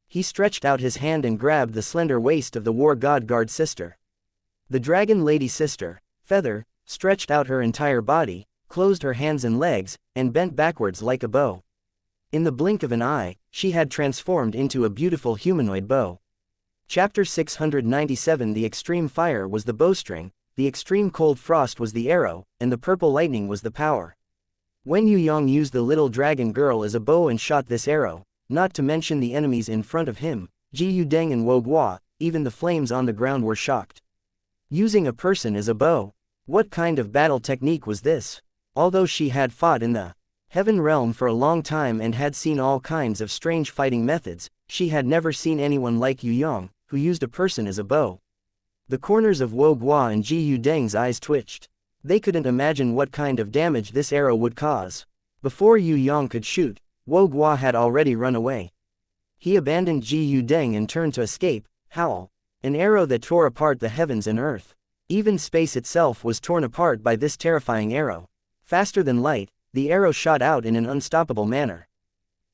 He stretched out his hand and grabbed the slender waist of the war god guard sister. The dragon lady sister, Feather, stretched out her entire body, closed her hands and legs, and bent backwards like a bow. In the blink of an eye, she had transformed into a beautiful humanoid bow. Chapter 697. The extreme fire was the bowstring, the extreme cold frost was the arrow, and the purple lightning was the power. When Yue Yang used the little dragon girl as a bow and shot this arrow, not to mention the enemies in front of him, Yue Yang and Wu Guo, even the flames on the ground were shocked. Using a person as a bow? What kind of battle technique was this? Although she had fought in the heaven realm for a long time and had seen all kinds of strange fighting methods, she had never seen anyone like Yue Yang, who used a person as a bow. The corners of Wu Guo and Yue Yang's eyes twitched. They couldn't imagine what kind of damage this arrow would cause. Before Yue Yang could shoot, Wu Guo had already run away. He abandoned Yue Yang and turned to escape. Howl. An arrow that tore apart the heavens and earth. Even space itself was torn apart by this terrifying arrow. Faster than light, the arrow shot out in an unstoppable manner.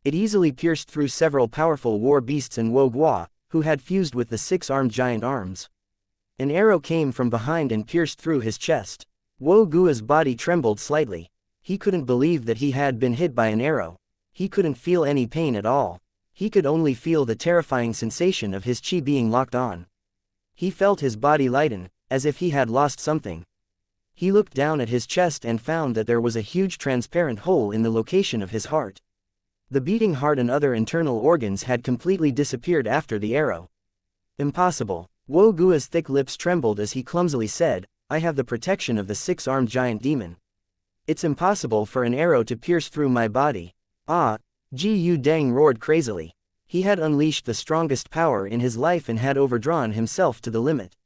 It easily pierced through several powerful war beasts and Wu Guo, who had fused with the six-armed giant arms. An arrow came from behind and pierced through his chest. Wu Guo's body trembled slightly. He couldn't believe that he had been hit by an arrow. He couldn't feel any pain at all. He could only feel the terrifying sensation of his chi being locked on. He felt his body lighten, as if he had lost something. He looked down at his chest and found that there was a huge transparent hole in the location of his heart. The beating heart and other internal organs had completely disappeared after the arrow. Impossible. Wu Guo's thick lips trembled as he clumsily said, "I have the protection of the six-armed giant demon. It's impossible for an arrow to pierce through my body." Ah! Yue Yang roared crazily. He had unleashed the strongest power in his life and had overdrawn himself to the limit.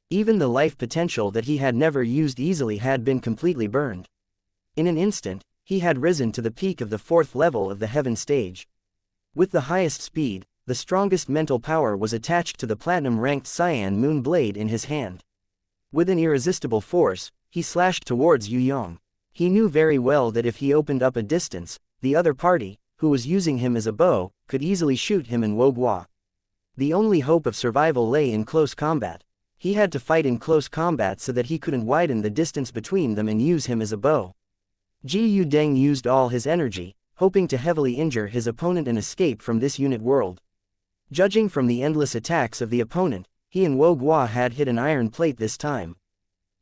Even the life potential that he had never used easily had been completely burned. In an instant, he had risen to the peak of the fourth level of the heaven stage. With the highest speed, the strongest mental power was attached to the platinum-ranked cyan moon blade in his hand. With an irresistible force, he slashed towards Yue Yang. He knew very well that if he opened up a distance, the other party, who was using him as a bow, could easily shoot him and Wu Guo. The only hope of survival lay in close combat. He had to fight in close combat so that he couldn't widen the distance between them and use him as a bow. Yue Yang used all his energy, hoping to heavily injure his opponent and escape from this unit world. Judging from the endless attacks of the opponent, he and Wu Guo had hit an iron plate this time.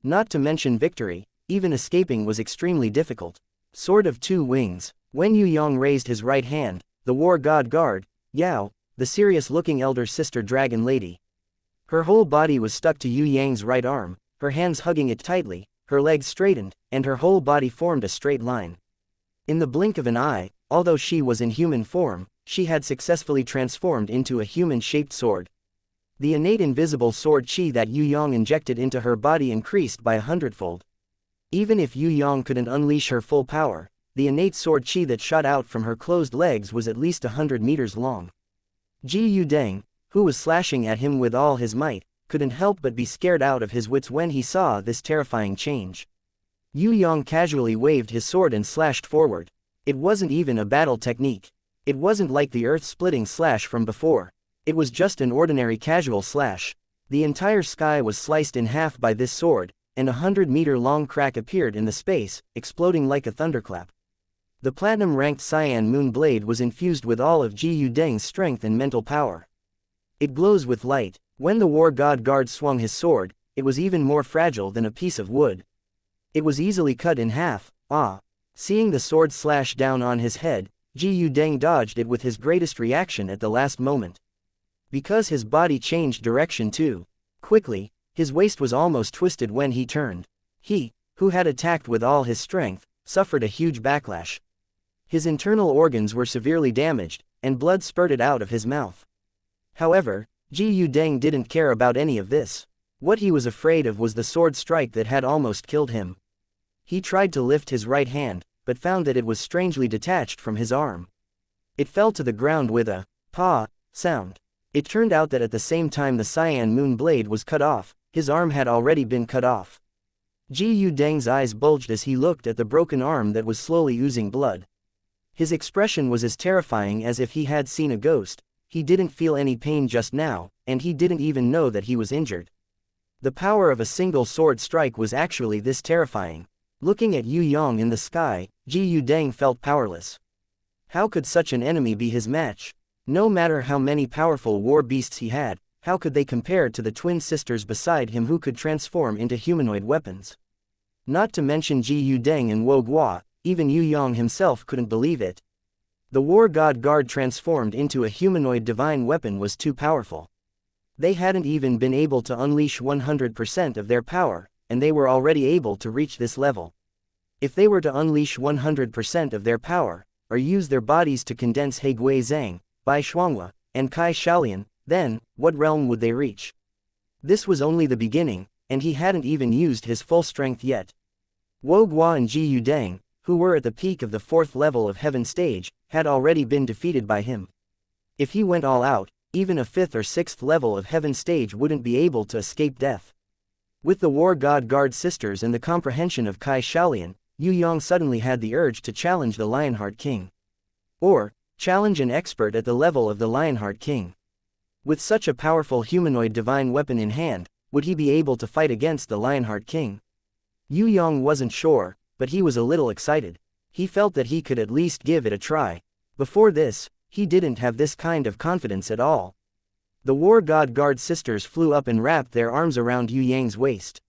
Not to mention victory, even escaping was extremely difficult. Sword of Two Wings. When Yue Yang raised his right hand, the war god guard, Yao, the serious-looking elder sister dragon lady. Her whole body was stuck to Yue Yang's right arm, her hands hugging it tightly, her legs straightened, and her whole body formed a straight line. In the blink of an eye, although she was in human form, she had successfully transformed into a human-shaped sword. The innate invisible sword chi that Yue Yang injected into her body increased by 100-fold. Even if Yue Yang couldn't unleash her full power, the innate sword chi that shot out from her closed legs was at least 100 meters long. Ji Yudeng, who was slashing at him with all his might, couldn't help but be scared out of his wits when he saw this terrifying change. Yue Yang casually waved his sword and slashed forward. It wasn't even a battle technique. It wasn't like the earth-splitting slash from before. It was just an ordinary casual slash. The entire sky was sliced in half by this sword, and a 100-meter-long crack appeared in the space, exploding like a thunderclap. The platinum-ranked cyan moon blade was infused with all of Ji Yudeng's strength and mental power. It glows with light. When the war god guard swung his sword, it was even more fragile than a piece of wood. It was easily cut in half. Seeing the sword slash down on his head, Ji Yudeng dodged it with his greatest reaction at the last moment. Because his body changed direction too quickly, his waist was almost twisted when he turned. He, who had attacked with all his strength, suffered a huge backlash. His internal organs were severely damaged, and blood spurted out of his mouth. However, Ji Yudeng didn't care about any of this. What he was afraid of was the sword strike that had almost killed him. He tried to lift his right hand, but found that it was strangely detached from his arm. It fell to the ground with a "pa" sound. It turned out that at the same time the cyan moon blade was cut off, his arm had already been cut off. Ji Yudeng's eyes bulged as he looked at the broken arm that was slowly oozing blood. His expression was as terrifying as if he had seen a ghost. He didn't feel any pain just now, and he didn't even know that he was injured. The power of a single sword strike was actually this terrifying. Looking at Yue Yang in the sky, Ji Yudeng felt powerless. How could such an enemy be his match? No matter how many powerful war beasts he had, how could they compare to the twin sisters beside him who could transform into humanoid weapons? Not to mention Ji Yudeng and Wo Guo, even Yue Yang himself couldn't believe it. The war god guard transformed into a humanoid divine weapon was too powerful. They hadn't even been able to unleash 100% of their power, and they were already able to reach this level. If they were to unleash 100% of their power, or use their bodies to condense He Gui Zhang, Bai Shuanghua, and Kai Shaolian, then, what realm would they reach? This was only the beginning, and he hadn't even used his full strength yet. Wo Guo and Ji Yudeng, who were at the peak of the 4th level of Heaven stage, had already been defeated by him. If he went all out, even a 5th or 6th level of Heaven stage wouldn't be able to escape death. With the war god guard sisters and the comprehension of Kai Shaolian, Yue Yang suddenly had the urge to challenge the Lionheart King. Or, challenge an expert at the level of the Lionheart King. With such a powerful humanoid divine weapon in hand, would he be able to fight against the Lionheart King? Yue Yang wasn't sure, but he was a little excited. He felt that he could at least give it a try. Before this, he didn't have this kind of confidence at all. The war god guard sisters flew up and wrapped their arms around Yue Yang's waist.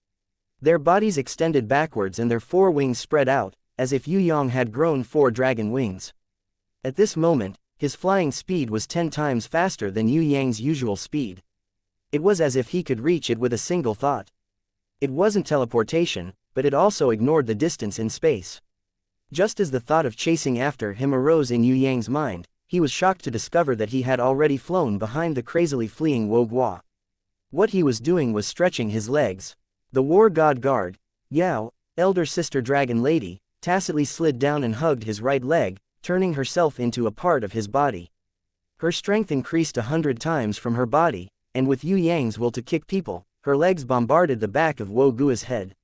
Their bodies extended backwards and their 4 wings spread out, as if Yue Yang had grown 4 dragon wings. At this moment, his flying speed was 10 times faster than Yue Yang's usual speed. It was as if he could reach it with a single thought. It wasn't teleportation, but it also ignored the distance in space. Just as the thought of chasing after him arose in Yue Yang's mind, he was shocked to discover that he had already flown behind the crazily fleeing Wo Guo. What he was doing was stretching his legs. The war god guard, Yao, elder sister dragon lady, tacitly slid down and hugged his right leg, turning herself into a part of his body. Her strength increased 100 times from her body, and with Yue Yang's will to kick people, her legs bombarded the back of Wo Guo's head.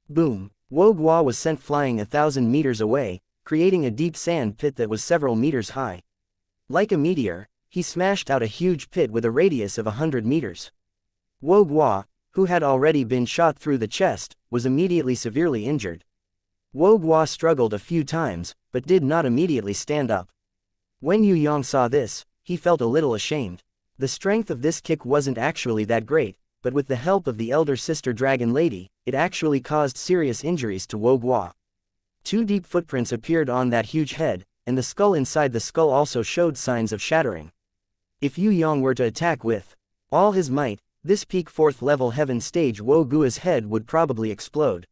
Boom! Wo Guo was sent flying 1,000 meters away, creating a deep sand pit that was several meters high. Like a meteor, he smashed out a huge pit with a radius of 100 meters. Wo Guo, who had already been shot through the chest, was immediately severely injured. Wo Guo struggled a few times, but did not immediately stand up. When Yue Yang saw this, he felt a little ashamed. The strength of this kick wasn't actually that great, but with the help of the elder sister dragon lady, it actually caused serious injuries to Wo Guo. 2 deep footprints appeared on that huge head, and the skull inside the skull also showed signs of shattering. If Yue Yang were to attack with all his might, this peak 4th level heaven stage Wo Guo's head would probably explode.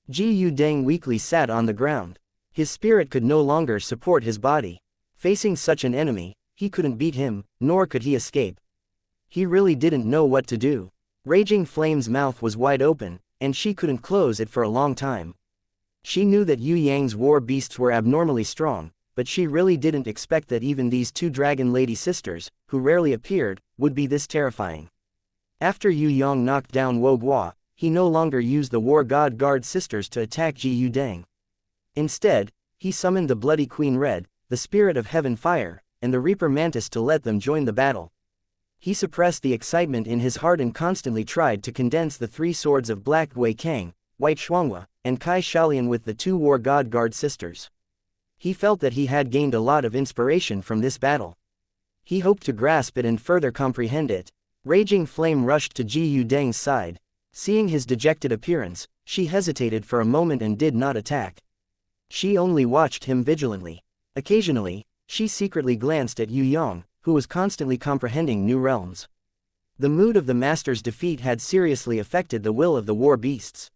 Ji Yudeng weakly sat on the ground. His spirit could no longer support his body. Facing such an enemy, he couldn't beat him, nor could he escape. He really didn't know what to do. Raging Flame's mouth was wide open, and she couldn't close it for a long time. She knew that Yue Yang's war beasts were abnormally strong, but she really didn't expect that even these two dragon lady sisters, who rarely appeared, would be this terrifying. After Yue Yang knocked down Wo Guo, he no longer used the War God Guard sisters to attack Ji Yudeng. Instead, he summoned the Bloody Queen Red, the Spirit of Heaven Fire, and the Reaper Mantis to let them join the battle. He suppressed the excitement in his heart and constantly tried to condense the three swords of Black Gui Kang, White Shuanghua, and Kai Shalian with the two War God Guard sisters. He felt that he had gained a lot of inspiration from this battle. He hoped to grasp it and further comprehend it. Raging Flame rushed to Ji Yudeng's side. Seeing his dejected appearance, she hesitated for a moment and did not attack. She only watched him vigilantly. Occasionally, she secretly glanced at Yue Yang, who was constantly comprehending new realms. The mood of the master's defeat had seriously affected the will of the war beasts.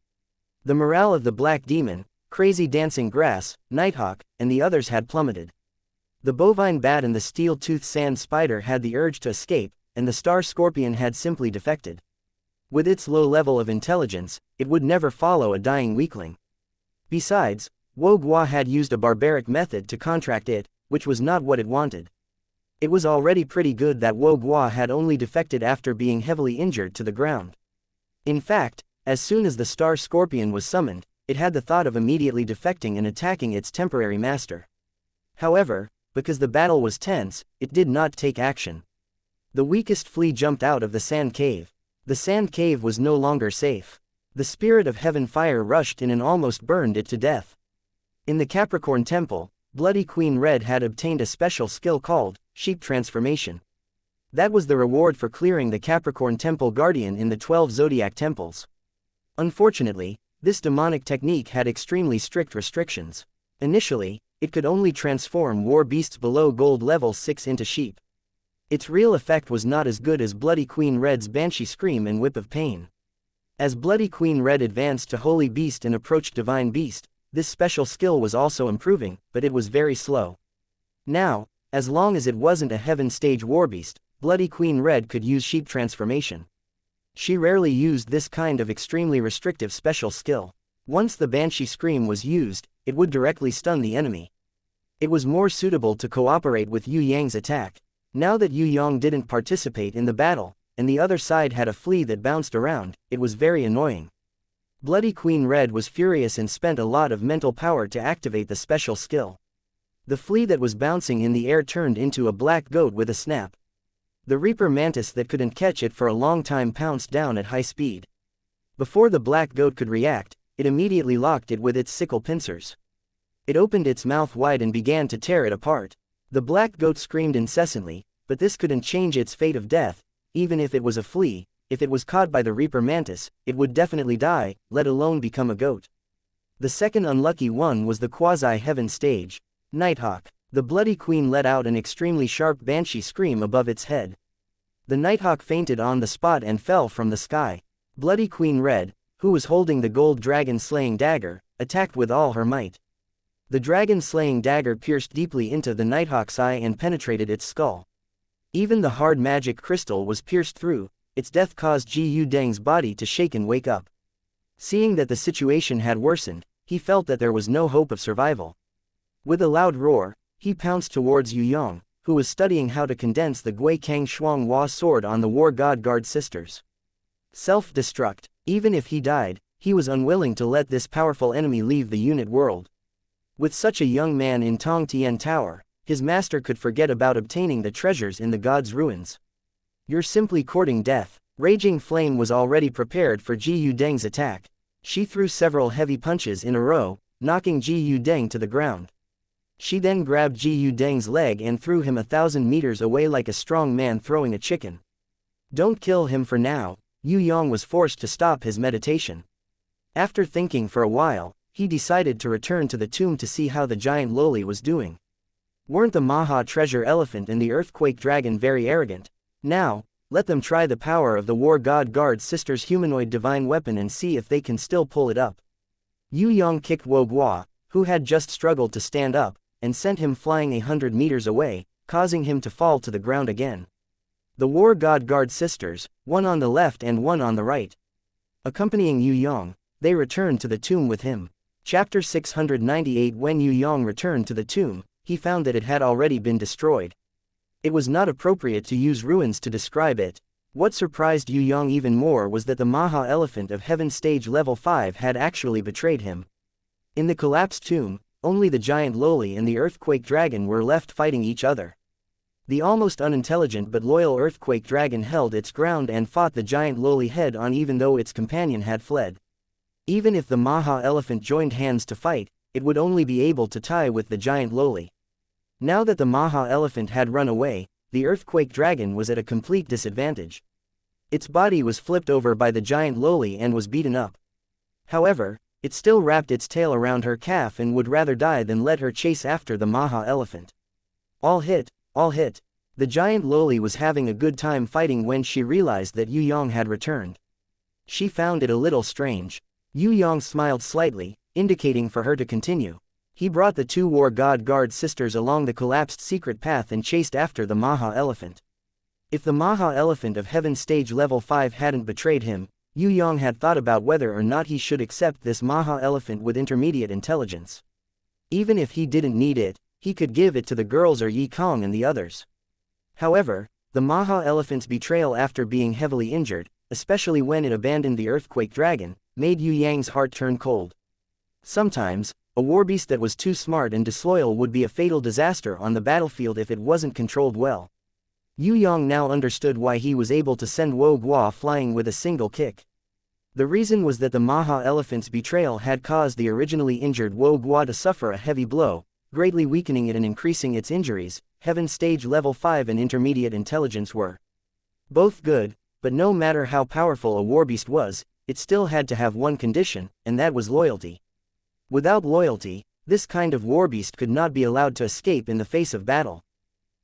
The morale of the Black Demon, Crazy Dancing Grass, Nighthawk, and the others had plummeted. The Bovine Bat and the Steel-Toothed Sand Spider had the urge to escape, and the Star Scorpion had simply defected. With its low level of intelligence, it would never follow a dying weakling. Besides, Wo Guo had used a barbaric method to contract it, which was not what it wanted. It was already pretty good that Wo Guo had only defected after being heavily injured to the ground. In fact, as soon as the Star Scorpion was summoned, it had the thought of immediately defecting and attacking its temporary master. However, because the battle was tense, it did not take action. The weakest flea jumped out of the sand cave. The sand cave was no longer safe. The Spirit of Heaven Fire rushed in and almost burned it to death. In the Capricorn Temple, Bloody Queen Red had obtained a special skill called Sheep Transformation. That was the reward for clearing the Capricorn Temple Guardian in the 12 Zodiac Temples. Unfortunately, this demonic technique had extremely strict restrictions. Initially, it could only transform war beasts below gold level 6 into sheep. Its real effect was not as good as Bloody Queen Red's Banshee Scream and Whip of Pain. As Bloody Queen Red advanced to Holy Beast and approached Divine Beast, this special skill was also improving, but it was very slow. Now, as long as it wasn't a Heaven Stage Warbeast, Bloody Queen Red could use Sheep Transformation. She rarely used this kind of extremely restrictive special skill. Once the Banshee Scream was used, it would directly stun the enemy. It was more suitable to cooperate with Yue Yang's attack. Now that Yue Yang didn't participate in the battle, and the other side had a flea that bounced around, it was very annoying. Bloody Queen Red was furious and spent a lot of mental power to activate the special skill. The flea that was bouncing in the air turned into a black goat with a snap. The Reaper Mantis that couldn't catch it for a long time pounced down at high speed. Before the black goat could react, it immediately locked it with its sickle pincers. It opened its mouth wide and began to tear it apart. The black goat screamed incessantly, but this couldn't change its fate of death. Even if it was a flea, if it was caught by the Reaper Mantis, it would definitely die, let alone become a goat. The second unlucky one was the quasi-heaven stage, Nighthawk. The Bloody Queen let out an extremely sharp banshee scream above its head. The Nighthawk fainted on the spot and fell from the sky. Bloody Queen Red, who was holding the gold dragon-slaying dagger, attacked with all her might. The dragon-slaying dagger pierced deeply into the Nighthawk's eye and penetrated its skull. Even the hard magic crystal was pierced through. Its death caused Ji Yudeng's body to shake and wake up. Seeing that the situation had worsened, he felt that there was no hope of survival. With a loud roar, he pounced towards Yue Yang, who was studying how to condense the Gui Kang Shuanghua sword on the War God Guard sisters. Self-destruct. Even if he died, he was unwilling to let this powerful enemy leave the unit world. With such a young man in Tong Tian Tower, his master could forget about obtaining the treasures in the god's ruins. You're simply courting death. Raging Flame was already prepared for Ji Yudeng's attack. She threw several heavy punches in a row, knocking Ji Yudeng to the ground. She then grabbed Ji Yudeng's leg and threw him 1,000 meters away like a strong man throwing a chicken. Don't kill him for now. Yue Yang was forced to stop his meditation. After thinking for a while, he decided to return to the tomb to see how the giant loli was doing. Weren't the Maha treasure elephant and the earthquake dragon very arrogant? Now, let them try the power of the War God Guard sisters' humanoid divine weapon and see if they can still pull it up. Yue Yang kicked Wu Guo, who had just struggled to stand up, and sent him flying 100 meters away, causing him to fall to the ground again. The war god guard sisters, one on the left and one on the right. Accompanying Yue Yang, they returned to the tomb with him. Chapter 698. When Yue Yang returned to the tomb, he found that it had already been destroyed. It was not appropriate to use ruins to describe it. What surprised Yue Yang even more was that the Maha Elephant of Heaven stage level 5 had actually betrayed him. In the collapsed tomb, only the giant Loli and the earthquake dragon were left fighting each other. The almost unintelligent but loyal earthquake dragon held its ground and fought the giant Loli head on even though its companion had fled. Even if the Maha Elephant joined hands to fight, it would only be able to tie with the giant Loli. Now that the Maha Elephant had run away, the earthquake dragon was at a complete disadvantage. Its body was flipped over by the giant Loli and was beaten up. However, it still wrapped its tail around her calf and would rather die than let her chase after the Maha Elephant. All hit, all hit. The giant Loli was having a good time fighting when she realized that Yue Yang had returned. She found it a little strange. Yue Yang smiled slightly, indicating for her to continue. He brought the two war god guard sisters along the collapsed secret path and chased after the Maha Elephant. If the Maha Elephant of Heaven stage level 5 hadn't betrayed him, Yue Yang had thought about whether or not he should accept this Maha Elephant with intermediate intelligence. Even if he didn't need it, he could give it to the girls or Yi Kong and the others. However, the Maha Elephant's betrayal after being heavily injured, especially when it abandoned the earthquake dragon, made Yue Yang's heart turn cold. Sometimes, a warbeast that was too smart and disloyal would be a fatal disaster on the battlefield if it wasn't controlled well. Yue Yang now understood why he was able to send Wu Guo flying with a single kick. The reason was that the Maha Elephant's betrayal had caused the originally injured Wu Guo to suffer a heavy blow, greatly weakening it and increasing its injuries. Heaven stage level 5 and intermediate intelligence were both good, but no matter how powerful a warbeast was, it still had to have one condition, and that was loyalty. Without loyalty, this kind of warbeast could not be allowed to escape in the face of battle.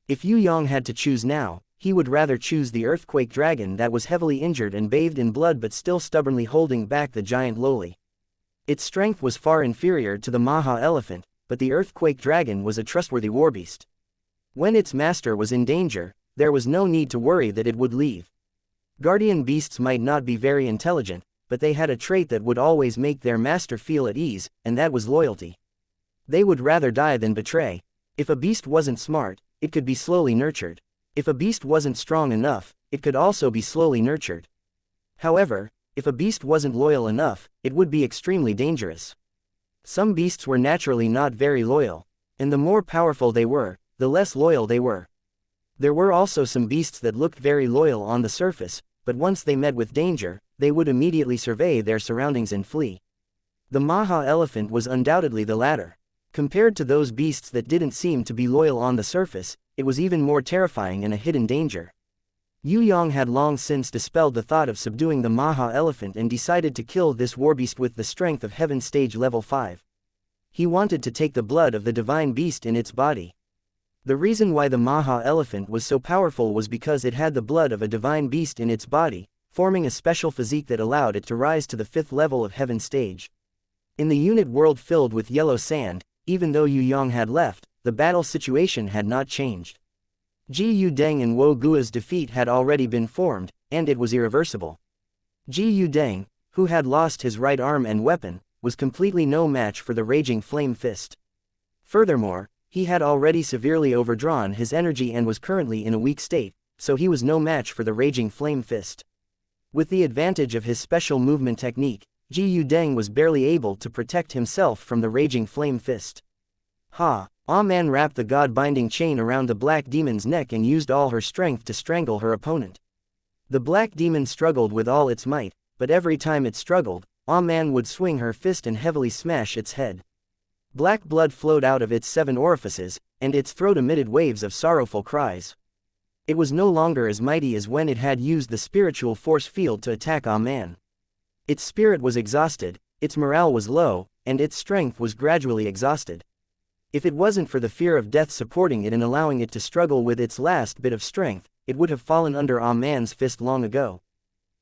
If Yue Yang had to choose now, he would rather choose the earthquake dragon that was heavily injured and bathed in blood but still stubbornly holding back the giant Loli. Its strength was far inferior to the Maha Elephant, but the earthquake dragon was a trustworthy warbeast. When its master was in danger, there was no need to worry that it would leave. Guardian beasts might not be very intelligent, but they had a trait that would always make their master feel at ease, and that was loyalty. They would rather die than betray. If a beast wasn't smart, it could be slowly nurtured. If a beast wasn't strong enough, it could also be slowly nurtured. However, if a beast wasn't loyal enough, it would be extremely dangerous. Some beasts were naturally not very loyal, and the more powerful they were, the less loyal they were. There were also some beasts that looked very loyal on the surface, but once they met with danger, they would immediately survey their surroundings and flee. The Maha Elephant was undoubtedly the latter. Compared to those beasts that didn't seem to be loyal on the surface, it was even more terrifying and a hidden danger. Yue Yang had long since dispelled the thought of subduing the Maha Elephant and decided to kill this warbeast with the strength of Heaven stage level 5. He wanted to take the blood of the divine beast in its body. The reason why the Maha Elephant was so powerful was because it had the blood of a divine beast in its body, forming a special physique that allowed it to rise to the 5th level of Heaven stage. In the unit world filled with yellow sand, even though Yue Yang had left, the battle situation had not changed. Ji Yudeng and Wu Guo's defeat had already been formed, and it was irreversible. Ji Yudeng, who had lost his right arm and weapon, was completely no match for the raging flame fist. Furthermore, he had already severely overdrawn his energy and was currently in a weak state, so he was no match for the raging flame fist. With the advantage of his special movement technique, Ji Yudeng was barely able to protect himself from the raging flame fist. Man wrapped the god-binding chain around the black demon's neck and used all her strength to strangle her opponent. The black demon struggled with all its might, but every time it struggled, Man would swing her fist and heavily smash its head. Black blood flowed out of its 7 orifices, and its throat emitted waves of sorrowful cries. It was no longer as mighty as when it had used the spiritual force field to attack Man. Its spirit was exhausted, its morale was low, and its strength was gradually exhausted. If it wasn't for the fear of death supporting it and allowing it to struggle with its last bit of strength, it would have fallen under Man's fist long ago.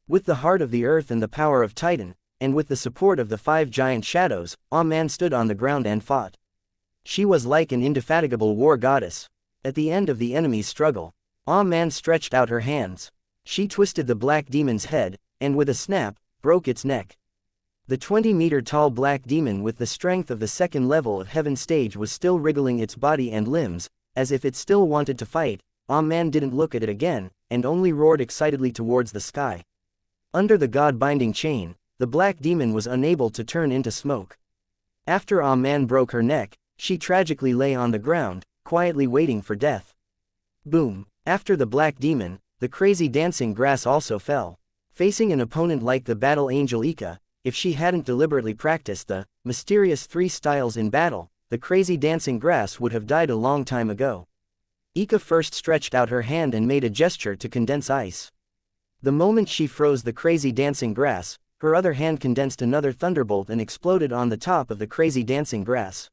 With the heart of the earth and the power of Titan, and with the support of the 5 giant shadows, Man stood on the ground and fought. She was like an indefatigable war goddess. At the end of the enemy's struggle, Man stretched out her hands. She twisted the black demon's head, and with a snap, broke its neck. The 20-meter-tall black demon with the strength of the second level of heaven stage was still wriggling its body and limbs, as if it still wanted to fight. Man didn't look at it again, and only roared excitedly towards the sky. Under the god-binding chain, the black demon was unable to turn into smoke. After Man broke her neck, she tragically lay on the ground, quietly waiting for death. Boom! After the black demon, the crazy dancing grass also fell. Facing an opponent like the battle angel Ika, if she hadn't deliberately practiced the mysterious 3 styles in battle, the crazy dancing grass would have died a long time ago. Ika first stretched out her hand and made a gesture to condense ice. The moment she froze the crazy dancing grass, her other hand condensed another thunderbolt and exploded on the top of the crazy dancing grass.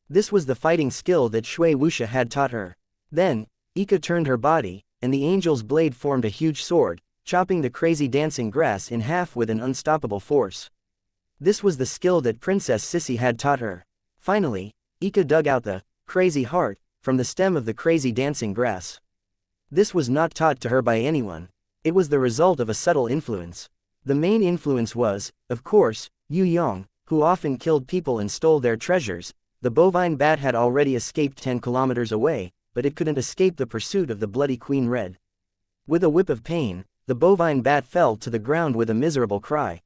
This was the fighting skill that Shui Wuxia had taught her. Then, Ika turned her body, and the angel's blade formed a huge sword, chopping the crazy dancing grass in half with an unstoppable force. This was the skill that Princess Sissy had taught her. Finally, Ika dug out the crazy heart from the stem of the crazy dancing grass. This was not taught to her by anyone. It was the result of a subtle influence. The main influence was, of course, Yue Yang, who often killed people and stole their treasures. The bovine bat had already escaped 10 kilometers away, but it couldn't escape the pursuit of the bloody Queen Red. With a whip of pain, the bovine bat fell to the ground with a miserable cry.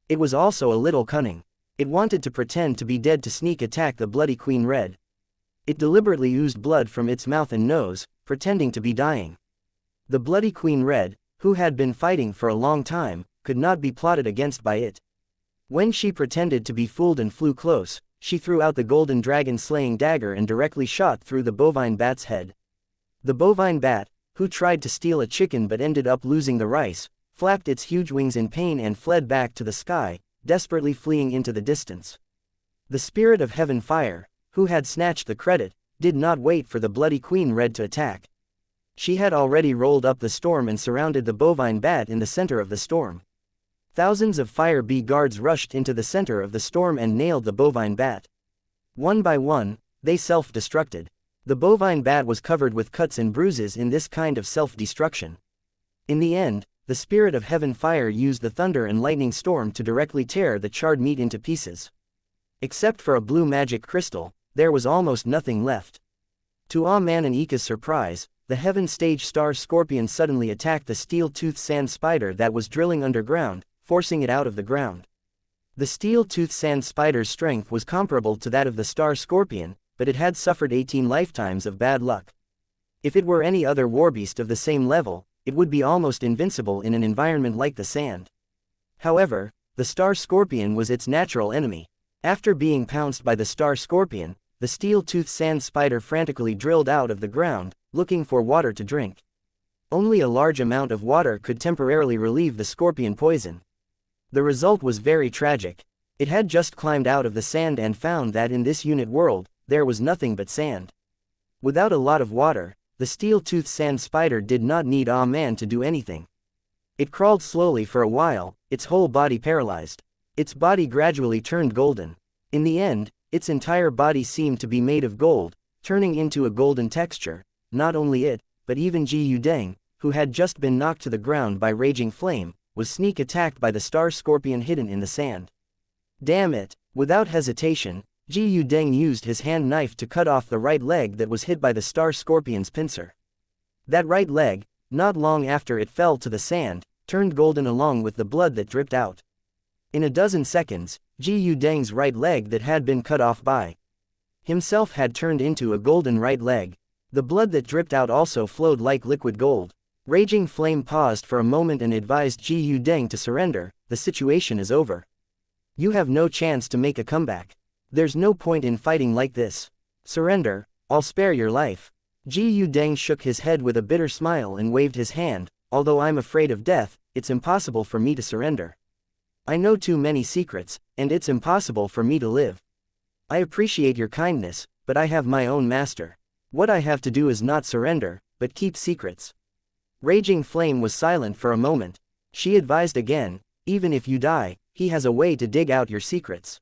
It was also a little cunning. It wanted to pretend to be dead to sneak attack the bloody Queen Red. It deliberately oozed blood from its mouth and nose, pretending to be dying. The bloody Queen Red, who had been fighting for a long time, could not be plotted against by it. When she pretended to be fooled and flew close, she threw out the golden dragon-slaying dagger and directly shot through the bovine bat's head. The bovine bat, who tried to steal a chicken but ended up losing the rice, flapped its huge wings in pain and fled back to the sky, desperately fleeing into the distance. The spirit of heaven fire, who had snatched the credit, did not wait for the bloody Queen Red to attack. She had already rolled up the storm and surrounded the bovine bat in the center of the storm. Thousands of fire bee guards rushed into the center of the storm and nailed the bovine bat. One by one, they self-destructed. The bovine bat was covered with cuts and bruises in this kind of self-destruction. In the end, the spirit of heaven fire used the thunder and lightning storm to directly tear the charred meat into pieces. Except for a blue magic crystal, there was almost nothing left. To Man and Ika's surprise, the heaven stage star scorpion suddenly attacked the steel-toothed sand spider that was drilling underground, forcing it out of the ground. The steel-toothed sand spider's strength was comparable to that of the star scorpion, but it had suffered 18 lifetimes of bad luck. If it were any other warbeast of the same level, it would be almost invincible in an environment like the sand. However, the star scorpion was its natural enemy. After being pounced by the star scorpion, the steel-toothed sand spider frantically drilled out of the ground, looking for water to drink. Only a large amount of water could temporarily relieve the scorpion poison. The result was very tragic. It had just climbed out of the sand and found that in this unit world, there was nothing but sand. Without a lot of water, the steel-toothed sand spider did not need Man to do anything. It crawled slowly for a while, its whole body paralyzed. Its body gradually turned golden. In the end, its entire body seemed to be made of gold, turning into a golden texture. Not only it, but even Ji Yudeng, who had just been knocked to the ground by raging flame, was sneak attacked by the star scorpion hidden in the sand. Damn it! Without hesitation, Ji Yudeng used his hand knife to cut off the right leg that was hit by the star scorpion's pincer. That right leg, not long after it fell to the sand, turned golden along with the blood that dripped out. In a dozen seconds, Ji Yudeng's right leg that had been cut off by himself had turned into a golden right leg. The blood that dripped out also flowed like liquid gold. Raging Flame paused for a moment and advised Ji Yudeng to surrender. The situation is over. You have no chance to make a comeback. There's no point in fighting like this. Surrender, I'll spare your life. Ji Yudeng shook his head with a bitter smile and waved his hand. Although I'm afraid of death, it's impossible for me to surrender. I know too many secrets, and it's impossible for me to live. I appreciate your kindness, but I have my own master. What I have to do is not surrender, but keep secrets. Raging Flame was silent for a moment. She advised again, even if you die, he has a way to dig out your secrets.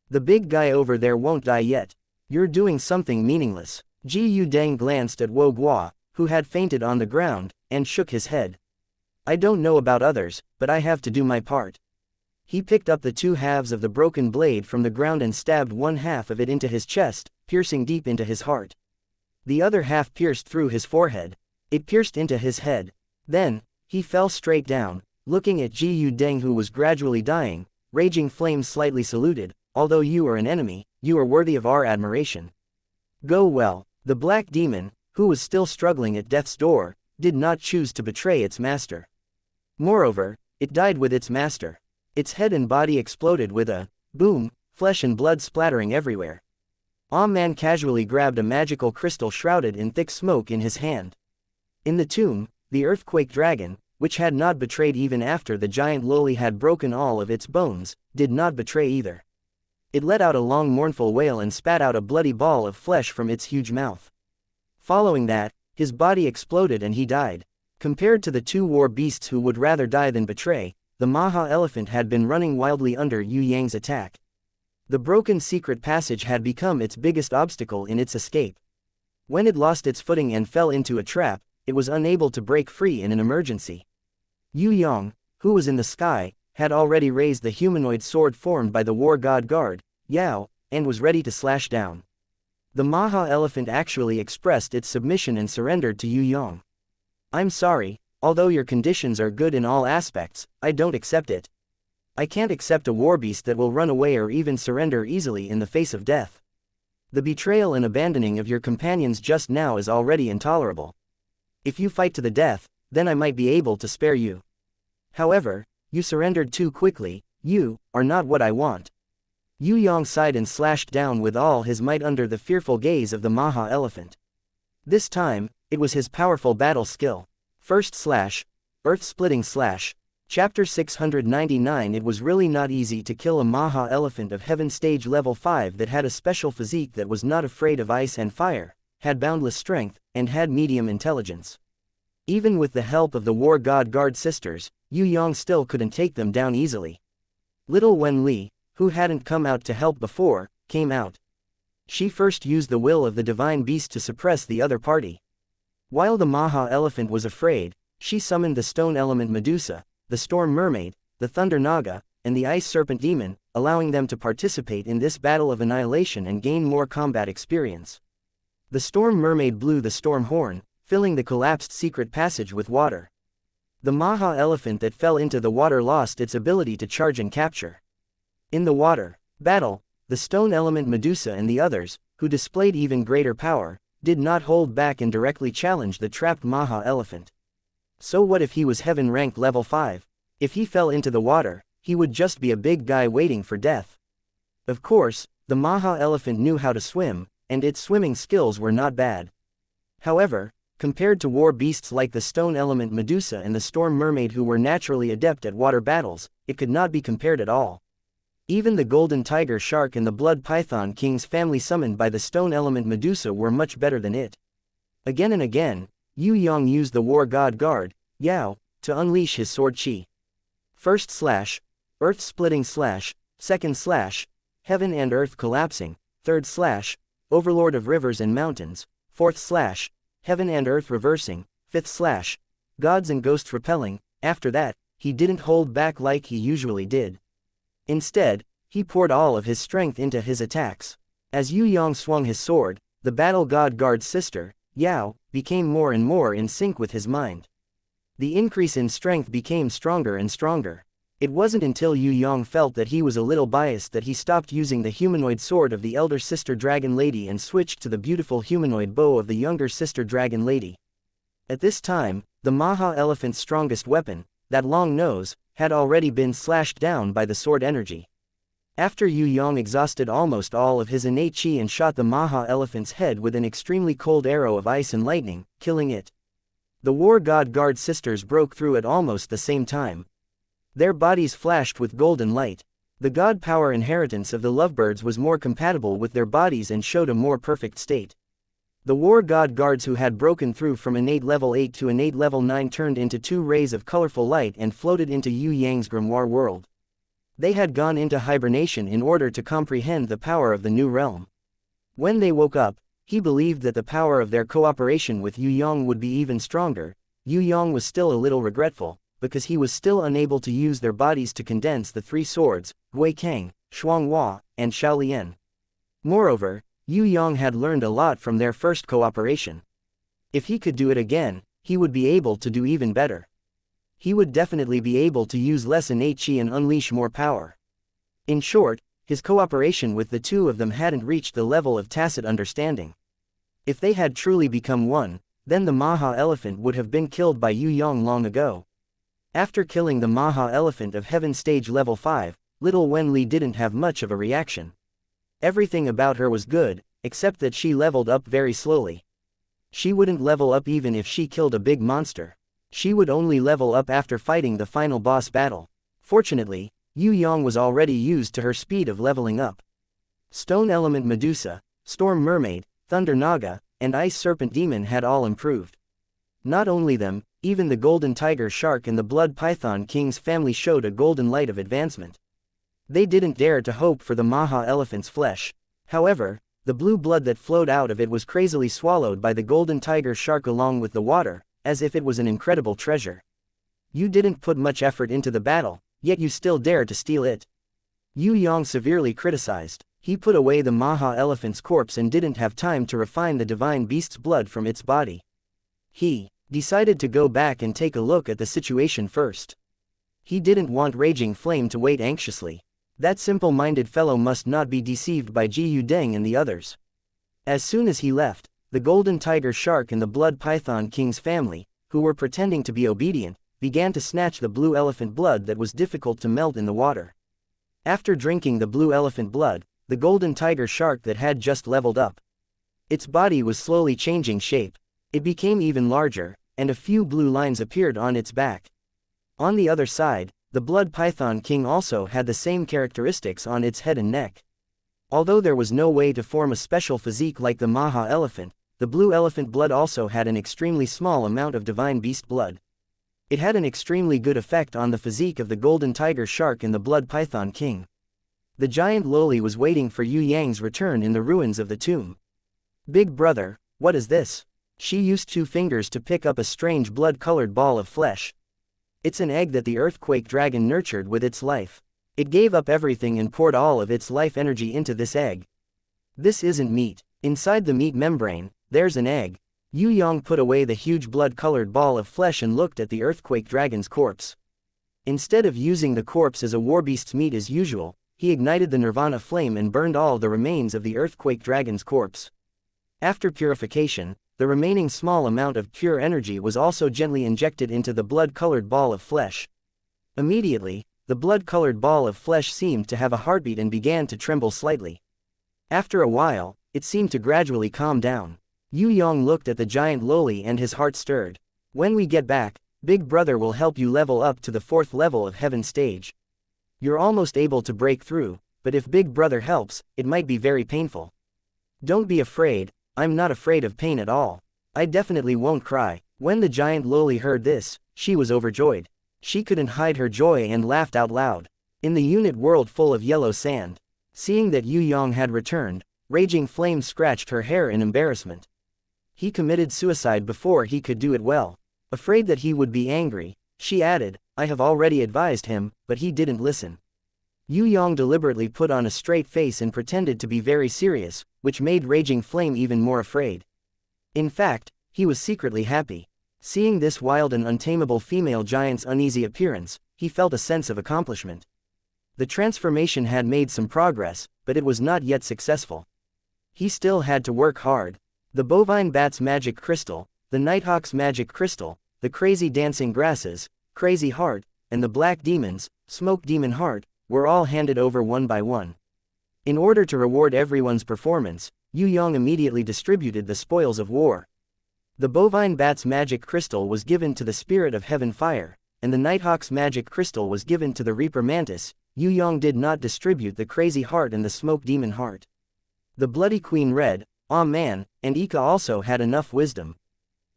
The big guy over there won't die yet. You're doing something meaningless. Yue Yang glanced at Wu Guo, who had fainted on the ground, and shook his head. I don't know about others, but I have to do my part. He picked up the two halves of the broken blade from the ground and stabbed one half of it into his chest, piercing deep into his heart. The other half pierced through his forehead. It pierced into his head. Then, he fell straight down, looking at Yue Yang, who was gradually dying. Raging flames slightly saluted. Although you are an enemy, you are worthy of our admiration. Go well. The black demon, who was still struggling at death's door, did not choose to betray its master. Moreover, it died with its master. Its head and body exploded with a boom, flesh and blood splattering everywhere. Man casually grabbed a magical crystal shrouded in thick smoke in his hand. In the tomb, the earthquake dragon, which had not betrayed even after the giant loli had broken all of its bones, did not betray either. It let out a long mournful wail and spat out a bloody ball of flesh from its huge mouth. Following that, his body exploded and he died. Compared to the two war beasts who would rather die than betray, the Maha elephant had been running wildly under Yue Yang's attack. The broken secret passage had become its biggest obstacle in its escape. When it lost its footing and fell into a trap, it was unable to break free in an emergency. Yue Yang, who was in the sky, had already raised the humanoid sword formed by the war god guard, Yao, and was ready to slash down. The Maha elephant actually expressed its submission and surrendered to Yue Yang. I'm sorry, although your conditions are good in all aspects, I don't accept it. I can't accept a war beast that will run away or even surrender easily in the face of death. The betrayal and abandoning of your companions just now is already intolerable. If you fight to the death, then I might be able to spare you. However, you surrendered too quickly. You are not what I want. Yue Yang sighed and slashed down with all his might under the fearful gaze of the Maha elephant. This time, it was his powerful battle skill. First slash, earth-splitting slash. Chapter 699. It was really not easy to kill a Maha elephant of heaven stage level 5 that had a special physique that was not afraid of ice and fire, had boundless strength, and had medium intelligence. Even with the help of the war god guard sisters, Yue Yang still couldn't take them down easily. Little Wen Li, who hadn't come out to help before, came out. She first used the will of the divine beast to suppress the other party. While the Maha elephant was afraid, she summoned the stone element Medusa, the storm mermaid, the thunder naga, and the ice serpent demon, allowing them to participate in this battle of annihilation and gain more combat experience. The storm mermaid blew the storm horn, filling the collapsed secret passage with water. The Maha elephant that fell into the water lost its ability to charge and capture. In the water battle, the stone element Medusa and the others, who displayed even greater power, did not hold back and directly challenge the trapped Maha elephant. So what if he was heaven rank level 5? If he fell into the water, he would just be a big guy waiting for death. Of course, the Maha elephant knew how to swim, and its swimming skills were not bad. However, compared to war beasts like the stone element Medusa and the storm mermaid who were naturally adept at water battles, it could not be compared at all. Even the golden tiger shark and the blood python king's family summoned by the stone element Medusa were much better than it. Again and again, Yue Yang used the war god guard, Yao, to unleash his sword chi. First slash, earth splitting slash, second slash, heaven and earth collapsing, third slash, overlord of rivers and mountains, fourth slash, heaven and earth reversing, fifth slash, gods and ghosts repelling. After that, he didn't hold back like he usually did. Instead, he poured all of his strength into his attacks. As Yue Yang swung his sword, the battle god guard's sister, Yao, became more and more in sync with his mind. The increase in strength became stronger and stronger. It wasn't until Yue Yang felt that he was a little biased that he stopped using the humanoid sword of the elder sister dragon lady and switched to the beautiful humanoid bow of the younger sister dragon lady. At this time, the Maha elephant's strongest weapon, that long nose, had already been slashed down by the sword energy. After Yue Yang exhausted almost all of his innate chi and shot the Maha elephant's head with an extremely cold arrow of ice and lightning, killing it. The war god guard sisters broke through at almost the same time. Their bodies flashed with golden light. The god power inheritance of the lovebirds was more compatible with their bodies and showed a more perfect state. The war god guards who had broken through from innate level 8 to innate level 9 turned into two rays of colorful light and floated into Yue Yang's grimoire world. They had gone into hibernation in order to comprehend the power of the new realm. When they woke up, he believed that the power of their cooperation with Yue Yang would be even stronger. Yue Yang was still a little regretful, because he was still unable to use their bodies to condense the three swords, Wei Kang, Shuanghua, and Shaolian. Moreover, Yue Yang had learned a lot from their first cooperation. If he could do it again, he would be able to do even better. He would definitely be able to use less innate qi and unleash more power. In short, his cooperation with the two of them hadn't reached the level of tacit understanding. If they had truly become one, then the Maha Elephant would have been killed by Yue Yang long ago. After killing the Maha Elephant of Heaven Stage Level 5, little Wen Li didn't have much of a reaction. Everything about her was good, except that she leveled up very slowly. She wouldn't level up even if she killed a big monster. She would only level up after fighting the final boss battle. Fortunately, Yue Yang was already used to her speed of leveling up. Stone Element Medusa, Storm Mermaid, Thunder Naga, and Ice Serpent Demon had all improved. Not only them, even the Golden Tiger Shark and the Blood Python King's family showed a golden light of advancement. They didn't dare to hope for the Maha Elephant's flesh. However, the blue blood that flowed out of it was crazily swallowed by the Golden Tiger Shark along with the water, as if it was an incredible treasure. You didn't put much effort into the battle, yet you still dared to steal it. Yue Yang severely criticized. He put away the Maha Elephant's corpse and didn't have time to refine the divine beast's blood from its body. He decided to go back and take a look at the situation first. He didn't want Raging Flame to wait anxiously. That simple-minded fellow must not be deceived by Ji Yudeng and the others. As soon as he left, the Golden Tiger Shark and the Blood Python King's family, who were pretending to be obedient, began to snatch the blue elephant blood that was difficult to melt in the water. After drinking the blue elephant blood, the Golden Tiger Shark that had just leveled up. Its body was slowly changing shape. It became even larger, and a few blue lines appeared on its back. On the other side, the Blood Python King also had the same characteristics on its head and neck. Although there was no way to form a special physique like the Maha Elephant, the blue elephant blood also had an extremely small amount of divine beast blood. It had an extremely good effect on the physique of the Golden Tiger Shark and the Blood Python King. The giant Loli was waiting for Yue Yang's return in the ruins of the tomb. "Big brother, what is this?" She used 2 fingers to pick up a strange blood-colored ball of flesh. It's an egg that the earthquake dragon nurtured with its life. It gave up everything and poured all of its life energy into this egg. This isn't meat. Inside the meat membrane, there's an egg. Yue Yang put away the huge blood-colored ball of flesh and looked at the earthquake dragon's corpse. Instead of using the corpse as a warbeast's meat as usual, he ignited the nirvana flame and burned all the remains of the earthquake dragon's corpse. After purification, the remaining small amount of pure energy was also gently injected into the blood-colored ball of flesh. Immediately, the blood-colored ball of flesh seemed to have a heartbeat and began to tremble slightly. After a while, it seemed to gradually calm down. Yue Yang looked at the giant Loli and his heart stirred. "When we get back, Big Brother will help you level up to the 4th level of Heaven Stage. You're almost able to break through, but if Big Brother helps, it might be very painful." "Don't be afraid, I'm not afraid of pain at all. I definitely won't cry." When the giant Loli heard this, she was overjoyed. She couldn't hide her joy and laughed out loud. In the unit world full of yellow sand, seeing that Yue Yang had returned, Raging Flame scratched her hair in embarrassment. He committed suicide before he could do it well. Afraid that he would be angry, she added, "I have already advised him, but he didn't listen." Yue Yang deliberately put on a straight face and pretended to be very serious, which made Raging Flame even more afraid. In fact, he was secretly happy. Seeing this wild and untamable female giant's uneasy appearance, he felt a sense of accomplishment. The transformation had made some progress, but it was not yet successful. He still had to work hard. The bovine bat's magic crystal, the nighthawk's magic crystal, the crazy dancing grasses, Crazy Heart, and the black demons, Smoke Demon Heart, were all handed over one by one. In order to reward everyone's performance, Yue Yang immediately distributed the spoils of war. The bovine bat's magic crystal was given to the spirit of heaven fire, and the nighthawk's magic crystal was given to the reaper mantis. Yue Yang did not distribute the Crazy Heart and the Smoke Demon Heart. The Bloody Queen Red, Ah Man, and Ika also had enough wisdom.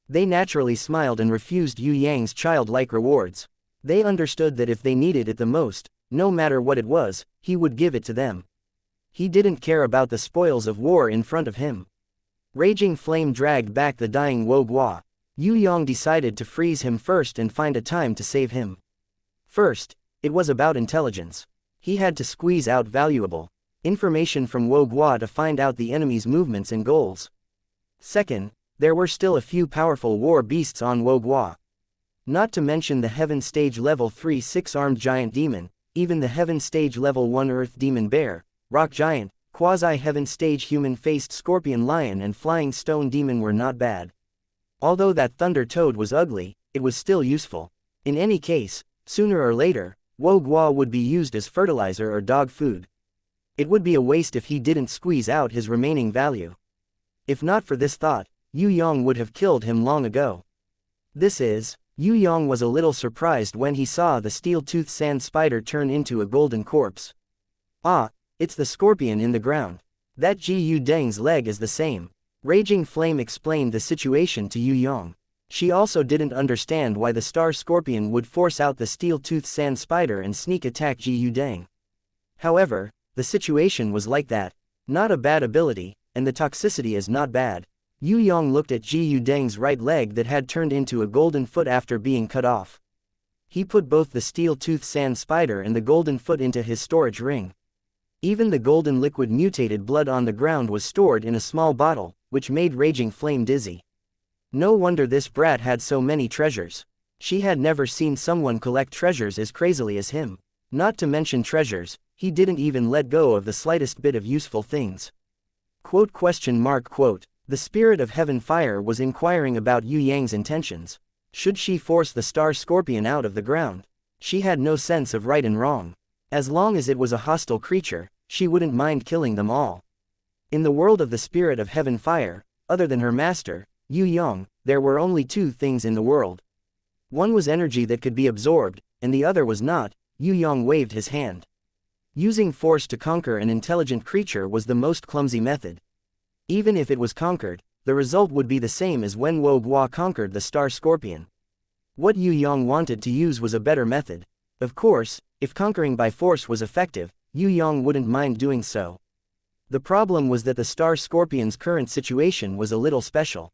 They naturally smiled and refused Yue Yang's childlike rewards. They understood that if they needed it the most, no matter what it was, he would give it to them. He didn't care about the spoils of war in front of him. Raging flame dragged back the dying Wo Guo. Yue Yang decided to freeze him first and find a time to save him. First, it was about intelligence. He had to squeeze out valuable information from Wo Guo to find out the enemy's movements and goals. Second, there were still a few powerful war beasts on Wo Guo. Not to mention the Heaven Stage Level 3 6-armed giant demon, even the Heaven Stage Level 1 Earth Demon Bear, Rock Giant, Quasi-Heaven Stage Human-Faced Scorpion Lion and Flying Stone Demon were not bad. Although that Thunder Toad was ugly, it was still useful. In any case, sooner or later, Wo Guo would be used as fertilizer or dog food. It would be a waste if he didn't squeeze out his remaining value. If not for this thought, Yue Yang would have killed him long ago. Yue Yang was a little surprised when he saw the steel-toothed sand spider turn into a golden corpse. Ah, it's the scorpion in the ground. That Ji Deng's leg is the same. Raging Flame explained the situation to Yue Yang. She also didn't understand why the star scorpion would force out the steel-toothed sand spider and sneak attack Ji Deng. However, the situation was like that. Not a bad ability, and the toxicity is not bad. Yue Yang looked at Ji Deng's right leg that had turned into a golden foot after being cut off. He put both the steel-toothed sand spider and the golden foot into his storage ring. Even the golden liquid mutated blood on the ground was stored in a small bottle, which made Raging Flame dizzy. No wonder this brat had so many treasures. She had never seen someone collect treasures as crazily as him. Not to mention treasures, he didn't even let go of the slightest bit of useful things. Quote. The spirit of heaven fire was inquiring about Yue Yang's intentions. Should she force the star scorpion out of the ground? She had no sense of right and wrong. As long as it was a hostile creature, she wouldn't mind killing them all. In the world of the spirit of heaven fire, other than her master, Yue Yang, there were only two things in the world. One was energy that could be absorbed, and the other was not. Yue Yang waved his hand. Using force to conquer an intelligent creature was the most clumsy method. Even if it was conquered, the result would be the same as when Wo Guo conquered the star scorpion. What Yue Yang wanted to use was a better method. Of course, if conquering by force was effective, Yue Yang wouldn't mind doing so. The problem was that the star scorpion's current situation was a little special.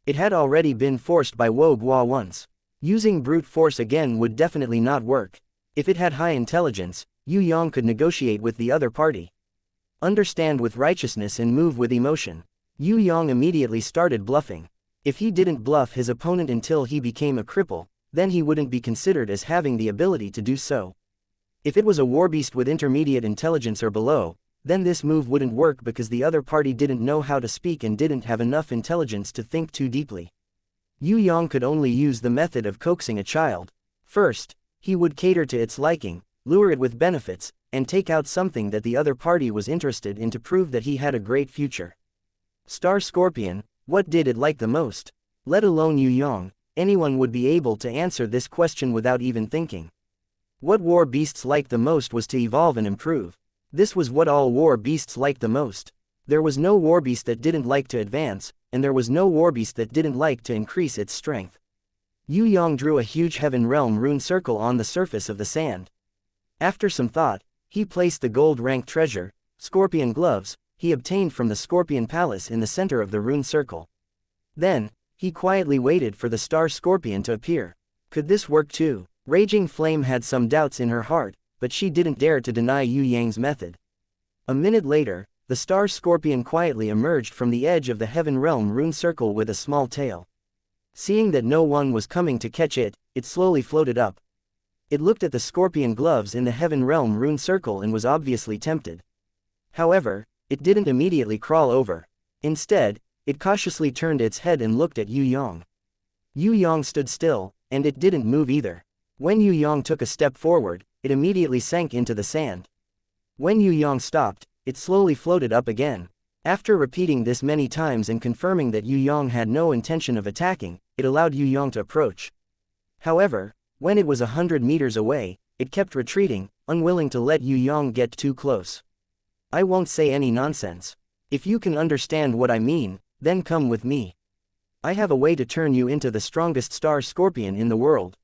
It had already been forced by Wo Guo once. Using brute force again would definitely not work. If it had high intelligence, Yue Yang could negotiate with the other party. Understand with righteousness and move with emotion. Yue Yang immediately started bluffing. If he didn't bluff his opponent until he became a cripple, then he wouldn't be considered as having the ability to do so. If it was a warbeast with intermediate intelligence or below, then this move wouldn't work because the other party didn't know how to speak and didn't have enough intelligence to think too deeply. Yue Yang could only use the method of coaxing a child. First, he would cater to its liking, lure it with benefits, and take out something that the other party was interested in to prove that he had a great future. Star Scorpion, what did it like the most? Let alone Yue Yang, anyone would be able to answer this question without even thinking. What war beasts liked the most was to evolve and improve. This was what all war beasts liked the most. There was no war beast that didn't like to advance, and there was no war beast that didn't like to increase its strength. Yue Yang drew a huge heaven realm rune circle on the surface of the sand. After some thought, he placed the gold-ranked treasure, scorpion gloves, he obtained from the Scorpion Palace in the center of the rune circle. Then, he quietly waited for the star scorpion to appear. Could this work too? Raging Flame had some doubts in her heart, but she didn't dare to deny Yue Yang's method. A minute later, the star scorpion quietly emerged from the edge of the heaven realm rune circle with a small tail. Seeing that no one was coming to catch it, it slowly floated up. It looked at the scorpion gloves in the heaven realm rune circle and was obviously tempted. However, it didn't immediately crawl over. Instead, it cautiously turned its head and looked at Yue Yang. Yue Yang stood still, and it didn't move either. When Yue Yang took a step forward, it immediately sank into the sand. When Yue Yang stopped, it slowly floated up again. After repeating this many times and confirming that Yue Yang had no intention of attacking, it allowed Yue Yang to approach. However, when it was 100 meters away, it kept retreating, unwilling to let Yue Yang get too close. I won't say any nonsense. If you can understand what I mean, then come with me. I have a way to turn you into the strongest star scorpion in the world.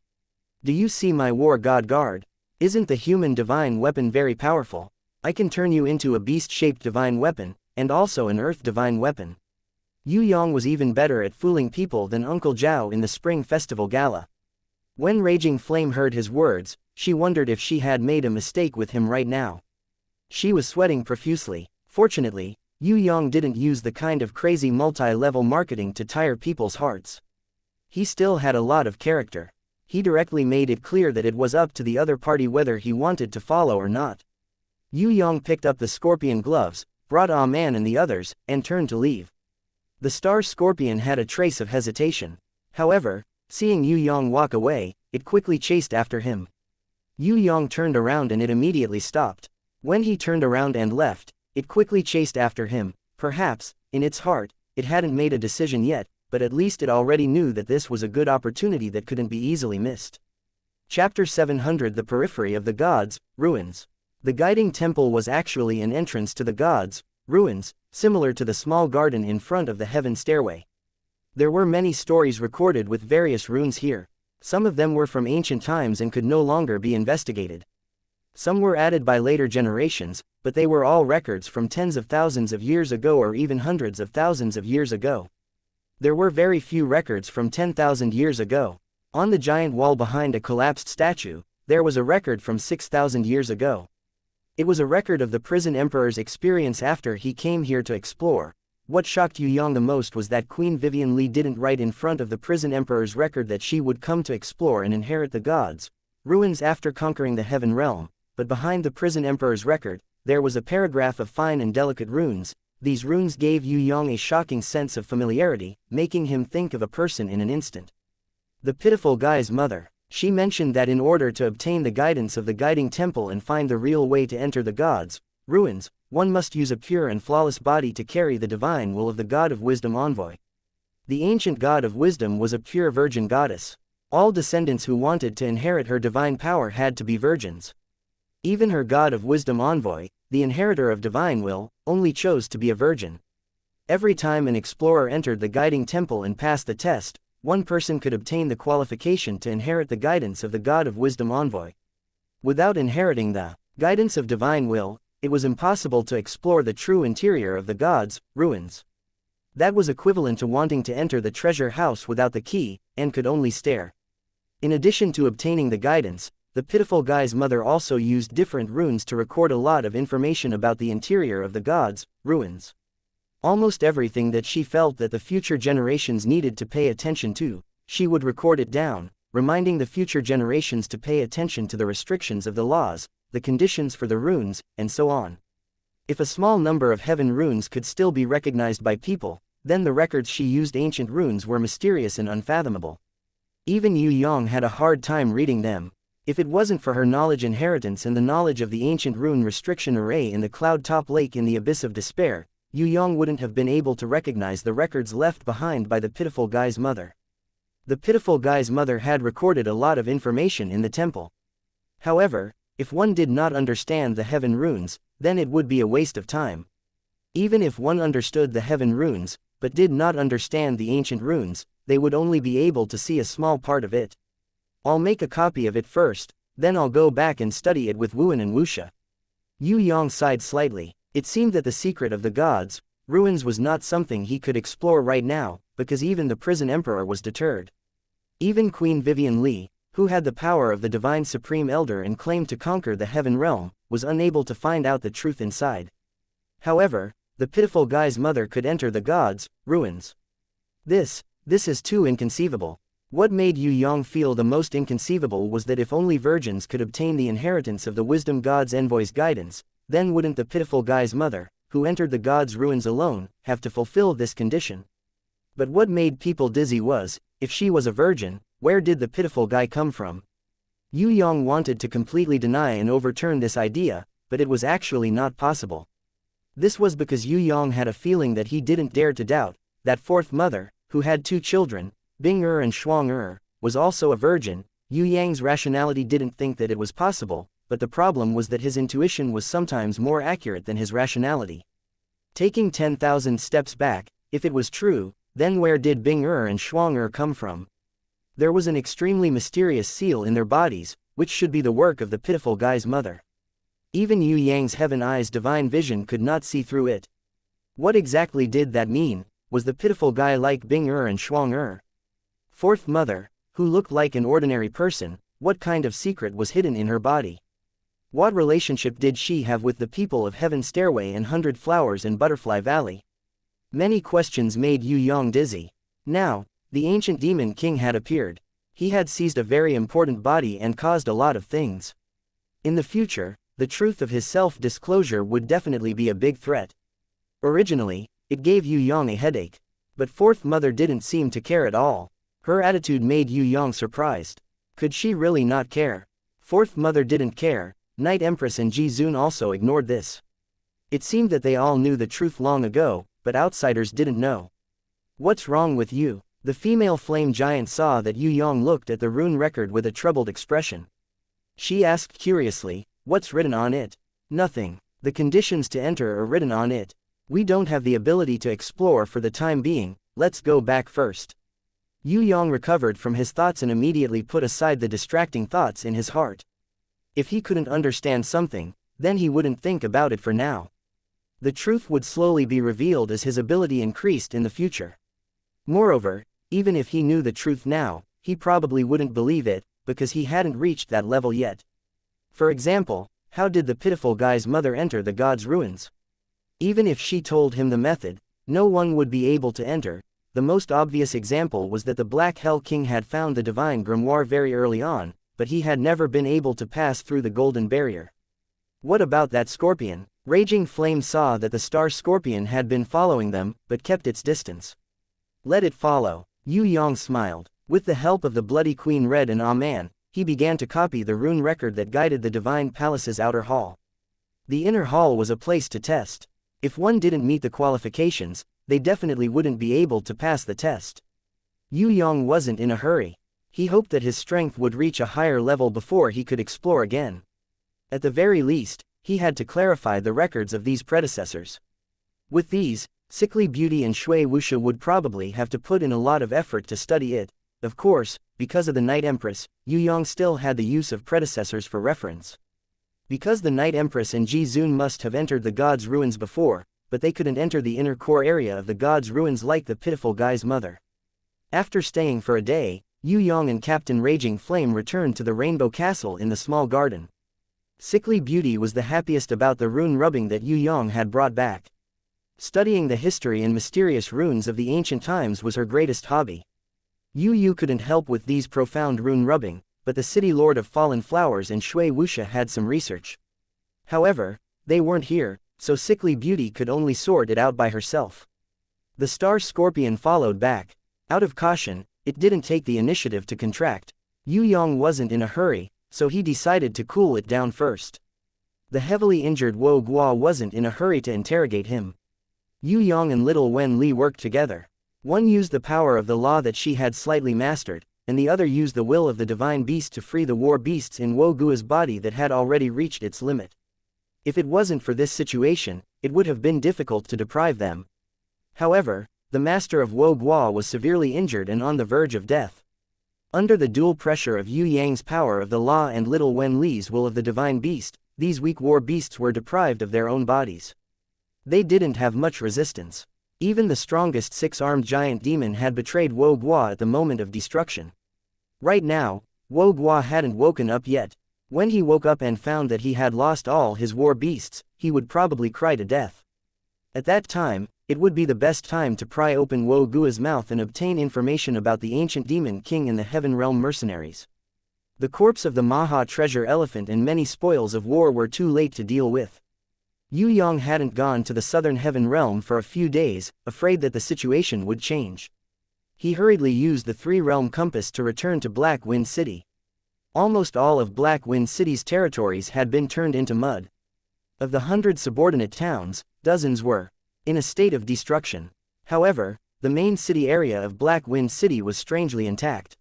Do you see my war god guard? Isn't the human divine weapon very powerful? I can turn you into a beast-shaped divine weapon, and also an earth divine weapon. Yue Yang was even better at fooling people than Uncle Zhao in the Spring Festival Gala. When Raging Flame heard his words, she wondered if she had made a mistake with him right now. She was sweating profusely. Fortunately, Yue Yang didn't use the kind of crazy multi-level marketing to tire people's hearts. He still had a lot of character. He directly made it clear that it was up to the other party whether he wanted to follow or not. Yue Yang picked up the scorpion gloves, brought Ah Man and the others, and turned to leave. The star scorpion had a trace of hesitation. However, seeing Yue Yang walk away, it quickly chased after him. Yue Yang turned around and it immediately stopped. When he turned around and left, it quickly chased after him. Perhaps, in its heart, it hadn't made a decision yet, but at least it already knew that this was a good opportunity that couldn't be easily missed. Chapter 700 The Periphery of the Gods, Ruins. The guiding temple was actually an entrance to the gods' ruins, similar to the small garden in front of the heaven stairway. There were many stories recorded with various runes here. Some of them were from ancient times and could no longer be investigated. Some were added by later generations, but they were all records from tens of thousands of years ago or even hundreds of thousands of years ago. There were very few records from 10,000 years ago. On the giant wall behind a collapsed statue, there was a record from 6,000 years ago. It was a record of the prison emperor's experience after he came here to explore. What shocked Yue Yang the most was that Queen Vivian Li didn't write in front of the prison emperor's record that she would come to explore and inherit the gods' ruins after conquering the heaven realm, but behind the prison emperor's record, there was a paragraph of fine and delicate runes. These runes gave Yue Yang a shocking sense of familiarity, making him think of a person in an instant. The pitiful guy's mother. She mentioned that in order to obtain the guidance of the guiding temple and find the real way to enter the gods' ruins, one must use a pure and flawless body to carry the divine will of the God of Wisdom envoy. The ancient God of Wisdom was a pure virgin goddess. All descendants who wanted to inherit her divine power had to be virgins. Even her God of Wisdom envoy, the inheritor of divine will, only chose to be a virgin. Every time an explorer entered the guiding temple and passed the test, one person could obtain the qualification to inherit the guidance of the God of Wisdom envoy. Without inheriting the guidance of divine will, it was impossible to explore the true interior of the gods' ruins. That was equivalent to wanting to enter the treasure house without the key, and could only stare. In addition to obtaining the guidance, the pitiful guy's mother also used different runes to record a lot of information about the interior of the gods' ruins. Almost everything that she felt that the future generations needed to pay attention to, she would record it down, reminding the future generations to pay attention to the restrictions of the laws, the conditions for the runes, and so on. If a small number of heaven runes could still be recognized by people, then the records she used ancient runes were mysterious and unfathomable. Even Yue Yang had a hard time reading them. If it wasn't for her knowledge inheritance and the knowledge of the ancient rune restriction array in the cloud-top lake in the abyss of despair, Yue Yang wouldn't have been able to recognize the records left behind by the pitiful guy's mother. The pitiful guy's mother had recorded a lot of information in the temple. However, if one did not understand the heaven runes, then it would be a waste of time. Even if one understood the heaven runes, but did not understand the ancient runes, they would only be able to see a small part of it. I'll make a copy of it first, then I'll go back and study it with Wuan and wuxia. Yue Yang sighed slightly. It seemed that the secret of the gods' ruins was not something he could explore right now, because even the prison emperor was deterred. Even Queen Vivian Li, who had the power of the divine supreme elder and claimed to conquer the heaven realm, was unable to find out the truth inside. However, the pitiful guy's mother could enter the gods' ruins. This is too inconceivable. What made Yue Yang feel the most inconceivable was that if only virgins could obtain the inheritance of the wisdom god's envoy's guidance, then wouldn't the pitiful guy's mother, who entered the gods' ruins alone, have to fulfill this condition? But what made people dizzy was, if she was a virgin, where did the pitiful guy come from? Yue Yang wanted to completely deny and overturn this idea, but it was actually not possible. This was because Yue Yang had a feeling that he didn't dare to doubt, that fourth mother, who had 2 children, Bing and Shuang, was also a virgin. Yue Yang's rationality didn't think that it was possible, but the problem was that his intuition was sometimes more accurate than his rationality. Taking 10,000 steps back, if it was true, then where did Bing and Shuang come from? There was an extremely mysterious seal in their bodies, which should be the work of the pitiful guy's mother. Even Yue Yang's heaven eyes' divine vision could not see through it. What exactly did that mean? Was the pitiful guy like Bing and Shuang? Fourth mother, who looked like an ordinary person, what kind of secret was hidden in her body? What relationship did she have with the people of Heaven Stairway and 100 Flowers in Butterfly Valley? Many questions made Yue Yang dizzy. Now, the ancient demon king had appeared. He had seized a very important body and caused a lot of things. In the future, the truth of his self-disclosure would definitely be a big threat. Originally, it gave Yue Yang a headache. But Fourth Mother didn't seem to care at all. Her attitude made Yue Yang surprised. Could she really not care? Fourth Mother didn't care. Night Empress and Ji Zun also ignored this. It seemed that they all knew the truth long ago, but outsiders didn't know. What's wrong with you? The female flame giant saw that Yue Yang looked at the rune record with a troubled expression. She asked curiously, "What's written on it?" "Nothing. The conditions to enter are written on it. We don't have the ability to explore for the time being, let's go back first." Yue Yang recovered from his thoughts and immediately put aside the distracting thoughts in his heart. If he couldn't understand something, then he wouldn't think about it for now. The truth would slowly be revealed as his ability increased in the future. Moreover, even if he knew the truth now, he probably wouldn't believe it, because he hadn't reached that level yet. For example, how did the pitiful guy's mother enter the god's ruins? Even if she told him the method, no one would be able to enter. The most obvious example was that the Black Hell King had found the divine grimoire very early on, but he had never been able to pass through the golden barrier. What about that scorpion? Raging Flame saw that the star scorpion had been following them, but kept its distance. Let it follow. Yue Yang smiled. With the help of the Bloody Queen Red and Aman, he began to copy the rune record that guided the Divine Palace's outer hall. The inner hall was a place to test. If one didn't meet the qualifications, they definitely wouldn't be able to pass the test. Yue Yang wasn't in a hurry. He hoped that his strength would reach a higher level before he could explore again. At the very least, he had to clarify the records of these predecessors. With these, Sickly Beauty and Shui Wuxia would probably have to put in a lot of effort to study it. Of course, because of the Night Empress, Yue Yang still had the use of predecessors for reference. Because the Night Empress and Ji Zun must have entered the god's ruins before, but they couldn't enter the inner core area of the god's ruins like the pitiful guy's mother. After staying for a day, Yue Yang and Captain Raging Flame returned to the Rainbow Castle in the small garden. Sickly Beauty was the happiest about the rune rubbing that Yue Yang had brought back. Studying the history and mysterious runes of the ancient times was her greatest hobby. Yu couldn't help with these profound rune rubbing, but the City Lord of Fallen Flowers and Shui Wuxia had some research. However, they weren't here, so Sickly Beauty could only sort it out by herself. The Star Scorpion followed back. Out of caution, it didn't take the initiative to contract. Yue Yang wasn't in a hurry, so he decided to cool it down first. The heavily injured Wo Guo wasn't in a hurry to interrogate him. Yue Yang and Little Wen Li worked together. One used the power of the law that she had slightly mastered, and the other used the will of the divine beast to free the war beasts in Wo Guo's body that had already reached its limit. If it wasn't for this situation, it would have been difficult to deprive them. However, the master of Wo Guo was severely injured and on the verge of death. Under the dual pressure of Yue Yang's power of the law and Little Wen Li's will of the divine beast, these weak war beasts were deprived of their own bodies. They didn't have much resistance. Even the strongest six-armed giant demon had betrayed Wo Guo at the moment of destruction. Right now, Wo Guo hadn't woken up yet. When he woke up and found that he had lost all his war beasts, he would probably cry to death. At that time, it would be the best time to pry open Wo Guo's mouth and obtain information about the ancient demon king and the Heaven Realm mercenaries. The corpse of the Maha treasure elephant and many spoils of war were too late to deal with. Yue Yang hadn't gone to the southern Heaven Realm for a few days, afraid that the situation would change. He hurriedly used the three-realm compass to return to Black Wind City. Almost all of Black Wind City's territories had been turned into mud. Of the 100 subordinate towns, dozens were in a state of destruction. However, the main city area of Black Wind City was strangely intact.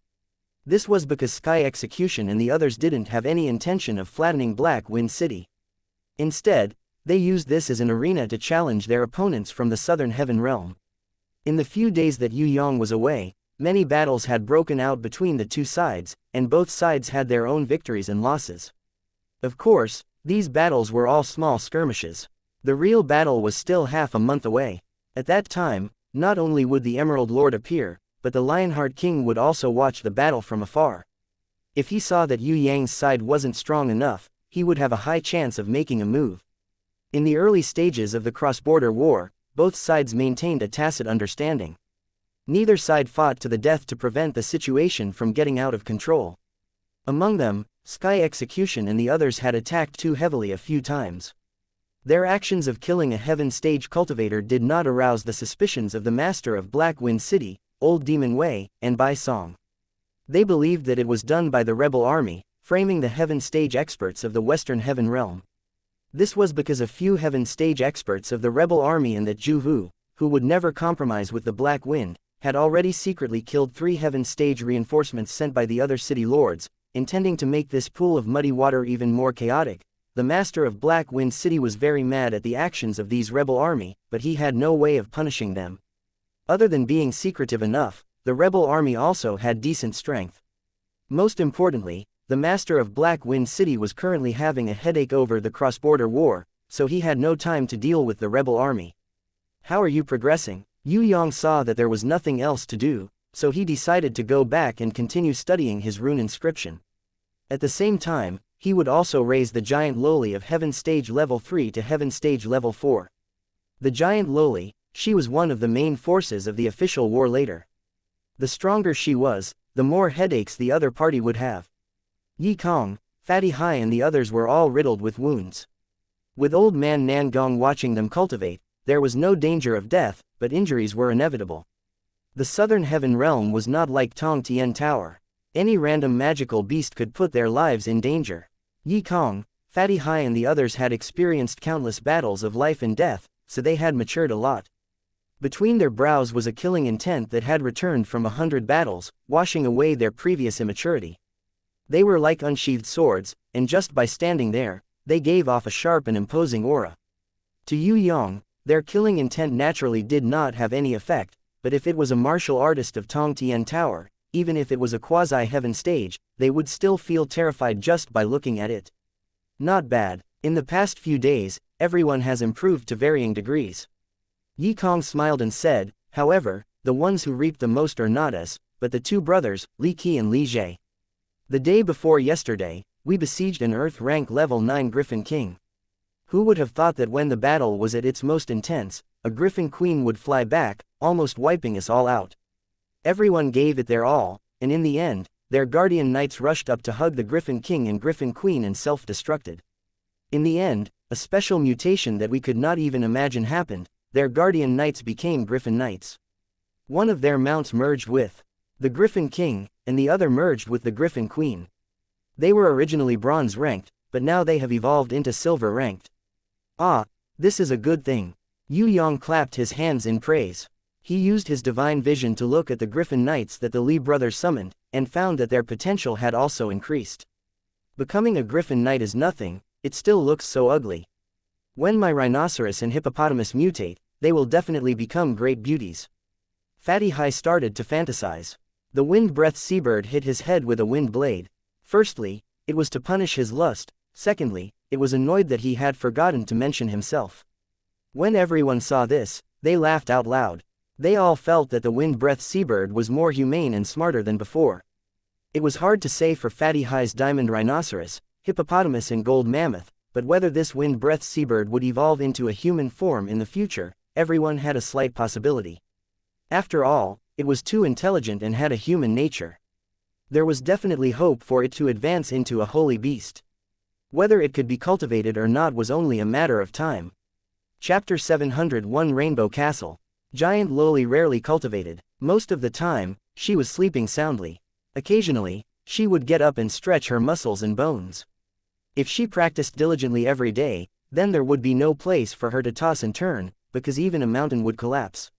This was because Sky Execution and the others didn't have any intention of flattening Black Wind City. Instead, they used this as an arena to challenge their opponents from the southern Heaven Realm. In the few days that Yue Yang was away, many battles had broken out between the two sides, and both sides had their own victories and losses. Of course, these battles were all small skirmishes. The real battle was still half a month away. At that time, not only would the Emerald Lord appear, but the Lionheart King would also watch the battle from afar. If he saw that Yue Yang's side wasn't strong enough, he would have a high chance of making a move. In the early stages of the cross-border war, both sides maintained a tacit understanding. Neither side fought to the death to prevent the situation from getting out of control. Among them, Sky Execution and the others had attacked too heavily a few times. Their actions of killing a Heaven Stage cultivator did not arouse the suspicions of the master of Black Wind City, Old Demon Wei, and Bai Song. They believed that it was done by the rebel army, framing the Heaven Stage experts of the Western Heaven Realm. This was because a few Heaven Stage experts of the rebel army and that Zhu Hu, who would never compromise with the Black Wind, had already secretly killed 3 Heaven Stage reinforcements sent by the other city lords, intending to make this pool of muddy water even more chaotic. The master of Black Wind City was very mad at the actions of these rebel army, but he had no way of punishing them. Other than being secretive enough, the rebel army also had decent strength. Most importantly, the master of Black Wind City was currently having a headache over the cross-border war, so he had no time to deal with the rebel army. "How are you progressing?" Yue Yang saw that there was nothing else to do, so he decided to go back and continue studying his rune inscription. At the same time, he would also raise the giant loli of Heaven Stage Level 3 to Heaven Stage Level 4. The giant loli, she was one of the main forces of the official war later. The stronger she was, the more headaches the other party would have. Yi Kong, Fatty Hai and the others were all riddled with wounds. With old man Nan Gong watching them cultivate, there was no danger of death, but injuries were inevitable. The Southern Heaven Realm was not like Tong Tian Tower. Any random magical beast could put their lives in danger. Yi Kong, Fatty Hai and the others had experienced countless battles of life and death, so they had matured a lot. Between their brows was a killing intent that had returned from 100 battles, washing away their previous immaturity. They were like unsheathed swords, and just by standing there, they gave off a sharp and imposing aura. To Yue Yang, their killing intent naturally did not have any effect, but if it was a martial artist of Tong Tian Tower, even if it was a quasi-heaven stage, they would still feel terrified just by looking at it. Not bad. In the past few days, everyone has improved to varying degrees. Yi Kong smiled and said, however, the ones who reaped the most are not us, but the 2 brothers, Li Qi and Li Jie. The day before yesterday, we besieged an Earth rank level 9 Griffin King. Who would have thought that when the battle was at its most intense, a Griffin Queen would fly back, almost wiping us all out. Everyone gave it their all, and in the end, their guardian knights rushed up to hug the Griffin King and Griffin Queen and self-destructed. In the end, a special mutation that we could not even imagine happened. Their guardian knights became Griffin Knights. One of their mounts merged with the Griffin King, and the other merged with the Griffin Queen. They were originally bronze ranked, but now they have evolved into silver ranked. Ah, this is a good thing. Yue Yang clapped his hands in praise. He used his divine vision to look at the Griffin Knights that the Li brothers summoned, and found that their potential had also increased. Becoming a Griffin Knight is nothing, it still looks so ugly. When my rhinoceros and hippopotamus mutate, they will definitely become great beauties. Fatty Hai started to fantasize. The wind breath seabird hit his head with a wind blade. Firstly, it was to punish his lust. Secondly, it was annoyed that he had forgotten to mention himself. When everyone saw this, they laughed out loud. They all felt that the wind breath seabird was more humane and smarter than before. It was hard to say for Fatty Hai's diamond rhinoceros, hippopotamus and gold mammoth, but whether this wind breath seabird would evolve into a human form in the future, everyone had a slight possibility. After all, it was too intelligent and had a human nature. There was definitely hope for it to advance into a holy beast. Whether it could be cultivated or not was only a matter of time. Chapter 701 Rainbow Castle. Giant loli rarely cultivated. Most of the time, she was sleeping soundly. Occasionally, she would get up and stretch her muscles and bones. If she practiced diligently every day, then there would be no place for her to toss and turn, because even a mountain would collapse.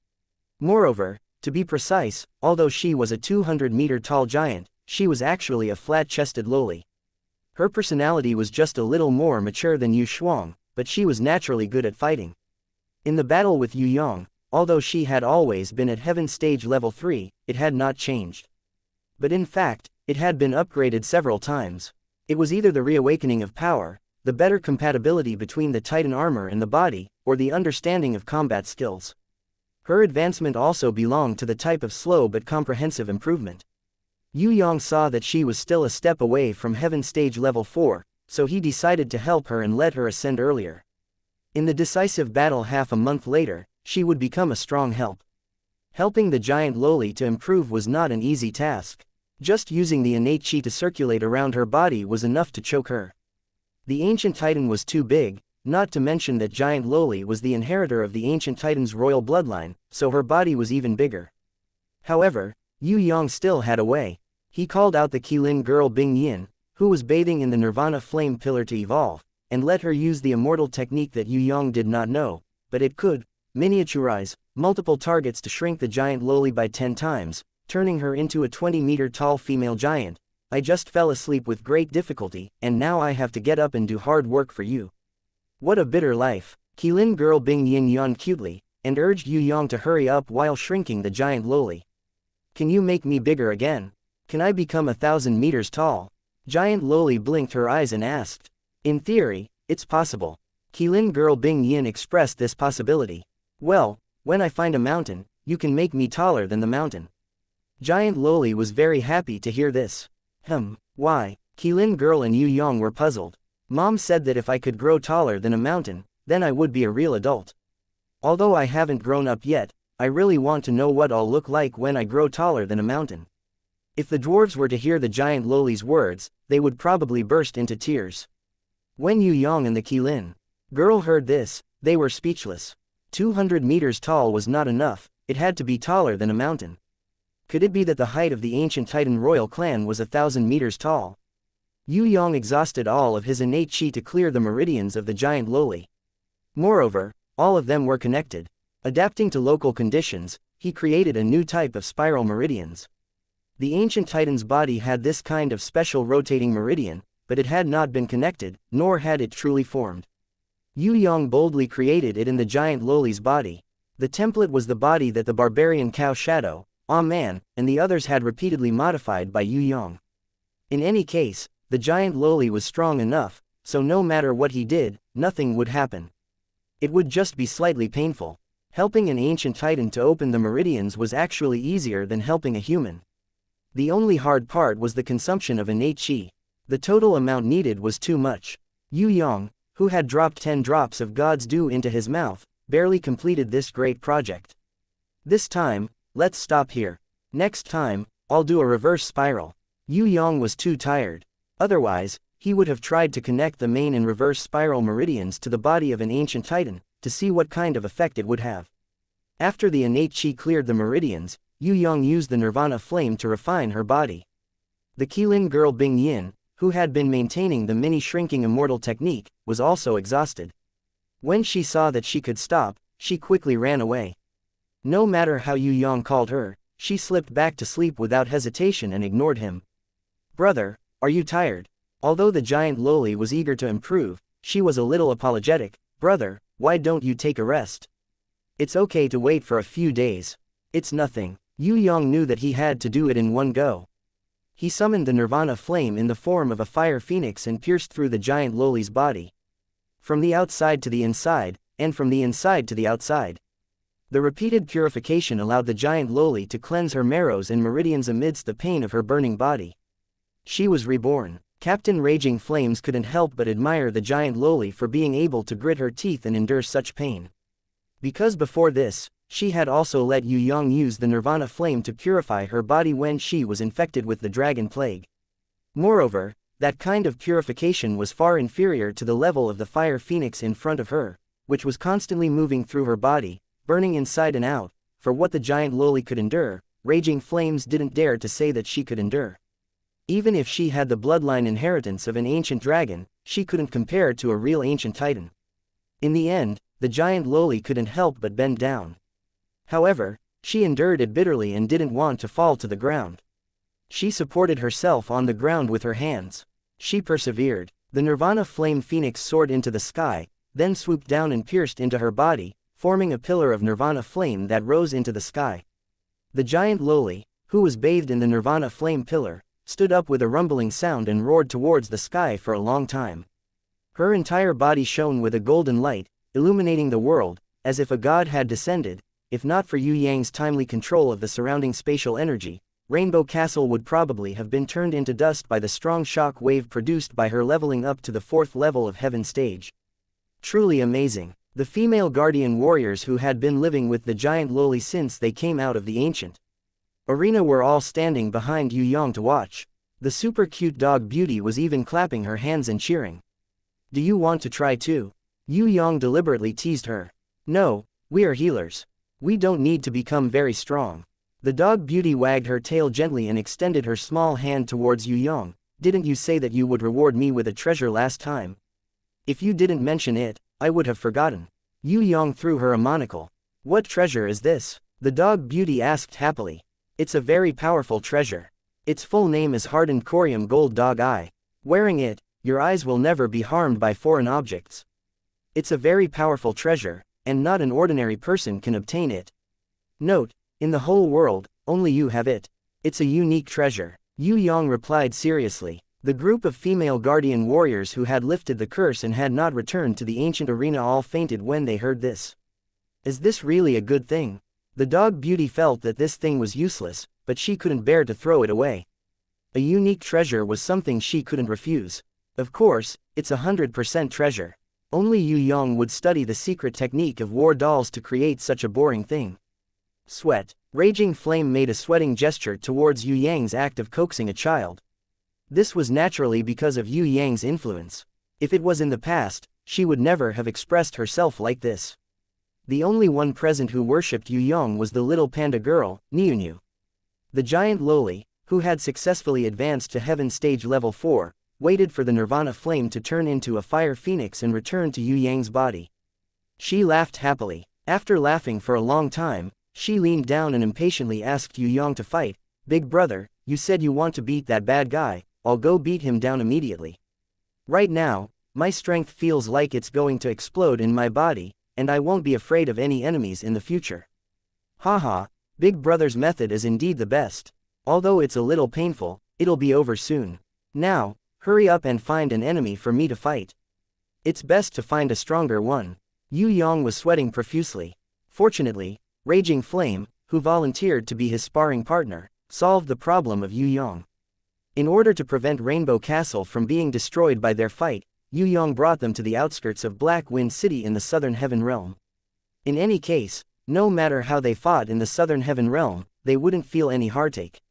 Moreover, to be precise, although she was a 200-meter tall giant, she was actually a flat-chested loli. Her personality was just a little more mature than Yu Shuang, but she was naturally good at fighting. In the battle with Yue Yang, Although she had always been at Heaven Stage Level 3, it had not changed. But in fact, it had been upgraded several times. It was either the reawakening of power, the better compatibility between the Titan armor and the body, or the understanding of combat skills. Her advancement also belonged to the type of slow but comprehensive improvement. Yue Yang saw that she was still a step away from Heaven Stage Level 4, so he decided to help her and let her ascend earlier. In the decisive battle half a month later, she would become a strong help. Helping the giant loli to improve was not an easy task. Just using the innate chi to circulate around her body was enough to choke her. The ancient titan was too big, not to mention that giant loli was the inheritor of the ancient titan's royal bloodline, so her body was even bigger. However, Yue Yang still had a way. He called out the Qilin girl Bing Yin, who was bathing in the Nirvana flame pillar to evolve, and let her use the immortal technique that Yue Yang did not know, but it could miniaturize multiple targets to shrink the giant loli by 10 times, turning her into a 20-meter-tall female giant. I just fell asleep with great difficulty, and now I have to get up and do hard work for you. What a bitter life. Qilin girl Bing Yin yawned cutely, and urged Yue Yang to hurry up while shrinking the giant loli. Can you make me bigger again? Can I become 1,000 meters tall? Giant loli blinked her eyes and asked. In theory, it's possible. Qilin girl Bing Yin expressed this possibility. Well, when I find a mountain, you can make me taller than the mountain. Giant loli was very happy to hear this. Why? Qilin girl and Yue Yang were puzzled. Mom said that if I could grow taller than a mountain, then I would be a real adult. Although I haven't grown up yet, I really want to know what I'll look like when I grow taller than a mountain. If the dwarves were to hear the giant loli's words, they would probably burst into tears. When Yue Yang and the Qilin girl heard this, they were speechless. 200 meters tall was not enough, it had to be taller than a mountain. Could it be that the height of the ancient Titan royal clan was 1,000 meters tall? Yue Yang exhausted all of his innate chi to clear the meridians of the giant loli. Moreover, all of them were connected. Adapting to local conditions, he created a new type of spiral meridians. The ancient Titan's body had this kind of special rotating meridian, but it had not been connected, nor had it truly formed. Yue Yang boldly created it in the giant loli's body. The template was the body that the barbarian cow Shadow, Man, and the others had repeatedly modified by Yue Yang. In any case, the giant loli was strong enough, so no matter what he did, nothing would happen. It would just be slightly painful. Helping an ancient titan to open the meridians was actually easier than helping a human. The only hard part was the consumption of innate chi. The total amount needed was too much. Yue Yang, who had dropped 10 drops of God's dew into his mouth, barely completed this great project. This time, let's stop here. Next time, I'll do a reverse spiral. Yue Yang was too tired. Otherwise, he would have tried to connect the main and reverse spiral meridians to the body of an ancient titan, to see what kind of effect it would have. After the innate chi cleared the meridians, Yue Yang used the Nirvana flame to refine her body. The Qilin girl Bing Yin, who had been maintaining the mini-shrinking immortal technique, was also exhausted. When she saw that she could stop, she quickly ran away. No matter how Yue Yang called her, she slipped back to sleep without hesitation and ignored him. Brother, are you tired? Although the giant loli was eager to improve, she was a little apologetic. Brother, why don't you take a rest? It's okay to wait for a few days. It's nothing. Yue Yang knew that he had to do it in one go. He summoned the Nirvana flame in the form of a fire phoenix and pierced through the giant loli's body. From the outside to the inside, and from the inside to the outside. The repeated purification allowed the giant loli to cleanse her marrows and meridians amidst the pain of her burning body. She was reborn. Captain Raging Flames couldn't help but admire the giant loli for being able to grit her teeth and endure such pain. Because before this, she had also let Yue Yang use the Nirvana flame to purify her body when she was infected with the dragon plague. Moreover, that kind of purification was far inferior to the level of the fire phoenix in front of her, which was constantly moving through her body, burning inside and out. For what the giant loli could endure, Raging Flames didn't dare to say that she could endure. Even if she had the bloodline inheritance of an ancient dragon, she couldn't compare to a real ancient titan. In the end, the giant loli couldn't help but bend down. However, she endured it bitterly and didn't want to fall to the ground. She supported herself on the ground with her hands. She persevered. The Nirvana flame phoenix soared into the sky, then swooped down and pierced into her body, forming a pillar of nirvana flame that rose into the sky. The giant Loli, who was bathed in the nirvana flame pillar, stood up with a rumbling sound and roared towards the sky for a long time. Her entire body shone with a golden light, illuminating the world, as if a god had descended. If not for Yue Yang's timely control of the surrounding spatial energy, Rainbow Castle would probably have been turned into dust by the strong shock wave produced by her leveling up to the 4th level of Heaven Stage. Truly amazing. The female guardian warriors who had been living with the giant Loli since they came out of the ancient arena were all standing behind Yue Yang to watch. The super cute dog Beauty was even clapping her hands and cheering. "Do you want to try too?" Yue Yang deliberately teased her. "No, we are healers. We don't need to become very strong." The dog Beauty wagged her tail gently and extended her small hand towards Yue Yang. "Didn't you say that you would reward me with a treasure last time? If you didn't mention it, I would have forgotten." Yue Yang threw her a monocle. "What treasure is this?" the dog Beauty asked happily. "It's a very powerful treasure. Its full name is Hardened Corium Gold Dog Eye. Wearing it, your eyes will never be harmed by foreign objects. It's a very powerful treasure, and not an ordinary person can obtain it. Note, in the whole world, only you have it. It's a unique treasure." Yue Yang replied seriously. The group of female guardian warriors who had lifted the curse and had not returned to the ancient arena all fainted when they heard this. Is this really a good thing? The dog Beauty felt that this thing was useless, but she couldn't bear to throw it away. A unique treasure was something she couldn't refuse. Of course, it's 100% treasure. Only Yue Yang would study the secret technique of war dolls to create such a boring thing. Sweat. Raging Flame made a sweating gesture towards Yue Yang's act of coaxing a child. This was naturally because of Yue Yang's influence. If it was in the past, she would never have expressed herself like this. The only one present who worshipped Yue Yang was the little panda girl, Niu. The giant Loli, who had successfully advanced to Heaven Stage Level 4, waited for the Nirvana flame to turn into a fire phoenix and return to Yue Yang's body. She laughed happily. After laughing for a long time, she leaned down and impatiently asked Yue Yang to fight. "Big brother, you said you want to beat that bad guy. I'll go beat him down immediately. Right now, my strength feels like it's going to explode in my body, and I won't be afraid of any enemies in the future." Haha, Big Brother's method is indeed the best. Although it's a little painful, it'll be over soon. Now, hurry up and find an enemy for me to fight. It's best to find a stronger one. Yue Yang was sweating profusely. Fortunately, Raging Flame, who volunteered to be his sparring partner, solved the problem of Yue Yang. In order to prevent Rainbow Castle from being destroyed by their fight, Yue Yang brought them to the outskirts of Black Wind City in the Southern Heaven Realm. In any case, no matter how they fought in the Southern Heaven Realm, they wouldn't feel any heartache.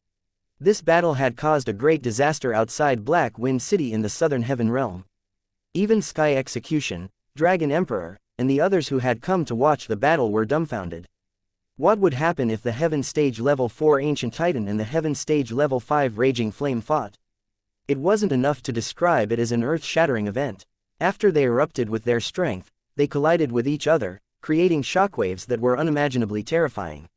This battle had caused a great disaster outside Black Wind City in the Southern Heaven Realm. Even Sky Execution, Dragon Emperor, and the others who had come to watch the battle were dumbfounded. What would happen if the Heaven Stage Level 4 Ancient Titan and the Heaven Stage Level 5 Raging Flame fought? It wasn't enough to describe it as an earth-shattering event. After they erupted with their strength, they collided with each other, creating shockwaves that were unimaginably terrifying.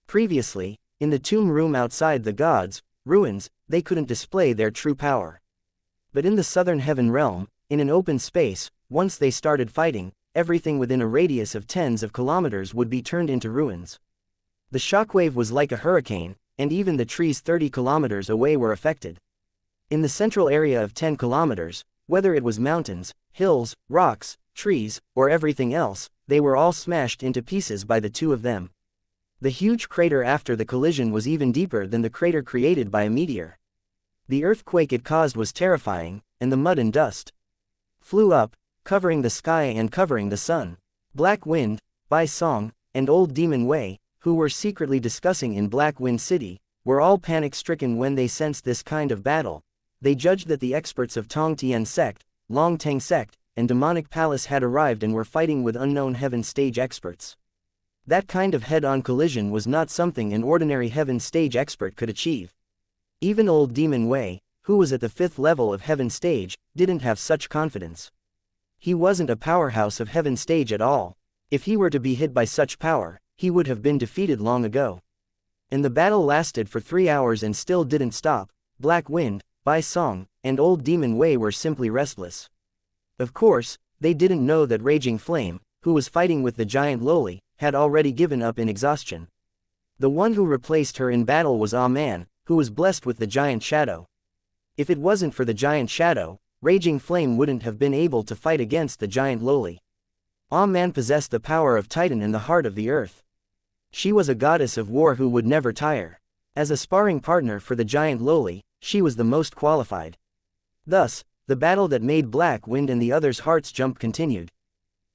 Previously, in the tomb room outside the gods' ruins, they couldn't display their true power. But in the Southern Heaven Realm, in an open space, once they started fighting, everything within a radius of tens of kilometers would be turned into ruins. The shockwave was like a hurricane, and even the trees 30 kilometers away were affected. In the central area of 10 kilometers, whether it was mountains, hills, rocks, trees, or everything else, they were all smashed into pieces by the two of them. The huge crater after the collision was even deeper than the crater created by a meteor. The earthquake it caused was terrifying, and the mud and dust flew up, covering the sky and covering the sun. Black Wind, Bai Song, and Old Demon Wei, who were secretly discussing in Black Wind City, were all panic-stricken when they sensed this kind of battle. They judged that the experts of Tong Tian Sect, Long Teng Sect, and Demonic Palace had arrived and were fighting with unknown Heaven Stage experts. That kind of head-on collision was not something an ordinary Heaven Stage expert could achieve. Even Old Demon Wei, who was at the 5th level of Heaven Stage, didn't have such confidence. He wasn't a powerhouse of Heaven Stage at all. If he were to be hit by such power, he would have been defeated long ago. And the battle lasted for 3 hours and still didn't stop. Black Wind, Bai Song, and Old Demon Wei were simply restless. Of course, they didn't know that Raging Flame, who was fighting with the giant Loli, had already given up in exhaustion. The one who replaced her in battle was Man, who was blessed with the giant shadow. If it wasn't for the giant shadow, Raging Flame wouldn't have been able to fight against the giant Loli. Man possessed the power of Titan in the heart of the earth. She was a goddess of war who would never tire. As a sparring partner for the giant Loli, she was the most qualified. Thus, the battle that made Black Wind and the others' hearts jump continued.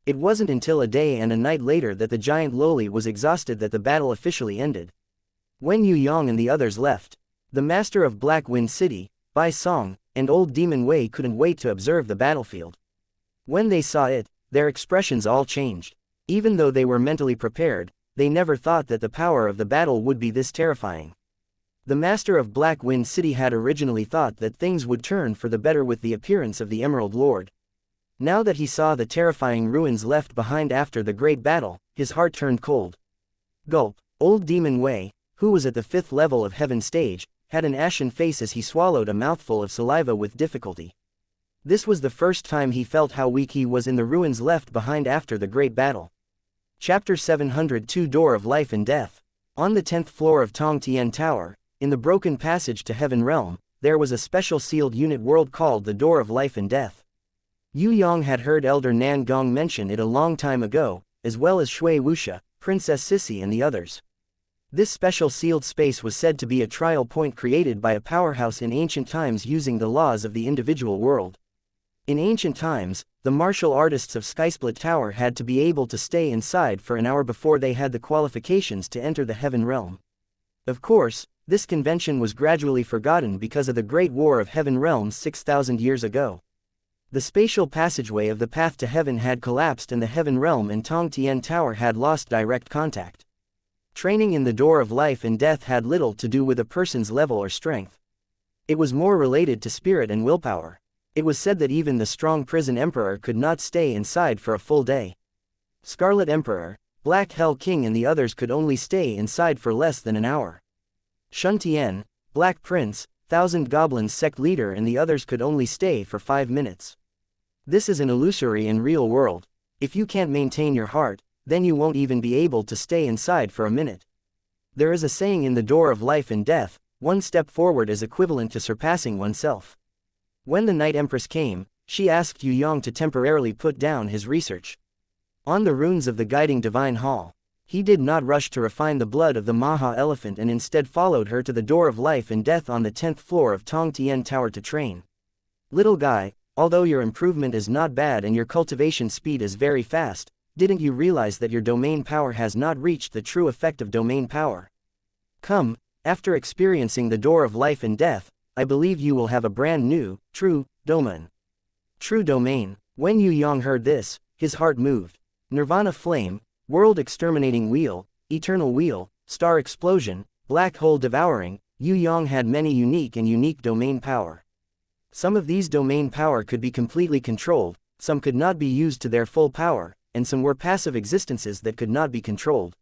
It wasn't until a day and a night later that the giant Loli was exhausted that the battle officially ended. When Yue Yang and the others left, the master of Black Wind City, Bai Song, and old Demon Wei couldn't wait to observe the battlefield. When they saw it, their expressions all changed. Even though they were mentally prepared, they never thought that the power of the battle would be this terrifying. The master of Black Wind City had originally thought that things would turn for the better with the appearance of the Emerald Lord. Now that he saw the terrifying ruins left behind after the great battle, his heart turned cold. Gulp. Old Demon Wei, who was at the 5th level of Heaven Stage, had an ashen face as he swallowed a mouthful of saliva with difficulty. This was the first time he felt how weak he was in the ruins left behind after the great battle. Chapter 702 Door of Life and Death. On the 10th floor of Tong Tian Tower, in the broken passage to Heaven Realm, there was a special sealed unit world called the Door of Life and Death. Yue Yang had heard Elder Nan Gong mention it a long time ago, as well as Shui Wuxia, Princess Sissy and the others. This special sealed space was said to be a trial point created by a powerhouse in ancient times using the laws of the individual world. In ancient times, the martial artists of Skysplit Tower had to be able to stay inside for an hour before they had the qualifications to enter the Heaven Realm. Of course, this convention was gradually forgotten because of the Great War of Heaven Realms 6,000 years ago. The spatial passageway of the path to heaven had collapsed and the Heaven Realm and Tong Tian Tower had lost direct contact. Training in the Door of Life and Death had little to do with a person's level or strength. It was more related to spirit and willpower. It was said that even the strong prison emperor could not stay inside for a full day. Scarlet Emperor, Black Hell King and the others could only stay inside for less than an hour. Shun Tian, Black Prince, Thousand Goblins sect leader and the others could only stay for 5 minutes. This is an illusory and real world. If you can't maintain your heart, then you won't even be able to stay inside for a minute. There is a saying in the Door of Life and Death, one step forward is equivalent to surpassing oneself. When the Night Empress came, she asked Yue Yang to temporarily put down his research on the runes of the guiding divine hall. He did not rush to refine the blood of the Maha Elephant and instead followed her to the Door of Life and Death on the 10th floor of Tong Tian Tower to train. Little guy, although your improvement is not bad and your cultivation speed is very fast, didn't you realize that your domain power has not reached the true effect of domain power? Come, after experiencing the Door of Life and Death, I believe you will have a brand new, true, domain. True domain. When Yue Yang heard this, his heart moved. Nirvana Flame, World Exterminating Wheel, Eternal Wheel, Star Explosion, Black Hole Devouring, Yue Yang had many unique domain power. Some of these domain power could be completely controlled, some could not be used to their full power, and some were passive existences that could not be controlled.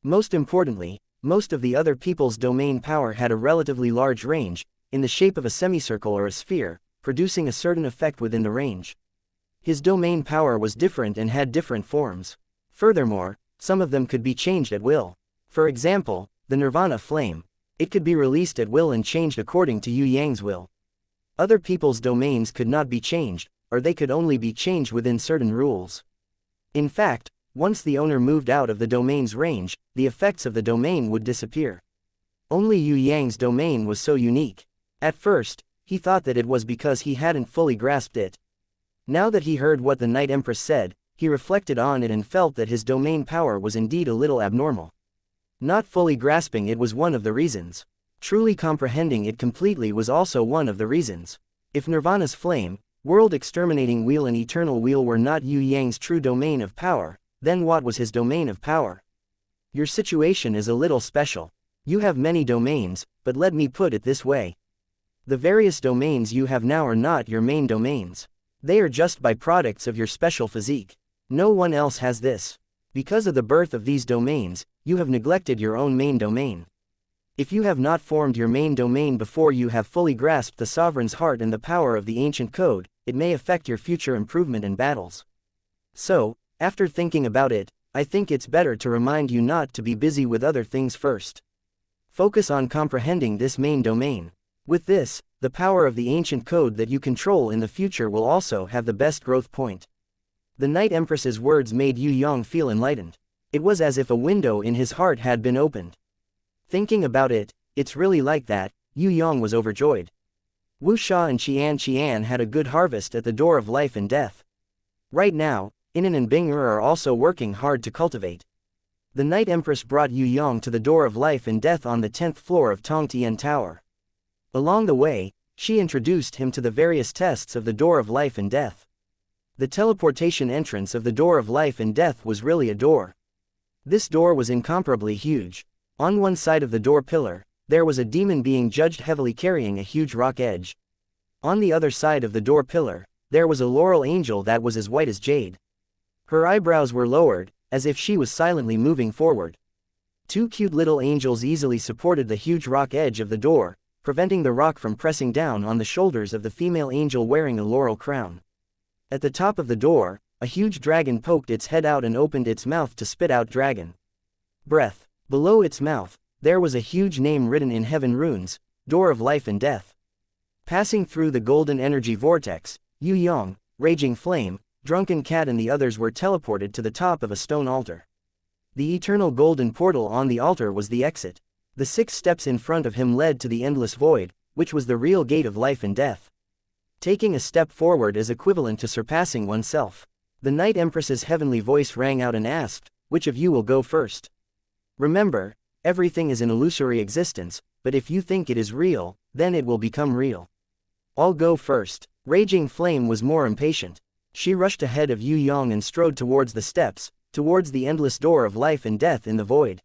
Most importantly, most of the other people's domain power had a relatively large range, in the shape of a semicircle or a sphere, producing a certain effect within the range. His domain power was different and had different forms. Furthermore, some of them could be changed at will. For example, the Nirvana Flame. It could be released at will and changed according to Yue Yang's will. Other people's domains could not be changed, or they could only be changed within certain rules. In fact, once the owner moved out of the domain's range, the effects of the domain would disappear. Only Yue Yang's domain was so unique. At first, he thought that it was because he hadn't fully grasped it. Now that he heard what the Night Empress said, he reflected on it and felt that his domain power was indeed a little abnormal. Not fully grasping it was one of the reasons. Truly comprehending it completely was also one of the reasons. If Nirvana's Flame, World Exterminating Wheel and Eternal Wheel were not Yue Yang's true domain of power, then what was his domain of power? Your situation is a little special. You have many domains, but let me put it this way. The various domains you have now are not your main domains. They are just byproducts of your special physique. No one else has this. Because of the birth of these domains, you have neglected your own main domain. If you have not formed your main domain before you have fully grasped the sovereign's heart and the power of the ancient code, it may affect your future improvement in battles. So, After thinking about it, I think it's better to remind you not to be busy with other things first. Focus on comprehending this main domain. With this, the power of the ancient code that you control in the future will also have the best growth point. The Night Empress's words made Yue Yang feel enlightened. It was as if a window in his heart had been opened. Thinking about it, it's really like that. Yue Yang was overjoyed. Wuxia and xianxia had a good harvest at the door of life and death. Right now, Inan and Bing'er are also working hard to cultivate. The Night Empress brought Yue Yang to the door of life and death on the 10th floor of Tong Tian Tower. Along the way, she introduced him to the various tests of the door of life and death. The teleportation entrance of the door of life and death was really a door. This door was incomparably huge. On one side of the door pillar, there was a demon being judged heavily carrying a huge rock edge. On the other side of the door pillar, there was a laurel angel that was as white as jade. Her eyebrows were lowered, as if she was silently moving forward. Two cute little angels easily supported the huge rock edge of the door, preventing the rock from pressing down on the shoulders of the female angel wearing a laurel crown. At the top of the door, a huge dragon poked its head out and opened its mouth to spit out dragon breath. Below its mouth, there was a huge name written in heaven runes, Door of Life and Death. Passing through the golden energy vortex, Yue Yang, Raging Flame, Drunken Cat and the others were teleported to the top of a stone altar. The eternal golden portal on the altar was the exit. The 6 steps in front of him led to the endless void, which was the real gate of life and death. Taking a step forward is equivalent to surpassing oneself. The Night Empress's heavenly voice rang out and asked, "Which of you will go first?" Remember, everything is an illusory existence, but if you think it is real, then it will become real. I'll go first. Raging Flame was more impatient. She rushed ahead of Yue Yang and strode towards the steps, towards the endless door of life and death in the void.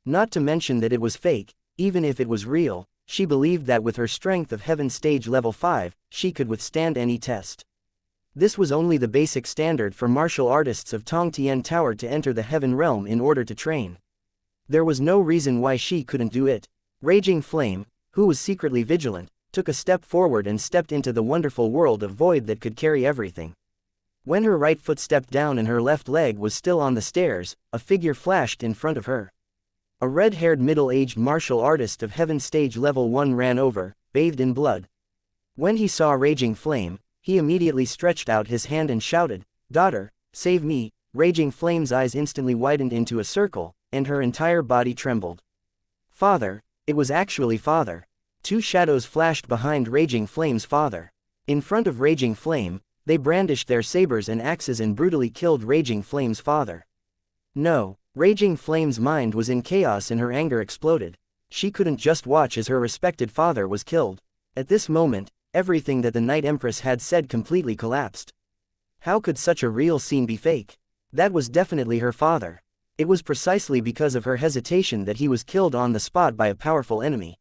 Not to mention that it was fake, even if it was real, she believed that with her strength of heaven stage level 5, she could withstand any test. This was only the basic standard for martial artists of Tong Tian Tower to enter the heaven realm in order to train. There was no reason why she couldn't do it. Raging Flame, who was secretly vigilant, took a step forward and stepped into the wonderful world of void that could carry everything. When her right foot stepped down and her left leg was still on the stairs, a figure flashed in front of her. A red-haired middle-aged martial artist of heaven stage level 1 ran over, bathed in blood. When he saw Raging Flame, he immediately stretched out his hand and shouted, "Daughter, save me." Raging Flame's eyes instantly widened into a circle, and her entire body trembled. Father, it was actually father. 2 shadows flashed behind Raging Flame's father. In front of Raging Flame, they brandished their sabers and axes and brutally killed Raging Flame's father. No, Raging Flame's mind was in chaos and her anger exploded. She couldn't just watch as her respected father was killed. At this moment, everything that the Night Empress had said completely collapsed. How could such a real scene be fake? That was definitely her father. It was precisely because of her hesitation that he was killed on the spot by a powerful enemy.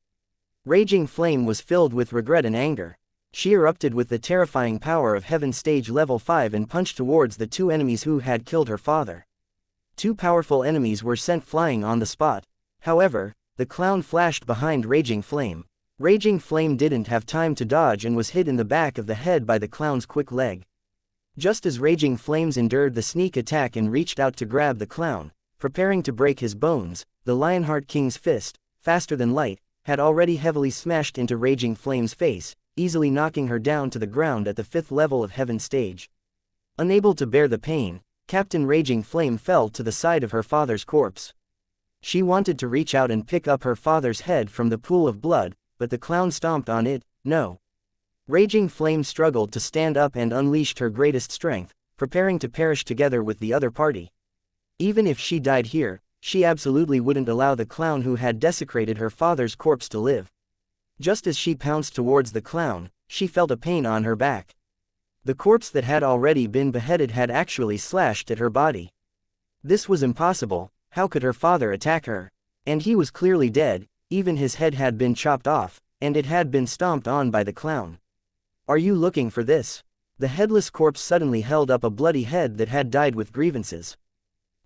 Raging Flame was filled with regret and anger. She erupted with the terrifying power of Heaven Stage Level 5 and punched towards the 2 enemies who had killed her father. 2 powerful enemies were sent flying on the spot. However, the clown flashed behind Raging Flame. Raging Flame didn't have time to dodge and was hit in the back of the head by the clown's quick leg. Just as Raging Flames endured the sneak attack and reached out to grab the clown, preparing to break his bones, the Lionheart King's fist, faster than light, had already heavily smashed into Raging Flame's face, easily knocking her down to the ground at the 5th level of Heaven Stage. Unable to bear the pain, Captain Raging Flame fell to the side of her father's corpse. She wanted to reach out and pick up her father's head from the pool of blood, but the clown stomped on it. No. Raging Flame struggled to stand up and unleashed her greatest strength, preparing to perish together with the other party. Even if she died here, she absolutely wouldn't allow the clown who had desecrated her father's corpse to live. Just as she pounced towards the clown, she felt a pain on her back. The corpse that had already been beheaded had actually slashed at her body. This was impossible. How could her father attack her? And he was clearly dead, even his head had been chopped off, and it had been stomped on by the clown. Are you looking for this? The headless corpse suddenly held up a bloody head that had died with grievances.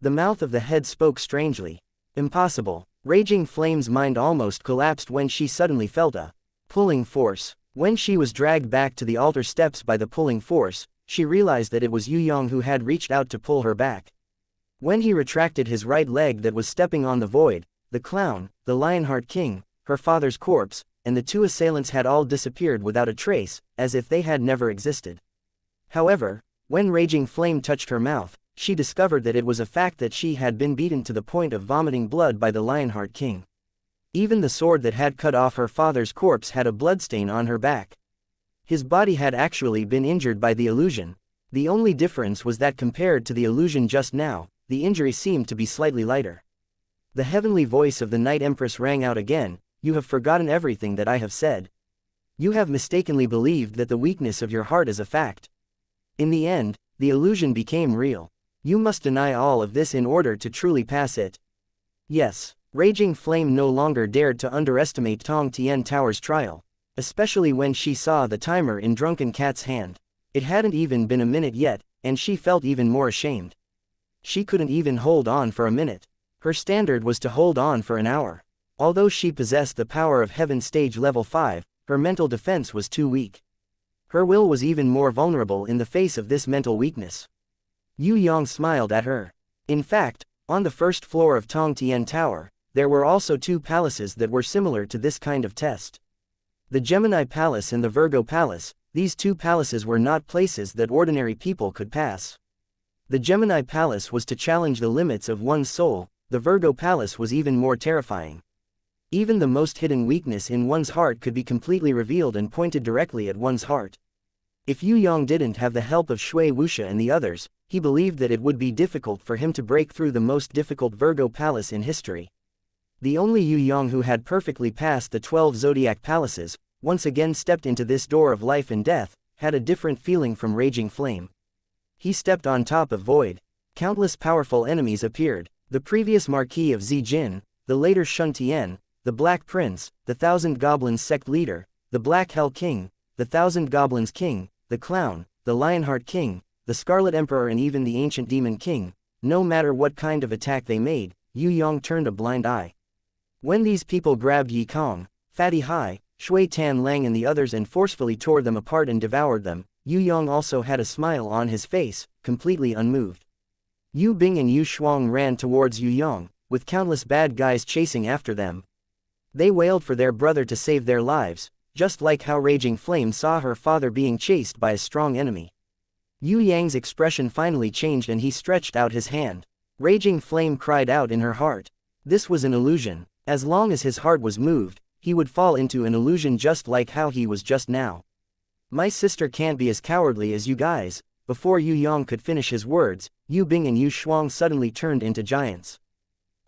The mouth of the head spoke strangely. Impossible. Raging Flame's mind almost collapsed when she suddenly felt a pulling force. When she was dragged back to the altar steps by the pulling force, she realized that it was Yue Yang who had reached out to pull her back. When he retracted his right leg that was stepping on the void, the clown, the Lionheart King, her father's corpse, and the two assailants had all disappeared without a trace, as if they had never existed. However, when Raging Flame touched her mouth, she discovered that it was a fact that she had been beaten to the point of vomiting blood by the Lionheart King. Even the sword that had cut off her father's corpse had a bloodstain on her back. His body had actually been injured by the illusion. The only difference was that compared to the illusion just now, the injury seemed to be slightly lighter. The heavenly voice of the Night Empress rang out again, "You have forgotten everything that I have said. You have mistakenly believed that the weakness of your heart is a fact. In the end, the illusion became real. You must deny all of this in order to truly pass it." Yes, Raging Flame no longer dared to underestimate Tong Tian Tower's trial, especially when she saw the timer in Drunken Cat's hand. It hadn't even been a minute yet, and she felt even more ashamed. She couldn't even hold on for a minute. Her standard was to hold on for an hour. Although she possessed the power of Heaven Stage Level 5, her mental defense was too weak. Her will was even more vulnerable in the face of this mental weakness. Yue Yang smiled at her. In fact, on the first floor of Tong Tian Tower, there were also two palaces that were similar to this kind of test. The Gemini Palace and the Virgo Palace. These two palaces were not places that ordinary people could pass. The Gemini Palace was to challenge the limits of one's soul, the Virgo Palace was even more terrifying. Even the most hidden weakness in one's heart could be completely revealed and pointed directly at one's heart. If Yue Yang didn't have the help of Shui Wuxia and the others, he believed that it would be difficult for him to break through the most difficult Virgo Palace in history. The only Yue Yang who had perfectly passed the 12 zodiac palaces, once again stepped into this door of life and death, had a different feeling from Raging Flame. He stepped on top of void. Countless powerful enemies appeared: the previous Marquis of Zijin, the later Shun Tian, the Black Prince, the Thousand Goblins sect leader, the Black Hell King, the Thousand Goblins King, the Clown, the Lionheart King, the Scarlet Emperor, and even the Ancient Demon King. No matter what kind of attack they made, Yue Yang turned a blind eye. When these people grabbed Yi Kong, Fatty Hai, Shui Tan Lang and the others and forcefully tore them apart and devoured them, Yue Yang also had a smile on his face, completely unmoved. Yu Bing and Yu Shuang ran towards Yue Yang, with countless bad guys chasing after them. They wailed for their brother to save their lives, just like how Raging Flame saw her father being chased by a strong enemy. Yue Yang's expression finally changed and he stretched out his hand. Raging Flame cried out in her heart. This was an illusion. As long as his heart was moved, he would fall into an illusion just like how he was just now. My sister can't be as cowardly as you guys. Before Yue Yang could finish his words, Yu Bing and Yu Shuang suddenly turned into giants.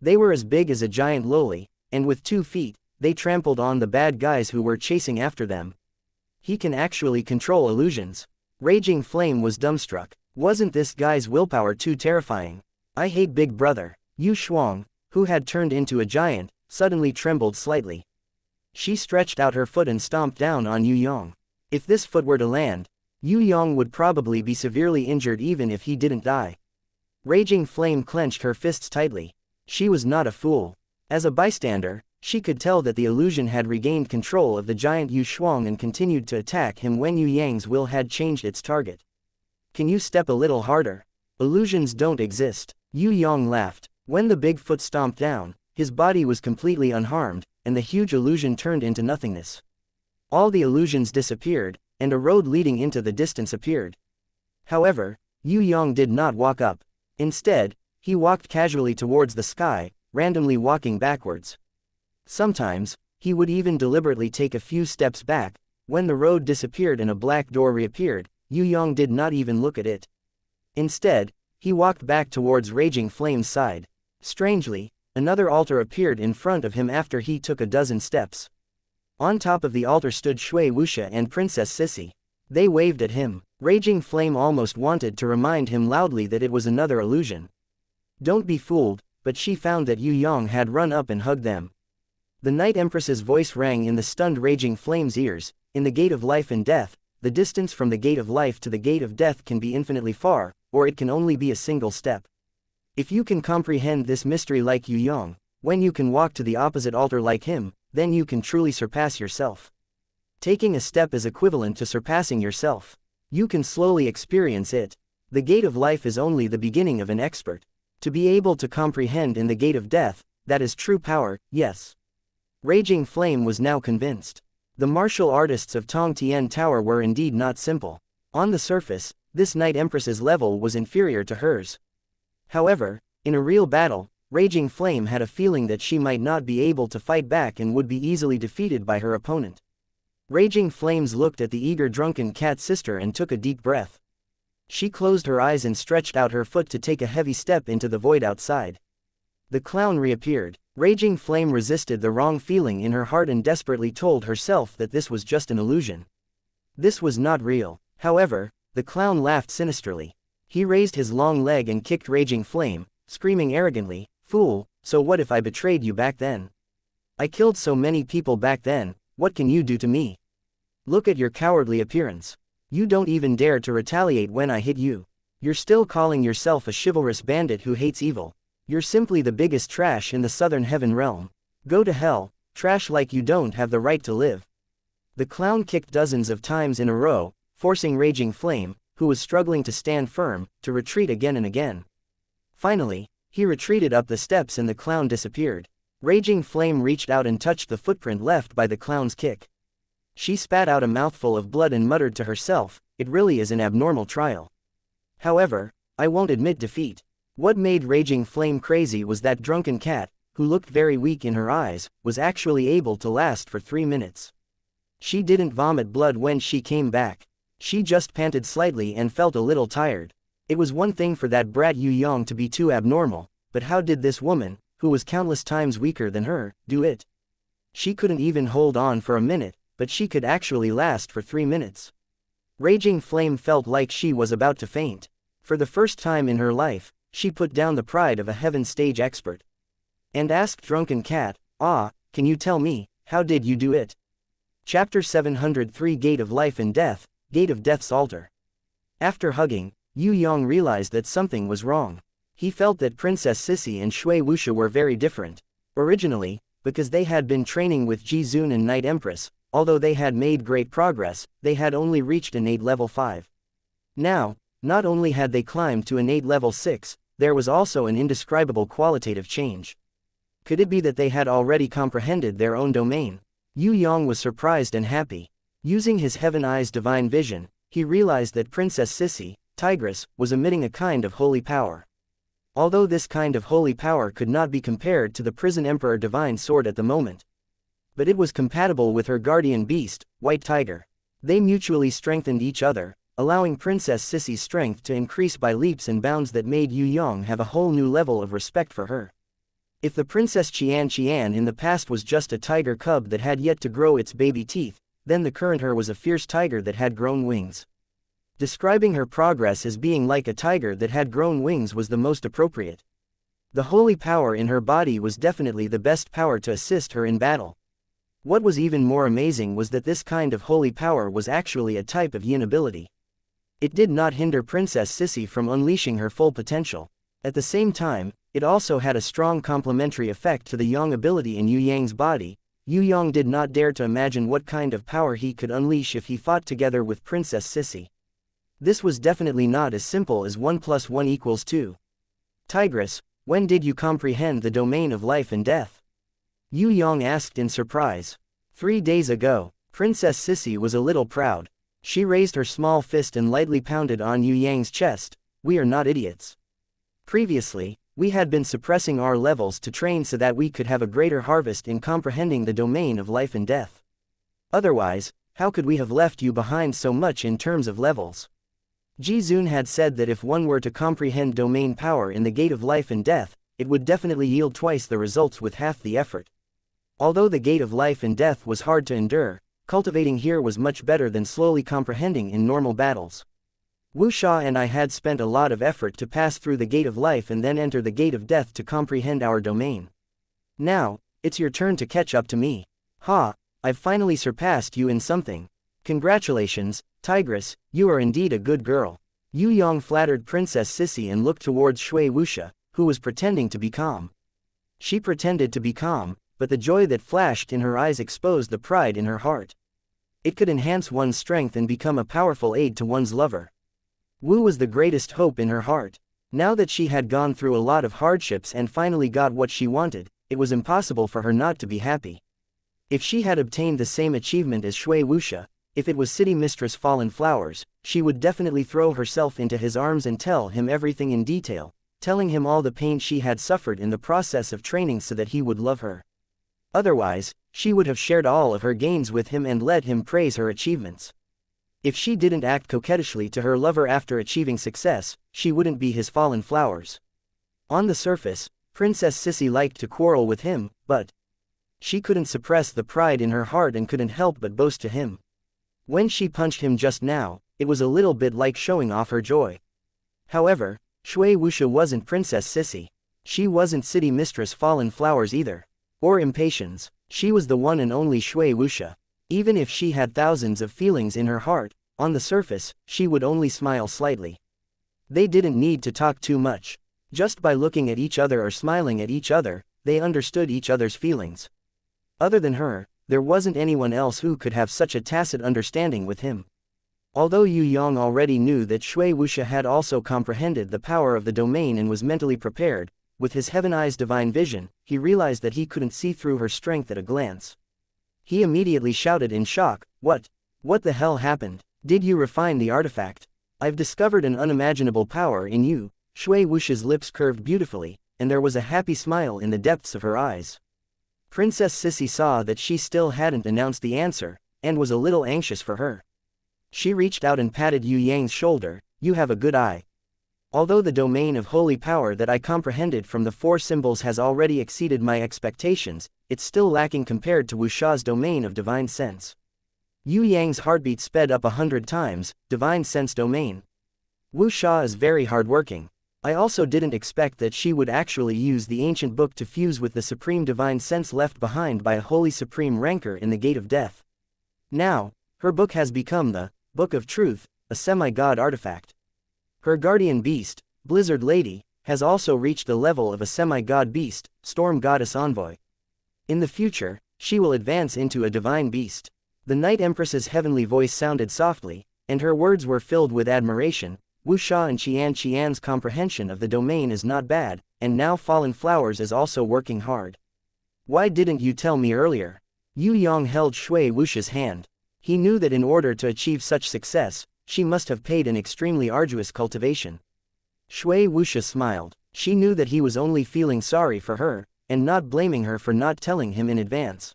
They were as big as a giant loli, and with 2 feet, they trampled on the bad guys who were chasing after them. He can actually control illusions. Raging Flame was dumbstruck. Wasn't this guy's willpower too terrifying? I hate Big Brother. Yu Shuang, who had turned into a giant, suddenly trembled slightly. She stretched out her foot and stomped down on Yue Yang. If this foot were to land, Yue Yang would probably be severely injured even if he didn't die. Raging Flame clenched her fists tightly. She was not a fool. As a bystander, she could tell that the illusion had regained control of the giant Yu Shuang and continued to attack him when Yue Yang's will had changed its target. Can you step a little harder? Illusions don't exist. Yue Yang laughed. When the big foot stomped down, his body was completely unharmed, and the huge illusion turned into nothingness. All the illusions disappeared, and a road leading into the distance appeared. However, Yue Yang did not walk up. Instead, he walked casually towards the sky, randomly walking backwards. Sometimes, he would even deliberately take a few steps back. When the road disappeared and a black door reappeared, Yue Yang did not even look at it. Instead, he walked back towards Raging Flame's side. Strangely, another altar appeared in front of him after he took a dozen steps. On top of the altar stood Shui Wuxia and Princess Sissy. They waved at him. Raging Flame almost wanted to remind him loudly that it was another illusion. Don't be fooled, but she found that Yue Yang had run up and hugged them. The Night Empress's voice rang in the stunned Raging Flame's ears. In the gate of life and death, the distance from the gate of life to the gate of death can be infinitely far, or it can only be a single step. If you can comprehend this mystery like Yue Yang, when you can walk to the opposite altar like him, then you can truly surpass yourself. Taking a step is equivalent to surpassing yourself. You can slowly experience it. The gate of life is only the beginning of an expert. To be able to comprehend in the gate of death, that is true power, yes. Raging Flame was now convinced. The martial artists of Tong Tian Tower were indeed not simple. On the surface, this Night Empress's level was inferior to hers. However, in a real battle, Raging Flame had a feeling that she might not be able to fight back and would be easily defeated by her opponent. Raging Flames looked at the eager drunken cat sister and took a deep breath. She closed her eyes and stretched out her foot to take a heavy step into the void outside. The clown reappeared. Raging Flame resisted the wrong feeling in her heart and desperately told herself that this was just an illusion. This was not real. However, the clown laughed sinisterly. He raised his long leg and kicked Raging Flame, screaming arrogantly, "Fool, so what if I betrayed you back then? I killed so many people back then, what can you do to me? Look at your cowardly appearance. You don't even dare to retaliate when I hit you. You're still calling yourself a chivalrous bandit who hates evil. You're simply the biggest trash in the southern heaven realm. Go to hell, trash like you don't have the right to live." The clown kicked dozens of times in a row, forcing Raging Flame, who was struggling to stand firm, to retreat again and again. Finally, he retreated up the steps and the clown disappeared. Raging Flame reached out and touched the footprint left by the clown's kick. She spat out a mouthful of blood and muttered to herself, "It really is an abnormal trial. However, I won't admit defeat." What made Raging Flame crazy was that drunken cat, who looked very weak in her eyes, was actually able to last for 3 minutes. She didn't vomit blood when she came back. She just panted slightly and felt a little tired. It was one thing for that brat Yue Yang to be too abnormal, but how did this woman, who was countless times weaker than her, do it? She couldn't even hold on for a minute, but she could actually last for 3 minutes. Raging Flame felt like she was about to faint. For the first time in her life, she put down the pride of a heaven stage expert. And asked Drunken Cat, "Can you tell me, how did you do it?" Chapter 703 Gate of Life and Death, Gate of Death's Altar. After hugging, Yue Yang realized that something was wrong. He felt that Princess Sissy and Shui Wuxia were very different. Originally, because they had been training with Ji Zun and Night Empress, although they had made great progress, they had only reached innate level 5. Now, not only had they climbed to innate level 6, there was also an indescribable qualitative change. Could it be that they had already comprehended their own domain? Yue Yang was surprised and happy. Using his Heaven Eye's divine vision, he realized that Princess Sissy, Tigress, was emitting a kind of holy power. Although this kind of holy power could not be compared to the Prison Emperor Divine Sword at the moment. But it was compatible with her guardian beast, White Tiger. They mutually strengthened each other, allowing Princess Sissy's strength to increase by leaps and bounds that made Yue Yang have a whole new level of respect for her. If the Princess xianxia in the past was just a tiger cub that had yet to grow its baby teeth, then the current her was a fierce tiger that had grown wings. Describing her progress as being like a tiger that had grown wings was the most appropriate. The holy power in her body was definitely the best power to assist her in battle. What was even more amazing was that this kind of holy power was actually a type of yin ability. It did not hinder Princess Sissy from unleashing her full potential. At the same time, it also had a strong complementary effect to the yang ability in Yue Yang's body. Yue Yang did not dare to imagine what kind of power he could unleash if he fought together with Princess Sissy. This was definitely not as simple as 1 + 1 = 2. "Tigress, when did you comprehend the domain of life and death?" Yue Yang asked in surprise. 3 days ago." Princess Sissy was a little proud. She raised her small fist and lightly pounded on Yue Yang's chest. "We are not idiots. Previously, we had been suppressing our levels to train so that we could have a greater harvest in comprehending the domain of life and death. Otherwise, how could we have left you behind so much in terms of levels?" Ji Zun had said that if one were to comprehend domain power in the gate of life and death, it would definitely yield twice the results with half the effort. Although the gate of life and death was hard to endure, cultivating here was much better than slowly comprehending in normal battles. Wuxia and I had spent a lot of effort to pass through the gate of life and then enter the gate of death to comprehend our domain. Now, it's your turn to catch up to me. I've finally surpassed you in something. Congratulations, Tigress, you are indeed a good girl. Yue Yang flattered Princess Sissy and looked towards Shui Wuxia, who was pretending to be calm. She pretended to be calm, but the joy that flashed in her eyes exposed the pride in her heart. It could enhance one's strength and become a powerful aid to one's lover. Wu was the greatest hope in her heart. Now that she had gone through a lot of hardships and finally got what she wanted, it was impossible for her not to be happy. If she had obtained the same achievement as Shui Wuxia, if it was City Mistress Fallen Flowers, she would definitely throw herself into his arms and tell him everything in detail, telling him all the pain she had suffered in the process of training so that he would love her. Otherwise, she would have shared all of her gains with him and let him praise her achievements. If she didn't act coquettishly to her lover after achieving success, she wouldn't be his fallen flowers. On the surface, Princess Sissy liked to quarrel with him, but she couldn't suppress the pride in her heart and couldn't help but boast to him. When she punched him just now, it was a little bit like showing off her joy. However, Shui Wuxia wasn't Princess Sissy. She wasn't City Mistress Fallen Flowers either. Or Impatience. She was the one and only Shui Wuxia. Even if she had thousands of feelings in her heart, on the surface, she would only smile slightly. They didn't need to talk too much. Just by looking at each other or smiling at each other, they understood each other's feelings. Other than her, there wasn't anyone else who could have such a tacit understanding with him. Although Yue Yang already knew that Shui Wuxia had also comprehended the power of the domain and was mentally prepared, with his Heaven Eyes divine vision, he realized that he couldn't see through her strength at a glance. He immediately shouted in shock, "What? What the hell happened? Did you refine the artifact? I've discovered an unimaginable power in you." Shui Wuxia's lips curved beautifully, and there was a happy smile in the depths of her eyes. Princess Sissy saw that she still hadn't announced the answer, and was a little anxious for her. She reached out and patted Yue Yang's shoulder. "You have a good eye. Although the domain of holy power that I comprehended from the four symbols has already exceeded my expectations, it's still lacking compared to Wuxia's domain of divine sense." Yue Yang's heartbeat sped up 100 times. Divine sense domain. Wuxia is very hardworking. I also didn't expect that she would actually use the ancient book to fuse with the supreme divine sense left behind by a holy supreme rancor in the Gate of Death. Now, her book has become the Book of Truth, a semi-god artifact. Her guardian beast, Blizzard Lady, has also reached the level of a semi-god beast, Storm Goddess Envoy. In the future, she will advance into a divine beast. The Night Empress's heavenly voice sounded softly, and her words were filled with admiration. Wuxia and Xianxia's comprehension of the domain is not bad, and now Fallen Flowers is also working hard. Why didn't you tell me earlier? Yue Yang held Shui Wuxia's hand. He knew that in order to achieve such success, she must have paid an extremely arduous cultivation. Shui Wuxia smiled. She knew that he was only feeling sorry for her, and not blaming her for not telling him in advance.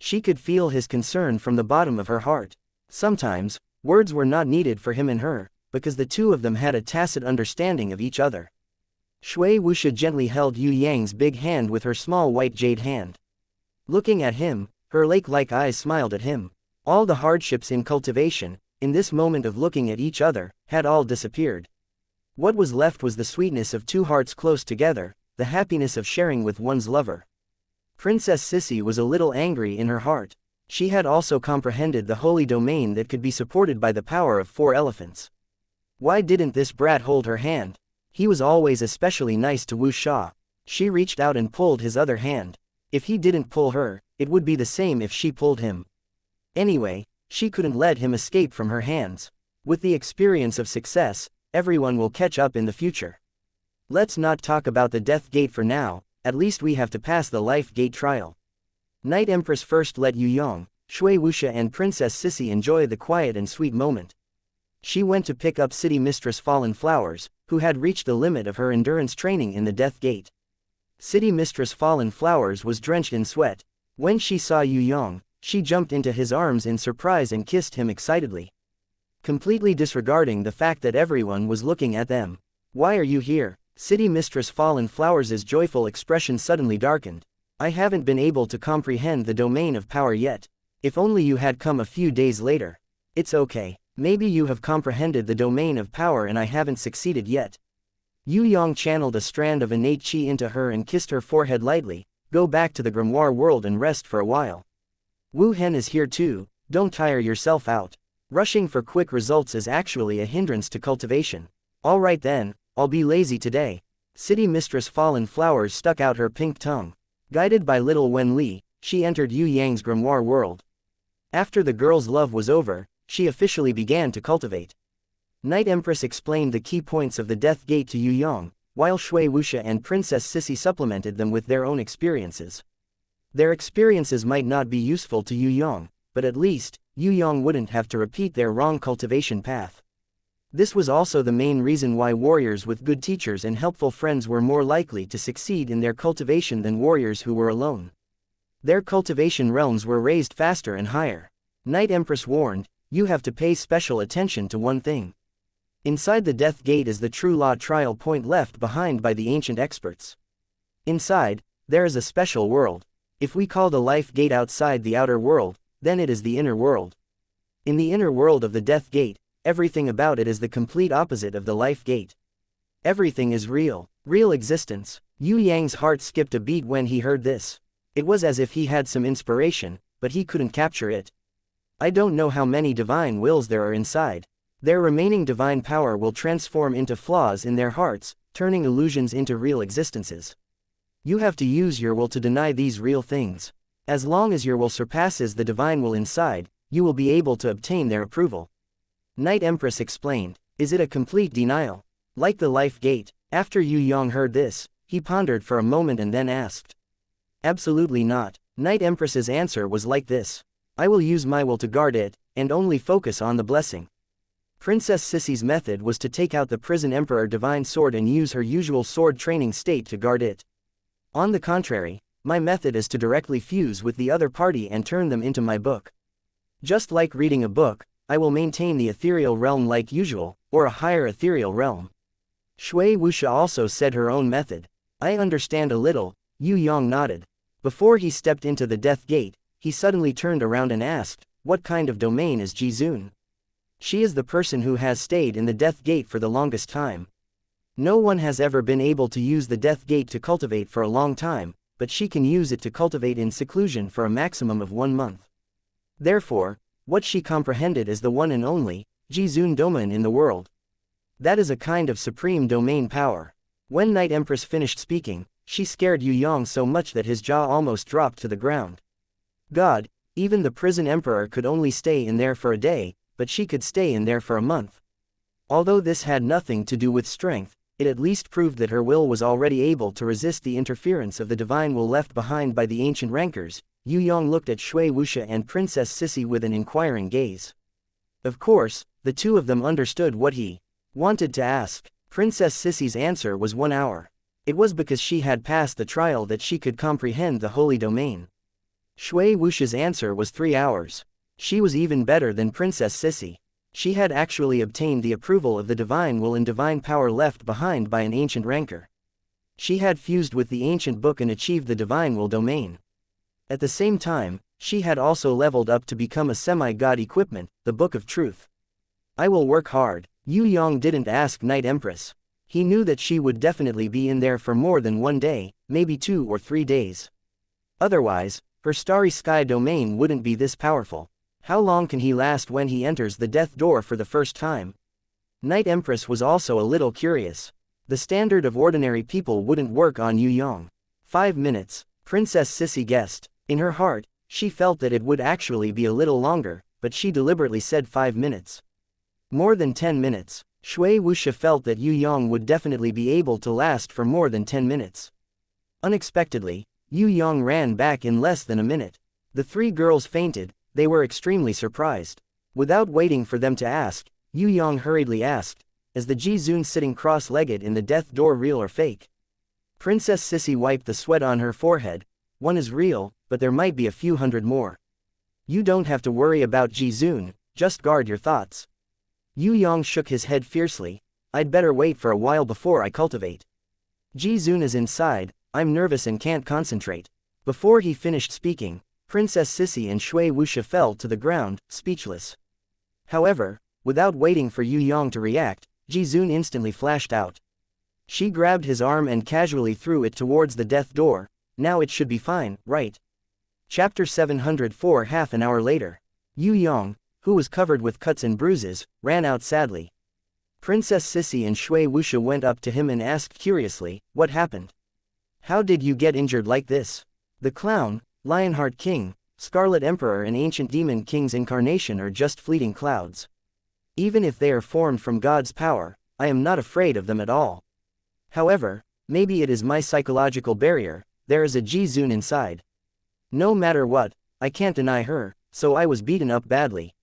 She could feel his concern from the bottom of her heart. Sometimes, words were not needed for him and her, because the two of them had a tacit understanding of each other. Shui Wuxia gently held Yue Yang's big hand with her small white jade hand. Looking at him, her lake-like eyes smiled at him. All the hardships in cultivation, in this moment of looking at each other, had all disappeared. What was left was the sweetness of two hearts close together, the happiness of sharing with one's lover. Princess Sissy was a little angry in her heart. She had also comprehended the holy domain that could be supported by the power of 4 elephants. Why didn't this brat hold her hand? He was always especially nice to Wuxia. She reached out and pulled his other hand. If he didn't pull her, it would be the same if she pulled him. Anyway, she couldn't let him escape from her hands. With the experience of success, everyone will catch up in the future. Let's not talk about the death gate for now, at least we have to pass the life gate trial. Night Empress first let Yue Yang, Shui Wuxia and Princess Sissy enjoy the quiet and sweet moment. She went to pick up City Mistress Fallen Flowers, who had reached the limit of her endurance training in the death gate. City Mistress Fallen Flowers was drenched in sweat. When she saw Yue Yang, she jumped into his arms in surprise and kissed him excitedly, completely disregarding the fact that everyone was looking at them. "Why are you here?" City Mistress Fallen Flowers' joyful expression suddenly darkened. "I haven't been able to comprehend the domain of power yet. If only you had come a few days later." "It's okay. Maybe you have comprehended the domain of power and I haven't succeeded yet." Yue Yang channeled a strand of innate qi into her and kissed her forehead lightly. "Go back to the grimoire world and rest for a while. Wu Hen is here too, don't tire yourself out. Rushing for quick results is actually a hindrance to cultivation." "Alright then, I'll be lazy today." City Mistress Fallen Flowers stuck out her pink tongue. Guided by little Wen Li, she entered Yue Yang's grimoire world. After the girl's love was over, she officially began to cultivate. Night Empress explained the key points of the Death Gate to Yue Yang, while Shui Wuxia and Princess Sissy supplemented them with their own experiences. Their experiences might not be useful to Yue Yang, but at least, Yue Yang wouldn't have to repeat their wrong cultivation path. This was also the main reason why warriors with good teachers and helpful friends were more likely to succeed in their cultivation than warriors who were alone. Their cultivation realms were raised faster and higher. Night Empress warned, "You have to pay special attention to one thing. Inside the Death Gate is the true law trial point left behind by the ancient experts. Inside, there is a special world. If we call the life gate outside the outer world, then it is the inner world. In the inner world of the Death Gate, everything about it is the complete opposite of the life gate. Everything is real existence." Yue Yang's heart skipped a beat when he heard this. It was as if he had some inspiration, but he couldn't capture it. "I don't know how many divine wills there are inside. Their remaining divine power will transform into flaws in their hearts, turning illusions into real existences. You have to use your will to deny these real things. As long as your will surpasses the divine will inside, you will be able to obtain their approval." Night Empress explained, "Is it a complete denial? Like the life gate?" After Yue Yang heard this, he pondered for a moment and then asked. "Absolutely not." Night Empress's answer was like this. "I will use my will to guard it, and only focus on the blessing." Princess Sissy's method was to take out the Prison Emperor divine sword and use her usual sword training state to guard it. On the contrary, my method is to directly fuse with the other party and turn them into my book. Just like reading a book, I will maintain the ethereal realm like usual, or a higher ethereal realm. Shui Wuxia also said her own method. "I understand a little," Yue Yang nodded. Before he stepped into the Death Gate, he suddenly turned around and asked, "What kind of domain is Jizun?" "She is the person who has stayed in the Death Gate for the longest time. No one has ever been able to use the Death Gate to cultivate for a long time, but she can use it to cultivate in seclusion for a maximum of 1 month. Therefore, what she comprehended is the one and only, Jizun domain in the world. That is a kind of supreme domain power." When Night Empress finished speaking, she scared Yue Yang so much that his jaw almost dropped to the ground. God, even the Prison Emperor could only stay in there for a day, but she could stay in there for a month. Although this had nothing to do with strength, it at least proved that her will was already able to resist the interference of the divine will left behind by the ancient rankers. Yue Yang looked at Shui Wuxia and Princess Sissy with an inquiring gaze. Of course, the two of them understood what he wanted to ask. Princess Sissy's answer was 1 hour. It was because she had passed the trial that she could comprehend the holy domain. Shui Wuxia's answer was 3 hours. She was even better than Princess Sissy. She had actually obtained the approval of the divine will and divine power left behind by an ancient ranker. She had fused with the ancient book and achieved the divine will domain. At the same time, she had also leveled up to become a semi-god equipment, the Book of Truth. "I will work hard." Yue Yang didn't ask Night Empress. He knew that she would definitely be in there for more than 1 day, maybe 2 or 3 days. Otherwise, her starry sky domain wouldn't be this powerful. How long can he last when he enters the death door for the first time? Night Empress was also a little curious. The standard of ordinary people wouldn't work on Yue Yang. 5 minutes, Princess Sissy guessed. In her heart, she felt that it would actually be a little longer, but she deliberately said 5 minutes. More than 10 minutes. Shui Wuxia felt that Yue Yang would definitely be able to last for more than 10 minutes. Unexpectedly, Yue Yang ran back in less than a minute. The 3 girls fainted. They were extremely surprised. Without waiting for them to ask, Yue Yang hurriedly asked, "Is the Jizun sitting cross-legged in the death door real or fake?" Princess Sissy wiped the sweat on her forehead. "One is real, but there might be a few hundred more. You don't have to worry about Jizun, just guard your thoughts." Yue Yang shook his head fiercely. "I'd better wait for a while before I cultivate. Jizun is inside, I'm nervous and can't concentrate." Before he finished speaking, Princess Sissy and Shui Wuxia fell to the ground, speechless. However, without waiting for Yue Yang to react, Jizun instantly flashed out. She grabbed his arm and casually threw it towards the death door. "Now it should be fine, right?" Chapter 704. Half an hour later. Yue Yang, who was covered with cuts and bruises, ran out sadly. Princess Sissy and Shui Wuxia went up to him and asked curiously, "What happened? How did you get injured like this?" The clown, Lionheart King, Scarlet Emperor and Ancient Demon King's incarnation are just fleeting clouds. Even if they are formed from God's power, I am not afraid of them at all. However, maybe it is my psychological barrier, there is a Ji-Zun inside. No matter what, I can't deny her, so I was beaten up badly.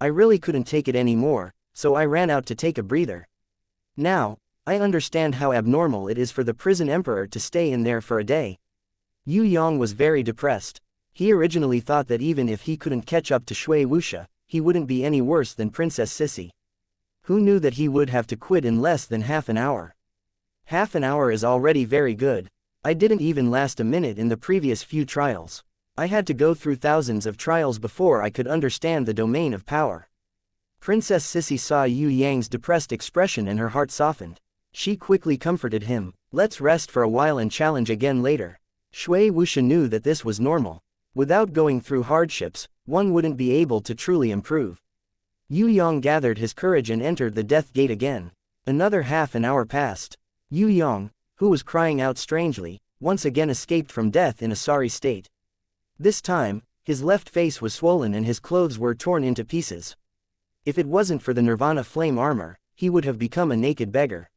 I really couldn't take it anymore, so I ran out to take a breather. Now, I understand how abnormal it is for the prison emperor to stay in there for a day. Yue Yang was very depressed. He originally thought that even if he couldn't catch up to Shui Wuxia, he wouldn't be any worse than Princess Sissy. Who knew that he would have to quit in less than half an hour? Half an hour is already very good. I didn't even last a minute in the previous few trials. I had to go through thousands of trials before I could understand the domain of power. Princess Sissy saw Yue Yang's depressed expression and her heart softened. She quickly comforted him. Let's rest for a while and challenge again later. Shui Wuxia knew that this was normal. Without going through hardships, one wouldn't be able to truly improve. Yue Yang gathered his courage and entered the death gate again. Another half an hour passed. Yue Yang, who was crying out strangely, once again escaped from death in a sorry state. This time, his left face was swollen and his clothes were torn into pieces. If it wasn't for the Nirvana flame armor, he would have become a naked beggar.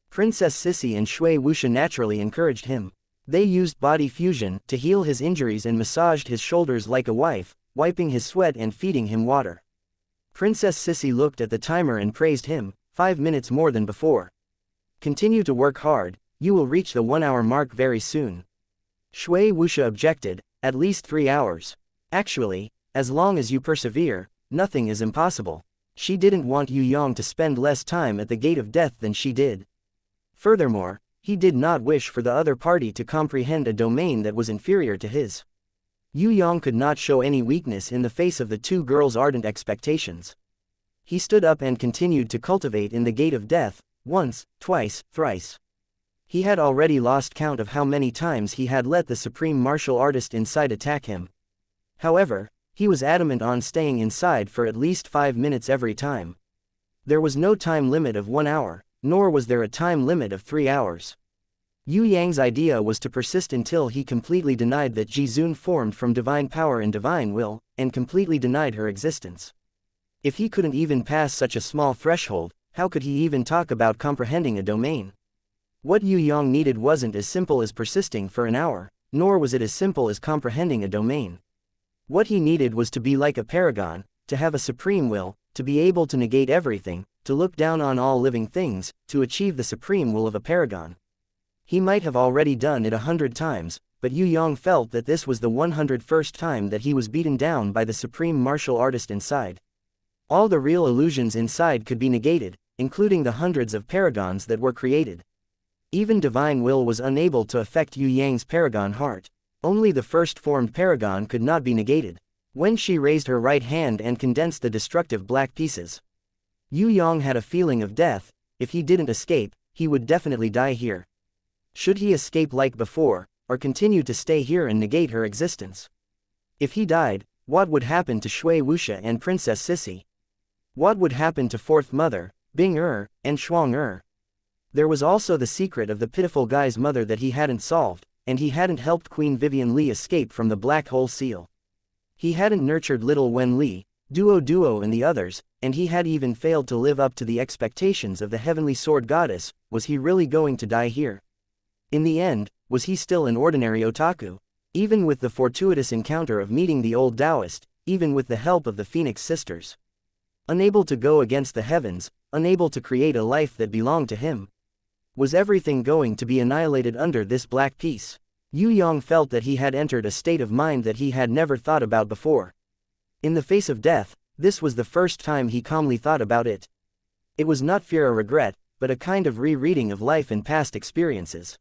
Princess Sissy and Shui Wuxia naturally encouraged him. They used body fusion to heal his injuries and massaged his shoulders like a wife, wiping his sweat and feeding him water. Princess Sissy looked at the timer and praised him, 5 minutes more than before. Continue to work hard, you will reach the 1 hour mark very soon. Shui Wuxia objected, at least 3 hours. Actually, as long as you persevere, nothing is impossible. She didn't want Yue Yang to spend less time at the gate of death than she did. Furthermore, he did not wish for the other party to comprehend a domain that was inferior to his. Yue Yang could not show any weakness in the face of the two girls' ardent expectations. He stood up and continued to cultivate in the gate of death, once, twice, thrice. He had already lost count of how many times he had let the supreme martial artist inside attack him. However, he was adamant on staying inside for at least 5 minutes every time. There was no time limit of 1 hour, nor was there a time limit of 3 hours. Yue Yang's idea was to persist until he completely denied that Ji-Zun formed from divine power and divine will, and completely denied her existence. If he couldn't even pass such a small threshold, how could he even talk about comprehending a domain? What Yue Yang needed wasn't as simple as persisting for an hour, nor was it as simple as comprehending a domain. What he needed was to be like a paragon, to have a supreme will, to be able to negate everything, to look down on all living things, to achieve the supreme will of a paragon. He might have already done it 100 times, but Yue Yang felt that this was the 101st time that he was beaten down by the supreme martial artist inside. All the real illusions inside could be negated, including the hundreds of paragons that were created. Even divine will was unable to affect Yue Yang's paragon heart. Only the first formed paragon could not be negated. When she raised her right hand and condensed the destructive black pieces, Yue Yang had a feeling of death. If he didn't escape, he would definitely die here. Should he escape like before, or continue to stay here and negate her existence? If he died, what would happen to Shui Wuxia and Princess Sissy? What would happen to Fourth Mother, Bing and Shuang? There was also the secret of the pitiful guy's mother that he hadn't solved, and he hadn't helped Queen Vivian Li escape from the Black Hole Seal. He hadn't nurtured little Wen Li, Duo and the others, and he had even failed to live up to the expectations of the Heavenly Sword Goddess. Was he really going to die here? In the end, was he still an ordinary otaku? Even with the fortuitous encounter of meeting the old Taoist, even with the help of the Phoenix Sisters. Unable to go against the heavens, unable to create a life that belonged to him. Was everything going to be annihilated under this black piece? Yue Yang felt that he had entered a state of mind that he had never thought about before. In the face of death, this was the first time he calmly thought about it. It was not fear or regret, but a kind of rereading of life and past experiences.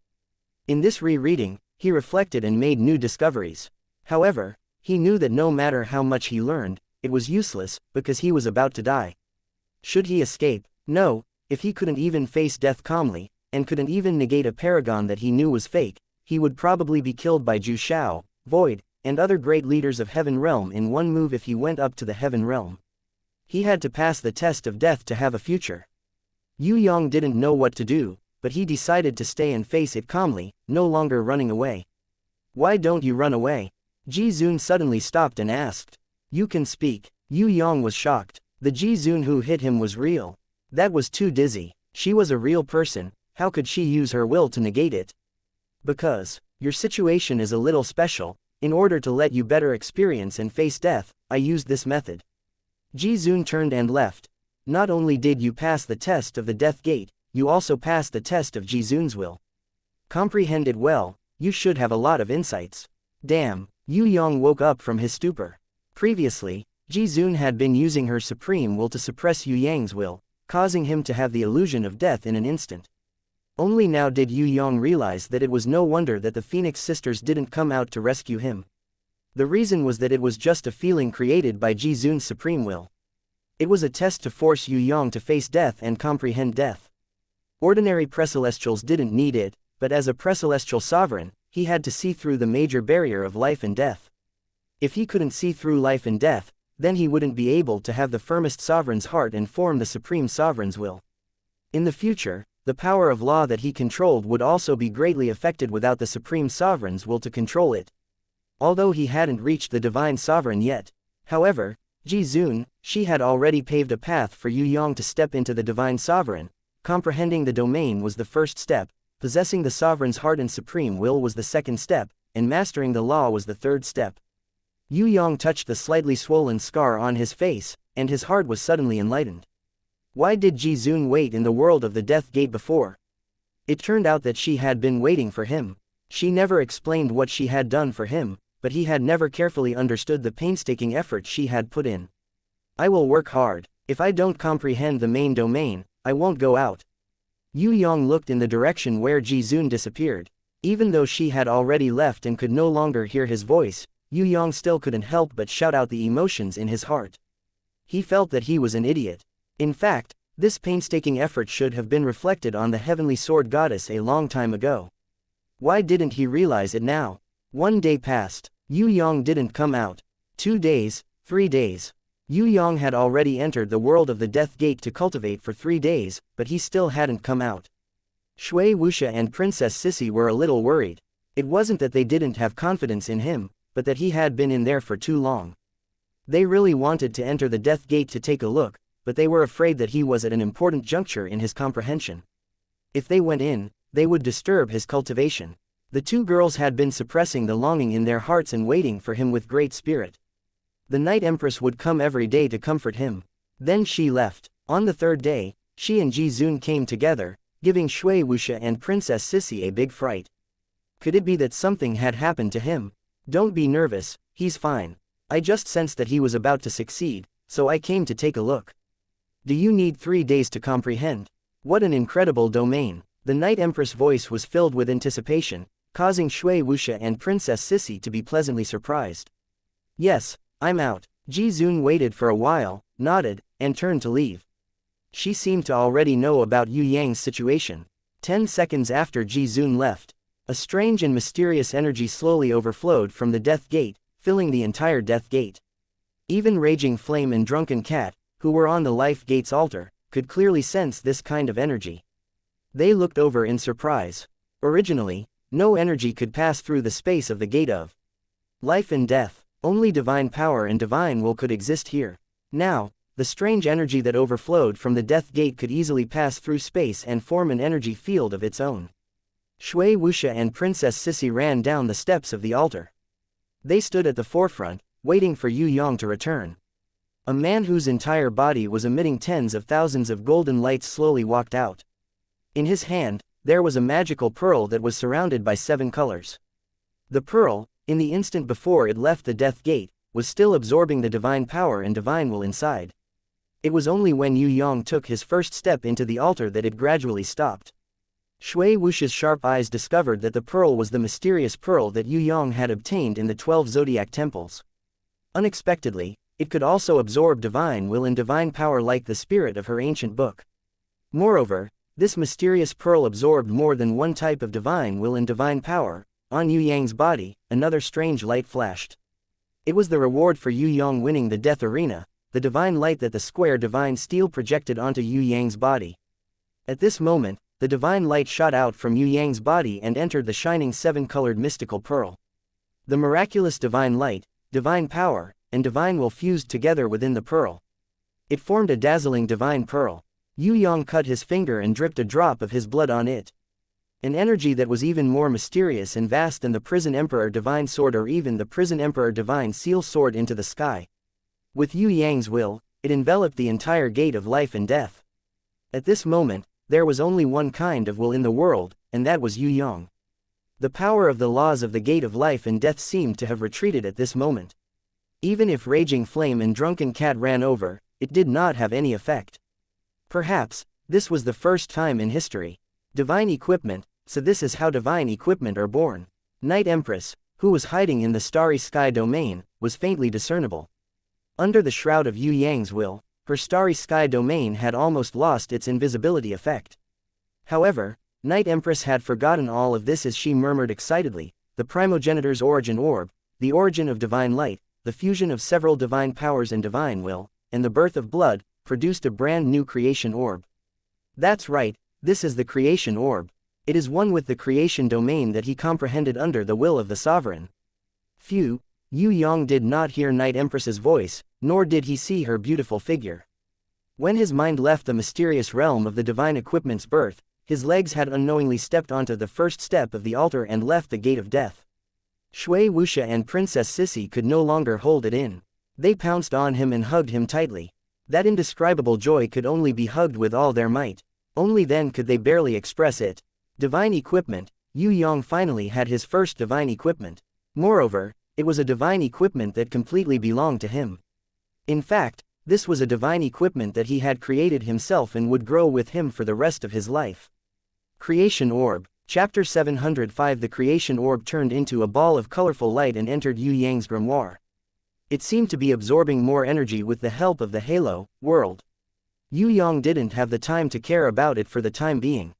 In this rereading, he reflected and made new discoveries. However, he knew that no matter how much he learned, it was useless, because he was about to die. Should he escape? No. If he couldn't even face death calmly, and couldn't even negate a paragon that he knew was fake, he would probably be killed by Zhu Shao, Void, and other great leaders of Heaven Realm in one move if he went up to the Heaven Realm. He had to pass the test of death to have a future. Yue Yang didn't know what to do, but he decided to stay and face it calmly, no longer running away. Why don't you run away? Ji-Zun suddenly stopped and asked. You can speak. Yue Yang was shocked. The Ji-Zun who hit him was real. That was too dizzy. She was a real person, how could she use her will to negate it? Because your situation is a little special, in order to let you better experience and face death, I used this method. Ji-Zun turned and left. Not only did you pass the test of the death gate, you also passed the test of Ji-Zun's will. Comprehend it well, you should have a lot of insights. Damn, Yue Yang woke up from his stupor. Previously, Ji-Zun had been using her supreme will to suppress Yue Yang's will, causing him to have the illusion of death in an instant. Only now did Yue Yang realize that it was no wonder that the Phoenix sisters didn't come out to rescue him. The reason was that it was just a feeling created by Ji-Zun's supreme will. It was a test to force Yue Yang to face death and comprehend death. Ordinary Precelestials didn't need it, but as a Precelestial sovereign, he had to see through the major barrier of life and death. If he couldn't see through life and death, then he wouldn't be able to have the firmest sovereign's heart and form the supreme sovereign's will. In the future, the power of law that he controlled would also be greatly affected without the supreme sovereign's will to control it. Although he hadn't reached the divine sovereign yet, however, Ji-Zun, she had already paved a path for Yue Yang to step into the divine sovereign. Comprehending the domain was the first step, possessing the sovereign's heart and supreme will was the second step, and mastering the law was the third step. Yue Yang touched the slightly swollen scar on his face, and his heart was suddenly enlightened. Why did Ji-Zun wait in the world of the death gate before? It turned out that she had been waiting for him. She never explained what she had done for him, but he had never carefully understood the painstaking effort she had put in. I will work hard. If I don't comprehend the main domain, I won't go out. Yue Yang looked in the direction where Ji-Zun disappeared. Even though she had already left and could no longer hear his voice, Yue Yang still couldn't help but shout out the emotions in his heart. He felt that he was an idiot. In fact, this painstaking effort should have been reflected on the heavenly sword goddess a long time ago. Why didn't he realize it now? 1 day passed. Yue Yang didn't come out. 2 days, 3 days. Yue Yang had already entered the world of the death gate to cultivate for 3 days, but he still hadn't come out. Shui Wuxia and Princess Sissy were a little worried. It wasn't that they didn't have confidence in him, but that he had been in there for too long. They really wanted to enter the death gate to take a look, but they were afraid that he was at an important juncture in his comprehension. If they went in, they would disturb his cultivation. The 2 girls had been suppressing the longing in their hearts and waiting for him with great spirit. The Night Empress would come every day to comfort him. Then she left. On the 3rd day, she and Ji-Zun came together, giving Shui Wuxia and Princess Sissy a big fright. Could it be that something had happened to him? Don't be nervous, he's fine. I just sensed that he was about to succeed, so I came to take a look. Do you need 3 days to comprehend? What an incredible domain. The Night Empress' voice was filled with anticipation, causing Shui Wuxia and Princess Sissy to be pleasantly surprised. Yes, I'm out. Ji-Zun waited for a while, nodded, and turned to leave. She seemed to already know about Yue Yang's situation. 10 seconds after Ji-Zun left, a strange and mysterious energy slowly overflowed from the death gate, filling the entire death gate. Even Raging Flame and Drunken Cat, who were on the Life Gate's altar, could clearly sense this kind of energy. They looked over in surprise. Originally, no energy could pass through the space of the gate of life and death. Only divine power and divine will could exist here. Now, the strange energy that overflowed from the death gate could easily pass through space and form an energy field of its own. Shui Wuxia and Princess Sissy ran down the steps of the altar. They stood at the forefront, waiting for Yue Yang to return. A man whose entire body was emitting tens of thousands of golden lights slowly walked out. In his hand, there was a magical pearl that was surrounded by 7 colors. The pearl, in the instant before it left the death gate, was still absorbing the divine power and divine will inside. It was only when Yue Yang took his first step into the altar that it gradually stopped. Shui Wuxia's sharp eyes discovered that the pearl was the mysterious pearl that Yue Yang had obtained in the 12 zodiac temples. Unexpectedly, it could also absorb divine will and divine power like the spirit of her ancient book. Moreover, this mysterious pearl absorbed more than one type of divine will and divine power. On Yue Yang's body, another strange light flashed. It was the reward for Yue Yang winning the death arena, the divine light that the square divine steel projected onto Yue Yang's body. At this moment, the divine light shot out from Yue Yang's body and entered the shining 7-colored mystical pearl. The miraculous divine light, divine power, and divine will fused together within the pearl. It formed a dazzling divine pearl. Yue Yang cut his finger and dripped a drop of his blood on it. An energy that was even more mysterious and vast than the Prison Emperor Divine Sword or even the Prison Emperor Divine Seal Sword into the sky. With Yue Yang's will, it enveloped the entire gate of life and death. At this moment, there was only one kind of will in the world, and that was Yue Yang. The power of the laws of the gate of life and death seemed to have retreated at this moment. Even if Raging Flame and Drunken Cat ran over, it did not have any effect. Perhaps, this was the first time in history. Divine equipment, so this is how divine equipment are born. Night Empress, who was hiding in the starry sky domain, was faintly discernible. Under the shroud of Yue Yang's will, her starry sky domain had almost lost its invisibility effect. However, Night Empress had forgotten all of this as she murmured excitedly, the primogenitor's origin orb, the origin of divine light, the fusion of several divine powers and divine will, and the birth of blood, produced a brand new creation orb. That's right, this is the creation orb. It is one with the creation domain that he comprehended under the will of the sovereign. Phew, Yue Yang did not hear Night Empress's voice, nor did he see her beautiful figure. When his mind left the mysterious realm of the divine equipment's birth, his legs had unknowingly stepped onto the first step of the altar and left the gate of death. Shui Wuxia and Princess Sissy could no longer hold it in. They pounced on him and hugged him tightly. That indescribable joy could only be hugged with all their might. Only then could they barely express it. Divine equipment. Yue Yang finally had his first divine equipment. Moreover, it was a divine equipment that completely belonged to him. In fact, this was a divine equipment that he had created himself and would grow with him for the rest of his life. Creation Orb. Chapter 705. The creation orb turned into a ball of colorful light and entered Yue Yang's grimoire. It seemed to be absorbing more energy with the help of the halo, world. Yue Yang didn't have the time to care about it for the time being.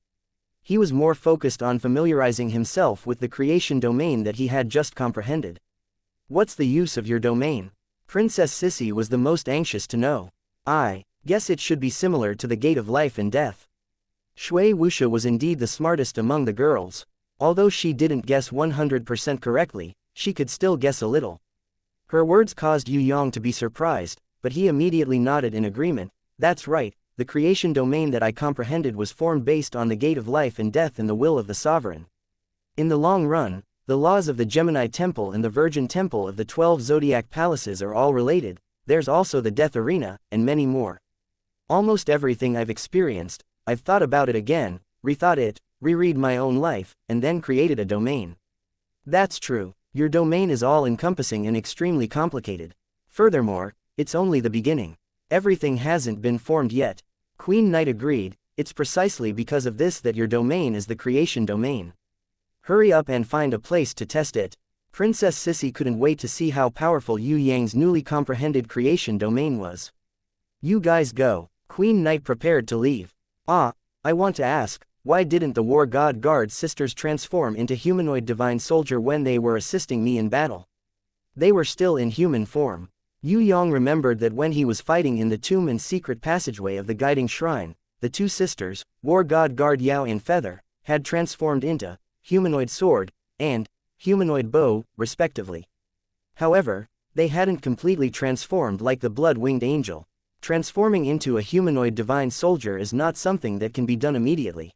He was more focused on familiarizing himself with the creation domain that he had just comprehended. What's the use of your domain? Princess Sissy was the most anxious to know. I guess it should be similar to the gate of life and death. Shui Wuxia was indeed the smartest among the girls. Although she didn't guess 100% correctly, she could still guess a little. Her words caused Yue Yang to be surprised, but he immediately nodded in agreement. That's right, the creation domain that I comprehended was formed based on the gate of life and death and the will of the sovereign. In the long run, the laws of the Gemini Temple and the Virgin Temple of the 12 Zodiac Palaces are all related. There's also the Death Arena, and many more. Almost everything I've experienced, I've thought about it again, rethought it, reread my own life, and then created a domain. That's true, your domain is all-encompassing and extremely complicated. Furthermore, it's only the beginning. Everything hasn't been formed yet. Queen Knight agreed, it's precisely because of this that your domain is the creation domain. Hurry up and find a place to test it. Princess Sissy couldn't wait to see how powerful Yue Yang's newly comprehended creation domain was. You guys go. Queen Knight prepared to leave. I want to ask, why didn't the War God Guard sisters transform into humanoid divine soldier when they were assisting me in battle? They were still in human form. Yue Yang remembered that when he was fighting in the tomb and secret passageway of the guiding shrine, the two sisters, War God Guard Yao and Feather, had transformed into humanoid sword and humanoid bow, respectively. However, they hadn't completely transformed like the blood-winged angel. Transforming into a humanoid divine soldier is not something that can be done immediately.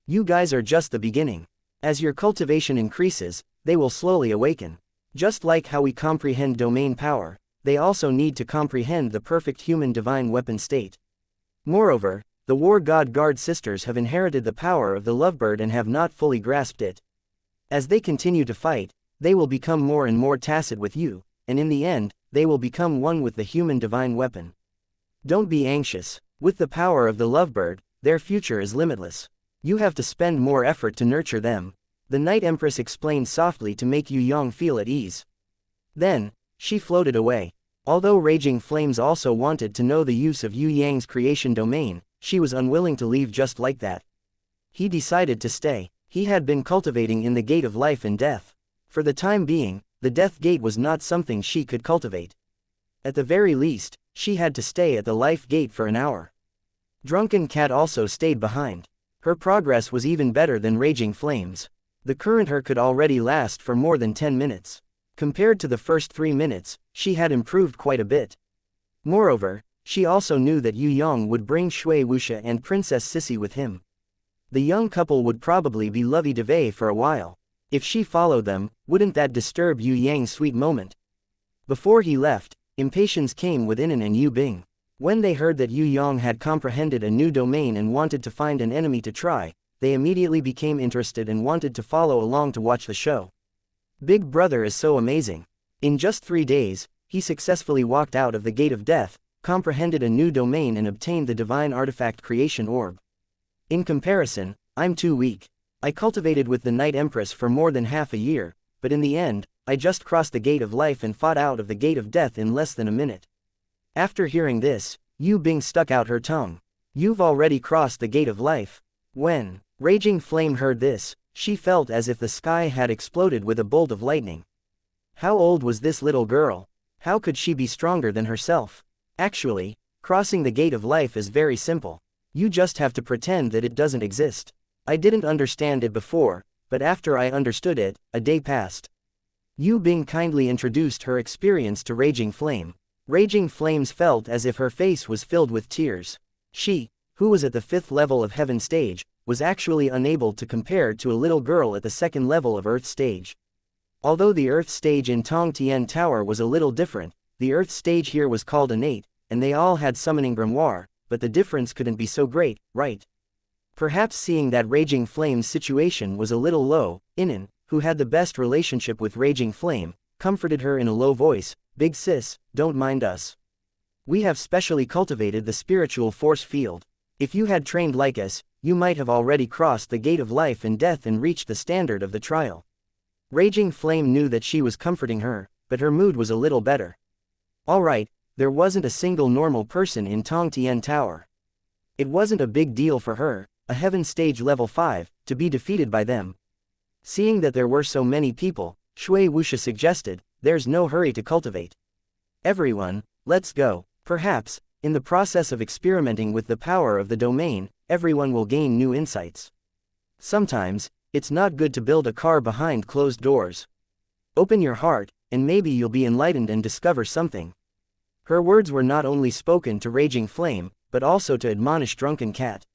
You guys are just the beginning. As your cultivation increases, they will slowly awaken. Just like how we comprehend domain power, they also need to comprehend the perfect human divine weapon state. Moreover, the War God Guard sisters have inherited the power of the lovebird and have not fully grasped it. As they continue to fight, they will become more and more tacit with you, and in the end, they will become one with the human divine weapon. Don't be anxious. With the power of the lovebird, their future is limitless. You have to spend more effort to nurture them. The Night Empress explained softly to make Yue Yang feel at ease. Then, she floated away. Although Raging Flames also wanted to know the use of Yue Yang's creation domain, she was unwilling to leave just like that. He decided to stay. He had been cultivating in the gate of life and death. For the time being, the death gate was not something she could cultivate. At the very least, she had to stay at the life gate for an hour. Drunken Cat also stayed behind. Her progress was even better than Raging Flames. The current her could already last for more than 10 minutes. Compared to the first 3 minutes, she had improved quite a bit. Moreover, she also knew that Yue Yang would bring Shui Wuxia and Princess Sissy with him. The young couple would probably be lovey-dovey for a while. If she followed them, wouldn't that disturb Yue Yang's sweet moment? Before he left, impatience came with Inan and Yu Bing. When they heard that Yue Yang had comprehended a new domain and wanted to find an enemy to try, they immediately became interested and wanted to follow along to watch the show. Big Brother is so amazing. In just 3 days, he successfully walked out of the Gate of Death, comprehended a new domain and obtained the divine artifact creation orb. In comparison, I'm too weak. I cultivated with the Night Empress for more than half a year, but in the end, I just crossed the Gate of Life and fought out of the Gate of Death in less than a minute. After hearing this, Yu Bing stuck out her tongue. You've already crossed the Gate of Life. When Raging Flame heard this, she felt as if the sky had exploded with a bolt of lightning. How old was this little girl? How could she be stronger than herself? Actually, crossing the Gate of Life is very simple. You just have to pretend that it doesn't exist. I didn't understand it before, but after I understood it, a day passed. Yu Bing kindly introduced her experience to Raging Flame. Raging Flames felt as if her face was filled with tears. She, who was at the 5th level of Heaven stage, was actually unable to compare to a little girl at the 2nd level of Earth stage. Although the Earth stage in Tong Tian Tower was a little different, the Earth stage here was called innate, and they all had summoning grimoire, but the difference couldn't be so great, right? Perhaps seeing that Raging Flame's situation was a little low, Inan, who had the best relationship with Raging Flame, comforted her in a low voice, "Big sis, don't mind us. We have specially cultivated the spiritual force field. If you had trained like us, you might have already crossed the Gate of Life and Death and reached the standard of the trial." Raging Flame knew that she was comforting her, but her mood was a little better. Alright, there wasn't a single normal person in Tong Tian Tower. It wasn't a big deal for her, a Heaven stage level 5, to be defeated by them. Seeing that there were so many people, Shui Wuxia suggested, "There's no hurry to cultivate. Everyone, let's go." Perhaps, in the process of experimenting with the power of the domain, everyone will gain new insights. Sometimes, it's not good to build a car behind closed doors. Open your heart, and maybe you'll be enlightened and discover something. Her words were not only spoken to Raging Flame, but also to admonish Drunken Cat.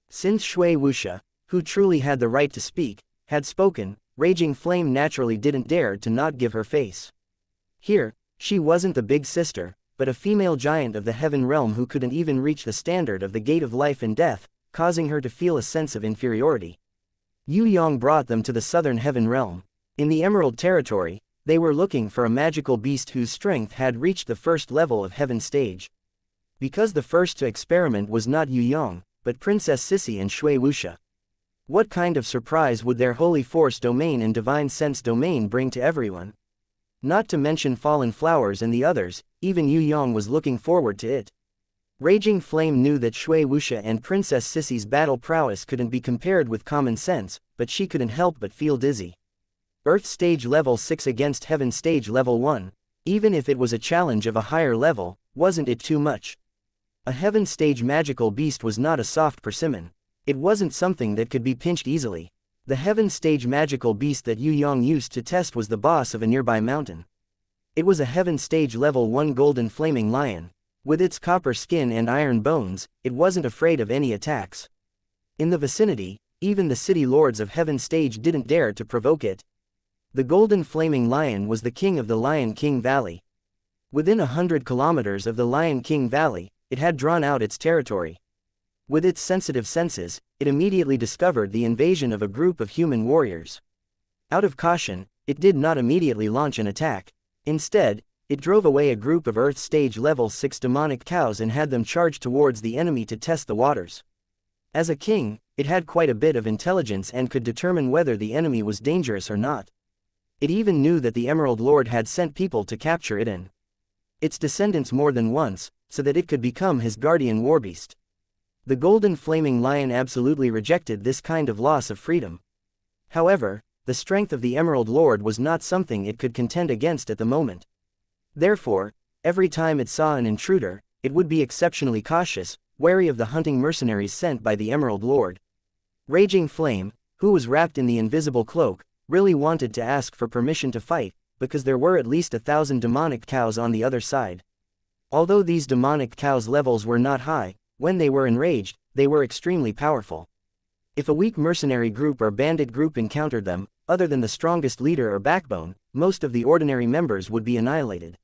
Since Shui Wuxia, who truly had the right to speak, had spoken, Raging Flame naturally didn't dare to not give her face. Here, she wasn't the big sister, but a female giant of the Heaven realm who couldn't even reach the standard of the Gate of Life and Death, causing her to feel a sense of inferiority. Yue Yang brought them to the southern Heaven realm. In the Emerald territory, they were looking for a magical beast whose strength had reached the 1st level of Heaven stage. Because the first to experiment was not Yue Yang, but Princess Sissy and Shui Wuxia. What kind of surprise would their Holy Force domain and Divine Sense domain bring to everyone? Not to mention Fallen Flowers and the others, even Yue Yang was looking forward to it. Raging Flame knew that Shui Wuxia and Princess Sissy's battle prowess couldn't be compared with common sense, but she couldn't help but feel dizzy. Earth stage level 6 against Heaven stage level 1, even if it was a challenge of a higher level, wasn't it too much? A Heaven stage magical beast was not a soft persimmon. It wasn't something that could be pinched easily. The Heaven stage magical beast that Yue Yang used to test was the boss of a nearby mountain. It was a Heaven stage level 1 golden flaming lion. With its copper skin and iron bones, it wasn't afraid of any attacks. In the vicinity, even the city lords of Heaven stage didn't dare to provoke it. The golden flaming lion was the king of the Lion King Valley. Within 100 kilometers of the Lion King Valley, it had drawn out its territory. With its sensitive senses, it immediately discovered the invasion of a group of human warriors. Out of caution, it did not immediately launch an attack. Instead, it drove away a group of Earth stage level 6 demonic cows and had them charge towards the enemy to test the waters. As a king, it had quite a bit of intelligence and could determine whether the enemy was dangerous or not. It even knew that the Emerald Lord had sent people to capture it and its descendants more than once, so that it could become his guardian warbeast. The golden flaming lion absolutely rejected this kind of loss of freedom. However, the strength of the Emerald Lord was not something it could contend against at the moment. Therefore, every time it saw an intruder, it would be exceptionally cautious, wary of the hunting mercenaries sent by the Emerald Lord. Raging Flame, who was wrapped in the invisible cloak, really wanted to ask for permission to fight, because there were at least 1,000 demonic cows on the other side. Although these demonic cows' levels were not high, when they were enraged, they were extremely powerful. If a weak mercenary group or bandit group encountered them, other than the strongest leader or backbone, most of the ordinary members would be annihilated.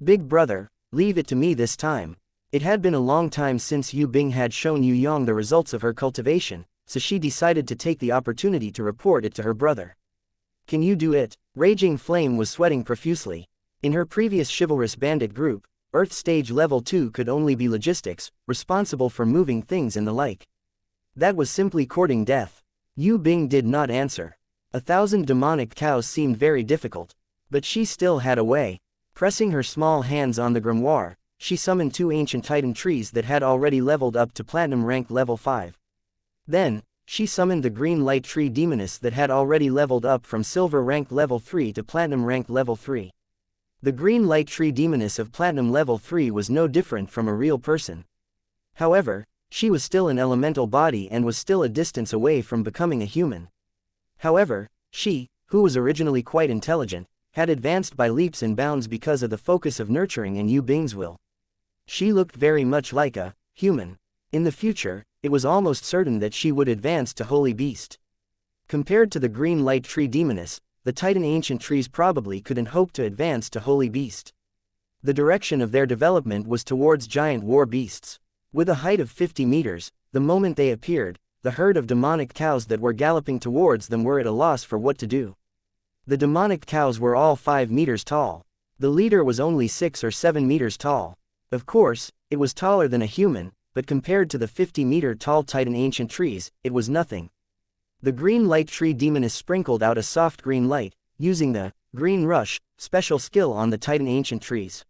Big brother, leave it to me this time. It had been a long time since Yue Bing had shown Yue Yang the results of her cultivation, so she decided to take the opportunity to report it to her brother. Can you do it? Raging Flame was sweating profusely. In her previous chivalrous bandit group, Earth Stage Level 2 could only be logistics, responsible for moving things and the like. That was simply courting death. Yue Bing did not answer. 1,000 demonic cows seemed very difficult. But she still had a way. Pressing her small hands on the grimoire, she summoned 2 ancient titan trees that had already leveled up to platinum rank level 5. Then, she summoned the green light tree demoness that had already leveled up from silver rank level 3 to platinum rank level 3. The green light tree demoness of platinum level 3 was no different from a real person. However, she was still an elemental body and was still a distance away from becoming a human. However, she, who was originally quite intelligent, had advanced by leaps and bounds because of the focus of nurturing in Yue Bing's will. She looked very much like a human. In the future, it was almost certain that she would advance to Holy Beast. Compared to the green light tree demoness, the titan ancient trees probably couldn't hope to advance to Holy Beast. The direction of their development was towards giant war beasts. With a height of 50 meters, the moment they appeared, the herd of demonic cows that were galloping towards them were at a loss for what to do. The demonic cows were all 5 meters tall. The leader was only 6 or 7 meters tall. Of course, it was taller than a human, but compared to the 50-meter-tall titan ancient trees, it was nothing. The green light tree demoness sprinkled out a soft green light, using the Green Rush special skill on the titan ancient trees.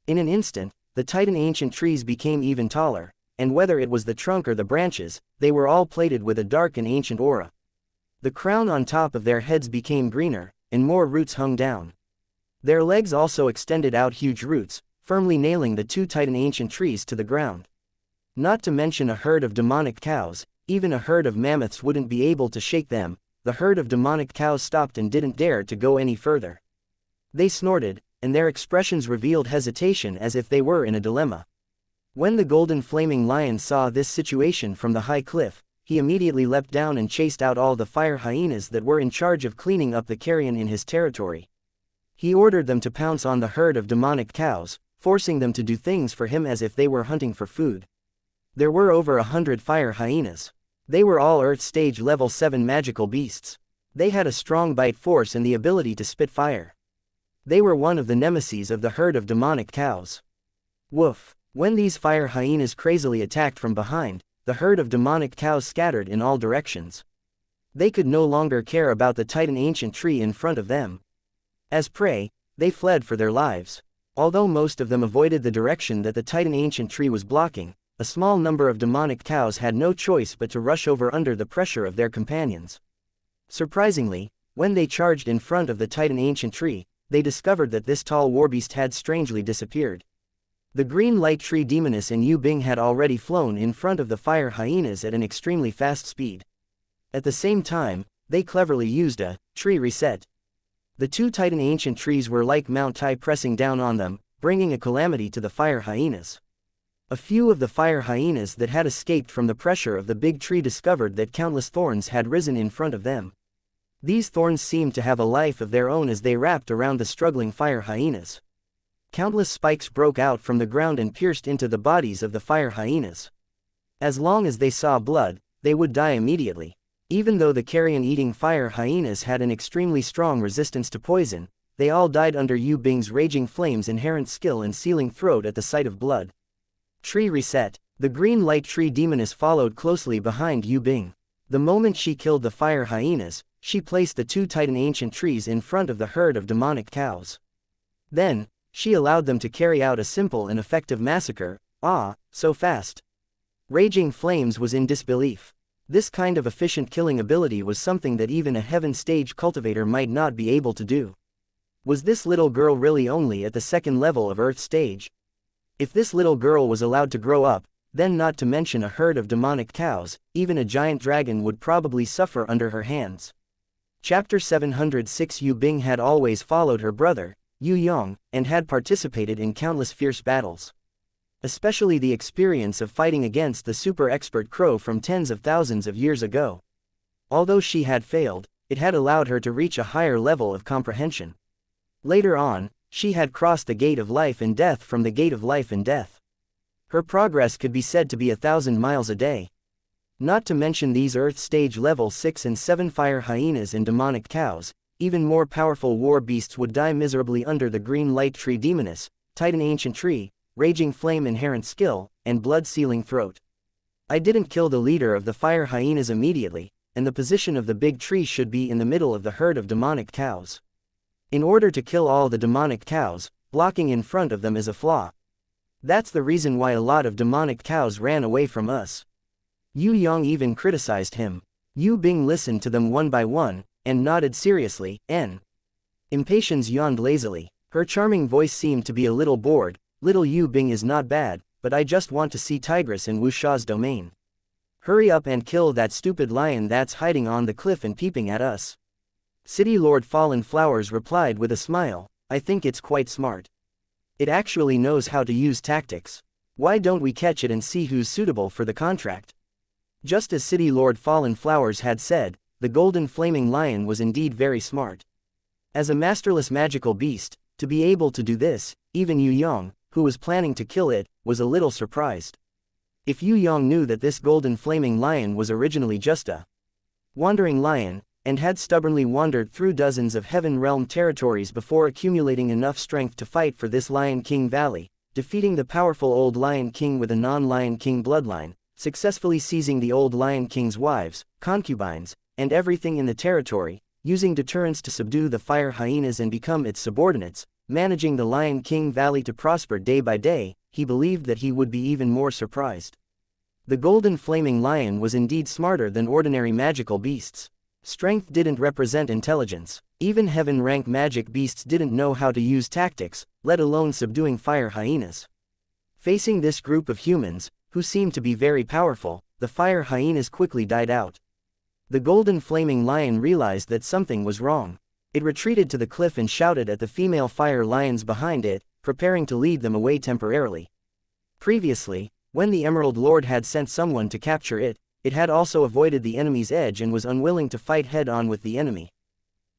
In an instant, the titan ancient trees became even taller, and whether it was the trunk or the branches, they were all plated with a dark and ancient aura. The crown on top of their heads became greener, and more roots hung down. Their legs also extended out huge roots, firmly nailing the 2 titan ancient trees to the ground. Not to mention a herd of demonic cows, even a herd of mammoths wouldn't be able to shake them. The herd of demonic cows stopped and didn't dare to go any further. They snorted, and their expressions revealed hesitation as if they were in a dilemma. When the golden flaming lion saw this situation from the high cliff, he immediately leapt down and chased out all the fire hyenas that were in charge of cleaning up the carrion in his territory. He ordered them to pounce on the herd of demonic cows, forcing them to do things for him as if they were hunting for food. There were over 100 fire hyenas. They were all Earth Stage Level 7 magical beasts. They had a strong bite force and the ability to spit fire. They were one of the nemeses of the herd of demonic cows. Woof! When these fire hyenas crazily attacked from behind, the herd of demonic cows scattered in all directions. They could no longer care about the titan ancient tree in front of them. As prey, they fled for their lives. Although most of them avoided the direction that the titan ancient tree was blocking, a small number of demonic cows had no choice but to rush over under the pressure of their companions. Surprisingly, when they charged in front of the titan ancient tree, they discovered that this tall warbeast had strangely disappeared. The green light tree demoness and Yue Bing had already flown in front of the fire hyenas at an extremely fast speed. At the same time, they cleverly used a tree reset. The 2 titan ancient trees were like Mount Tai pressing down on them, bringing a calamity to the fire hyenas. A few of the fire hyenas that had escaped from the pressure of the big tree discovered that countless thorns had risen in front of them. These thorns seemed to have a life of their own as they wrapped around the struggling fire hyenas. Countless spikes broke out from the ground and pierced into the bodies of the fire hyenas. As long as they saw blood, they would die immediately. Even though the carrion-eating fire hyenas had an extremely strong resistance to poison, they all died under Yue Bing's raging flame's inherent skill in sealing throat at the sight of blood. Tree reset. The green light tree demoness followed closely behind Yue Bing. The moment she killed the fire hyenas, she placed the 2 titan ancient trees in front of the herd of demonic cows. Then, she allowed them to carry out a simple and effective massacre. Ah, so fast. Raging Flames was in disbelief. This kind of efficient killing ability was something that even a heaven stage cultivator might not be able to do. Was this little girl really only at the 2nd level of Earth stage? If this little girl was allowed to grow up, then not to mention a herd of demonic cows, even a giant dragon would probably suffer under her hands. Chapter 706. Yu Bing had always followed her brother, Yue Yang, and had participated in countless fierce battles. Especially the experience of fighting against the super-expert crow from tens of thousands of years ago. Although she had failed, it had allowed her to reach a higher level of comprehension. Later on, she had crossed the gate of life and death from the gate of life and death. Her progress could be said to be 1,000 miles a day. Not to mention these Earth Stage Level 6 and 7 fire hyenas and demonic cows, even more powerful war beasts would die miserably under the green light tree demoness, Titan ancient tree, raging flame inherent skill, and blood-sealing throat. I didn't kill the leader of the fire hyenas immediately, and the position of the big tree should be in the middle of the herd of demonic cows. In order to kill all the demonic cows, blocking in front of them is a flaw. That's the reason why a lot of demonic cows ran away from us. Yue Yang even criticized him. Yue Bing listened to them one by one, and nodded seriously. Impatience yawned lazily. Her charming voice seemed to be a little bored. Little Yue Bing is not bad, but I just want to see Tigress in wuxia's domain. Hurry up and kill that stupid lion that's hiding on the cliff and peeping at us. City Lord Fallen Flowers replied with a smile, I think it's quite smart. It actually knows how to use tactics. Why don't we catch it and see who's suitable for the contract? Just as City Lord Fallen Flowers had said, the golden flaming lion was indeed very smart. As a masterless magical beast, to be able to do this, even Yue Yang, who was planning to kill it, was a little surprised. If Yue Yang knew that this golden flaming lion was originally just a wandering lion, and had stubbornly wandered through dozens of Heaven Realm territories before accumulating enough strength to fight for this Lion King Valley, defeating the powerful old Lion King with a non-Lion King bloodline, successfully seizing the old Lion King's wives, concubines, and everything in the territory, using deterrence to subdue the fire hyenas and become its subordinates, managing the Lion King Valley to prosper day by day, he believed that he would be even more surprised. The golden flaming lion was indeed smarter than ordinary magical beasts. Strength didn't represent intelligence. Even heaven-rank magic beasts didn't know how to use tactics, let alone subduing fire hyenas. Facing this group of humans, who seemed to be very powerful, the fire hyenas quickly died out. The golden flaming lion realized that something was wrong. It retreated to the cliff and shouted at the female fire lions behind it, preparing to lead them away temporarily. Previously, when the Emerald Lord had sent someone to capture it, it had also avoided the enemy's edge and was unwilling to fight head-on with the enemy.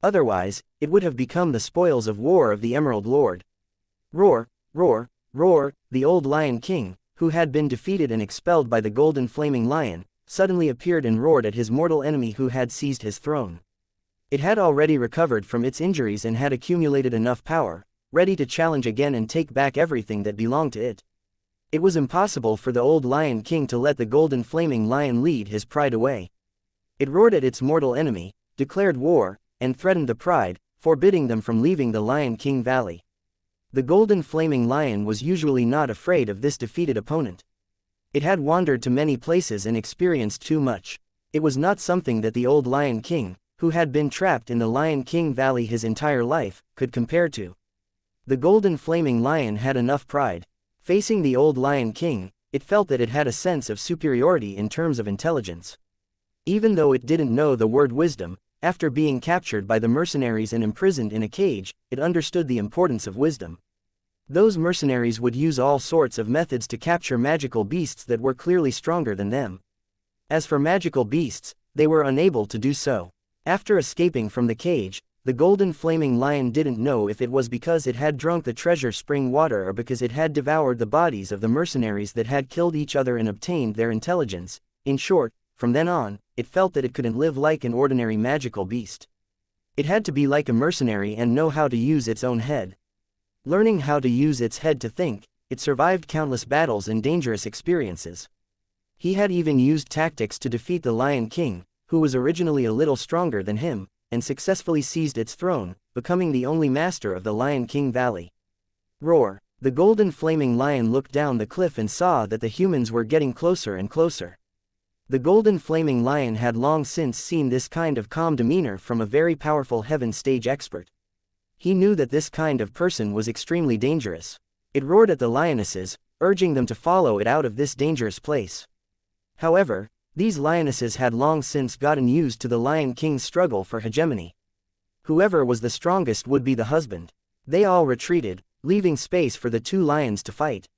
Otherwise, it would have become the spoils of war of the Emerald Lord. Roar, roar, roar, the old Lion King, who had been defeated and expelled by the golden flaming lion, suddenly appeared and roared at his mortal enemy who had seized his throne. It had already recovered from its injuries and had accumulated enough power, ready to challenge again and take back everything that belonged to it. It was impossible for the old Lion King to let the golden flaming lion lead his pride away. It roared at its mortal enemy, declared war, and threatened the pride, forbidding them from leaving the Lion King Valley. The golden flaming lion was usually not afraid of this defeated opponent. It had wandered to many places and experienced too much. It was not something that the old Lion King, who had been trapped in the Lion King Valley his entire life, could compare to. The golden flaming lion had enough pride. Facing the old Lion King, it felt that it had a sense of superiority in terms of intelligence. Even though it didn't know the word wisdom, after being captured by the mercenaries and imprisoned in a cage, it understood the importance of wisdom. Those mercenaries would use all sorts of methods to capture magical beasts that were clearly stronger than them. As for magical beasts, they were unable to do so. After escaping from the cage, the golden flaming lion didn't know if it was because it had drunk the treasure spring water or because it had devoured the bodies of the mercenaries that had killed each other and obtained their intelligence. In short, from then on, it felt that it couldn't live like an ordinary magical beast. It had to be like a mercenary and know how to use its own head. Learning how to use its head to think, it survived countless battles and dangerous experiences. He had even used tactics to defeat the Lion King, who was originally a little stronger than him, and successfully seized its throne, becoming the only master of the Lion King Valley. Roar! The golden flaming lion looked down the cliff and saw that the humans were getting closer and closer. The golden flaming lion had long since seen this kind of calm demeanor from a very powerful heaven stage expert. He knew that this kind of person was extremely dangerous. It roared at the lionesses, urging them to follow it out of this dangerous place. However, These lionesses had long since gotten used to the Lion King's struggle for hegemony. Whoever was the strongest would be the husband. They all retreated, leaving space for the two lions to fight.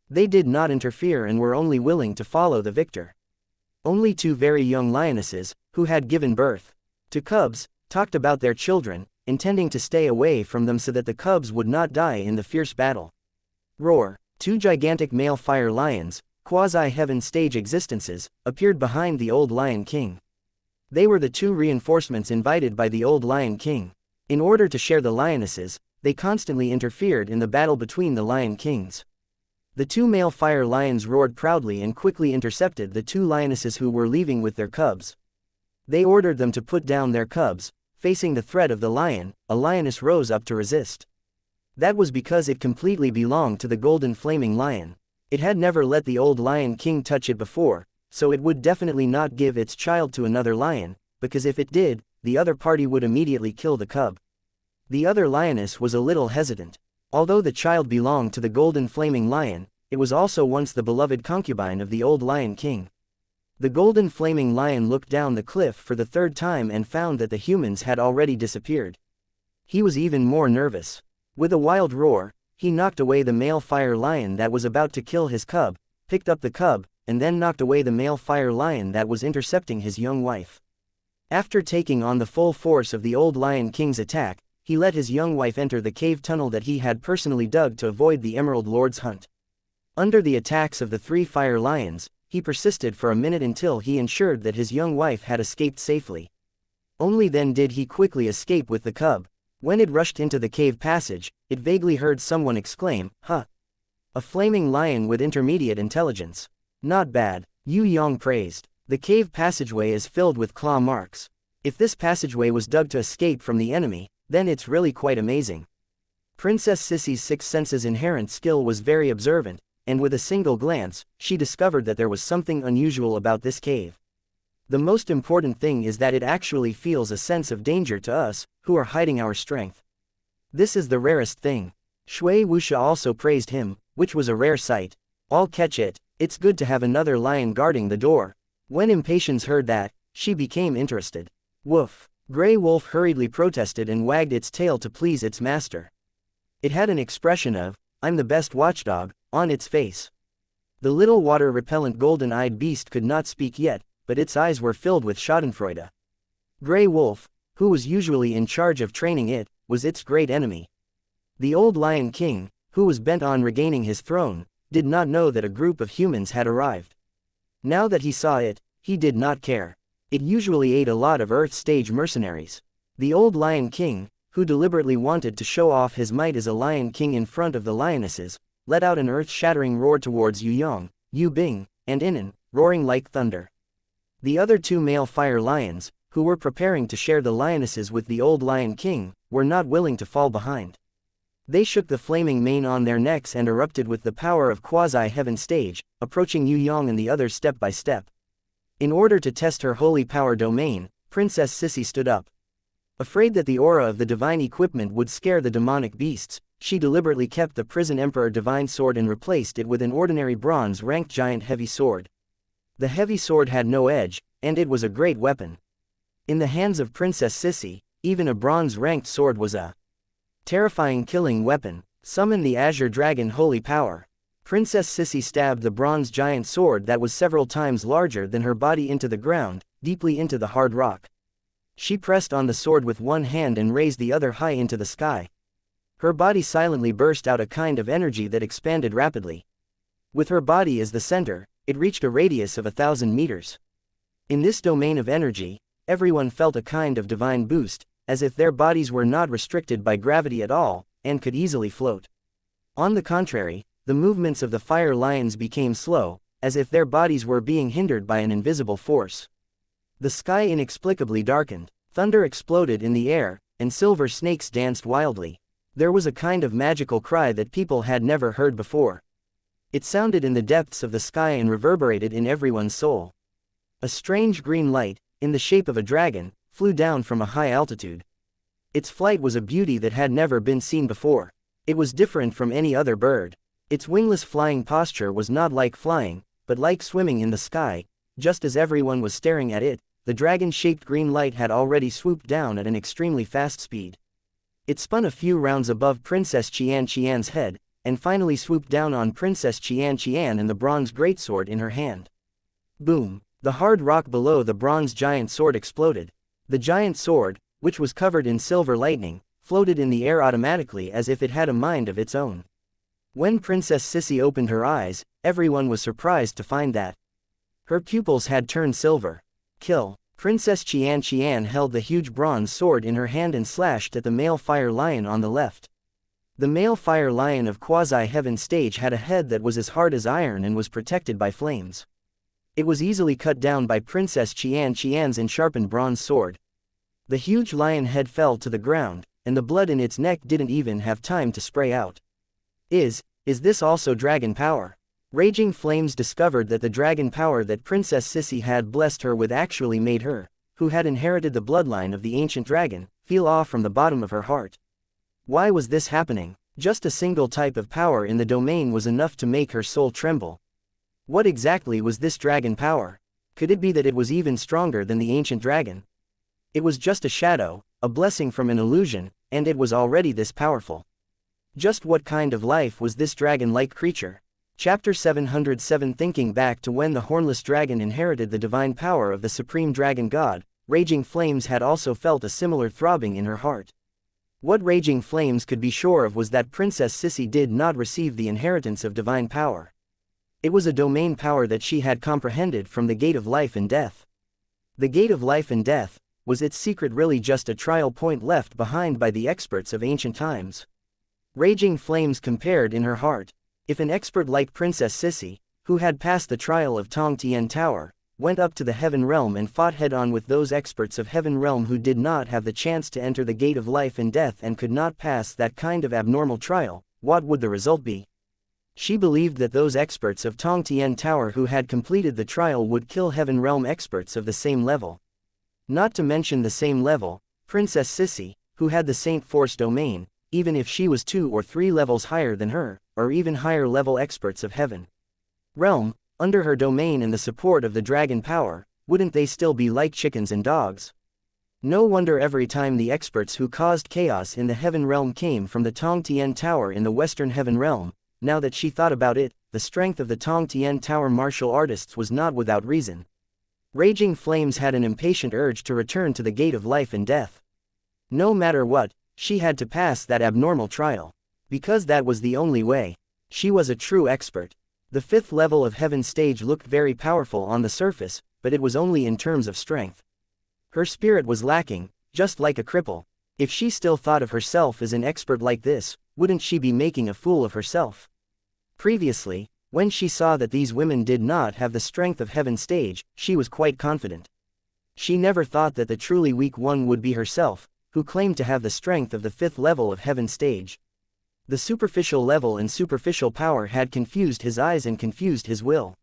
They did not interfere and were only willing to follow the victor. Only two very young lionesses, who had given birth to cubs, talked about their children, intending to stay away from them so that the cubs would not die in the fierce battle. Roar! Two gigantic male fire lions, quasi-heaven stage existences, appeared behind the old Lion King. They were the two reinforcements invited by the old Lion King. In order to share the lionesses, they constantly interfered in the battle between the Lion Kings. The two male fire lions roared proudly and quickly intercepted the two lionesses who were leaving with their cubs. They ordered them to put down their cubs. Facing the threat of the lion, a lioness rose up to resist. That was because it completely belonged to the golden flaming lion. It had never let the old Lion King touch it before, so it would definitely not give its child to another lion, because if it did, the other party would immediately kill the cub. The other lioness was a little hesitant. Although the child belonged to the golden flaming lion, it was also once the beloved concubine of the old Lion King. The golden flaming lion looked down the cliff for the third time and found that the humans had already disappeared. He was even more nervous. With a wild roar, he knocked away the male fire lion that was about to kill his cub, picked up the cub, and then knocked away the male fire lion that was intercepting his young wife. After taking on the full force of the old Lion King's attack, he let his young wife enter the cave tunnel that he had personally dug to avoid the Emerald Lord's hunt. Under the attacks of the three fire lions, he persisted for a minute until he ensured that his young wife had escaped safely. Only then did he quickly escape with the cub. When it rushed into the cave passage, it vaguely heard someone exclaim, "Huh! A flaming lion with intermediate intelligence. Not bad," Yue Yang praised. The cave passageway is filled with claw marks. If this passageway was dug to escape from the enemy, then it's really quite amazing. Princess Sissy's sixth sense's inherent skill was very observant, and with a single glance, she discovered that there was something unusual about this cave. The most important thing is that it actually feels a sense of danger to us, who are hiding our strength. This is the rarest thing. Shui Wuxia also praised him, which was a rare sight. I'll catch it, it's good to have another lion guarding the door. When Impatience heard that, she became interested. Woof! Grey Wolf hurriedly protested and wagged its tail to please its master. It had an expression of, "I'm the best watchdog," on its face. The little water-repellent golden-eyed beast could not speak yet, but its eyes were filled with schadenfreude. Grey Wolf, who was usually in charge of training it, was its great enemy. The old Lion King, who was bent on regaining his throne, did not know that a group of humans had arrived. Now that he saw it, he did not care. It usually ate a lot of Earth-stage mercenaries. The old Lion King, who deliberately wanted to show off his might as a Lion King in front of the lionesses, let out an earth-shattering roar towards Yue Yang, Yu Bing, and Inan, roaring like thunder. The other two male fire lions, who were preparing to share the lionesses with the old Lion King, were not willing to fall behind. They shook the flaming mane on their necks and erupted with the power of quasi-heaven stage, approaching Yue Yang and the others step by step. In order to test her holy power domain, Princess Sissy stood up. Afraid that the aura of the divine equipment would scare the demonic beasts, she deliberately kept the Prison Emperor divine sword and replaced it with an ordinary bronze-ranked giant heavy sword. The heavy sword had no edge, and it was a great weapon. In the hands of Princess Sissy, even a bronze-ranked sword was a terrifying killing weapon. Summon the Azure Dragon holy power. Princess Sissy stabbed the bronze giant sword that was several times larger than her body into the ground, deeply into the hard rock. She pressed on the sword with one hand and raised the other high into the sky. Her body silently burst out a kind of energy that expanded rapidly. With her body as the center, it reached a radius of 1,000 meters. In this domain of energy, everyone felt a kind of divine boost, as if their bodies were not restricted by gravity at all, and could easily float. On the contrary, the movements of the fire lions became slow, as if their bodies were being hindered by an invisible force. The sky inexplicably darkened, thunder exploded in the air, and silver snakes danced wildly. There was a kind of magical cry that people had never heard before. It sounded in the depths of the sky and reverberated in everyone's soul. A strange green light, in the shape of a dragon, flew down from a high altitude. Its flight was a beauty that had never been seen before. It was different from any other bird. Its wingless flying posture was not like flying, but like swimming in the sky, just as everyone was staring at it, the dragon-shaped green light had already swooped down at an extremely fast speed. It spun a few rounds above Princess Xianxian's head, and finally swooped down on Princess Xianxian and the bronze greatsword in her hand. Boom! The hard rock below the bronze giant sword exploded. The giant sword, which was covered in silver lightning, floated in the air automatically as if it had a mind of its own. When Princess Sissy opened her eyes, everyone was surprised to find that her pupils had turned silver. Kill! Princess Xianxian held the huge bronze sword in her hand and slashed at the male fire lion on the left. The male fire lion of quasi-heaven stage had a head that was as hard as iron and was protected by flames. It was easily cut down by Princess Xianxian's sharpened bronze sword. The huge lion head fell to the ground, and the blood in its neck didn't even have time to spray out. Is this also dragon power? Raging Flames discovered that the dragon power that Princess Sissy had blessed her with actually made her, who had inherited the bloodline of the ancient dragon, feel awe from the bottom of her heart. Why was this happening? Just a single type of power in the domain was enough to make her soul tremble. What exactly was this dragon power? Could it be that it was even stronger than the ancient dragon? It was just a shadow, a blessing from an illusion, and it was already this powerful. Just what kind of life was this dragon-like creature? Chapter 707. Thinking back to when the hornless dragon inherited the divine power of the supreme dragon god, Raging Flames had also felt a similar throbbing in her heart. What Raging Flames could be sure of was that Princess Sissy did not receive the inheritance of divine power. It was a domain power that she had comprehended from the Gate of Life and Death. The Gate of Life and Death, was its secret really just a trial point left behind by the experts of ancient times? Raging Flames compared in her heart. If an expert like Princess Sissy, who had passed the trial of Tong Tian Tower, went up to the Heaven Realm and fought head-on with those experts of Heaven Realm who did not have the chance to enter the Gate of Life and Death and could not pass that kind of abnormal trial, what would the result be? She believed that those experts of Tong Tian Tower who had completed the trial would kill Heaven Realm experts of the same level. Not to mention the same level, Princess Sissy, who had the Saint Force domain, even if she was 2 or 3 levels higher than her, or even higher level experts of Heaven Realm, under her domain and the support of the dragon power, wouldn't they still be like chickens and dogs? No wonder every time the experts who caused chaos in the Heaven Realm came from the Tong Tian Tower in the Western Heaven Realm. Now that she thought about it, the strength of the Tong Tian Tower martial artists was not without reason. Raging Flames had an impatient urge to return to the Gate of Life and Death. No matter what, she had to pass that abnormal trial. Because that was the only way. She was a true expert. The 5th level of Heaven stage looked very powerful on the surface, but it was only in terms of strength. Her spirit was lacking, just like a cripple. If she still thought of herself as an expert like this, wouldn't she be making a fool of herself? Previously, when she saw that these women did not have the strength of Heaven stage, she was quite confident. She never thought that the truly weak one would be herself, who claimed to have the strength of the 5th level of Heaven stage. The superficial level and superficial power had confused his eyes and confused his will.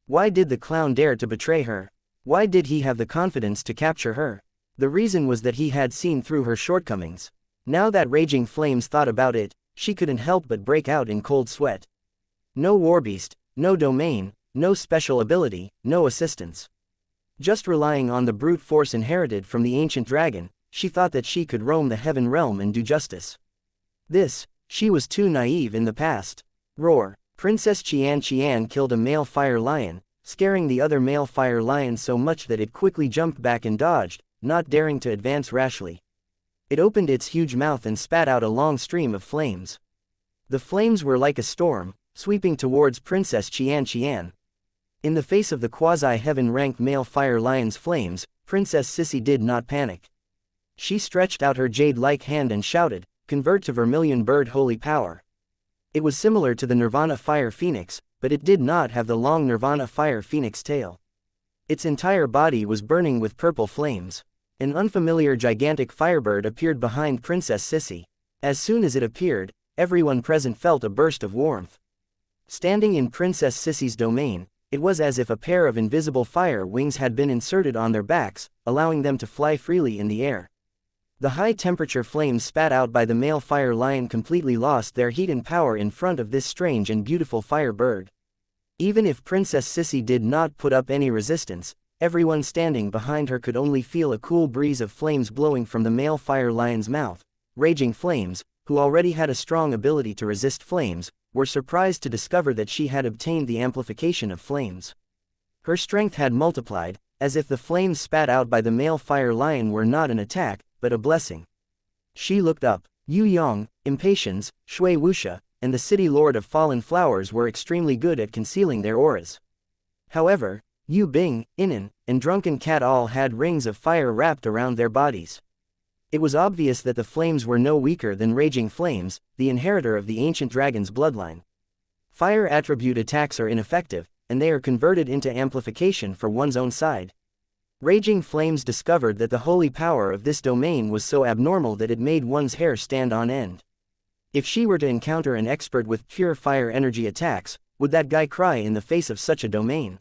Why did the clown dare to betray her? Why did he have the confidence to capture her? The reason was that he had seen through her shortcomings. Now that Raging Flames thought about it, she couldn't help but break out in cold sweat. No warbeast, no domain, no special ability, no assistance. Just relying on the brute force inherited from the ancient dragon, she thought that she could roam the Heaven Realm and do justice. She was too naive in the past. Roar! Princess Xianxian killed a male fire lion, scaring the other male fire lion so much that it quickly jumped back and dodged, not daring to advance rashly. It opened its huge mouth and spat out a long stream of flames. The flames were like a storm, sweeping towards Princess Xianxian. In the face of the quasi-heaven rank male fire lion's flames, Princess Sissy did not panic. She stretched out her jade-like hand and shouted, "Convert to Vermilion Bird Holy Power." It was similar to the Nirvana Fire Phoenix, but it did not have the long Nirvana Fire Phoenix tail. Its entire body was burning with purple flames. An unfamiliar gigantic firebird appeared behind Princess Sissy. As soon as it appeared, everyone present felt a burst of warmth. Standing in Princess Sissy's domain, it was as if a pair of invisible fire wings had been inserted on their backs, allowing them to fly freely in the air. The high-temperature flames spat out by the male fire lion completely lost their heat and power in front of this strange and beautiful fire bird. Even if Princess Sissy did not put up any resistance, everyone standing behind her could only feel a cool breeze of flames blowing from the male fire lion's mouth. Raging Flames, who already had a strong ability to resist flames, were surprised to discover that she had obtained the amplification of flames. Her strength had multiplied, as if the flames spat out by the male fire lion were not an attack, but a blessing. She looked up. Yue Yang, Impatience, Shui Wuxia, and the city lord of fallen flowers were extremely good at concealing their auras. However, Yu Bing, Inan, and Drunken Cat all had rings of fire wrapped around their bodies. It was obvious that the flames were no weaker than Raging Flames, the inheritor of the ancient dragon's bloodline. Fire attribute attacks are ineffective, and they are converted into amplification for one's own side. Raging Flames discovered that the holy power of this domain was so abnormal that it made one's hair stand on end. If she were to encounter an expert with pure fire energy attacks, would that guy cry in the face of such a domain?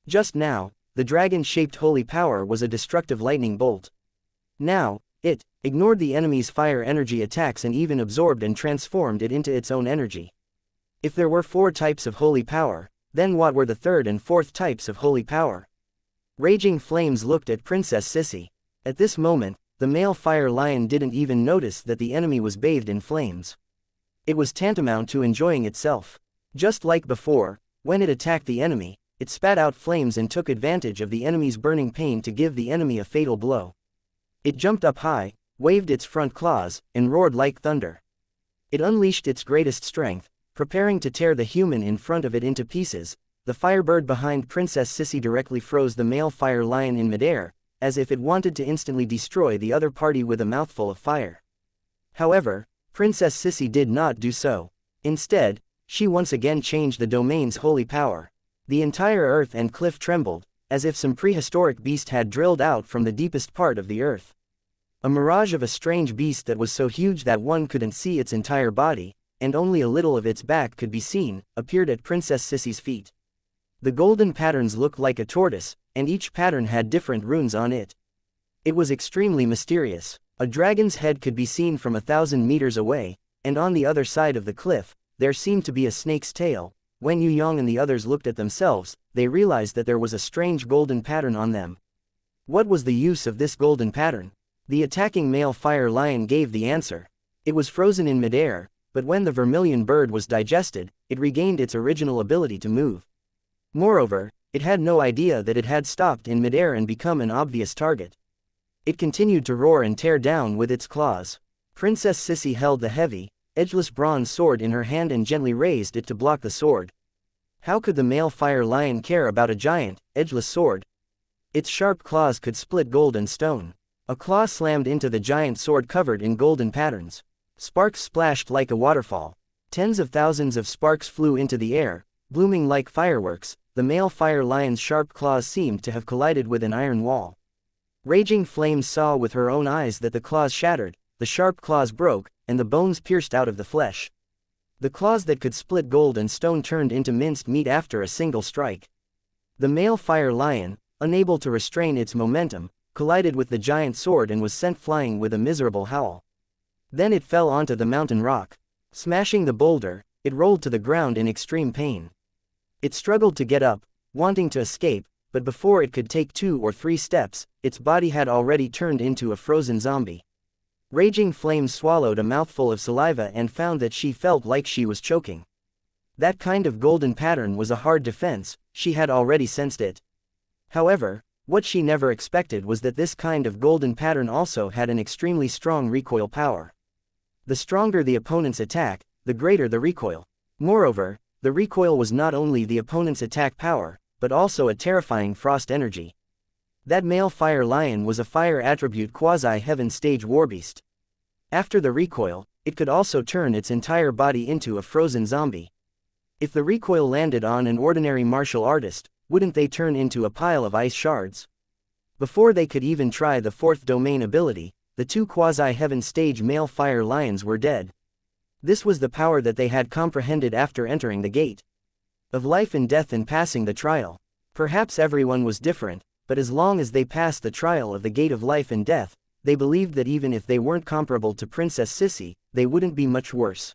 Just now, the dragon-shaped holy power was a destructive lightning bolt. Now, it ignored the enemy's fire energy attacks and even absorbed and transformed it into its own energy. If there were 4 types of holy power, then what were the 3rd and 4th types of holy power? Raging Flames looked at Princess Sissy. At this moment, the male fire lion didn't even notice that the enemy was bathed in flames. It was tantamount to enjoying itself. Just like before, when it attacked the enemy, it spat out flames and took advantage of the enemy's burning pain to give the enemy a fatal blow. It jumped up high, waved its front claws, and roared like thunder. It unleashed its greatest strength, preparing to tear the human in front of it into pieces. The firebird behind Princess Sissy directly froze the male fire lion in midair, as if it wanted to instantly destroy the other party with a mouthful of fire. However, Princess Sissy did not do so. Instead, she once again changed the domain's holy power. The entire earth and cliff trembled, as if some prehistoric beast had drilled out from the deepest part of the earth. A mirage of a strange beast that was so huge that one couldn't see its entire body, and only a little of its back could be seen, appeared at Princess Sissy's feet. The golden patterns looked like a tortoise, and each pattern had different runes on it. It was extremely mysterious. A dragon's head could be seen from 1,000 meters away, and on the other side of the cliff, there seemed to be a snake's tail. When Yue Yang and the others looked at themselves, they realized that there was a strange golden pattern on them. What was the use of this golden pattern? The attacking male fire lion gave the answer. It was frozen in midair, but when the vermilion bird was digested, it regained its original ability to move. Moreover, it had no idea that it had stopped in midair and become an obvious target. It continued to roar and tear down with its claws. Princess Sissy held the heavy, edgeless bronze sword in her hand and gently raised it to block the sword. How could the male fire lion care about a giant, edgeless sword? Its sharp claws could split gold and stone. A claw slammed into the giant sword covered in golden patterns. Sparks splashed like a waterfall. Tens of thousands of sparks flew into the air, blooming like fireworks. The male fire lion's sharp claws seemed to have collided with an iron wall. Raging Flames saw with her own eyes that the claws shattered, the sharp claws broke, and the bones pierced out of the flesh. The claws that could split gold and stone turned into minced meat after a single strike. The male fire lion, unable to restrain its momentum, collided with the giant sword and was sent flying with a miserable howl. Then it fell onto the mountain rock. Smashing the boulder, it rolled to the ground in extreme pain. It struggled to get up, wanting to escape, but before it could take 2 or 3 steps, its body had already turned into a frozen zombie. Raging Flames swallowed a mouthful of saliva and found that she felt like she was choking. That kind of golden pattern was a hard defense, she had already sensed it. However, what she never expected was that this kind of golden pattern also had an extremely strong recoil power. The stronger the opponent's attack, the greater the recoil. Moreover, the recoil was not only the opponent's attack power, but also a terrifying frost energy. That male fire lion was a fire attribute quasi-heaven stage warbeast. After the recoil, it could also turn its entire body into a frozen zombie. If the recoil landed on an ordinary martial artist, wouldn't they turn into a pile of ice shards? Before they could even try the 4th domain ability, the 2 quasi-heaven stage male fire lions were dead. This was the power that they had comprehended after entering the gate of life and death and passing the trial. Perhaps everyone was different, but as long as they passed the trial of the gate of life and death, they believed that even if they weren't comparable to Princess Sissy, they wouldn't be much worse.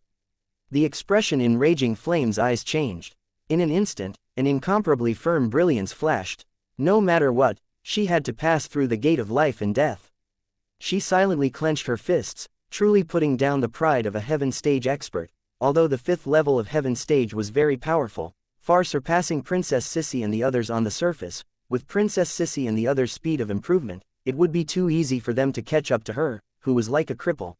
The expression in Raging Flames' eyes changed. In an instant, an incomparably firm brilliance flashed. No matter what, she had to pass through the gate of life and death. She silently clenched her fists, truly putting down the pride of a heaven stage expert. Although the 5th level of heaven stage was very powerful, far surpassing Princess Sissy and the others on the surface, with Princess Sissy and the others' speed of improvement, it would be too easy for them to catch up to her, who was like a cripple.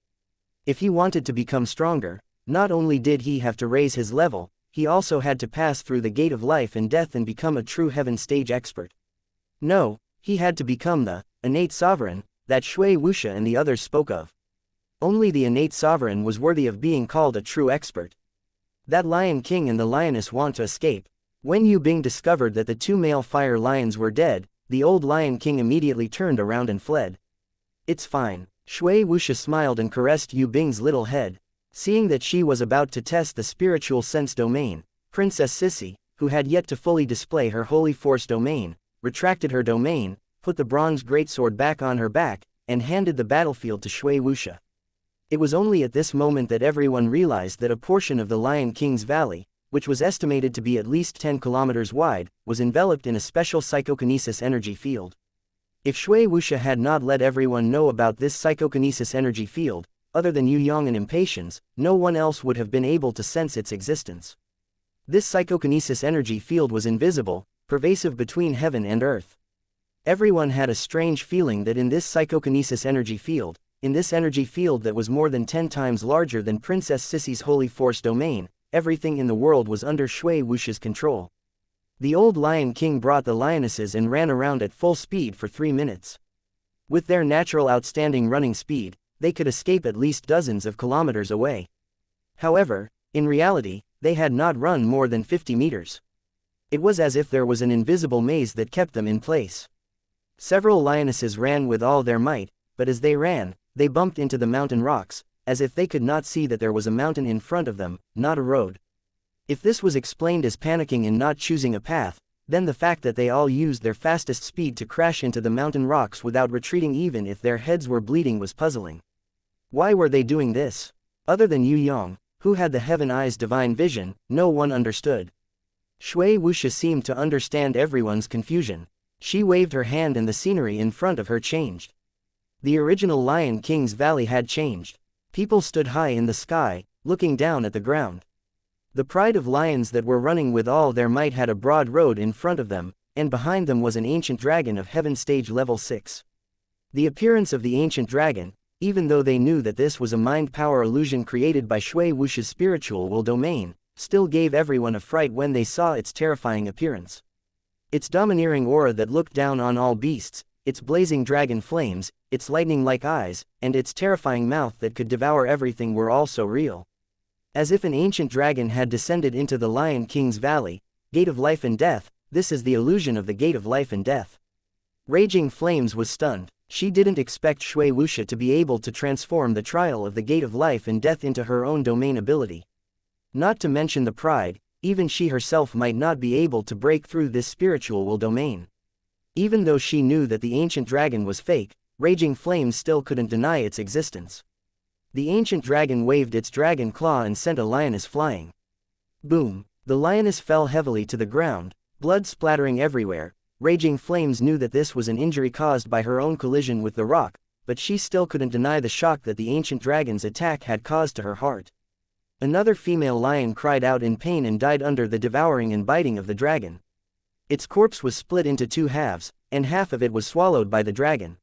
If he wanted to become stronger, not only did he have to raise his level, he also had to pass through the gate of life and death and become a true heaven stage expert. No, he had to become the innate sovereign that Shui Wuxia and the others spoke of. Only the innate sovereign was worthy of being called a true expert. That Lion King and the lioness want to escape. When Yu Bing discovered that the 2 male fire lions were dead, the old Lion King immediately turned around and fled. It's fine. Shui Wuxia smiled and caressed Yu Bing's little head. Seeing that she was about to test the spiritual sense domain, Princess Sissy, who had yet to fully display her holy force domain, retracted her domain, put the bronze greatsword back on her back, and handed the battlefield to Shui Wuxia. It was only at this moment that everyone realized that a portion of the Lion King's valley, which was estimated to be at least 10 kilometers wide, was enveloped in a special psychokinesis energy field. If Shui Wuxia had not let everyone know about this psychokinesis energy field, other than Yue Yang and Impatience, no one else would have been able to sense its existence. This psychokinesis energy field was invisible, pervasive between heaven and earth. Everyone had a strange feeling that in this psychokinesis energy field, in this energy field that was more than 10 times larger than Princess Sissy's holy force domain, everything in the world was under Shui Wuxia's control. The old Lion King brought the lionesses and ran around at full speed for 3 minutes. With their natural outstanding running speed, they could escape at least dozens of kilometers away. However, in reality, they had not run more than 50 meters. It was as if there was an invisible maze that kept them in place. Several lionesses ran with all their might, but as they ran, they bumped into the mountain rocks, as if they could not see that there was a mountain in front of them, not a road. If this was explained as panicking and not choosing a path, then the fact that they all used their fastest speed to crash into the mountain rocks without retreating even if their heads were bleeding was puzzling. Why were they doing this? Other than Yue Yang, who had the Heaven Eye's divine vision, no one understood. Shui Wuxia seemed to understand everyone's confusion. She waved her hand and the scenery in front of her changed. The original Lion King's valley had changed. People stood high in the sky, looking down at the ground. The pride of lions that were running with all their might had a broad road in front of them, and behind them was an ancient dragon of heaven stage level 6. The appearance of the ancient dragon, even though they knew that this was a mind power illusion created by Shui Wuxia's spiritual will domain, still gave everyone a fright when they saw its terrifying appearance. Its domineering aura that looked down on all beasts, its blazing dragon flames, its lightning-like eyes, and its terrifying mouth that could devour everything were all so real. As if an ancient dragon had descended into the Lion King's valley, gate of life and death. This is the illusion of the gate of life and death. Raging Flames was stunned. She didn't expect Shui Wuxia to be able to transform the trial of the gate of life and death into her own domain ability. Not to mention the pride, even she herself might not be able to break through this spiritual will domain. Even though she knew that the ancient dragon was fake, Raging Flames still couldn't deny its existence. The ancient dragon waved its dragon claw and sent a lioness flying. Boom! The lioness fell heavily to the ground, blood splattering everywhere. Raging Flames knew that this was an injury caused by her own collision with the rock, but she still couldn't deny the shock that the ancient dragon's attack had caused to her heart. Another female lion cried out in pain and died under the devouring and biting of the dragon. Its corpse was split into 2 halves, and half of it was swallowed by the dragon.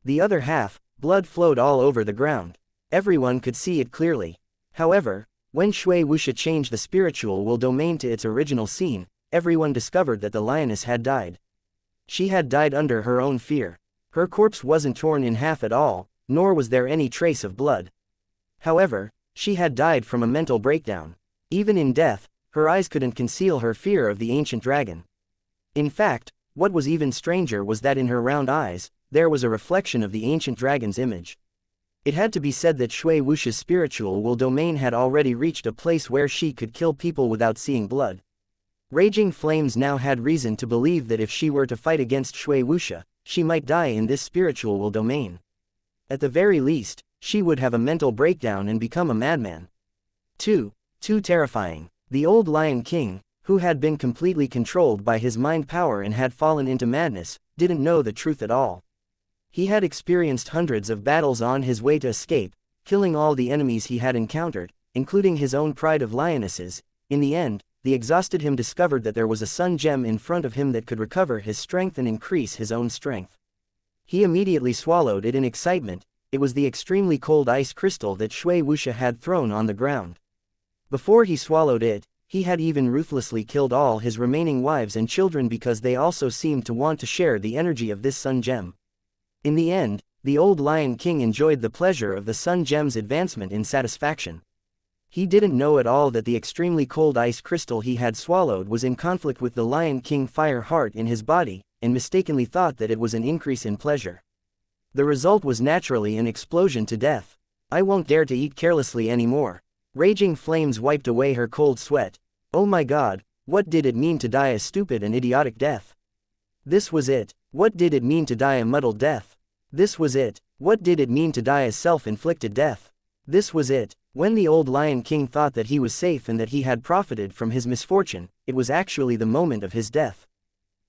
The other half, blood flowed all over the ground. Everyone could see it clearly. However, when Shui Wuxia changed the spiritual will domain to its original scene, everyone discovered that the lioness had died. She had died under her own fear. Her corpse wasn't torn in half at all, nor was there any trace of blood. However, she had died from a mental breakdown. Even in death, her eyes couldn't conceal her fear of the ancient dragon. In fact, what was even stranger was that in her round eyes, there was a reflection of the ancient dragon's image. It had to be said that Shui Wuxia's spiritual will domain had already reached a place where she could kill people without seeing blood. Raging Flames now had reason to believe that if she were to fight against Shui Wuxia, she might die in this spiritual will domain. At the very least, she would have a mental breakdown and become a madman. Too terrifying. The old Lion King, who had been completely controlled by his mind power and had fallen into madness, didn't know the truth at all. He had experienced hundreds of battles on his way to escape, killing all the enemies he had encountered, including his own pride of lionesses. In the end, the exhausted him discovered that there was a sun gem in front of him that could recover his strength and increase his own strength. He immediately swallowed it in excitement. It was the extremely cold ice crystal that Shui Wuxia had thrown on the ground. Before he swallowed it, he had even ruthlessly killed all his remaining wives and children because they also seemed to want to share the energy of this sun gem. In the end, the old Lion King enjoyed the pleasure of the sun gem's advancement in satisfaction. He didn't know at all that the extremely cold ice crystal he had swallowed was in conflict with the Lion King fire heart in his body, and mistakenly thought that it was an increase in pleasure. The result was naturally an explosion to death. I won't dare to eat carelessly anymore. Raging flames wiped away her cold sweat. Oh my God, what did it mean to die a stupid and idiotic death? This was it. What did it mean to die a muddled death? This was it. What did it mean to die a self-inflicted death? This was it. When the old Lion King thought that he was safe and that he had profited from his misfortune, it was actually the moment of his death.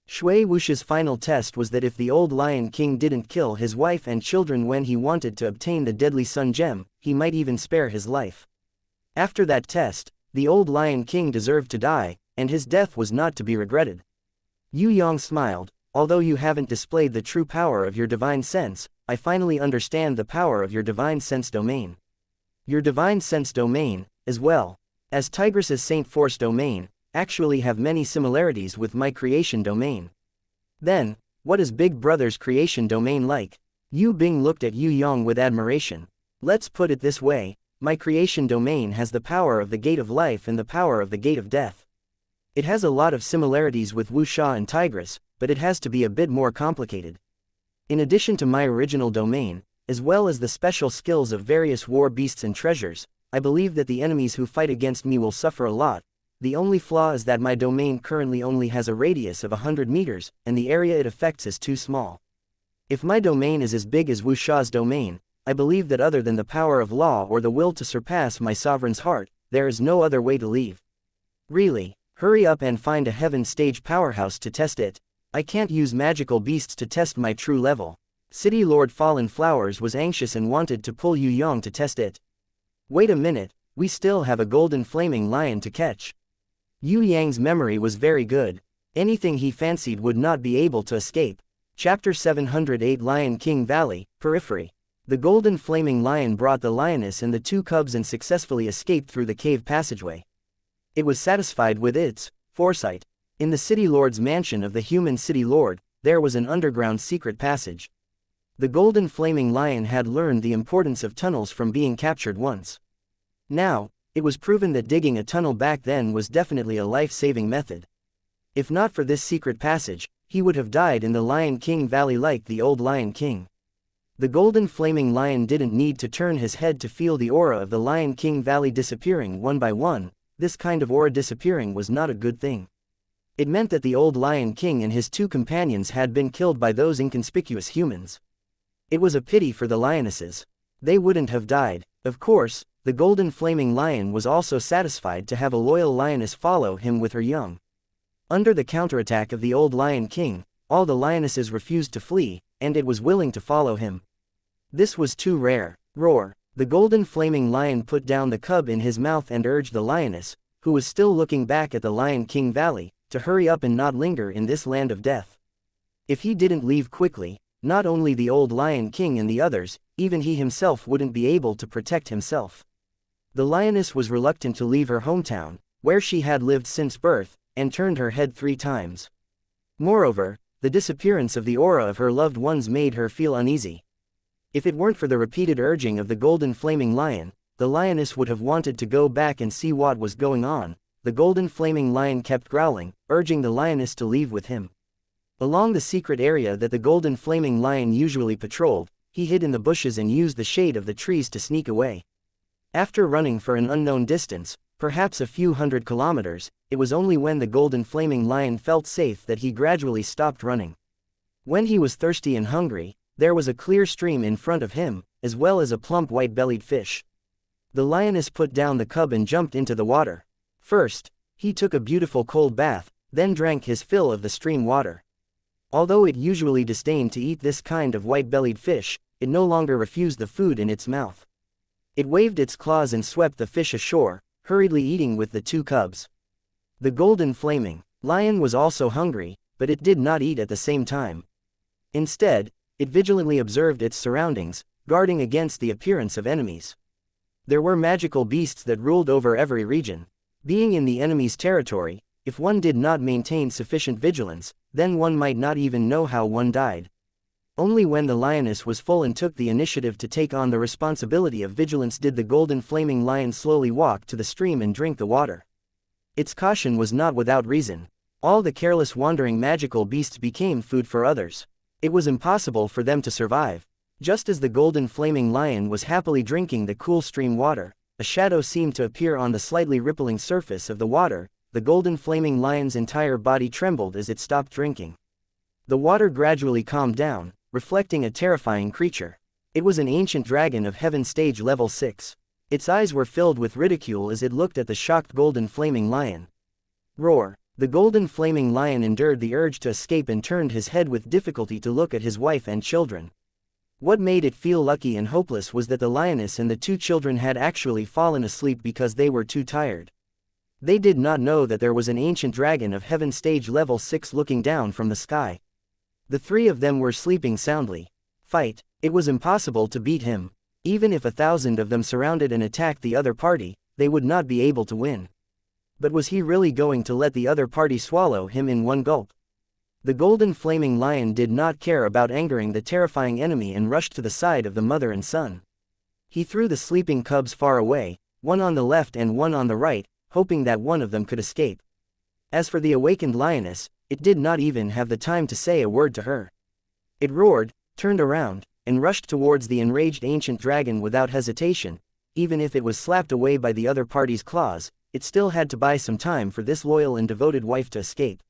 Shui Wuxia's final test was that if the old Lion King didn't kill his wife and children when he wanted to obtain the deadly sun gem, he might even spare his life. After that test, the old Lion King deserved to die, and his death was not to be regretted. Yue Yang smiled. Although you haven't displayed the true power of your divine sense, I finally understand the power of your divine sense domain. Your divine sense domain, as well as Tigress's Saint Force domain, actually have many similarities with my creation domain. Then, what is Big Brother's creation domain like? Yu Bing looked at Yue Yang with admiration. Let's put it this way, my creation domain has the power of the gate of life and the power of the gate of death. It has a lot of similarities with wuxia and Tigress, but it has to be a bit more complicated. In addition to my original domain, as well as the special skills of various war beasts and treasures, I believe that the enemies who fight against me will suffer a lot. The only flaw is that my domain currently only has a radius of 100 meters, and the area it affects is too small. If my domain is as big as wuxia's domain, I believe that other than the power of law or the will to surpass my sovereign's heart, there is no other way to leave. Really, hurry up and find a heaven stage powerhouse to test it. I can't use magical beasts to test my true level. City Lord Fallen Flowers was anxious and wanted to pull Yue Yang to test it. Wait a minute, we still have a golden flaming lion to catch. Yue Yang's memory was very good. Anything he fancied would not be able to escape. Chapter 708 Lion King Valley, Periphery. The golden flaming lion brought the lioness and the two cubs and successfully escaped through the cave passageway. It was satisfied with its foresight. In the City Lord's mansion of the human City Lord, there was an underground secret passage. The golden flaming lion had learned the importance of tunnels from being captured once. Now, it was proven that digging a tunnel back then was definitely a life-saving method. If not for this secret passage, he would have died in the Lion King Valley like the old Lion King. The golden flaming lion didn't need to turn his head to feel the aura of the Lion King Valley disappearing one by one. This kind of aura disappearing was not a good thing. It meant that the old Lion King and his two companions had been killed by those inconspicuous humans. It was a pity for the lionesses. They wouldn't have died. Of course, the golden flaming lion was also satisfied to have a loyal lioness follow him with her young. Under the counterattack of the old Lion King, all the lionesses refused to flee, and it was willing to follow him. This was too rare. Roar! The golden flaming lion put down the cub in his mouth and urged the lioness, who was still looking back at the Lion King Valley, to hurry up and not linger in this land of death. If he didn't leave quickly, not only the old Lion King and the others, even he himself wouldn't be able to protect himself. The lioness was reluctant to leave her hometown, where she had lived since birth, and turned her head 3 times. Moreover, the disappearance of the aura of her loved ones made her feel uneasy. If it weren't for the repeated urging of the golden flaming lion, the lioness would have wanted to go back and see what was going on. The golden flaming lion kept growling, urging the lioness to leave with him. Along the secret area that the golden flaming lion usually patrolled, he hid in the bushes and used the shade of the trees to sneak away. After running for an unknown distance, perhaps a few hundred kilometers, it was only when the golden flaming lion felt safe that he gradually stopped running. When he was thirsty and hungry, there was a clear stream in front of him, as well as a plump white-bellied fish. The lioness put down the cub and jumped into the water. First, He took a beautiful cold bath, then drank his fill of the stream water. Although it usually disdained to eat this kind of white-bellied fish, it no longer refused the food in its mouth. It waved its claws and swept the fish ashore, hurriedly eating with the two cubs. The golden flaming lion was also hungry, but it did not eat at the same time. Instead, it vigilantly observed its surroundings, guarding against the appearance of enemies. There were magical beasts that ruled over every region. Being in the enemy's territory, if one did not maintain sufficient vigilance, then one might not even know how one died. Only when the lioness was full and took the initiative to take on the responsibility of vigilance did the golden flaming lion slowly walk to the stream and drink the water. Its caution was not without reason. All the careless wandering magical beasts became food for others. It was impossible for them to survive. Just as the golden flaming lion was happily drinking the cool stream water, a shadow seemed to appear on the slightly rippling surface of the water. The golden flaming lion's entire body trembled as it stopped drinking. The water gradually calmed down, reflecting a terrifying creature. It was an ancient dragon of heaven stage level 6. Its eyes were filled with ridicule as it looked at the shocked golden flaming lion. Roar! The golden flaming lion endured the urge to escape and turned his head with difficulty to look at his wife and children. What made it feel lucky and hopeless was that the lioness and the two children had actually fallen asleep because they were too tired. They did not know that there was an ancient dragon of heaven stage level 6 looking down from the sky. The three of them were sleeping soundly. Fight! It was impossible to beat him. Even if 1,000 of them surrounded and attacked the other party, they would not be able to win. But was he really going to let the other party swallow him in one gulp? The golden flaming lion did not care about angering the terrifying enemy and rushed to the side of the mother and son. He threw the sleeping cubs far away, one on the left and one on the right, hoping that one of them could escape. As for the awakened lioness, it did not even have the time to say a word to her. It roared, turned around, and rushed towards the enraged ancient dragon without hesitation. Even if it was slapped away by the other party's claws, it still had to buy some time for this loyal and devoted wife to escape.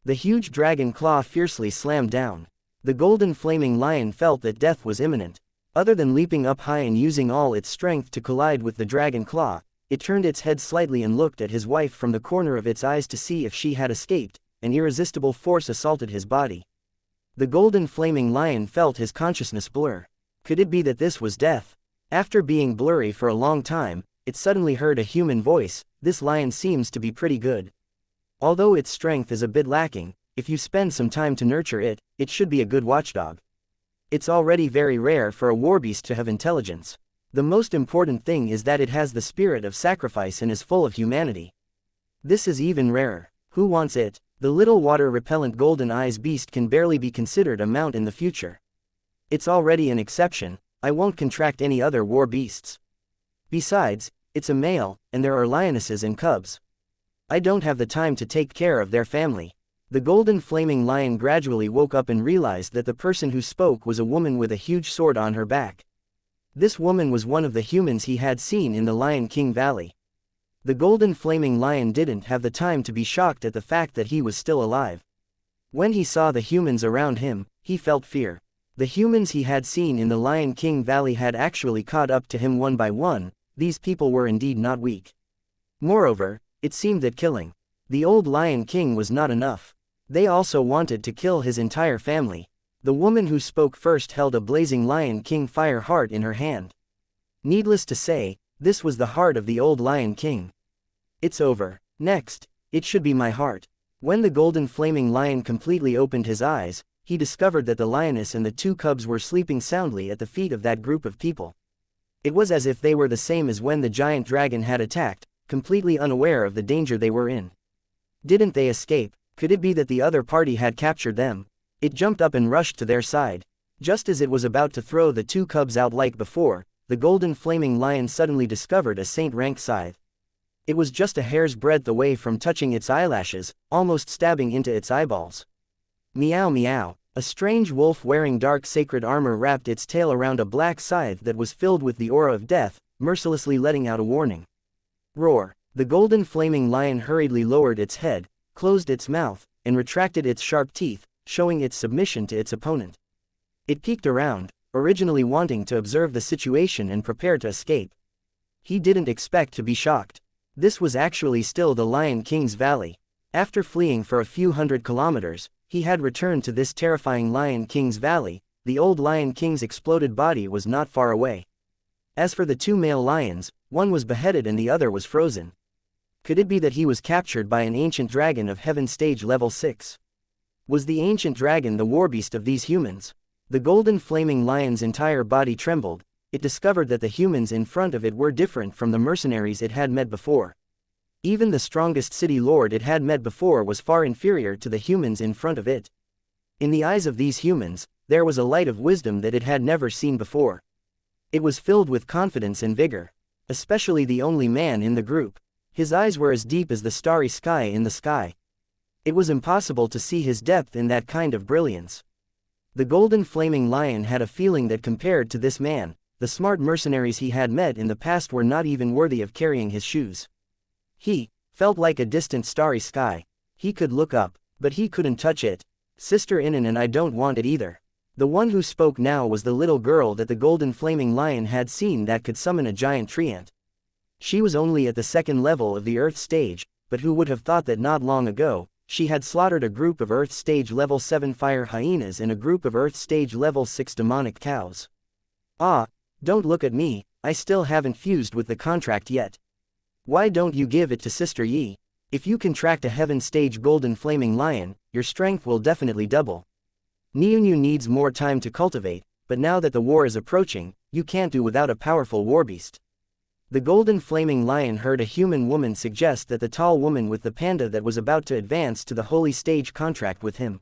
The huge dragon claw fiercely slammed down. The golden flaming lion felt that death was imminent. Other than leaping up high and using all its strength to collide with the dragon claw, it turned its head slightly and looked at his wife from the corner of its eyes to see if she had escaped. An irresistible force assaulted his body. The golden flaming lion felt his consciousness blur. Could it be that this was death? After being blurry for a long time, it suddenly heard a human voice. This lion seems to be pretty good. Although its strength is a bit lacking, if you spend some time to nurture it, it should be a good watchdog. It's already very rare for a warbeast to have intelligence. The most important thing is that it has the spirit of sacrifice and is full of humanity. This is even rarer. Who wants it? The little water-repellent golden eyes beast can barely be considered a mount in the future. It's already an exception. I won't contract any other war beasts. Besides, it's a male, and there are lionesses and cubs. I don't have the time to take care of their family. The golden flaming lion gradually woke up and realized that the person who spoke was a woman with a huge sword on her back. This woman was one of the humans he had seen in the Lion King Valley. The golden flaming lion didn't have the time to be shocked at the fact that he was still alive. When he saw the humans around him, he felt fear. The humans he had seen in the Lion King Valley had actually caught up to him one by one. These people were indeed not weak. Moreover, it seemed that killing the old Lion King was not enough. They also wanted to kill his entire family. The woman who spoke first held a blazing Lion King fire heart in her hand. Needless to say, this was the heart of the old Lion King. It's over. Next, it should be my heart. When the golden flaming lion completely opened his eyes, he discovered that the lioness and the two cubs were sleeping soundly at the feet of that group of people. It was as if they were the same as when the giant dragon had attacked, completely unaware of the danger they were in. Didn't they escape? Could it be that the other party had captured them? It jumped up and rushed to their side. Just as it was about to throw the two cubs out like before, the golden flaming lion suddenly discovered a saint-rank scythe. It was just a hair's breadth away from touching its eyelashes, almost stabbing into its eyeballs. Meow meow. A strange wolf wearing dark sacred armor wrapped its tail around a black scythe that was filled with the aura of death, mercilessly letting out a warning. Roar. The golden flaming lion hurriedly lowered its head, closed its mouth, and retracted its sharp teeth, showing its submission to its opponent. It peeked around, originally wanting to observe the situation and prepare to escape. He didn't expect to be shocked. This was actually still the Lion King's valley. After fleeing for a few hundred kilometers, he had returned to this terrifying Lion King's valley. The old Lion King's exploded body was not far away. As for the two male lions, one was beheaded and the other was frozen. Could it be that he was captured by an ancient dragon of heaven stage level 6? Was the ancient dragon the warbeast of these humans? The golden flaming lion's entire body trembled. It discovered that the humans in front of it were different from the mercenaries it had met before. Even the strongest city lord it had met before was far inferior to the humans in front of it. In the eyes of these humans, there was a light of wisdom that it had never seen before. It was filled with confidence and vigor. Especially the only man in the group. His eyes were as deep as the starry sky in the sky. It was impossible to see his depth in that kind of brilliance. The golden flaming lion had a feeling that compared to this man, the smart mercenaries he had met in the past were not even worthy of carrying his shoes. He felt like a distant starry sky. He could look up, but he couldn't touch it. Sister Inan, and I don't want it either. The one who spoke now was the little girl that the golden flaming lion had seen that could summon a giant treant. She was only at the second level of the Earth stage, but who would have thought that not long ago, she had slaughtered a group of Earth stage level 7 fire hyenas and a group of Earth stage level 6 demonic cows. Ah, don't look at me, I still haven't fused with the contract yet. Why don't you give it to Sister Yi? If you contract a heaven stage golden flaming lion, your strength will definitely double. Niunyu needs more time to cultivate, but now that the war is approaching, you can't do without a powerful warbeast. The golden flaming lion heard a human woman suggest that the tall woman with the panda that was about to advance to the holy stage contract with him.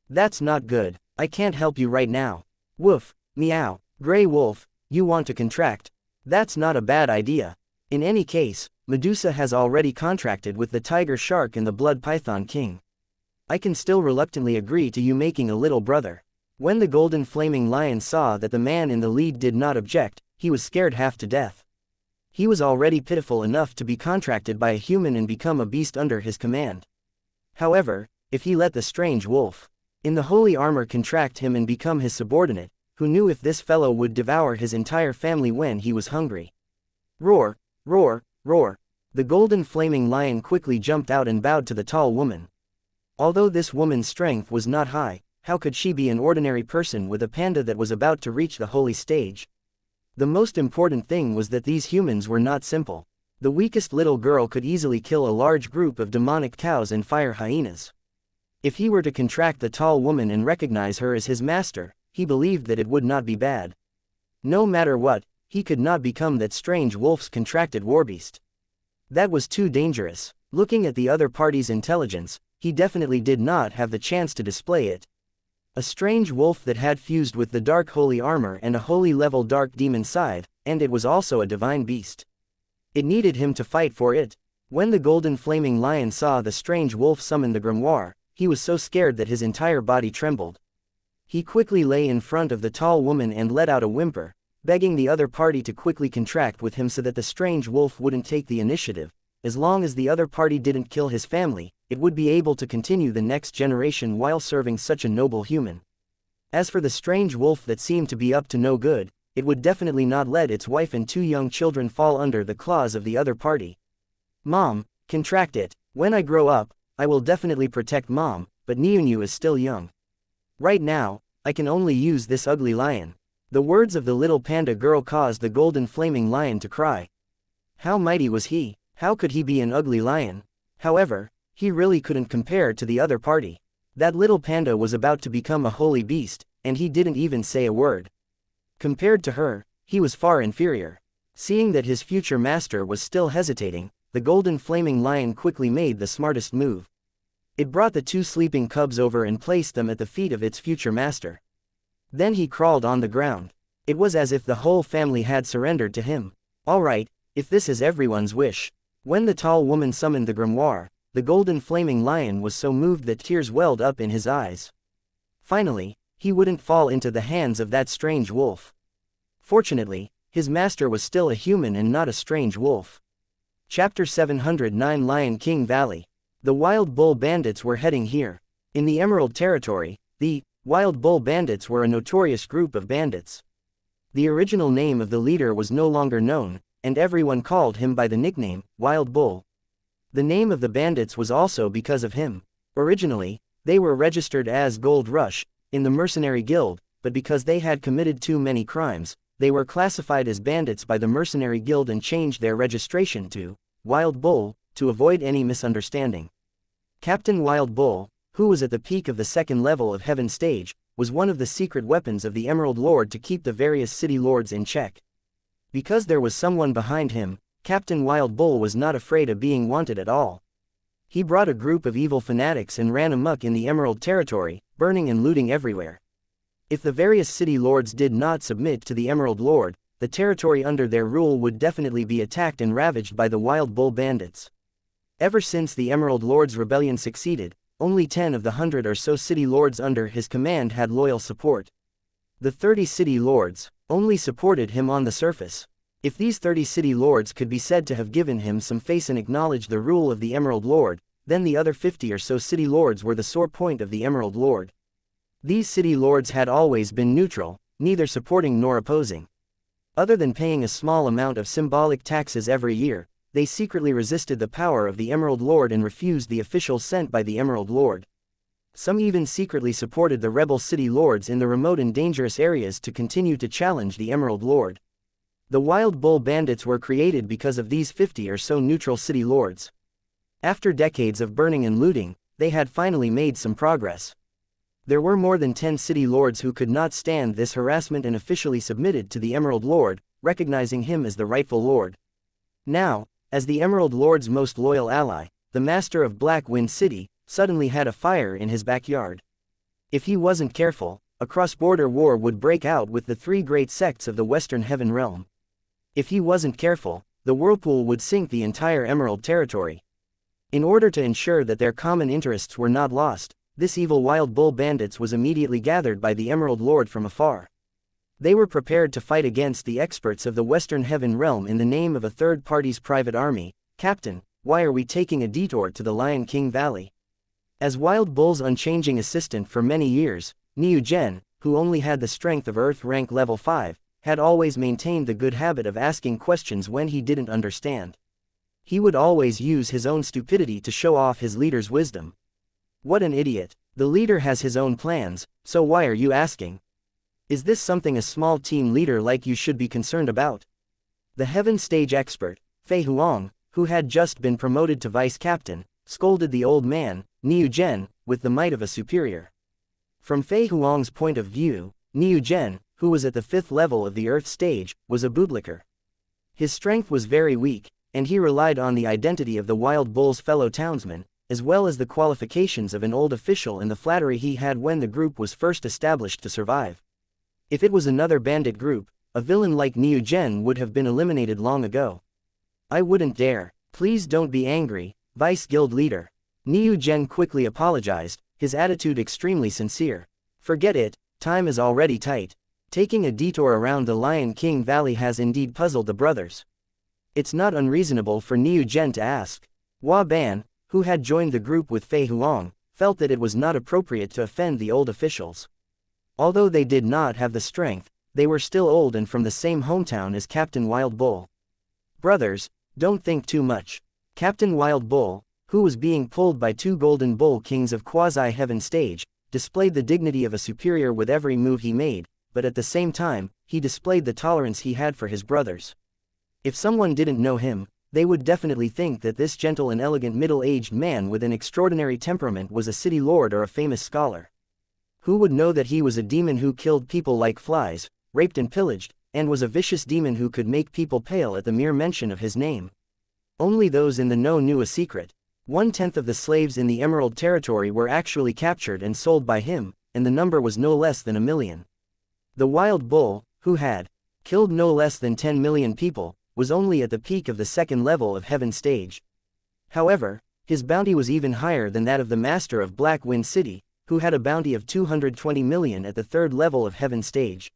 That's not good, I can't help you right now. Woof, meow, Grey Wolf, you want to contract? That's not a bad idea. In any case, Medusa has already contracted with the tiger shark and the blood python king. I can still reluctantly agree to you making a little brother. When the golden flaming lion saw that the man in the lead did not object, he was scared half to death. He was already pitiful enough to be contracted by a human and become a beast under his command. However, if he let the strange wolf in the holy armor contract him and become his subordinate, who knew if this fellow would devour his entire family when he was hungry? Roar, roar, roar. The golden flaming lion quickly jumped out and bowed to the tall woman. Although this woman's strength was not high, how could she be an ordinary person with a panda that was about to reach the holy stage? The most important thing was that these humans were not simple. The weakest little girl could easily kill a large group of demonic cows and fire hyenas. If he were to contract the tall woman and recognize her as his master, he believed that it would not be bad. No matter what, he could not become that strange wolf's contracted warbeast. That was too dangerous. Looking at the other party's intelligence, he definitely did not have the chance to display it. A strange wolf that had fused with the dark holy armor and a holy level dark demon scythe, and it was also a divine beast. It needed him to fight for it. When the golden flaming lion saw the strange wolf summon the grimoire, he was so scared that his entire body trembled. He quickly lay in front of the tall woman and let out a whimper, begging the other party to quickly contract with him so that the strange wolf wouldn't take the initiative. As long as the other party didn't kill his family, it would be able to continue the next generation while serving such a noble human. As for the strange wolf that seemed to be up to no good, it would definitely not let its wife and two young children fall under the claws of the other party. Mom, contract it. When I grow up, I will definitely protect Mom, but Niunyu is still young. Right now, I can only use this ugly lion. The words of the little panda girl caused the golden flaming lion to cry. How mighty was he? How could he be an ugly lion? However, he really couldn't compare to the other party. That little panda was about to become a holy beast, and he didn't even say a word. Compared to her, he was far inferior. Seeing that his future master was still hesitating, the golden flaming lion quickly made the smartest move. It brought the two sleeping cubs over and placed them at the feet of its future master. Then he crawled on the ground. It was as if the whole family had surrendered to him. Alright, if this is everyone's wish. When the tall woman summoned the grimoire, the golden flaming lion was so moved that tears welled up in his eyes. Finally, he wouldn't fall into the hands of that strange wolf. Fortunately, his master was still a human and not a strange wolf. Chapter 709 Lion King Valley. The Wild Bull Bandits were heading here. In the Emerald Territory, the Wild Bull Bandits were a notorious group of bandits. The original name of the leader was no longer known, and everyone called him by the nickname, Wild Bull. The name of the bandits was also because of him. Originally, they were registered as Gold Rush, in the Mercenary Guild, but because they had committed too many crimes, they were classified as bandits by the Mercenary Guild and changed their registration to Wild Bull, to avoid any misunderstanding. Captain Wild Bull, who was at the peak of the second level of Heaven Stage, was one of the secret weapons of the Emerald Lord to keep the various city lords in check. Because there was someone behind him, Captain Wild Bull was not afraid of being wanted at all. He brought a group of evil fanatics and ran amok in the Emerald Territory, burning and looting everywhere. If the various city lords did not submit to the Emerald Lord, the territory under their rule would definitely be attacked and ravaged by the Wild Bull bandits. Ever since the Emerald Lord's rebellion succeeded, only 10 of the 100 or so city lords under his command had loyal support. The 30 city lords only supported him on the surface. If these 30 city lords could be said to have given him some face and acknowledged the rule of the Emerald Lord, then the other 50 or so city lords were the sore point of the Emerald Lord. These city lords had always been neutral, neither supporting nor opposing. Other than paying a small amount of symbolic taxes every year, they secretly resisted the power of the Emerald Lord and refused the officials sent by the Emerald Lord. Some even secretly supported the rebel city lords in the remote and dangerous areas to continue to challenge the Emerald Lord. The Wild Bull bandits were created because of these 50 or so neutral city lords. After decades of burning and looting, they had finally made some progress. There were more than 10 city lords who could not stand this harassment and officially submitted to the Emerald Lord, recognizing him as the rightful lord. Now, as the Emerald Lord's most loyal ally, the master of Black Wind City suddenly had a fire in his backyard. If he wasn't careful, a cross-border war would break out with the 3 great sects of the Western Heaven Realm. If he wasn't careful, the whirlpool would sink the entire Emerald Territory. In order to ensure that their common interests were not lost, this evil Wild Bull bandits was immediately gathered by the Emerald Lord from afar. They were prepared to fight against the experts of the Western Heaven Realm in the name of a third party's private army. Captain, why are we taking a detour to the Lion King Valley? As Wild Bull's unchanging assistant for many years, Niu Zhen, who only had the strength of Earth rank level 5, had always maintained the good habit of asking questions when he didn't understand. He would always use his own stupidity to show off his leader's wisdom. What an idiot. The leader has his own plans, so why are you asking? Is this something a small team leader like you should be concerned about? The Heaven Stage expert, Fei Huang, who had just been promoted to vice captain, scolded the old man, Niu Zhen, with the might of a superior. From Fei Huang's point of view, Niu Zhen, who was at the 5th level of the Earth Stage, was a bootlicker. His strength was very weak, and he relied on the identity of the Wild Bull's fellow townsmen, as well as the qualifications of an old official and the flattery he had when the group was first established to survive. If it was another bandit group, a villain like Niu Zhen would have been eliminated long ago. I wouldn't dare. Please don't be angry, Vice Guild Leader. Niu Zhen quickly apologized, his attitude extremely sincere. Forget it, time is already tight. Taking a detour around the Lion King Valley has indeed puzzled the brothers. It's not unreasonable for Niu Zhen to ask. Hua Ban, who had joined the group with Fei Huang, felt that it was not appropriate to offend the old officials. Although they did not have the strength, they were still old and from the same hometown as Captain Wild Bull. Brothers, don't think too much. Captain Wild Bull, who was being pulled by 2 golden bull kings of quasi-heaven stage, displayed the dignity of a superior with every move he made, but at the same time, he displayed the tolerance he had for his brothers. If someone didn't know him, they would definitely think that this gentle and elegant middle-aged man with an extraordinary temperament was a city lord or a famous scholar. Who would know that he was a demon who killed people like flies, raped and pillaged, and was a vicious demon who could make people pale at the mere mention of his name? Only those in the know knew a secret. 1/10 of the slaves in the Emerald Territory were actually captured and sold by him, and the number was no less than 1 million. The Wild Bull, who had killed no less than 10 million people, was only at the peak of the 2nd level of Heaven Stage. However, his bounty was even higher than that of the master of Black Wind City, who had a bounty of 220 million at the 3rd level of Heaven Stage.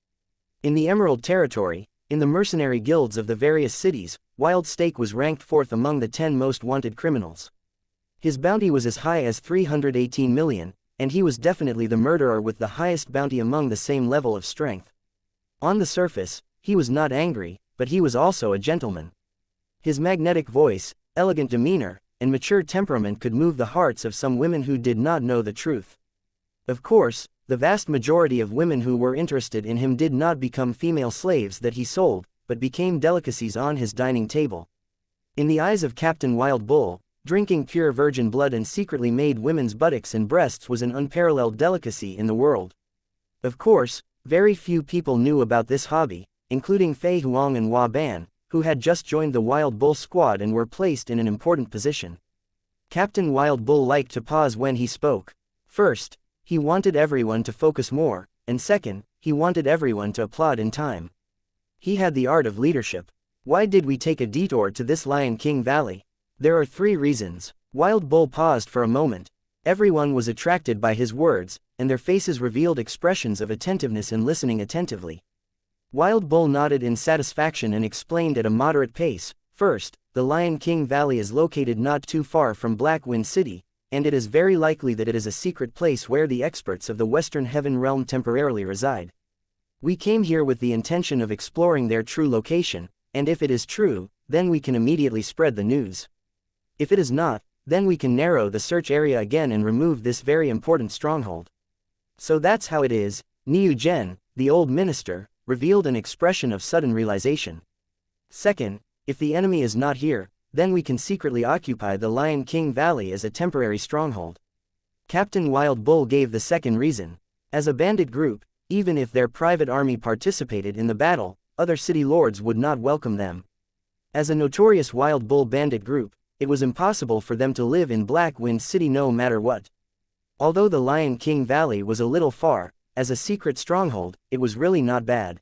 In the Emerald Territory, in the mercenary guilds of the various cities, Wild Stake was ranked 4th among the 10 most wanted criminals. His bounty was as high as 318 million, and he was definitely the murderer with the highest bounty among the same level of strength. On the surface, he was not angry, but he was also a gentleman. His magnetic voice, elegant demeanor, and mature temperament could move the hearts of some women who did not know the truth. Of course, the vast majority of women who were interested in him did not become female slaves that he sold, but became delicacies on his dining table. In the eyes of Captain Wild Bull, drinking pure virgin blood and secretly made women's buttocks and breasts was an unparalleled delicacy in the world. Of course, very few people knew about this hobby, including Fei Huang and Hua Ban, who had just joined the Wild Bull squad and were placed in an important position. Captain Wild Bull liked to pause when he spoke. First, he wanted everyone to focus more, and second, he wanted everyone to applaud in time. He had the art of leadership. Why did we take a detour to this Lion King Valley? There are 3 reasons. Wild Bull paused for a moment. Everyone was attracted by his words, and their faces revealed expressions of attentiveness and listening attentively. Wild Bull nodded in satisfaction and explained at a moderate pace. First, the Lion King Valley is located not too far from Black Wind City, and it is very likely that it is a secret place where the experts of the Western Heaven Realm temporarily reside. We came here with the intention of exploring their true location, and if it is true, then we can immediately spread the news. If it is not, then we can narrow the search area again and remove this very important stronghold. So that's how it is. Niu Zhen, the old minister, revealed an expression of sudden realization. Second, if the enemy is not here, then we can secretly occupy the Lion King Valley as a temporary stronghold. Captain Wild Bull gave the second reason. As a bandit group, even if their private army participated in the battle, other city lords would not welcome them. As a notorious Wild Bull bandit group, it was impossible for them to live in Black Wind City no matter what. Although the Lion King Valley was a little far, as a secret stronghold, it was really not bad.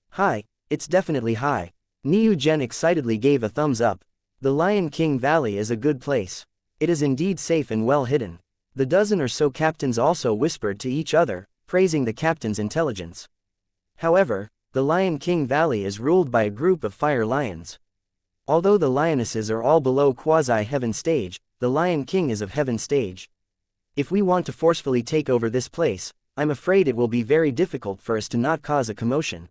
Hi, it's definitely high. Niu Zhen excitedly gave a thumbs up. The Lion King Valley is a good place. It is indeed safe and well hidden. The dozen or so captains also whispered to each other, praising the captain's intelligence. However, the Lion King Valley is ruled by a group of fire lions. Although the lionesses are all below quasi-heaven stage, the Lion King is of heaven stage. If we want to forcefully take over this place, I'm afraid it will be very difficult for us to not cause a commotion.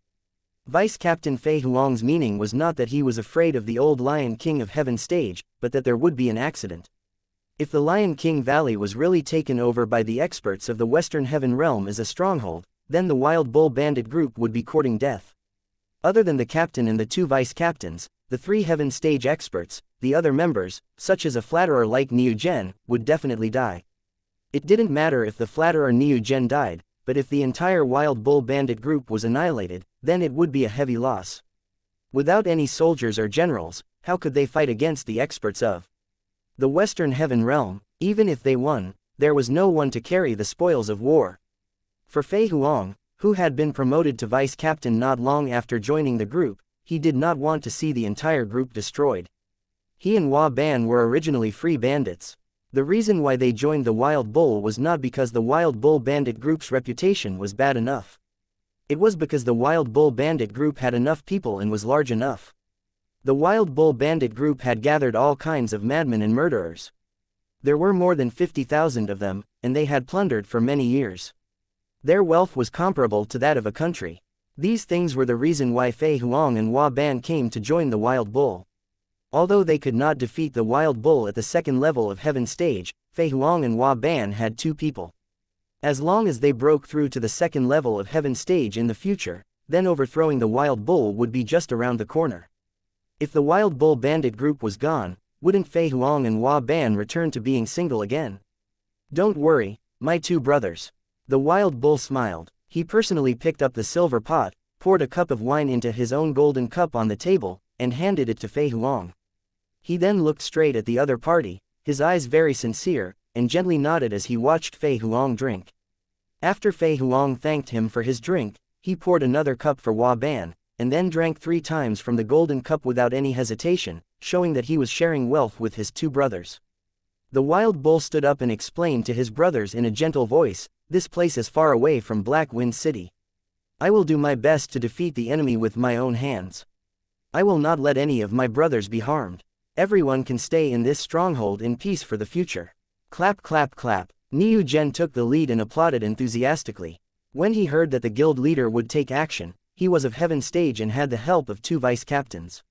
Vice Captain Fei Huang's meaning was not that he was afraid of the old Lion King of Heaven stage, but that there would be an accident. If the Lion King Valley was really taken over by the experts of the Western Heaven Realm as a stronghold, then the Wild Bull bandit group would be courting death. Other than the captain and the 2 vice captains, the 3 Heaven stage experts, the other members, such as a flatterer like Niu Zhen, would definitely die. It didn't matter if the flatterer Niu Zhen died, but if the entire Wild Bull bandit group was annihilated, then it would be a heavy loss. Without any soldiers or generals, how could they fight against the experts of the Western Heaven Realm? Even if they won, there was no one to carry the spoils of war. For Fei Huang, who had been promoted to vice captain not long after joining the group, he did not want to see the entire group destroyed. He and Hua Ban were originally free bandits. The reason why they joined the Wild Bull was not because the Wild Bull bandit group's reputation was bad enough. It was because the Wild Bull bandit group had enough people and was large enough. The Wild Bull bandit group had gathered all kinds of madmen and murderers. There were more than 50,000 of them, and they had plundered for many years. Their wealth was comparable to that of a country. These things were the reason why Fei Huang and Hua Ban came to join the Wild Bull. Although they could not defeat the Wild Bull at the second level of Heaven stage, Fei Huang and Hua Ban had 2 people. As long as they broke through to the second level of Heaven stage in the future, then overthrowing the Wild Bull would be just around the corner. If the Wild Bull bandit group was gone, wouldn't Fei Huang and Hua Ban return to being single again? Don't worry, my 2 brothers. The Wild Bull smiled. He personally picked up the silver pot, poured a cup of wine into his own golden cup on the table, and handed it to Fei Huang. He then looked straight at the other party, his eyes very sincere, and gently nodded as he watched Fei Huang drink. After Fei Huang thanked him for his drink, he poured another cup for Hua Ban, and then drank 3 times from the golden cup without any hesitation, showing that he was sharing wealth with his 2 brothers. The Wild Bull stood up and explained to his brothers in a gentle voice, "This place is far away from Black Wind City. I will do my best to defeat the enemy with my own hands. I will not let any of my brothers be harmed. Everyone can stay in this stronghold in peace for the future." Clap clap clap. Niu Zhen took the lead and applauded enthusiastically. When he heard that the guild leader would take action, he was of Heaven stage and had the help of 2 vice captains.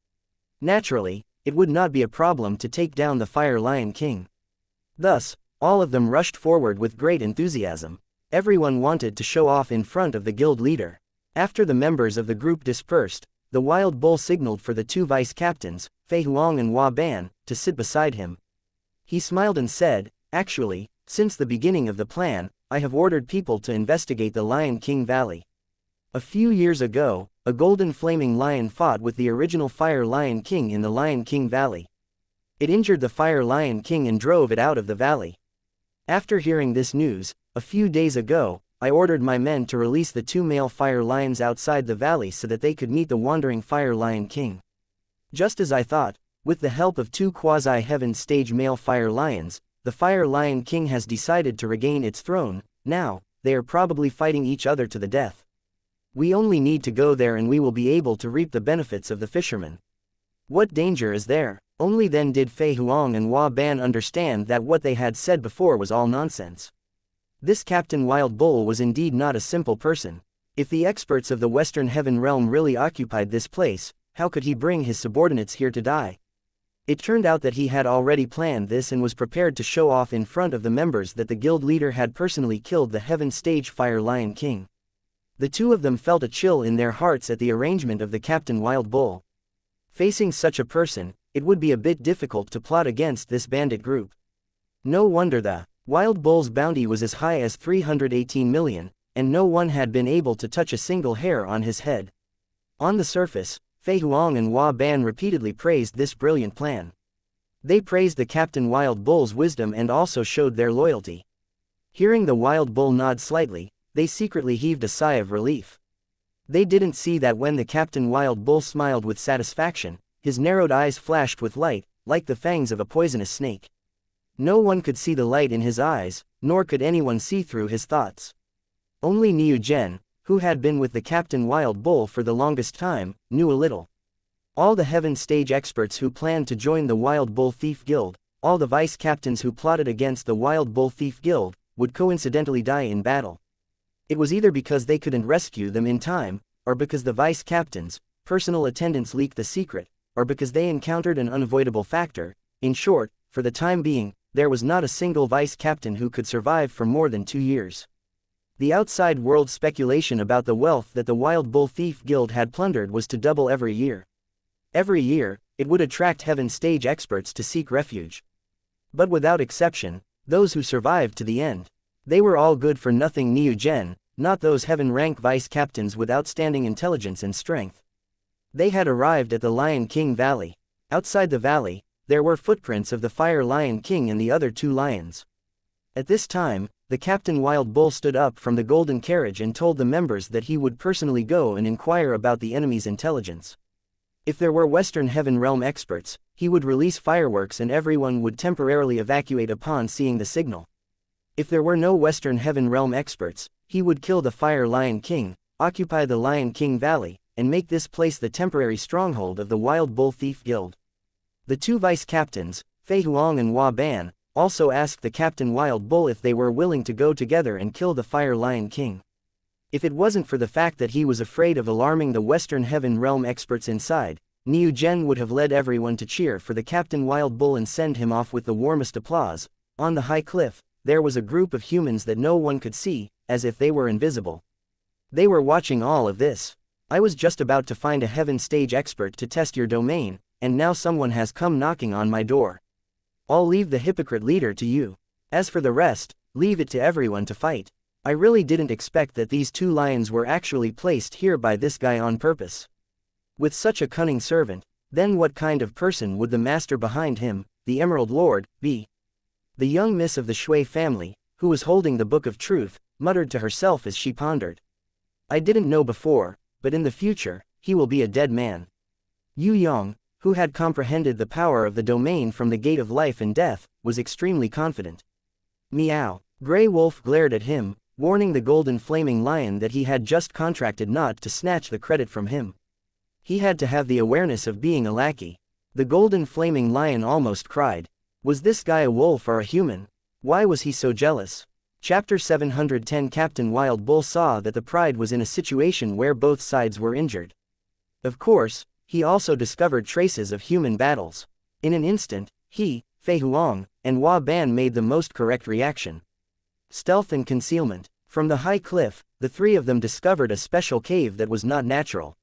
Naturally, it would not be a problem to take down the Fire Lion King. Thus, all of them rushed forward with great enthusiasm. Everyone wanted to show off in front of the guild leader. After the members of the group dispersed, the wild bull signaled for the two vice captains, Fei Huang and Hua Ban, to sit beside him. He smiled and said, "Actually, since the beginning of the plan, I have ordered people to investigate the Lion King Valley. A few years ago, a golden flaming lion fought with the original Fire Lion King in the Lion King Valley. It injured the Fire Lion King and drove it out of the valley. After hearing this news, a few days ago, I ordered my men to release the two male fire lions outside the valley so that they could meet the wandering Fire Lion King. Just as I thought, with the help of two quasi-heaven stage male fire lions, the Fire Lion King has decided to regain its throne. Now, they are probably fighting each other to the death. We only need to go there and we will be able to reap the benefits of the fishermen. What danger is there?" Only then did Fei Huang and Hua Ban understand that what they had said before was all nonsense. This Captain Wild Bull was indeed not a simple person. If the experts of the Western Heaven Realm really occupied this place, how could he bring his subordinates here to die? It turned out that he had already planned this and was prepared to show off in front of the members that the guild leader had personally killed the Heaven Stage Fire Lion King. The two of them felt a chill in their hearts at the arrangement of the Captain Wild Bull. Facing such a person, it would be a bit difficult to plot against this bandit group. No wonder the Wild Bull's bounty was as high as 318 million, and no one had been able to touch a single hair on his head. On the surface, Fei Huang and Hua Ban repeatedly praised this brilliant plan. They praised the Captain Wild Bull's wisdom and also showed their loyalty. Hearing the Wild Bull nod slightly, they secretly heaved a sigh of relief. They didn't see that when the Captain Wild Bull smiled with satisfaction, his narrowed eyes flashed with light, like the fangs of a poisonous snake. No one could see the light in his eyes, nor could anyone see through his thoughts. Only Niu Zhen, who had been with the Captain Wild Bull for the longest time, knew a little. All the Heaven Stage experts who planned to join the Wild Bull Thief Guild, all the vice captains who plotted against the Wild Bull Thief Guild, would coincidentally die in battle. It was either because they couldn't rescue them in time, or because the vice captains, personal attendants leaked the secret, or because they encountered an unavoidable factor. In short, for the time being, there was not a single vice captain who could survive for more than 2 years. The outside world speculation about the wealth that the Wild Bull Thief Guild had plundered was to double every year. Every year, it would attract Heaven Stage experts to seek refuge. But without exception, those who survived to the end, they were all good for nothing. Niu Zhen, not those heaven rank vice captains with outstanding intelligence and strength. They had arrived at the Lion King Valley. Outside the valley, there were footprints of the Fire Lion King and the other two lions. At this time, the Captain Wild Bull stood up from the golden carriage and told the members that he would personally go and inquire about the enemy's intelligence. If there were Western Heaven Realm experts, he would release fireworks and everyone would temporarily evacuate upon seeing the signal. If there were no Western Heaven Realm experts, he would kill the Fire Lion King, occupy the Lion King Valley, and make this place the temporary stronghold of the Wild Bull Thief Guild. The two vice captains, Fei Huang and Hua Ban, also asked the Captain Wild Bull if they were willing to go together and kill the Fire Lion King. If it wasn't for the fact that he was afraid of alarming the Western Heaven Realm experts inside, Niu Zhen would have led everyone to cheer for the Captain Wild Bull and send him off with the warmest applause. On the high cliff, there was a group of humans that no one could see, as if they were invisible. They were watching all of this. I was just about to find a Heaven Stage expert to test your domain, and now someone has come knocking on my door. I'll leave the hypocrite leader to you. As for the rest, leave it to everyone to fight. I really didn't expect that these two lions were actually placed here by this guy on purpose. With such a cunning servant, then what kind of person would the master behind him, the Emerald Lord, be? The young miss of the Shui family, who was holding the Book of Truth, muttered to herself as she pondered. I didn't know before, but in the future, he will be a dead man. Yue Yang, who had comprehended the power of the domain from the gate of life and death, was extremely confident. Meow. Grey Wolf glared at him, warning the golden flaming lion that he had just contracted not to snatch the credit from him. He had to have the awareness of being a lackey. The golden flaming lion almost cried. Was this guy a wolf or a human? Why was he so jealous? Chapter 710. Captain Wild Bull saw that the Pride was in a situation where both sides were injured. Of course, he also discovered traces of human battles. In an instant, he, Fei Huang, and Hua Ban made the most correct reaction. Stealth and concealment. From the high cliff, the three of them discovered a special cave that was not natural.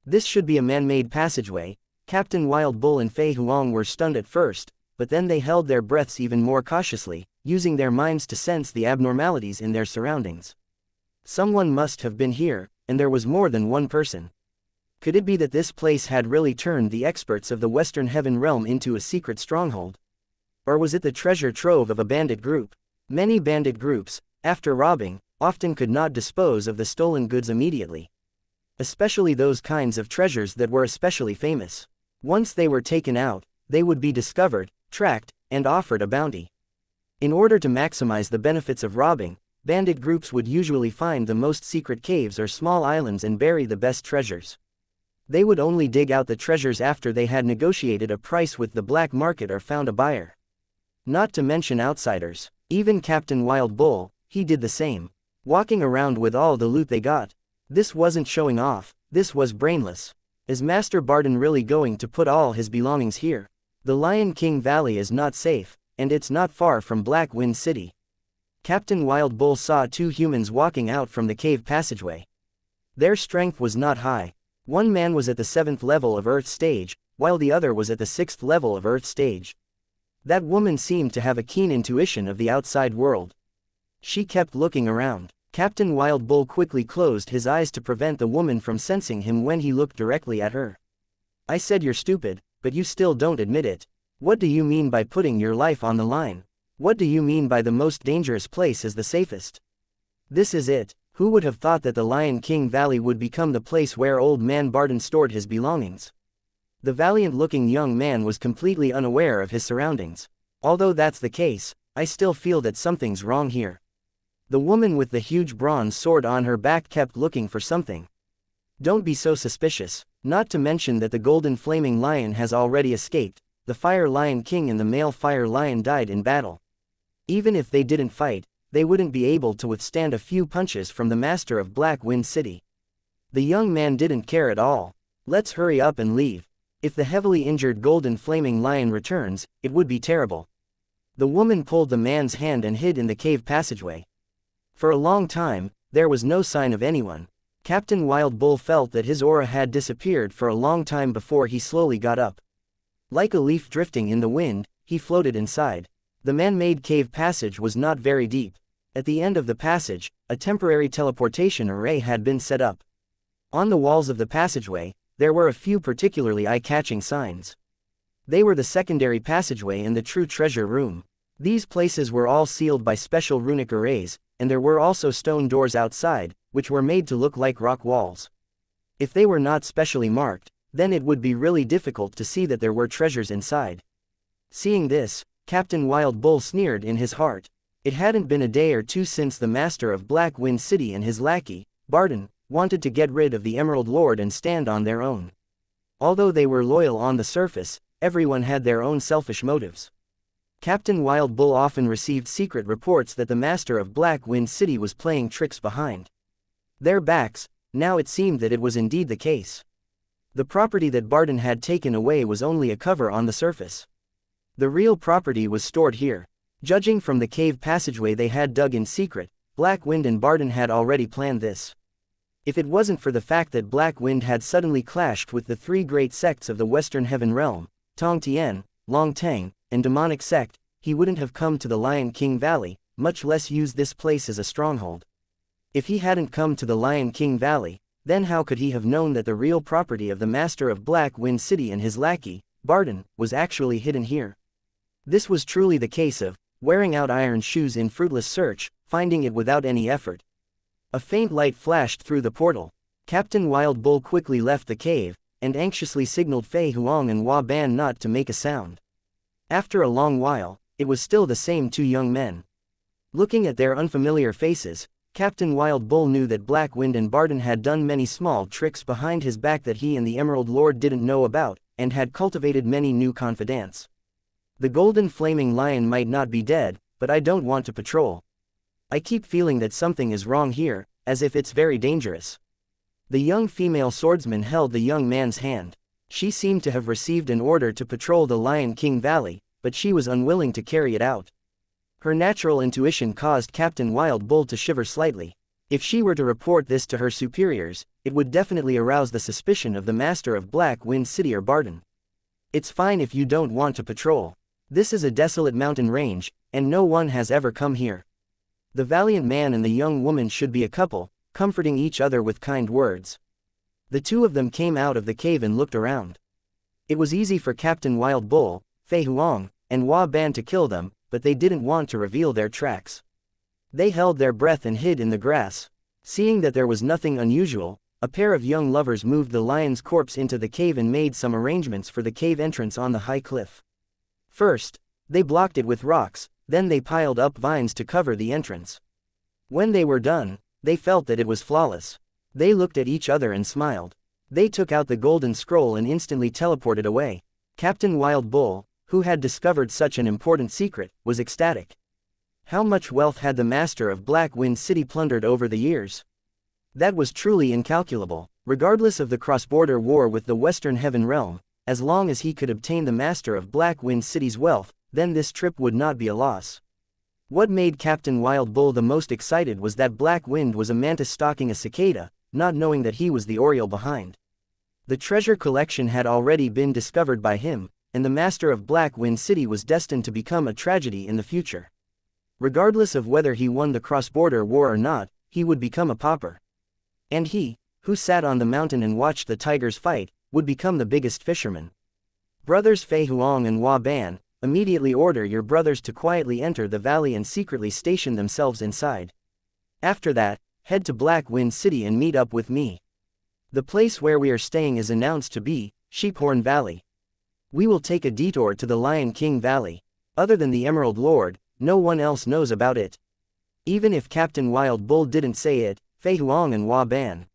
This should be a man-made passageway. Captain Wild Bull and Fei Huang were stunned at first, but then they held their breaths even more cautiously, using their minds to sense the abnormalities in their surroundings. Someone must have been here, and there was more than one person. Could it be that this place had really turned the experts of the Western Heaven Realm into a secret stronghold? Or was it the treasure trove of a bandit group? Many bandit groups, after robbing, often could not dispose of the stolen goods immediately. Especially those kinds of treasures that were especially famous. Once they were taken out, they would be discovered, tracked, and offered a bounty. In order to maximize the benefits of robbing, bandit groups would usually find the most secret caves or small islands and bury the best treasures. They would only dig out the treasures after they had negotiated a price with the black market or found a buyer. Not to mention outsiders. Even Captain Wild Bull, he did the same. Walking around with all the loot they got. This wasn't showing off, this was brainless. Is Master Barden really going to put all his belongings here? The Lion King Valley is not safe, and it's not far from Black Wind City. Captain Wild Bull saw two humans walking out from the cave passageway. Their strength was not high. One man was at the 7th level of Earth stage, while the other was at the 6th level of Earth stage. That woman seemed to have a keen intuition of the outside world. She kept looking around. Captain Wild Bull quickly closed his eyes to prevent the woman from sensing him when he looked directly at her. I said you're stupid, but you still don't admit it. What do you mean by putting your life on the line? What do you mean by the most dangerous place is the safest? This is it. Who would have thought that the Lion King Valley would become the place where old man Barden stored his belongings? The valiant-looking young man was completely unaware of his surroundings. Although that's the case, I still feel that something's wrong here. The woman with the huge bronze sword on her back kept looking for something. Don't be so suspicious, not to mention that the golden flaming lion has already escaped. The Fire Lion King and the male Fire Lion died in battle. Even if they didn't fight, they wouldn't be able to withstand a few punches from the master of Black Wind City. The young man didn't care at all. Let's hurry up and leave. If the heavily injured golden flaming lion returns, it would be terrible. The woman pulled the man's hand and hid in the cave passageway. For a long time, there was no sign of anyone. Captain Wild Bull felt that his aura had disappeared for a long time before he slowly got up. Like a leaf drifting in the wind, he floated inside. The man-made cave passage was not very deep. At the end of the passage, a temporary teleportation array had been set up. On the walls of the passageway, there were a few particularly eye-catching signs. They were the secondary passageway and the true treasure room. These places were all sealed by special runic arrays, and there were also stone doors outside, which were made to look like rock walls. If they were not specially marked, then it would be really difficult to see that there were treasures inside. Seeing this, Captain Wild Bull sneered in his heart. It hadn't been a day or two since the master of Black Wind City and his lackey, Barden, wanted to get rid of the Emerald Lord and stand on their own. Although they were loyal on the surface, everyone had their own selfish motives. Captain Wild Bull often received secret reports that the master of Black Wind City was playing tricks behind their backs. Now it seemed that it was indeed the case. The property that Barden had taken away was only a cover on the surface. The real property was stored here. Judging from the cave passageway they had dug in secret, Black Wind and Barden had already planned this. If it wasn't for the fact that Black Wind had suddenly clashed with the three great sects of the Western Heaven Realm, Tong Tian, Long Tang, and Demonic Sect, he wouldn't have come to the Lion King Valley, much less use this place as a stronghold. If he hadn't come to the Lion King Valley, then how could he have known that the real property of the master of Black Wind City and his lackey, Barden, was actually hidden here? This was truly the case of wearing out iron shoes in fruitless search, finding it without any effort. A faint light flashed through the portal. Captain Wild Bull quickly left the cave, and anxiously signaled Fei Huang and Hua Ban not to make a sound. After a long while, it was still the same two young men. Looking at their unfamiliar faces, Captain Wild Bull knew that Black Wind and Barden had done many small tricks behind his back that he and the Emerald Lord didn't know about, and had cultivated many new confidants. The golden flaming lion might not be dead, but I don't want to patrol. I keep feeling that something is wrong here, as if it's very dangerous. The young female swordsman held the young man's hand. She seemed to have received an order to patrol the Lion King Valley, but she was unwilling to carry it out. Her natural intuition caused Captain Wild Bull to shiver slightly. If she were to report this to her superiors, it would definitely arouse the suspicion of the master of Black Wind City or Barton. It's fine if you don't want to patrol. This is a desolate mountain range, and no one has ever come here. The valiant man and the young woman should be a couple, comforting each other with kind words. The two of them came out of the cave and looked around. It was easy for Captain Wild Bull, Fei Huang, and Hua Ban to kill them, but they didn't want to reveal their tracks. They held their breath and hid in the grass. Seeing that there was nothing unusual, a pair of young lovers moved the lion's corpse into the cave and made some arrangements for the cave entrance on the high cliff. First, they blocked it with rocks, then they piled up vines to cover the entrance. When they were done, they felt that it was flawless. They looked at each other and smiled. They took out the golden scroll and instantly teleported away. Captain Wild Bull, who had discovered such an important secret, was ecstatic. How much wealth had the master of Black Wind City plundered over the years? That was truly incalculable. Regardless of the cross-border war with the Western Heaven Realm, as long as he could obtain the master of Black Wind City's wealth, then this trip would not be a loss. What made Captain Wild Bull the most excited was that Black Wind was a mantis stalking a cicada, not knowing that he was the oriole behind. The treasure collection had already been discovered by him, and the master of Black Wind City was destined to become a tragedy in the future. Regardless of whether he won the cross-border war or not, he would become a pauper. And he, who sat on the mountain and watched the tigers fight, would become the biggest fisherman. Brothers Fei Huang and Hua Ban, immediately order your brothers to quietly enter the valley and secretly station themselves inside. After that, head to Black Wind City and meet up with me. The place where we are staying is announced to be Sheephorn Valley. We will take a detour to the Lion King Valley. Other than the Emerald Lord, no one else knows about it. Even if Captain Wild Bull didn't say it, Fei Huang and Hua Ban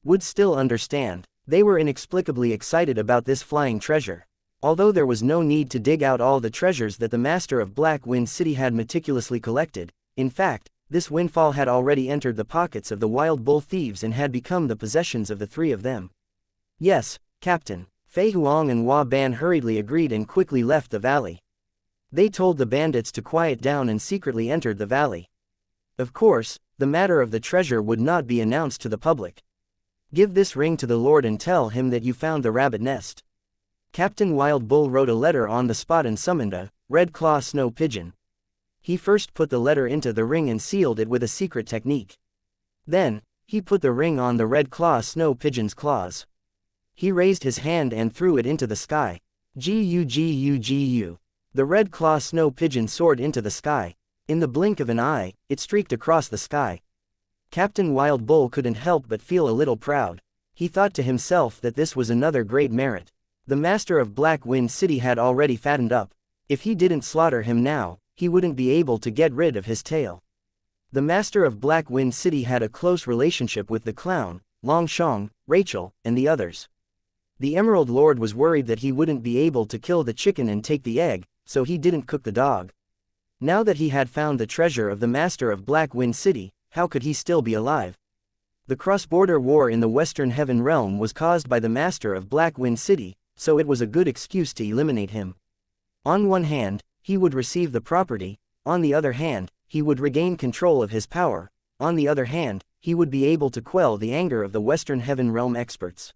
would still understand. They were inexplicably excited about this flying treasure. Although there was no need to dig out all the treasures that the master of Black Wind City had meticulously collected, in fact, this windfall had already entered the pockets of the Wild Bull thieves and had become the possessions of the three of them. Yes, Captain. Fei Huang and Hua Ban hurriedly agreed and quickly left the valley. They told the bandits to quiet down and secretly entered the valley. Of course, the matter of the treasure would not be announced to the public. Give this ring to the Lord and tell him that you found the rabbit nest. Captain Wild Bull wrote a letter on the spot and summoned a red claw snow pigeon. He first put the letter into the ring and sealed it with a secret technique. Then, he put the ring on the red claw snow pigeon's claws. He raised his hand and threw it into the sky. Gu. The red claw snow pigeon soared into the sky. In the blink of an eye, it streaked across the sky. Captain Wild Bull couldn't help but feel a little proud. He thought to himself that this was another great merit. The master of Black Wind City had already fattened up. If he didn't slaughter him now, he wouldn't be able to get rid of his tail. The master of Black Wind City had a close relationship with the clown, Long Shong, Rachel, and the others. The Emerald Lord was worried that he wouldn't be able to kill the chicken and take the egg, so he didn't cook the dog. Now that he had found the treasure of the master of Black Wind City, how could he still be alive? The cross-border war in the Western Heaven Realm was caused by the master of Black Wind City, so it was a good excuse to eliminate him. On one hand, he would receive the property, on the other hand, he would regain control of his power, on the other hand, he would be able to quell the anger of the Western Heaven Realm experts.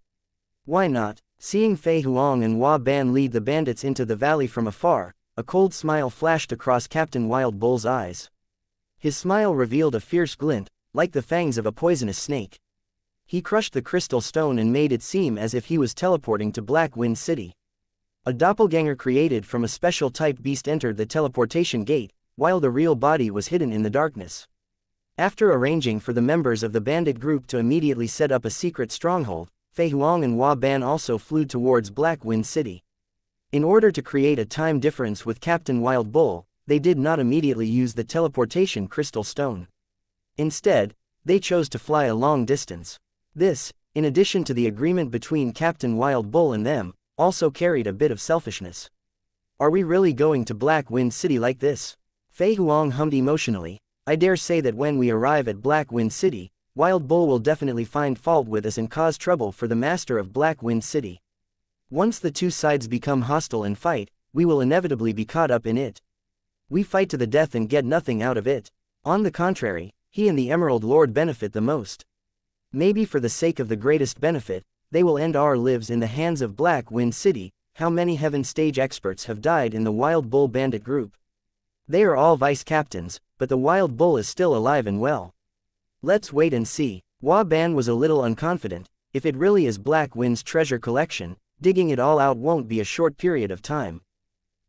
Why not? Seeing Fei Huang and Hua Ban lead the bandits into the valley from afar, a cold smile flashed across Captain Wild Bull's eyes. His smile revealed a fierce glint, like the fangs of a poisonous snake. He crushed the crystal stone and made it seem as if he was teleporting to Black Wind City. A doppelganger created from a special type beast entered the teleportation gate, while the real body was hidden in the darkness. After arranging for the members of the bandit group to immediately set up a secret stronghold, Fei Huang and Hua Ban also flew towards Black Wind City. In order to create a time difference with Captain Wild Bull, they did not immediately use the teleportation crystal stone. Instead, they chose to fly a long distance. This, in addition to the agreement between Captain Wild Bull and them, also carried a bit of selfishness. Are we really going to Black Wind City like this? Fei Huang hummed emotionally. I dare say that when we arrive at Black Wind City, Wild Bull will definitely find fault with us and cause trouble for the master of Black Wind City. Once the two sides become hostile and fight, we will inevitably be caught up in it. We fight to the death and get nothing out of it. On the contrary, he and the Emerald Lord benefit the most. Maybe for the sake of the greatest benefit, they will end our lives in the hands of Black Wind City. How many Heaven Stage experts have died in the Wild Bull Bandit group? They are all vice captains, but the Wild Bull is still alive and well. Let's wait and see. Hua Ban was a little unconfident. If it really is Black Wind's treasure collection, digging it all out won't be a short period of time.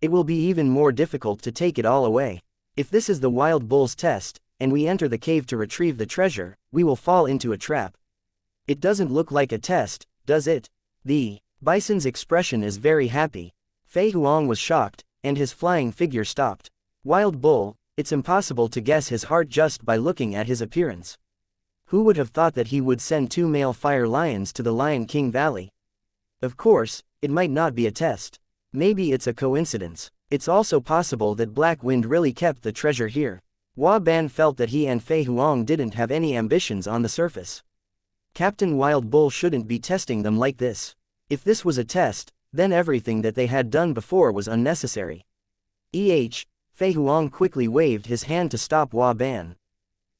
It will be even more difficult to take it all away. If this is the Wild Bull's test, and we enter the cave to retrieve the treasure, we will fall into a trap. It doesn't look like a test, does it? The bison's expression is very happy. Fei Huang was shocked, and his flying figure stopped. Wild Bull, it's impossible to guess his heart just by looking at his appearance. Who would have thought that he would send 2 male fire lions to the Lion King Valley? Of course, it might not be a test. Maybe it's a coincidence. It's also possible that Black Wind really kept the treasure here. Hua Ban felt that he and Fei Huang didn't have any ambitions on the surface. Captain Wild Bull shouldn't be testing them like this. If this was a test, then everything that they had done before was unnecessary. Fei Huang quickly waved his hand to stop Hua Ban.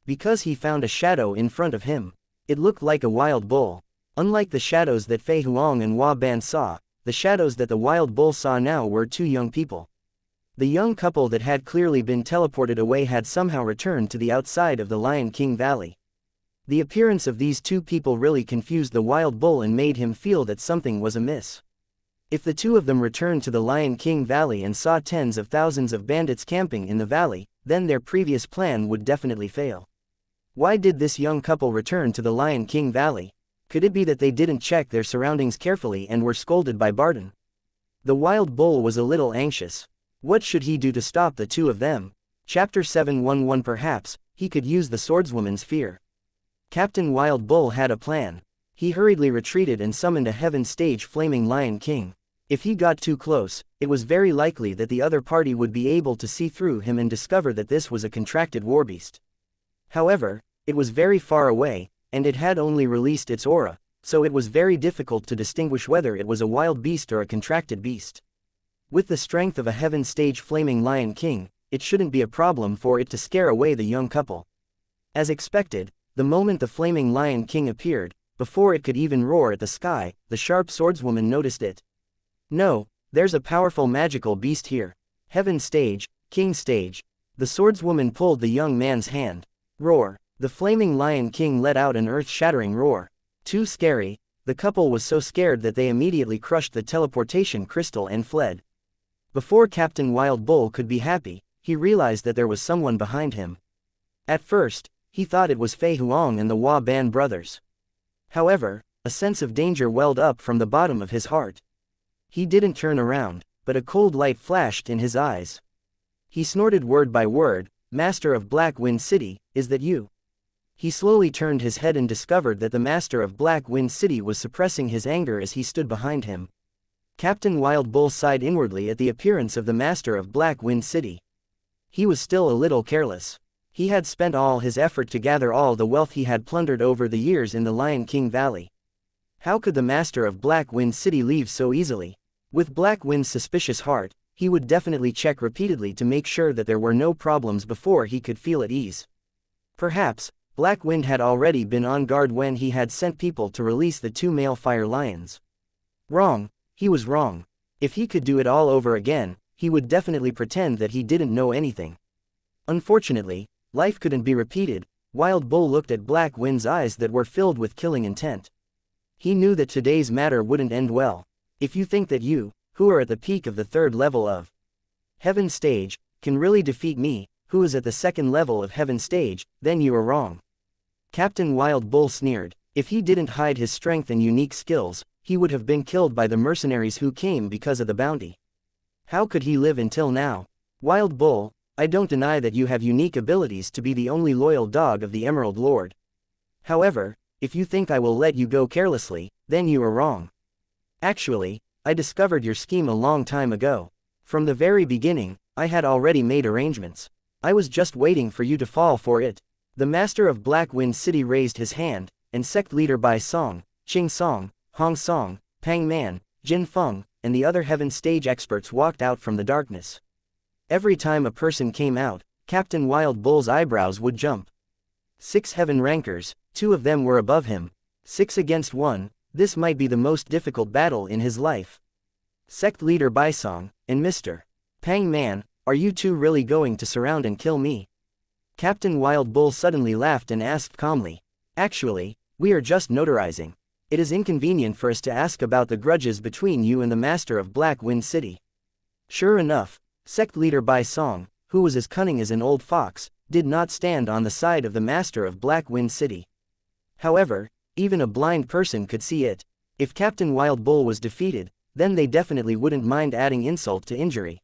Because he found a shadow in front of him. It looked like a wild bull. Unlike the shadows that Fei Huang and Hua Ban saw, the shadows that the Wild Bull saw now were 2 young people. The young couple that had clearly been teleported away had somehow returned to the outside of the Lion King Valley. The appearance of these 2 people really confused the Wild Bull and made him feel that something was amiss. If the 2 of them returned to the Lion King Valley and saw tens of thousands of bandits camping in the valley, then their previous plan would definitely fail. Why did this young couple return to the Lion King Valley? Could it be that they didn't check their surroundings carefully and were scolded by Barton? The Wild Bull was a little anxious. What should he do to stop the 2 of them? Chapter 711. Perhaps he could use the swordswoman's fear. Captain Wild Bull had a plan. He hurriedly retreated and summoned a Heaven Stage Flaming Lion King. If he got too close, it was very likely that the other party would be able to see through him and discover that this was a contracted warbeast. However, it was very far away, and it had only released its aura, so it was very difficult to distinguish whether it was a wild beast or a contracted beast. With the strength of a Heaven Stage Flaming Lion King, it shouldn't be a problem for it to scare away the young couple. As expected, the moment the Flaming Lion King appeared, before it could even roar at the sky, the sharp swordswoman noticed it. No, there's a powerful magical beast here. Heaven Stage, King Stage. The swordswoman pulled the young man's hand. Roar. The Flaming Lion King let out an earth-shattering roar. Too scary, the couple was so scared that they immediately crushed the teleportation crystal and fled. Before Captain Wild Bull could be happy, he realized that there was someone behind him. At first, he thought it was Fei Huang and the Hua Ban brothers. However, a sense of danger welled up from the bottom of his heart. He didn't turn around, but a cold light flashed in his eyes. He snorted word by word, "Master of Black Wind City, is that you?" He slowly turned his head and discovered that the Master of Black Wind City was suppressing his anger as he stood behind him. Captain Wild Bull sighed inwardly at the appearance of the Master of Black Wind City. He was still a little careless. He had spent all his effort to gather all the wealth he had plundered over the years in the Lion King Valley. How could the Master of Black Wind City leave so easily? With Black Wind's suspicious heart, he would definitely check repeatedly to make sure that there were no problems before he could feel at ease. Perhaps, Black Wind had already been on guard when he had sent people to release the 2 male fire lions. Wrong, he was wrong. If he could do it all over again, he would definitely pretend that he didn't know anything. Unfortunately, life couldn't be repeated. Wild Bull looked at Black Wind's eyes that were filled with killing intent. He knew that today's matter wouldn't end well. If you think that you, who are at the peak of the 3rd level of Heaven Stage, can really defeat me, who is at the 2nd level of Heaven Stage, then you are wrong. Captain Wild Bull sneered. If he didn't hide his strength and unique skills, he would have been killed by the mercenaries who came because of the bounty. How could he live until now? Wild Bull, I don't deny that you have unique abilities to be the only loyal dog of the Emerald Lord. However, if you think I will let you go carelessly, then you are wrong. Actually, I discovered your scheme a long time ago. From the very beginning, I had already made arrangements. I was just waiting for you to fall for it. The Master of Black Wind City raised his hand, and sect leader Bai Song, Ching Song, Hong Song, Pang Man, Jin Feng, and the other heaven stage experts walked out from the darkness. Every time a person came out, Captain Wild Bull's eyebrows would jump. 6 heaven rankers, 2 of them were above him. 6 against 1, this might be the most difficult battle in his life. Sect leader Baisong, and Mr. Pang Man, are you two really going to surround and kill me? Captain Wild Bull suddenly laughed and asked calmly. Actually, we are just notarizing. It is inconvenient for us to ask about the grudges between you and the master of Black Wind City. Sure enough, sect leader Baisong, who was as cunning as an old fox, did not stand on the side of the master of Black Wind City. However, even a blind person could see it. If Captain Wild Bull was defeated, then they definitely wouldn't mind adding insult to injury.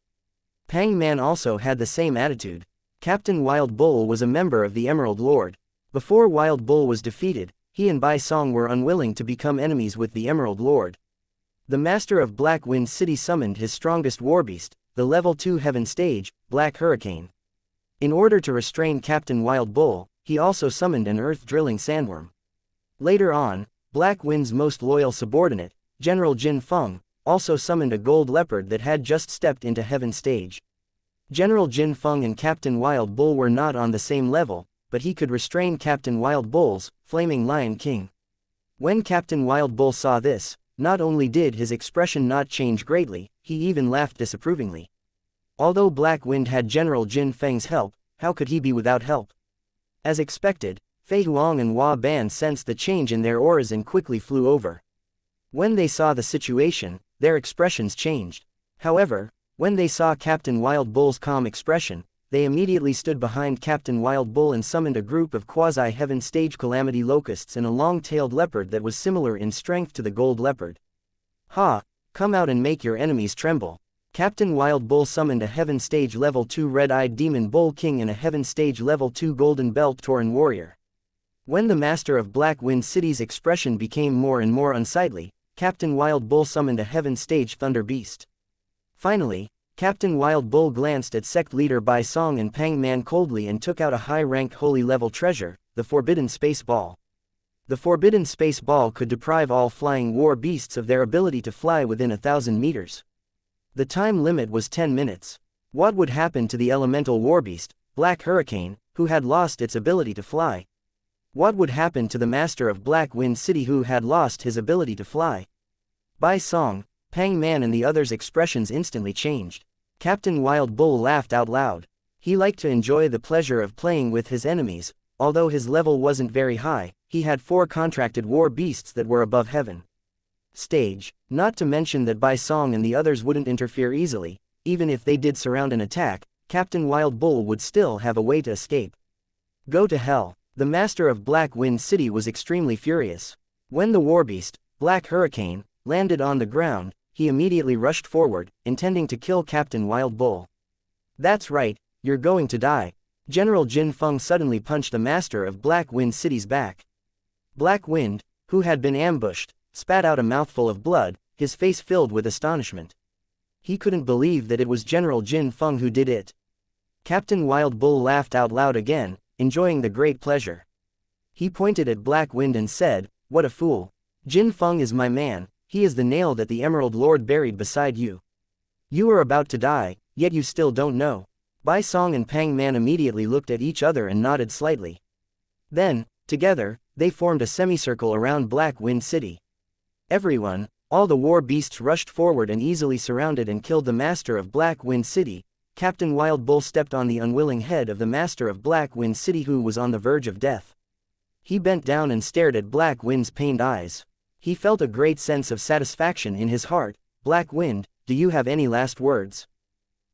Pang Man also had the same attitude. Captain Wild Bull was a member of the Emerald Lord. Before Wild Bull was defeated, he and Bai Song were unwilling to become enemies with the Emerald Lord. The master of Black Wind City summoned his strongest warbeast, the level 2 heaven stage, Black Hurricane. In order to restrain Captain Wild Bull, he also summoned an earth-drilling sandworm. Later on, Black Wind's most loyal subordinate, General Jin Feng, also summoned a gold leopard that had just stepped into heaven stage. General Jin Feng and Captain Wild Bull were not on the same level, but he could restrain Captain Wild Bull's Flaming Lion King. When Captain Wild Bull saw this, not only did his expression not change greatly, he even laughed disapprovingly. Although Black Wind had General Jin Feng's help, how could he be without help? As expected, Fei Huang and Hua Ban sensed the change in their auras and quickly flew over. When they saw the situation, their expressions changed. However, when they saw Captain Wild Bull's calm expression, they immediately stood behind Captain Wild Bull and summoned a group of quasi-heaven stage calamity locusts and a long-tailed leopard that was similar in strength to the gold leopard. Ha! Come out and make your enemies tremble. Captain Wild Bull summoned a heaven stage level 2 red-eyed demon bull king and a heaven stage level 2 golden belt tauren warrior. When the master of Black Wind City's expression became more and more unsightly, Captain Wild Bull summoned a heaven stage thunder beast. Finally, Captain Wild Bull glanced at sect leader Bai Song and Pang Man coldly and took out a high-rank holy level treasure, the Forbidden Space Ball. The Forbidden Space Ball could deprive all flying war beasts of their ability to fly within 1,000 meters. The time limit was 10 minutes. What would happen to the elemental warbeast, Black Hurricane, who had lost its ability to fly? What would happen to the master of Black Wind City who had lost his ability to fly? Bai Song, Pang Man and the others' expressions instantly changed. Captain Wild Bull laughed out loud. He liked to enjoy the pleasure of playing with his enemies. Although his level wasn't very high, he had 4 contracted war beasts that were above heaven stage, not to mention that Bai Song and the others wouldn't interfere easily. Even if they did surround and attack, Captain Wild Bull would still have a way to escape. Go to hell. The master of Black Wind City was extremely furious. When the warbeast, Black Hurricane, landed on the ground, he immediately rushed forward, intending to kill Captain Wild Bull. That's right, you're going to die. General Jin Feng suddenly punched the master of Black Wind City's back. Black Wind, who had been ambushed, spat out a mouthful of blood, his face filled with astonishment. He couldn't believe that it was General Jin Feng who did it. Captain Wild Bull laughed out loud again, enjoying the great pleasure. He pointed at Black Wind and said, "What a fool. Jin Feng is my man, he is the nail that the Emerald Lord buried beside you. You are about to die, yet you still don't know." Bai Song and Pang Man immediately looked at each other and nodded slightly. Then, together, they formed a semicircle around Black Wind City. Everyone, all the war beasts rushed forward and easily surrounded and killed the master of Black Wind City. Captain Wild Bull stepped on the unwilling head of the master of Black Wind City who was on the verge of death. He bent down and stared at Black Wind's pained eyes. He felt a great sense of satisfaction in his heart. Black Wind, do you have any last words?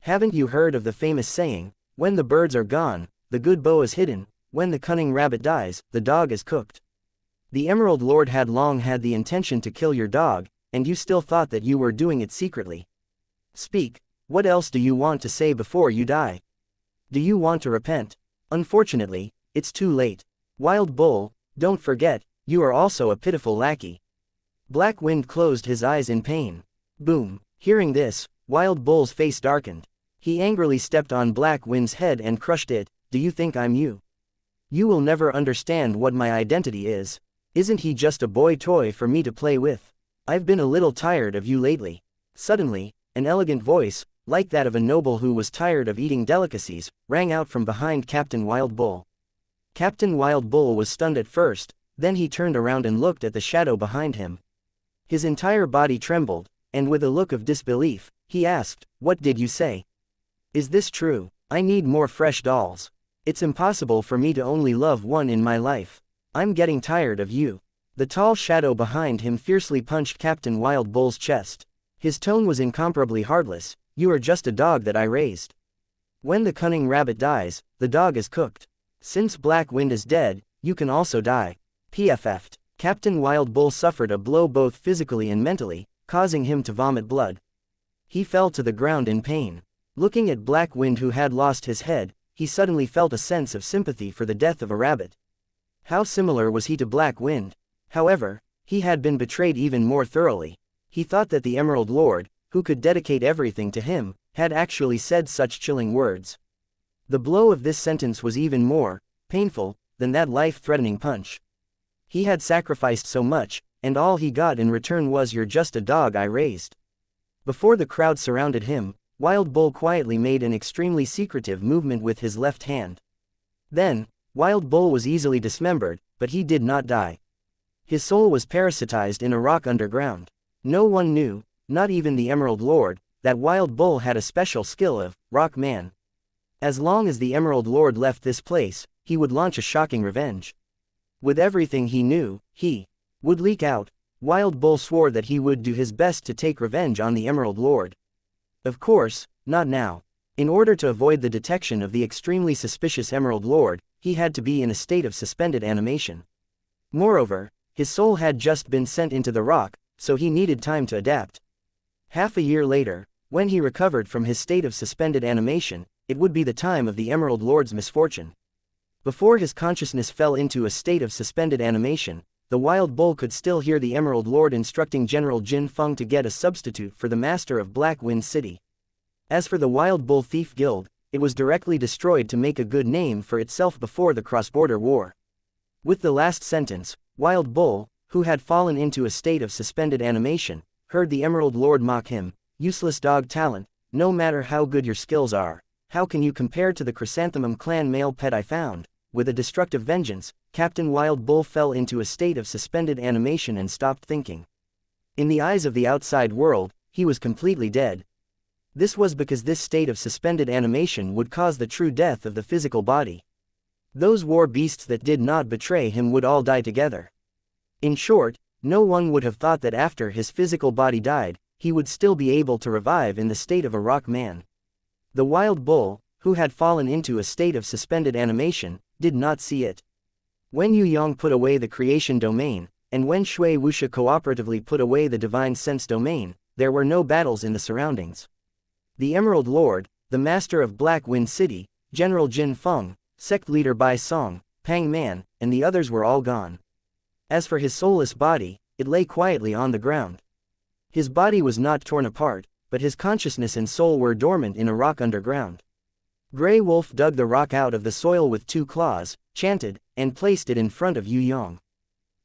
Haven't you heard of the famous saying, when the birds are gone, the good bow is hidden, when the cunning rabbit dies, the dog is cooked? The Emerald Lord had long had the intention to kill your dog, and you still thought that you were doing it secretly. Speak, what else do you want to say before you die? Do you want to repent? Unfortunately, it's too late. Wild Bull, don't forget, you are also a pitiful lackey. Black Wind closed his eyes in pain. Boom. Hearing this, Wild Bull's face darkened. He angrily stepped on Black Wind's head and crushed it. Do you think I'm you? You will never understand what my identity is. Isn't he just a boy toy for me to play with? I've been a little tired of you lately. Suddenly, an elegant voice, like that of a noble who was tired of eating delicacies, rang out from behind Captain Wild Bull. Captain Wild Bull was stunned at first, then he turned around and looked at the shadow behind him. His entire body trembled, and with a look of disbelief, he asked, "What did you say? Is this true? I need more fresh dolls. It's impossible for me to only love one in my life. I'm getting tired of you." The tall shadow behind him fiercely punched Captain Wild Bull's chest. His tone was incomparably heartless. "You are just a dog that I raised. When the cunning rabbit dies, the dog is cooked. Since Black Wind is dead, you can also die." PFF'd. Captain Wild Bull suffered a blow both physically and mentally, causing him to vomit blood. He fell to the ground in pain. Looking at Black Wind, who had lost his head, he suddenly felt a sense of sympathy for the death of a rabbit. How similar was he to Black Wind? However, he had been betrayed even more thoroughly. He thought that the Emerald Lord, who could dedicate everything to him, had actually said such chilling words. The blow of this sentence was even more painful than that life-threatening punch. He had sacrificed so much, and all he got in return was "You're just a dog I raised." Before the crowd surrounded him, Wild Bull quietly made an extremely secretive movement with his left hand. Then, Wild Bull was easily dismembered, but he did not die. His soul was parasitized in a rock underground. No one knew, not even the Emerald Lord, that Wild Bull had a special skill of Rock Man. As long as the Emerald Lord left this place, he would launch a shocking revenge. With everything he knew, he would leak out. Wild Bull swore that he would do his best to take revenge on the Emerald Lord. Of course, not now. In order to avoid the detection of the extremely suspicious Emerald Lord, he had to be in a state of suspended animation. Moreover, his soul had just been sent into the rock, so he needed time to adapt. Half a year later, when he recovered from his state of suspended animation, it would be the time of the Emerald Lord's misfortune. Before his consciousness fell into a state of suspended animation, the Wild Bull could still hear the Emerald Lord instructing General Jin Feng to get a substitute for the master of Black Wind City. As for the Wild Bull Thief Guild, it was directly destroyed to make a good name for itself before the cross-border war. With the last sentence, Wild Bull, who had fallen into a state of suspended animation, heard the Emerald Lord mock him, "Useless dog talent, no matter how good your skills are, how can you compare to the Chrysanthemum clan male pet I found?" With a destructive vengeance, Captain Wild Bull fell into a state of suspended animation and stopped thinking. In the eyes of the outside world, he was completely dead. This was because this state of suspended animation would cause the true death of the physical body. Those war beasts that did not betray him would all die together. In short, no one would have thought that after his physical body died, he would still be able to revive in the state of a rock man. The Wild Bull, who had fallen into a state of suspended animation, did not see it. When Yue Yang put away the creation domain, and when Shui Wuxia cooperatively put away the divine sense domain, there were no battles in the surroundings. The Emerald Lord, the master of Black Wind City, General Jin Feng, sect leader Bai Song, Pang Man, and the others were all gone. As for his soulless body, it lay quietly on the ground. His body was not torn apart, but his consciousness and soul were dormant in a rock underground. Grey Wolf dug the rock out of the soil with 2 claws, chanted, and placed it in front of Yue Yang.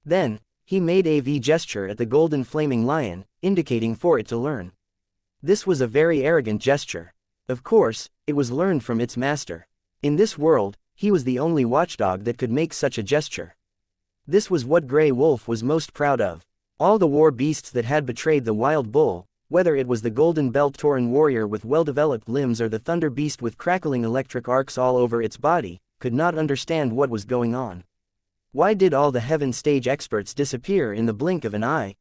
Then, he made a V gesture at the golden flaming lion, indicating for it to learn. This was a very arrogant gesture. Of course, it was learned from its master. In this world, he was the only watchdog that could make such a gesture. This was what Grey Wolf was most proud of. All the war beasts that had betrayed the Wild Bull, whether it was the Golden Belt Tauren warrior with well-developed limbs or the Thunder Beast with crackling electric arcs all over its body, could not understand what was going on. Why did all the Heaven Stage experts disappear in the blink of an eye?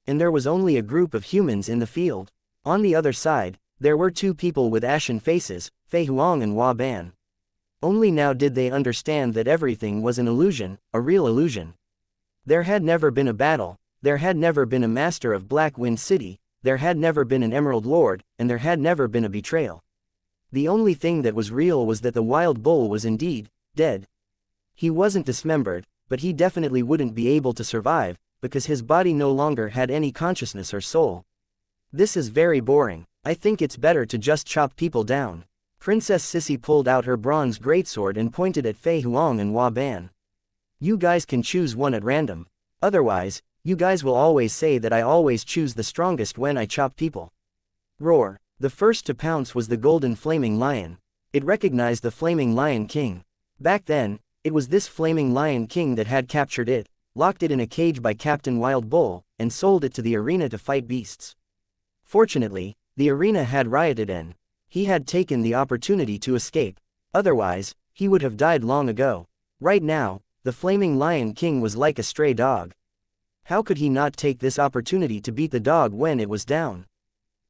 And there was only a group of humans in the field. On the other side, there were 2 people with ashen faces, Fei Huang and Hua Ban. Only now did they understand that everything was an illusion, a real illusion. There had never been a battle, there had never been a master of Black Wind City, there had never been an Emerald Lord, and there had never been a betrayal. The only thing that was real was that the Wild Bull was indeed dead. He wasn't dismembered, but he definitely wouldn't be able to survive, because his body no longer had any consciousness or soul. This is very boring. I think it's better to just chop people down. Princess Sissy pulled out her bronze greatsword and pointed at Fei Huang and Hua Ban. You guys can choose one at random. Otherwise, You guys will always say that I always choose the strongest when I chop people. Roar. The first to pounce was the golden flaming lion. It recognized the flaming lion king. Back then, it was this flaming lion king that had captured it, locked it in a cage by Captain Wild Bull, and sold it to the arena to fight beasts. Fortunately, the arena had rioted and he had taken the opportunity to escape. Otherwise, he would have died long ago. Right now, the flaming lion king was like a stray dog. How could he not take this opportunity to beat the dog when it was down?